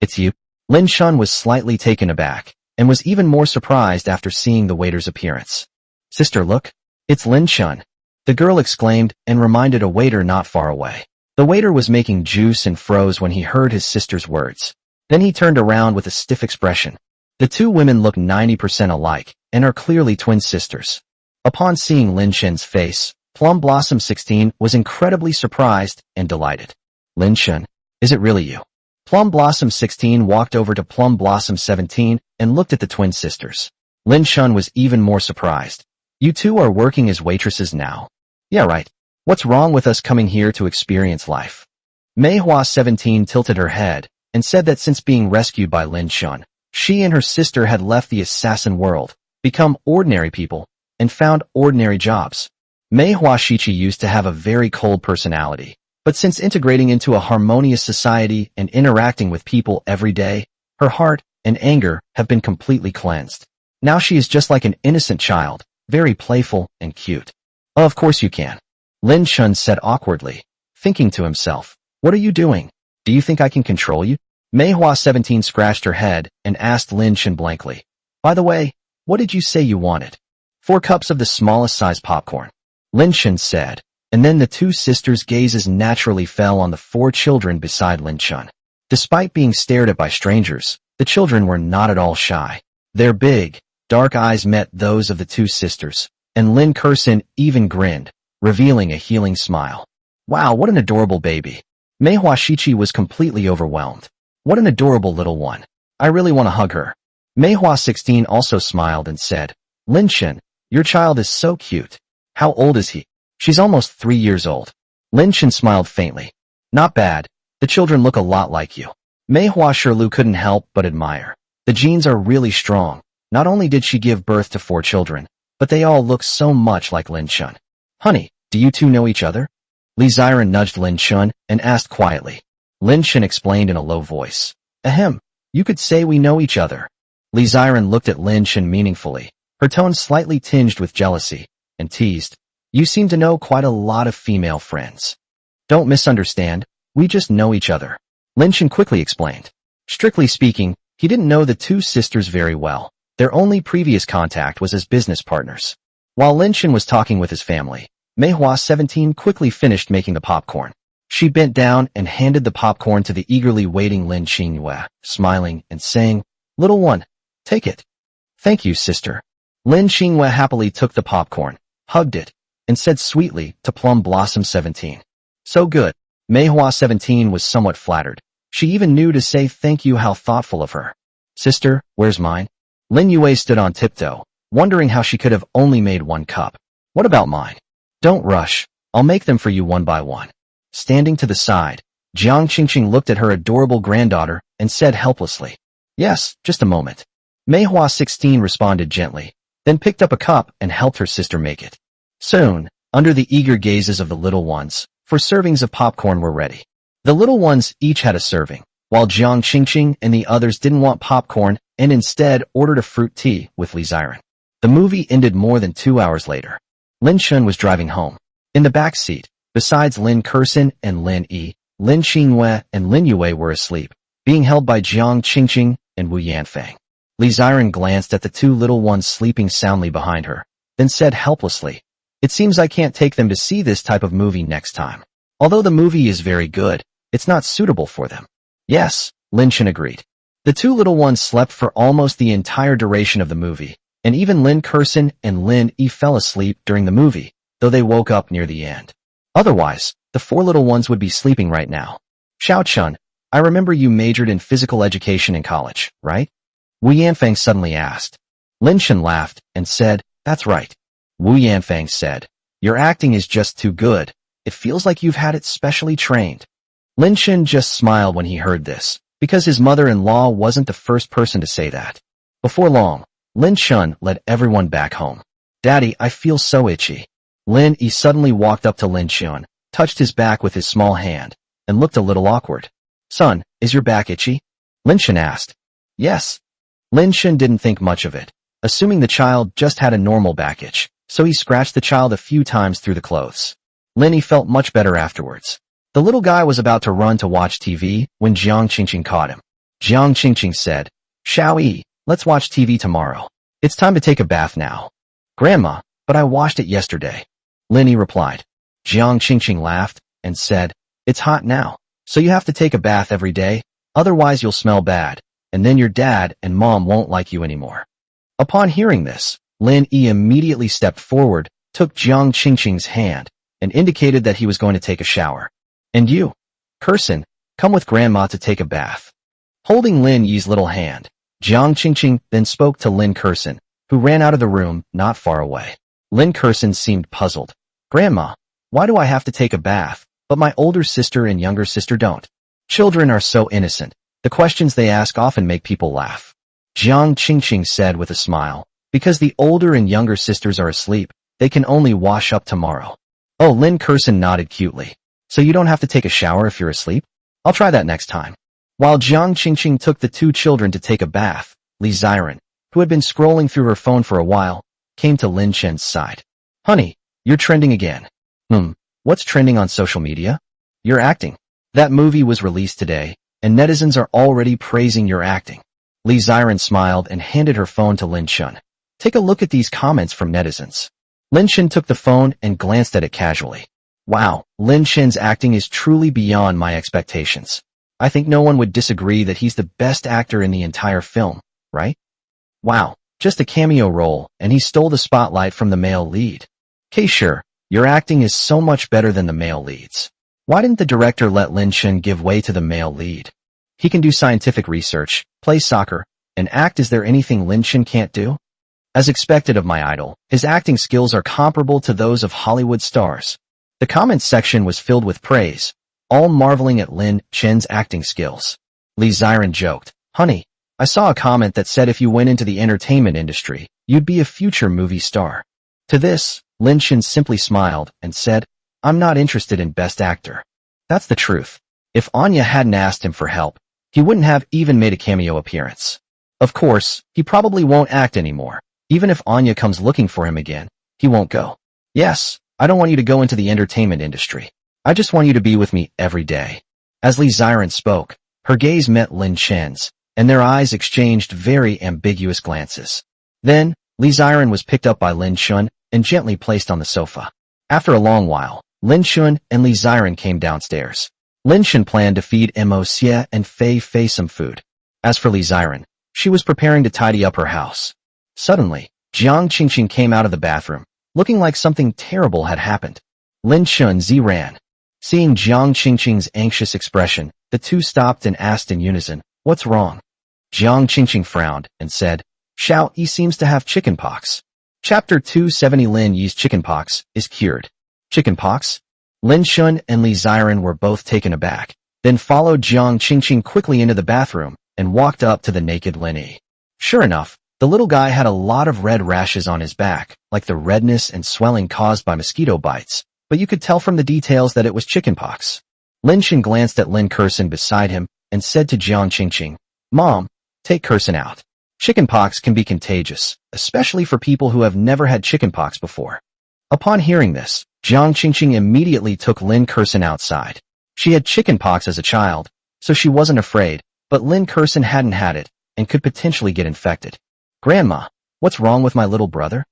Speaker 1: It's you? Lin Shen was slightly taken aback and was even more surprised after seeing the waiter's appearance. Sister, look. It's Lin Shen. The girl exclaimed and reminded a waiter not far away. The waiter was making juice and froze when he heard his sister's words. Then he turned around with a stiff expression. The two women look 90% alike and are clearly twin sisters. Upon seeing Lin Shen's face, Plum Blossom 16 was incredibly surprised and delighted. Lin Shen, is it really you? Plum Blossom 16 walked over to Plum Blossom 17 and looked at the twin sisters. Lin Shen was even more surprised. You two are working as waitresses now? Yeah, right. What's wrong with us coming here to experience life? Mei Hua 17 tilted her head and said that since being rescued by Lin Shen, she and her sister had left the assassin world, become ordinary people, and found ordinary jobs. Mei Hua Shichi used to have a very cold personality, but since integrating into a harmonious society and interacting with people every day, her heart and anger have been completely cleansed. Now she is just like an innocent child, very playful and cute. Oh, of course you can. Lin Shen said awkwardly, thinking to himself, what are you doing? Do you think I can control you? Mei Hua 17 scratched her head and asked Lin Shen blankly, by the way, what did you say you wanted? 4 cups of the smallest size popcorn. Lin Shen said, and then the two sisters' gazes naturally fell on the 4 children beside Lin Shen. Despite being stared at by strangers, the children were not at all shy. Their big, dark eyes met those of the 2 sisters, and Lin Kersen even grinned, revealing a healing smile. Wow, what an adorable baby. Mei Hua Shichi was completely overwhelmed. What an adorable little one. I really want to hug her. Mei Hua 16 also smiled and said, Lin Shen, your child is so cute. How old is he? She's almost 3 years old. Lin Shen smiled faintly. Not bad. The children look a lot like you. Mei Hua Shirlu couldn't help but admire. The genes are really strong. Not only did she give birth to 4 children, but they all look so much like Lin Shen. Honey, do you two know each other? Li Ziren nudged Lin Shen and asked quietly. Lin Shen explained in a low voice. Ahem, you could say we know each other. Li Ziren looked at Lin Shen meaningfully, her tone slightly tinged with jealousy, and teased. You seem to know quite a lot of female friends. Don't misunderstand, we just know each other. Lin Shen quickly explained. Strictly speaking, he didn't know the 2 sisters very well. Their only previous contact was as business partners. While Lin Shen was talking with his family, Mei Hua 17 quickly finished making the popcorn. She bent down and handed the popcorn to the eagerly waiting Lin Xinhua, smiling and saying, Little one, take it. Thank you, sister. Lin Xinhua happily took the popcorn, hugged it, and said sweetly to Plum Blossom 17. So good. Mei Hua 17 was somewhat flattered. She even knew to say thank you. How thoughtful of her. Sister, where's mine? Lin Yue stood on tiptoe, wondering how she could have only made 1 cup. What about mine? Don't rush. I'll make them for you one by one. Standing to the side, Jiang Qingqing looked at her adorable granddaughter and said helplessly, "Yes, just a moment." Mei Hua 16 responded gently, then picked up a cup and helped her sister make it. Soon, under the eager gazes of the little ones, 4 servings of popcorn were ready. The little ones each had a serving, while Jiang Qingqing and the others didn't want popcorn and instead ordered a fruit tea with Li Ziren. The movie ended more than 2 hours later. Lin Shun was driving home. In the back seat, besides Lin Kersen and Lin Yi, Lin Xinhue and Lin Yue were asleep, being held by Jiang Qingqing and Wu Yanfang. Li Ziren glanced at the 2 little ones sleeping soundly behind her, then said helplessly, "It seems I can't take them to see this type of movie next time. Although the movie is very good, it's not suitable for them." "Yes," Lin Shun agreed. The 2 little ones slept for almost the entire duration of the movie, and even Lin Kersen and Lin Yi fell asleep during the movie, though they woke up near the end. Otherwise, the 4 little ones would be sleeping right now. "Xiao Chun, I remember you majored in physical education in college, right?" Wu Yanfang suddenly asked. Lin Shun laughed and said, "That's right." Wu Yanfang said, "Your acting is just too good. It feels like you've had it specially trained." Lin Shun just smiled when he heard this, because his mother-in-law wasn't the first person to say that. Before long, Lin Shun led everyone back home. "Daddy, I feel so itchy." Lin Yi suddenly walked up to Lin Shun, touched his back with his small hand, and looked a little awkward. "Son, is your back itchy?" Lin Shun asked. "Yes." Lin Shun didn't think much of it, assuming the child just had a normal back itch, so he scratched the child a few times through the clothes. Lin Yi felt much better afterwards. The little guy was about to run to watch TV when Jiang Qingqing caught him. Jiang Qingqing said, "Xiao Yi, let's watch TV tomorrow. It's time to take a bath now." "Grandma, but I washed it yesterday," Lin Yi replied. Jiang Qingqing laughed and said, "It's hot now, so you have to take a bath every day, otherwise you'll smell bad, and then your dad and mom won't like you anymore." Upon hearing this, Lin Yi immediately stepped forward, took Jiang Qingqing's hand, and indicated that he was going to take a shower. "And you, Kersen, come with Grandma to take a bath." Holding Lin Yi's little hand, Jiang Qingqing then spoke to Lin Kersen, who ran out of the room not far away. Lin Kersen seemed puzzled. "Grandma, why do I have to take a bath, but my older sister and younger sister don't?" Children are so innocent. The questions they ask often make people laugh. Jiang Qingqing said with a smile, "Because the older and younger sisters are asleep, they can only wash up tomorrow." Oh, Lin Kersen nodded cutely. "So you don't have to take a shower if you're asleep? I'll try that next time." While Jiang Qingqing took the 2 children to take a bath, Li Ziren, who had been scrolling through her phone for a while, came to Lin Chen's side. "Honey, you're trending again." What's trending on social media?" "Your acting. That movie was released today, and netizens are already praising your acting." Li Ziren smiled and handed her phone to Lin Shun. "Take a look at these comments from netizens." Lin Shun took the phone and glanced at it casually. "Wow, Lin Shen's acting is truly beyond my expectations. I think no one would disagree that he's the best actor in the entire film, right? Wow, just a cameo role, and he stole the spotlight from the male lead. Okay, sure, your acting is so much better than the male leads. Why didn't the director let Lin Shun give way to the male lead? He can do scientific research, play soccer, and act. Is there anything Lin Shun can't do?" As expected of my idol, his acting skills are comparable to those of Hollywood stars. The comments section was filled with praise, all marveling at Lin Chen's acting skills. Li Ziren joked, "Honey, I saw a comment that said if you went into the entertainment industry, you'd be a future movie star." To this, Lin Chen simply smiled and said, "I'm not interested in Best Actor." That's the truth. If Anya hadn't asked him for help, he wouldn't have even made a cameo appearance. Of course, he probably won't act anymore. Even if Anya comes looking for him again, he won't go. "Yes, I don't want you to go into the entertainment industry. I just want you to be with me every day." As Li Ziren spoke, her gaze met Lin Chen's, and their eyes exchanged very ambiguous glances. Then, Li Ziren was picked up by Lin Shun and gently placed on the sofa. After a long while, Lin Shun and Li Ziren came downstairs. Lin Shun planned to feed Mo Xie and Fei Fei some food. As for Li Ziren, she was preparing to tidy up her house. Suddenly, Jiang Qingqing came out of the bathroom, looking like something terrible had happened. Lin Shun ran. Seeing Jiang Qingqing's anxious expression, the 2 stopped and asked in unison, "What's wrong?" Jiang Qingqing frowned and said, "Xiao Yi seems to have chickenpox." Chapter 270 Lin Yi's chickenpox is cured. Chickenpox? Lin Shun and Li Ziren were both taken aback. then followed Jiang Qingqing quickly into the bathroom and walked up to the naked Lin Yi. Sure enough, the little guy had a lot of red rashes on his back, like the redness and swelling caused by mosquito bites, but you could tell from the details that it was chickenpox. Lin Shen glanced at Lin Kersen beside him and said to Jiang Qingqing, "Mom, take Kersen out. Chickenpox can be contagious, especially for people who have never had chickenpox before." Upon hearing this, Jiang Qingqing immediately took Lin Kersen outside. She had chickenpox as a child, so she wasn't afraid, but Lin Kersen hadn't had it and could potentially get infected. "Grandma, what's wrong with my little brother?"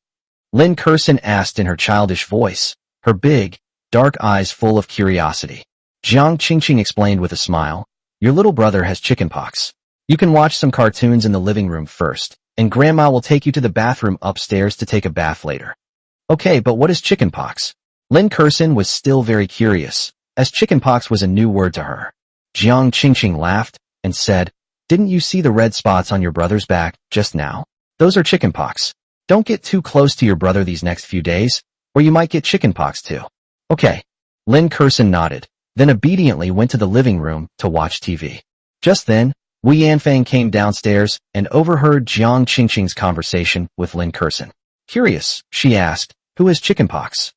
Speaker 1: Lin Kersen asked in her childish voice, her big, dark eyes full of curiosity. Jiang Qingqing explained with a smile, "Your little brother has chickenpox. You can watch some cartoons in the living room first, and Grandma will take you to the bathroom upstairs to take a bath later." "Okay, but what is chickenpox?" Lin Kersen was still very curious, as chickenpox was a new word to her. Jiang Qingqing laughed and said, "Didn't you see the red spots on your brother's back just now? Those are chickenpox. Don't get too close to your brother these next few days, or you might get chickenpox too." "Okay." Lin Kersen nodded, then obediently went to the living room to watch TV. Just then, Wu Yanfang came downstairs and overheard Jiang Qingqing's conversation with Lin Kersen. Curious, she asked, "Who has chickenpox?"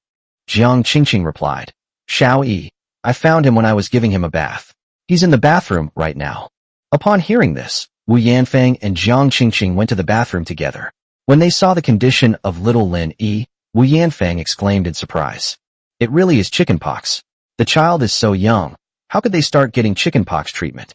Speaker 1: Jiang Qingqing replied, "Xiao Yi. I found him when I was giving him a bath. He's in the bathroom right now." Upon hearing this, Wu Yanfang and Jiang Qingqing went to the bathroom together. When they saw the condition of little Lin Yi, Wu Yanfang exclaimed in surprise, "It really is chickenpox. The child is so young. How could they start getting chickenpox treatment?"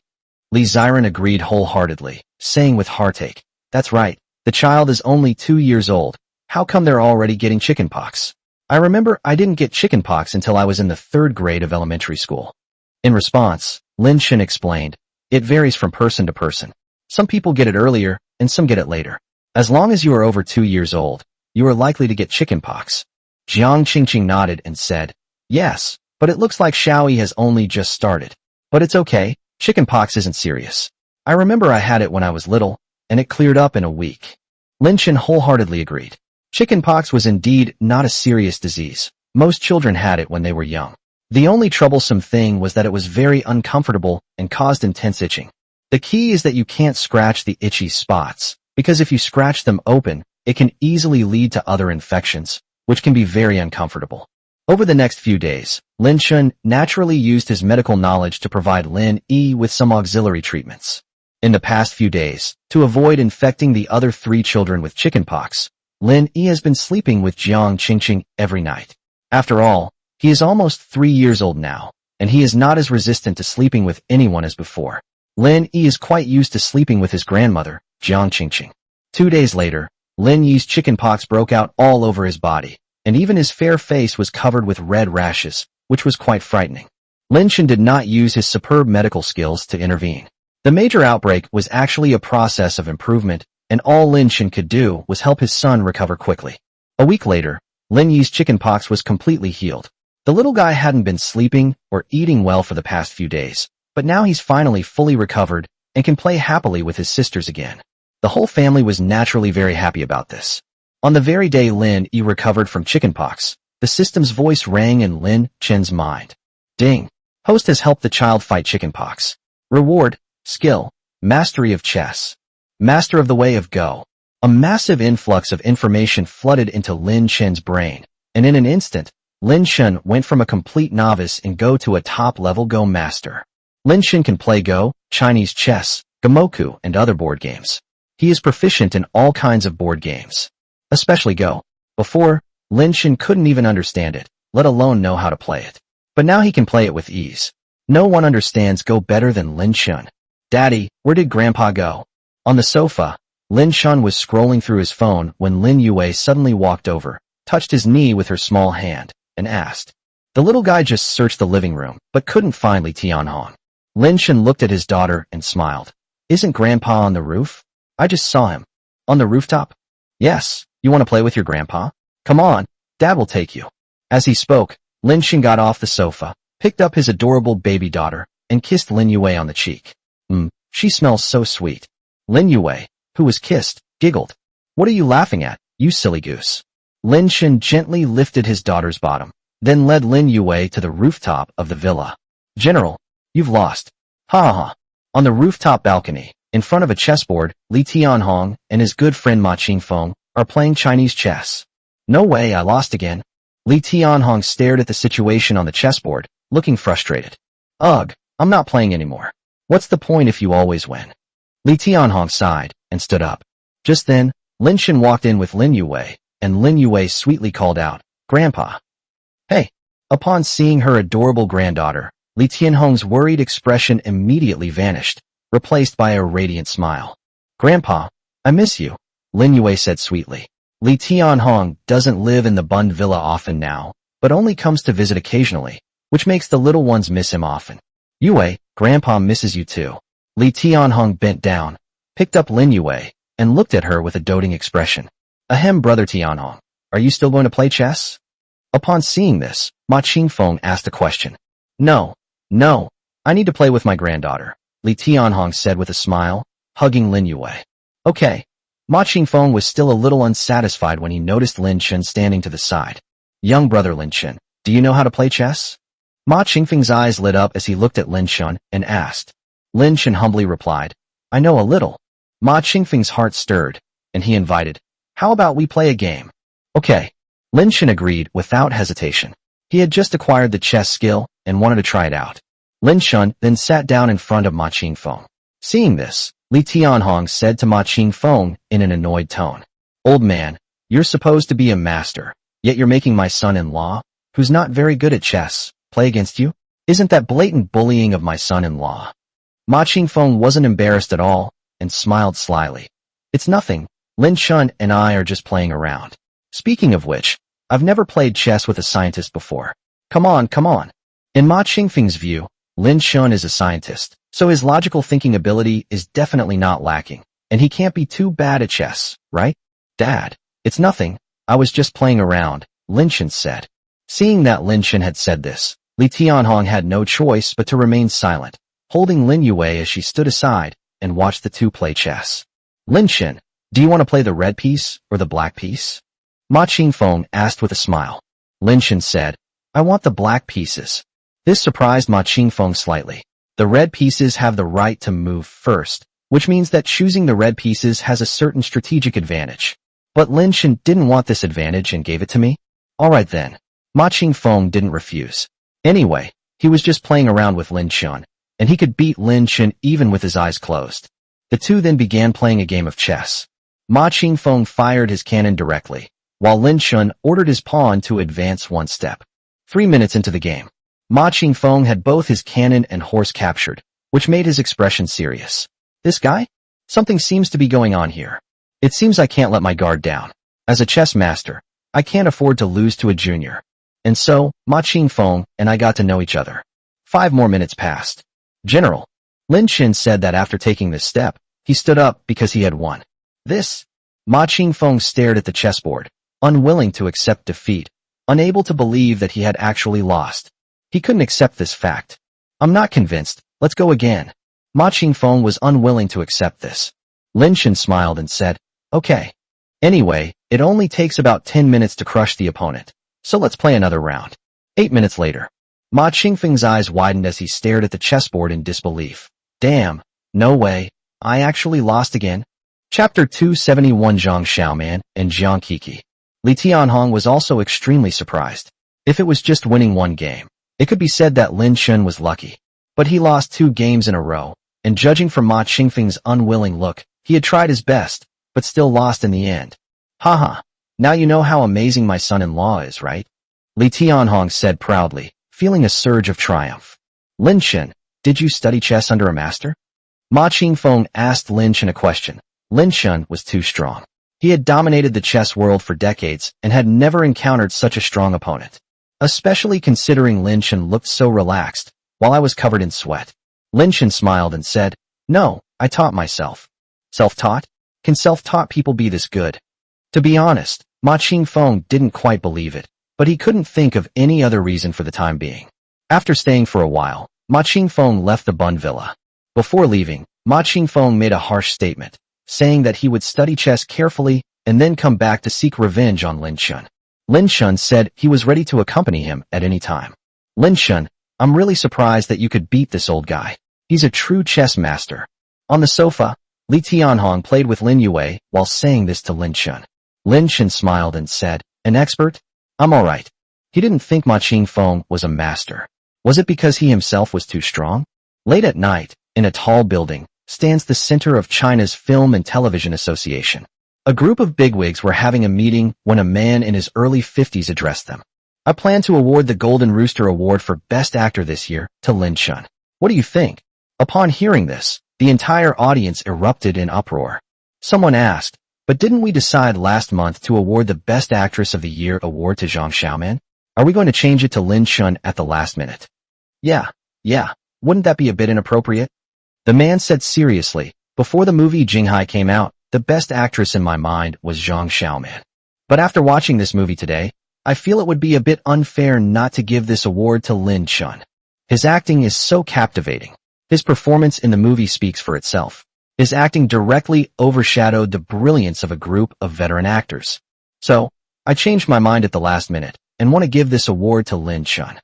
Speaker 1: Li Ziren agreed wholeheartedly, saying with heartache, "That's right. The child is only 2 years old. How come they're already getting chickenpox? I remember I didn't get chickenpox until I was in the 3rd grade of elementary school." In response, Lin Shen explained, "It varies from person to person. Some people get it earlier, and some get it later. As long as you are over 2 years old, you are likely to get chickenpox." Jiang Qingqing nodded and said, "Yes, but it looks like Xiaoyi has only just started. But it's okay, chickenpox isn't serious. I remember I had it when I was little, and it cleared up in a week." Lin Shen wholeheartedly agreed. Chickenpox was indeed not a serious disease. Most children had it when they were young. The only troublesome thing was that it was very uncomfortable and caused intense itching. The key is that you can't scratch the itchy spots, because if you scratch them open, it can easily lead to other infections, which can be very uncomfortable. Over the next few days, Lin Shen naturally used his medical knowledge to provide Lin Yi with some auxiliary treatments. In the past few days, to avoid infecting the other 3 children with chickenpox, Lin Yi has been sleeping with Jiang Qingqing every night. After all, he is almost 3 years old now, and he is not as resistant to sleeping with anyone as before. Lin Yi is quite used to sleeping with his grandmother, Jiang Qingqing. 2 days later, Lin Yi's chickenpox broke out all over his body, and even his fair face was covered with red rashes, which was quite frightening. Lin Shen did not use his superb medical skills to intervene. The major outbreak was actually a process of improvement, and all Lin Shen could do was help his son recover quickly. A week later, Lin Yi's chickenpox was completely healed. The little guy hadn't been sleeping or eating well for the past few days, but now he's finally fully recovered and can play happily with his sisters again. The whole family was naturally very happy about this. On the very day Lin Yi recovered from chickenpox, the system's voice rang in Lin Chen's mind. Ding! Host has helped the child fight chickenpox. Reward, skill, mastery of chess. Master of the way of Go. A massive influx of information flooded into Lin Chen's brain, and in an instant, Lin Chen went from a complete novice in Go to a top-level Go master. Lin Chen can play Go, Chinese chess, Gamoku, and other board games. He is proficient in all kinds of board games, especially Go. Before, Lin Chen couldn't even understand it, let alone know how to play it. But now he can play it with ease. No one understands Go better than Lin Chen. "Daddy, where did Grandpa go?" On the sofa, Lin Chen was scrolling through his phone when Lin Yue suddenly walked over, touched his knee with her small hand, and asked. The little guy just searched the living room, but couldn't find Li Tianhong. Lin Chen looked at his daughter and smiled. "Isn't Grandpa on the roof? I just saw him." "On the rooftop?" "Yes. You want to play with your grandpa? Come on, Dad will take you." As he spoke, Lin Chen got off the sofa, picked up his adorable baby daughter, and kissed Lin Yue on the cheek. She smells so sweet." Lin Yue, who was kissed, giggled. "What are you laughing at, you silly goose?" Lin Chen gently lifted his daughter's bottom, then led Lin Yue to the rooftop of the villa. "General, You've lost. Ha ha ha. On the rooftop balcony, in front of a chessboard, Li Tianhong and his good friend Ma Qingfeng are playing Chinese chess. No way, I lost again. Li Tianhong stared at the situation on the chessboard, looking frustrated. Ugh, I'm not playing anymore. What's the point if you always win? Li Tianhong sighed and stood up. Just then, Lin Shen walked in with Lin Yue, and Lin Yue sweetly called out, Grandpa. Hey! Upon seeing her adorable granddaughter, Li Tianhong's worried expression immediately vanished, replaced by a radiant smile. Grandpa, I miss you, Lin Yue said sweetly. Li Tianhong doesn't live in the Bund Villa often now, but only comes to visit occasionally, which makes the little ones miss him often. Yue, Grandpa misses you too. Li Tianhong bent down, picked up Lin Yue, and looked at her with a doting expression. Ahem, brother Tianhong, are you still going to play chess? Upon seeing this, Ma Qingfeng asked a question. No, I need to play with my granddaughter, Li Tianhong said with a smile, hugging Lin Yue. Okay. Ma Qingfeng was still a little unsatisfied when he noticed Lin Shen standing to the side. Young brother Lin Shen, do you know how to play chess? Ma Qingfeng's eyes lit up as he looked at Lin Shen and asked. Lin Shen humbly replied, I know a little. Ma Qingfeng's heart stirred, and he invited, how about we play a game? Okay. Lin Shen agreed without hesitation. He had just acquired the chess skill and wanted to try it out. Lin Shen then sat down in front of Ma Qingfeng. Seeing this, Li Tianhong said to Ma Qingfeng in an annoyed tone, Old man, you're supposed to be a master, yet you're making my son-in-law, who's not very good at chess, play against you? Isn't that blatant bullying of my son-in-law? Ma Qingfeng wasn't embarrassed at all, and smiled slyly. It's nothing, Lin Shen and I are just playing around. Speaking of which, I've never played chess with a scientist before. Come on. In Ma Qingfeng's view, Lin Shen is a scientist, so his logical thinking ability is definitely not lacking, and he can't be too bad at chess, right? Dad, it's nothing, I was just playing around, Lin Shen said. Seeing that Lin Shen had said this, Li Tianhong had no choice but to remain silent, holding Lin Yue as she stood aside and watched the two play chess. Lin Shen, do you want to play the red piece or the black piece? Ma Qingfeng asked with a smile. Lin Shen said, I want the black pieces. This surprised Ma Qingfeng slightly. The red pieces have the right to move first, which means that choosing the red pieces has a certain strategic advantage. But Lin Shen didn't want this advantage and gave it to me? Alright then. Ma Qingfeng didn't refuse. Anyway, he was just playing around with Lin Shen, and he could beat Lin Shen even with his eyes closed. The two then began playing a game of chess. Ma Qingfeng fired his cannon directly, while Lin Shen ordered his pawn to advance one step. 3 minutes into the game, Ma Qingfeng had both his cannon and horse captured, which made his expression serious. This guy? Something seems to be going on here. It seems I can't let my guard down. As a chess master, I can't afford to lose to a junior. And so, Ma Qingfeng and I got to know each other. 5 more minutes passed. General, Lin Shen said that after taking this step, he stood up because he had won. This? Ma Qingfeng stared at the chessboard, unwilling to accept defeat, unable to believe that he had actually lost. He couldn't accept this fact. I'm not convinced, let's go again. Ma Qingfeng was unwilling to accept this. Lin Shen smiled and said, okay. Anyway, it only takes about 10 minutes to crush the opponent, so let's play another round. 8 minutes later. Ma Qingfeng's eyes widened as he stared at the chessboard in disbelief. Damn, no way, I actually lost again. Chapter 271 Zhang Xiaoman and Jiang Kiki. Li Tianhong was also extremely surprised. If it was just winning one game, it could be said that Lin Shen was lucky. But he lost 2 games in a row, and judging from Ma Qingfeng's unwilling look, he had tried his best, but still lost in the end. Haha, now you know how amazing my son-in-law is, right? Li Tianhong said proudly, feeling a surge of triumph. Lin Shen, did you study chess under a master? Ma Qingfeng asked Lin Shen a question. Lin Shen was too strong. He had dominated the chess world for decades and had never encountered such a strong opponent. Especially considering Lin Shen looked so relaxed, while I was covered in sweat. Lin Shen smiled and said, no, I taught myself. Self-taught? Can self-taught people be this good? To be honest, Ma Qingfeng didn't quite believe it, but he couldn't think of any other reason for the time being. After staying for a while, Ma Qingfeng left the Bund Villa. Before leaving, Ma Qingfeng made a harsh statement, saying that he would study chess carefully and then come back to seek revenge on Lin Shen. Lin Shen said he was ready to accompany him at any time. Lin Shen, I'm really surprised that you could beat this old guy. He's a true chess master. On the sofa, Li Tianhong played with Lin Yue while saying this to Lin Shun. Lin Shun smiled and said, "An expert? I'm alright." He didn't think Ma Qingfeng was a master. Was it because he himself was too strong? Late at night, in a tall building, stands the center of China's Film and Television Association. A group of bigwigs were having a meeting when a man in his early 50s addressed them. "I plan to award the Golden Rooster Award for Best Actor this year to Lin Shun. What do you think?" Upon hearing this, the entire audience erupted in uproar. Someone asked, "But didn't we decide last month to award the Best Actress of the Year award to Zhang Xiaoman? Are we going to change it to Lin Shun at the last minute?" Yeah, wouldn't that be a bit inappropriate?" The man said seriously, "Before the movie Jinghai came out, the best actress in my mind was Zhang Xiaoman. But after watching this movie today, I feel it would be a bit unfair not to give this award to Lin Shun. His acting is so captivating. His performance in the movie speaks for itself. His acting directly overshadowed the brilliance of a group of veteran actors. So, I changed my mind at the last minute and want to give this award to Lin Shun."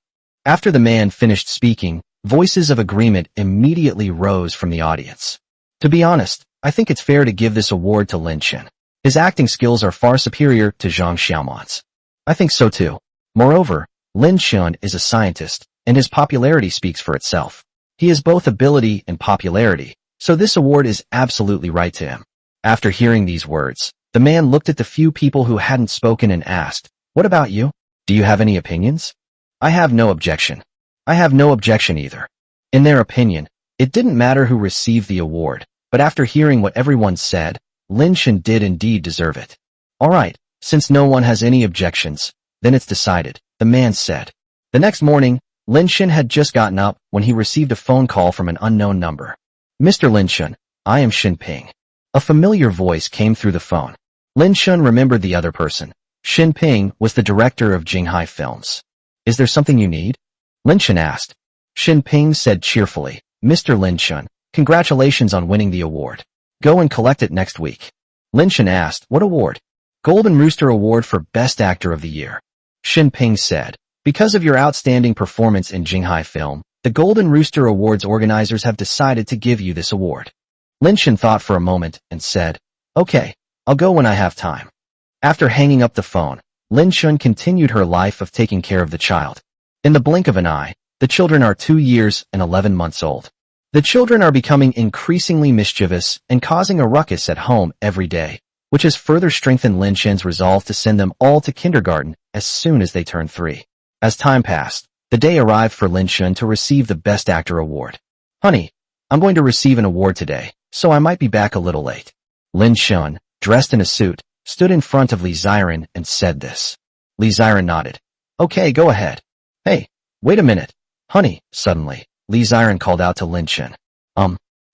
Speaker 1: After the man finished speaking, voices of agreement immediately rose from the audience. To be honest, I think it's fair to give this award to Lin Shun. His acting skills are far superior to Zhang Xiaoman's. I think so too. Moreover, Lin Shun is a scientist, and his popularity speaks for itself. He has both ability and popularity, so this award is absolutely right to him. After hearing these words, the man looked at the few people who hadn't spoken and asked, "What about you? Do you have any opinions?" "I have no objection. I have no objection either." In their opinion, it didn't matter who received the award, but after hearing what everyone said, Lin Shun did indeed deserve it. "Alright, since no one has any objections, then it's decided," the man said. The next morning, Lin Shun had just gotten up when he received a phone call from an unknown number. "Mr. Lin Shun, I am Xin Ping." A familiar voice came through the phone. Lin Shun remembered the other person. Xin Ping was the director of Jinghai Films. "Is there something you need?" Lin Shun asked. Xin Ping said cheerfully, "Mr. Lin Shun, congratulations on winning the award. Go and collect it next week." Lin Shun asked, "What award?" "Golden Rooster Award for Best Actor of the Year." Xin Ping said, "Because of your outstanding performance in Jinghai Film, the Golden Rooster Awards organizers have decided to give you this award." Lin Shun thought for a moment and said, "Okay, I'll go when I have time." After hanging up the phone, Lin Shun continued her life of taking care of the child. In the blink of an eye, the children are 2 years and 11 months old. The children are becoming increasingly mischievous and causing a ruckus at home every day, which has further strengthened Lin Shun's resolve to send them all to kindergarten as soon as they turn 3. As time passed, the day arrived for Lin Shun to receive the Best Actor award. "Honey, I'm going to receive an award today, so I might be back a little late." Lin Shun, dressed in a suit, stood in front of Li Ziren and said this. Li Ziren nodded. "Okay, go ahead." "Hey, wait a minute. Honey," suddenly, Li Ziren called out to Lin Shun.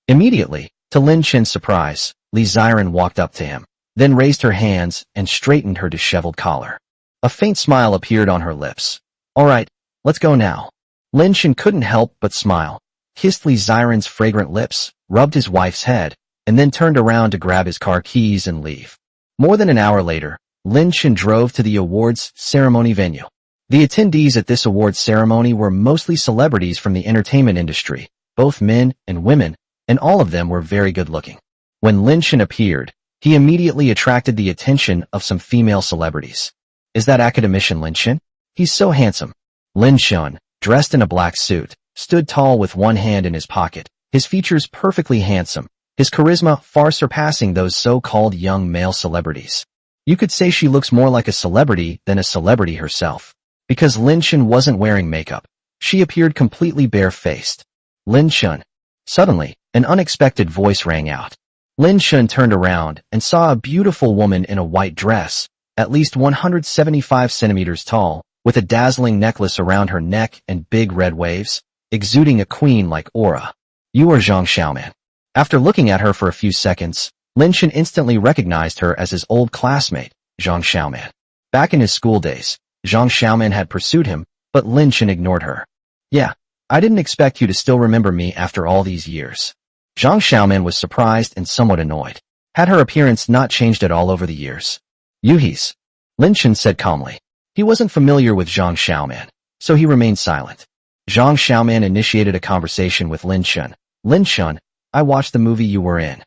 Speaker 1: Immediately, to Lin Shun's surprise, Li Ziren walked up to him, then raised her hands and straightened her disheveled collar. A faint smile appeared on her lips. "Alright, let's go now." Lin Shun couldn't help but smile, kissed Li Ziren's fragrant lips, rubbed his wife's head, and then turned around to grab his car keys and leave. More than an hour later, Lin Shun drove to the awards ceremony venue. The attendees at this awards ceremony were mostly celebrities from the entertainment industry, both men and women, and all of them were very good-looking. When Lin Shun appeared, he immediately attracted the attention of some female celebrities. "Is that academician Lin Shun? He's so handsome." Lin Shun, dressed in a black suit, stood tall with one hand in his pocket, his features perfectly handsome, his charisma far surpassing those so-called young male celebrities. You could say she looks more like a celebrity than a celebrity herself. Because Lin Shun wasn't wearing makeup, she appeared completely bare-faced. "Lin Shun." Suddenly, an unexpected voice rang out. Lin Shun turned around and saw a beautiful woman in a white dress, at least 175 centimeters tall, with a dazzling necklace around her neck and big red waves, exuding a queen-like aura. "You are Zhang Xiaoman." After looking at her for a few seconds, Lin Shun instantly recognized her as his old classmate, Zhang Xiaoman. Back in his school days, Zhang Xiaoman had pursued him, but Lin Shun ignored her. "Yeah, I didn't expect you to still remember me after all these years." Zhang Xiaoman was surprised and somewhat annoyed. Had her appearance not changed at all over the years? "Yuhi's," Lin Shun said calmly. He wasn't familiar with Zhang Xiaoman, so he remained silent. Zhang Xiaoman initiated a conversation with Lin Shun. Lin Shun, I watched the movie you were in.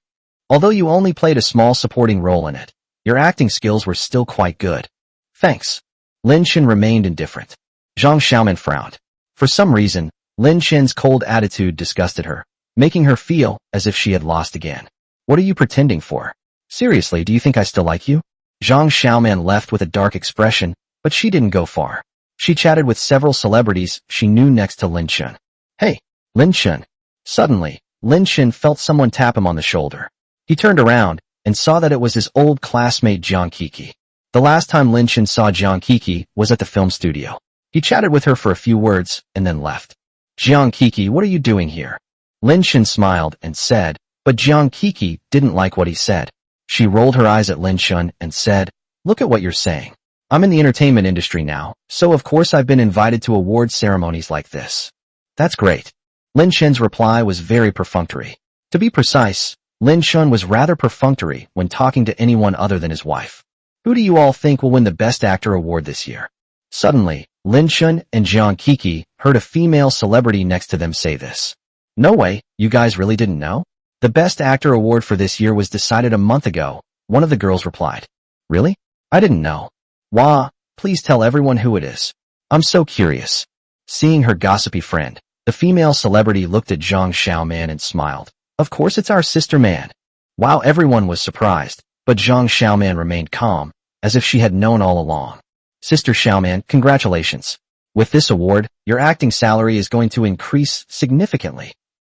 Speaker 1: Although you only played a small supporting role in it, your acting skills were still quite good. Thanks. Lin Shun remained indifferent. Zhang Xiaoman frowned. For some reason, Lin Shun's cold attitude disgusted her, making her feel as if she had lost again. What are you pretending for? Seriously, do you think I still like you? Zhang Xiaoman left with a dark expression, but she didn't go far. She chatted with several celebrities she knew next to Lin Shun. Hey, Lin Shun. Suddenly, Lin Shun felt someone tap him on the shoulder. He turned around and saw that it was his old classmate Jiang Kiki. The last time Lin Shun saw Jiang Kiki was at the film studio. He chatted with her for a few words and then left. Jiang Kiki, what are you doing here? Lin Shun smiled and said, but Jiang Kiki didn't like what he said. She rolled her eyes at Lin Shun and said, look at what you're saying. I'm in the entertainment industry now, so of course I've been invited to award ceremonies like this. That's great. Lin Shun's reply was very perfunctory. To be precise, Lin Shun was rather perfunctory when talking to anyone other than his wife. Who do you all think will win the Best Actor award this year? Suddenly, Lin Shun and Jiang Kiki heard a female celebrity next to them say this. No way, you guys really didn't know? The Best Actor award for this year was decided a month ago, one of the girls replied. Really? I didn't know. Wah, please tell everyone who it is. I'm so curious. Seeing her gossipy friend, the female celebrity looked at Zhang Xiaoman and smiled. Of course it's our sister man. Wow, everyone was surprised, but Zhang Xiaoman remained calm, as if she had known all along. Sister Xiaoman, congratulations. With this award, your acting salary is going to increase significantly.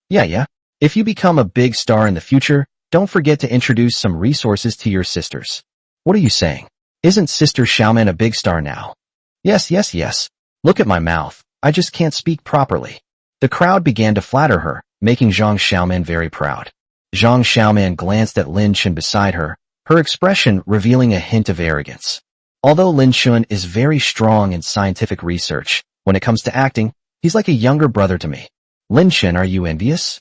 Speaker 1: Yeah. If you become a big star in the future, don't forget to introduce some resources to your sisters. What are you saying? Isn't Sister Xiaoman a big star now? Yes. Look at my mouth. I just can't speak properly. The crowd began to flatter her, making Zhang Xiaoman very proud. Zhang Xiaoman glanced at Lin Shun beside her, her expression revealing a hint of arrogance. Although Lin Shun is very strong in scientific research, when it comes to acting, he's like a younger brother to me. Lin Shun, are you envious?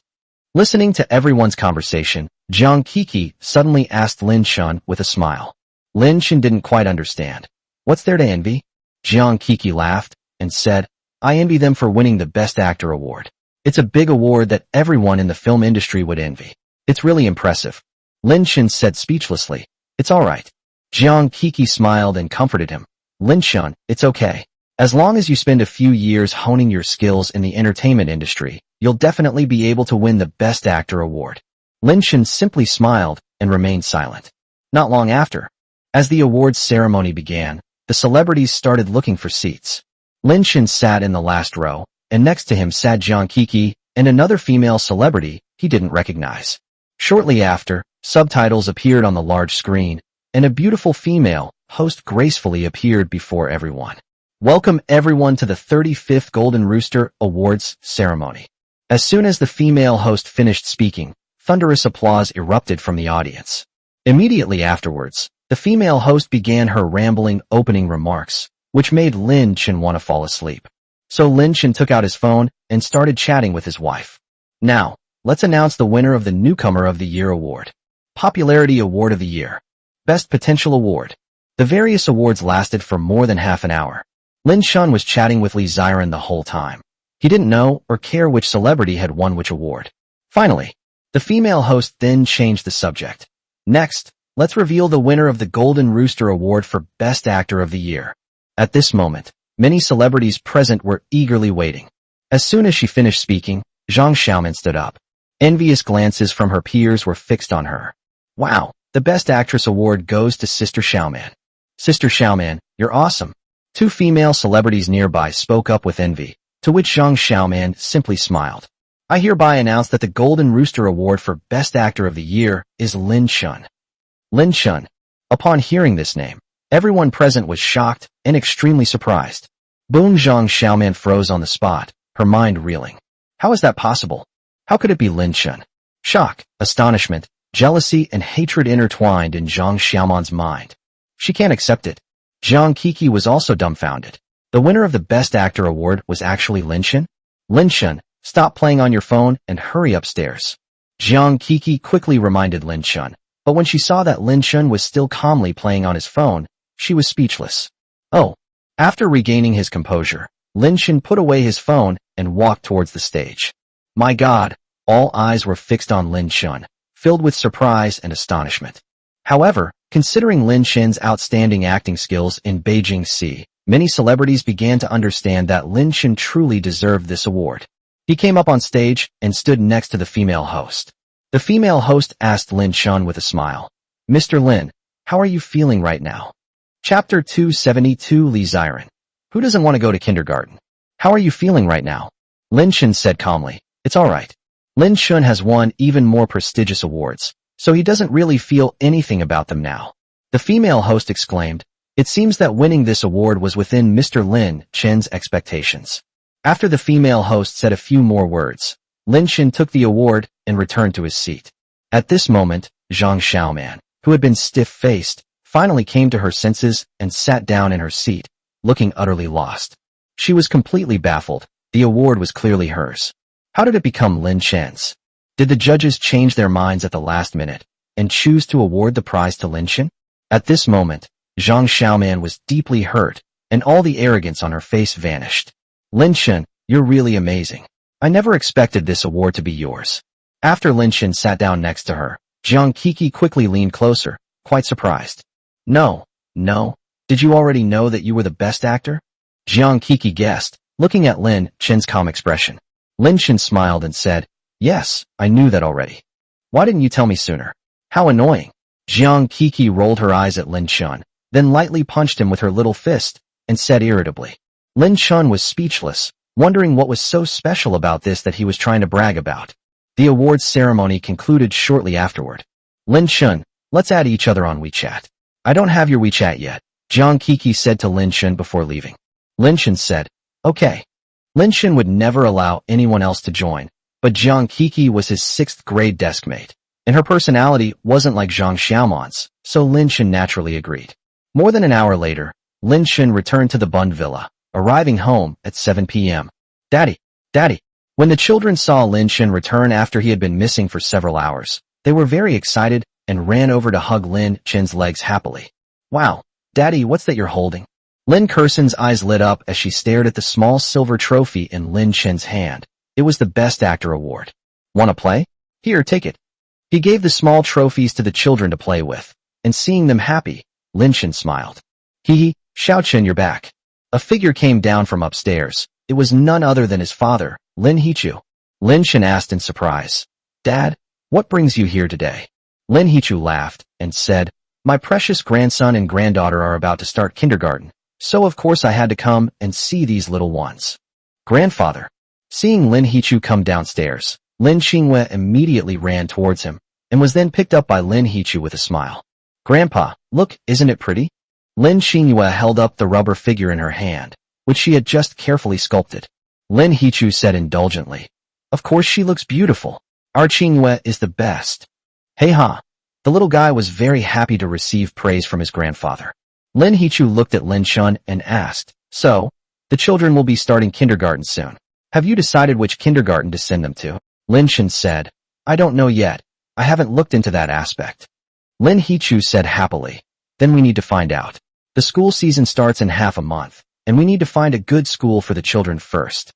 Speaker 1: Listening to everyone's conversation, Jiang Kiki suddenly asked Lin Shun with a smile. Lin Shun didn't quite understand. What's there to envy? Jiang Kiki laughed and said, I envy them for winning the Best Actor award. It's a big award that everyone in the film industry would envy. It's really impressive. Lin Shun said speechlessly. It's all right. Jiang Kiki smiled and comforted him. Lin Shun, it's okay. As long as you spend a few years honing your skills in the entertainment industry, you'll definitely be able to win the Best Actor award. Lin Shun simply smiled and remained silent. Not long after, as the awards ceremony began, the celebrities started looking for seats. Lin Shun sat in the last row, and next to him sat Jiang Kiki and another female celebrity he didn't recognize. Shortly after, subtitles appeared on the large screen, and a beautiful female host gracefully appeared before everyone. Welcome everyone to the 35th Golden Rooster Awards ceremony. As soon as the female host finished speaking, thunderous applause erupted from the audience. Immediately afterwards, the female host began her rambling opening remarks, which made Lin Shun want to fall asleep. So Lin Shun took out his phone and started chatting with his wife. Now, let's announce the winner of the Newcomer of the Year award. Popularity Award of the Year. Best Potential Award. The various awards lasted for more than half an hour. Lin Shun was chatting with Li Ziran the whole time. He didn't know or care which celebrity had won which award. Finally, the female host then changed the subject. Next, let's reveal the winner of the Golden Rooster Award for Best Actor of the Year. At this moment, many celebrities present were eagerly waiting. As soon as she finished speaking, Zhang Xiaoman stood up. Envious glances from her peers were fixed on her. Wow, the Best Actress award goes to Sister Xiaoman. Sister Xiaoman, you're awesome. Two female celebrities nearby spoke up with envy, to which Zhang Xiaoman simply smiled. I hereby announce that the Golden Rooster Award for Best Actor of the Year is Lin Shun. Lin Shun. Upon hearing this name, everyone present was shocked and extremely surprised. Boom, Zhang Xiaoman froze on the spot, her mind reeling. How is that possible? How could it be Lin Shun? Shock, astonishment, jealousy, and hatred intertwined in Zhang Xiaoman's mind. She can't accept it. Jiang Kiki was also dumbfounded. The winner of the Best Actor award was actually Lin Shun? Lin Shun, stop playing on your phone and hurry upstairs. Jiang Kiki quickly reminded Lin Shun, but when she saw that Lin Shun was still calmly playing on his phone, she was speechless. Oh. After regaining his composure, Lin Shen put away his phone and walked towards the stage. My God, all eyes were fixed on Lin Shen, filled with surprise and astonishment. However, considering Lin Shen's outstanding acting skills in Beijing Sea, many celebrities began to understand that Lin Shen truly deserved this award. He came up on stage and stood next to the female host. The female host asked Lin Shen with a smile, Mr. Lin, how are you feeling right now? Chapter 272 Li Ziren. Who doesn't want to go to kindergarten? How are you feeling right now? Lin Shen said calmly, it's alright. Lin Shen has won even more prestigious awards, so he doesn't really feel anything about them now. The female host exclaimed, it seems that winning this award was within Mr. Lin Shen's expectations. After the female host said a few more words, Lin Shen took the award and returned to his seat. At this moment, Zhang Xiaoman, who had been stiff-faced, finally came to her senses and sat down in her seat, looking utterly lost. She was completely baffled. The award was clearly hers. How did it become Lin Shen's? Did the judges change their minds at the last minute and choose to award the prize to Lin Shen? At this moment, Zhang Xiaoman was deeply hurt, and all the arrogance on her face vanished. Lin Shen, you're really amazing. I never expected this award to be yours. After Lin Shen sat down next to her, Jiang Kiki quickly leaned closer, quite surprised. No. Did you already know that you were the best actor? Jiang Kiki guessed, looking at Lin Shen's calm expression. Lin Shen smiled and said, yes, I knew that already. Why didn't you tell me sooner? How annoying. Jiang Kiki rolled her eyes at Lin Shen, then lightly punched him with her little fist, and said irritably. Lin Shen was speechless, wondering what was so special about this that he was trying to brag about. The awards ceremony concluded shortly afterward. Lin Shen, let's add each other on WeChat. I don't have your WeChat yet, Jiang Kiki said to Lin Shen before leaving. Lin Shen said, okay. Lin Shen would never allow anyone else to join, but Jiang Kiki was his 6th grade deskmate, and her personality wasn't like Zhang Xiaoman's, so Lin Shen naturally agreed. More than an hour later, Lin Shen returned to the Bund Villa, arriving home at 7 p.m. Daddy. When the children saw Lin Shen return after he had been missing for several hours, they were very excited and ran over to hug Lin Shen's legs happily. Wow, Daddy, what's that you're holding? Lin Kerson's eyes lit up as she stared at the small silver trophy in Lin Shen's hand. It was the Best Actor award. Want to play? Here, take it. He gave the small trophies to the children to play with, and seeing them happy, Lin Shen smiled. Hee, Xiaochen, you're back. A figure came down from upstairs. It was none other than his father, Lin Hichu. Lin Shen asked in surprise, Dad, what brings you here today? Lin Hichu laughed and said, my precious grandson and granddaughter are about to start kindergarten, so of course I had to come and see these little ones. Grandfather. Seeing Lin Hichu come downstairs, Lin Xingyue immediately ran towards him and was then picked up by Lin Hichu with a smile. Grandpa, look, isn't it pretty? Lin Xingyue held up the rubber figure in her hand, which she had just carefully sculpted. Lin Hichu said indulgently, of course she looks beautiful. Our Xingyue is the best. Hey ha. The little guy was very happy to receive praise from his grandfather. Lin Hichu looked at Lin Shen and asked, so, the children will be starting kindergarten soon. Have you decided which kindergarten to send them to? Lin Shen said, I don't know yet. I haven't looked into that aspect. Lin Hichu said happily, then we need to find out. The school season starts in half a month, and we need to find a good school for the children first.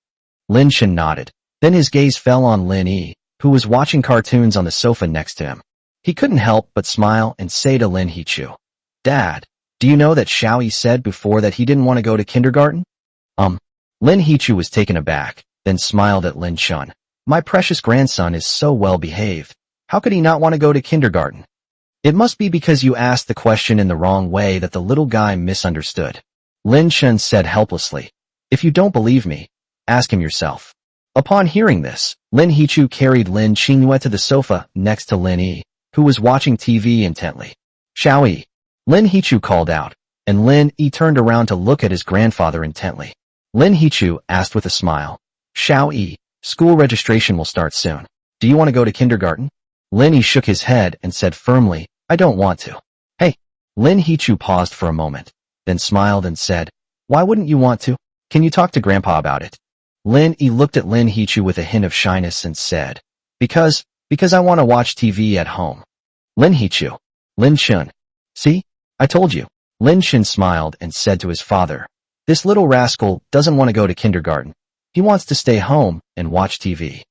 Speaker 1: Lin Shen nodded. Then his gaze fell on Lin Yi, who was watching cartoons on the sofa next to him. He couldn't help but smile and say to Lin Hichu, Dad, do you know that Xiao Yi said before that he didn't want to go to kindergarten? Lin Hichu was taken aback, then smiled at Lin Shen. My precious grandson is so well behaved. How could he not want to go to kindergarten? It must be because you asked the question in the wrong way that the little guy misunderstood. Lin Shen said helplessly, if you don't believe me, ask him yourself. Upon hearing this, Lin Hichu carried Lin Xingyue to the sofa next to Lin Yi, who was watching TV intently. Xiao Yi. Lin Hichu called out, and Lin Yi turned around to look at his grandfather intently. Lin Hichu asked with a smile, Xiao Yi, school registration will start soon. Do you want to go to kindergarten? Lin Yi shook his head and said firmly, I don't want to. Hey. Lin Hichu paused for a moment, then smiled and said, why wouldn't you want to? Can you talk to Grandpa about it? Lin Yi looked at Lin Hichu with a hint of shyness and said, because I want to watch TV at home. Lin Hichu. Lin Shen. See? I told you. Lin Shen smiled and said to his father, This little rascal doesn't want to go to kindergarten. He wants to stay home and watch TV.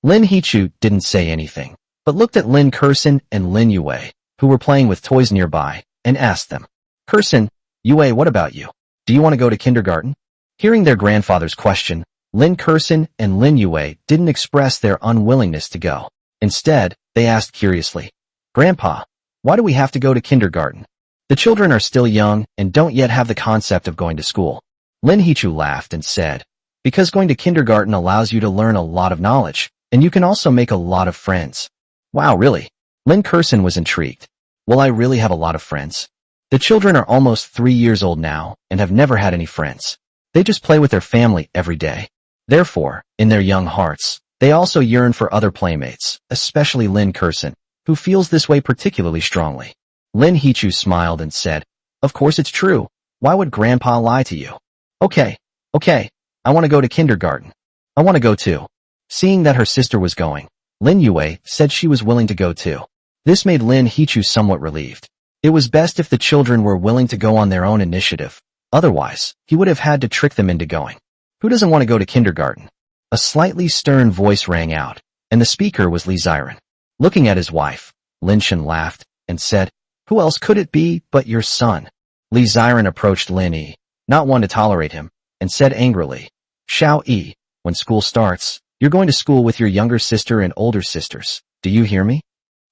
Speaker 1: Lin Hichu didn't say anything, but looked at Lin Kursin and Lin Yue, who were playing with toys nearby, and asked them, Kursin, Yue, what about you? Do you want to go to kindergarten? Hearing their grandfather's question, Lin Kursin and Lin Yue didn't express their unwillingness to go. Instead, they asked curiously, Grandpa, why do we have to go to kindergarten? The children are still young and don't yet have the concept of going to school. Lin Hichu laughed and said, because going to kindergarten allows you to learn a lot of knowledge, and you can also make a lot of friends. Wow, really? Lin Kursin was intrigued. Will I really have a lot of friends? The children are almost 3 years old now and have never had any friends. They just play with their family every day. Therefore, in their young hearts, they also yearn for other playmates, especially Lin Kursin, who feels this way particularly strongly. Lin Hichu smiled and said, of course it's true. Why would Grandpa lie to you? Okay, I want to go to kindergarten. I want to go too. Seeing that her sister was going, Lin Yue said she was willing to go too. This made Lin Hichu somewhat relieved. It was best if the children were willing to go on their own initiative. Otherwise, he would have had to trick them into going. Who doesn't want to go to kindergarten? A slightly stern voice rang out, and the speaker was Li Ziren. Looking at his wife, Lin Shen laughed and said, who else could it be but your son? Li Ziren approached Lin Yi, not one to tolerate him, and said angrily, Xiao Yi, when school starts, you're going to school with your younger sister and older sisters. Do you hear me?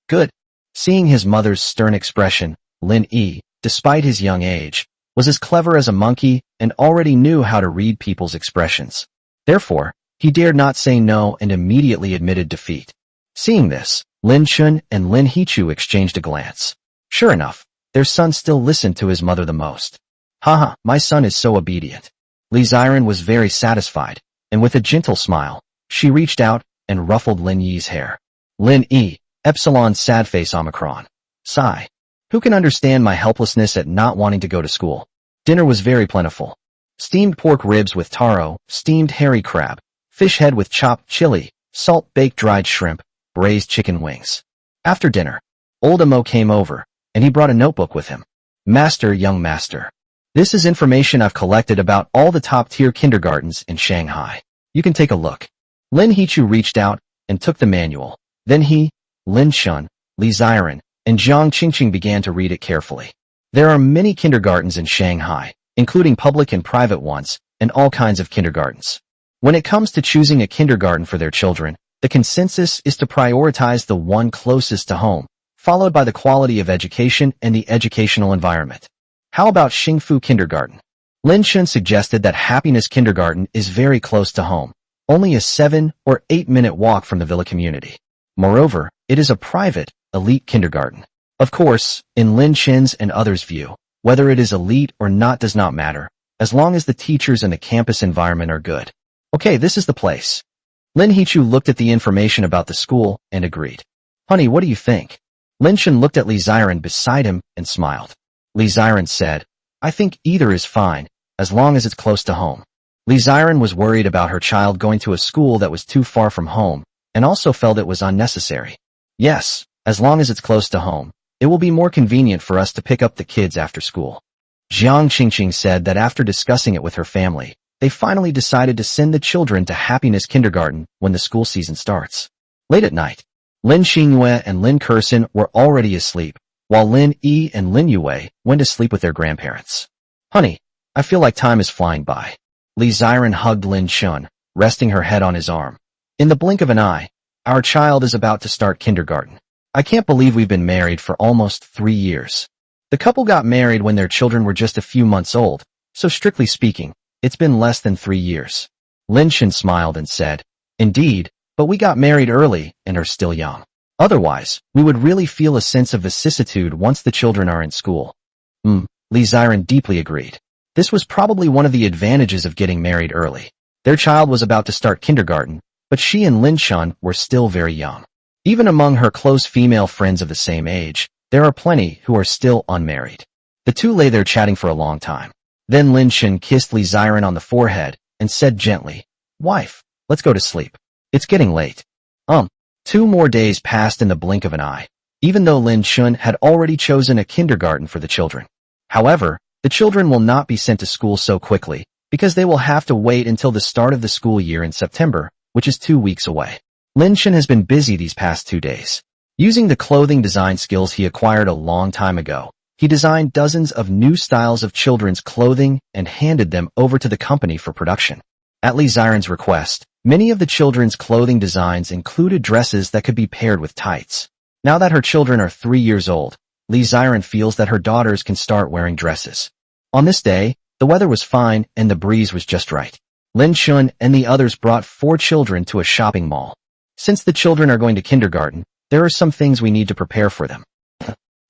Speaker 1: Good. Seeing his mother's stern expression, Lin Yi, despite his young age, was as clever as a monkey and already knew how to read people's expressions. Therefore, he dared not say no and immediately admitted defeat. Seeing this, Lin Chun and Lin Hichu exchanged a glance. Sure enough, their son still listened to his mother the most. Haha, my son is so obedient. Li Ziren was very satisfied, and with a gentle smile, she reached out and ruffled Lin Yi's hair. Lin Yi, Epsilon sad face Omicron. Sigh. Who can understand my helplessness at not wanting to go to school? Dinner was very plentiful. Steamed pork ribs with taro, steamed hairy crab, fish head with chopped chili, salt-baked dried shrimp, braised chicken wings. After dinner, old Amo came over, and he brought a notebook with him. Master, young master. This is information I've collected about all the top-tier kindergartens in Shanghai. You can take a look. Lin Hichu reached out and took the manual. Then he, Lin Shun, Li Ziren, and Zhang Qingqing began to read it carefully. There are many kindergartens in Shanghai, including public and private ones, and all kinds of kindergartens. When it comes to choosing a kindergarten for their children, the consensus is to prioritize the one closest to home, followed by the quality of education and the educational environment. How about Xingfu Kindergarten? Lin Shun suggested that Happiness Kindergarten is very close to home, only a 7 or 8 minute walk from the villa community. Moreover, it is a private, elite kindergarten. Of course, in Lin Chen's and others' view, whether it is elite or not does not matter, as long as the teachers and the campus environment are good. Okay, this is the place. Lin Hichu looked at the information about the school and agreed. Honey, what do you think? Lin Chen looked at Li Ziren beside him and smiled. Li Ziren said, I think either is fine, as long as it's close to home. Li Ziren was worried about her child going to a school that was too far from home, and also felt it was unnecessary. Yes, as long as it's close to home, it will be more convenient for us to pick up the kids after school. Zhang Qingqing said that after discussing it with her family, they finally decided to send the children to Happiness Kindergarten when the school season starts. Late at night, Lin Xingyue and Lin Kursin were already asleep, while Lin Yi and Lin Yue went to sleep with their grandparents. Honey, I feel like time is flying by. Li Ziren hugged Lin Chun, resting her head on his arm. In the blink of an eye, our child is about to start kindergarten. I can't believe we've been married for almost 3 years. The couple got married when their children were just a few months old, so strictly speaking, it's been less than 3 years. Lin Chen smiled and said, Indeed, but we got married early and are still young. Otherwise, we would really feel a sense of vicissitude once the children are in school. Li Ziren deeply agreed. This was probably one of the advantages of getting married early. Their child was about to start kindergarten, but she and Lin Chun were still very young. Even among her close female friends of the same age, there are plenty who are still unmarried. The two lay there chatting for a long time. Then Lin Chun kissed Li Ziren on the forehead and said gently, Wife, let's go to sleep. It's getting late. 2 more days passed in the blink of an eye, even though Lin Chun had already chosen a kindergarten for the children. However, the children will not be sent to school so quickly, because they will have to wait until the start of the school year in September, which is 2 weeks away. Lin Shen has been busy these past 2 days. Using the clothing design skills he acquired a long time ago, he designed dozens of new styles of children's clothing and handed them over to the company for production. At Li Xiren's request, many of the children's clothing designs included dresses that could be paired with tights. Now that her children are 3 years old, Li Xiren feels that her daughters can start wearing dresses. On this day, the weather was fine and the breeze was just right. Lin Shen and the others brought 4 children to a shopping mall. Since the children are going to kindergarten, there are some things we need to prepare for them.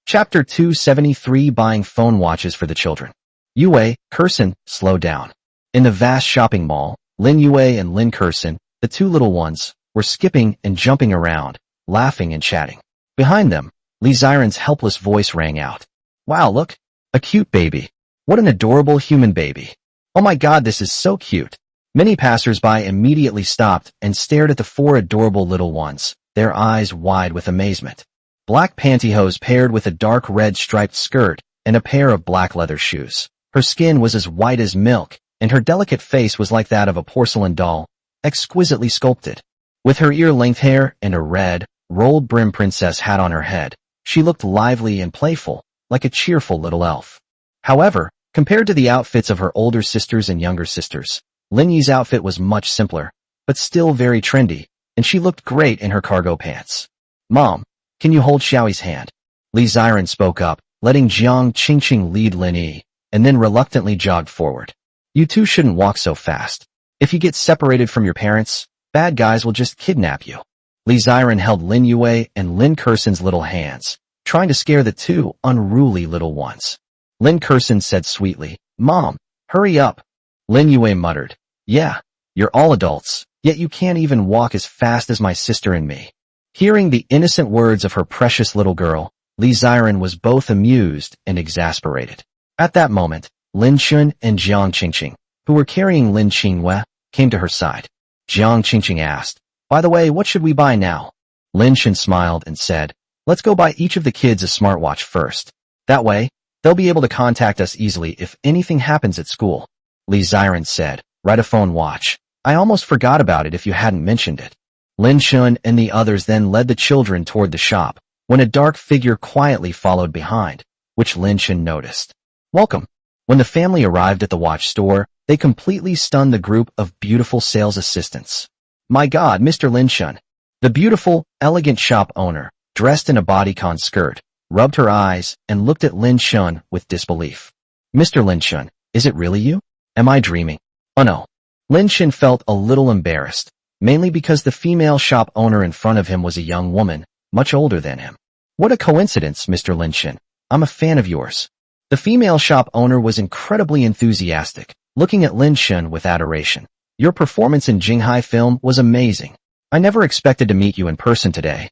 Speaker 1: Chapter 273 Buying Phone Watches for the Children. Yue, Kersen, slow down. In the vast shopping mall, Lin Yue and Lin Kersen, the 2 little ones, were skipping and jumping around, laughing and chatting. Behind them, Li Xiren's helpless voice rang out. Wow, look! A cute baby. What an adorable human baby. Oh my god, this is so cute. Many passers-by immediately stopped and stared at the 4 adorable little ones, their eyes wide with amazement. Black pantyhose paired with a dark red striped skirt and a pair of black leather shoes. Her skin was as white as milk, and her delicate face was like that of a porcelain doll, exquisitely sculpted. With her ear-length hair and a red, rolled brim princess hat on her head, she looked lively and playful, like a cheerful little elf. However, compared to the outfits of her older sisters and younger sisters, Lin Yi's outfit was much simpler, but still very trendy, and she looked great in her cargo pants. Mom, can you hold Xiaoyi's hand? Li Xiren spoke up, letting Jiang Qingqing lead Lin Yi, and then reluctantly jogged forward. You two shouldn't walk so fast. If you get separated from your parents, bad guys will just kidnap you. Li Xiren held Lin Yue and Lin Kersen's little hands, trying to scare the 2 unruly little ones. Lin Kersen said sweetly, Mom, hurry up. Lin Yue muttered, yeah, you're all adults, yet you can't even walk as fast as my sister and me. Hearing the innocent words of her precious little girl, Li Xiren was both amused and exasperated. At that moment, Lin Shen and Jiang Qingqing, who were carrying Lin Qingwei, came to her side. Jiang Qingqing asked, by the way, what should we buy now? Lin Shen smiled and said, let's go buy each of the kids a smartwatch first. That way, they'll be able to contact us easily if anything happens at school. Li Xiren said, write a phone watch. I almost forgot about it if you hadn't mentioned it. Lin Shen and the others then led the children toward the shop, when a dark figure quietly followed behind, which Lin Shen noticed. Welcome. When the family arrived at the watch store, they completely stunned the group of beautiful sales assistants. My god, Mr. Lin Shen. The beautiful, elegant shop owner, dressed in a bodycon skirt, rubbed her eyes and looked at Lin Shen with disbelief. Mr. Lin Shen, is it really you? Am I dreaming? Oh no. Lin Shen felt a little embarrassed, mainly because the female shop owner in front of him was a young woman, much older than him. What a coincidence, Mr. Lin Shen. I'm a fan of yours. The female shop owner was incredibly enthusiastic, looking at Lin Shen with adoration. Your performance in Jinghai film was amazing. I never expected to meet you in person today.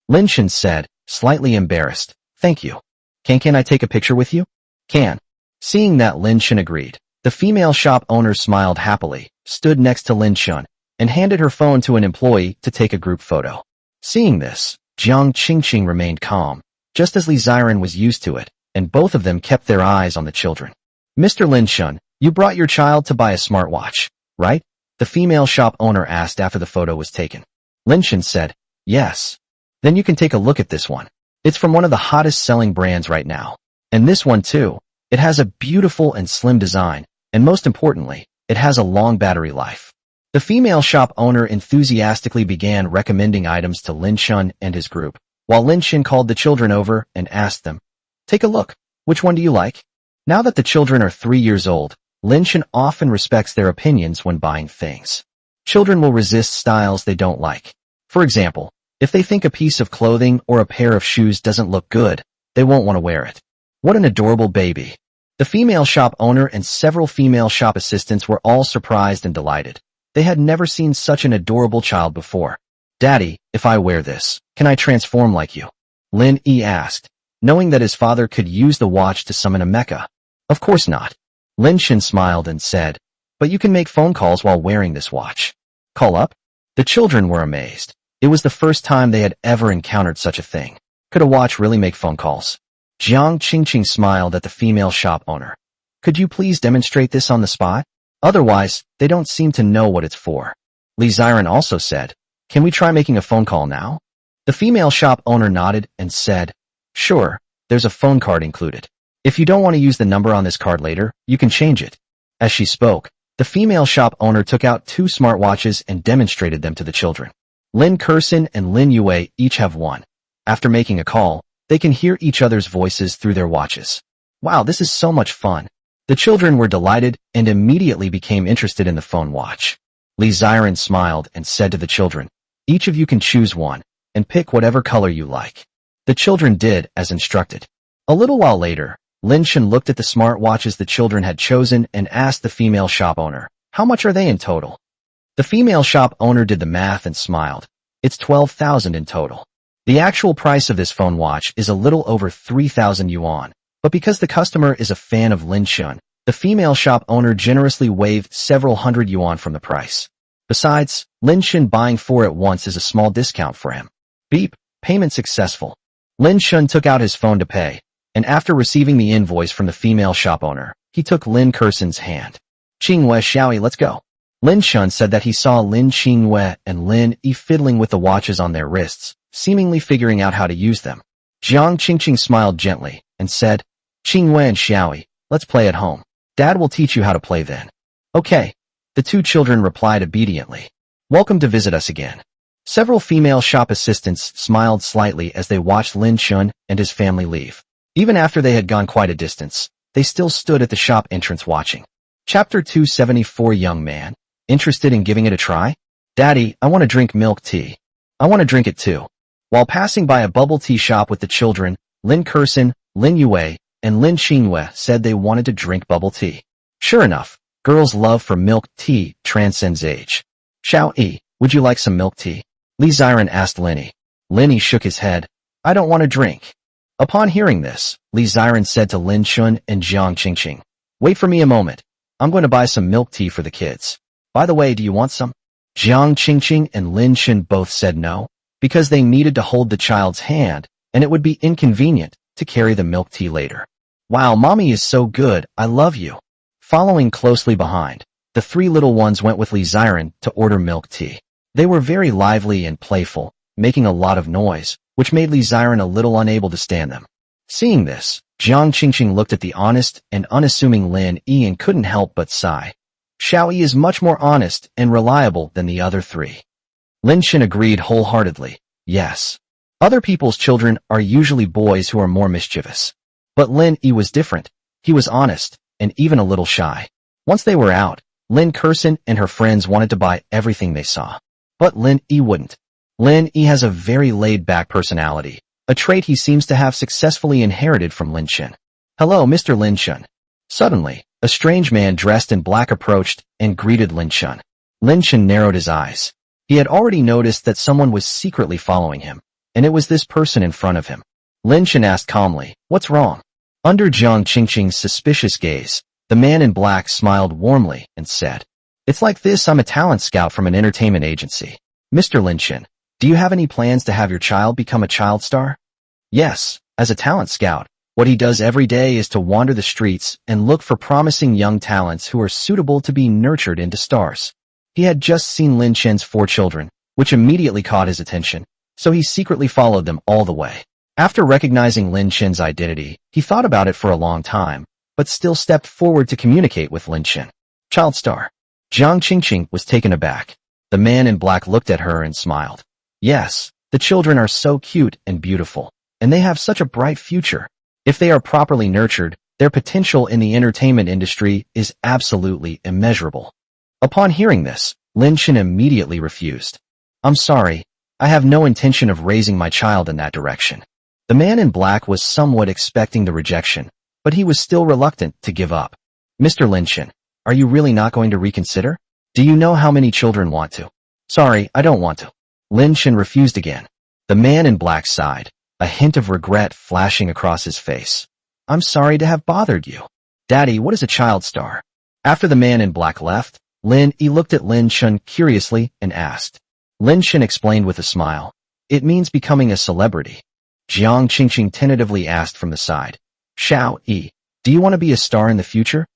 Speaker 1: Lin Shen said, slightly embarrassed. Thank you. Can I take a picture with you? Can. Seeing that Lin Shen agreed, the female shop owner smiled happily, stood next to Lin Shen, and handed her phone to an employee to take a group photo. Seeing this, Jiang Qingqing remained calm, just as Li Xiren was used to it, and both of them kept their eyes on the children. Mr. Lin Shen, you brought your child to buy a smartwatch, right? The female shop owner asked after the photo was taken. Lin Shen said, yes. Then you can take a look at this one. It's from one of the hottest selling brands right now. And this one too. It has a beautiful and slim design, and most importantly, it has a long battery life. The female shop owner enthusiastically began recommending items to Lin Shen and his group, while Lin Shen called the children over and asked them, take a look. Which one do you like? Now that the children are 3 years old, Lin Shen often respects their opinions when buying things. Children will resist styles they don't like. For example, if they think a piece of clothing or a pair of shoes doesn't look good, they won't want to wear it. What an adorable baby. The female shop owner and several female shop assistants were all surprised and delighted. They had never seen such an adorable child before. Daddy, if I wear this, can I transform like you? Lin Yi asked, knowing that his father could use the watch to summon a mecha. Of course not. Lin Shen smiled and said, but you can make phone calls while wearing this watch. Call up? The children were amazed. It was the first time they had ever encountered such a thing. Could a watch really make phone calls? Jiang Qingqing smiled at the female shop owner. Could you please demonstrate this on the spot? Otherwise, they don't seem to know what it's for. Li Ziren also said, "Can we try making a phone call now?" The female shop owner nodded and said, "Sure, there's a phone card included. If you don't want to use the number on this card later, you can change it." As she spoke, the female shop owner took out 2 smartwatches and demonstrated them to the children. Lin Kursin and Lin Yue each have one. After making a call, they can hear each other's voices through their watches. Wow, this is so much fun. The children were delighted and immediately became interested in the phone watch. Li Ziren smiled and said to the children, "Each of you can choose one, and pick whatever color you like." The children did as instructed. A little while later, Lin Shen looked at the smartwatches the children had chosen and asked the female shop owner, "How much are they in total?" The female shop owner did the math and smiled. "It's 12,000 in total. The actual price of this phone watch is a little over 3,000 yuan, but because the customer is a fan of Lin Shen, the female shop owner generously waived several hundred yuan from the price. Besides, Lin Shen buying 4 at once is a small discount for him. Beep, payment successful. Lin Shen took out his phone to pay, and after receiving the invoice from the female shop owner, he took Lin Kursin's hand. "Qingwei Xiaoyi, let's go." Lin Shen said that he saw Lin Qingwei and Lin Yi fiddling with the watches on their wrists, seemingly figuring out how to use them. Jiang Qingqing smiled gently and said, "Qingwei and Xiaoyi, let's play at home. Dad will teach you how to play then." "Okay." The 2 children replied obediently. "Welcome to visit us again." Several female shop assistants smiled slightly as they watched Lin Shen and his family leave. Even after they had gone quite a distance, they still stood at the shop entrance watching. Chapter 274. Young man, interested in giving it a try? "Daddy, I want to drink milk tea." "I want to drink it too." While passing by a bubble tea shop with the children, Lin Kursin, Lin Yue, and Lin Qingwei said they wanted to drink bubble tea. Sure enough, girls' love for milk tea transcends age. "Xiao-yi, would you like some milk tea?" Li Ziren asked Linny. Linny shook his head. "I don't want to drink." Upon hearing this, Li Ziren said to Lin Shun and Jiang Qingqing, "Wait for me a moment. I'm going to buy some milk tea for the kids. By the way, do you want some?" Jiang Qingqing and Lin Shun both said no, because they needed to hold the child's hand, and it would be inconvenient to carry the milk tea later. "Wow, mommy is so good, I love you." Following closely behind, the 3 little ones went with Li Ziren to order milk tea. They were very lively and playful, making a lot of noise, which made Li Ziren a little unable to stand them. Seeing this, Jiang Qingqing looked at the honest and unassuming Lin Yi and couldn't help but sigh. Xiao-yi is much more honest and reliable than the other 3. Lin Shen agreed wholeheartedly. Yes. Other people's children are usually boys who are more mischievous. But Lin Yi was different. He was honest, and even a little shy. Once they were out, Lin Kursin and her friends wanted to buy everything they saw. But Lin Yi wouldn't. Lin Yi has a very laid-back personality, a trait he seems to have successfully inherited from Lin Shen. "Hello, Mr. Lin Shen." Suddenly, a strange man dressed in black approached and greeted Lin Shen. Lin Shen narrowed his eyes. He had already noticed that someone was secretly following him, and it was this person in front of him. Lin Shen asked calmly, "What's wrong?" Under Jiang Qingqing's suspicious gaze, the man in black smiled warmly and said, "It's like this, I'm a talent scout from an entertainment agency. Mr. Lin Shen, do you have any plans to have your child become a child star?" "Yes, as a talent scout, what he does every day is to wander the streets and look for promising young talents who are suitable to be nurtured into stars." He had just seen Lin Shen's 4 children, which immediately caught his attention, so he secretly followed them all the way. After recognizing Lin Shen's identity, he thought about it for a long time, but still stepped forward to communicate with Lin Shen. "Child star." Jiang Qingqing was taken aback. The man in black looked at her and smiled. "Yes, the children are so cute and beautiful, and they have such a bright future. If they are properly nurtured, their potential in the entertainment industry is absolutely immeasurable." Upon hearing this, Lin Shen immediately refused. "I'm sorry, I have no intention of raising my child in that direction." The man in black was somewhat expecting the rejection, but he was still reluctant to give up. "Mr. Lin Shen, are you really not going to reconsider? Do you know how many children want to?" "Sorry, I don't want to." Lin Shen refused again. The man in black sighed, a hint of regret flashing across his face. "I'm sorry to have bothered you." "Daddy, what is a child star?" After the man in black left, Lin Yi looked at Lin Shen curiously and asked. Lin Shen explained with a smile. "It means becoming a celebrity." Jiang Qingqing tentatively asked from the side. "Xiao-yi, do you want to be a star in the future?"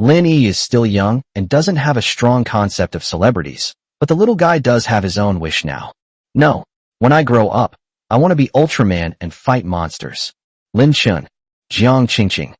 Speaker 1: Lin Yi is still young and doesn't have a strong concept of celebrities, but the little guy does have his own wish now. No, when I grow up, I want to be Ultraman and fight monsters. Lin Chun. Jiang Qingqing.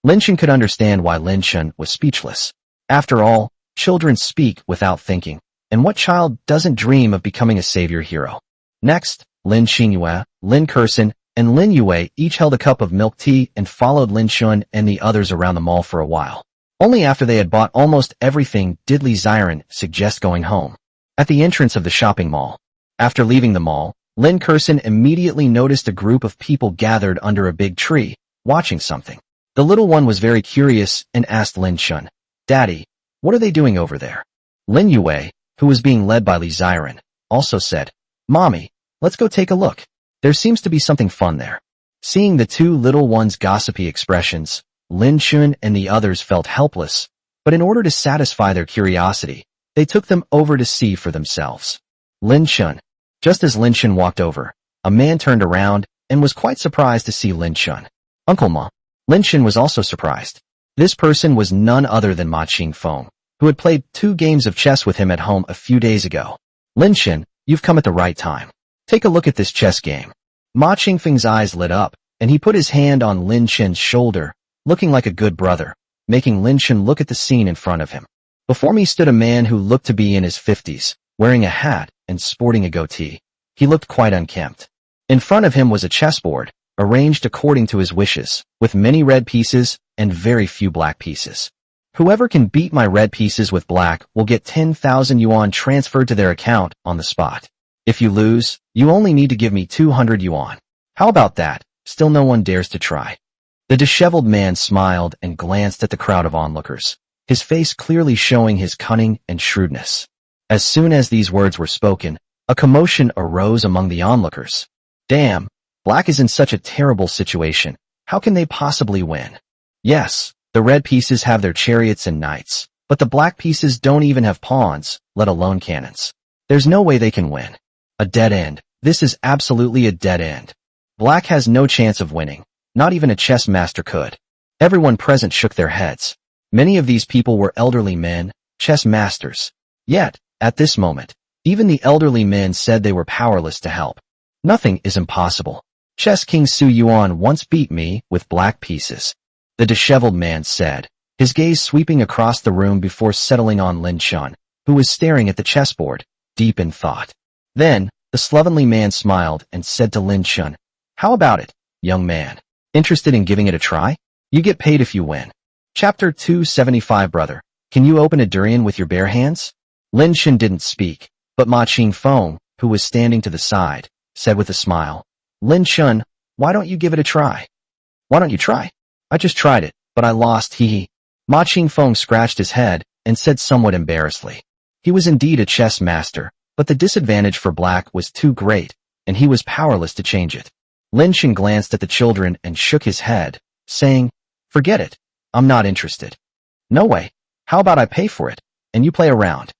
Speaker 1: Lin Chun could understand why Lin Chun was speechless. After all, children speak without thinking, and what child doesn't dream of becoming a savior hero? Next, Lin Xingyue, Lin Kersen, and Lin Yue each held a cup of milk tea and followed Lin Chun and the others around the mall for a while. Only after they had bought almost everything did Li Ziren suggest going home. At the entrance of the shopping mall. After leaving the mall, Lin Kersen immediately noticed a group of people gathered under a big tree, watching something. The little one was very curious and asked Lin Chun, "Daddy, what are they doing over there?" Lin Yue, who was being led by Li Ziren, also said, "Mommy, let's go take a look. There seems to be something fun there." Seeing the two little ones' gossipy expressions, Lin Chun and the others felt helpless, but in order to satisfy their curiosity, they took them over to see for themselves. Lin Chun. Just as Lin Chun walked over, a man turned around and was quite surprised to see Lin Chun. "Uncle Ma." Lin Chun was also surprised. This person was none other than Ma Qingfeng, who had played 2 games of chess with him at home a few days ago. "Lin Chun, you've come at the right time. Take a look at this chess game." Ma Qingfeng's eyes lit up, and he put his hand on Lin Chun's shoulder, looking like a good brother, making Lin Chun look at the scene in front of him. Before me stood a man who looked to be in his 50s, wearing a hat and sporting a goatee. He looked quite unkempt. In front of him was a chessboard, arranged according to his wishes, with many red pieces and very few black pieces. "Whoever can beat my red pieces with black will get 10,000 yuan transferred to their account on the spot. If you lose, you only need to give me 200 yuan. How about that?" Still no one dares to try. The disheveled man smiled and glanced at the crowd of onlookers, his face clearly showing his cunning and shrewdness. As soon as these words were spoken, a commotion arose among the onlookers. "Damn, black is in such a terrible situation. How can they possibly win?" Yes, the red pieces have their chariots and knights, but the black pieces don't even have pawns, let alone cannons. There's no way they can win. A dead end. This is absolutely a dead end. Black has no chance of winning. Not even a chess master could. Everyone present shook their heads. Many of these people were elderly men, chess masters. Yet, at this moment, even the elderly men said they were powerless to help. Nothing is impossible. Chess King Su Yuan once beat me with black pieces. The disheveled man said, his gaze sweeping across the room before settling on Lin Chun, who was staring at the chessboard, deep in thought. Then, the slovenly man smiled and said to Lin Chun, "How about it, young man? Interested in giving it a try? You get paid if you win." Chapter 275 Brother, can you open a durian with your bare hands? Lin Chun didn't speak, but Ma Qingfeng, who was standing to the side, said with a smile, "Lin Chun, why don't you give it a try?" "Why don't you try? I just tried it, but I lost, hee." Ma Qingfeng scratched his head and said somewhat embarrassedly. He was indeed a chess master, but the disadvantage for black was too great, and he was powerless to change it. Lin Chun glanced at the children and shook his head, saying, "Forget it. I'm not interested." "No way. How about I pay for it, and you play around?"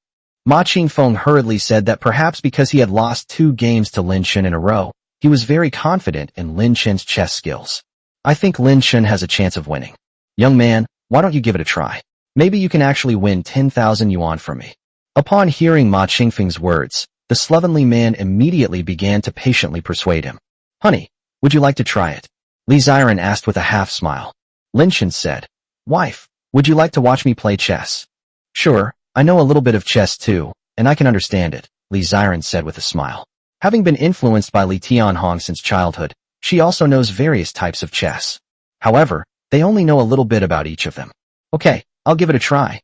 Speaker 1: Ma Qingfeng hurriedly said that perhaps because he had lost 2 games to Lin Chun in a row, he was very confident in Lin Chun's chess skills. "I think Lin Chun has a chance of winning. Young man, why don't you give it a try? Maybe you can actually win 10,000 yuan from me." Upon hearing Ma Qingfeng's words, the slovenly man immediately began to patiently persuade him. "Honey, would you like to try it?" Li Ziren asked with a half-smile. Lin Chun said, "Wife, would you like to watch me play chess?" "Sure, I know a little bit of chess too, and I can understand it," Li Ziren said with a smile. Having been influenced by Li Tianhong since childhood, she also knows various types of chess. However, they only know a little bit about each of them. "Okay, I'll give it a try."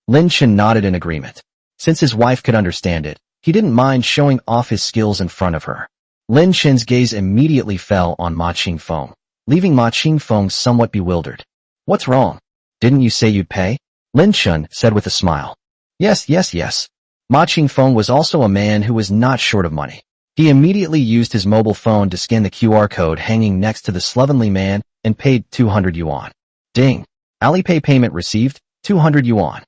Speaker 1: Lin Chun nodded in agreement. Since his wife could understand it, he didn't mind showing off his skills in front of her. Lin Chun's gaze immediately fell on Ma Qingfeng, leaving Ma Qingfeng somewhat bewildered. "What's wrong? Didn't you say you'd pay?" Lin Chun said with a smile. Yes. Ma Qingfeng was also a man who was not short of money. He immediately used his mobile phone to scan the QR code hanging next to the slovenly man and paid 200 yuan. Ding! Alipay payment received, 200 yuan.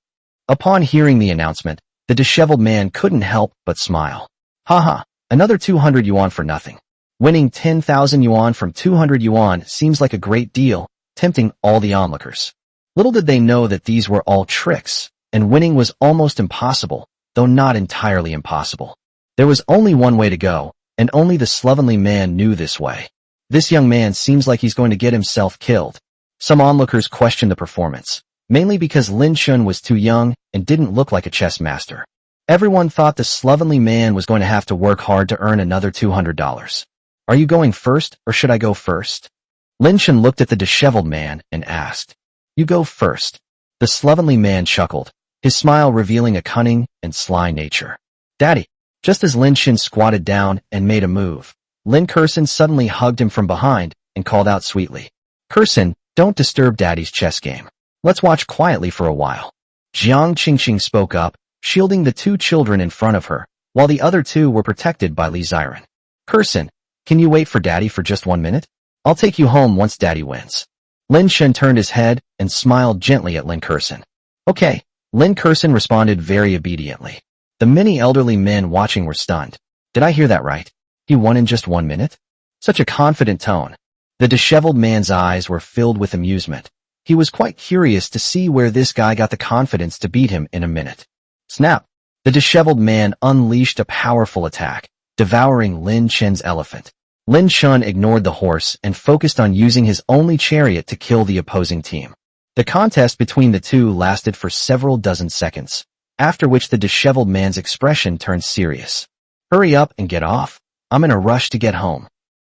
Speaker 1: Upon hearing the announcement, the disheveled man couldn't help but smile. Haha, another 200 yuan for nothing. Winning 10,000 yuan from 200 yuan seems like a great deal, tempting all the onlookers. Little did they know that these were all tricks, and winning was almost impossible, though not entirely impossible. There was only one way to go, and only the slovenly man knew this way. This young man seems like he's going to get himself killed. Some onlookers questioned the performance, mainly because Lin Chun was too young and didn't look like a chess master. Everyone thought the slovenly man was going to have to work hard to earn another $200. Are you going first, or should I go first? Lin Chun looked at the disheveled man and asked. You go first. The slovenly man chuckled, his smile revealing a cunning and sly nature. Daddy. Just as Lin Chun squatted down and made a move, Lin Kurson suddenly hugged him from behind and called out sweetly. Kurson, don't disturb Daddy's chess game. Let's watch quietly for a while. Jiang Qingqing spoke up, shielding the two children in front of her, while the other two were protected by Li Ziren. Kurson, can you wait for Daddy for just 1 minute? I'll take you home once Daddy wins. Lin Chun turned his head and smiled gently at Lin Kurson. Okay, Lin Kurson responded very obediently. The many elderly men watching were stunned. Did I hear that right? He won in just 1 minute? Such a confident tone. The disheveled man's eyes were filled with amusement. He was quite curious to see where this guy got the confidence to beat him in a minute. Snap! The disheveled man unleashed a powerful attack, devouring Lin Chun's elephant. Lin Chun ignored the horse and focused on using his only chariot to kill the opposing team. The contest between the two lasted for several dozen seconds, after which the disheveled man's expression turned serious. Hurry up and get off. I'm in a rush to get home.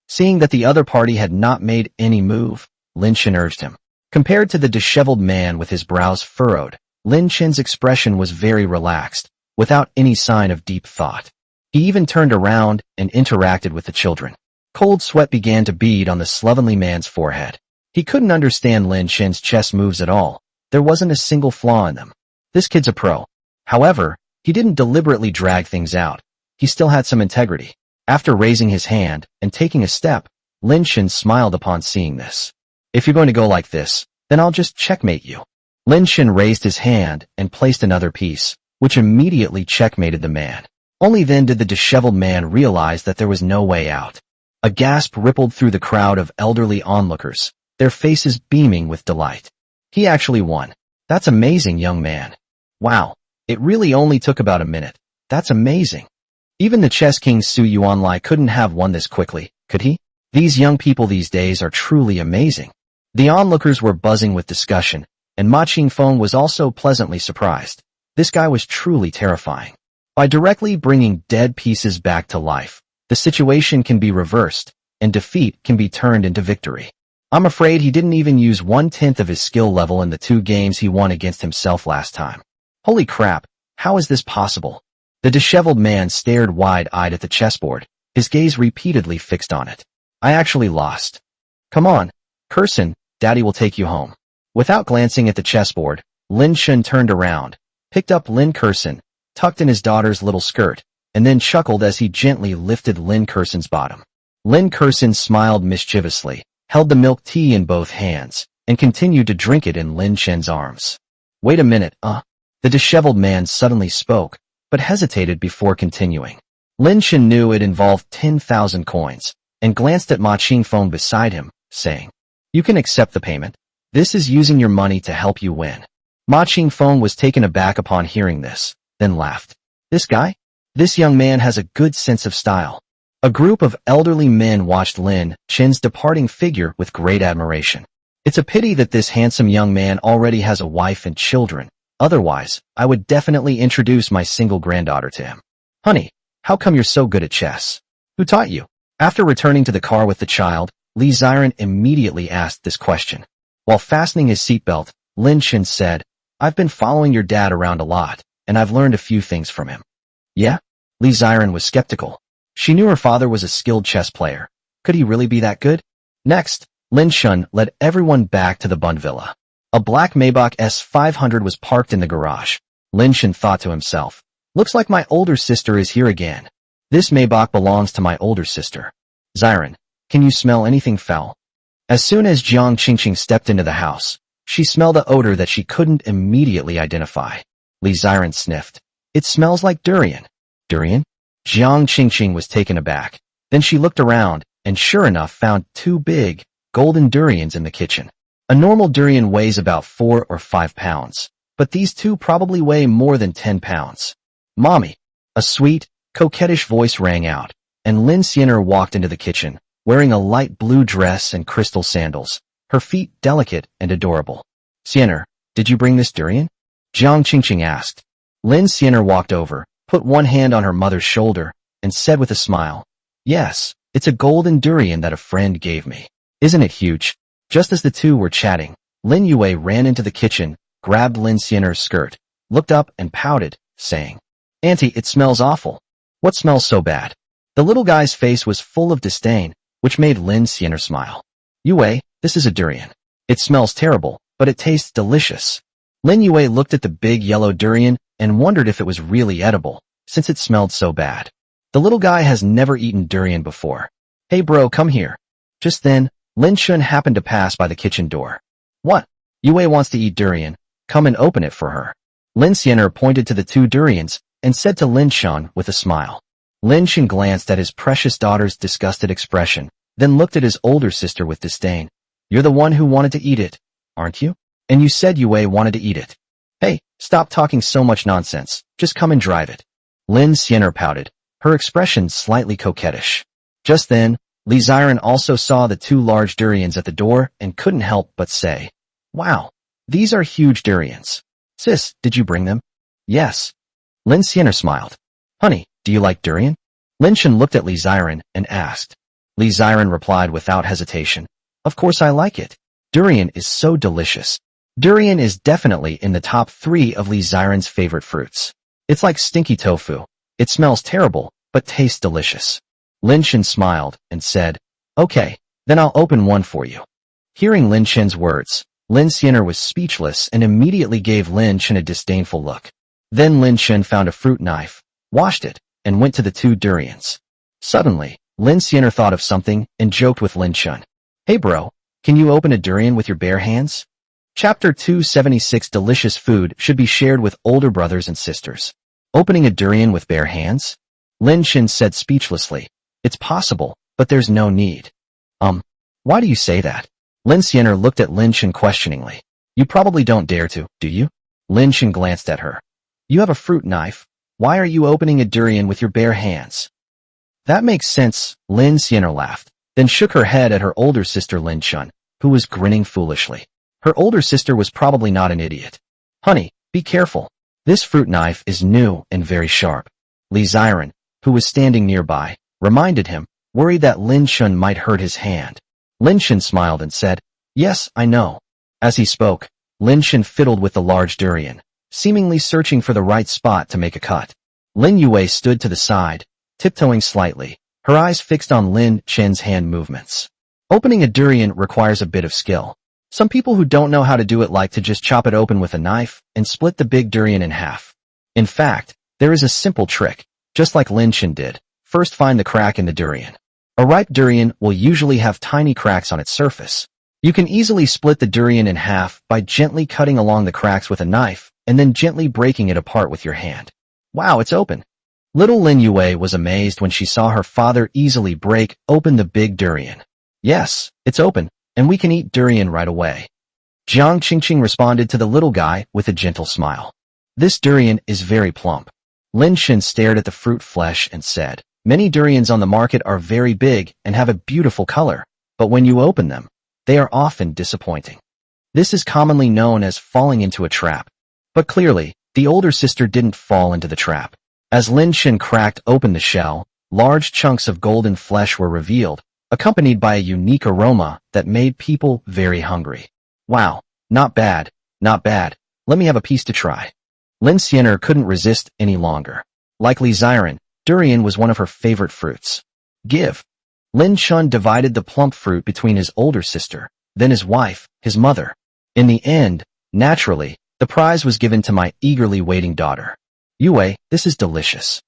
Speaker 1: Seeing that the other party had not made any move, Lin Chun urged him. Compared to the disheveled man with his brows furrowed, Lin Chun's expression was very relaxed, without any sign of deep thought. He even turned around and interacted with the children. Cold sweat began to bead on the slovenly man's forehead. He couldn't understand Lin Chun's chess moves at all. There wasn't a single flaw in them. This kid's a pro. However, he didn't deliberately drag things out. He still had some integrity. After raising his hand and taking a step, Lin Chun smiled upon seeing this. If you're going to go like this, then I'll just checkmate you. Lin Chun raised his hand and placed another piece, which immediately checkmated the man. Only then did the disheveled man realize that there was no way out. A gasp rippled through the crowd of elderly onlookers, their faces beaming with delight. He actually won. That's amazing, young man. Wow, it really only took about a minute. That's amazing. Even the chess king Su Yuanlai couldn't have won this quickly, could he? These young people these days are truly amazing. The onlookers were buzzing with discussion, and Ma Qingfeng was also pleasantly surprised. This guy was truly terrifying. By directly bringing dead pieces back to life, the situation can be reversed, and defeat can be turned into victory. I'm afraid he didn't even use 1/10 of his skill level in the 2 games he won against himself last time. Holy crap, how is this possible? The disheveled man stared wide-eyed at the chessboard, his gaze repeatedly fixed on it. I actually lost. Come on, Kurson, Daddy will take you home. Without glancing at the chessboard, Lin Chun turned around, picked up Lin Kurson, tucked in his daughter's little skirt, and then chuckled as he gently lifted Lin Kurson's bottom. Lin Kurson smiled mischievously, held the milk tea in both hands, and continued to drink it in Lin Chun's arms. Wait a minute, The disheveled man suddenly spoke, but hesitated before continuing. Lin Chun knew it involved 10,000 coins, and glanced at Ma Qingfeng beside him, saying, You can accept the payment. This is using your money to help you win. Ma Qingfeng was taken aback upon hearing this, then laughed. This guy? This young man has a good sense of style. A group of elderly men watched Lin Chun's departing figure with great admiration. It's a pity that this handsome young man already has a wife and children. Otherwise, I would definitely introduce my single granddaughter to him. Honey, how come you're so good at chess? Who taught you? After returning to the car with the child, Li Ziren immediately asked this question. While fastening his seatbelt, Lin Chun said, I've been following your dad around a lot, and I've learned a few things from him. Yeah? Li Ziren was skeptical. She knew her father was a skilled chess player. Could he really be that good? Next, Lin Chun led everyone back to the Bund Villa. A black Maybach S500 was parked in the garage. Lin Chun thought to himself, looks like my older sister is here again. This Maybach belongs to my older sister. Ziren, can you smell anything foul? As soon as Jiang Qingqing stepped into the house, she smelled an odor that she couldn't immediately identify. Li Ziren sniffed. It smells like durian. Durian? Jiang Qingqing was taken aback. Then she looked around, and sure enough found 2 big, golden durians in the kitchen. A normal durian weighs about 4 or 5 pounds, but these two probably weigh more than 10 pounds. Mommy, a sweet, coquettish voice rang out, and Lin Xianer walked into the kitchen, wearing a light blue dress and crystal sandals, her feet delicate and adorable. Xianer, did you bring this durian? Jiang Qingqing asked. Lin Xianer walked over, put one hand on her mother's shoulder, and said with a smile, Yes, it's a golden durian that a friend gave me. Isn't it huge? Just as the two were chatting, Lin Yue ran into the kitchen, grabbed Lin Xianer's skirt, looked up and pouted, saying, Auntie, it smells awful. What smells so bad? The little guy's face was full of disdain, which made Lin Xianer smile. Yue, this is a durian. It smells terrible, but it tastes delicious. Lin Yue looked at the big yellow durian and wondered if it was really edible, since it smelled so bad. The little guy has never eaten durian before. Hey bro, come here. Just then, Lin Shun happened to pass by the kitchen door. What? Yue wants to eat durian. Come and open it for her. Lin Xianer pointed to the two durians and said to Lin Shun with a smile. Lin Shun glanced at his precious daughter's disgusted expression, then looked at his older sister with disdain. You're the one who wanted to eat it, aren't you? And you said Yue wanted to eat it. Hey, stop talking so much nonsense. Just come and drive it. Lin Xianer pouted, her expression slightly coquettish. Just then, Li Ziren also saw the two large durians at the door and couldn't help but say, Wow, these are huge durians. Sis, did you bring them? Yes. Lin Xianer smiled. Honey, do you like durian? Lin Shun looked at Li Ziren and asked. Li Ziren replied without hesitation. Of course I like it. Durian is so delicious. Durian is definitely in the top 3 of Li Ziren's favorite fruits. It's like stinky tofu. It smells terrible, but tastes delicious. Lin Shun smiled and said, Okay, then I'll open one for you. Hearing Lin Shun's words, Lin Xianer was speechless and immediately gave Lin Shun a disdainful look. Then Lin Shun found a fruit knife, washed it, and went to the two durians. Suddenly, Lin Xianer thought of something and joked with Lin Shun. Hey bro, can you open a durian with your bare hands? Chapter 276 Delicious food should be shared with older brothers and sisters. Opening a durian with bare hands? Lin Shun said speechlessly. It's possible, but there's no need. Why do you say that? Lin Xianer looked at Lin Shun questioningly. You probably don't dare to, do you? Lin Shun glanced at her. You have a fruit knife. Why are you opening a durian with your bare hands? That makes sense, Lin Xianer laughed, then shook her head at her older sister Lin Shun, who was grinning foolishly. Her older sister was probably not an idiot. Honey, be careful. This fruit knife is new and very sharp. Li Ziren, who was standing nearby, reminded him, worried that Lin Shun might hurt his hand. Lin Shun smiled and said, Yes, I know. As he spoke, Lin Shun fiddled with the large durian, seemingly searching for the right spot to make a cut. Lin Yue stood to the side, tiptoeing slightly, her eyes fixed on Lin Shun's hand movements. Opening a durian requires a bit of skill. Some people who don't know how to do it like to just chop it open with a knife and split the big durian in half. In fact, there is a simple trick, just like Lin Shun did. First find the crack in the durian. A ripe durian will usually have tiny cracks on its surface. You can easily split the durian in half by gently cutting along the cracks with a knife and then gently breaking it apart with your hand. Wow, it's open. Little Lin Yue was amazed when she saw her father easily break open the big durian. Yes, it's open, and we can eat durian right away. Jiang Qingqing responded to the little guy with a gentle smile. This durian is very plump. Lin Shun stared at the fruit flesh and said, Many durians on the market are very big and have a beautiful color, but when you open them, they are often disappointing. This is commonly known as falling into a trap. But clearly, the older sister didn't fall into the trap. As Lin Shun cracked open the shell, large chunks of golden flesh were revealed, accompanied by a unique aroma that made people very hungry. Wow, not bad, not bad. Let me have a piece to try. Lin Xianer couldn't resist any longer. Like Li Ziren, durian was one of her favorite fruits. Give. Lin Shun divided the plump fruit between his older sister, then his wife, his mother. In the end, naturally, the prize was given to my eagerly waiting daughter. Yue, this is delicious.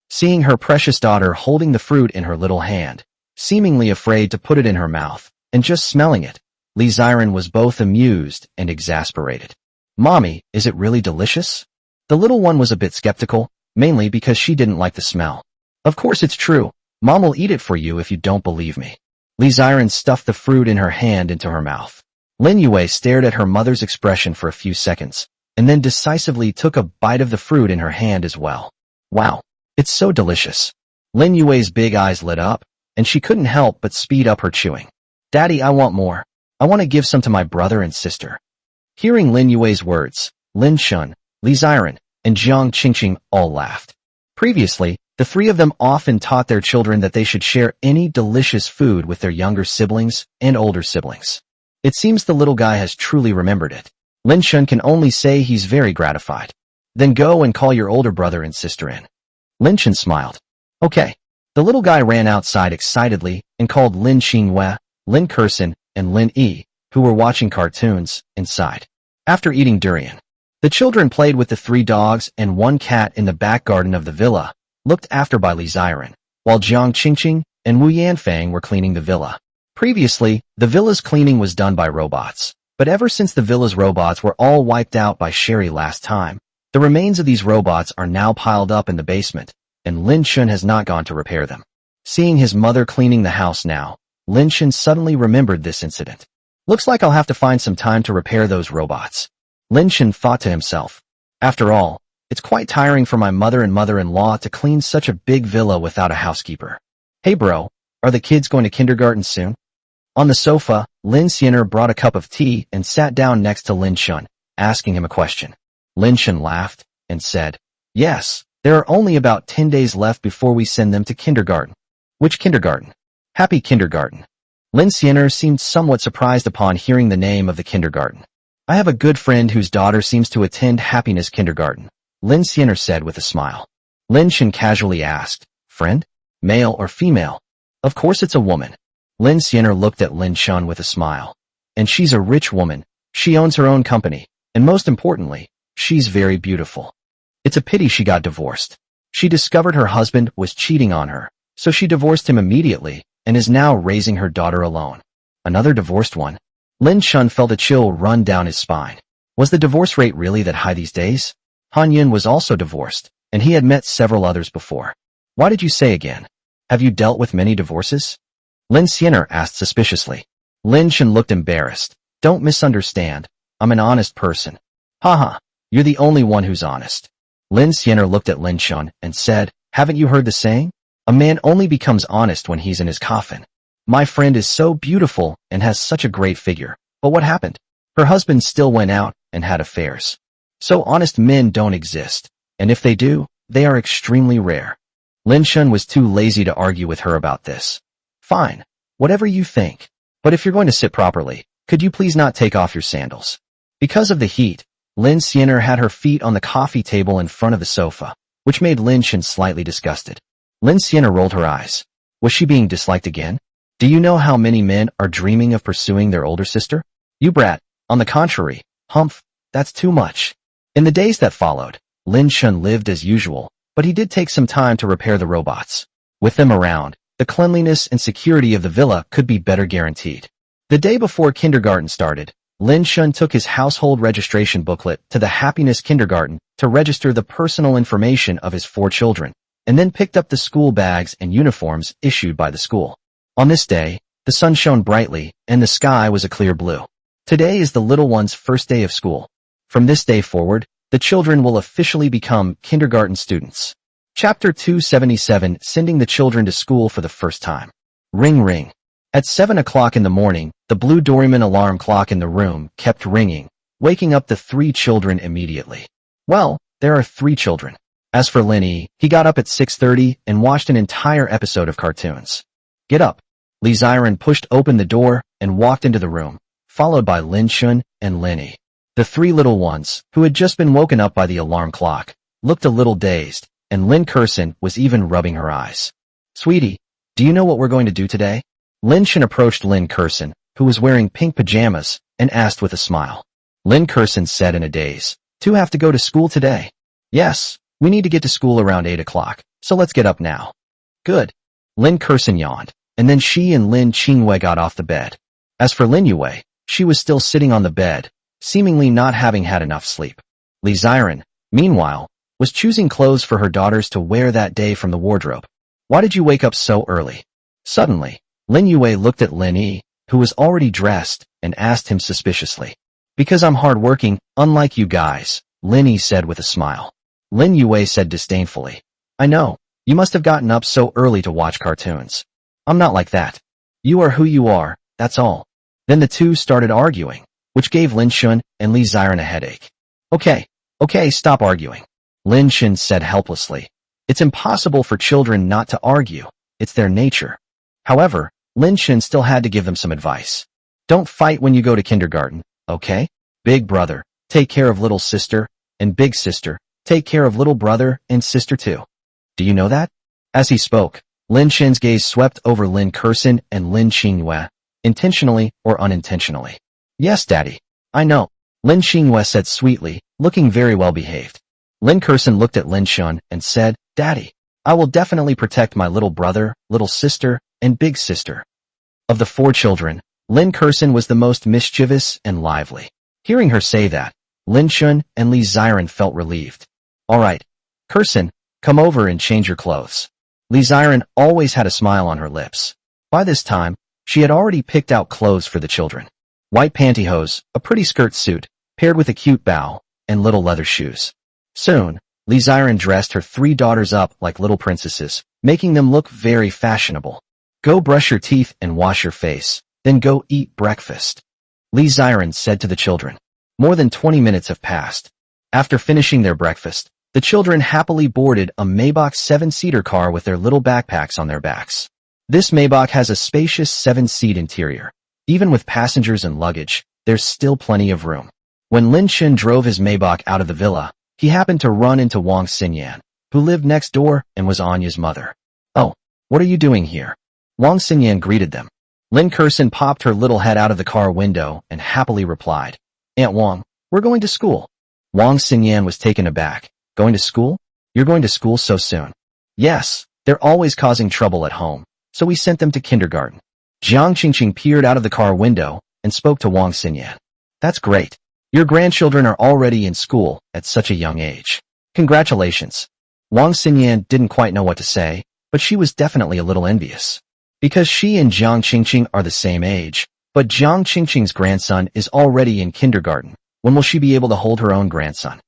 Speaker 1: Seeing her precious daughter holding the fruit in her little hand, seemingly afraid to put it in her mouth, and just smelling it, Li Ziren was both amused and exasperated. Mommy, is it really delicious? The little one was a bit skeptical, mainly because she didn't like the smell. Of course it's true. Mom will eat it for you if you don't believe me. Li Ziren stuffed the fruit in her hand into her mouth. Lin Yue stared at her mother's expression for a few seconds, and then decisively took a bite of the fruit in her hand as well. Wow, it's so delicious. Lin Yue's big eyes lit up, and she couldn't help but speed up her chewing. Daddy, I want more. I want to give some to my brother and sister. Hearing Lin Yue's words, Lin Shun, Li Ziren, and Jiang Qingqing all laughed. Previously, the three of them often taught their children that they should share any delicious food with their younger siblings and older siblings. It seems the little guy has truly remembered it. Lin Shun can only say he's very gratified. Then go and call your older brother and sister in. Lin Shun smiled. Okay. The little guy ran outside excitedly and called Lin Xinghua, Lin Kersen, and Lin Yi, who were watching cartoons, inside. After eating durian, the children played with the 3 dogs and 1 cat in the back garden of the villa, looked after by Li Ziren, while Jiang Qingqing and Wu Yanfang were cleaning the villa. Previously, the villa's cleaning was done by robots, but ever since the villa's robots were all wiped out by Sherry last time, the remains of these robots are now piled up in the basement, and Lin Shun has not gone to repair them. Seeing his mother cleaning the house now, Lin Shun suddenly remembered this incident. Looks like I'll have to find some time to repair those robots. Lin Shun thought to himself. After all, it's quite tiring for my mother and mother-in-law to clean such a big villa without a housekeeper. Hey bro, are the kids going to kindergarten soon? On the sofa, Lin Xiner brought a cup of tea and sat down next to Lin Shun, asking him a question. Lin Shun laughed and said, Yes, there are only about 10 days left before we send them to kindergarten. Which kindergarten? Happy Kindergarten. Lin Xiner seemed somewhat surprised upon hearing the name of the kindergarten. I have a good friend whose daughter seems to attend Happiness Kindergarten, Lin Xiner said with a smile. Lin Shun casually asked, Friend? Male or female? Of course it's a woman. Lin Xiner looked at Lin Shun with a smile. And she's a rich woman. She owns her own company. And most importantly, she's very beautiful. It's a pity she got divorced. She discovered her husband was cheating on her, so she divorced him immediately and is now raising her daughter alone. Another divorced one? Lin Shun felt a chill run down his spine. Was the divorce rate really that high these days? Han Yun was also divorced, and he had met several others before. Why did you say again? Have you dealt with many divorces? Lin Xiner asked suspiciously. Lin Shun looked embarrassed. Don't misunderstand. I'm an honest person. Haha, you're the only one who's honest. Lin Xiner looked at Lin Shun and said, Haven't you heard the saying? A man only becomes honest when he's in his coffin. My friend is so beautiful and has such a great figure. But what happened? Her husband still went out and had affairs. So honest men don't exist, and if they do, they are extremely rare. Lin Shun was too lazy to argue with her about this. Fine, whatever you think. But if you're going to sit properly, could you please not take off your sandals? Because of the heat, Lin Xiner had her feet on the coffee table in front of the sofa, which made Lin Shun slightly disgusted. Lin Xiner rolled her eyes. Was she being disliked again? Do you know how many men are dreaming of pursuing their older sister? You brat, on the contrary, humph, that's too much. In the days that followed, Lin Shun lived as usual, but he did take some time to repair the robots. With them around, the cleanliness and security of the villa could be better guaranteed. The day before kindergarten started, Lin Shun took his household registration booklet to the Happiness Kindergarten to register the personal information of his 4 children, and then picked up the school bags and uniforms issued by the school. On this day, the sun shone brightly, and the sky was a clear blue. Today is the little one's first day of school. From this day forward, the children will officially become kindergarten students. Chapter 277, Sending the Children to School for the First Time. Ring ring. At 7 o'clock in the morning, the blue Doraemon alarm clock in the room kept ringing, waking up the 3 children immediately. Well, there are 3 children. As for Linny, he got up at 6:30 and watched an entire episode of cartoons. Get up. Li Ziren pushed open the door and walked into the room, followed by Lin Shun and Linny. The 3 little ones, who had just been woken up by the alarm clock, looked a little dazed, and Lin Kersen was even rubbing her eyes. Sweetie, do you know what we're going to do today? Lin Shun approached Lin Kersen, who was wearing pink pajamas, and asked with a smile. Lin Kersen said in a daze, 2 have to go to school today. Yes, we need to get to school around 8 o'clock, so let's get up now. Good. Lin Kersen yawned, and then she and Lin Qingwei got off the bed. As for Lin Yue, she was still sitting on the bed, seemingly not having had enough sleep. Li Ziren, meanwhile, was choosing clothes for her daughters to wear that day from the wardrobe. Why did you wake up so early? Suddenly, Lin Yue looked at Lin Yi, who was already dressed, and asked him suspiciously. "Because I'm hardworking, unlike you guys," Lin Yi said with a smile. Lin Yue said disdainfully, "I know, you must have gotten up so early to watch cartoons. I'm not like that. You are who you are, that's all." Then the two started arguing, which gave Lin Shun and Li Ziren a headache. Okay, stop arguing," Lin Shun said helplessly. It's impossible for children not to argue. It's their nature. However, Lin Shun still had to give them some advice. "Don't fight when you go to kindergarten, okay? Big brother, take care of little sister, and big sister, take care of little brother and sister too. Do you know that?" As he spoke, Lin Shun's gaze swept over Lin Kurson and Lin Xingyue, intentionally or unintentionally. "Yes, Daddy. I know," Lin Xingyue said sweetly, looking very well behaved. Lin Kurson looked at Lin Shun and said, "Daddy, I will definitely protect my little brother, little sister, and big sister." Of the four children, Lin Kurson was the most mischievous and lively. Hearing her say that, Lin Shun and Li Ziren felt relieved. "All right, Kurson, come over and change your clothes." Li Ziren always had a smile on her lips. By this time, she had already picked out clothes for the children. White pantyhose, a pretty skirt suit, paired with a cute bow, and little leather shoes. Soon, Li Ziren dressed her three daughters up like little princesses, making them look very fashionable. "Go brush your teeth and wash your face, then go eat breakfast," Li Ziren said to the children. More than 20 minutes have passed. After finishing their breakfast, the children happily boarded a Maybach 7-seater car with their little backpacks on their backs. This Maybach has a spacious 7-seat interior. Even with passengers and luggage, there's still plenty of room. When Lin Shun drove his Maybach out of the villa, he happened to run into Wang Xinyan, who lived next door and was Anya's mother. "Oh, what are you doing here?" Wang Xinyan greeted them. Lin Kurson popped her little head out of the car window and happily replied, "Aunt Wang, we're going to school." Wang Xinyan was taken aback. "Going to school? You're going to school so soon?" "Yes, they're always causing trouble at home, so we sent them to kindergarten." Jiang Qingqing peered out of the car window and spoke to Wang Xinyan. "That's great. Your grandchildren are already in school at such a young age. Congratulations." Wang Xinyan didn't quite know what to say, but she was definitely a little envious. Because she and Jiang Qingqing are the same age, but Jiang Qingqing's grandson is already in kindergarten. When will she be able to hold her own grandson?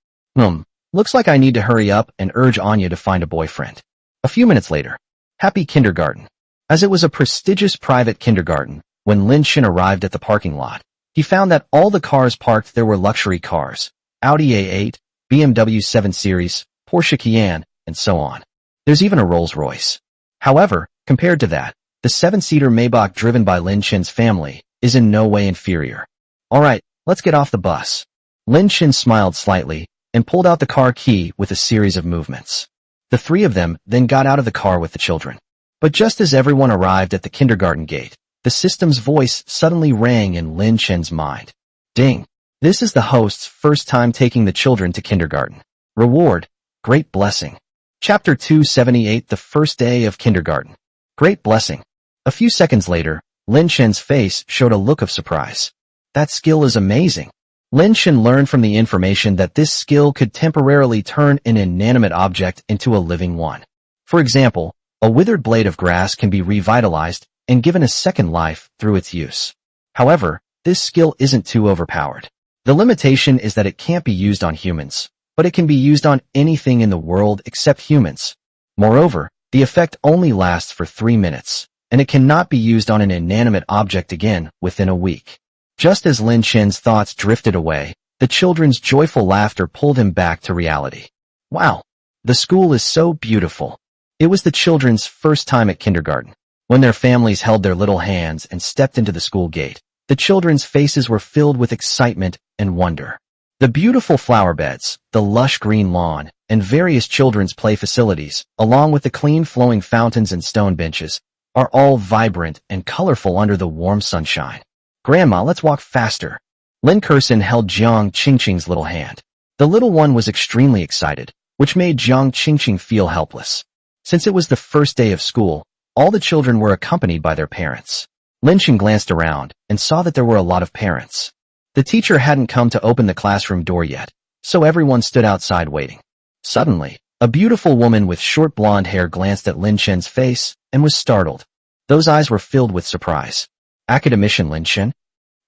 Speaker 1: Looks like I need to hurry up and urge Anya to find a boyfriend. A few minutes later. Happy kindergarten. As it was a prestigious private kindergarten, when Lin Shun arrived at the parking lot, he found that all the cars parked there were luxury cars, Audi A8, BMW 7 Series, Porsche Cayenne, and so on. There's even a Rolls-Royce. However, compared to that, the 7-seater Maybach driven by Lin Shun's family is in no way inferior. "All right, let's get off the bus." Lin Shun smiled slightly and pulled out the car key with a series of movements. The three of them then got out of the car with the children. But just as everyone arrived at the kindergarten gate, the system's voice suddenly rang in Lin Shun's mind. Ding! This is the host's first time taking the children to kindergarten. Reward: Great Blessing. Chapter 278, The First Day of Kindergarten. Great Blessing. A few seconds later, Lin Shun's face showed a look of surprise. That skill is amazing. Lin Shun learned from the information that this skill could temporarily turn an inanimate object into a living one. For example, a withered blade of grass can be revitalized and given a second life through its use. However, this skill isn't too overpowered. The limitation is that it can't be used on humans, but it can be used on anything in the world except humans. Moreover, the effect only lasts for 3 minutes, and it cannot be used on an inanimate object again within a week. Just as Lin Shun's thoughts drifted away, the children's joyful laughter pulled him back to reality. Wow! The school is so beautiful. It was the children's first time at kindergarten. When their families held their little hands and stepped into the school gate, the children's faces were filled with excitement and wonder. The beautiful flower beds, the lush green lawn, and various children's play facilities, along with the clean flowing fountains and stone benches, are all vibrant and colorful under the warm sunshine. "Grandma, let's walk faster." Lin Kurson held Jiang Qingqing's little hand. The little one was extremely excited, which made Jiang Qingqing feel helpless. Since it was the first day of school, all the children were accompanied by their parents. Lin Shun glanced around and saw that there were a lot of parents. The teacher hadn't come to open the classroom door yet, so everyone stood outside waiting. Suddenly, a beautiful woman with short blonde hair glanced at Lin Shun's face and was startled. Those eyes were filled with surprise. Academician Lin Shen?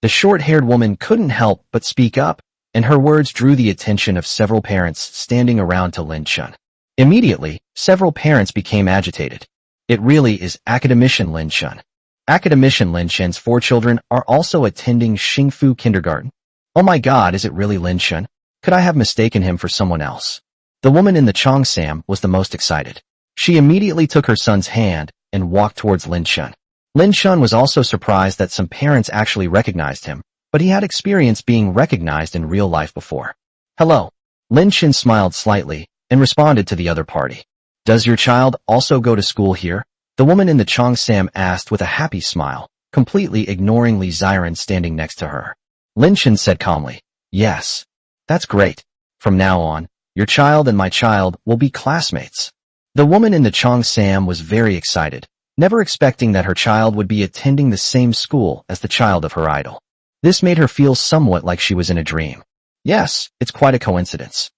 Speaker 1: The short-haired woman couldn't help but speak up, and her words drew the attention of several parents standing around to Lin Shen. Immediately, several parents became agitated. It really is Academician Lin Shen. Academician Lin Shen's 4 children are also attending Xingfu Kindergarten. Oh my god, is it really Lin Shen? Could I have mistaken him for someone else? The woman in the Cheongsam was the most excited. She immediately took her son's hand and walked towards Lin Shen. Lin Shen was also surprised that some parents actually recognized him, but he had experience being recognized in real life before. Hello. Lin Shen smiled slightly and responded to the other party. Does your child also go to school here? The woman in the Cheongsam asked with a happy smile, completely ignoring Li Ziren standing next to her. Lin Shen said calmly, yes. That's great. From now on, your child and my child will be classmates. The woman in the Cheongsam was very excited, never expecting that her child would be attending the same school as the child of her idol. This made her feel somewhat like she was in a dream. Yes, it's quite a coincidence.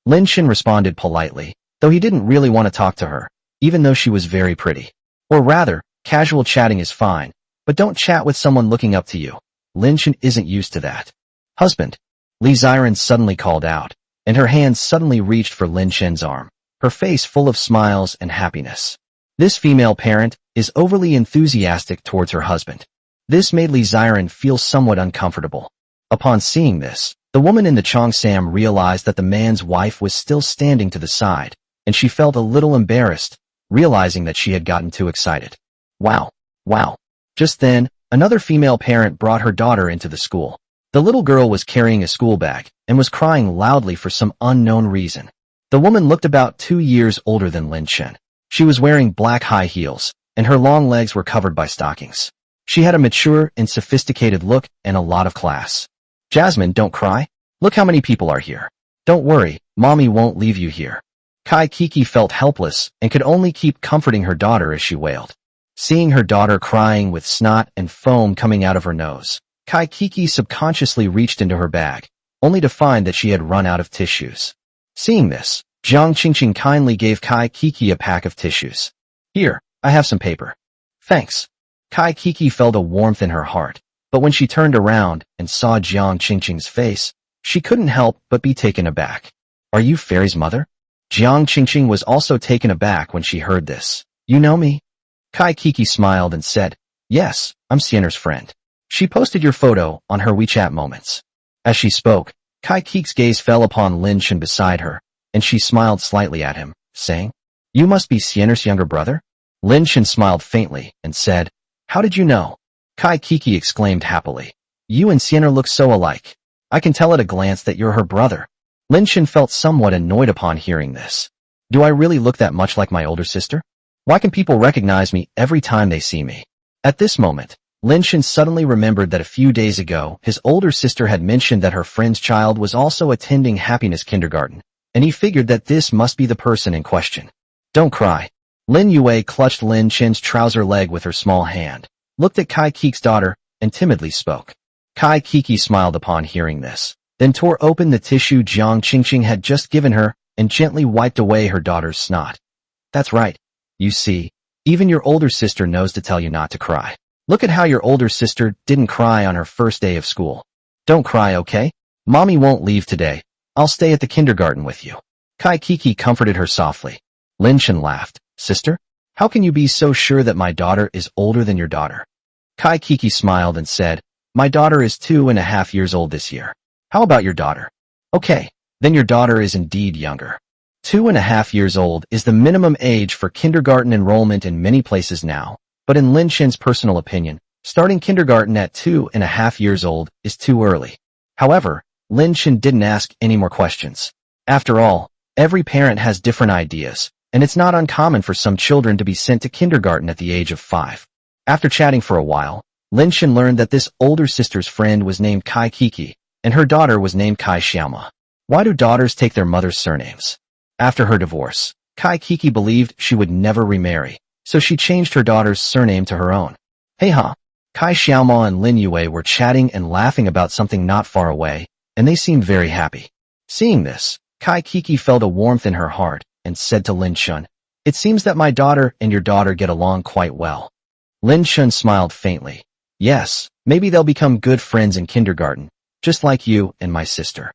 Speaker 1: Lin Shen responded politely, though he didn't really want to talk to her, even though she was very pretty. Or rather, casual chatting is fine, but don't chat with someone looking up to you. Lin Shen isn't used to that. Husband. Li Ziren suddenly called out, and her hand suddenly reached for Lin Shen's arm, her face full of smiles and happiness. This female parent is overly enthusiastic towards her husband. This made Li Ziren feel somewhat uncomfortable. Upon seeing this, the woman in the Cheongsam realized that the man's wife was still standing to the side, and she felt a little embarrassed, realizing that she had gotten too excited. Wow. Just then, another female parent brought her daughter into the school. The little girl was carrying a school bag and was crying loudly for some unknown reason. The woman looked about 2 years older than Lin Shen. She was wearing black high heels, and her long legs were covered by stockings. She had a mature and sophisticated look and a lot of class. Jasmine, don't cry. Look how many people are here. Don't worry, mommy won't leave you here. Kai Kiki felt helpless and could only keep comforting her daughter as she wailed. Seeing her daughter crying with snot and foam coming out of her nose, Kai Kiki subconsciously reached into her bag, only to find that she had run out of tissues. Seeing this, Jiang Qingqing kindly gave Kai Kiki a pack of tissues. Here, I have some paper. Thanks. Kai Kiki felt a warmth in her heart, but when she turned around and saw Jiang Qingqing's face, she couldn't help but be taken aback. Are you Fairy's mother? Jiang Qingqing was also taken aback when she heard this. You know me? Kai Kiki smiled and said, yes, I'm Xiener's friend. She posted your photo on her WeChat moments. As she spoke, Kai Kiki's gaze fell upon Lin Shen beside her, and she smiled slightly at him, saying, you must be Xiener's younger brother? Lin Shen smiled faintly and said, how did you know? Kai Kiki exclaimed happily. You and Xiener look so alike. I can tell at a glance that you're her brother. Lin Shen felt somewhat annoyed upon hearing this. Do I really look that much like my older sister? Why can people recognize me every time they see me? At this moment, Lin Shen suddenly remembered that a few days ago, his older sister had mentioned that her friend's child was also attending Happiness Kindergarten, and he figured that this must be the person in question. Don't cry. Lin Yue clutched Lin Shen's trouser leg with her small hand, looked at Kai Kiki's daughter, and timidly spoke. Kai Kiki smiled upon hearing this, then tore open the tissue Jiang Qingqing had just given her and gently wiped away her daughter's snot. That's right. You see, even your older sister knows to tell you not to cry. Look at how your older sister didn't cry on her first day of school. Don't cry, okay? Mommy won't leave today. I'll stay at the kindergarten with you. Kai Kiki comforted her softly. Lin Shen laughed. Sister? How can you be so sure that my daughter is older than your daughter? Kai Kiki smiled and said, my daughter is 2.5 years old this year. How about your daughter? Okay, then your daughter is indeed younger. 2.5 years old is the minimum age for kindergarten enrollment in many places now, but in Lin Shen's personal opinion, starting kindergarten at 2.5 years old is too early. However, Lin Shen didn't ask any more questions. After all, every parent has different ideas, and it's not uncommon for some children to be sent to kindergarten at the age of 5. After chatting for a while, Lin Shen learned that this older sister's friend was named Kai Kiki, and her daughter was named Kai Xiaoma. Why do daughters take their mother's surnames? After her divorce, Kai Kiki believed she would never remarry, so she changed her daughter's surname to her own. Hey ha! Kai Xiaoma and Lin Yue were chatting and laughing about something not far away, and they seemed very happy. Seeing this, Kai Kiki felt a warmth in her heart and said to Lin Shen, it seems that my daughter and your daughter get along quite well. Lin Shen smiled faintly. Yes, maybe they'll become good friends in kindergarten, just like you and my sister.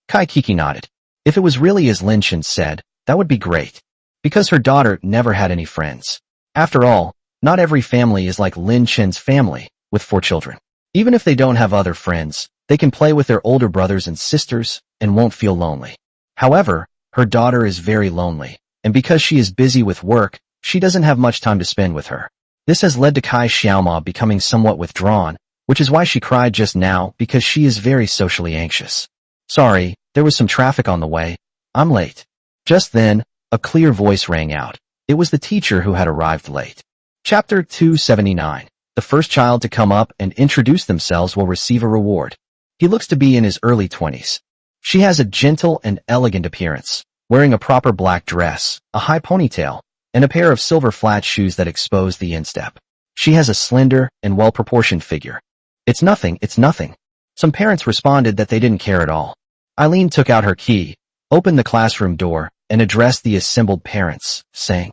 Speaker 1: Kai Kiki nodded. If it was really as Lin Shen said, that would be great. Because her daughter never had any friends. After all, not every family is like Lin Shen's family, with 4 children. Even if they don't have other friends, they can play with their older brothers and sisters and won't feel lonely. However, her daughter is very lonely, and because she is busy with work, she doesn't have much time to spend with her. This has led to Kai Xiaoma becoming somewhat withdrawn, which is why she cried just now because she is very socially anxious. Sorry, there was some traffic on the way. I'm late. Just then, a clear voice rang out. It was the teacher who had arrived late. Chapter 279. The first child to come up and introduce themselves will receive a reward. He looks to be in his early 20s. She has a gentle and elegant appearance, wearing a proper black dress, a high ponytail, and a pair of silver flat shoes that expose the instep. She has a slender and well-proportioned figure. It's nothing, it's nothing. Some parents responded that they didn't care at all. Eileen took out her key, opened the classroom door, and addressed the assembled parents, saying,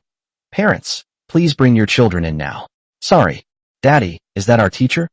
Speaker 1: "Parents, please bring your children in now." "Sorry, Daddy, is that our teacher?"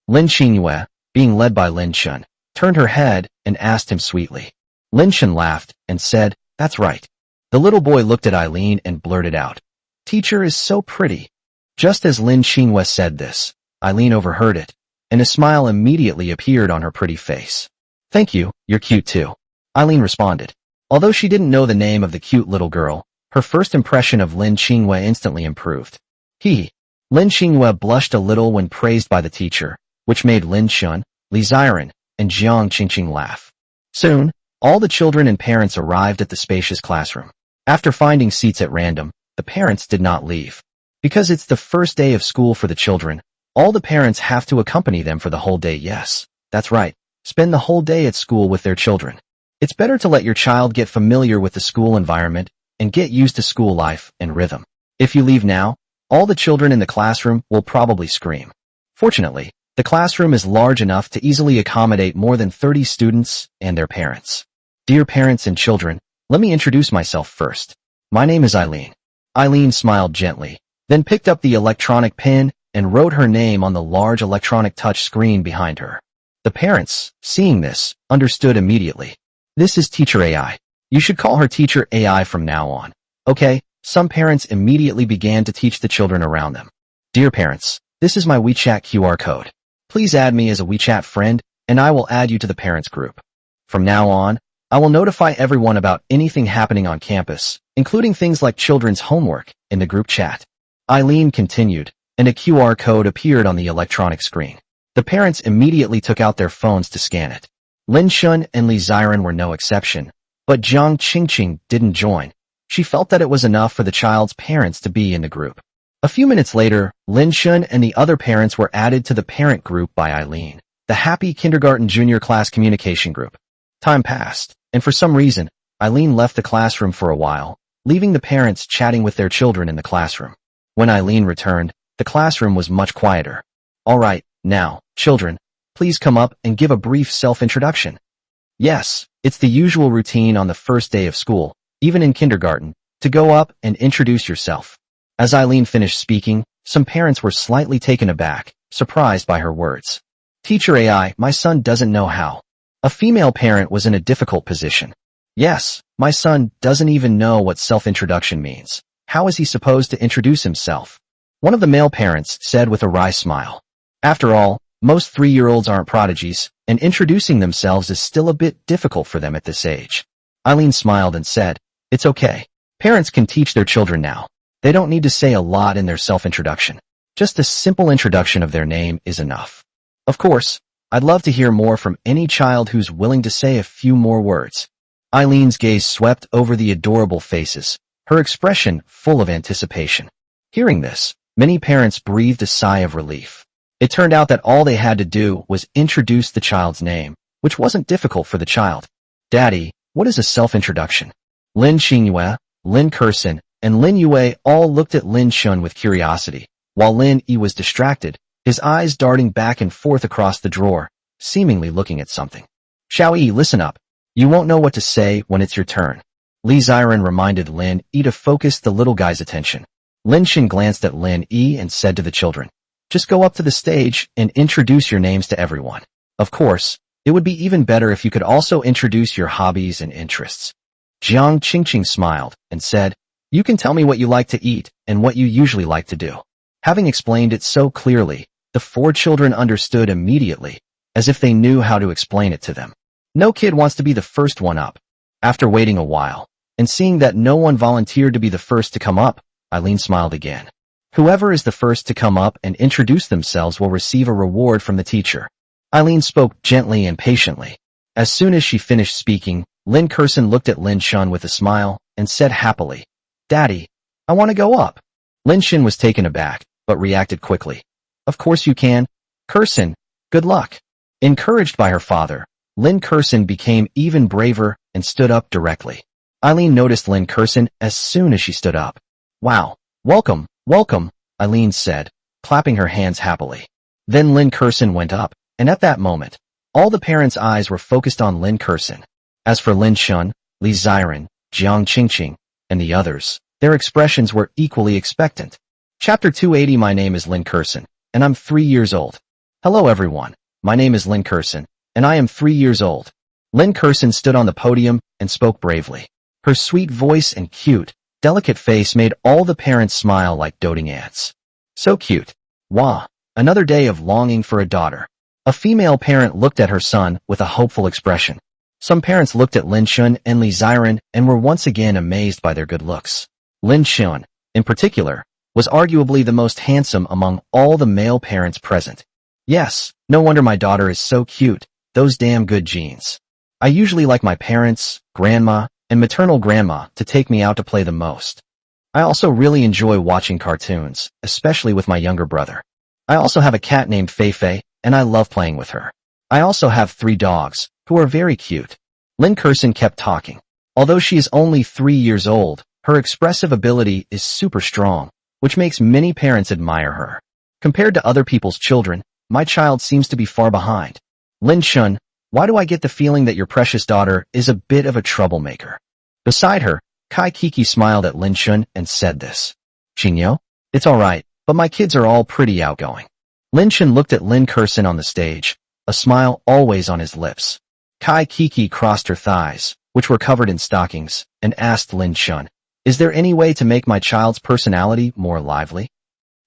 Speaker 1: Lin Xingyue, being led by Lin Shen, turned her head and asked him sweetly. Lin Shen laughed and said, "That's right." The little boy looked at Eileen and blurted out, "Teacher is so pretty." Just as Lin Xingyue said this, Eileen overheard it, and a smile immediately appeared on her pretty face. "Thank you, you're cute too," Eileen responded. Although she didn't know the name of the cute little girl, her first impression of Lin Xingyue instantly improved. Lin Xingyue blushed a little when praised by the teacher, which made Lin Shun, Li Ziren, and Jiang Qingqing laugh. Soon, all the children and parents arrived at the spacious classroom. After finding seats at random, the parents did not leave. Because it's the first day of school for the children, all the parents have to accompany them for the whole day. Yes, that's right, spend the whole day at school with their children. It's better to let your child get familiar with the school environment and get used to school life and rhythm. If you leave now, all the children in the classroom will probably scream. Fortunately, the classroom is large enough to easily accommodate more than 30 students and their parents. Dear parents and children, let me introduce myself first. My name is Eileen. Eileen smiled gently, then picked up the electronic pen and wrote her name on the large electronic touch screen behind her. The parents, seeing this, understood immediately. This is Teacher AI. You should call her Teacher AI from now on. Okay, some parents immediately began to teach the children around them. Dear parents, this is my WeChat QR code. Please add me as a WeChat friend, and I will add you to the parents group. From now on, I will notify everyone about anything happening on campus, including things like children's homework, in the group chat. Eileen continued, and a QR code appeared on the electronic screen. The parents immediately took out their phones to scan it. Lin Shun and Li Ziren were no exception, but Jiang Qingqing didn't join. She felt that it was enough for the child's parents to be in the group. A few minutes later, Lin Shun and the other parents were added to the parent group by Eileen, the Happy Kindergarten Junior Class Communication Group. Time passed, and for some reason, Eileen left the classroom for a while, leaving the parents chatting with their children in the classroom. When Eileen returned, the classroom was much quieter. All right, now, children, please come up and give a brief self-introduction. Yes, it's the usual routine on the first day of school, even in kindergarten, to go up and introduce yourself. As Eileen finished speaking, some parents were slightly taken aback, surprised by her words. Teacher AI, my son doesn't know how. A female parent was in a difficult position. Yes, my son doesn't even know what self-introduction means. How is he supposed to introduce himself? One of the male parents said with a wry smile. After all, most 3-year-olds aren't prodigies, and introducing themselves is still a bit difficult for them at this age. Eileen smiled and said, "It's okay. Parents can teach their children now. They don't need to say a lot in their self-introduction. Just a simple introduction of their name is enough. Of course, I'd love to hear more from any child who's willing to say a few more words." Eileen's gaze swept over the adorable faces, her expression full of anticipation. Hearing this, many parents breathed a sigh of relief. It turned out that all they had to do was introduce the child's name, which wasn't difficult for the child. "Daddy, what is a self-introduction?" Lin Xingyue, Lin Kersen, and Lin Yue all looked at Lin Shun with curiosity, while Lin Yi was distracted, his eyes darting back and forth across the drawer, seemingly looking at something. "Xiao Yi, listen up. You won't know what to say when it's your turn." Li Ziren reminded Lin Yi to focus the little guy's attention. Lin Shen glanced at Lin Yi and said to the children, Just go up to the stage and introduce your names to everyone. Of course, it would be even better if you could also introduce your hobbies and interests. Jiang Qingqing smiled and said, you can tell me what you like to eat and what you usually like to do. Having explained it so clearly, the four children understood immediately, as if they knew how to explain it to them. No kid wants to be the first one up. After waiting a while, and seeing that no one volunteered to be the first to come up, Eileen smiled again. Whoever is the first to come up and introduce themselves will receive a reward from the teacher. Eileen spoke gently and patiently. As soon as she finished speaking, Lin Kurson looked at Lin Shun with a smile and said happily, Daddy, I want to go up. Lin Shin was taken aback, but reacted quickly. Of course you can. Kurson, good luck. Encouraged by her father, Lin Kurson became even braver and stood up directly. Eileen noticed Lin Kurson as soon as she stood up. Wow, welcome, welcome, Eileen said, clapping her hands happily. Then Lin Kurson went up, and at that moment, all the parents' eyes were focused on Lin Kurson. As for Lin Shun, Li Ziren, Jiang Qingqing, and the others, their expressions were equally expectant. Chapter 280. My name is Lin Kurson, and I'm 3 years old. Hello everyone, my name is Lin Kurson, and I am 3 years old. Lin Kurson stood on the podium and spoke bravely. Her sweet voice and cute, delicate face made all the parents smile like doting ants. So cute. Wah, another day of longing for a daughter. A female parent looked at her son with a hopeful expression. Some parents looked at Lin Shun and Li Ziren and were once again amazed by their good looks. Lin Shun, in particular, was arguably the most handsome among all the male parents present. Yes, no wonder my daughter is so cute, those damn good genes. I usually like my parents, grandma, and maternal grandma to take me out to play the most. I also really enjoy watching cartoons, especially with my younger brother. I also have a cat named Fei Fei, and I love playing with her. I also have 3 dogs, who are very cute. Lin Kurson kept talking. Although she is only 3 years old, her expressive ability is super strong, which makes many parents admire her. Compared to other people's children, my child seems to be far behind. Lin Shun, why do I get the feeling that your precious daughter is a bit of a troublemaker? Beside her, Kai Kiki smiled at Lin Shun and said this. Qingyo, it's alright, but my kids are all pretty outgoing. Lin Shun looked at Lin Kurson on the stage, a smile always on his lips. Kai Kiki crossed her thighs, which were covered in stockings, and asked Lin Shun, is there any way to make my child's personality more lively?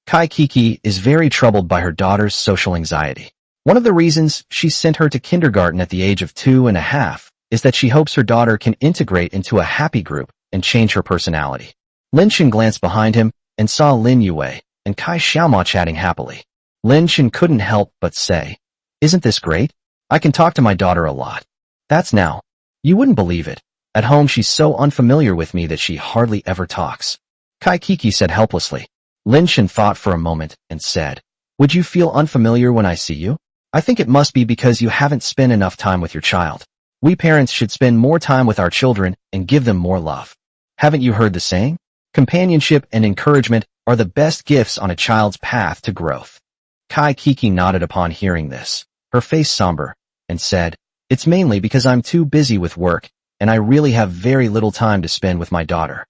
Speaker 1: Kai Kiki is very troubled by her daughter's social anxiety. One of the reasons she sent her to kindergarten at the age of 2.5 is that she hopes her daughter can integrate into a happy group and change her personality. Lin Shun glanced behind him and saw Lin Yue and Kai Xiaoma chatting happily. Lin Shun couldn't help but say, isn't this great? I can talk to my daughter a lot. That's now. You wouldn't believe it. At home she's so unfamiliar with me that she hardly ever talks. Kai Kiki said helplessly. Lin Shun thought for a moment and said, would you feel unfamiliar when I see you? I think it must be because you haven't spent enough time with your child. We parents should spend more time with our children and give them more love. Haven't you heard the saying? Companionship and encouragement are the best gifts on a child's path to growth. Kai Kiki nodded upon hearing this, her face somber, and said, it's mainly because I'm too busy with work, and I really have very little time to spend with my daughter.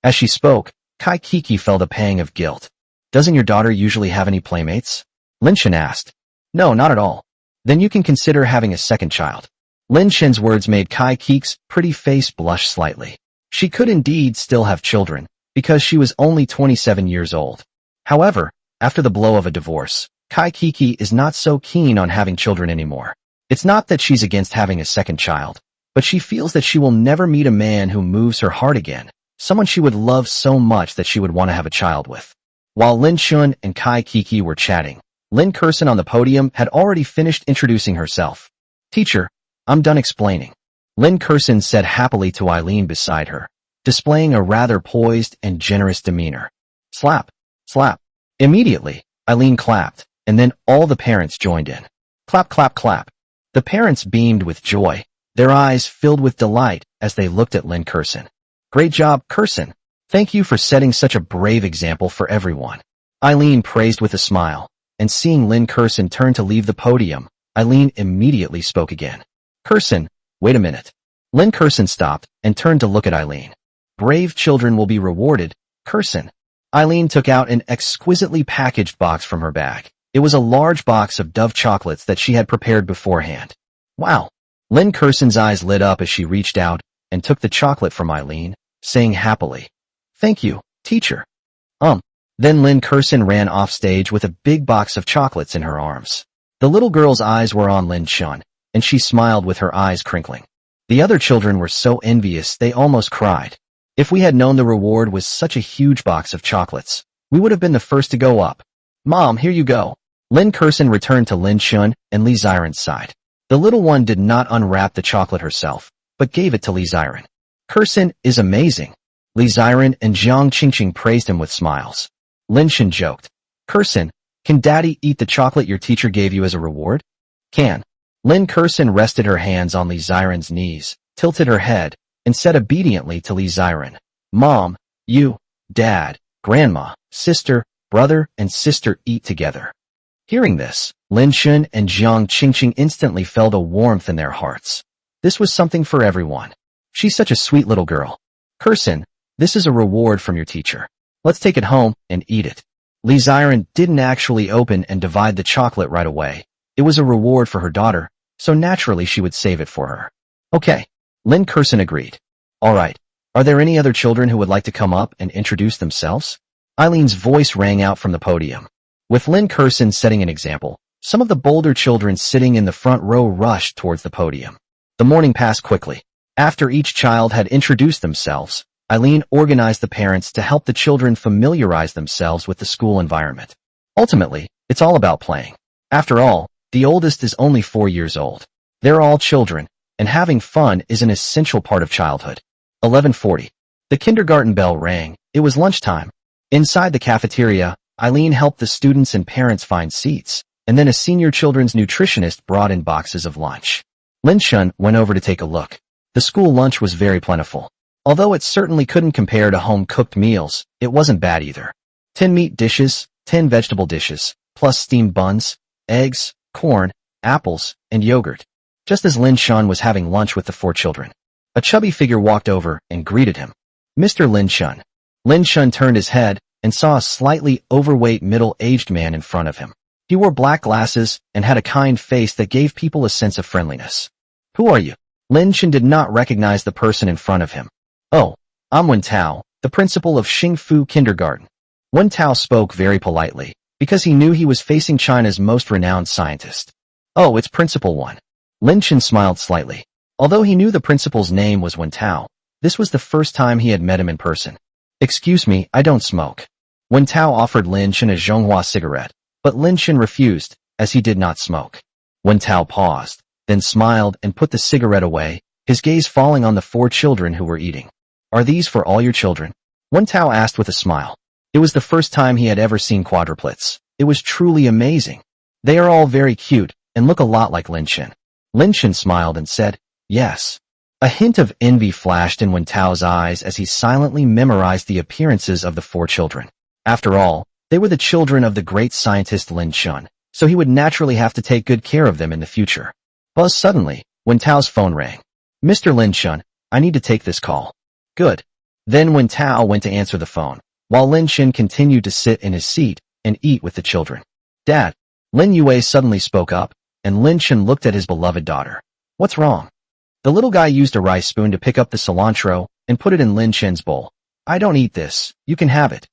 Speaker 1: As she spoke, Kai Kiki felt a pang of guilt. Doesn't your daughter usually have any playmates? Lin Shun asked. No, not at all. Then you can consider having a second child. Lin Shin's words made Kai Kiki's pretty face blush slightly. She could indeed still have children, because she was only 27 years old. However, after the blow of a divorce, Kai Kiki is not so keen on having children anymore. It's not that she's against having a second child, but she feels that she will never meet a man who moves her heart again, someone she would love so much that she would want to have a child with. While Lin Shun and Kai Kiki were chatting, Lin Kurson on the podium had already finished introducing herself. Teacher, I'm done explaining. Lin Kurson said happily to Eileen beside her, displaying a rather poised and generous demeanor. Slap, slap. Immediately, Eileen clapped, and then all the parents joined in. Clap, clap, clap. The parents beamed with joy, their eyes filled with delight as they looked at Lin Kurson. Great job, Kurson. Thank you for setting such a brave example for everyone. Eileen praised with a smile, and seeing Lin Kurson turn to leave the podium, Eileen immediately spoke again. Kurson, wait a minute. Lin Kurson stopped and turned to look at Eileen. Brave children will be rewarded, Kurson. Eileen took out an exquisitely packaged box from her bag. It was a large box of Dove chocolates that she had prepared beforehand. Wow! Lynn Curson's eyes lit up as she reached out and took the chocolate from Eileen, saying happily, "Thank you, teacher." Then Lynn Curson ran off stage with a big box of chocolates in her arms. The little girl's eyes were on Lin Chun, and she smiled with her eyes crinkling. The other children were so envious they almost cried. If we had known the reward was such a huge box of chocolates, we would have been the first to go up. "Mom, here you go." Lin Curson returned to Lin Chun and Li Xiren's side. The little one did not unwrap the chocolate herself, but gave it to Li Xiren. "Curson is amazing." Li Xiren and Jiang Qingqing praised him with smiles. Lin Chun joked, "Curson, can Daddy eat the chocolate your teacher gave you as a reward?" "Can." Lin Curson rested her hands on Li Xiren's knees, tilted her head, and said obediently to Li Xiren, "Mom, you, Dad, Grandma, sister, brother, and sister eat together." Hearing this, Lin Chun and Jiang Qingqing instantly felt a warmth in their hearts. This was something for everyone. "She's such a sweet little girl. Curson, this is a reward from your teacher. Let's take it home and eat it." Li Xiren didn't actually open and divide the chocolate right away. It was a reward for her daughter, so naturally she would save it for her. "Okay." Lin Curson agreed. "All right. Are there any other children who would like to come up and introduce themselves?" Eileen's voice rang out from the podium. With Lin Curson setting an example, some of the bolder children sitting in the front row rushed towards the podium. The morning passed quickly. After each child had introduced themselves, Eileen organized the parents to help the children familiarize themselves with the school environment. Ultimately, it's all about playing. After all, the oldest is only 4 years old. They're all children, and having fun is an essential part of childhood. 11:40. The kindergarten bell rang. It was lunchtime. Inside the cafeteria, Eileen helped the students and parents find seats, and then a senior children's nutritionist brought in boxes of lunch. Lin Chun went over to take a look. The school lunch was very plentiful. Although it certainly couldn't compare to home-cooked meals, it wasn't bad either. 10 meat dishes, 10 vegetable dishes, plus steamed buns, eggs, corn, apples, and yogurt. Just as Lin Chun was having lunch with the 4 children, a chubby figure walked over and greeted him. "Mr. Lin Chun." Lin Chun turned his head and saw a slightly overweight middle-aged man in front of him. He wore black glasses and had a kind face that gave people a sense of friendliness. "Who are you?" Lin Chun did not recognize the person in front of him. "Oh, I'm Wen Tao, the principal of Xingfu Kindergarten." Wen Tao spoke very politely, because he knew he was facing China's most renowned scientist. "Oh, it's Principal Wen." Lin Chun smiled slightly. Although he knew the principal's name was Wen Tao, this was the first time he had met him in person. "Excuse me, I don't smoke." Wen Tao offered Lin Chun a Zhonghua cigarette, but Lin Chun refused, as he did not smoke. Wen Tao paused, then smiled and put the cigarette away, his gaze falling on the 4 children who were eating. "Are these for all your children?" Wen Tao asked with a smile. It was the first time he had ever seen quadruplets. It was truly amazing. "They are all very cute and look a lot like Lin Chun." Lin Chun smiled and said, "Yes." A hint of envy flashed in Wen Tao's eyes as he silently memorized the appearances of the 4 children. After all, they were the children of the great scientist Lin Chun, so he would naturally have to take good care of them in the future. But suddenly, Wen Tao's phone rang. "Mr. Lin Chun, I need to take this call." "Good." Then Wen Tao went to answer the phone, while Lin Chun continued to sit in his seat and eat with the children. "Dad." Lin Yue suddenly spoke up, and Lin Chun looked at his beloved daughter. "What's wrong?" The little guy used a rice spoon to pick up the cilantro and put it in Lin Chun's bowl. "I don't eat this. You can have it."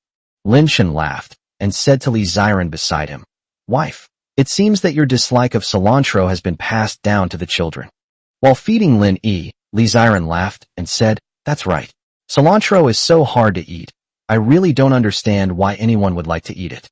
Speaker 1: Lin Chun laughed and said to Li Xiren beside him, "Wife, it seems that your dislike of cilantro has been passed down to the children." While feeding Lin Yi, Li Xiren laughed and said, "That's right. Cilantro is so hard to eat. I really don't understand why anyone would like to eat it."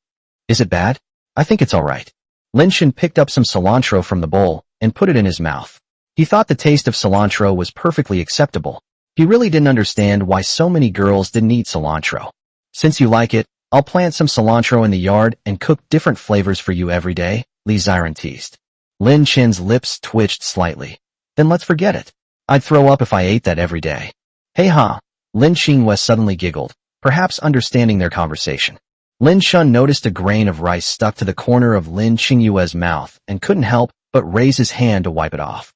Speaker 1: "Is it bad?" "I think it's all right." Lin Chun picked up some cilantro from the bowl and put it in his mouth. He thought the taste of cilantro was perfectly acceptable. He really didn't understand why so many girls didn't eat cilantro. "Since you like it, I'll plant some cilantro in the yard and cook different flavors for you every day," Li Xiren teased. Lin Chun's lips twitched slightly. "Then let's forget it. I'd throw up if I ate that every day." "Hey ha!" Lin Qinghua suddenly giggled, perhaps understanding their conversation. Lin Chun noticed a grain of rice stuck to the corner of Lin Qinghua's mouth and couldn't help but raise his hand to wipe it off.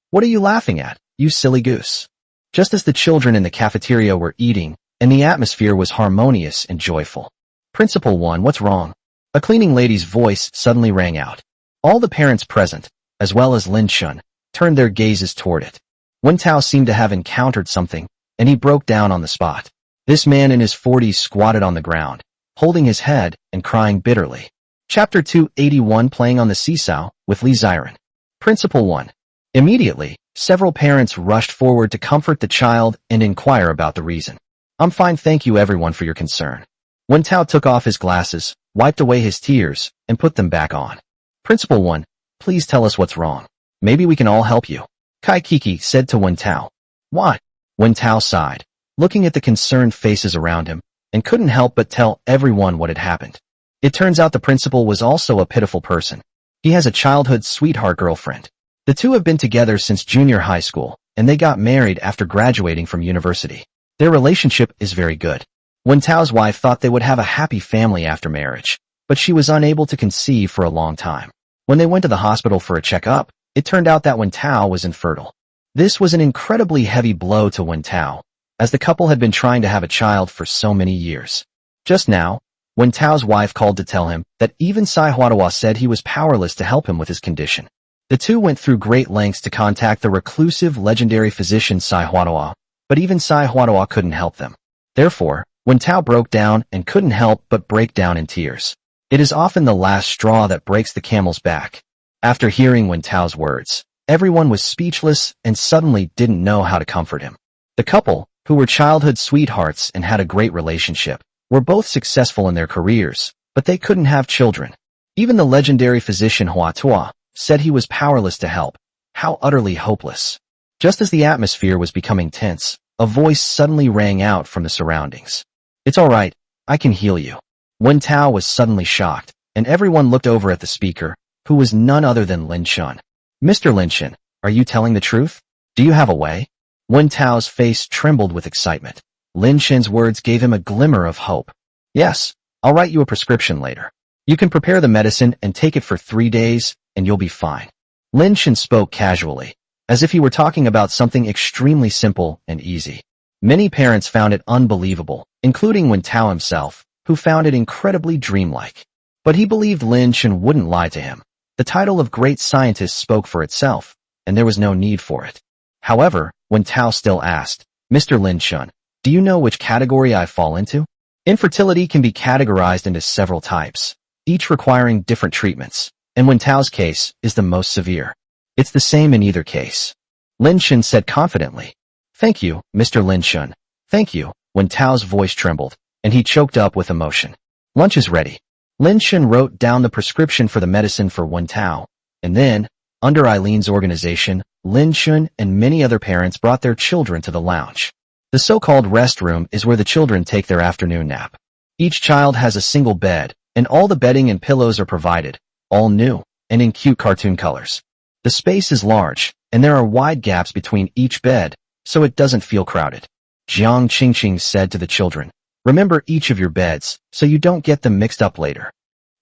Speaker 1: "What are you laughing at, you silly goose?" Just as the children in the cafeteria were eating, and the atmosphere was harmonious and joyful. "Principal Wen, what's wrong?" A cleaning lady's voice suddenly rang out. All the parents present, as well as Lin Chun, turned their gazes toward it. Wen Tao seemed to have encountered something, and he broke down on the spot. This man in his 40s squatted on the ground, holding his head and crying bitterly. Chapter 281 Playing on the Seesaw with Li Ziren. Principle 1. Immediately, several parents rushed forward to comfort the child and inquire about the reason. I'm fine, thank you everyone for your concern. Wen Tao took off his glasses, wiped away his tears, and put them back on. Principle 1. Please tell us what's wrong. Maybe we can all help you. Kai Kiki said to Wen Tao. What? Wen Tao sighed, looking at the concerned faces around him, and couldn't help but tell everyone what had happened. It turns out the principal was also a pitiful person. He has a childhood sweetheart girlfriend. The two have been together since junior high school, and they got married after graduating from university. Their relationship is very good. Wen Tao's wife thought they would have a happy family after marriage, but she was unable to conceive for a long time. When they went to the hospital for a checkup, it turned out that Wen Tao was infertile. This was an incredibly heavy blow to Wen Tao, as the couple had been trying to have a child for so many years. Just now, Wen Tao's wife called to tell him that even Sai Huadawa said he was powerless to help him with his condition. The two went through great lengths to contact the reclusive legendary physician Sai Huadawa, but even Sai Huadawa couldn't help them. Therefore, Wen Tao broke down and couldn't help but break down in tears. It is often the last straw that breaks the camel's back. After hearing Wen Tao's words, everyone was speechless and suddenly didn't know how to comfort him. The couple, who were childhood sweethearts and had a great relationship, were both successful in their careers, but they couldn't have children. Even the legendary physician Hua Tua said he was powerless to help. How utterly hopeless. Just as the atmosphere was becoming tense, a voice suddenly rang out from the surroundings. It's all right, I can heal you. Wen Tao was suddenly shocked, and everyone looked over at the speaker, who was none other than Lin Chun. Mr. Lin Chun, are you telling the truth? Do you have a way? Wen Tao's face trembled with excitement. Lin Chun's words gave him a glimmer of hope. Yes, I'll write you a prescription later. You can prepare the medicine and take it for 3 days, and you'll be fine. Lin Chun spoke casually, as if he were talking about something extremely simple and easy. Many parents found it unbelievable, including Wen Tao himself, who found it incredibly dreamlike. But he believed Lin Chun wouldn't lie to him. The title of great scientist spoke for itself, and there was no need for it. However, Wen Tao still asked, Mr. Lin Chun, do you know which category I fall into? Infertility can be categorized into several types, each requiring different treatments, and Wen Tao's case is the most severe. It's the same in either case. Lin Chun said confidently. Thank you, Mr. Lin Chun. Thank you. Wen Tao's voice trembled, and he choked up with emotion. Lunch is ready. Lin Chun wrote down the prescription for the medicine for Wen Tao, and then, under Eileen's organization, Lin Chun and many other parents brought their children to the lounge. The so-called restroom is where the children take their afternoon nap. Each child has a single bed, and all the bedding and pillows are provided, all new, and in cute cartoon colors. The space is large, and there are wide gaps between each bed, so it doesn't feel crowded. Jiang Qingqing said to the children, remember each of your beds, so you don't get them mixed up later.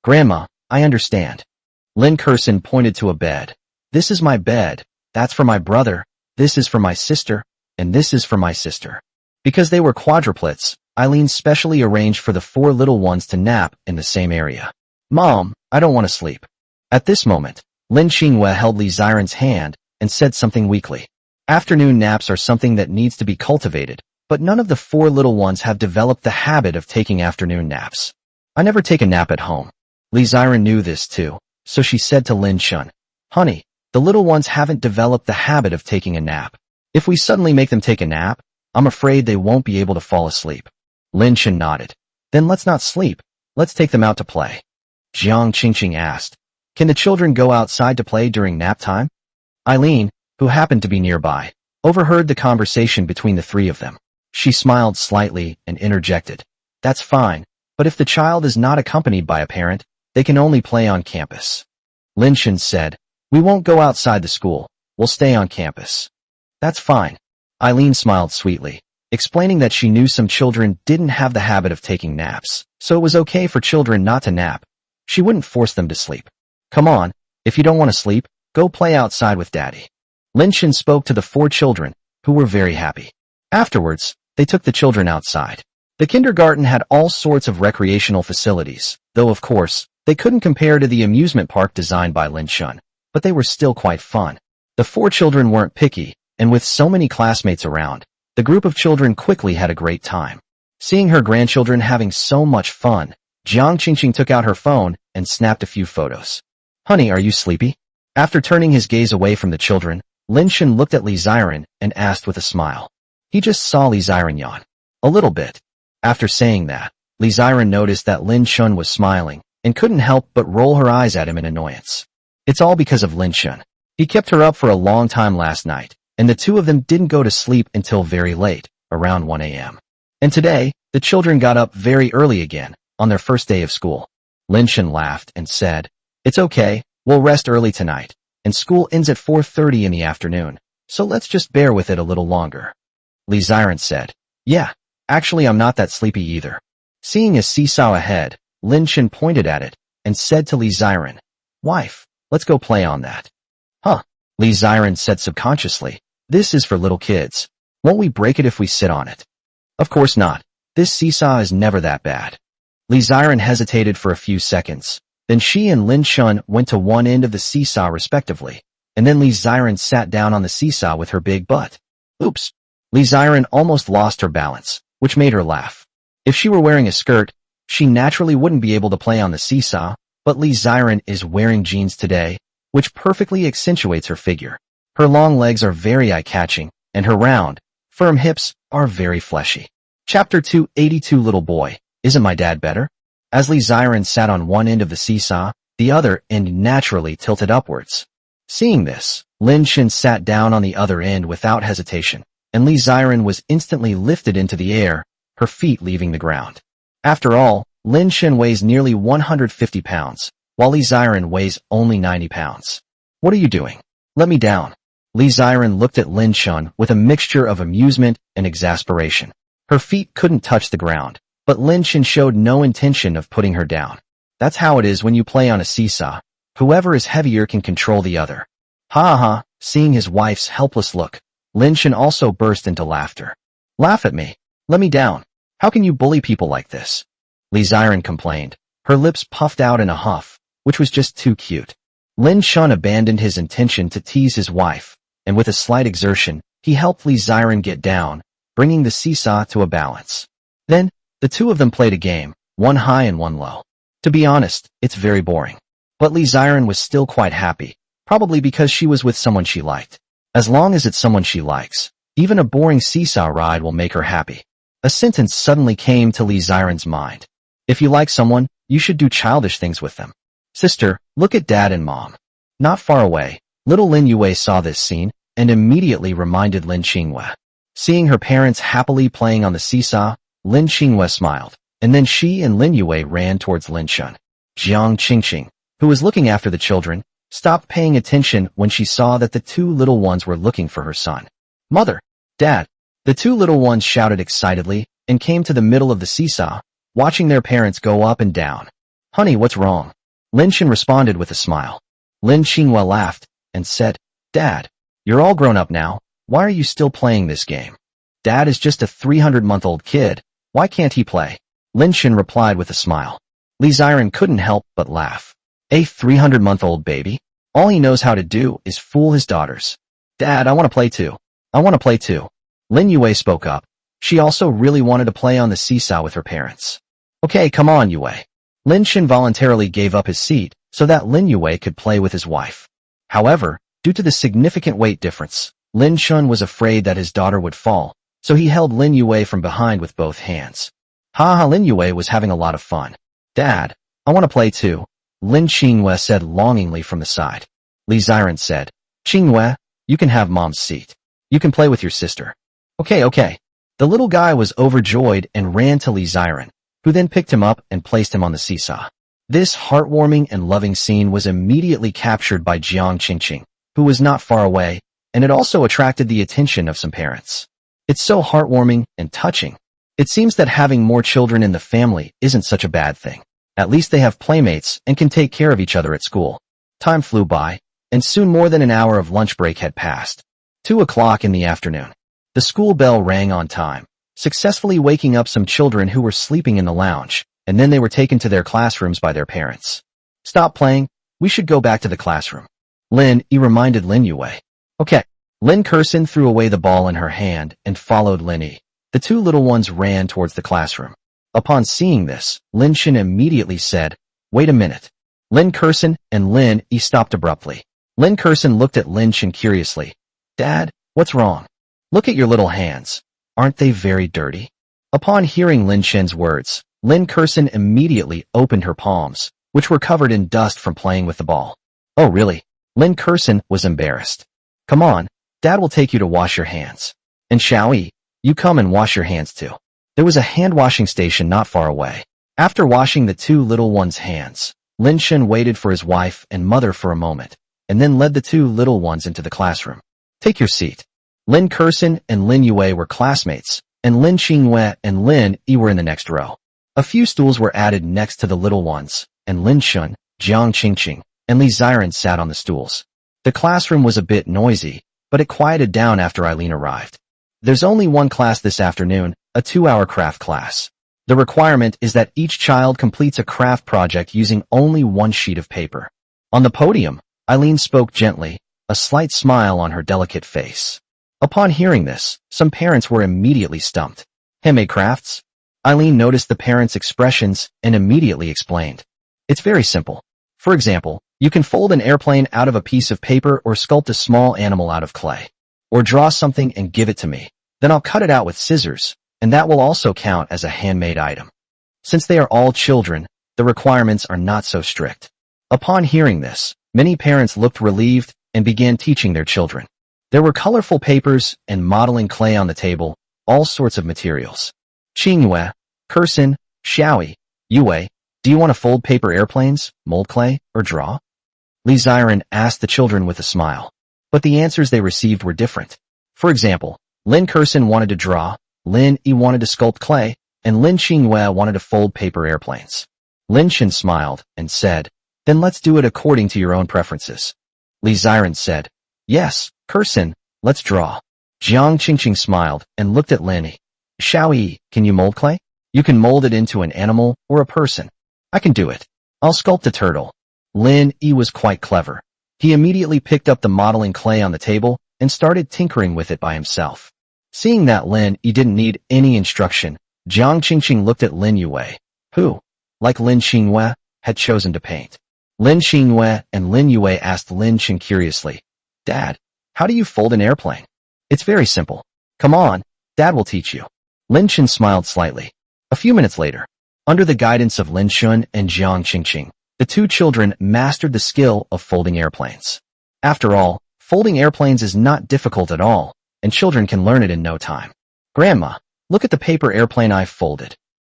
Speaker 1: Grandma, I understand. Lin Kurson pointed to a bed. This is my bed, that's for my brother, this is for my sister, and this is for my sister. Because they were quadruplets, Eileen specially arranged for the 4 little ones to nap in the same area. Mom, I don't want to sleep. At this moment, Lin Qingwei held Li Ziren's hand and said something weakly. Afternoon naps are something that needs to be cultivated, but none of the 4 little ones have developed the habit of taking afternoon naps. I never take a nap at home. Li Ziren knew this too, so she said to Lin Chun, honey, the little ones haven't developed the habit of taking a nap. If we suddenly make them take a nap, I'm afraid they won't be able to fall asleep. Lin Chun nodded. Then let's not sleep, let's take them out to play. Jiang Qingqing asked, can the children go outside to play during nap time? Eileen, who happened to be nearby, overheard the conversation between the 3 of them. She smiled slightly and interjected, that's fine, but if the child is not accompanied by a parent, they can only play on campus. Lin Chun said, we won't go outside the school, we'll stay on campus. That's fine. Eileen smiled sweetly, explaining that she knew some children didn't have the habit of taking naps, so it was okay for children not to nap. She wouldn't force them to sleep. Come on, if you don't want to sleep, go play outside with Daddy. Lin Chun spoke to the 4 children, who were very happy. Afterwards, they took the children outside. The kindergarten had all sorts of recreational facilities, though of course, They couldn't compare to the amusement park designed by Lin Shun, but they were still quite fun. The four children weren't picky, and with so many classmates around, the group of children quickly had a great time. Seeing her grandchildren having so much fun, Jiang Qingqing took out her phone and snapped a few photos. "Honey, are you sleepy?" After turning his gaze away from the children, Lin Shun looked at Li Ziren and asked with a smile. He just saw Li Ziren yawn. A little bit. After saying that, Li Ziren noticed that Lin Shun was smiling and couldn't help but roll her eyes at him in annoyance. It's all because of Lin Shun. He kept her up for a long time last night, and the two of them didn't go to sleep until very late, around 1 a.m. And today, the children got up very early again, on their first day of school. Lin Shun laughed and said, "It's okay, we'll rest early tonight, and school ends at 4:30 in the afternoon, so let's just bear with it a little longer." Li Ziren said, "Yeah, actually I'm not that sleepy either." Seeing a seesaw ahead, Lin Shun pointed at it and said to Li Ziren, "Wife, let's go play on that." "Huh," Li Ziren said subconsciously, "this is for little kids. Won't we break it if we sit on it?" "Of course not. This seesaw is never that bad." Li Ziren hesitated for a few seconds. Then she and Lin Shun went to one end of the seesaw respectively, and then Li Ziren sat down on the seesaw with her big butt. Oops. Li Ziren almost lost her balance, which made her laugh. If she were wearing a skirt, she naturally wouldn't be able to play on the seesaw, but Li Ziren is wearing jeans today, which perfectly accentuates her figure. Her long legs are very eye-catching, and her round, firm hips are very fleshy. Chapter 282 Little Boy, Isn't My Dad Better? As Li Ziren sat on one end of the seesaw, the other end naturally tilted upwards. Seeing this, Lin Shun sat down on the other end without hesitation, and Li Ziren was instantly lifted into the air, her feet leaving the ground. After all, Lin Shun weighs nearly 150 pounds, while Li Ziren weighs only 90 pounds. "What are you doing? Let me down." Li Ziren looked at Lin Shun with a mixture of amusement and exasperation. Her feet couldn't touch the ground, but Lin Shun showed no intention of putting her down. That's how it is when you play on a seesaw. Whoever is heavier can control the other. Ha ha, seeing his wife's helpless look, Lin Shun also burst into laughter. "Laugh at me. Let me down. How can you bully people like this?" Li Ziren complained, her lips puffed out in a huff, which was just too cute. Lin Shun abandoned his intention to tease his wife, and with a slight exertion, he helped Li Ziren get down, bringing the seesaw to a balance. Then, the two of them played a game, one high and one low. To be honest, it's very boring. But Li Ziren was still quite happy, probably because she was with someone she liked. As long as it's someone she likes, even a boring seesaw ride will make her happy. A sentence suddenly came to Li Ziren's mind. If you like someone, you should do childish things with them. "Sister, look at Dad and Mom." Not far away, little Lin Yue saw this scene and immediately reminded Lin Qinghua. Seeing her parents happily playing on the seesaw, Lin Qinghua smiled, and then she and Lin Yue ran towards Lin Shun. Jiang Qingqing, who was looking after the children, stopped paying attention when she saw that the two little ones were looking for her son. "Mother! Dad!" The two little ones shouted excitedly and came to the middle of the seesaw, watching their parents go up and down. "Honey, what's wrong?" Lin Shun responded with a smile. Lin Qinghua laughed and said, "Dad, you're all grown up now. Why are you still playing this game? Dad is just a 300-month-old kid. Why can't he play?" Lin Shun replied with a smile. Li Ziren couldn't help but laugh. A 300-month-old baby? All he knows how to do is fool his daughters. "Dad, I want to play too. I want to play too." Lin Yue spoke up. She also really wanted to play on the seesaw with her parents. "Okay, come on, Yue." Lin Shun voluntarily gave up his seat so that Lin Yue could play with his wife. However, due to the significant weight difference, Lin Shun was afraid that his daughter would fall, so he held Lin Yue from behind with both hands. Ha ha, Lin Yue was having a lot of fun. "Dad, I want to play too," Lin Qinghua said longingly from the side. Li Ziren said, "Qinghua, you can have Mom's seat. You can play with your sister." Okay. The little guy was overjoyed and ran to Li Ziren, who then picked him up and placed him on the seesaw. This heartwarming and loving scene was immediately captured by Jiang Qingqing, who was not far away, and it also attracted the attention of some parents. It's so heartwarming and touching. It seems that having more children in the family isn't such a bad thing. At least they have playmates and can take care of each other at school. Time flew by, and soon more than an hour of lunch break had passed. 2 o'clock in the afternoon. The school bell rang on time, successfully waking up some children who were sleeping in the lounge, and then they were taken to their classrooms by their parents. Stop playing. We should go back to the classroom. Lin Yi reminded Lin Yue. Okay. Lin Kursin threw away the ball in her hand and followed Lin Yi. The two little ones ran towards the classroom. Upon seeing this, Lin Shin immediately said, "Wait a minute." Lin Kursin and Lin Yi stopped abruptly. Lin Kursin looked at Lin Shin curiously. "Dad, what's wrong? Look at your little hands. Aren't they very dirty?" Upon hearing Lin Shin's words, Lin Kursin immediately opened her palms, which were covered in dust from playing with the ball. "Oh really?" Lin Kursin was embarrassed. "Come on, Dad will take you to wash your hands. And Xiaoyi, you come and wash your hands too." There was a hand-washing station not far away. After washing the two little ones' hands, Lin Shin waited for his wife and mother for a moment, and then led the two little ones into the classroom. "Take your seat." Lin Kursin and Lin Yue were classmates, and Lin Xingyue and Lin Yi were in the next row. A few stools were added next to the little ones, and Lin Shun, Jiang Qingqing, and Li Ziren sat on the stools. The classroom was a bit noisy, but it quieted down after Eileen arrived. There's only one class this afternoon, a 2-hour craft class. The requirement is that each child completes a craft project using only one sheet of paper. On the podium, Eileen spoke gently, a slight smile on her delicate face. Upon hearing this, some parents were immediately stumped. "Handmade crafts?" Eileen noticed the parents' expressions and immediately explained. "It's very simple. For example, you can fold an airplane out of a piece of paper or sculpt a small animal out of clay. Or draw something and give it to me. Then I'll cut it out with scissors, and that will also count as a handmade item." Since they are all children, the requirements are not so strict. Upon hearing this, many parents looked relieved and began teaching their children. There were colorful papers and modeling clay on the table, all sorts of materials. "Qingyue, Kursin, Xiaoyi, Yue, do you want to fold paper airplanes, mold clay, or draw?" Li Ziren asked the children with a smile. But the answers they received were different. For example, Lin Kursin wanted to draw, Lin Yi wanted to sculpt clay, and Lin Xingyue wanted to fold paper airplanes. Lin Shin smiled and said, "Then let's do it according to your own preferences." Li Ziren said, "Yes, Kursin, let's draw." Jiang Qingqing smiled and looked at Lin Yi. "Xiaoyi, can you mold clay? You can mold it into an animal or a person." "I can do it. I'll sculpt a turtle." Lin Yi was quite clever. He immediately picked up the modeling clay on the table and started tinkering with it by himself. Seeing that Lin Yi didn't need any instruction, Jiang Qingqing looked at Lin Yue, who, like Lin Xingyue, had chosen to paint. Lin Xingyue and Lin Yue asked Lin Shin curiously, "Dad, how do you fold an airplane?" "It's very simple. Come on, Dad will teach you." Lin Shin smiled slightly. A few minutes later, under the guidance of Lin Shun and Jiang Qingqing, the two children mastered the skill of folding airplanes. After all, folding airplanes is not difficult at all, and children can learn it in no time. "Grandma, look at the paper airplane I've folded."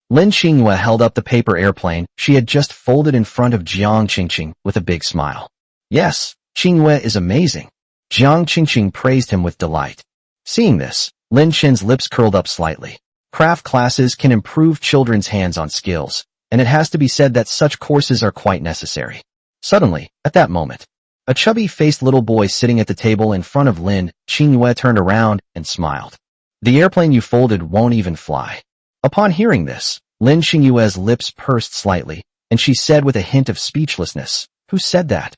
Speaker 1: Lin Xingyue held up the paper airplane she had just folded in front of Jiang Qingqing with a big smile. "Yes, Xingyue is amazing." Jiang Qingqing praised him with delight. Seeing this, Lin Shin's lips curled up slightly. Craft classes can improve children's hands-on skills, and it has to be said that such courses are quite necessary. Suddenly, at that moment, a chubby-faced little boy sitting at the table in front of Lin Xingyue turned around and smiled. "The airplane you folded won't even fly." Upon hearing this, Lin Xingyue's lips pursed slightly, and she said with a hint of speechlessness, "Who said that?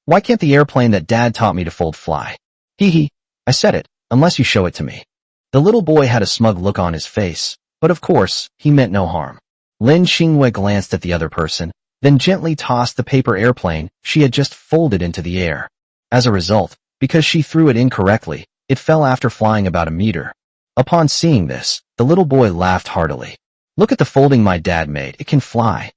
Speaker 1: Why can't the airplane that Dad taught me to fold fly?" "Hee hee, I said it, unless you show it to me." The little boy had a smug look on his face, but of course, he meant no harm. Lin Xingyue glanced at the other person, then gently tossed the paper airplane she had just folded into the air. As a result, because she threw it incorrectly, it fell after flying about a meter. Upon seeing this, the little boy laughed heartily. "Look at the folding my dad made, it can fly."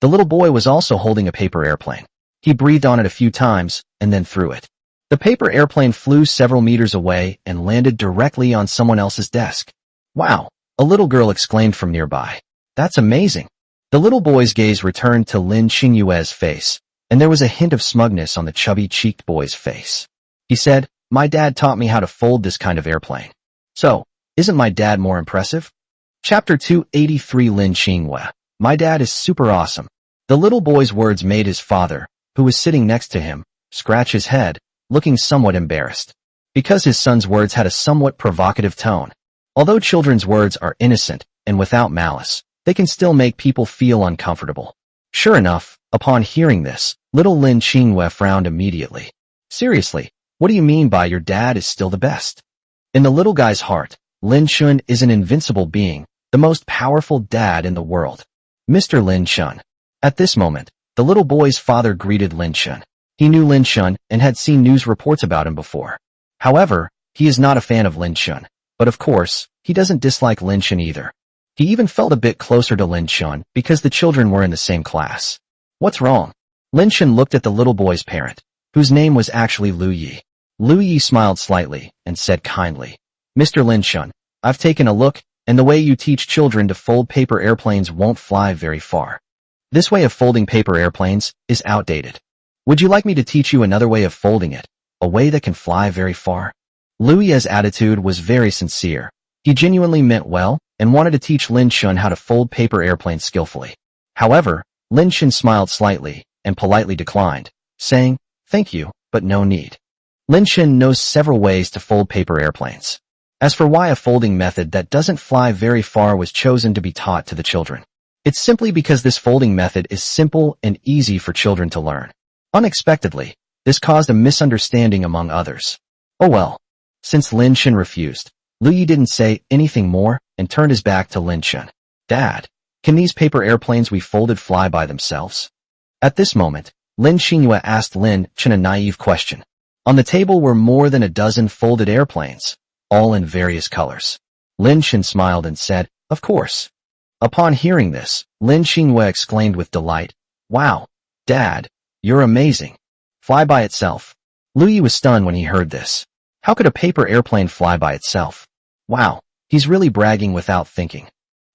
Speaker 1: The little boy was also holding a paper airplane. He breathed on it a few times, and then threw it. The paper airplane flew several meters away and landed directly on someone else's desk. "Wow!" a little girl exclaimed from nearby. "That's amazing." The little boy's gaze returned to Lin Xingyue's face, and there was a hint of smugness on the chubby-cheeked boy's face. He said, "My dad taught me how to fold this kind of airplane. So, isn't my dad more impressive?" Chapter 283 Lin Xingyue. "My dad is super awesome." The little boy's words made his father, who was sitting next to him, scratch his head, looking somewhat embarrassed. Because his son's words had a somewhat provocative tone. Although children's words are innocent and without malice, they can still make people feel uncomfortable. Sure enough, upon hearing this, little Lin Qinghue frowned immediately. Seriously, what do you mean by your dad is still the best? In the little guy's heart, Lin Chun is an invincible being, the most powerful dad in the world. Mr. Lin Chun. At this moment, the little boy's father greeted Lin Chun. He knew Lin Chun and had seen news reports about him before. However, he is not a fan of Lin Chun, but of course, he doesn't dislike Lin Chun either. He even felt a bit closer to Lin Chun because the children were in the same class. What's wrong? Lin Chun looked at the little boy's parent, whose name was actually Lu Yi. Lu Yi smiled slightly and said kindly, Mr. Lin Chun, I've taken a look, and the way you teach children to fold paper airplanes won't fly very far. This way of folding paper airplanes is outdated. Would you like me to teach you another way of folding it, a way that can fly very far? Lu Yi's attitude was very sincere. He genuinely meant well and wanted to teach Lin Chun how to fold paper airplanes skillfully. However, Lin Chun smiled slightly and politely declined, saying, thank you, but no need. Lin Chun knows several ways to fold paper airplanes. As for why a folding method that doesn't fly very far was chosen to be taught to the children, it's simply because this folding method is simple and easy for children to learn. Unexpectedly, this caused a misunderstanding among others. Oh well. Since Lin Chun refused, Lu Yi didn't say anything more and turned his back to Lin Chun. Dad, can these paper airplanes we folded fly by themselves? At this moment, Lin Qinghue asked Lin Chun a naive question. On the table were more than a dozen folded airplanes, all in various colors. Lin Chun smiled and said, of course. Upon hearing this, Lin Qinghue exclaimed with delight, wow, Dad, you're amazing. Fly by itself. Lu Yi was stunned when he heard this. How could a paper airplane fly by itself? Wow, he's really bragging without thinking.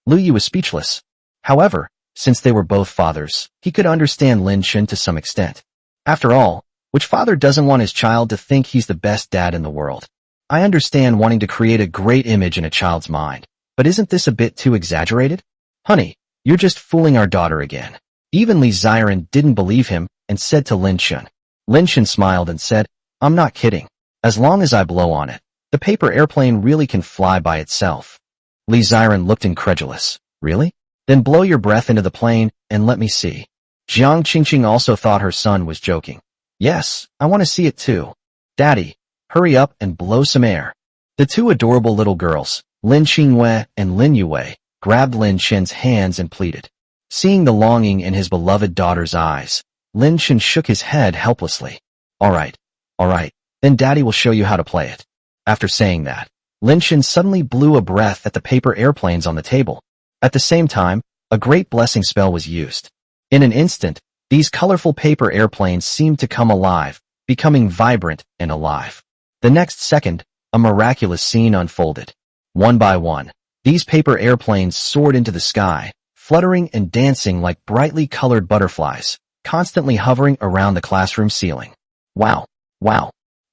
Speaker 1: Lu Yi was speechless. However, since they were both fathers, he could understand Lin Chun to some extent. After all, which father doesn't want his child to think he's the best dad in the world? I understand wanting to create a great image in a child's mind, but isn't this a bit too exaggerated? Honey, you're just fooling our daughter again. Even Li Ziren didn't believe him and said to Lin Chun. Lin Chun smiled and said, I'm not kidding. As long as I blow on it, the paper airplane really can fly by itself. Li Ziren looked incredulous. Really? Then blow your breath into the plane and let me see. Jiang Qingqing also thought her son was joking. Yes, I want to see it too. Daddy, hurry up and blow some air. The two adorable little girls, Lin Qinghue and Lin Yue, grabbed Lin Chun's hands and pleaded. Seeing the longing in his beloved daughter's eyes, Lin Chun shook his head helplessly. All right, then Daddy will show you how to play it. After saying that, Lin Chun suddenly blew a breath at the paper airplanes on the table. At the same time, a great blessing spell was used. In an instant, these colorful paper airplanes seemed to come alive, becoming vibrant and alive. The next second, a miraculous scene unfolded. One by one, these paper airplanes soared into the sky, fluttering and dancing like brightly colored butterflies, constantly hovering around the classroom ceiling. Wow.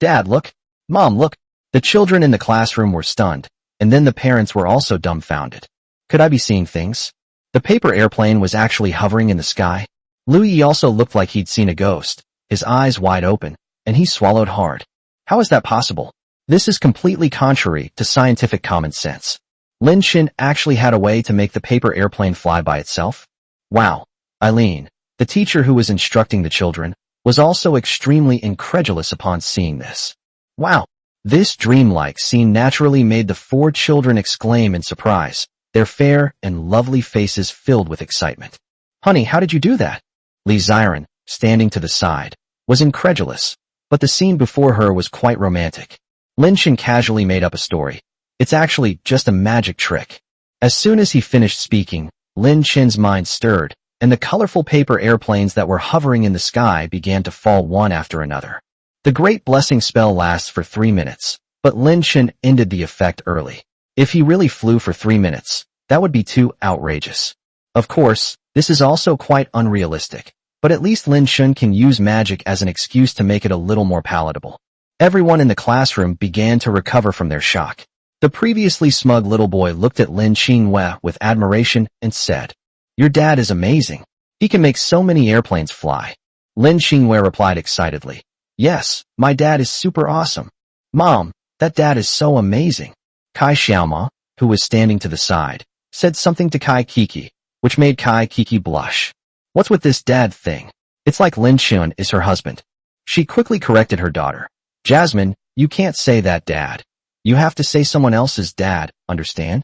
Speaker 1: Dad, look. Mom, look. The children in the classroom were stunned, and then the parents were also dumbfounded. Could I be seeing things? The paper airplane was actually hovering in the sky. Lu Yi also looked like he'd seen a ghost, his eyes wide open, and he swallowed hard. How is that possible? This is completely contrary to scientific common sense. Lin Chun actually had a way to make the paper airplane fly by itself? Wow. Eileen, the teacher who was instructing the children, was also extremely incredulous upon seeing this. Wow. This dreamlike scene naturally made the four children exclaim in surprise, their fair and lovely faces filled with excitement. Honey, how did you do that? Li Ziren, standing to the side, was incredulous, but the scene before her was quite romantic. Lin Chun casually made up a story. It's actually just a magic trick. As soon as he finished speaking, Lin Chun's mind stirred, and the colorful paper airplanes that were hovering in the sky began to fall one after another. The great blessing spell lasts for 3 minutes, but Lin Chun ended the effect early. If he really flew for 3 minutes, that would be too outrageous. Of course, this is also quite unrealistic, but at least Lin Chun can use magic as an excuse to make it a little more palatable. Everyone in the classroom began to recover from their shock. The previously smug little boy looked at Lin Qinghue with admiration and said, Your dad is amazing. He can make so many airplanes fly. Lin Qinghue replied excitedly, Yes, my dad is super awesome. Mom, that dad is so amazing. Kai Xiaoma, who was standing to the side, said something to Kai Kiki, which made Kai Kiki blush. What's with this dad thing? It's like Lin Chun is her husband. She quickly corrected her daughter. Jasmine, you can't say that, Dad. You have to say someone else's dad, understand?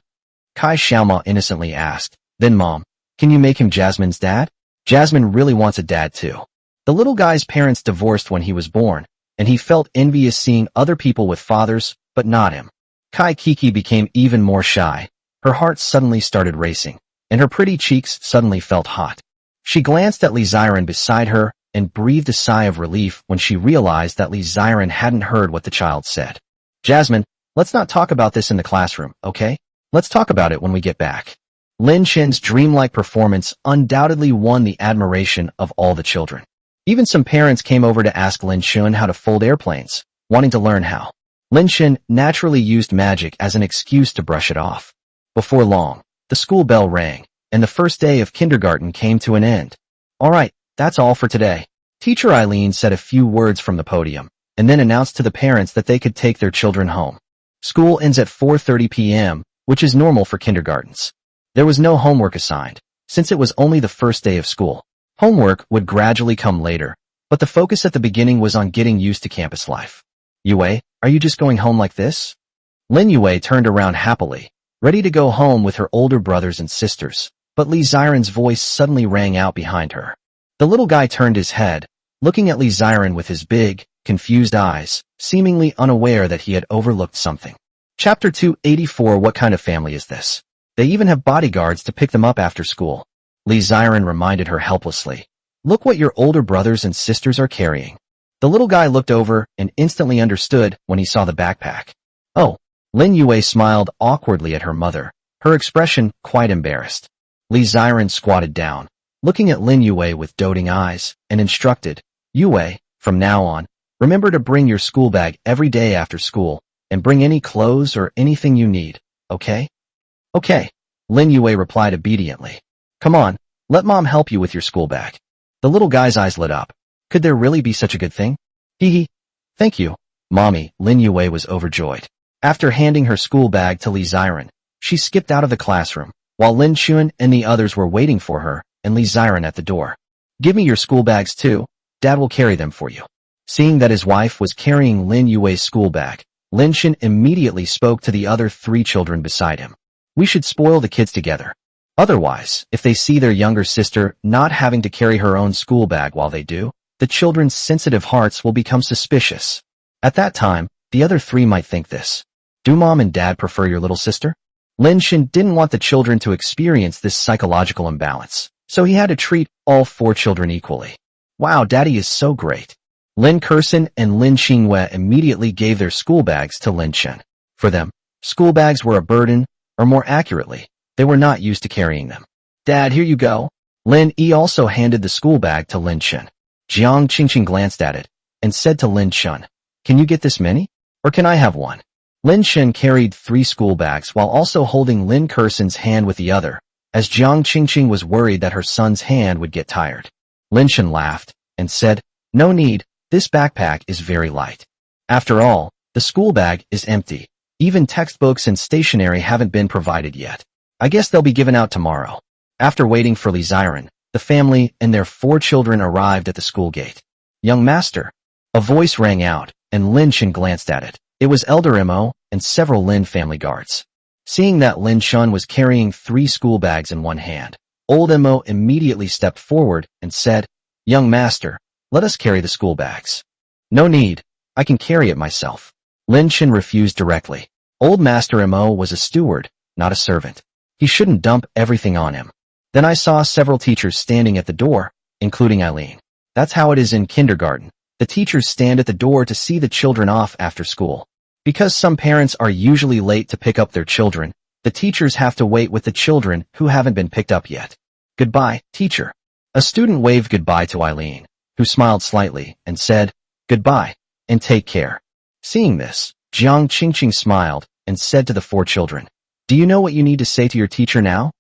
Speaker 1: Kai Xiaoma innocently asked. Then Mom, can you make him Jasmine's dad? Jasmine really wants a dad too. The little guy's parents divorced when he was born, and he felt envious seeing other people with fathers, but not him. Kai Kiki became even more shy. Her heart suddenly started racing, and her pretty cheeks suddenly felt hot. She glanced at Li Ziren beside her and breathed a sigh of relief when she realized that Li Ziren hadn't heard what the child said. Jasmine, let's not talk about this in the classroom, okay? Let's talk about it when we get back. Lin Chen's dreamlike performance undoubtedly won the admiration of all the children. Even some parents came over to ask Lin Chen how to fold airplanes, wanting to learn how. Lin Chen naturally used magic as an excuse to brush it off. Before long, the school bell rang, and the first day of kindergarten came to an end. All right, that's all for today. Teacher Eileen said a few words from the podium, and then announced to the parents that they could take their children home. School ends at 4:30 p.m., which is normal for kindergartens. There was no homework assigned, since it was only the first day of school. Homework would gradually come later, but the focus at the beginning was on getting used to campus life. Yue, are you just going home like this? Lin Yue turned around happily, ready to go home with her older brothers and sisters, but Li Ziren's voice suddenly rang out behind her. The little guy turned his head, looking at Li Ziren with his big, confused eyes, seemingly unaware that he had overlooked something. Chapter 284. What kind of family is this? They even have bodyguards to pick them up after school. Li Ziren reminded her helplessly. Look what your older brothers and sisters are carrying. The little guy looked over and instantly understood when he saw the backpack. Oh, Lin Yue smiled awkwardly at her mother, her expression quite embarrassed. Li Ziren squatted down, looking at Lin Yue with doting eyes, and instructed, Yue, from now on, remember to bring your school bag every day after school, and bring any clothes or anything you need, okay? Okay, Lin Yue replied obediently. Come on, let Mom help you with your school bag. The little guy's eyes lit up. Could there really be such a good thing? Hee hee. Thank you, Mommy. Lin Yue was overjoyed. After handing her school bag to Li Ziren, she skipped out of the classroom, while Lin Chun and the others were waiting for her, and Li Ziren at the door. Give me your school bags too. Dad will carry them for you. Seeing that his wife was carrying Lin Yue's school bag, Lin Chun immediately spoke to the other 3 children beside him. We should spoil the kids together. Otherwise, if they see their younger sister not having to carry her own school bag while they do, the children's sensitive hearts will become suspicious. At that time, the other 3 might think this. Do Mom and Dad prefer your little sister? Lin Chun didn't want the children to experience this psychological imbalance, so he had to treat all 4 children equally. Wow, Daddy is so great. Lin Kersen and Lin Xinghue immediately gave their school bags to Lin Chen. For them, school bags were a burden, or more accurately, they were not used to carrying them. Dad, here you go. Lin Yi also handed the school bag to Lin Chen. Jiang Qingqing glanced at it, and said to Lin Chen, can you get this many? Or can I have one? Lin Chen carried 3 school bags while also holding Lin Kersen's hand with the other, as Jiang Qingqing was worried that her son's hand would get tired. Lin Chen laughed, and said, no need, this backpack is very light. After all, the school bag is empty. Even textbooks and stationery haven't been provided yet. I guess they'll be given out tomorrow. After waiting for Li Ziren, the family and their 4 children arrived at the school gate. Young master. A voice rang out, and Lin Chen glanced at it. It was Elder Mo and several Lin family guards. Seeing that Lin Chen was carrying 3 school bags in one hand, Old Mo immediately stepped forward and said, Young master, let us carry the school bags. No need, I can carry it myself. Lin Chen refused directly. Old Master Mo was a steward, not a servant. He shouldn't dump everything on him. Then I saw several teachers standing at the door, including Eileen. That's how it is in kindergarten. The teachers stand at the door to see the children off after school. Because some parents are usually late to pick up their children, the teachers have to wait with the children who haven't been picked up yet. Goodbye, teacher. A student waved goodbye to Eileen, who smiled slightly and said, Goodbye, and take care. Seeing this, Jiang Qingqing smiled and said to the 4 children, Do you know what you need to say to your teacher now?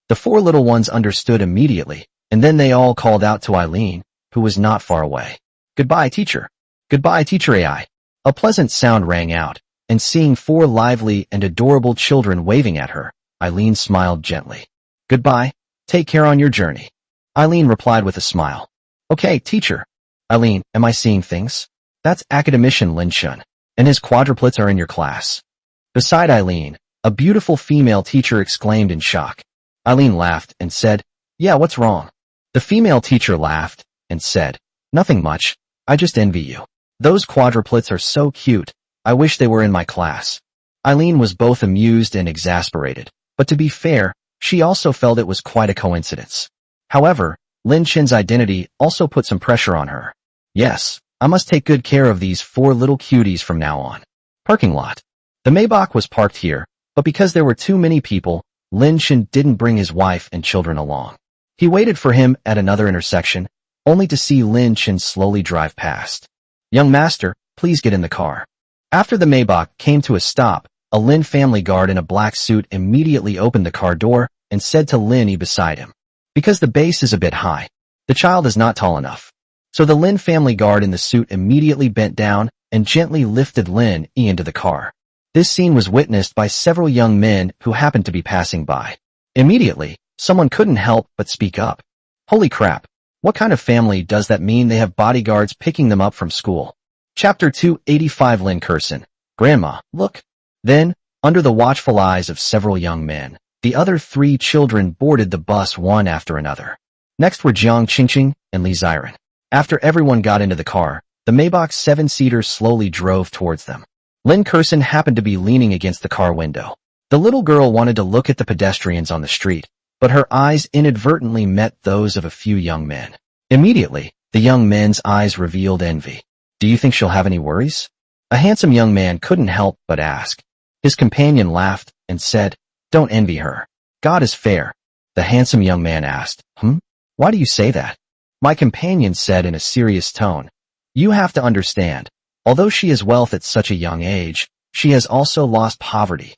Speaker 1: The 4 little ones understood immediately, and then they all called out to Eileen, who was not far away. Goodbye, teacher. Goodbye, teacher AI. A pleasant sound rang out, and seeing 4 lively and adorable children waving at her, Eileen smiled gently. Goodbye, take care on your journey. Eileen replied with a smile. Okay, teacher. Eileen, am I seeing things? That's academician Lin Chun, and his quadruplets are in your class. Beside Eileen, a beautiful female teacher exclaimed in shock. Eileen laughed and said, Yeah, what's wrong? The female teacher laughed and said, Nothing much, I just envy you. Those quadruplets are so cute, I wish they were in my class. Eileen was both amused and exasperated, but to be fair, she also felt it was quite a coincidence. However, Lin Chin's identity also put some pressure on her. Yes, I must take good care of these 4 little cuties from now on. Parking lot. The Maybach was parked here, but because there were too many people, Lin Chin didn't bring his wife and children along. He waited for him at another intersection, only to see Lin Chin slowly drive past. Young master, please get in the car. After the Maybach came to a stop, a Lin family guard in a black suit immediately opened the car door and said to Lin beside him, Because the base is a bit high, the child is not tall enough. So the Lin family guard in the suit immediately bent down and gently lifted Lin into the car. This scene was witnessed by several young men who happened to be passing by. Immediately, someone couldn't help but speak up. Holy crap, what kind of family does that mean they have bodyguards picking them up from school? Chapter 285 Lin Curson. Grandma, look. Then, under the watchful eyes of several young men, the other 3 children boarded the bus one after another. Next were Jiang Qingqing and Li Ziren. After everyone got into the car, the Maybach 7-seater slowly drove towards them. Lin Curson happened to be leaning against the car window. The little girl wanted to look at the pedestrians on the street, but her eyes inadvertently met those of a few young men. Immediately, the young men's eyes revealed envy. Do you think she'll have any worries? A handsome young man couldn't help but ask. His companion laughed and said, Don't envy her. God is fair. The handsome young man asked, Why do you say that? My companion said in a serious tone, You have to understand, although she has wealth at such a young age, she has also lost poverty.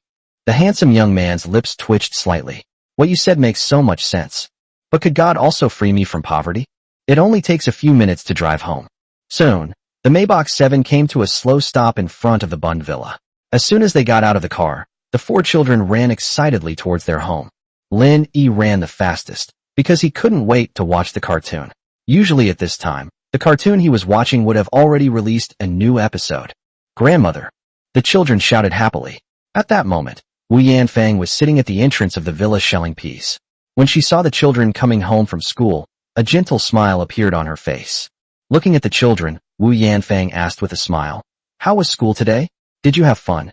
Speaker 1: The handsome young man's lips twitched slightly. What you said makes so much sense. But could God also free me from poverty? It only takes a few minutes to drive home. Soon, the Maybach 7 came to a slow stop in front of the Bund villa. As soon as they got out of the car, the 4 children ran excitedly towards their home. Lin ran the fastest, because he couldn't wait to watch the cartoon. Usually at this time, the cartoon he was watching would have already released a new episode. Grandmother! The children shouted happily. At that moment, Wu Yanfang was sitting at the entrance of the villa shelling peas. When she saw the children coming home from school, a gentle smile appeared on her face. Looking at the children, Wu Yanfang asked with a smile, How was school today? Did you have fun?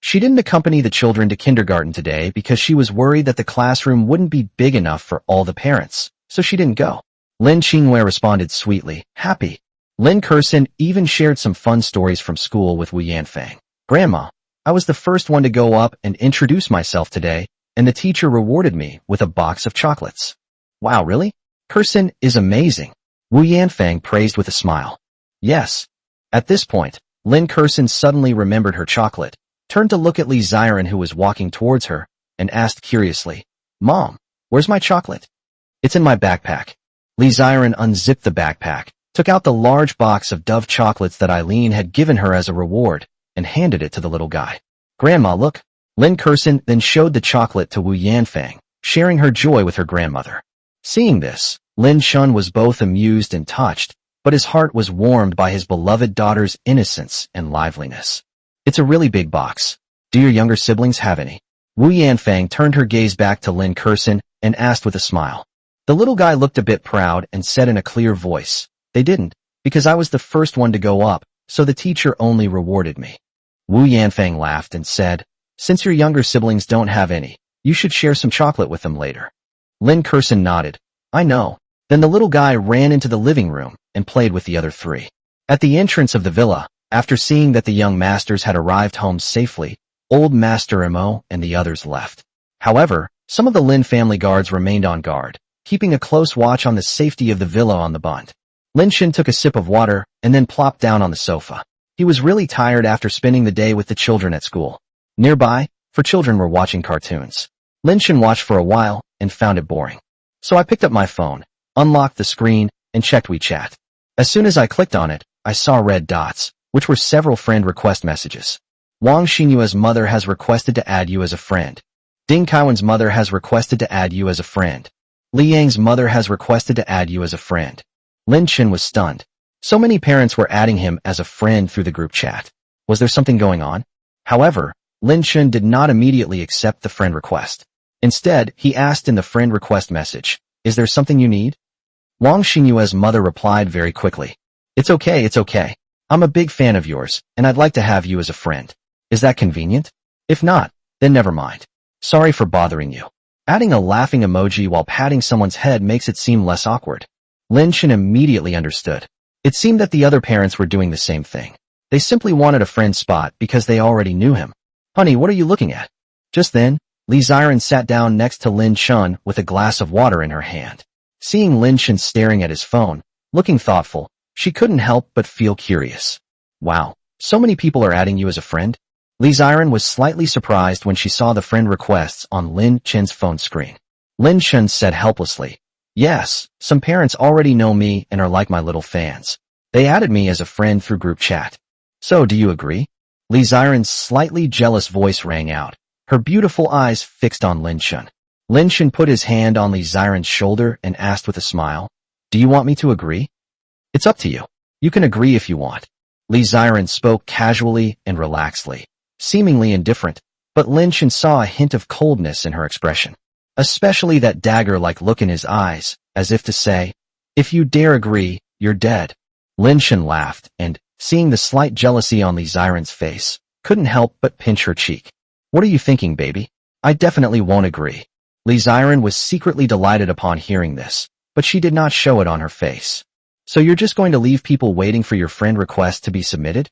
Speaker 1: She didn't accompany the children to kindergarten today because she was worried that the classroom wouldn't be big enough for all the parents, so she didn't go. Lin Qingwei responded sweetly, happy. Lin Curson even shared some fun stories from school with Wu Yanfang. Grandma, I was the first one to go up and introduce myself today, and the teacher rewarded me with a box of chocolates. Wow, really? Curson is amazing. Wu Yanfang praised with a smile. Yes. At this point, Lin Curson suddenly remembered her chocolate, turned to look at Li Ziren who was walking towards her, and asked curiously, Mom, where's my chocolate? It's in my backpack. Li Ziren unzipped the backpack, took out the large box of Dove chocolates that Eileen had given her as a reward, and handed it to the little guy. Grandma, look. Lin Curson then showed the chocolate to Wu Yanfang, sharing her joy with her grandmother. Seeing this, Lin Chun was both amused and touched, but his heart was warmed by his beloved daughter's innocence and liveliness. It's a really big box. Do your younger siblings have any? Wu Yanfang turned her gaze back to Lin Curson and asked with a smile. The little guy looked a bit proud and said in a clear voice, They didn't, because I was the first one to go up, so the teacher only rewarded me. Wu Yanfang laughed and said, Since your younger siblings don't have any, you should share some chocolate with them later. Lin Curson nodded. I know. Then the little guy ran into the living room and played with the other 3. At the entrance of the villa, after seeing that the young masters had arrived home safely, old Master Mo and the others left. However, some of the Lin family guards remained on guard, keeping a close watch on the safety of the villa on the Bund. Lin Shin took a sip of water and then plopped down on the sofa. He was really tired after spending the day with the children at school. Nearby, 4 children were watching cartoons. Lin Shin watched for a while and found it boring. So I picked up my phone, unlocked the screen, and checked WeChat. As soon as I clicked on it, I saw red dots, which were several friend request messages. Wang Xingyue's mother has requested to add you as a friend. Ding Kaiwen's mother has requested to add you as a friend. Li Yang's mother has requested to add you as a friend. Lin Chen was stunned. So many parents were adding him as a friend through the group chat. Was there something going on? However, Lin Chen did not immediately accept the friend request. Instead, he asked in the friend request message, "Is there something you need?" Wang Xingyue's mother replied very quickly, it's okay. I'm a big fan of yours, and I'd like to have you as a friend. Is that convenient? If not, then never mind. Sorry for bothering you." Adding a laughing emoji while patting someone's head makes it seem less awkward. Lin Chen immediately understood. It seemed that the other parents were doing the same thing. They simply wanted a friend spot because they already knew him. "Honey, what are you looking at?" Just then, Li Ziren sat down next to Lin Chen with a glass of water in her hand. Seeing Lin Chen staring at his phone, looking thoughtful, she couldn't help but feel curious. Wow, so many people are adding you as a friend? Li Ziren was slightly surprised when she saw the friend requests on Lin Chen's phone screen. Lin Chen said helplessly, "Yes, some parents already know me and are like my little fans. They added me as a friend through group chat. So do you agree?" Li Ziren's slightly jealous voice rang out, her beautiful eyes fixed on Lin Chen. Lin Chen put his hand on Li Ziren's shoulder and asked with a smile, "Do you want me to agree?" "It's up to you. You can agree if you want." Li Ziren spoke casually and relaxedly, seemingly indifferent, but Lin Chen saw a hint of coldness in her expression, especially that dagger-like look in his eyes, as if to say, "If you dare agree, you're dead." Lin Chen laughed and, seeing the slight jealousy on Li Ziren's face, couldn't help but pinch her cheek. "What are you thinking, baby? I definitely won't agree." Li Ziren was secretly delighted upon hearing this, but she did not show it on her face. "So you're just going to leave people waiting for your friend request to be submitted?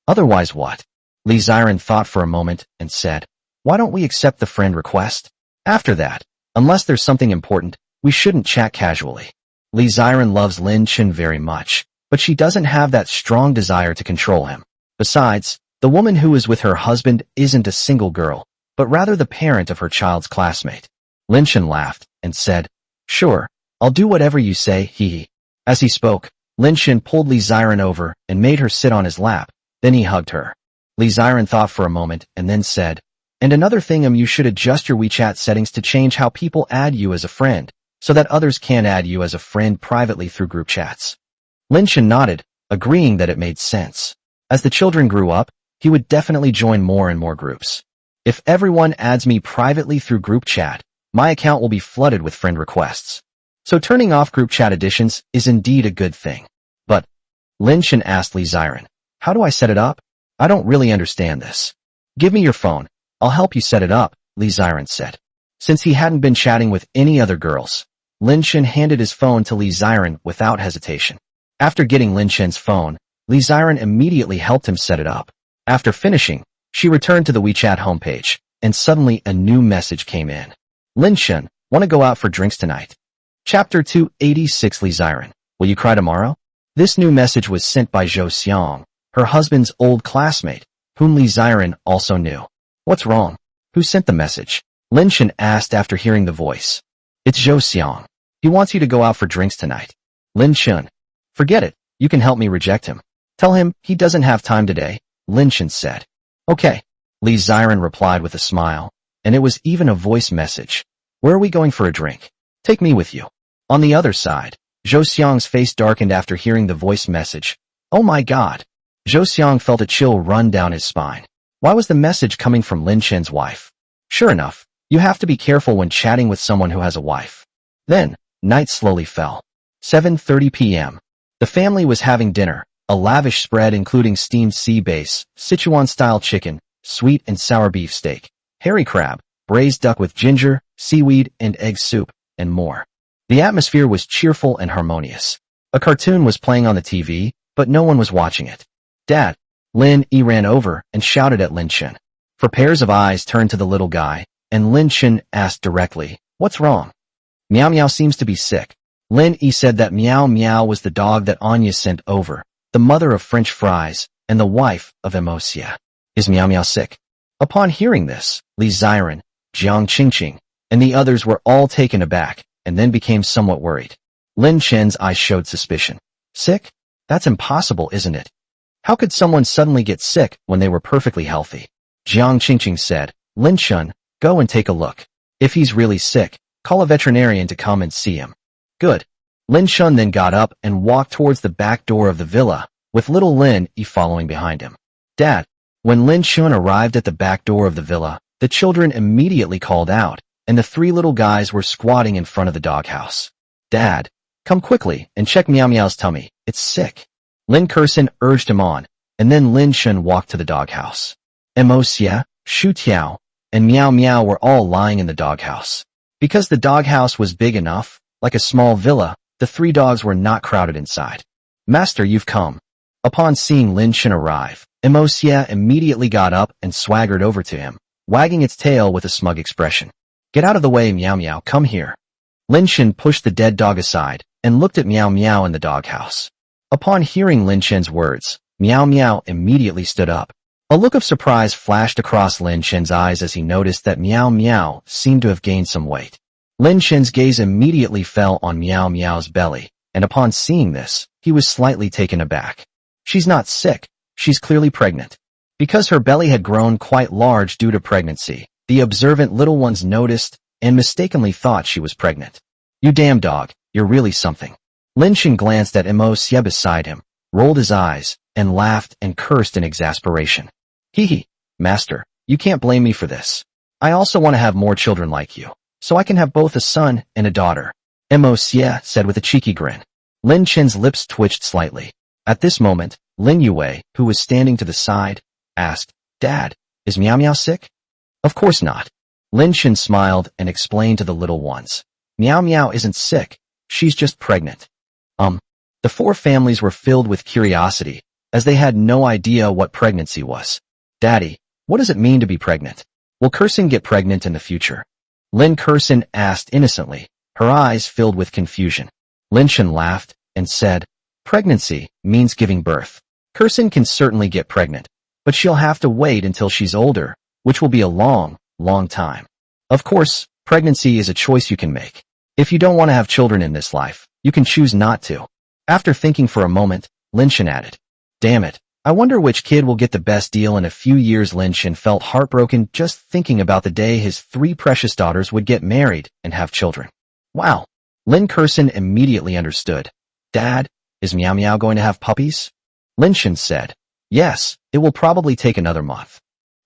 Speaker 1: Otherwise what?" Li Ziren thought for a moment and said, "Why don't we accept the friend request? After that, unless there's something important, we shouldn't chat casually." Li Ziren loves Lin Chen very much, but she doesn't have that strong desire to control him. Besides, the woman who is with her husband isn't a single girl, but rather the parent of her child's classmate. Lin Chen laughed and said, "Sure, I'll do whatever you say, hee." As he spoke, Lin Chen pulled Li Ziren over and made her sit on his lap, then he hugged her. Li Ziren thought for a moment and then said, "And another thing, you should adjust your WeChat settings to change how people add you as a friend, so that others can add you as a friend privately through group chats." Lin Chen nodded, agreeing that it made sense. As the children grew up, he would definitely join more and more groups. "If everyone adds me privately through group chat, my account will be flooded with friend requests. So turning off group chat additions is indeed a good thing." "But," Lin Chen asked Li Ziren, "how do I set it up? I don't really understand this." "Give me your phone. I'll help you set it up," Li Ziren said. Since he hadn't been chatting with any other girls, Lin Chen handed his phone to Li Ziren without hesitation. After getting Lin Chen's phone, Li Ziren immediately helped him set it up. After finishing, she returned to the WeChat homepage, and suddenly a new message came in. "Lin Chen, want to go out for drinks tonight?" Chapter 286. Li Ziren, will you cry tomorrow? This new message was sent by Zhou Xiang, her husband's old classmate, whom Li Ziren also knew. "What's wrong? Who sent the message?" Lin Chen asked after hearing the voice. "It's Zhou Xiang. He wants you to go out for drinks tonight." Lin Chen, "Forget it. You can help me reject him. Tell him he doesn't have time today," Lin Chen said. "Okay," Li Ziren replied with a smile, and it was even a voice message. "Where are we going for a drink? Take me with you." On the other side, Zhou Xiang's face darkened after hearing the voice message. Oh my god. Zhou Xiang felt a chill run down his spine. Why was the message coming from Lin Chen's wife? Sure enough, you have to be careful when chatting with someone who has a wife. Then, night slowly fell. 7:30 p.m. The family was having dinner, a lavish spread including steamed sea bass, Sichuan-style chicken, sweet and sour beef steak, hairy crab, braised duck with ginger, seaweed and egg soup, and more. The atmosphere was cheerful and harmonious. A cartoon was playing on the TV, but no one was watching it. "Dad!" Lin Yi ran over and shouted at Lin Chen. For pairs of eyes turned to the little guy, and Lin Chen asked directly, "What's wrong?" "Meow Meow seems to be sick." Lin Yi said that Meow Meow was the dog that Anya sent over, the mother of French fries, and the wife of Emosia. "Is Meow Meow sick?" Upon hearing this, Li Ziren, Jiang Qingqing, and the others were all taken aback, and then became somewhat worried. Lin Chen's eyes showed suspicion. "Sick? That's impossible, isn't it? How could someone suddenly get sick when they were perfectly healthy?" Jiang Qingqing said, "Lin Chen, go and take a look. If he's really sick, Call a veterinarian to come and see him. Good. Lin Shun then got up and walked towards the back door of the villa, with little Lin Yi following behind him. Dad. When Lin Shun arrived at the back door of the villa, the children immediately called out, and the three little guys were squatting in front of the doghouse. Dad. Come quickly and check Meow Meow's tummy. It's sick. Lin Kurson urged him on, and then Lin Shun walked to the doghouse. Mo Xia, Shu Tiao, and Meow Meow were all lying in the doghouse. Because the doghouse was big enough, like a small villa, the three dogs were not crowded inside. Master, you've come. Upon seeing Lin Shun arrive, Mo Xia immediately got up and swaggered over to him, wagging its tail with a smug expression. Get out of the way, Meow Meow, come here. Lin Shun pushed the dead dog aside and looked at Meow Meow in the doghouse. Upon hearing Lin Shun's words, Meow Meow immediately stood up. A look of surprise flashed across Lin Shun's eyes as he noticed that Meow Meow seemed to have gained some weight. Lin Shun's gaze immediately fell on Meow Meow's belly, and upon seeing this, he was slightly taken aback. She's not sick, she's clearly pregnant. Because her belly had grown quite large due to pregnancy, the observant little ones noticed and mistakenly thought she was pregnant. You damn dog, you're really something. Lin Shun glanced at Mo Xia beside him, rolled his eyes, and laughed and cursed in exasperation. Hee hee, master, you can't blame me for this. I also want to have more children like you, so I can have both a son and a daughter. Mo Xia said with a cheeky grin. Lin Shun's lips twitched slightly. At this moment, Lin Yue, who was standing to the side, asked, Dad, is Meow Meow sick? Of course not. Lin Shun smiled and explained to the little ones. Meow Meow isn't sick, she's just pregnant. The four families were filled with curiosity, as they had no idea what pregnancy was. Daddy, what does it mean to be pregnant? Will Kurson get pregnant in the future? Lin Kurson asked innocently, her eyes filled with confusion. Lin Shun laughed and said, Pregnancy means giving birth. Kurson can certainly get pregnant, but she'll have to wait until she's older, which will be a long, long time. Of course, pregnancy is a choice you can make. If you don't want to have children in this life, you can choose not to. After thinking for a moment, Lin Shun added, Damn it, I wonder which kid will get the best deal in a few years. Lin Shun felt heartbroken just thinking about the day his three precious daughters would get married and have children. Wow. Lin Kurson immediately understood. Dad, is Meow Meow going to have puppies? Lin Shun said, Yes, it will probably take another month.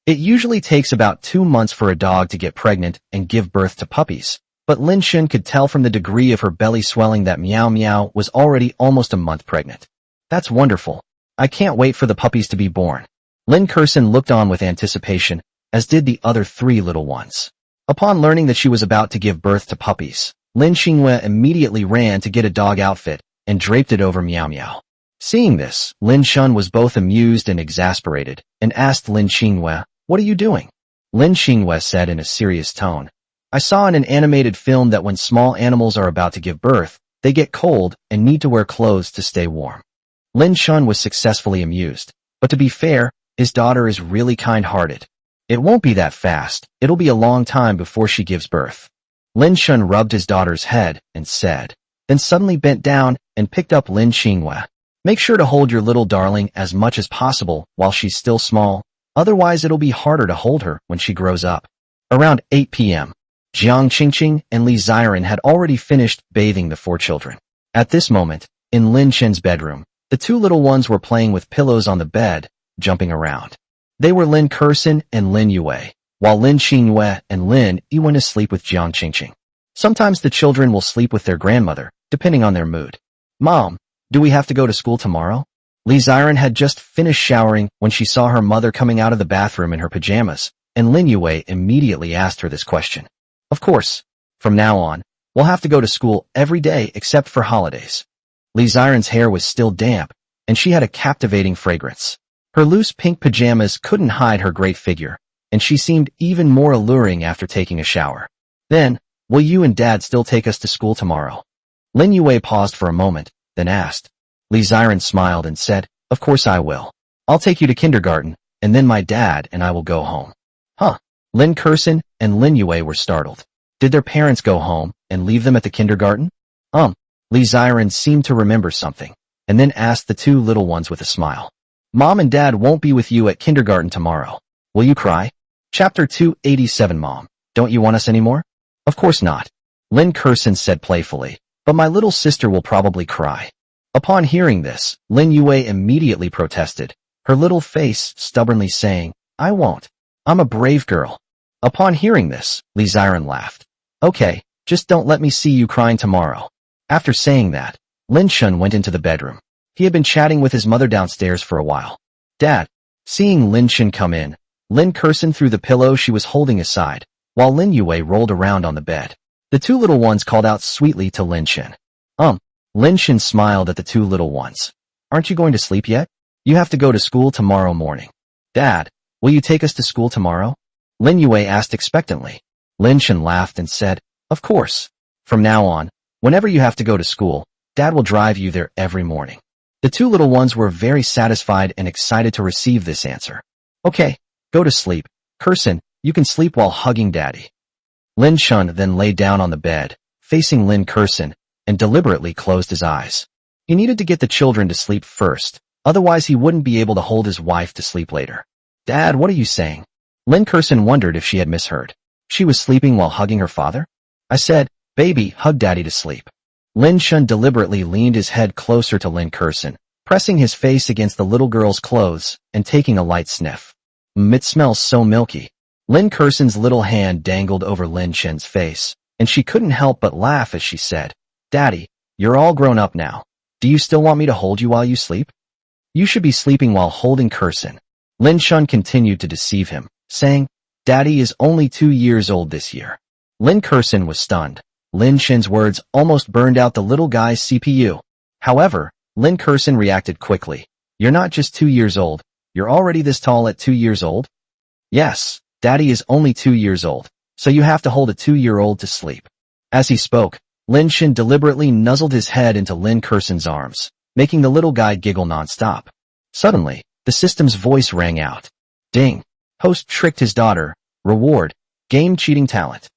Speaker 1: It usually takes about 2 months for a dog to get pregnant and give birth to puppies. But Lin Shun could tell from the degree of her belly swelling that Meow Meow was already almost a month pregnant. That's wonderful. I can't wait for the puppies to be born. Lin Kurson looked on with anticipation, as did the other three little ones. Upon learning that she was about to give birth to puppies, Lin Xinghua immediately ran to get a dog outfit and draped it over Meow Meow. Seeing this, Lin Shun was both amused and exasperated, and asked Lin Xinghua, What are you doing? Lin Xinghua said in a serious tone, I saw in an animated film that when small animals are about to give birth, they get cold and need to wear clothes to stay warm. Lin Shun was successfully amused, but to be fair, his daughter is really kind-hearted. It won't be that fast, it'll be a long time before she gives birth. Lin Shun rubbed his daughter's head and said, then suddenly bent down and picked up Lin Xinghua. Make sure to hold your little darling as much as possible while she's still small, otherwise it'll be harder to hold her when she grows up. Around 8 p.m. Jiang Qingqing and Li Ziren had already finished bathing the four children. At this moment, in Lin Shen's bedroom, the two little ones were playing with pillows on the bed, jumping around. They were Lin Kurson and Lin Yue, while Lin Xingyue and Lin Yi went to sleep with Jiang Qingqing. Sometimes the children will sleep with their grandmother, depending on their mood. Mom, do we have to go to school tomorrow? Li Ziren had just finished showering when she saw her mother coming out of the bathroom in her pajamas, and Lin Yue immediately asked her this question. Of course. From now on, we'll have to go to school every day except for holidays. Li Ziren's hair was still damp, and she had a captivating fragrance. Her loose pink pajamas couldn't hide her great figure, and she seemed even more alluring after taking a shower. Then, will you and Dad still take us to school tomorrow? Lin Yue paused for a moment, then asked. Li Ziren smiled and said, Of course I will. I'll take you to kindergarten, and then my dad and I will go home. Huh. Lin Kurson and Lin Yue were startled. Did their parents go home and leave them at the kindergarten? Li Ziren seemed to remember something, and then asked the two little ones with a smile. Mom and Dad won't be with you at kindergarten tomorrow. Will you cry? Chapter 287. Mom, don't you want us anymore? Of course not. Lin Kurson said playfully, but my little sister will probably cry. Upon hearing this, Lin Yue immediately protested, her little face stubbornly saying, I won't. I'm a brave girl. Upon hearing this, Li Ziren laughed. Okay, just don't let me see you crying tomorrow. After saying that, Lin Shun went into the bedroom. He had been chatting with his mother downstairs for a while. Dad. Seeing Lin Shun come in, Lin Kurson threw the pillow she was holding aside, while Lin Yue rolled around on the bed. The two little ones called out sweetly to Lin Shun. Lin Shun smiled at the two little ones. Aren't you going to sleep yet? You have to go to school tomorrow morning. Dad, will you take us to school tomorrow? Lin Yue asked expectantly. Lin Shun laughed and said, Of course. From now on, whenever you have to go to school, Dad will drive you there every morning. The two little ones were very satisfied and excited to receive this answer. Okay, go to sleep. Kurson, you can sleep while hugging Daddy. Lin Shun then lay down on the bed, facing Lin Kurson, and deliberately closed his eyes. He needed to get the children to sleep first, otherwise he wouldn't be able to hold his wife to sleep later. Dad, what are you saying? Lin Kurson wondered if she had misheard. She was sleeping while hugging her father? I said, baby, hug Daddy to sleep. Lin Shun deliberately leaned his head closer to Lin Kurson, pressing his face against the little girl's clothes and taking a light sniff. It smells so milky. Lin Kurson's little hand dangled over Lin Shun's face, and she couldn't help but laugh as she said, Daddy, you're all grown up now. Do you still want me to hold you while you sleep? You should be sleeping while holding Kurson. Lin Shun continued to deceive him, saying, Daddy is only 2 years old this year. Lin Kurson was stunned. Lin Shun's words almost burned out the little guy's CPU. However, Lin Kurson reacted quickly. You're not just 2 years old, you're already this tall at 2 years old? Yes, Daddy is only 2 years old, so you have to hold a 2-year-old to sleep. As he spoke, Lin Shun deliberately nuzzled his head into Lin Kurson's arms, making the little guy giggle nonstop. Suddenly, the system's voice rang out. Ding! Host tricked his daughter. Reward. Game cheating talent.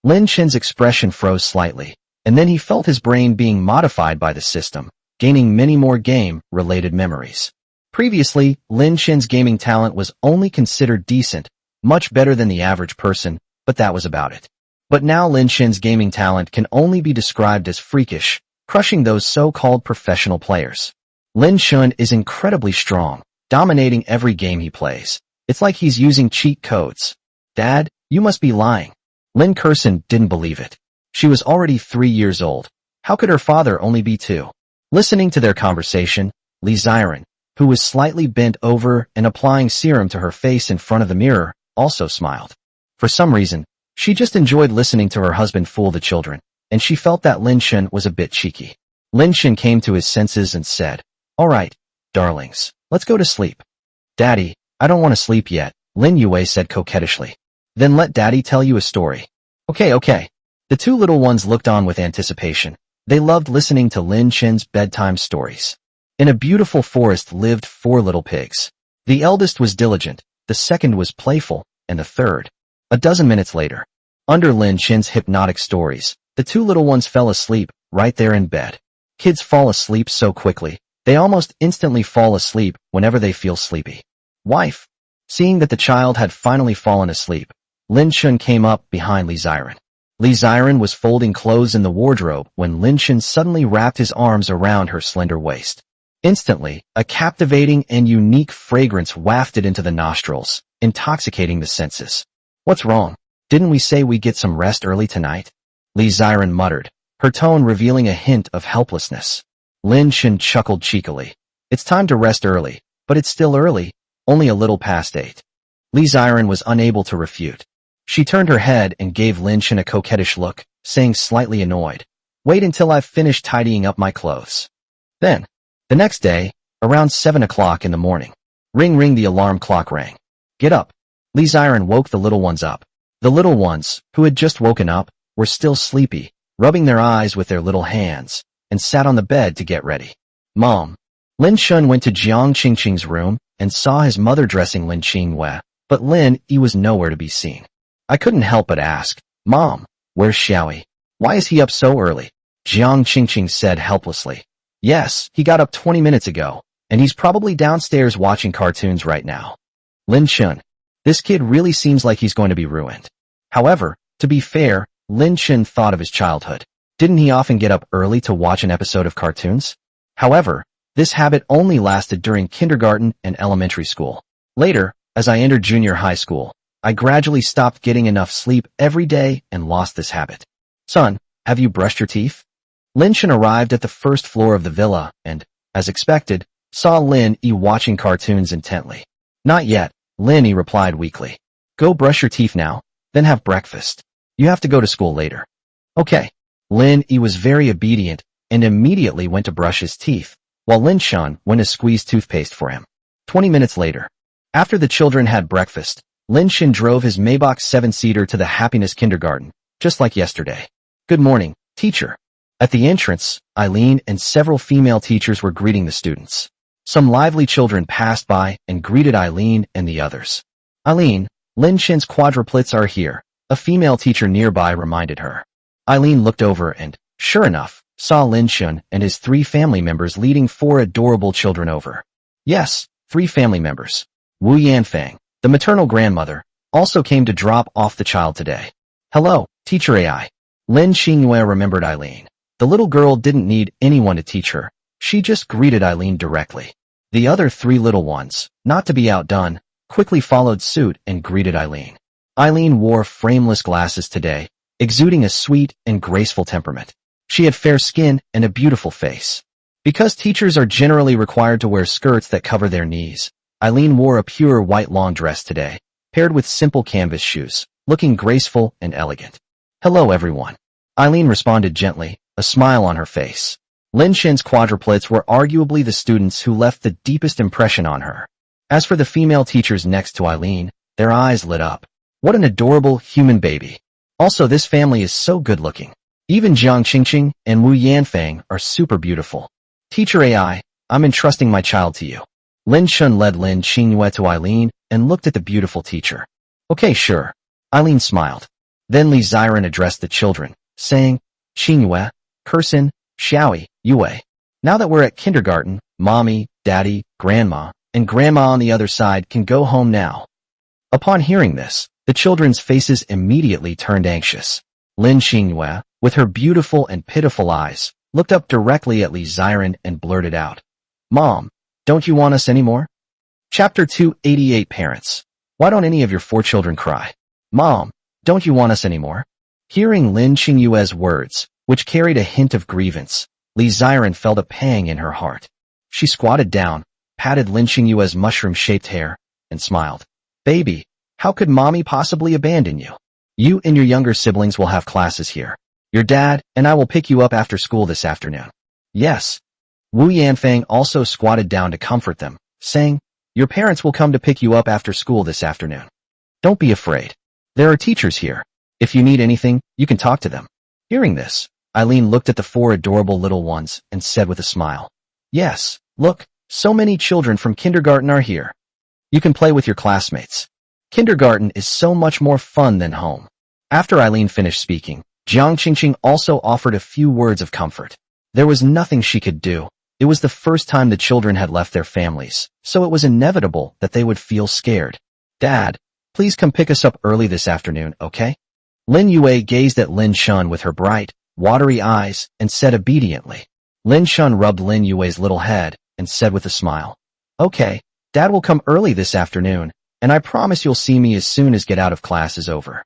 Speaker 1: Lin Shun's expression froze slightly, and then he felt his brain being modified by the system, gaining many more game-related memories. Previously, Lin Shun's gaming talent was only considered decent, much better than the average person, but that was about it. But now Lin Shun's gaming talent can only be described as freakish, crushing those so-called professional players. Lin Shun is incredibly strong, dominating every game he plays. It's like he's using cheat codes. Dad, you must be lying. Lin Kurson didn't believe it. She was already 3 years old. How could her father only be 2? Listening to their conversation, Li Ziren, who was slightly bent over and applying serum to her face in front of the mirror, also smiled. For some reason, she just enjoyed listening to her husband fool the children, and she felt that Lin Shun was a bit cheeky. Lin Shun came to his senses and said, All right, darlings, let's go to sleep. Daddy, I don't want to sleep yet, Lin Yue said coquettishly. Then let Daddy tell you a story. Okay. The two little ones looked on with anticipation. They loved listening to Lin Shun's bedtime stories. In a beautiful forest lived 4 little pigs. The eldest was diligent, the second was playful, and the third. A dozen minutes later, under Lin Shun's hypnotic stories, the two little ones fell asleep, right there in bed. Kids fall asleep so quickly, they almost instantly fall asleep whenever they feel sleepy. Wife. Seeing that the child had finally fallen asleep, Lin Shun came up behind Li Ziren. Li Ziren was folding clothes in the wardrobe when Lin Shun suddenly wrapped his arms around her slender waist. Instantly, a captivating and unique fragrance wafted into the nostrils, intoxicating the senses. What's wrong? Didn't we say we'd get some rest early tonight? Li Ziren muttered, her tone revealing a hint of helplessness. Lin Shun chuckled cheekily. It's time to rest early, but it's still early, only a little past 8. Li Ziren was unable to refute. She turned her head and gave Lin Shun a coquettish look, saying slightly annoyed, Wait until I've finished tidying up my clothes. Then, the next day, around 7 o'clock in the morning, ring the alarm clock rang. Get up. Li Ziren woke the little ones up. The little ones, who had just woken up, were still sleepy, rubbing their eyes with their little hands, and sat on the bed to get ready. Mom. Lin Shun went to Jiang Qingqing's room and saw his mother dressing Lin Qingwei, but Lin Yi was nowhere to be seen. I couldn't help but ask, Mom, where's Xiaoyi? Why is he up so early? Jiang Qingqing said helplessly. Yes, he got up 20 minutes ago, and he's probably downstairs watching cartoons right now. Lin Shun. This kid really seems like he's going to be ruined. However, to be fair, Lin Chen thought of his childhood. Didn't he often get up early to watch an episode of cartoons? However, this habit only lasted during kindergarten and elementary school. Later, as I entered junior high school, I gradually stopped getting enough sleep every day and lost this habit. Son, have you brushed your teeth? Lin Chen arrived at the first floor of the villa and, as expected, saw Lin Yi watching cartoons intently. Not yet, Lin Yi replied weakly. Go brush your teeth now, then have breakfast. You have to go to school later. Okay. Lin Yi was very obedient and immediately went to brush his teeth, while Lin Chen went to squeeze toothpaste for him. 20 minutes later, after the children had breakfast, Lin Chen drove his Maybach 7-seater to the Happiness Kindergarten, just like yesterday. Good morning, teacher. At the entrance, Eileen and several female teachers were greeting the students. Some lively children passed by and greeted Eileen and the others. Eileen, Lin Chen's quadruplets are here, a female teacher nearby reminded her. Eileen looked over and, sure enough, saw Lin Chen and his 3 family members leading 4 adorable children over. Yes, 3 family members. Wu Yanfang, the maternal grandmother, also came to drop off the child today. Hello, teacher AI. Lin Xingyue remembered Eileen. The little girl didn't need anyone to teach her. She just greeted Eileen directly. The other 3 little ones, not to be outdone, quickly followed suit and greeted Eileen. Eileen wore frameless glasses today, exuding a sweet and graceful temperament. She had fair skin and a beautiful face. Because teachers are generally required to wear skirts that cover their knees, Eileen wore a pure white long dress today, paired with simple canvas shoes, looking graceful and elegant. Hello everyone. Eileen responded gently, a smile on her face. Lin Chen's quadruplets were arguably the students who left the deepest impression on her. As for the female teachers next to Eileen, their eyes lit up. What an adorable human baby. Also, this family is so good-looking. Even Jiang Qingqing and Wu Yanfang are super beautiful. Teacher AI, I'm entrusting my child to you. Lin Chen led Lin Xingyue to Eileen and looked at the beautiful teacher. Okay, sure. Eileen smiled. Then Li Ziren addressed the children, saying, Xingyue, Kersen, Xiaoyi, Yue. Now that we're at kindergarten, mommy, daddy, grandma, and grandma on the other side can go home now. Upon hearing this, the children's faces immediately turned anxious. Lin Xingyue, with her beautiful and pitiful eyes, looked up directly at Li Ziren and blurted out, Mom, don't you want us anymore? Chapter 288 Parents. Why don't any of your 4 children cry? Mom, don't you want us anymore? Hearing Lin Xingyue's words, which carried a hint of grievance, Li Ziren felt a pang in her heart. She squatted down, patted Lin Xingyue's mushroom-shaped hair, and smiled. Baby, how could mommy possibly abandon you? You and your younger siblings will have classes here. Your dad and I will pick you up after school this afternoon. Yes. Wu Yanfang also squatted down to comfort them, saying, Your parents will come to pick you up after school this afternoon. Don't be afraid. There are teachers here. If you need anything, you can talk to them. Hearing this, Eileen looked at the 4 adorable little ones and said with a smile, Yes, look, so many children from kindergarten are here. You can play with your classmates. Kindergarten is so much more fun than home. After Eileen finished speaking, Jiang Qingqing also offered a few words of comfort. There was nothing she could do. It was the first time the children had left their families, so it was inevitable that they would feel scared. Dad, please come pick us up early this afternoon, okay? Lin Yue gazed at Lin Chen with her bright, watery eyes and said obediently. Lin Chen rubbed Lin Yue's little head and said with a smile, Okay, Dad will come early this afternoon, and I promise you'll see me as soon as get out of class is over.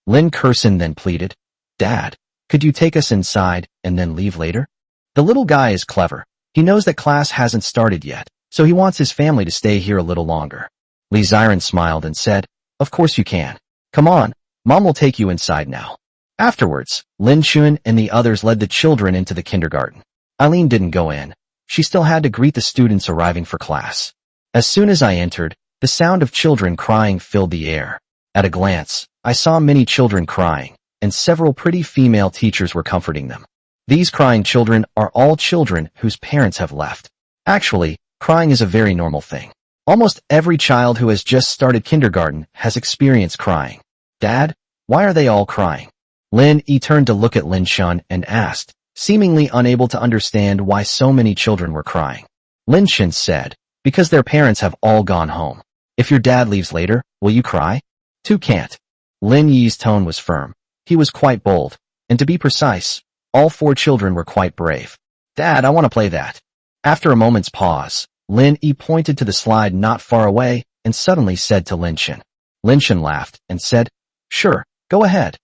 Speaker 1: Lin Kersen then pleaded, Dad, could you take us inside and then leave later? The little guy is clever. He knows that class hasn't started yet, so he wants his family to stay here a little longer. Li Ziren smiled and said, Of course you can. Come on, Mom will take you inside now. Afterwards, Lin Chun and the others led the children into the kindergarten. Eileen didn't go in. She still had to greet the students arriving for class. As soon as I entered, the sound of children crying filled the air. At a glance, I saw many children crying, and several pretty female teachers were comforting them. These crying children are all children whose parents have left. Actually, crying is a very normal thing. Almost every child who has just started kindergarten has experienced crying. Dad, why are they all crying? Lin Yi turned to look at Lin Chun and asked, seemingly unable to understand why so many children were crying. Lin Chen said, Because their parents have all gone home. If your dad leaves later, will you cry? Two can't. Lin Yi's tone was firm. He was quite bold, and to be precise, all 4 children were quite brave. Dad, I want to play that. After a moment's pause, Lin Yi pointed to the slide not far away and suddenly said to Lin Shen. Lin Shen laughed and said, "Sure, go ahead."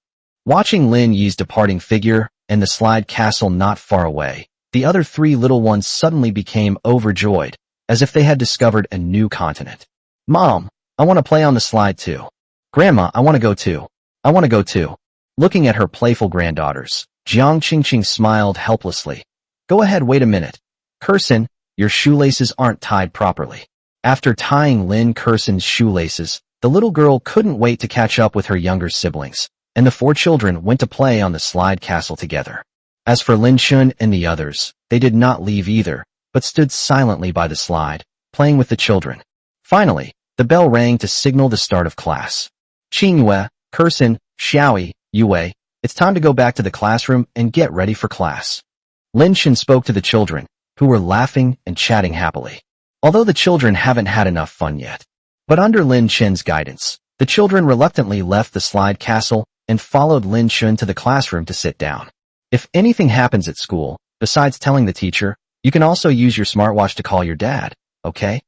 Speaker 1: Watching Lin Yi's departing figure and the slide castle not far away, the other 3 little ones suddenly became overjoyed, as if they had discovered a new continent. Mom, I want to play on the slide too. Grandma, I want to go too. I want to go too. Looking at her playful granddaughters, Jiang Qingqing smiled helplessly. Go ahead, wait a minute. Curson, your shoelaces aren't tied properly. After tying Lin Curson's shoelaces, the little girl couldn't wait to catch up with her younger siblings, and the 4 children went to play on the slide castle together. As for Lin Shun and the others, they did not leave either, but stood silently by the slide, playing with the children. Finally, the bell rang to signal the start of class. Qingyue, Curson, Xiaoyi, Yue, it's time to go back to the classroom and get ready for class. Lin Shen spoke to the children, who were laughing and chatting happily. Although the children haven't had enough fun yet. But under Lin Shen's guidance, the children reluctantly left the slide castle and followed Lin Shen to the classroom to sit down. If anything happens at school, besides telling the teacher, you can also use your smartwatch to call your dad, okay?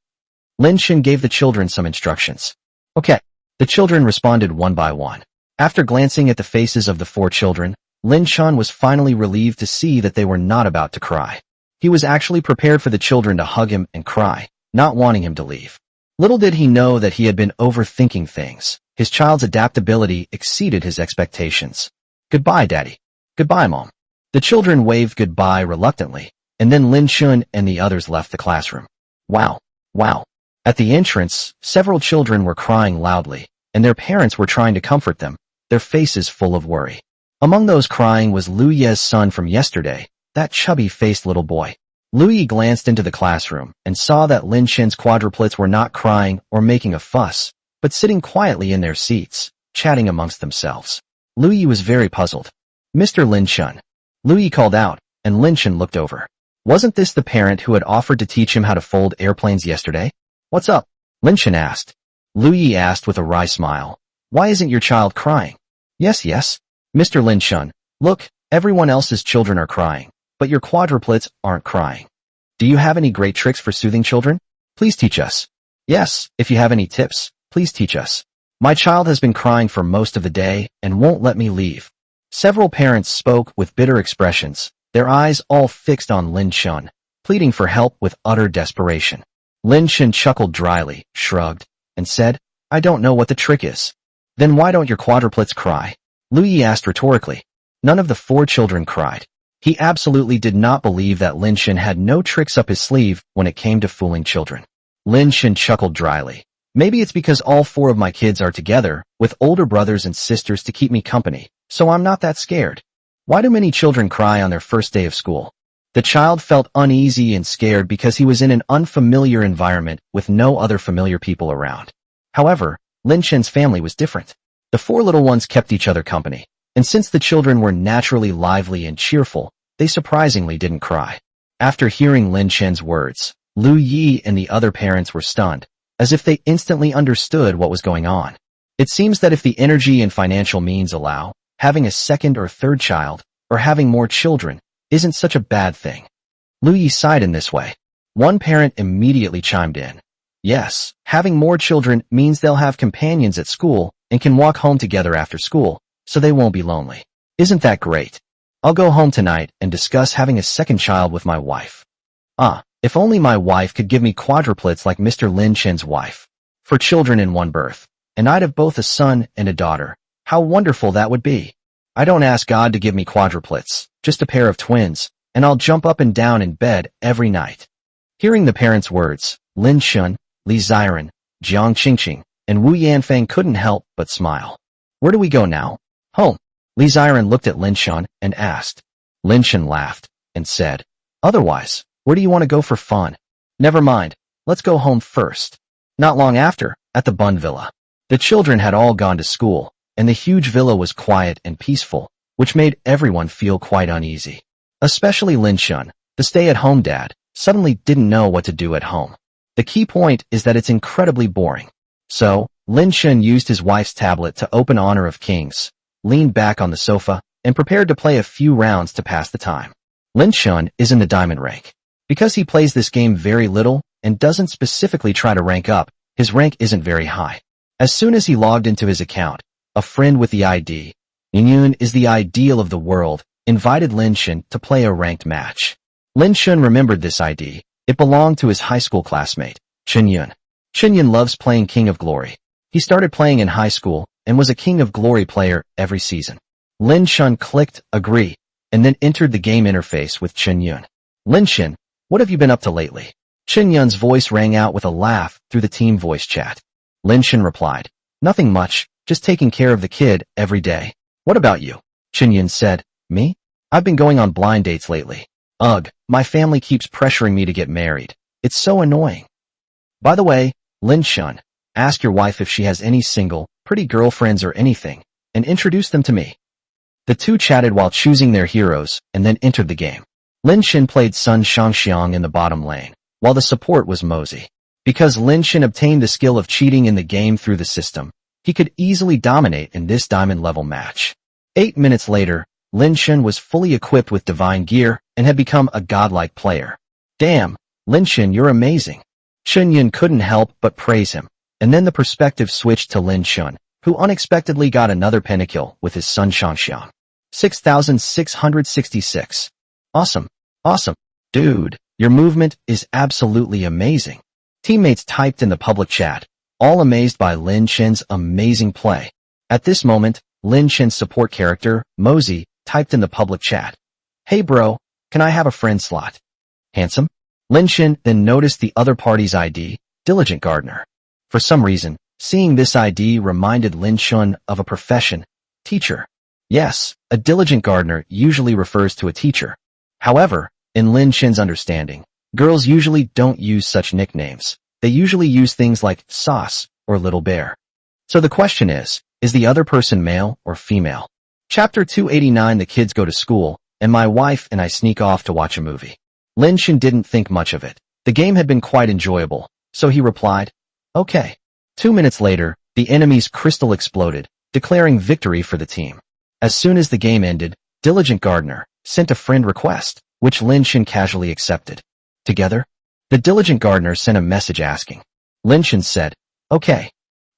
Speaker 1: Lin Shen gave the children some instructions. Okay. The children responded one by one. After glancing at the faces of the 4 children, Lin Shen was finally relieved to see that they were not about to cry. He was actually prepared for the children to hug him and cry, not wanting him to leave. Little did he know that he had been overthinking things. His child's adaptability exceeded his expectations. Goodbye, Daddy. Goodbye, Mom. The children waved goodbye reluctantly, and then Lin Shun and the others left the classroom. Wow. Wow. At the entrance, several children were crying loudly, and their parents were trying to comfort them, their faces full of worry. Among those crying was Lu Ye's son from yesterday, that chubby-faced little boy. Lu Ye glanced into the classroom and saw that Lin Shen's quadruplets were not crying or making a fuss, but sitting quietly in their seats, chatting amongst themselves. Lu Ye was very puzzled. Mr. Lin Shen. Lu Ye called out, and Lin Shen looked over. Wasn't this the parent who had offered to teach him how to fold airplanes yesterday? What's up? Lin Shen asked. Lu Ye asked with a wry smile. Why isn't your child crying? Yes. Mr. Lin Shen, look, everyone else's children are crying, but your quadruplets aren't crying. Do you have any great tricks for soothing children? Please teach us. Yes, if you have any tips, please teach us. My child has been crying for most of the day and won't let me leave. Several parents spoke with bitter expressions, their eyes all fixed on Lin Shen, pleading for help with utter desperation. Lin Shen chuckled dryly, shrugged, and said, I don't know what the trick is. Then why don't your quadruplets cry? Lu Yi asked rhetorically. None of the 4 children cried. He absolutely did not believe that Lin Shen had no tricks up his sleeve when it came to fooling children. Lin Shen chuckled dryly. Maybe it's because all 4 of my kids are together, with older brothers and sisters to keep me company, so I'm not that scared. Why do many children cry on their first day of school? The child felt uneasy and scared because he was in an unfamiliar environment with no other familiar people around. However, Lin Shen's family was different. The 4 little ones kept each other company, and since the children were naturally lively and cheerful, they surprisingly didn't cry. After hearing Lin Shen's words, Lu Yi and the other parents were stunned, as if they instantly understood what was going on. It seems that if the energy and financial means allow, having a 2nd or 3rd child, or having more children, isn't such a bad thing. Lu Yi sighed in this way. One parent immediately chimed in. Yes, having more children means they'll have companions at school and can walk home together after school, so they won't be lonely. Isn't that great? I'll go home tonight and discuss having a 2nd child with my wife. If only my wife could give me quadruplets like Mr. Lin Shen's wife. For children in one birth, and I'd have both a son and a daughter. How wonderful that would be. I don't ask God to give me quadruplets, just a pair of twins, and I'll jump up and down in bed every night. Hearing the parents' words, Lin Shun, Li Ziren, Jiang Qingqing, and Wu Yanfang couldn't help but smile. Where do we go now? Home. Li Ziren looked at Lin Shun and asked. Lin Shun laughed and said, Otherwise, where do you want to go for fun? Never mind, let's go home first. Not long after, at the Bun Villa. The children had all gone to school, and the huge villa was quiet and peaceful, which made everyone feel quite uneasy. Especially Lin Shun, the stay-at-home dad, suddenly didn't know what to do at home. The key point is that it's incredibly boring. So, Lin Shun used his wife's tablet to open Honor of Kings, leaned back on the sofa, and prepared to play a few rounds to pass the time. Lin Shun is in the diamond rank. Because he plays this game very little and doesn't specifically try to rank up, his rank isn't very high. As soon as he logged into his account, a friend with the ID, Yun is the ideal of the world, invited Lin Shun to play a ranked match. Lin Shun remembered this ID. It belonged to his high school classmate, Chen Yun. Chen Yun loves playing King of Glory. He started playing in high school and was a King of Glory player every season. Lin Shun clicked agree and then entered the game interface with Chen Yun. Lin Shun, what have you been up to lately? Chen Yun's voice rang out with a laugh through the team voice chat. Lin Shun replied, nothing much, just taking care of the kid every day. What about you? Chen Yun said, me? I've been going on blind dates lately. Ugh, my family keeps pressuring me to get married. It's so annoying. By the way, Lin Shun, ask your wife if she has any single, pretty girlfriends or anything, and introduce them to me. The two chatted while choosing their heroes and then entered the game. Lin Shun played Sun Shangxiang in the bottom lane, while the support was Mosey. Because Lin Shun obtained the skill of cheating in the game through the system, he could easily dominate in this diamond-level match. 8 minutes later, Lin Shun was fully equipped with divine gear and had become a godlike player. Damn, Lin Shun, you're amazing. Chen Yun couldn't help but praise him, and then the perspective switched to Lin Shun, who unexpectedly got another pentakill with his Sun Shangxiang. 6,666. Awesome. Awesome. Dude, your movement is absolutely amazing. Teammates typed in the public chat, all amazed by Lin Shun's amazing play. At this moment, Lin Shun's support character, Mosey, typed in the public chat, hey bro, can I have a friend slot? Handsome? Lin Shun then noticed the other party's ID, Diligent Gardener. For some reason, seeing this ID reminded Lin Shun of a profession, teacher. Yes, a diligent gardener usually refers to a teacher. However, in Lin Shun's understanding, girls usually don't use such nicknames. They usually use things like sauce or little bear. So the question is the other person male or female? Chapter 289. The kids go to school, and my wife and I sneak off to watch a movie. Lin Shun didn't think much of it. The game had been quite enjoyable, so he replied, okay. 2 minutes later, the enemy's crystal exploded, declaring victory for the team. As soon as the game ended, Diligent Gardener sent a friend request, which Lin Shun casually accepted. Together, the Diligent Gardener sent a message asking. Lin Shun said, okay.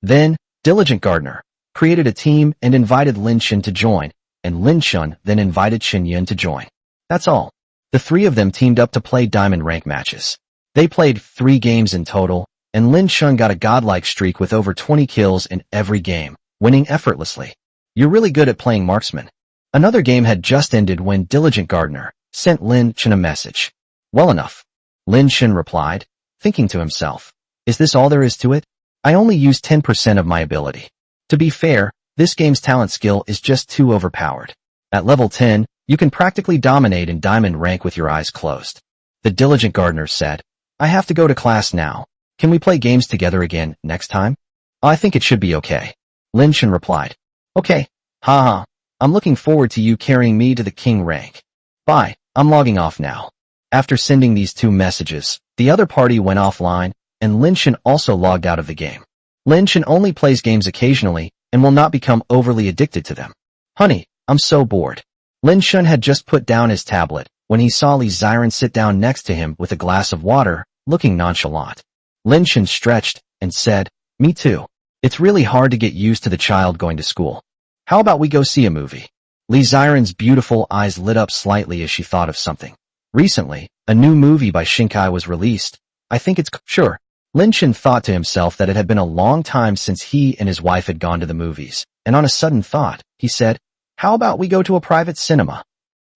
Speaker 1: Then, Diligent Gardener created a team and invited Lin Shun to join, and Lin Shun then invited Chen Yun to join. That's all. The three of them teamed up to play diamond rank matches. They played 3 games in total, and Lin Shun got a godlike streak with over 20 kills in every game, winning effortlessly. You're really good at playing marksman. Another game had just ended when Diligent Gardener sent Lin Shun a message. Well enough. Lin Shun replied, thinking to himself, is this all there is to it? I only use 10% of my ability. To be fair, this game's talent skill is just too overpowered. At level 10, you can practically dominate in diamond rank with your eyes closed. The Diligent Gardener said, I have to go to class now. Can we play games together again next time? I think it should be okay. Lin Shun replied, okay, haha, I'm looking forward to you carrying me to the king rank. Bye, I'm logging off now. After sending these 2 messages, the other party went offline, and Lin Shun also logged out of the game. Lin Shun only plays games occasionally and will not become overly addicted to them. Honey, I'm so bored. Lin Shun had just put down his tablet when he saw Li Ziren sit down next to him with a glass of water, looking nonchalant. Lin Shun stretched and said, me too. It's really hard to get used to the child going to school. How about we go see a movie? Li Ziren's beautiful eyes lit up slightly as she thought of something. Recently, a new movie by Shinkai was released. I think it's sure. Lin Shun thought to himself that it had been a long time since he and his wife had gone to the movies, and on a sudden thought, he said, how about we go to a private cinema?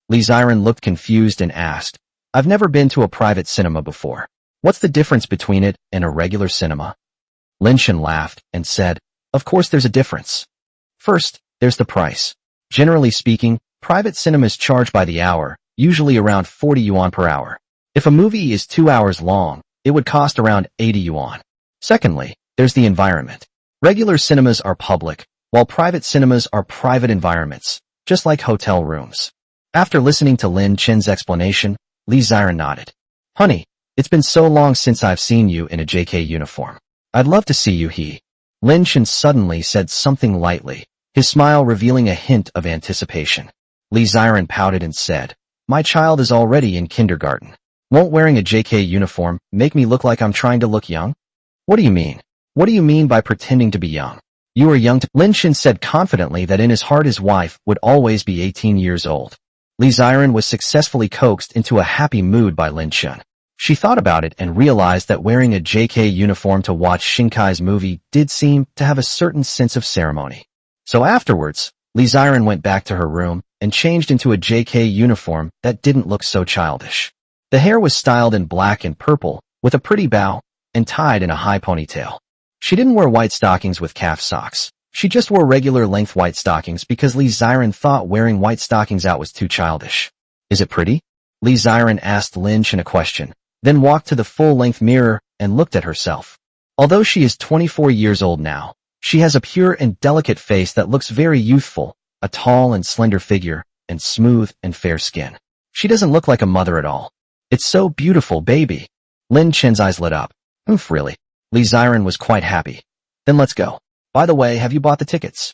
Speaker 1: Li Ziren looked confused and asked, I've never been to a private cinema before. What's the difference between it and a regular cinema? Lin Shun laughed and said, of course there's a difference. First, there's the price. Generally speaking, private cinemas charge by the hour, usually around 40 yuan per hour. If a movie is 2 hours long, it would cost around 80 yuan. Secondly, there's the environment. Regular cinemas are public, while private cinemas are private environments, just like hotel rooms. After listening to Lin Chen's explanation, Li Ziren nodded. Honey, it's been so long since I've seen you in a JK uniform. I'd love to see you. Lin Chen suddenly said something lightly, his smile revealing a hint of anticipation. Lee Ziren pouted and said, "My child is already in kindergarten. Won't wearing a JK uniform make me look like I'm trying to look young?" "What do you mean? What do you mean by pretending to be young? You are young to—" Lin Shin said confidently that in his heart his wife would always be 18 years old. Lee Ziren was successfully coaxed into a happy mood by Lin Shin. She thought about it and realized that wearing a JK uniform to watch Shinkai's movie did seem to have a certain sense of ceremony. So afterwards, Lee Ziren went back to her room and changed into a JK uniform that didn't look so childish. The hair was styled in black and purple, with a pretty bow, and tied in a high ponytail. She didn't wear white stockings with calf socks. She just wore regular length white stockings because Lee Ziren thought wearing white stockings out was too childish. "Is it pretty?" Lee Ziren asked Lin Shin a question, then walked to the full-length mirror and looked at herself. Although she is 24 years old now, she has a pure and delicate face that looks very youthful, a tall and slender figure, and smooth and fair skin. She doesn't look like a mother at all. "It's so beautiful, baby." Lin Shin's eyes lit up. "Oof, really?" Lee Ziren was quite happy. "Then let's go. By the way, have you bought the tickets?"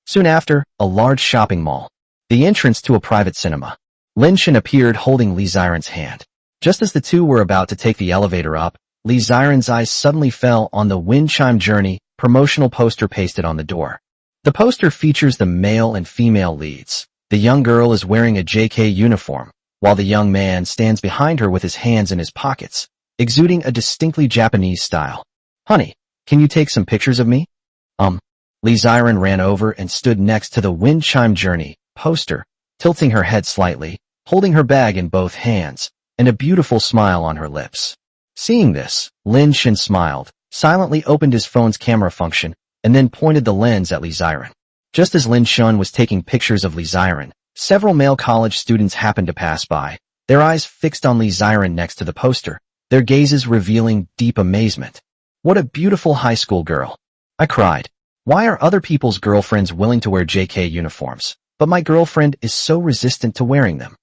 Speaker 1: Soon after, a large shopping mall. The entrance to a private cinema. Lin Shin appeared holding Lee Ziren's hand. Just as the two were about to take the elevator up, Lee Ziren's eyes suddenly fell on the Wind Chime Journey promotional poster pasted on the door. The poster features the male and female leads. The young girl is wearing a JK uniform, while the young man stands behind her with his hands in his pockets, exuding a distinctly Japanese style. "Honey, can you take some pictures of me?" Lee Ziren ran over and stood next to the Wind Chime Journey poster, tilting her head slightly, holding her bag in both hands, and a beautiful smile on her lips. Seeing this, Lin Shin smiled, silently opened his phone's camera function, and then pointed the lens at Lee Ziren. Just as Lin Shin was taking pictures of Lee Ziren, several male college students happened to pass by, their eyes fixed on Lee Ziren next to the poster, their gazes revealing deep amazement. "What a beautiful high school girl," I cried. "Why are other people's girlfriends willing to wear JK uniforms, but my girlfriend is so resistant to wearing them?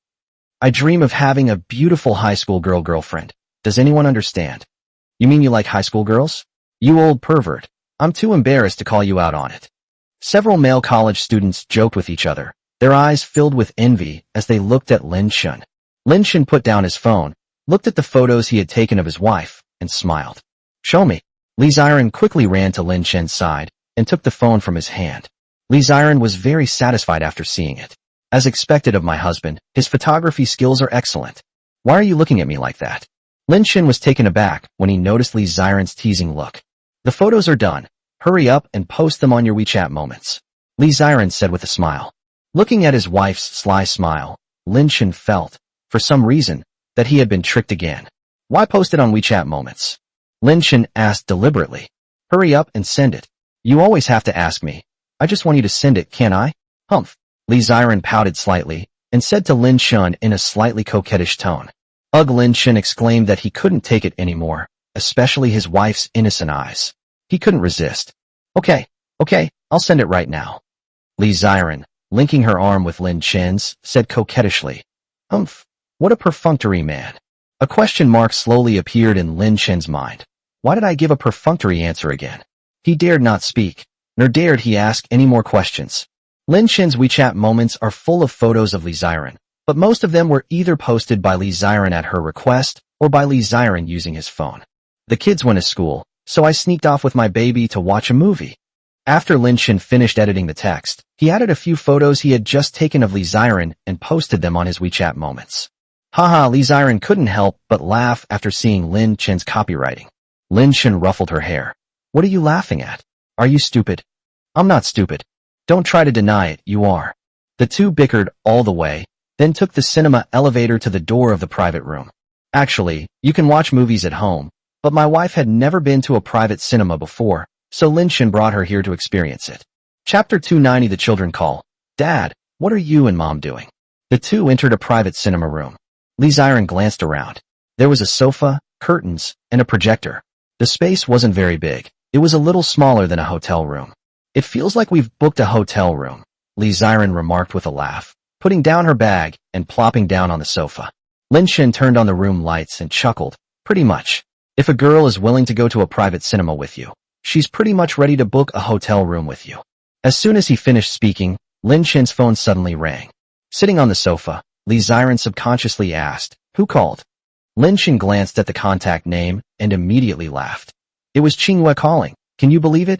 Speaker 1: I dream of having a beautiful high school girlfriend. Does anyone understand?" "You mean you like high school girls? You old pervert. I'm too embarrassed to call you out on it." Several male college students joked with each other, their eyes filled with envy as they looked at Lin Shin. Lin Shin put down his phone, looked at the photos he had taken of his wife, and smiled. "Show me." Lee Ziren quickly ran to Lin Shin's side and took the phone from his hand. Lee Ziren was very satisfied after seeing it. As expected of my husband, his photography skills are excellent. "Why are you looking at me like that?" Lin Shin was taken aback when he noticed Lee Ziren's teasing look. "The photos are done. Hurry up and post them on your WeChat moments," Lee Ziren said with a smile. Looking at his wife's sly smile, Lin Shin felt, for some reason, that he had been tricked again. "Why post it on WeChat moments?" Lin Shin asked deliberately. "Hurry up and send it. You always have to ask me. I just want you to send it, can't I?" "Humph." Lee Ziren pouted slightly and said to Lin Shin in a slightly coquettish tone. Ugh, Lin Shin exclaimed that he couldn't take it anymore, especially his wife's innocent eyes. He couldn't resist. Okay, I'll send it right now." Lee Ziren, linking her arm with Lin Shin's, said coquettishly, "Humph, what a perfunctory man." A question mark slowly appeared in Lin Shin's mind. Why did I give a perfunctory answer again? He dared not speak, nor dared he ask any more questions. Lin Shin's WeChat moments are full of photos of Lee Ziren, but most of them were either posted by Lee Ziren at her request or by Lee Ziren using his phone. The kids went to school, so I sneaked off with my baby to watch a movie. After Lin Shin finished editing the text, he added a few photos he had just taken of Lee Ziren and posted them on his WeChat moments. Haha, Lee Ziren couldn't help but laugh after seeing Lin Shin's copywriting. Lin Shin ruffled her hair. "What are you laughing at? Are you stupid?" "I'm not stupid. Don't try to deny it, you are." The two bickered all the way, then took the cinema elevator to the door of the private room. "Actually, you can watch movies at home, but my wife had never been to a private cinema before, so Lin Shin brought her here to experience it." Chapter 290. The children call. "Dad, what are you and Mom doing?" The two entered a private cinema room. Lee Ziren glanced around. There was a sofa, curtains, and a projector. The space wasn't very big. It was a little smaller than a hotel room. "It feels like we've booked a hotel room," Lee Ziren remarked with a laugh, putting down her bag and plopping down on the sofa. Lin Shin turned on the room lights and chuckled. "Pretty much. If a girl is willing to go to a private cinema with you, she's pretty much ready to book a hotel room with you." As soon as he finished speaking, Lin Chen's phone suddenly rang. Sitting on the sofa, Li Ziren subconsciously asked, "Who called?" Lin Chen glanced at the contact name and immediately laughed. It was Qinghua calling. Can you believe it?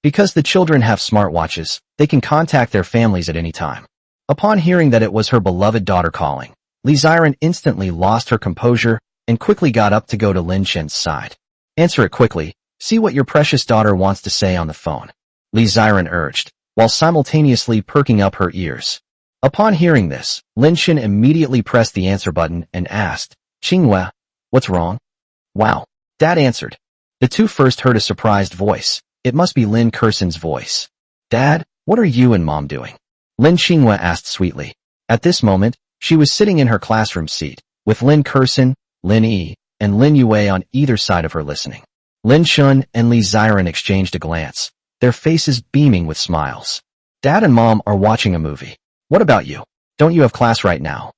Speaker 1: Because the children have smartwatches, they can contact their families at any time. Upon hearing that it was her beloved daughter calling, Li Ziren instantly lost her composure and quickly got up to go to Lin Chen's side. "Answer it quickly. See what your precious daughter wants to say on the phone," Li Ziren urged, while simultaneously perking up her ears. Upon hearing this, Lin Chen immediately pressed the answer button and asked, "Qinghua, what's wrong?" "Wow." Dad answered. The two first heard a surprised voice. It must be Lin Kerson's voice. "Dad, what are you and Mom doing?" Lin Qinghua asked sweetly. At this moment, she was sitting in her classroom seat, with Lin Kerson, Lin Yi, and Lin Yue on either side of her listening. Lin Shun and Li Ziren exchanged a glance, their faces beaming with smiles. "Dad and Mom are watching a movie. What about you? Don't you have class right now?"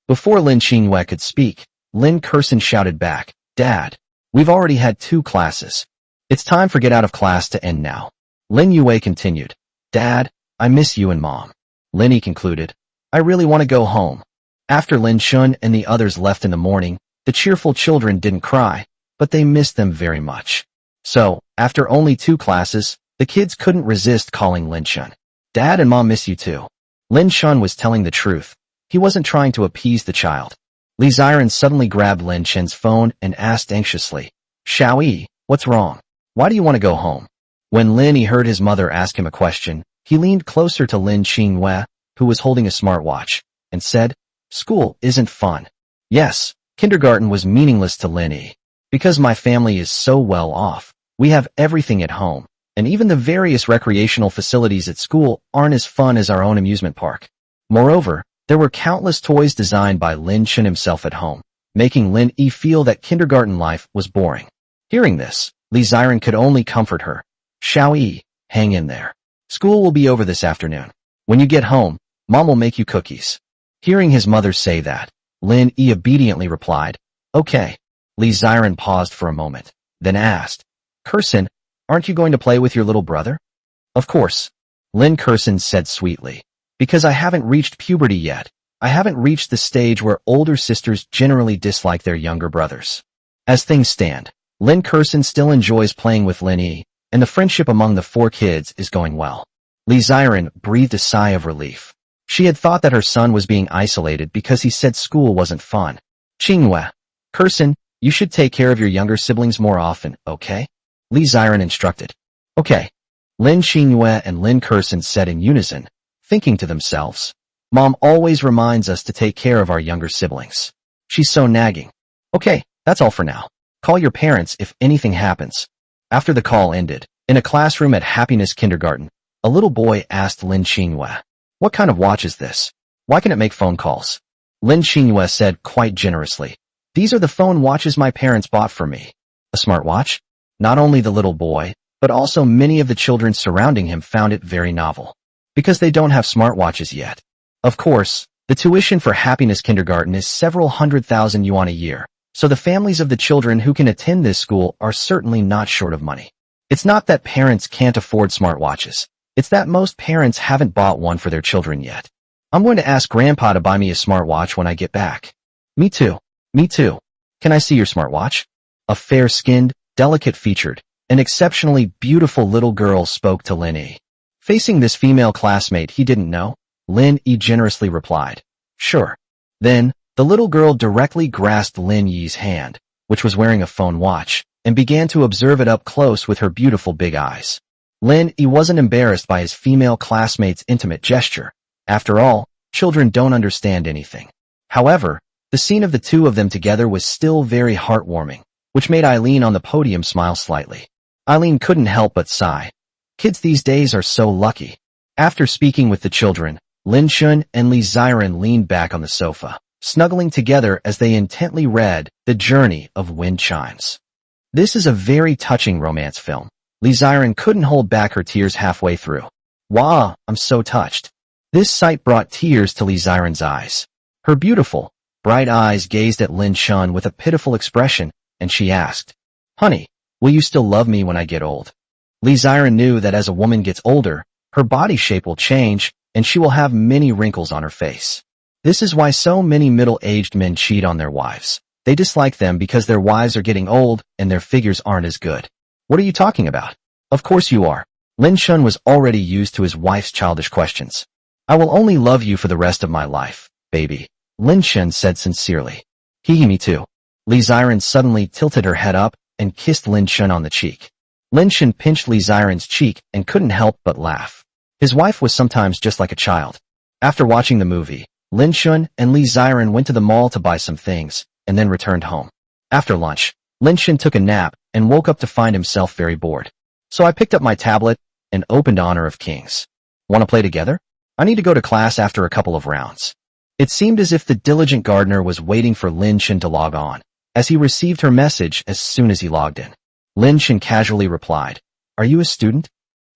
Speaker 1: Before Lin Qinghua could speak, Lin Kerson shouted back, "Dad, we've already had 2 classes. It's time for get out of class to end now." Lin Yue continued, "Dad, I miss you and Mom." Lin Yi concluded, "I really want to go home." After Lin Shun and the others left in the morning, the cheerful children didn't cry, but they missed them very much. So, after only 2 classes, the kids couldn't resist calling Lin Shun. "Dad and Mom miss you too." Lin Shun was telling the truth. He wasn't trying to appease the child. Li Ziren suddenly grabbed Lin Chen's phone and asked anxiously, "Xiaoyi, what's wrong? Why do you want to go home?" When Lin Yi heard his mother ask him a question, he leaned closer to Lin Qinghua, who was holding a smartwatch, and said, "School isn't fun." Yes, kindergarten was meaningless to Lin Yi. "Because my family is so well off, we have everything at home, and even the various recreational facilities at school aren't as fun as our own amusement park." Moreover, there were countless toys designed by Lin Chen himself at home, making Lin Yi feel that kindergarten life was boring. Hearing this, Li Ziren could only comfort her. "Xiaoyi, hang in there. School will be over this afternoon. When you get home, Mom will make you cookies." Hearing his mother say that, Lin Yi obediently replied, "Okay." Li Ziren paused for a moment, then asked, "Kerson, aren't you going to play with your little brother?" "Of course," Lin Kerson said sweetly. "Because I haven't reached puberty yet. I haven't reached the stage where older sisters generally dislike their younger brothers." As things stand, Lin Kerson still enjoys playing with Lin Yi, and the friendship among the 4 kids is going well. Li Ziren breathed a sigh of relief. She had thought that her son was being isolated because he said school wasn't fun. "Qinghua, Kerson, you should take care of your younger siblings more often, okay?" Li Ziren instructed. "Okay." Lin Qinghua and Lin Kerson said in unison, thinking to themselves, "Mom always reminds us to take care of our younger siblings. She's so nagging." "Okay, that's all for now. Call your parents if anything happens." After the call ended, in a classroom at Happiness Kindergarten, a little boy asked Lin Qinghua, "What kind of watch is this? Why can it make phone calls?" Lin Qinghua said quite generously, "These are the phone watches my parents bought for me." A smartwatch? Not only the little boy, but also many of the children surrounding him found it very novel. Because they don't have smartwatches yet. Of course, the tuition for Happiness Kindergarten is several 100,000 yuan a year, so the families of the children who can attend this school are certainly not short of money. It's not that parents can't afford smartwatches. It's that most parents haven't bought one for their children yet. "I'm going to ask Grandpa to buy me a smartwatch when I get back." "Me too. Me too. Can I see your smartwatch?" A fair-skinned, delicate-featured, and exceptionally beautiful little girl spoke to Lin Yi. Facing this female classmate he didn't know, Lin Yi generously replied, "Sure." Then, the little girl directly grasped Lin Yi's hand, which was wearing a phone watch, and began to observe it up close with her beautiful big eyes. Lin Yi wasn't embarrassed by his female classmate's intimate gesture. After all, children don't understand anything. However, the scene of the 2 of them together was still very heartwarming, which made Eileen on the podium smile slightly. Eileen couldn't help but sigh. Kids these days are so lucky. After speaking with the children, Lin Shun and Li Ziren leaned back on the sofa, snuggling together as they intently read The Journey of Wind Chimes. This is a very touching romance film. Li Ziren couldn't hold back her tears halfway through. "Wow, I'm so touched." This sight brought tears to Li Ziren's eyes. Her beautiful, bright eyes gazed at Lin Shun with a pitiful expression, and she asked, "Honey, will you still love me when I get old?" Li Ziren knew that as a woman gets older, Her body shape will change, and she will have many wrinkles on her face. This is why so many middle-aged men cheat on their wives. They dislike them because their wives are getting old and their figures aren't as good. What are you talking about? Of course you are. Lin Shun was already used to his wife's childish questions. I will only love you for the rest of my life, baby, Lin Shun said sincerely. Me too. Li Ziren suddenly tilted her head up and kissed Lin Shun on the cheek. Lin Shun pinched Li Ziren's cheek and couldn't help but laugh. His wife was sometimes just like a child. After watching the movie, Lin Shun and Li Ziren went to the mall to buy some things, and then returned home. After lunch, Lin Shun took a nap and woke up to find himself very bored. So I picked up my tablet and opened Honor of Kings. Want to play together? I need to go to class after a couple of rounds. It seemed as if the diligent gardener was waiting for Lin Shun to log on, as he received her message as soon as he logged in. Lin Shun casually replied, "Are you a student?"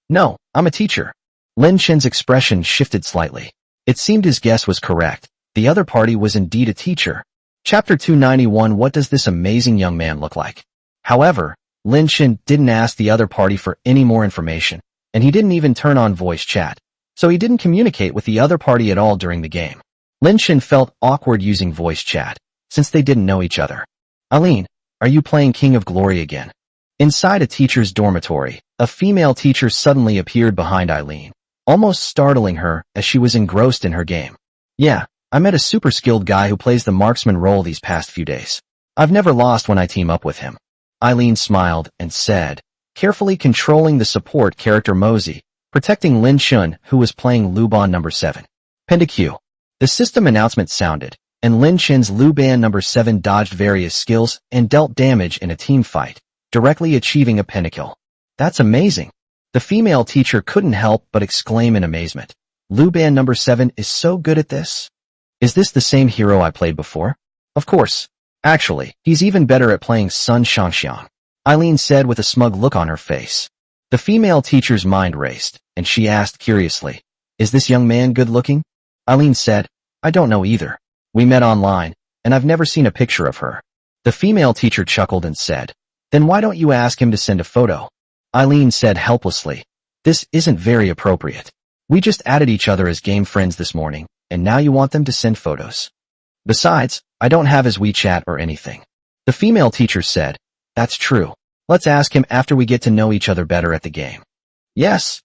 Speaker 1: "No, I'm a teacher." Lin Shun's expression shifted slightly. It seemed his guess was correct. The other party was indeed a teacher. Chapter 291. What does this amazing young man look like? However, Lin Shun didn't ask the other party for any more information, and he didn't even turn on voice chat, so he didn't communicate with the other party at all during the game. Lin Shun felt awkward using voice chat, since they didn't know each other. "Eileen, are you playing King of Glory again?" Inside a teacher's dormitory, a female teacher suddenly appeared behind Eileen, almost startling her as she was engrossed in her game. "Yeah, I met a super skilled guy who plays the marksman role these past few days. I've never lost when I team up with him." Eileen smiled and said, carefully controlling the support character Mosey, protecting Lin Shun, who was playing Luban number 7. Pendicue. The system announcement sounded, and Lin Shun's Luban number 7 dodged various skills and dealt damage in a team fight, directly achieving a pentakill. "That's amazing." The female teacher couldn't help but exclaim in amazement. "Luban number 7 is so good at this? Is this the same hero I played before?" "Of course. Actually, he's even better at playing Sun Shangxiang," Eileen said with a smug look on her face. The female teacher's mind raced, and she asked curiously, "Is this young man good-looking?" Eileen said, "I don't know either. We met online, and I've never seen a picture of her." The female teacher chuckled and said, "Then why don't you ask him to send a photo?" Eileen said helplessly, "This isn't very appropriate. We just added each other as game friends this morning, and now you want them to send photos. Besides, I don't have his WeChat or anything." The female teacher said, "That's true. Let's ask him after we get to know each other better at the game." Yes,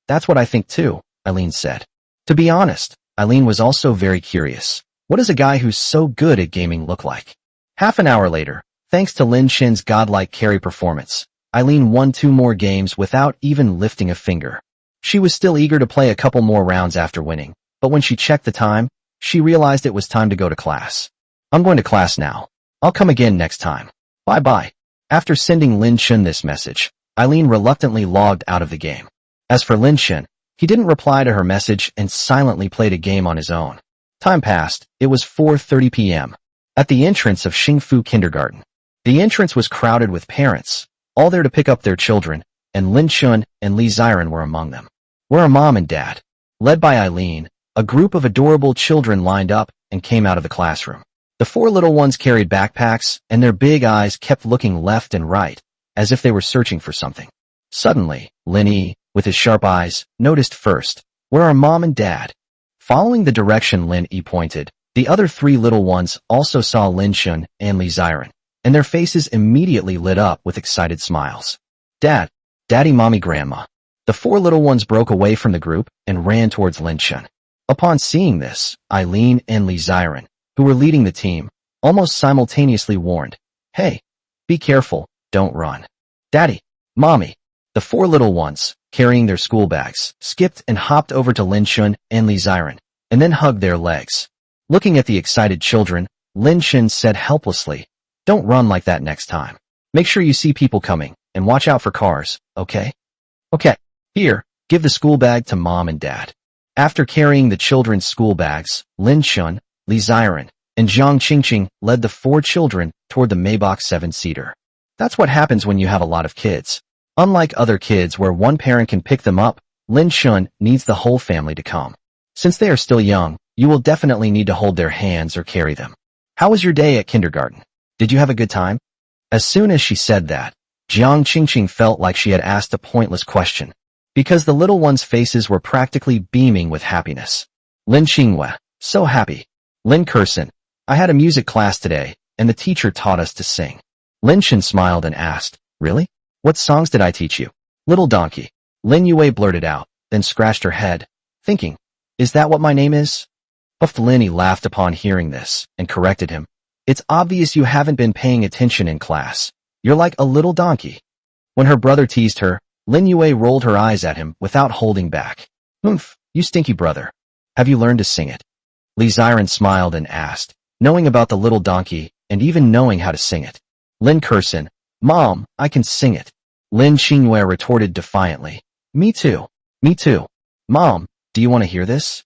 Speaker 1: that's what I think too," Eileen said. To be honest, Eileen was also very curious. What does a guy who's so good at gaming look like? Half an hour later, thanks to Lin Shun's godlike carry performance, Eileen won 2 more games without even lifting a finger. She was still eager to play a couple more rounds after winning, but when she checked the time, she realized it was time to go to class. "I'm going to class now. I'll come again next time. Bye-bye." After sending Lin Shun this message, Eileen reluctantly logged out of the game. As for Lin Shun, he didn't reply to her message and silently played a game on his own. Time passed. It was 4:30 p.m. At the entrance of Xingfu Kindergarten. The entrance was crowded with parents, all there to pick up their children, and Lin Shun and Li Ziren were among them. "Where are Mom and Dad?" Led by Eileen, a group of adorable children lined up and came out of the classroom. The 4 little ones carried backpacks, and their big eyes kept looking left and right, as if they were searching for something. Suddenly, Lin Yi, with his sharp eyes, noticed first, "Where are Mom and Dad?" Following the direction Lin Yi pointed, the other 3 little ones also saw Lin Shun and Li Ziren, and their faces immediately lit up with excited smiles. "Dad, Daddy, Mommy, Grandma." The 4 little ones broke away from the group and ran towards Lin Shun. Upon seeing this, Eileen and Li Ziren, who were leading the team, almost simultaneously warned, "Hey, be careful, don't run." "Daddy, Mommy." The 4 little ones, carrying their school bags, skipped and hopped over to Lin Shun and Li Ziren, and then hugged their legs. Looking at the excited children, Lin Shun said helplessly, "Don't run like that next time. Make sure you see people coming, and watch out for cars, okay?" "Okay. Here, give the school bag to Mom and Dad." After carrying the children's school bags, Lin Shun, Li Ziren, and Zhang Qingqing led the 4 children toward the Maybach 7-seater. That's what happens when you have a lot of kids. Unlike other kids where one parent can pick them up, Lin Shun needs the whole family to come. Since they are still young, you will definitely need to hold their hands or carry them. "How was your day at kindergarten? Did you have a good time?" As soon as she said that, Zhang Qingqing felt like she had asked a pointless question. because the little ones' faces were practically beaming with happiness. Lin Qinghua, so happy. Lin Kurson, I had a music class today, and the teacher taught us to sing. Lin Shen smiled and asked, really? What songs did I teach you? Little donkey. Lin Yue blurted out, then scratched her head, thinking, is that what my name is? Buff Linny laughed upon hearing this, and corrected him. It's obvious you haven't been paying attention in class. You're like a little donkey. When her brother teased her, Lin Yue rolled her eyes at him without holding back. Oomph, you stinky brother. Have you learned to sing it? Li Ziren smiled and asked, knowing about the little donkey, and even knowing how to sing it. Lin Kurson, Mom, I can sing it. Lin Qinghua retorted defiantly. Me too. Me too. Mom, do you want to hear this?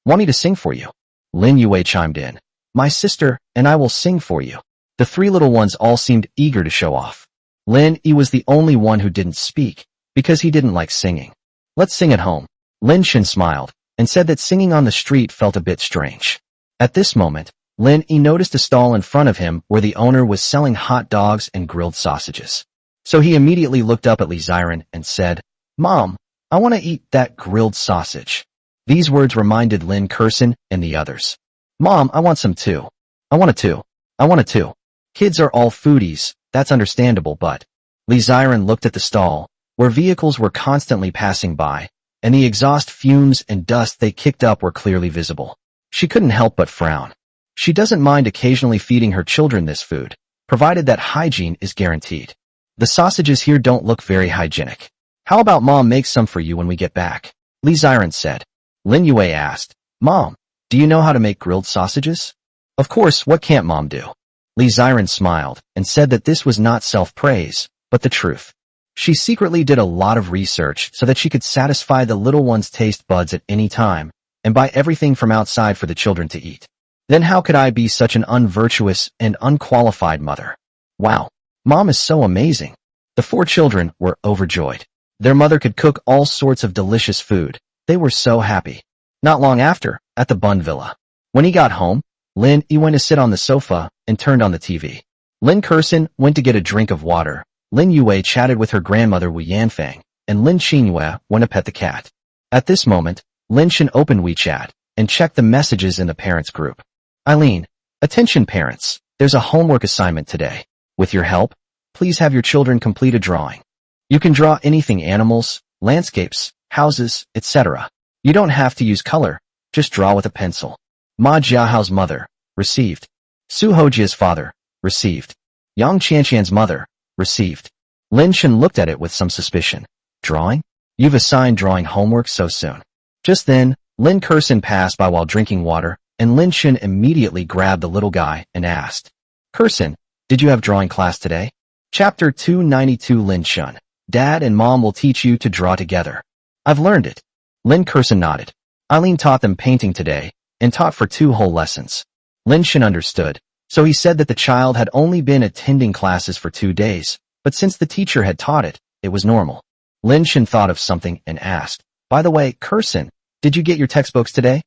Speaker 1: Want me to sing for you? Lin Yue chimed in. My sister, and I will sing for you. The three little ones all seemed eager to show off. Lin Yi was the only one who didn't speak, because he didn't like singing. Let's sing at home. Lin Shen smiled, and said that singing on the street felt a bit strange. At this moment, Lin Yi noticed a stall in front of him where the owner was selling hot dogs and grilled sausages. So he immediately looked up at Li Ziren and said, Mom, I want to eat that grilled sausage. These words reminded Lin Kurson and the others. Mom, I want some too. I want it too. I want it too. Kids are all foodies, that's understandable, but Li Ziren looked at the stall, where vehicles were constantly passing by, and the exhaust fumes and dust they kicked up were clearly visible. She couldn't help but frown. She doesn't mind occasionally feeding her children this food, provided that hygiene is guaranteed. The sausages here don't look very hygienic. How about Mom makes some for you when we get back? Li Ziren said. Lin Yue asked, Mom, do you know how to make grilled sausages? Of course, what can't Mom do? Li Ziren smiled and said that this was not self-praise, but the truth. She secretly did a lot of research so that she could satisfy the little one's taste buds at any time, and buy everything from outside for the children to eat. Then how could I be such an unvirtuous and unqualified mother? Wow, Mom is so amazing. The four children were overjoyed. Their mother could cook all sorts of delicious food. They were so happy. Not long after, at the Bun Villa. When he got home, Lin Yi went to sit on the sofa and turned on the TV. Lin Kurson went to get a drink of water. Lin Yue chatted with her grandmother Wu Yanfang, and Lin Qinghua went to pet the cat. At this moment, Lin Shen opened WeChat and checked the messages in the parents group. Eileen, attention parents, there's a homework assignment today. With your help, please have your children complete a drawing. You can draw anything: animals, landscapes, houses, etc. You don't have to use color, just draw with a pencil. Ma Jiahao's mother, received. Su Hojia's father, received. Yang Qianqian's mother, received. Lin Shen looked at it with some suspicion. Drawing? You've assigned drawing homework so soon. Just then, Lin Kurson passed by while drinking water, and Lin Shen immediately grabbed the little guy and asked, Kurson, did you have drawing class today? Chapter 292. Lin Shen, Dad and Mom will teach you to draw together. I've learned it. Lin Kurson nodded. Eileen taught them painting today, and taught for 2 whole lessons. Lin Shen understood, so he said that the child had only been attending classes for 2 days, but since the teacher had taught it, it was normal. Lin Shen thought of something and asked, by the way, Kurson, did you get your textbooks today?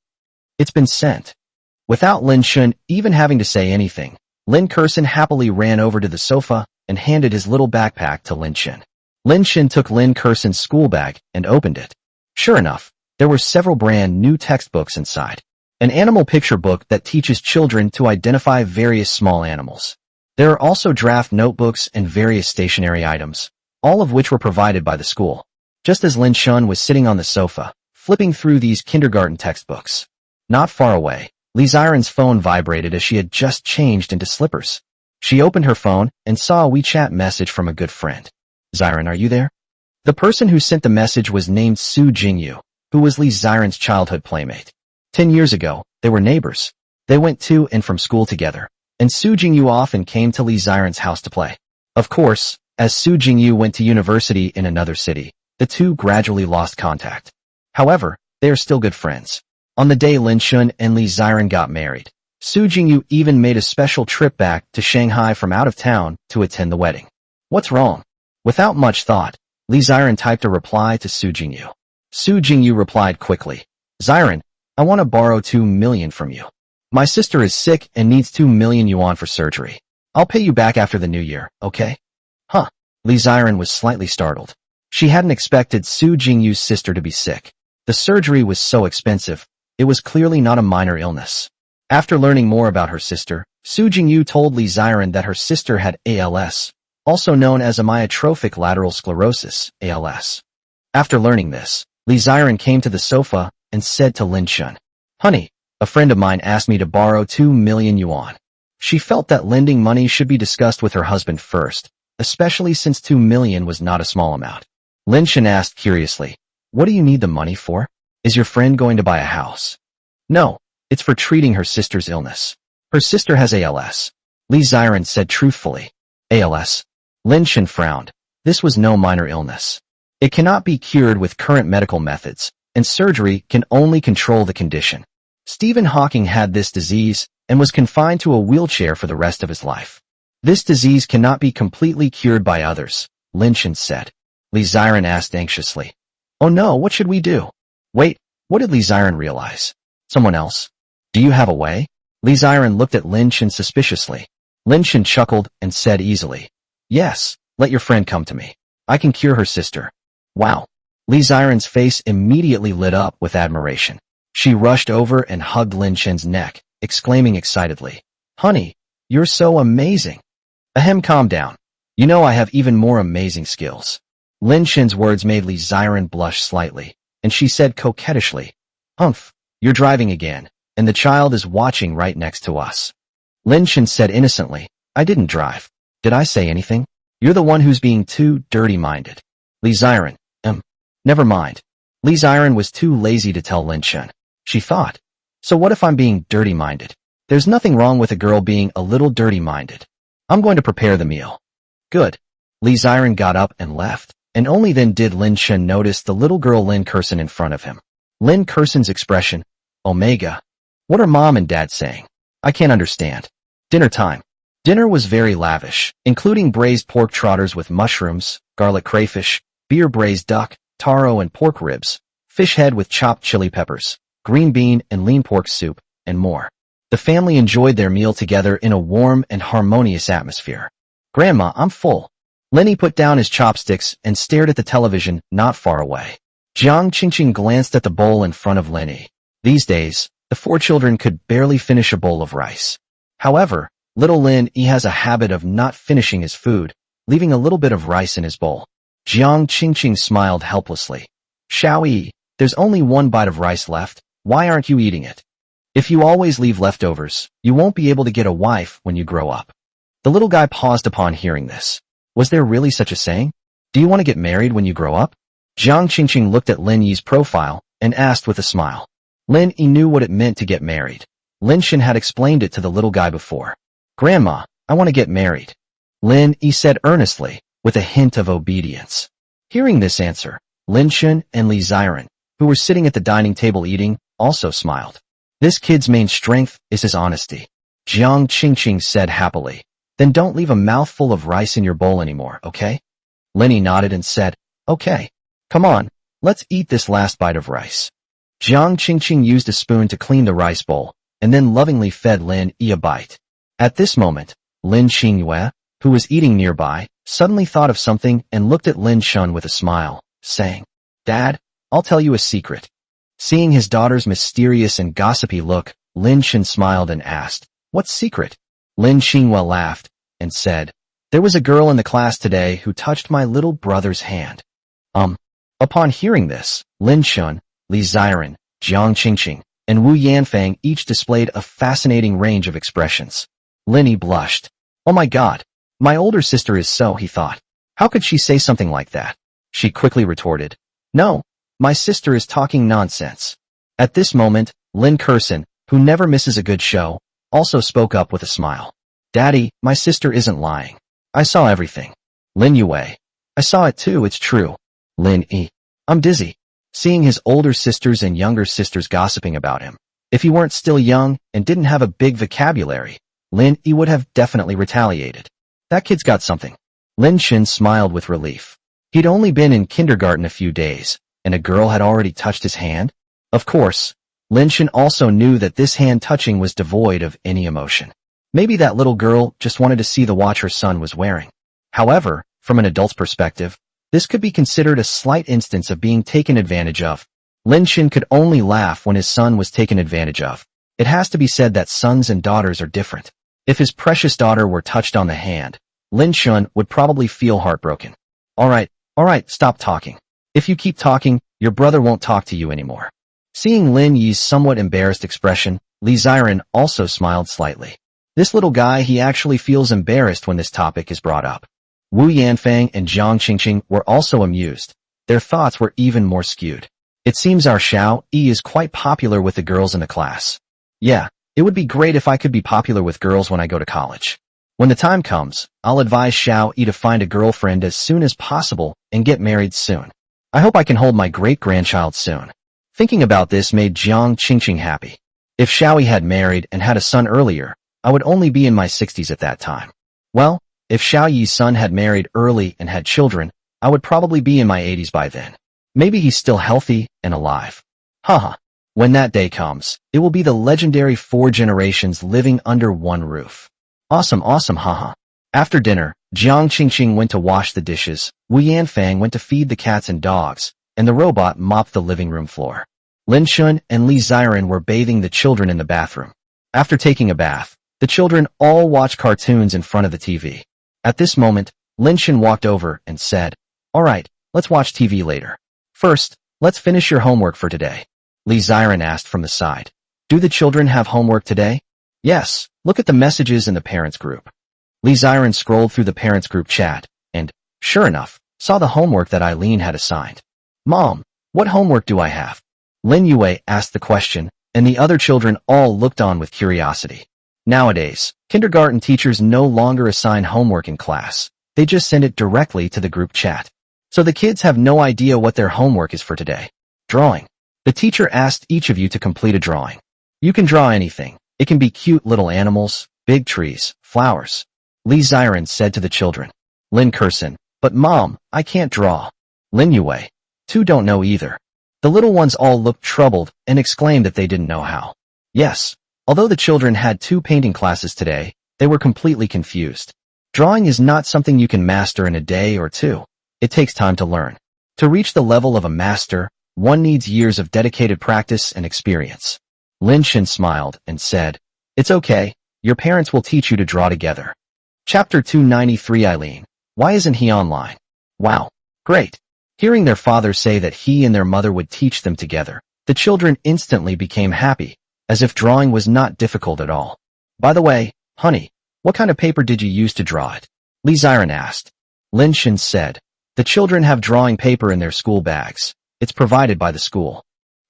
Speaker 1: It's been sent. Without Lin Shen even having to say anything, Lin Kurson happily ran over to the sofa and handed his little backpack to Lin Shen. Lin Shen took Lin Kurson's school bag and opened it. Sure enough, there were several brand new textbooks inside. An animal picture book that teaches children to identify various small animals. There are also draft notebooks and various stationery items, all of which were provided by the school. Just as Lin Shen was sitting on the sofa, flipping through these kindergarten textbooks. Not far away, Li Ziren's phone vibrated as she had just changed into slippers. She opened her phone and saw a WeChat message from a good friend. Ziren, are you there? The person who sent the message was named Su Jingyu, who was Li Ziren's childhood playmate. 10 years ago, they were neighbors. They went to and from school together, and Su Jingyu often came to Li Ziren's house to play. Of course, as Su Jingyu went to university in another city, the two gradually lost contact. However, they are still good friends. On the day Lin Shen and Li Ziren got married, Su Jingyu even made a special trip back to Shanghai from out of town to attend the wedding. What's wrong? Without much thought, Li Ziren typed a reply to Su Jingyu. Su Jingyu replied quickly, Ziren, I want to borrow 2 million from you. My sister is sick and needs 2 million yuan for surgery. I'll pay you back after the new year, okay? Huh. Li Ziren was slightly startled. She hadn't expected Su Jingyu's sister to be sick. The surgery was so expensive, it was clearly not a minor illness. After learning more about her sister, Su Jingyu told Li Ziren that her sister had ALS, also known as amyotrophic lateral sclerosis, ALS. After learning this, Li Ziren came to the sofa and said to Lin Shun, "Honey, a friend of mine asked me to borrow 2 million yuan. She felt that lending money should be discussed with her husband first, especially since 2 million was not a small amount." Lin Shun asked curiously, "What do you need the money for? Is your friend going to buy a house?" "No, it's for treating her sister's illness. Her sister has ALS." Li Ziren said truthfully. "ALS?" Lin Shun frowned. This was no minor illness. It cannot be cured with current medical methods, and surgery can only control the condition. Stephen Hawking had this disease and was confined to a wheelchair for the rest of his life. "This disease cannot be completely cured by others," Lin Shun said. Li Ziren asked anxiously, "Oh no, what should we do?" Wait, what did Li Ziren realize? Someone else? "Do you have a way?" Li Ziren looked at Lin Shun suspiciously. Lin Shun chuckled and said easily, "Yes, let your friend come to me. I can cure her sister." Wow. Li Ziren's face immediately lit up with admiration. She rushed over and hugged Lin Shun's neck, exclaiming excitedly, "Honey, you're so amazing." "Ahem, calm down. You know I have even more amazing skills." Lin Shun's words made Li Ziren blush slightly, and she said coquettishly, "Humph, you're driving again, and the child is watching right next to us." Lin Shun said innocently, "I didn't drive. Did I say anything? You're the one who's being too dirty-minded." Li Ziren, never mind. Li Ziren was too lazy to tell Lin Shun. She thought, so what if I'm being dirty-minded? There's nothing wrong with a girl being a little dirty-minded. I'm going to prepare the meal. Good. Li Ziren got up and left, and only then did Lin Shun notice the little girl Lin Kerson in front of him. Lin Kerson's expression, Omega. What are mom and dad saying? I can't understand. Dinner time. Dinner was very lavish, including braised pork trotters with mushrooms, garlic crayfish, beer braised duck, taro and pork ribs, fish head with chopped chili peppers, green bean and lean pork soup, and more. The family enjoyed their meal together in a warm and harmonious atmosphere. "Grandma, I'm full." Lenny put down his chopsticks and stared at the television not far away. Jiang Qingqing glanced at the bowl in front of Lenny. These days, the 4 children could barely finish a bowl of rice. However, little Lin Yi has a habit of not finishing his food, leaving a little bit of rice in his bowl. Jiang Qingqing smiled helplessly. "Xiao Yi, there's only 1 bite of rice left. Why aren't you eating it? If you always leave leftovers, you won't be able to get a wife when you grow up." The little guy paused upon hearing this. Was there really such a saying? Do you want to get married when you grow up? Jiang Qingqing looked at Lin Yi's profile and asked with a smile. Lin Yi knew what it meant to get married. Lin Shun had explained it to the little guy before. "Grandma, I want to get married," Lin Yi said earnestly, with a hint of obedience. Hearing this answer, Lin Shun and Li Ziren, who were sitting at the dining table eating, also smiled. "This kid's main strength is his honesty," Jiang Qingqing said happily. "Then don't leave a mouthful of rice in your bowl anymore, okay?" Lin Yi nodded and said, "Okay. Come on, let's eat this last bite of rice." Jiang Qingqing used a spoon to clean the rice bowl, and then lovingly fed Lin Yi a bite. At this moment, Lin Qingyue, who was eating nearby, suddenly thought of something and looked at Lin Shun with a smile, saying, "Dad, I'll tell you a secret." Seeing his daughter's mysterious and gossipy look, Lin Shun smiled and asked, "What secret?" Lin Qingyue laughed and said, "There was a girl in the class today who touched my little brother's hand." Upon hearing this, Lin Shun, Li Ziren, Jiang Qingqing, and Wu Yanfang each displayed a fascinating range of expressions. Lin Yi blushed. "Oh my god, my older sister is so," he thought. "How could she say something like that?" She quickly retorted, "No, my sister is talking nonsense." At this moment, Lin Kerson, who never misses a good show, also spoke up with a smile. "Daddy, my sister isn't lying. I saw everything." Lin Yue, "I saw it too, it's true." Lin Yi, "I'm dizzy." Seeing his older sisters and younger sisters gossiping about him. If he weren't still young and didn't have a big vocabulary, Lin Yi would have definitely retaliated. That kid's got something. Lin Shun smiled with relief. He'd only been in kindergarten a few days, and a girl had already touched his hand? Of course, Lin Shun also knew that this hand touching was devoid of any emotion. Maybe that little girl just wanted to see the watch her son was wearing. However, from an adult's perspective, This could be considered a slight instance of being taken advantage of. Lin Xin could only laugh when his son was taken advantage of. It has to be said that sons and daughters are different. If his precious daughter were touched on the hand, Lin Xun would probably feel heartbroken. All right, stop talking. If you keep talking, your brother won't talk to you anymore. Seeing Lin Yi's somewhat embarrassed expression, Li Ziren also smiled slightly. This little guy, he actually feels embarrassed when this topic is brought up. Wu Yanfang and Jiang Qingqing were also amused. Their thoughts were even more skewed. It seems our Xiao Yi is quite popular with the girls in the class. Yeah, it would be great if I could be popular with girls when I go to college. When the time comes, I'll advise Xiao Yi to find a girlfriend as soon as possible and get married soon. I hope I can hold my great-grandchild soon. Thinking about this made Jiang Qingqing happy. If Xiao Yi had married and had a son earlier, I would only be in my 60s at that time. Well, if Xiao Yi's son had married early and had children, I would probably be in my 80s by then. Maybe he's still healthy and alive. Haha. When that day comes, it will be the legendary 4 generations living under one roof. Awesome, haha. After dinner, Jiang Qingqing went to wash the dishes, Wu Yanfang went to feed the cats and dogs, and the robot mopped the living room floor. Lin Xun and Li Ziren were bathing the children in the bathroom. After taking a bath, the children all watched cartoons in front of the TV. At this moment, Lin Xun walked over and said, "All right, let's watch TV later. First, let's finish your homework for today." Li Ziren asked from the side, "Do the children have homework today?" "Yes, look at the messages in the parents group." Li Ziren scrolled through the parents group chat, and, sure enough, saw the homework that Eileen had assigned. "Mom, what homework do I have?" Lin Yue asked the question, and the other children all looked on with curiosity. Nowadays, kindergarten teachers no longer assign homework in class. They just send it directly to the group chat. So the kids have no idea what their homework is for today. Drawing. The teacher asked each of you to complete a drawing. You can draw anything. It can be cute little animals, big trees, flowers. Li Ziren said to the children. Lin Kurson, "But Mom, I can't draw." Lin Yue, "Two don't know either." The little ones all looked troubled and exclaimed that they didn't know how. Yes, although the children had 2 painting classes today, they were completely confused. Drawing is not something you can master in a day or 2. It takes time to learn. To reach the level of a master, one needs years of dedicated practice and experience. Lin Xin smiled and said, "It's okay, your parents will teach you to draw together." Chapter 293 Eileen, why isn't he online? Wow, great. Hearing their father say that he and their mother would teach them together, the children instantly became happy, as if drawing was not difficult at all. "By the way, honey, what kind of paper did you use to draw it?" Li Ziren asked. Lin Xin said, "The children have drawing paper in their school bags. It's provided by the school."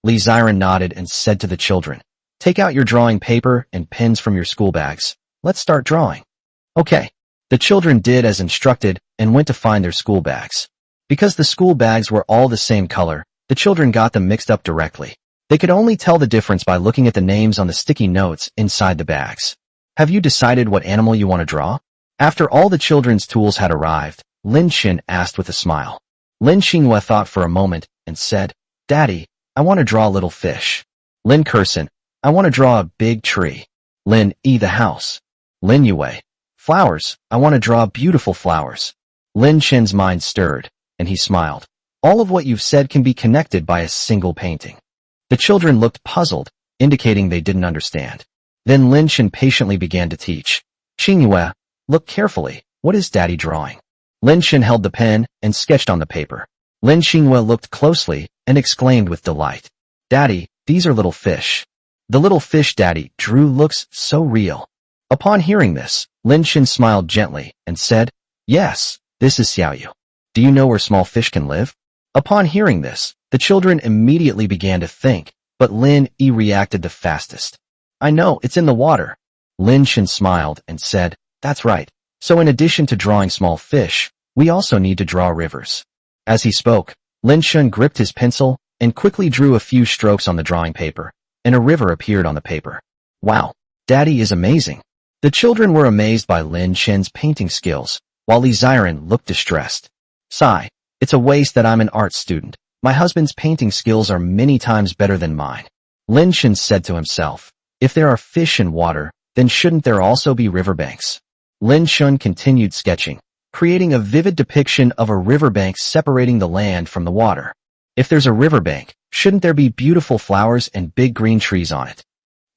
Speaker 1: Li Ziren nodded and said to the children, "Take out your drawing paper and pens from your school bags. Let's start drawing." Okay. The children did as instructed and went to find their school bags. Because the school bags were all the same color, the children got them mixed up directly. They could only tell the difference by looking at the names on the sticky notes inside the bags. Have you decided what animal you want to draw? After all the children's tools had arrived, Lin Xin asked with a smile. Lin Xinghua thought for a moment and said, "Daddy, I want to draw a little fish." Lin Kurson, "I want to draw a big tree." Lin Yi, the house. Lin Yue, "Flowers, I want to draw beautiful flowers." Lin Chen's mind stirred, and he smiled. All of what you've said can be connected by a single painting. The children looked puzzled, indicating they didn't understand. Then Lin Chen patiently began to teach. "Xinghua, look carefully. What is Daddy drawing?" Lin Chen held the pen and sketched on the paper. Lin Xinghua looked closely and exclaimed with delight, "Daddy, these are little fish." The little fish Daddy drew looks so real. Upon hearing this, Lin Chen smiled gently and said, "Yes, this is Xiaoyu. Do you know where small fish can live?" Upon hearing this, the children immediately began to think, but Lin Yi reacted the fastest. "I know, it's in the water." Lin Chen smiled and said, "That's right. So in addition to drawing small fish, we also need to draw rivers." As he spoke, Lin Chen gripped his pencil and quickly drew a few strokes on the drawing paper, and a river appeared on the paper. Wow, Daddy is amazing. The children were amazed by Lin Chen's painting skills, while Li Ziren looked distressed. Sigh, it's a waste that I'm an art student. My husband's painting skills are many times better than mine. Lin Chen said to himself, if there are fish in water, then shouldn't there also be riverbanks? Lin Shun continued sketching. creating a vivid depiction of a riverbank separating the land from the water. If there's a riverbank, shouldn't there be beautiful flowers and big green trees on it?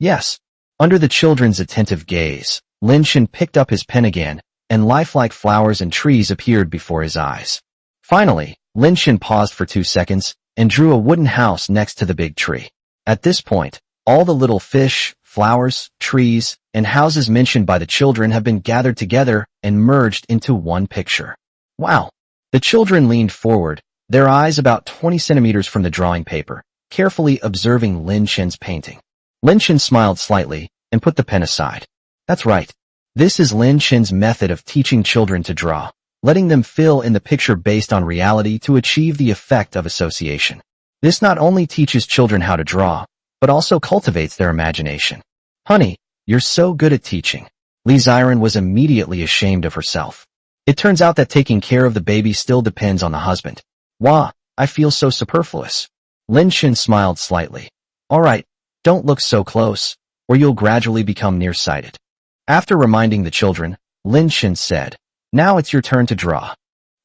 Speaker 1: Yes. Under the children's attentive gaze, Lin Shen picked up his pen again, and lifelike flowers and trees appeared before his eyes. Finally, Lin Shen paused for 2 seconds and drew a wooden house next to the big tree. At this point, all the little fish, flowers, trees, and houses mentioned by the children have been gathered together and merged into one picture. Wow! The children leaned forward, their eyes about 20 centimeters from the drawing paper, carefully observing Lin Shen's painting. Lin Shen smiled slightly and put the pen aside. That's right. This is Lin Shen's method of teaching children to draw, letting them fill in the picture based on reality to achieve the effect of association. This not only teaches children how to draw, but also cultivates their imagination. Honey, you're so good at teaching. Li Ziren was immediately ashamed of herself. It turns out that taking care of the baby still depends on the husband. Wah, I feel so superfluous. Lin Shen smiled slightly. All right, don't look so close, or you'll gradually become nearsighted. After reminding the children, Lin Shen said, now it's your turn to draw.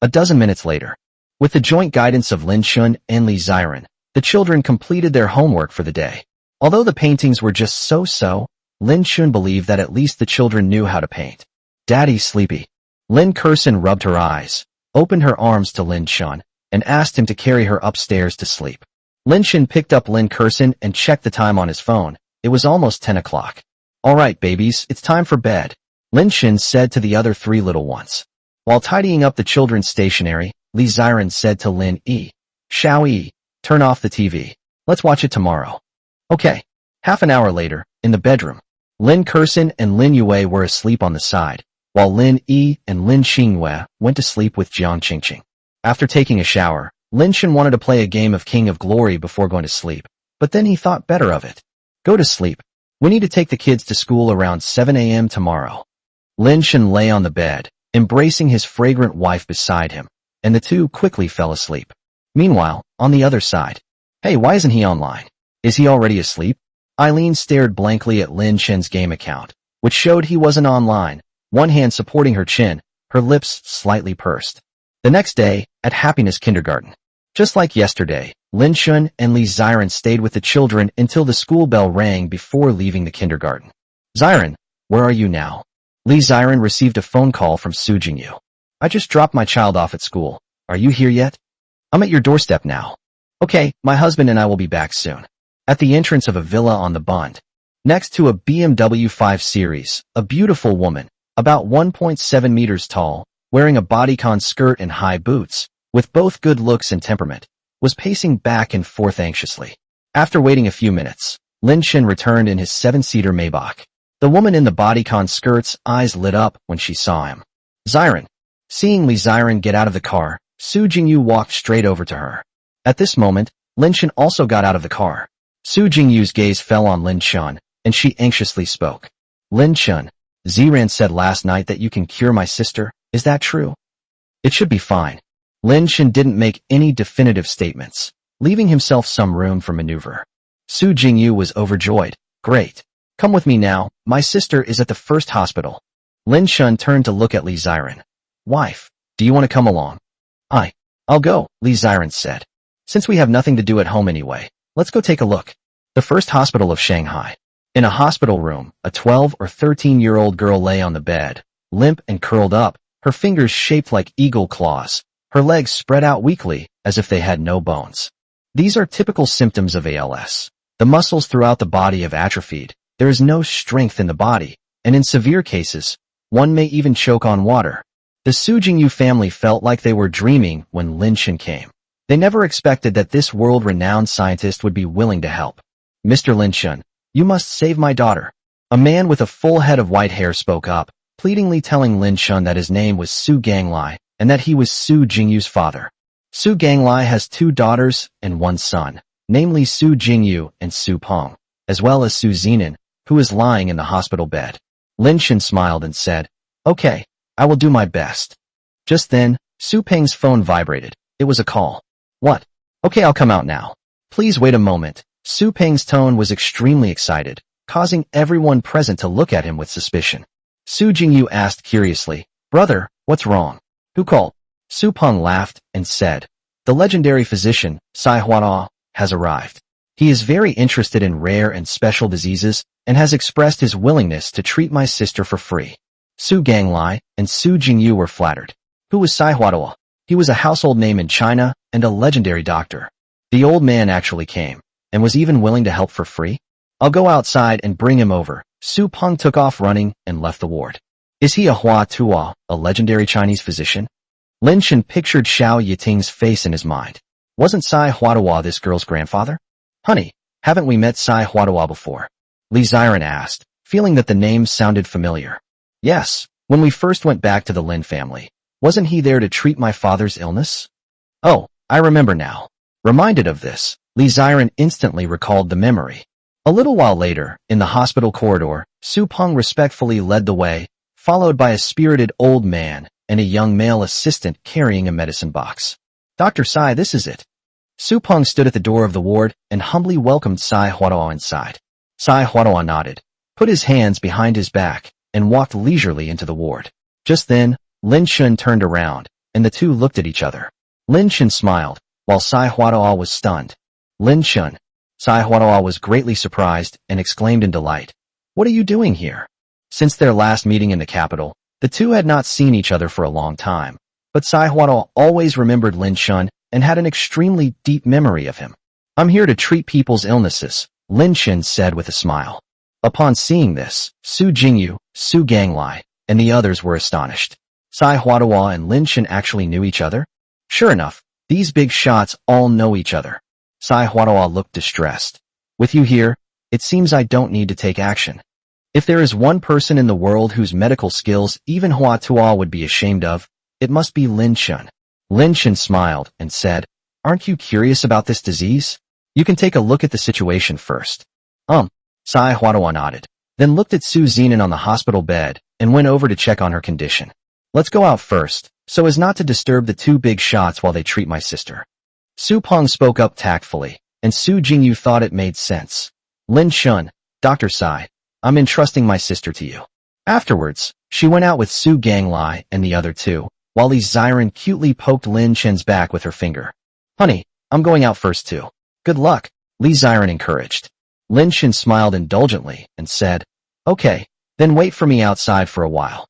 Speaker 1: A dozen minutes later, with the joint guidance of Lin Shen and Li Ziren, the children completed their homework for the day. Although the paintings were just so-so, Lin Shen believed that at least the children knew how to paint. Daddy's sleepy. Lin Kersen rubbed her eyes, opened her arms to Lin Shen, and asked him to carry her upstairs to sleep. Lin Shen picked up Lin Kersen and checked the time on his phone. It was almost 10 o'clock. All right, babies, it's time for bed, Lin Shen said to the other 3 little ones. While tidying up the children's stationery, Li Ziren said to Lin Yi, Xiao Yi, turn off the TV. Let's watch it tomorrow. Okay. Half an hour later, in the bedroom, Lin Kersen and Lin Yue were asleep on the side, while Lin Yi and Lin Xingyue went to sleep with Jiang Qingqing. After taking a shower, Lin Shen wanted to play a game of King of Glory before going to sleep, but then he thought better of it. Go to sleep. We need to take the kids to school around 7 a.m. tomorrow. Lin Shen lay on the bed, embracing his fragrant wife beside him, and the two quickly fell asleep. Meanwhile, on the other side, hey, why isn't he online? Is he already asleep? Eileen stared blankly at Lin Shen's game account, which showed he wasn't online, one hand supporting her chin, her lips slightly pursed. The next day, at Happiness Kindergarten. Just like yesterday, Lin Shen and Li Ziren stayed with the children until the school bell rang before leaving the kindergarten. Ziren, where are you now? Li Ziren received a phone call from Su Jingyu. I just dropped my child off at school. Are you here yet? I'm at your doorstep now. Okay, my husband and I will be back soon. At the entrance of a villa on the Bund, next to a BMW 5 Series, a beautiful woman, about 1.7 meters tall, wearing a bodycon skirt and high boots, with both good looks and temperament, was pacing back and forth anxiously. After waiting a few minutes, Lin Shen returned in his 7-seater Maybach. The woman in the bodycon skirt's eyes lit up when she saw him. Ziren. Seeing Li Ziren get out of the car, Su Jingyu walked straight over to her. At this moment, Lin Shen also got out of the car. Su Jingyu's gaze fell on Lin Shen, and she anxiously spoke. Lin Shen, Ziren said last night that you can cure my sister, is that true? It should be fine. Lin Shen didn't make any definitive statements, leaving himself some room for maneuver. Su Jingyu was overjoyed. Great. Come with me now, my sister is at the first hospital. Lin Shen turned to look at Li Ziren. Wife, do you want to come along? I'll go, Li Ziren said. Since we have nothing to do at home anyway, let's go take a look. The first hospital of Shanghai. In a hospital room, a 12 or 13-year-old girl lay on the bed, limp and curled up, her fingers shaped like eagle claws, her legs spread out weakly, as if they had no bones. These are typical symptoms of ALS. The muscles throughout the body have atrophied, there is no strength in the body, and in severe cases, one may even choke on water. The Su Jingyu family felt like they were dreaming when Lin Shen came. They never expected that this world-renowned scientist would be willing to help. Mr. Lin Shen, you must save my daughter. A man with a full head of white hair spoke up, pleadingly telling Lin Shen that his name was Su Ganglai, and that he was Su Jingyu's father. Su Ganglai has 2 daughters and 1 son, namely Su Jingyu and Su Peng, as well as Su Zenan, who is lying in the hospital bed. Lin Shen smiled and said, Okay, I will do my best. Just then, Su Peng's phone vibrated. It was a call. What? Okay, I'll come out now. Please wait a moment. Su Peng's tone was extremely excited, causing everyone present to look at him with suspicion. Su Jingyu asked curiously, Brother, what's wrong? Who called? Su Peng laughed and said, the legendary physician, Sai Huada, has arrived. He is very interested in rare and special diseases and has expressed his willingness to treat my sister for free. Su Ganglai and Su Jingyu were flattered. Who was Sai Huada? He was a household name in China and a legendary doctor. The old man actually came and was even willing to help for free. I'll go outside and bring him over. Su Peng took off running and left the ward. Is he a Hua Tua, a legendary Chinese physician? Lin Shen pictured Xiao Yiting's face in his mind. Wasn't Sai Huada this girl's grandfather? Honey, haven't we met Sai Huada before? Li Ziren asked, feeling that the name sounded familiar. Yes, when we first went back to the Lin family. Wasn't he there to treat my father's illness? Oh, I remember now. Reminded of this, Li Ziren instantly recalled the memory. A little while later, in the hospital corridor, Su Peng respectfully led the way, followed by a spirited old man and a young male assistant carrying a medicine box. Dr. Sai, this is it. Su Peng stood at the door of the ward and humbly welcomed Sai Huada inside. Sai Huada nodded, put his hands behind his back, and walked leisurely into the ward. Just then, Lin Shen turned around, and the two looked at each other. Lin Shen smiled, while Sai Huada was stunned. Lin Shen. Sai Huada was greatly surprised and exclaimed in delight. What are you doing here? Since their last meeting in the capital, the two had not seen each other for a long time, but Sai Huada always remembered Lin Shen and had an extremely deep memory of him. I'm here to treat people's illnesses, Lin Shen said with a smile. Upon seeing this, Su Jingyu, Su Ganglai, and the others were astonished. Sai Huada and Lin Shen actually knew each other? Sure enough, these big shots all know each other. Sai Huada looked distressed. With you here, it seems I don't need to take action. If there is one person in the world whose medical skills even Hua Tua would be ashamed of, it must be Lin Shen. Lin Shen smiled and said, aren't you curious about this disease? You can take a look at the situation first. Sai Huada nodded, then looked at Su Zenan on the hospital bed and went over to check on her condition. Let's go out first, so as not to disturb the two big shots while they treat my sister. Su Peng spoke up tactfully, and Su Jingyu thought it made sense. Lin Shen, Dr. Sai, I'm entrusting my sister to you. Afterwards, she went out with Su Ganglai and the other two, while Li Ziren cutely poked Lin Shen's back with her finger. Honey, I'm going out first too. Good luck, Li Ziren encouraged. Lin Shen smiled indulgently and said, okay, then wait for me outside for a while.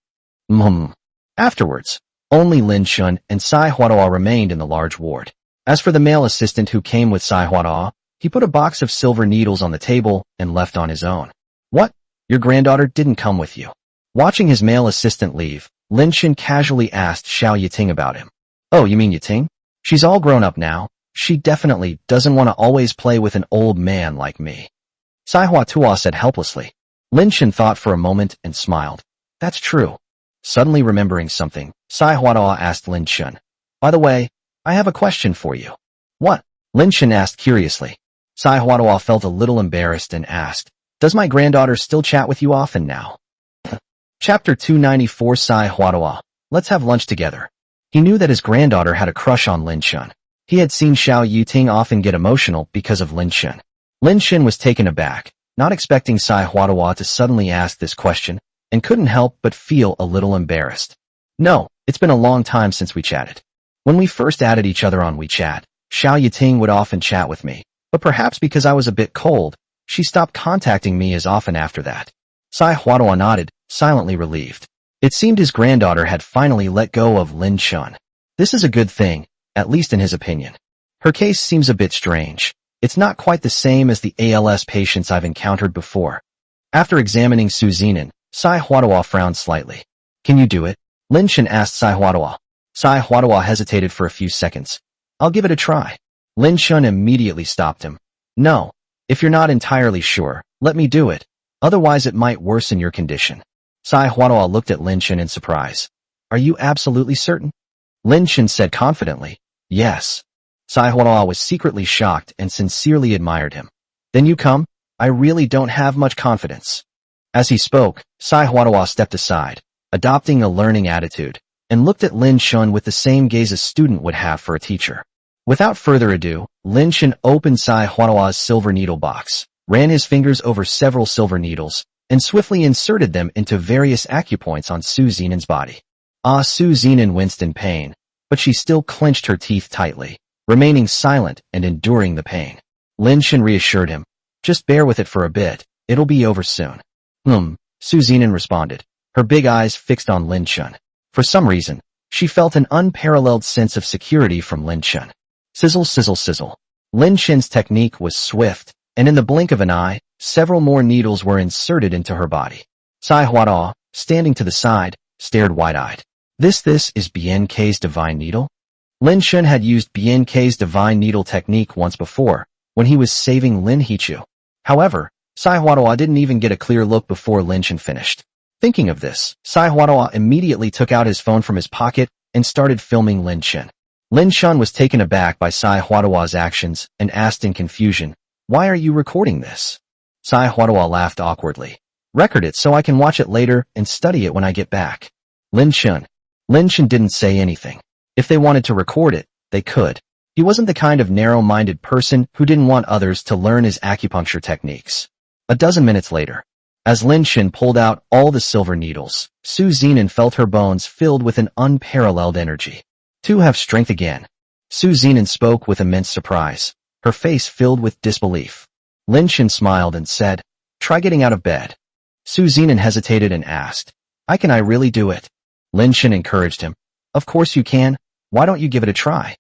Speaker 1: Afterwards, only Lin Shen and Sai Huada remained in the large ward. As for the male assistant who came with Sai Huada, he put a box of silver needles on the table and left on his own. What? Your granddaughter didn't come with you? Watching his male assistant leave, Lin Shen casually asked Xiao Yiting about him. Oh, you mean Yiting? She's all grown up now. She definitely doesn't want to always play with an old man like me. Sai Huatua said helplessly. Lin Shen thought for a moment and smiled. That's true. Suddenly remembering something, Sai Huatua asked Lin Shen. By the way, I have a question for you. What? Lin Shen asked curiously. Sai Huatua felt a little embarrassed and asked, does my granddaughter still chat with you often now? Chapter 294 Sai Huatua. Let's have lunch together. He knew that his granddaughter had a crush on Lin Shen. He had seen Xiao Yiting often get emotional because of Lin Shen. Lin Shen was taken aback, not expecting Sai Huatua to suddenly ask this question, and couldn't help but feel a little embarrassed. No, it's been a long time since we chatted. When we first added each other on WeChat, Xiao Yiting would often chat with me, but perhaps because I was a bit cold, she stopped contacting me as often after that. Sai Huatua nodded, silently relieved. It seemed his granddaughter had finally let go of Lin Shen. This is a good thing, at least in his opinion. Her case seems a bit strange. It's not quite the same as the ALS patients I've encountered before. After examining Su Zenan, Sai Huatua frowned slightly. Can you do it? Lin Shen asked Sai Huatua. Sai Huatua hesitated for a few seconds. I'll give it a try. Lin Shen immediately stopped him. No. If you're not entirely sure, let me do it. Otherwise it might worsen your condition. Sai Huatua looked at Lin Shen in surprise. Are you absolutely certain? Lin Shen said confidently, yes. Sai Huatua was secretly shocked and sincerely admired him. Then you come? I really don't have much confidence. As he spoke, Sai Huatua stepped aside, adopting a learning attitude, and looked at Lin Shen with the same gaze a student would have for a teacher. Without further ado, Lin Shen opened Sai Huatua's silver needle box, ran his fingers over several silver needles, and swiftly inserted them into various acupoints on Su Zenan's body. Su Zenin winced in pain, but she still clenched her teeth tightly, remaining silent and enduring the pain. Lin Shen reassured him, just bear with it for a bit, it'll be over soon. Su Zenin responded, her big eyes fixed on Lin Shen. For some reason, she felt an unparalleled sense of security from Lin Shen. Sizzle, sizzle, sizzle. Lin Shen's technique was swift, and in the blink of an eye, several more needles were inserted into her body. Sai Huada, standing to the side, stared wide-eyed. This is BNK's divine needle? Lin Shen had used BNK's divine needle technique once before, when he was saving Lin Hichu. However, Sai Huada didn't even get a clear look before Lin Shen finished. Thinking of this, Sai Huada immediately took out his phone from his pocket and started filming Lin Shen. Lin Shen was taken aback by Sai Huada's actions and asked in confusion, "Why are you recording this?" Sai Huada laughed awkwardly. "Record it so I can watch it later and study it when I get back." Lin Shen didn't say anything. If they wanted to record it, they could. He wasn't the kind of narrow-minded person who didn't want others to learn his acupuncture techniques. A dozen minutes later, as Lin Shen pulled out all the silver needles, Su Zenin felt her bones filled with an unparalleled energy. To have strength again. Su Zenin spoke with immense surprise, her face filled with disbelief. Lin Shen smiled and said, "Try getting out of bed." Su Zenin hesitated and asked, Can I really do it?" Lin Shen encouraged him, "Of course you can, why don't you give it a try?"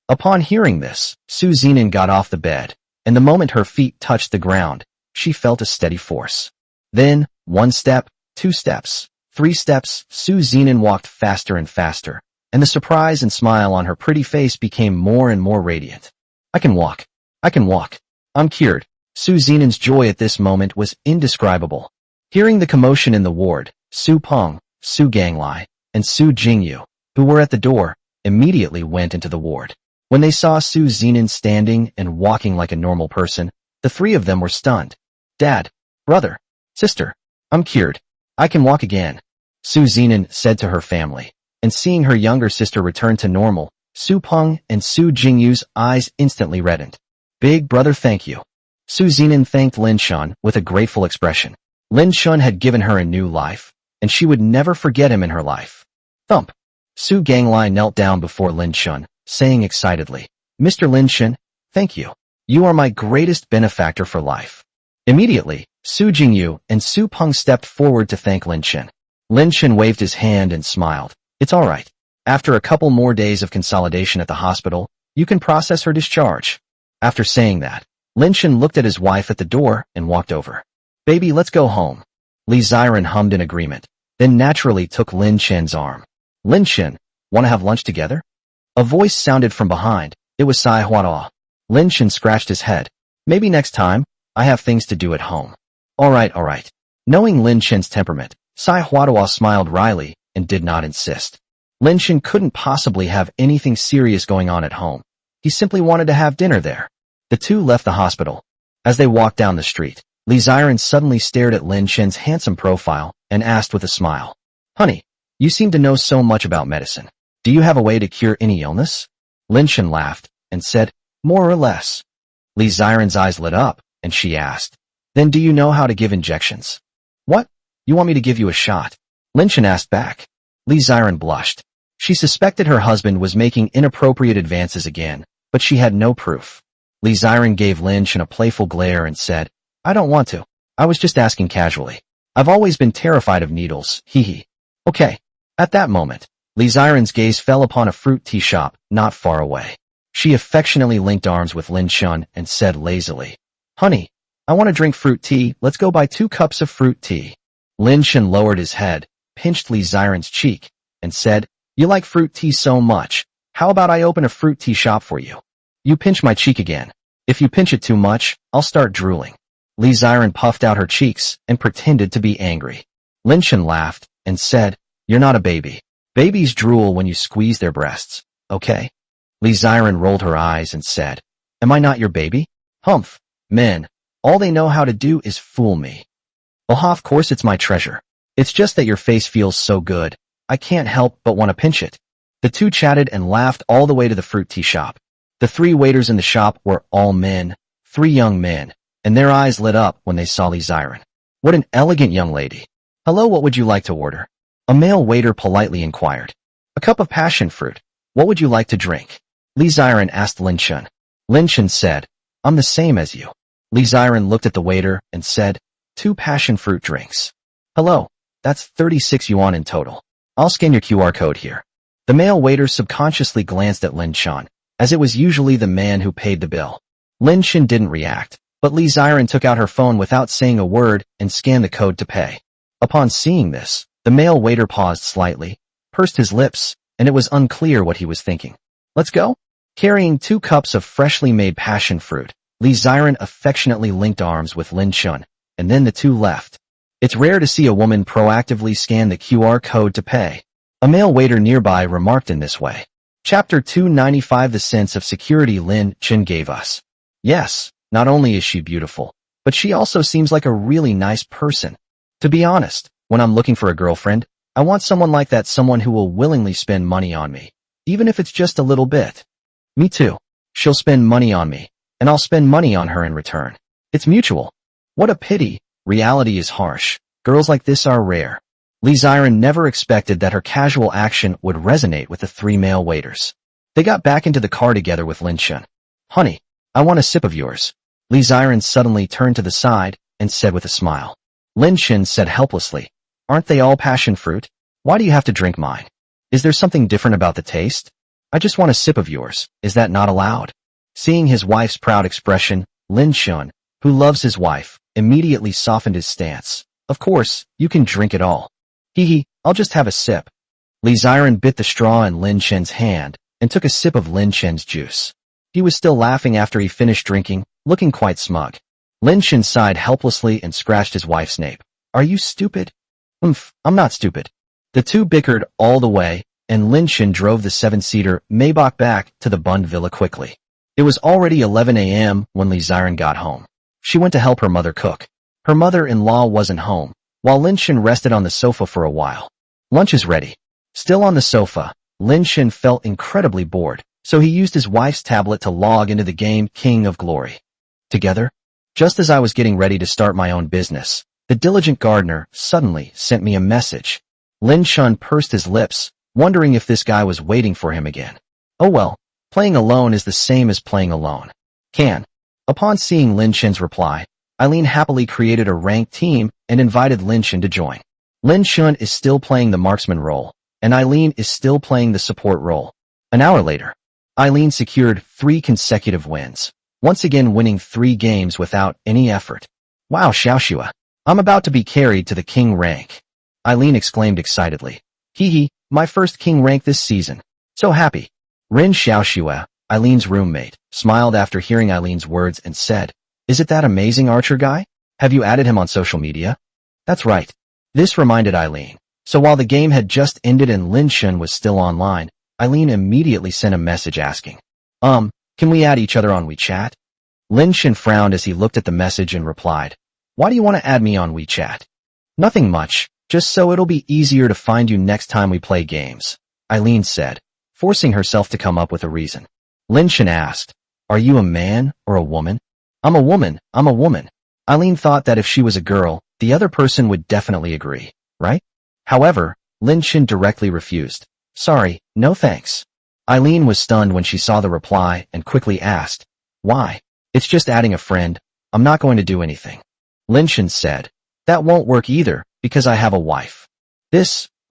Speaker 1: Upon hearing this, Su Zenin got off the bed, and the moment her feet touched the ground, she felt a steady force. Then, 1 step, 2 steps, 3 steps, Su Zenin walked faster and faster, and the surprise and smile on her pretty face became more and more radiant. I can walk. I can walk. I'm cured." Su Zenin's joy at this moment was indescribable. Hearing the commotion in the ward, Su Peng, Su Ganglai, and Su Jingyu, who were at the door, immediately went into the ward. When they saw Su Zenin standing and walking like a normal person, the 3 of them were stunned. "Dad, brother, sister, I'm cured. I can walk again," Su Zenin said to her family, and seeing her younger sister return to normal, Su Peng and Su Jingyu's eyes instantly reddened. "Big brother, thank you." Su Zenin thanked Lin Shen with a grateful expression. Lin Shen had given her a new life, and she would never forget him in her life. Thump. Su Ganglai knelt down before Lin Shen, saying excitedly, "Mr. Lin Shen, thank you. You are my greatest benefactor for life." Immediately, Su Jingyu and Su Peng stepped forward to thank Lin Shen. Lin Shen waved his hand and smiled. "It's all right. After a couple more days of consolidation at the hospital, you can process her discharge." After saying that, Lin Shen looked at his wife at the door and walked over. "Baby, let's go home." Li Ziren hummed in agreement, then naturally took Lin Shen's arm. "Lin Shen, want to have lunch together?" A voice sounded from behind. It was Sai Huada. Lin Shen scratched his head. "Maybe next time. I have things to do at home." All right. Knowing Lin Shen's temperament, Sai Huada smiled wryly and did not insist. Lin Shen couldn't possibly have anything serious going on at home. He simply wanted to have dinner there. The two left the hospital. As they walked down the street, Li Ziren suddenly stared at Lin Shen's handsome profile and asked with a smile, "Honey, you seem to know so much about medicine. Do you have a way to cure any illness?" Lin Shen laughed and said, "More or less." Li Ziren's eyes lit up, and she asked, "Then do you know how to give injections?" "What? You want me to give you a shot?" Lin Shen asked back. Li Ziren blushed. She suspected her husband was making inappropriate advances again, but she had no proof. Li Ziren gave Lin Shen a playful glare and said, "I don't want to. I was just asking casually. I've always been terrified of needles, hee." "Okay." At that moment, Li Ziren's gaze fell upon a fruit tea shop not far away. She affectionately linked arms with Lin Shen and said lazily, "Honey, I want to drink fruit tea. Let's go buy 2 cups of fruit tea." Lin Shen lowered his head, pinched Li Ziren's cheek, and said, "You like fruit tea so much. How about I open a fruit tea shop for you?" "You pinch my cheek again. If you pinch it too much, I'll start drooling." Li Ziren puffed out her cheeks and pretended to be angry. Lin Shen laughed and said, "You're not a baby. Babies drool when you squeeze their breasts, okay?" Li Ziren rolled her eyes and said, "Am I not your baby?" "Humph. Men, all they know how to do is fool me." "Oh, of course it's my treasure. It's just that your face feels so good, I can't help but want to pinch it." The two chatted and laughed all the way to the fruit tea shop. The 3 waiters in the shop were all men, 3 young men, and their eyes lit up when they saw Li Ziren. "What an elegant young lady. Hello, what would you like to order?" A male waiter politely inquired. A cup of passion fruit. What would you like to drink? Li Ziren asked Lin Shun. Lin Shun said, I'm the same as you. Li Ziren looked at the waiter and said, 2 passion fruit drinks. Hello, that's 36 yuan in total. I'll scan your QR code here. The male waiter subconsciously glanced at Lin Shun, as it was usually the man who paid the bill. Lin Shun didn't react, but Li Ziren took out her phone without saying a word and scanned the code to pay. Upon seeing this, the male waiter paused slightly, pursed his lips, and it was unclear what he was thinking. Let's go? Carrying 2 cups of freshly made passion fruit, Li Ziren affectionately linked arms with Lin Shun, and then the two left. It's rare to see a woman proactively scan the QR code to pay. A male waiter nearby remarked in this way. Chapter 295 The sense of security Lin Shun gave us. Yes, not only is she beautiful, but she also seems like a really nice person. To be honest, when I'm looking for a girlfriend, I want someone like that, someone who will willingly spend money on me, even if it's just a little bit. Me too. She'll spend money on me, and I'll spend money on her in return. It's mutual. What a pity. Reality is harsh. Girls like this are rare. Li Ziren never expected that her casual action would resonate with the 3 male waiters. They got back into the car together with Lin Shun. Honey, I want a sip of yours. Li Ziren suddenly turned to the side and said with a smile. Lin Shun said helplessly, Aren't they all passion fruit? Why do you have to drink mine? Is there something different about the taste? I just want a sip of yours. Is that not allowed? Seeing his wife's proud expression, Lin Shun, who loves his wife, immediately softened his stance. Of course, you can drink it all. Hee, I'll just have a sip. Li Ziren bit the straw in Lin Shun's hand and took a sip of Lin Shun's juice. He was still laughing after he finished drinking, looking quite smug. Lin Shun sighed helplessly and scratched his wife's nape. Are you stupid? I'm not stupid. The two bickered all the way, and Lin Shun drove the 7-seater Maybach back to the Bund Villa quickly. It was already 11 a.m. when Li Ziren got home. She went to help her mother cook. Her mother-in-law wasn't home, while Lin Shun rested on the sofa for a while. Lunch is ready. Still on the sofa, Lin Shun felt incredibly bored, so he used his wife's tablet to log into the game King of Glory. Together? Just as I was getting ready to start my own business, the diligent gardener suddenly sent me a message. Lin Shun pursed his lips, wondering if this guy was waiting for him again. Oh well, playing alone is the same as playing alone. Upon seeing Lin Shun's reply, Eileen happily created a ranked team and invited Lin Shun to join. Lin Shun is still playing the marksman role, and Eileen is still playing the support role. An hour later, Eileen secured 3 consecutive wins, once again winning 3 games without any effort. Wow, Xiaoxua, I'm about to be carried to the king rank. Eileen exclaimed excitedly. Hee, my first king rank this season. So happy. Rin Xiaoxua, Eileen's roommate, smiled after hearing Eileen's words and said, Is it that amazing archer guy? Have you added him on social media? That's right. This reminded Eileen. So while the game had just ended and Lin Shun was still online, Eileen immediately sent a message asking, can we add each other on WeChat? Lin Shun frowned as he looked at the message and replied, Why do you want to add me on WeChat? Nothing much, just so it'll be easier to find you next time we play games, Eileen said, forcing herself to come up with a reason. Lin Shun asked, Are you a man or a woman? I'm a woman. Eileen thought that if she was a girl, the other person would definitely agree, right? However, Lin Shun directly refused. Sorry, no thanks. Eileen was stunned when she saw the reply and quickly asked, Why? It's just adding a friend. I'm not going to do anything. Lin Shun said, That won't work either, because I have a wife.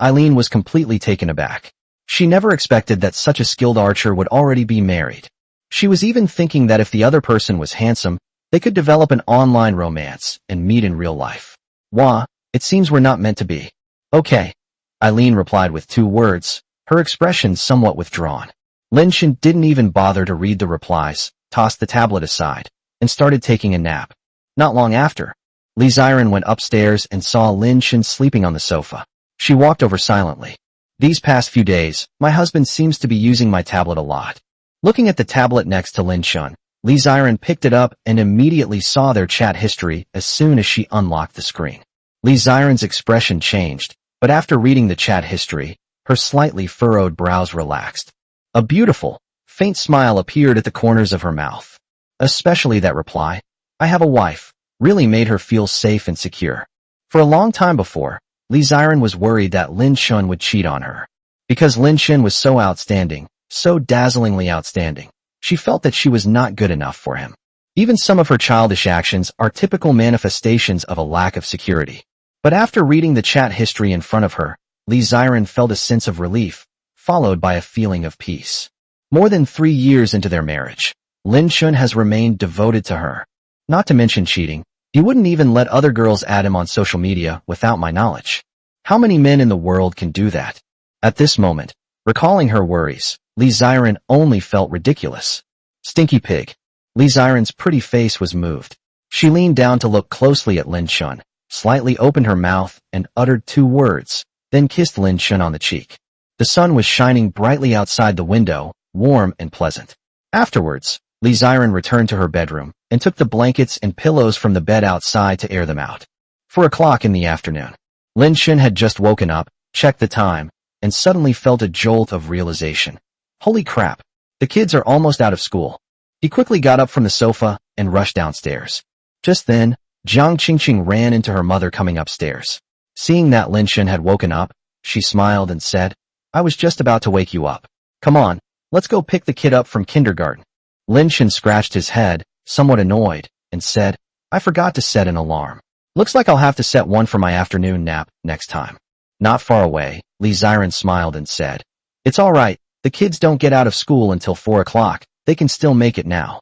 Speaker 1: Eileen was completely taken aback. She never expected that such a skilled archer would already be married. She was even thinking that if the other person was handsome, they could develop an online romance and meet in real life. Wah, it seems we're not meant to be. Okay. Eileen replied with 2 words, her expression somewhat withdrawn. Lin Shun didn't even bother to read the replies, tossed the tablet aside, and started taking a nap. Not long after, Li Ziren went upstairs and saw Lin Shun sleeping on the sofa. She walked over silently. These past few days, my husband seems to be using my tablet a lot. Looking at the tablet next to Lin Shun, Li Ziren picked it up and immediately saw their chat history as soon as she unlocked the screen. Li Ziren's expression changed, but after reading the chat history, her slightly furrowed brows relaxed. A beautiful, faint smile appeared at the corners of her mouth. Especially that reply, I have a wife, really made her feel safe and secure. For a long time before, Li Ziren was worried that Lin Shun would cheat on her. Because Lin Shun was so outstanding, so dazzlingly outstanding, she felt that she was not good enough for him. Even some of her childish actions are typical manifestations of a lack of security. But after reading the chat history in front of her, Li Ziren felt a sense of relief, followed by a feeling of peace. More than 3 years into their marriage, Lin Shun has remained devoted to her. Not to mention cheating, he wouldn't even let other girls add him on social media without my knowledge. How many men in the world can do that? At this moment, recalling her worries, Li Ziren only felt ridiculous. Stinky pig. Li Ziren's pretty face was moved. She leaned down to look closely at Lin Shun, slightly opened her mouth and uttered 2 words, then kissed Lin Shun on the cheek. The sun was shining brightly outside the window, warm and pleasant. Afterwards, Li Ziren returned to her bedroom and took the blankets and pillows from the bed outside to air them out. 4 o'clock in the afternoon. Lin Shun had just woken up, checked the time, and suddenly felt a jolt of realization. Holy crap! The kids are almost out of school. He quickly got up from the sofa and rushed downstairs. Just then, Jiang Qingqing ran into her mother coming upstairs. Seeing that Lin Shun had woken up, she smiled and said, "I was just about to wake you up. Come on, let's go pick the kid up from kindergarten." Lin Shun scratched his head, somewhat annoyed, and said, "I forgot to set an alarm. Looks like I'll have to set one for my afternoon nap next time." Not far away, Li Ziren smiled and said, "It's all right, the kids don't get out of school until 4 o'clock, they can still make it now."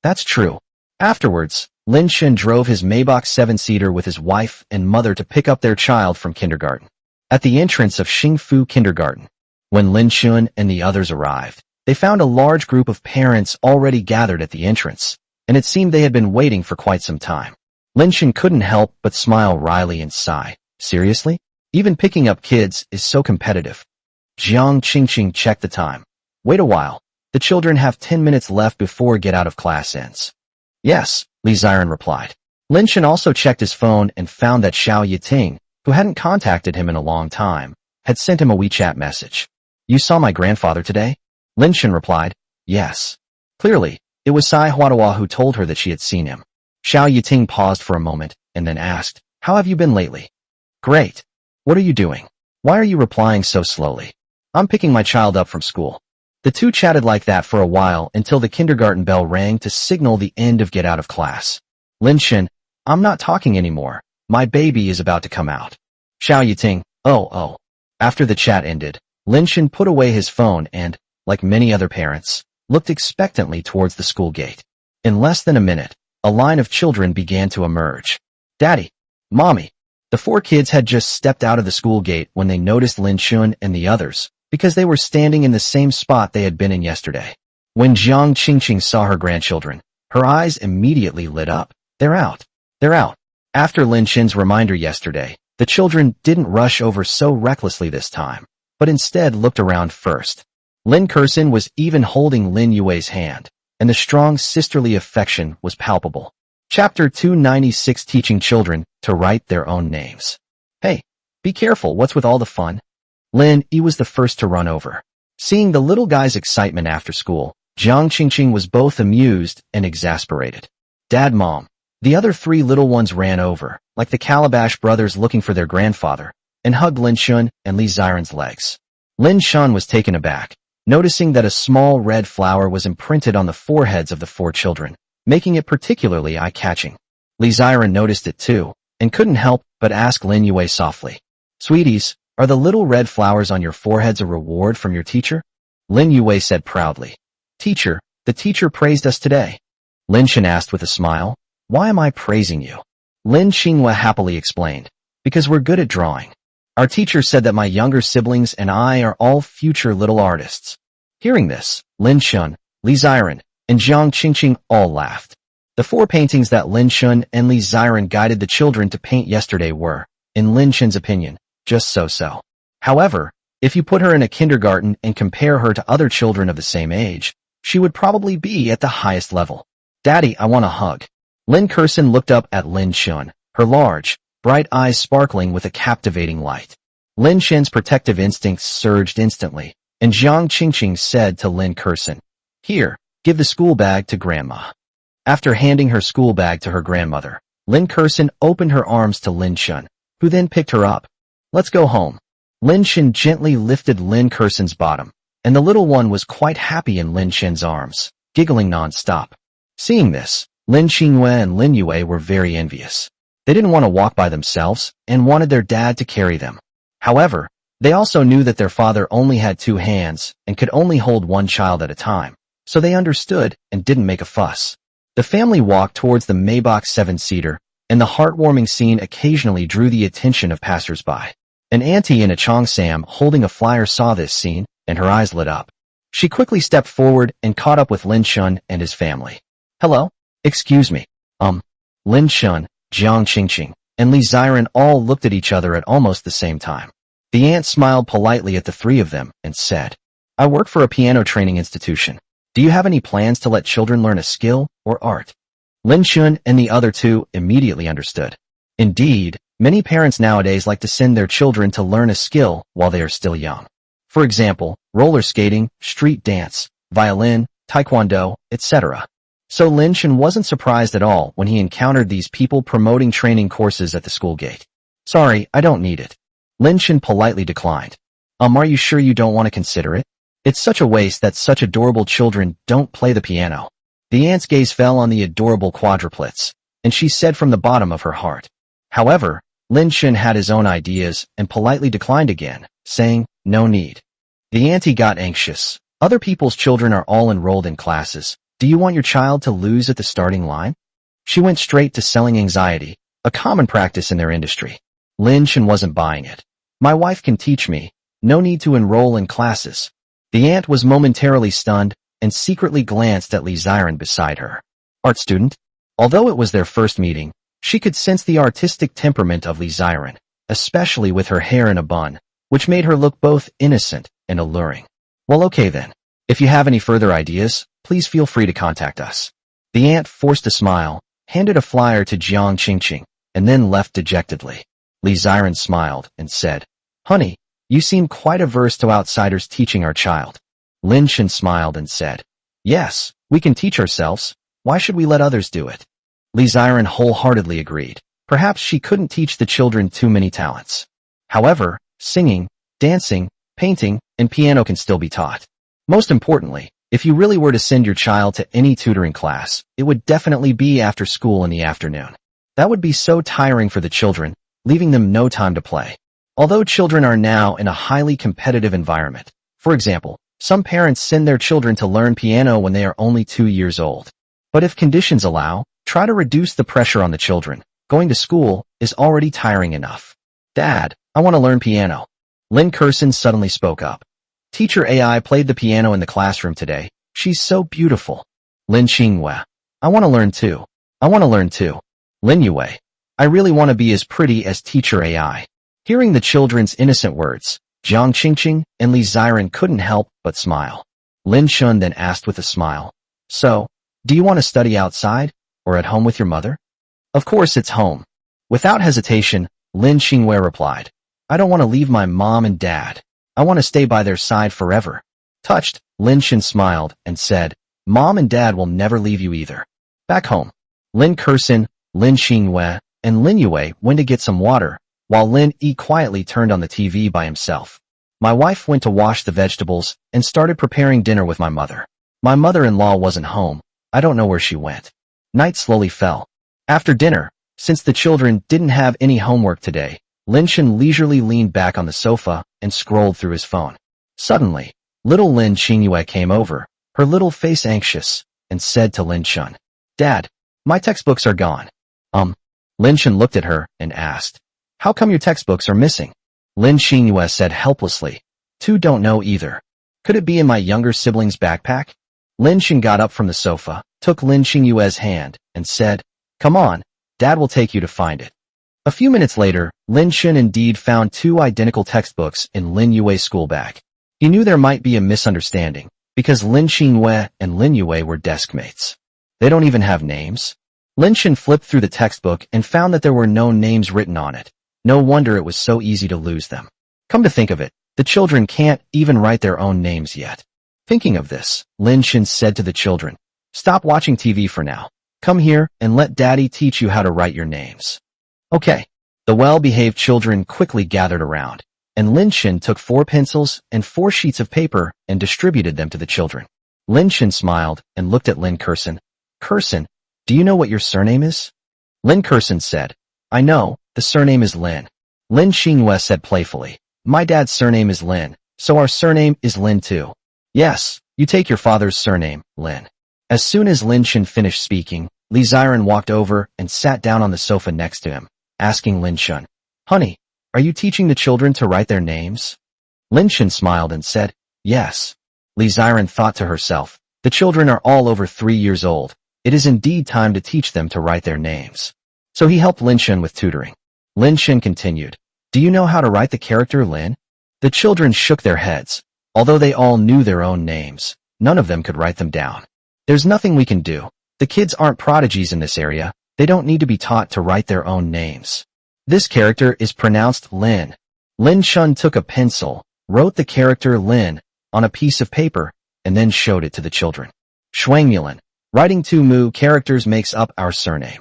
Speaker 1: That's true. Afterwards, Lin Shun drove his Maybach 7-seater with his wife and mother to pick up their child from kindergarten. At the entrance of Xingfu Kindergarten, when Lin Shun and the others arrived, they found a large group of parents already gathered at the entrance, and it seemed they had been waiting for quite some time. Lin Shun couldn't help but smile wryly and sigh. Seriously? Even picking up kids is so competitive. Jiang Qingqing checked the time. Wait a while. The children have 10 minutes left before get out of class ends. Yes, Li Ziren replied. Lin Shun also checked his phone and found that Xiao Yiting, who hadn't contacted him in a long time, had sent him a WeChat message. You saw my grandfather today? Lin Shun replied, yes. Clearly, it was Sai Huadawa who told her that she had seen him. Xiao Yiting paused for a moment and then asked, how have you been lately? Great. What are you doing? Why are you replying so slowly? I'm picking my child up from school. The two chatted like that for a while until the kindergarten bell rang to signal the end of get out of class. Lin Shun, I'm not talking anymore. My baby is about to come out. Xiao Yiting, oh. After the chat ended, Lin Shun put away his phone and, like many other parents, looked expectantly towards the school gate. In less than a minute, a line of children began to emerge. Daddy, Mommy. The 4 kids had just stepped out of the school gate when they noticed Lin Shun and the others, because they were standing in the same spot they had been in yesterday. When Jiang Qingqing saw her grandchildren, her eyes immediately lit up. They're out. They're out. After Lin Shun's reminder yesterday, the children didn't rush over so recklessly this time, but instead looked around first. Lin Kursin was even holding Lin Yue's hand, and the strong sisterly affection was palpable. Chapter 296, Teaching Children to Write Their Own Names. Hey, be careful, what's with all the fun? Lin Yi was the first to run over. Seeing the little guy's excitement after school, Jiang Qingqing was both amused and exasperated. Dad, Mom. The other 3 little ones ran over, like the Calabash brothers looking for their grandfather, and hugged Lin Shun and Li Ziren's legs. Lin Shun was taken aback, noticing that a small red flower was imprinted on the foreheads of the 4 children, making it particularly eye-catching. Li Ziren noticed it too, and couldn't help but ask Lin Yue softly, Sweeties, are the little red flowers on your foreheads a reward from your teacher? Lin Yue said proudly, Teacher, the teacher praised us today. Lin Shun asked with a smile, Why am I praising you? Lin Xinghua happily explained, Because we're good at drawing. Our teacher said that my younger siblings and I are all future little artists. Hearing this, Lin Shun, Li Ziren, and Jiang Qingqing all laughed. The 4 paintings that Lin Shun and Li Ziren guided the children to paint yesterday were, in Lin Shun's opinion, just so-so. However, if you put her in a kindergarten and compare her to other children of the same age, she would probably be at the highest level. Daddy, I want a hug. Lin Kursin looked up at Lin Shun, her large, bright eyes sparkling with a captivating light. Lin Shun's protective instincts surged instantly, and Jiang Qingqing said to Lin Kursin, Here, give the school bag to Grandma. After handing her school bag to her grandmother, Lin Kursin opened her arms to Lin Shun, who then picked her up. Let's go home. Lin Shen gently lifted Lin Kerson's bottom, and the little one was quite happy in Lin Shen's arms, giggling non-stop. Seeing this, Lin Xingyue and Lin Yue were very envious. They didn't want to walk by themselves and wanted their dad to carry them. However, they also knew that their father only had 2 hands and could only hold one child at a time, so they understood and didn't make a fuss. The family walked towards the Maybach 7-seater, and the heartwarming scene occasionally drew the attention of passers-by. An auntie in a cheongsam holding a flyer saw this scene, and her eyes lit up. She quickly stepped forward and caught up with Lin Shun and his family. Hello? Excuse me. Lin Shun, Jiang Qingqing, and Li Ziren all looked at each other at almost the same time. The aunt smiled politely at the 3 of them and said, I work for a piano training institution. Do you have any plans to let children learn a skill or art? Lin Shun and the other 2 immediately understood. Indeed, many parents nowadays like to send their children to learn a skill while they are still young. For example, roller skating, street dance, violin, taekwondo, etc. So Lin Shun wasn't surprised at all when he encountered these people promoting training courses at the school gate. Sorry, I don't need it. Lin Shun politely declined. Are you sure you don't want to consider it? It's such a waste that such adorable children don't play the piano. The aunt's gaze fell on the adorable quadruplets, and she said from the bottom of her heart. However, Lin Shun had his own ideas and politely declined again, saying, no need. The auntie got anxious. Other people's children are all enrolled in classes. Do you want your child to lose at the starting line? She went straight to selling anxiety, a common practice in their industry. Lin Shun wasn't buying it. My wife can teach me. No need to enroll in classes. The aunt was momentarily stunned and secretly glanced at Li Ziren beside her. Art student? Although it was their first meeting, she could sense the artistic temperament of Li Ziren, especially with her hair in a bun, which made her look both innocent and alluring. Well, okay then. If you have any further ideas, please feel free to contact us. The aunt forced a smile, handed a flyer to Jiang Qingqing, and then left dejectedly. Li Ziren smiled and said, Honey, you seem quite averse to outsiders teaching our child. Lin Shun smiled and said, Yes, we can teach ourselves. Why should we let others do it? Li Ziren wholeheartedly agreed. Perhaps she couldn't teach the children too many talents. However, singing, dancing, painting, and piano can still be taught. Most importantly, if you really were to send your child to any tutoring class, it would definitely be after school in the afternoon. That would be so tiring for the children, leaving them no time to play. Although children are now in a highly competitive environment, for example, some parents send their children to learn piano when they are only 2 years old. But if conditions allow, try to reduce the pressure on the children. Going to school is already tiring enough. Dad, I want to learn piano. Lin Kerson suddenly spoke up. Teacher AI played the piano in the classroom today. She's so beautiful. Lin Xingyue. I want to learn too. I want to learn too. Lin Yue. I really want to be as pretty as Teacher AI. Hearing the children's innocent words, Jiang Qingqing and Li Ziren couldn't help but smile. Lin Shun then asked with a smile, So, do you want to study outside, or at home with your mother? Of course it's home. Without hesitation, Lin Xingyue replied, I don't want to leave my mom and dad. I want to stay by their side forever. Touched, Lin Shun smiled and said, Mom and Dad will never leave you either. Back home, Lin Kerson, Lin Xingyue, and Lin Yue went to get some water, while Lin Yi quietly turned on the TV by himself. My wife went to wash the vegetables and started preparing dinner with my mother. My mother-in-law wasn't home. I don't know where she went. Night slowly fell. After dinner, since the children didn't have any homework today, Lin Shun leisurely leaned back on the sofa and scrolled through his phone. Suddenly, little Lin Xingyue came over, her little face anxious, and said to Lin Shun, Dad, my textbooks are gone. Lin Shun looked at her and asked, How come your textbooks are missing? Lin Xingyue said helplessly, Two don't know either. Could it be in my younger sibling's backpack? Lin Shun got up from the sofa, took Lin Xingyue's hand, and said, Come on, Dad will take you to find it. A few minutes later, Lin Shun indeed found 2 identical textbooks in Lin Yue's school bag. He knew there might be a misunderstanding, because Lin Xingyue and Lin Yue were desk mates. They don't even have names. Lin Shun flipped through the textbook and found that there were no names written on it. No wonder it was so easy to lose them. Come to think of it, the children can't even write their own names yet. Thinking of this, Lin Shun said to the children, Stop watching TV for now. Come here and let Daddy teach you how to write your names. Okay. The well-behaved children quickly gathered around, and Lin Shen took 4 pencils and 4 sheets of paper and distributed them to the children. Lin Shen smiled and looked at Lin Kersen. Kersen, do you know what your surname is? Lin Kersen said, I know, the surname is Lin. Lin Xingyue said playfully, my dad's surname is Lin, so our surname is Lin too. Yes, you take your father's surname, Lin. As soon as Lin Shen finished speaking, Li Ziren walked over and sat down on the sofa next to him, asking Lin Shen, Honey, are you teaching the children to write their names? Lin Shen smiled and said, Yes. Li Ziren thought to herself, the children are all over 3 years old. It is indeed time to teach them to write their names. So he helped Lin Shen with tutoring. Lin Shen continued, Do you know how to write the character Lin? The children shook their heads. Although they all knew their own names, none of them could write them down. There's nothing we can do. The kids aren't prodigies in this area. They don't need to be taught to write their own names. This character is pronounced Lin. Lin Shen took a pencil, wrote the character Lin on a piece of paper, and then showed it to the children. Shuangmulan, writing 2 mu characters makes up our surname.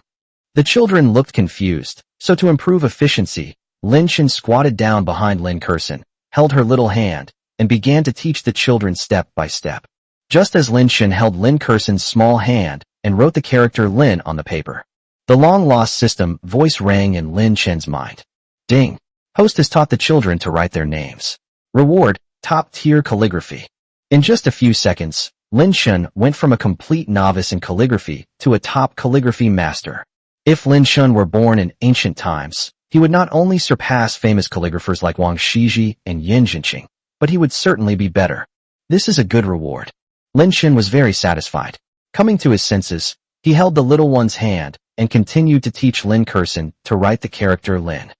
Speaker 1: The children looked confused, so to improve efficiency, Lin Shen squatted down behind Lin Kersen, held her little hand, and began to teach the children step by step. Just as Lin Shen held Lin Kersen's small hand and wrote the character Lin on the paper, the long-lost system voice rang in Lin Shen's mind. Ding! Host has taught the children to write their names. Reward, top-tier calligraphy. In just a few seconds, Lin Shen went from a complete novice in calligraphy to a top calligraphy master. If Lin Shen were born in ancient times, he would not only surpass famous calligraphers like Wang Shiji and Yin Jinqing, but he would certainly be better. This is a good reward. Lin Shen was very satisfied. Coming to his senses, he held the little one's hand and continued to teach Lin Kersen to write the character Lin.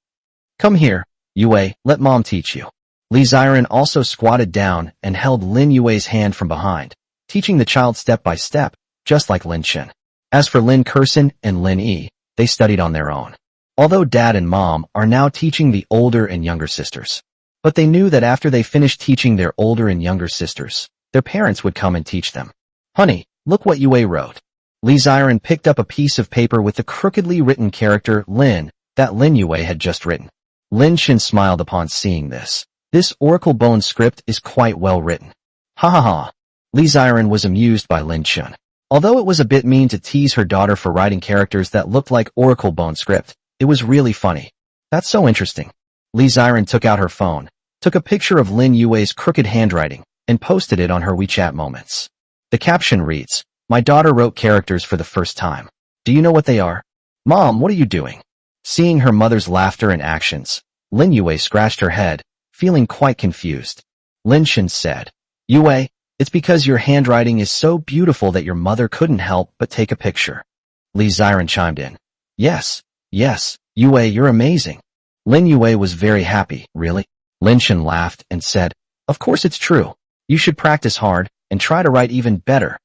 Speaker 1: Come here, Yue, let mom teach you. Li Ziren also squatted down and held Lin Yue's hand from behind, teaching the child step by step, just like Lin Shen. As for Lin Kersen and Lin Yi, they studied on their own. Although dad and mom are now teaching the older and younger sisters. But they knew that after they finished teaching their older and younger sisters, their parents would come and teach them. Honey, look what Yue wrote. Li Ziren picked up a piece of paper with the crookedly written character Lin that Lin Yue had just written. Lin Shen smiled upon seeing this. This oracle bone script is quite well written. Ha ha ha. Li Ziren was amused by Lin Shen. Although it was a bit mean to tease her daughter for writing characters that looked like oracle bone script, it was really funny. That's so interesting. Li Ziren took out her phone, took a picture of Lin Yue's crooked handwriting, and posted it on her WeChat moments. The caption reads, My daughter wrote characters for the first time. Do you know what they are? Mom, what are you doing? Seeing her mother's laughter and actions, Lin Yue scratched her head, feeling quite confused. Lin Shen said, Yue, it's because your handwriting is so beautiful that your mother couldn't help but take a picture. Li Ziren chimed in. Yes, Yue, you're amazing. Lin Yue was very happy, really? Lin Shen laughed and said, Of course it's true. You should practice hard and try to write even better.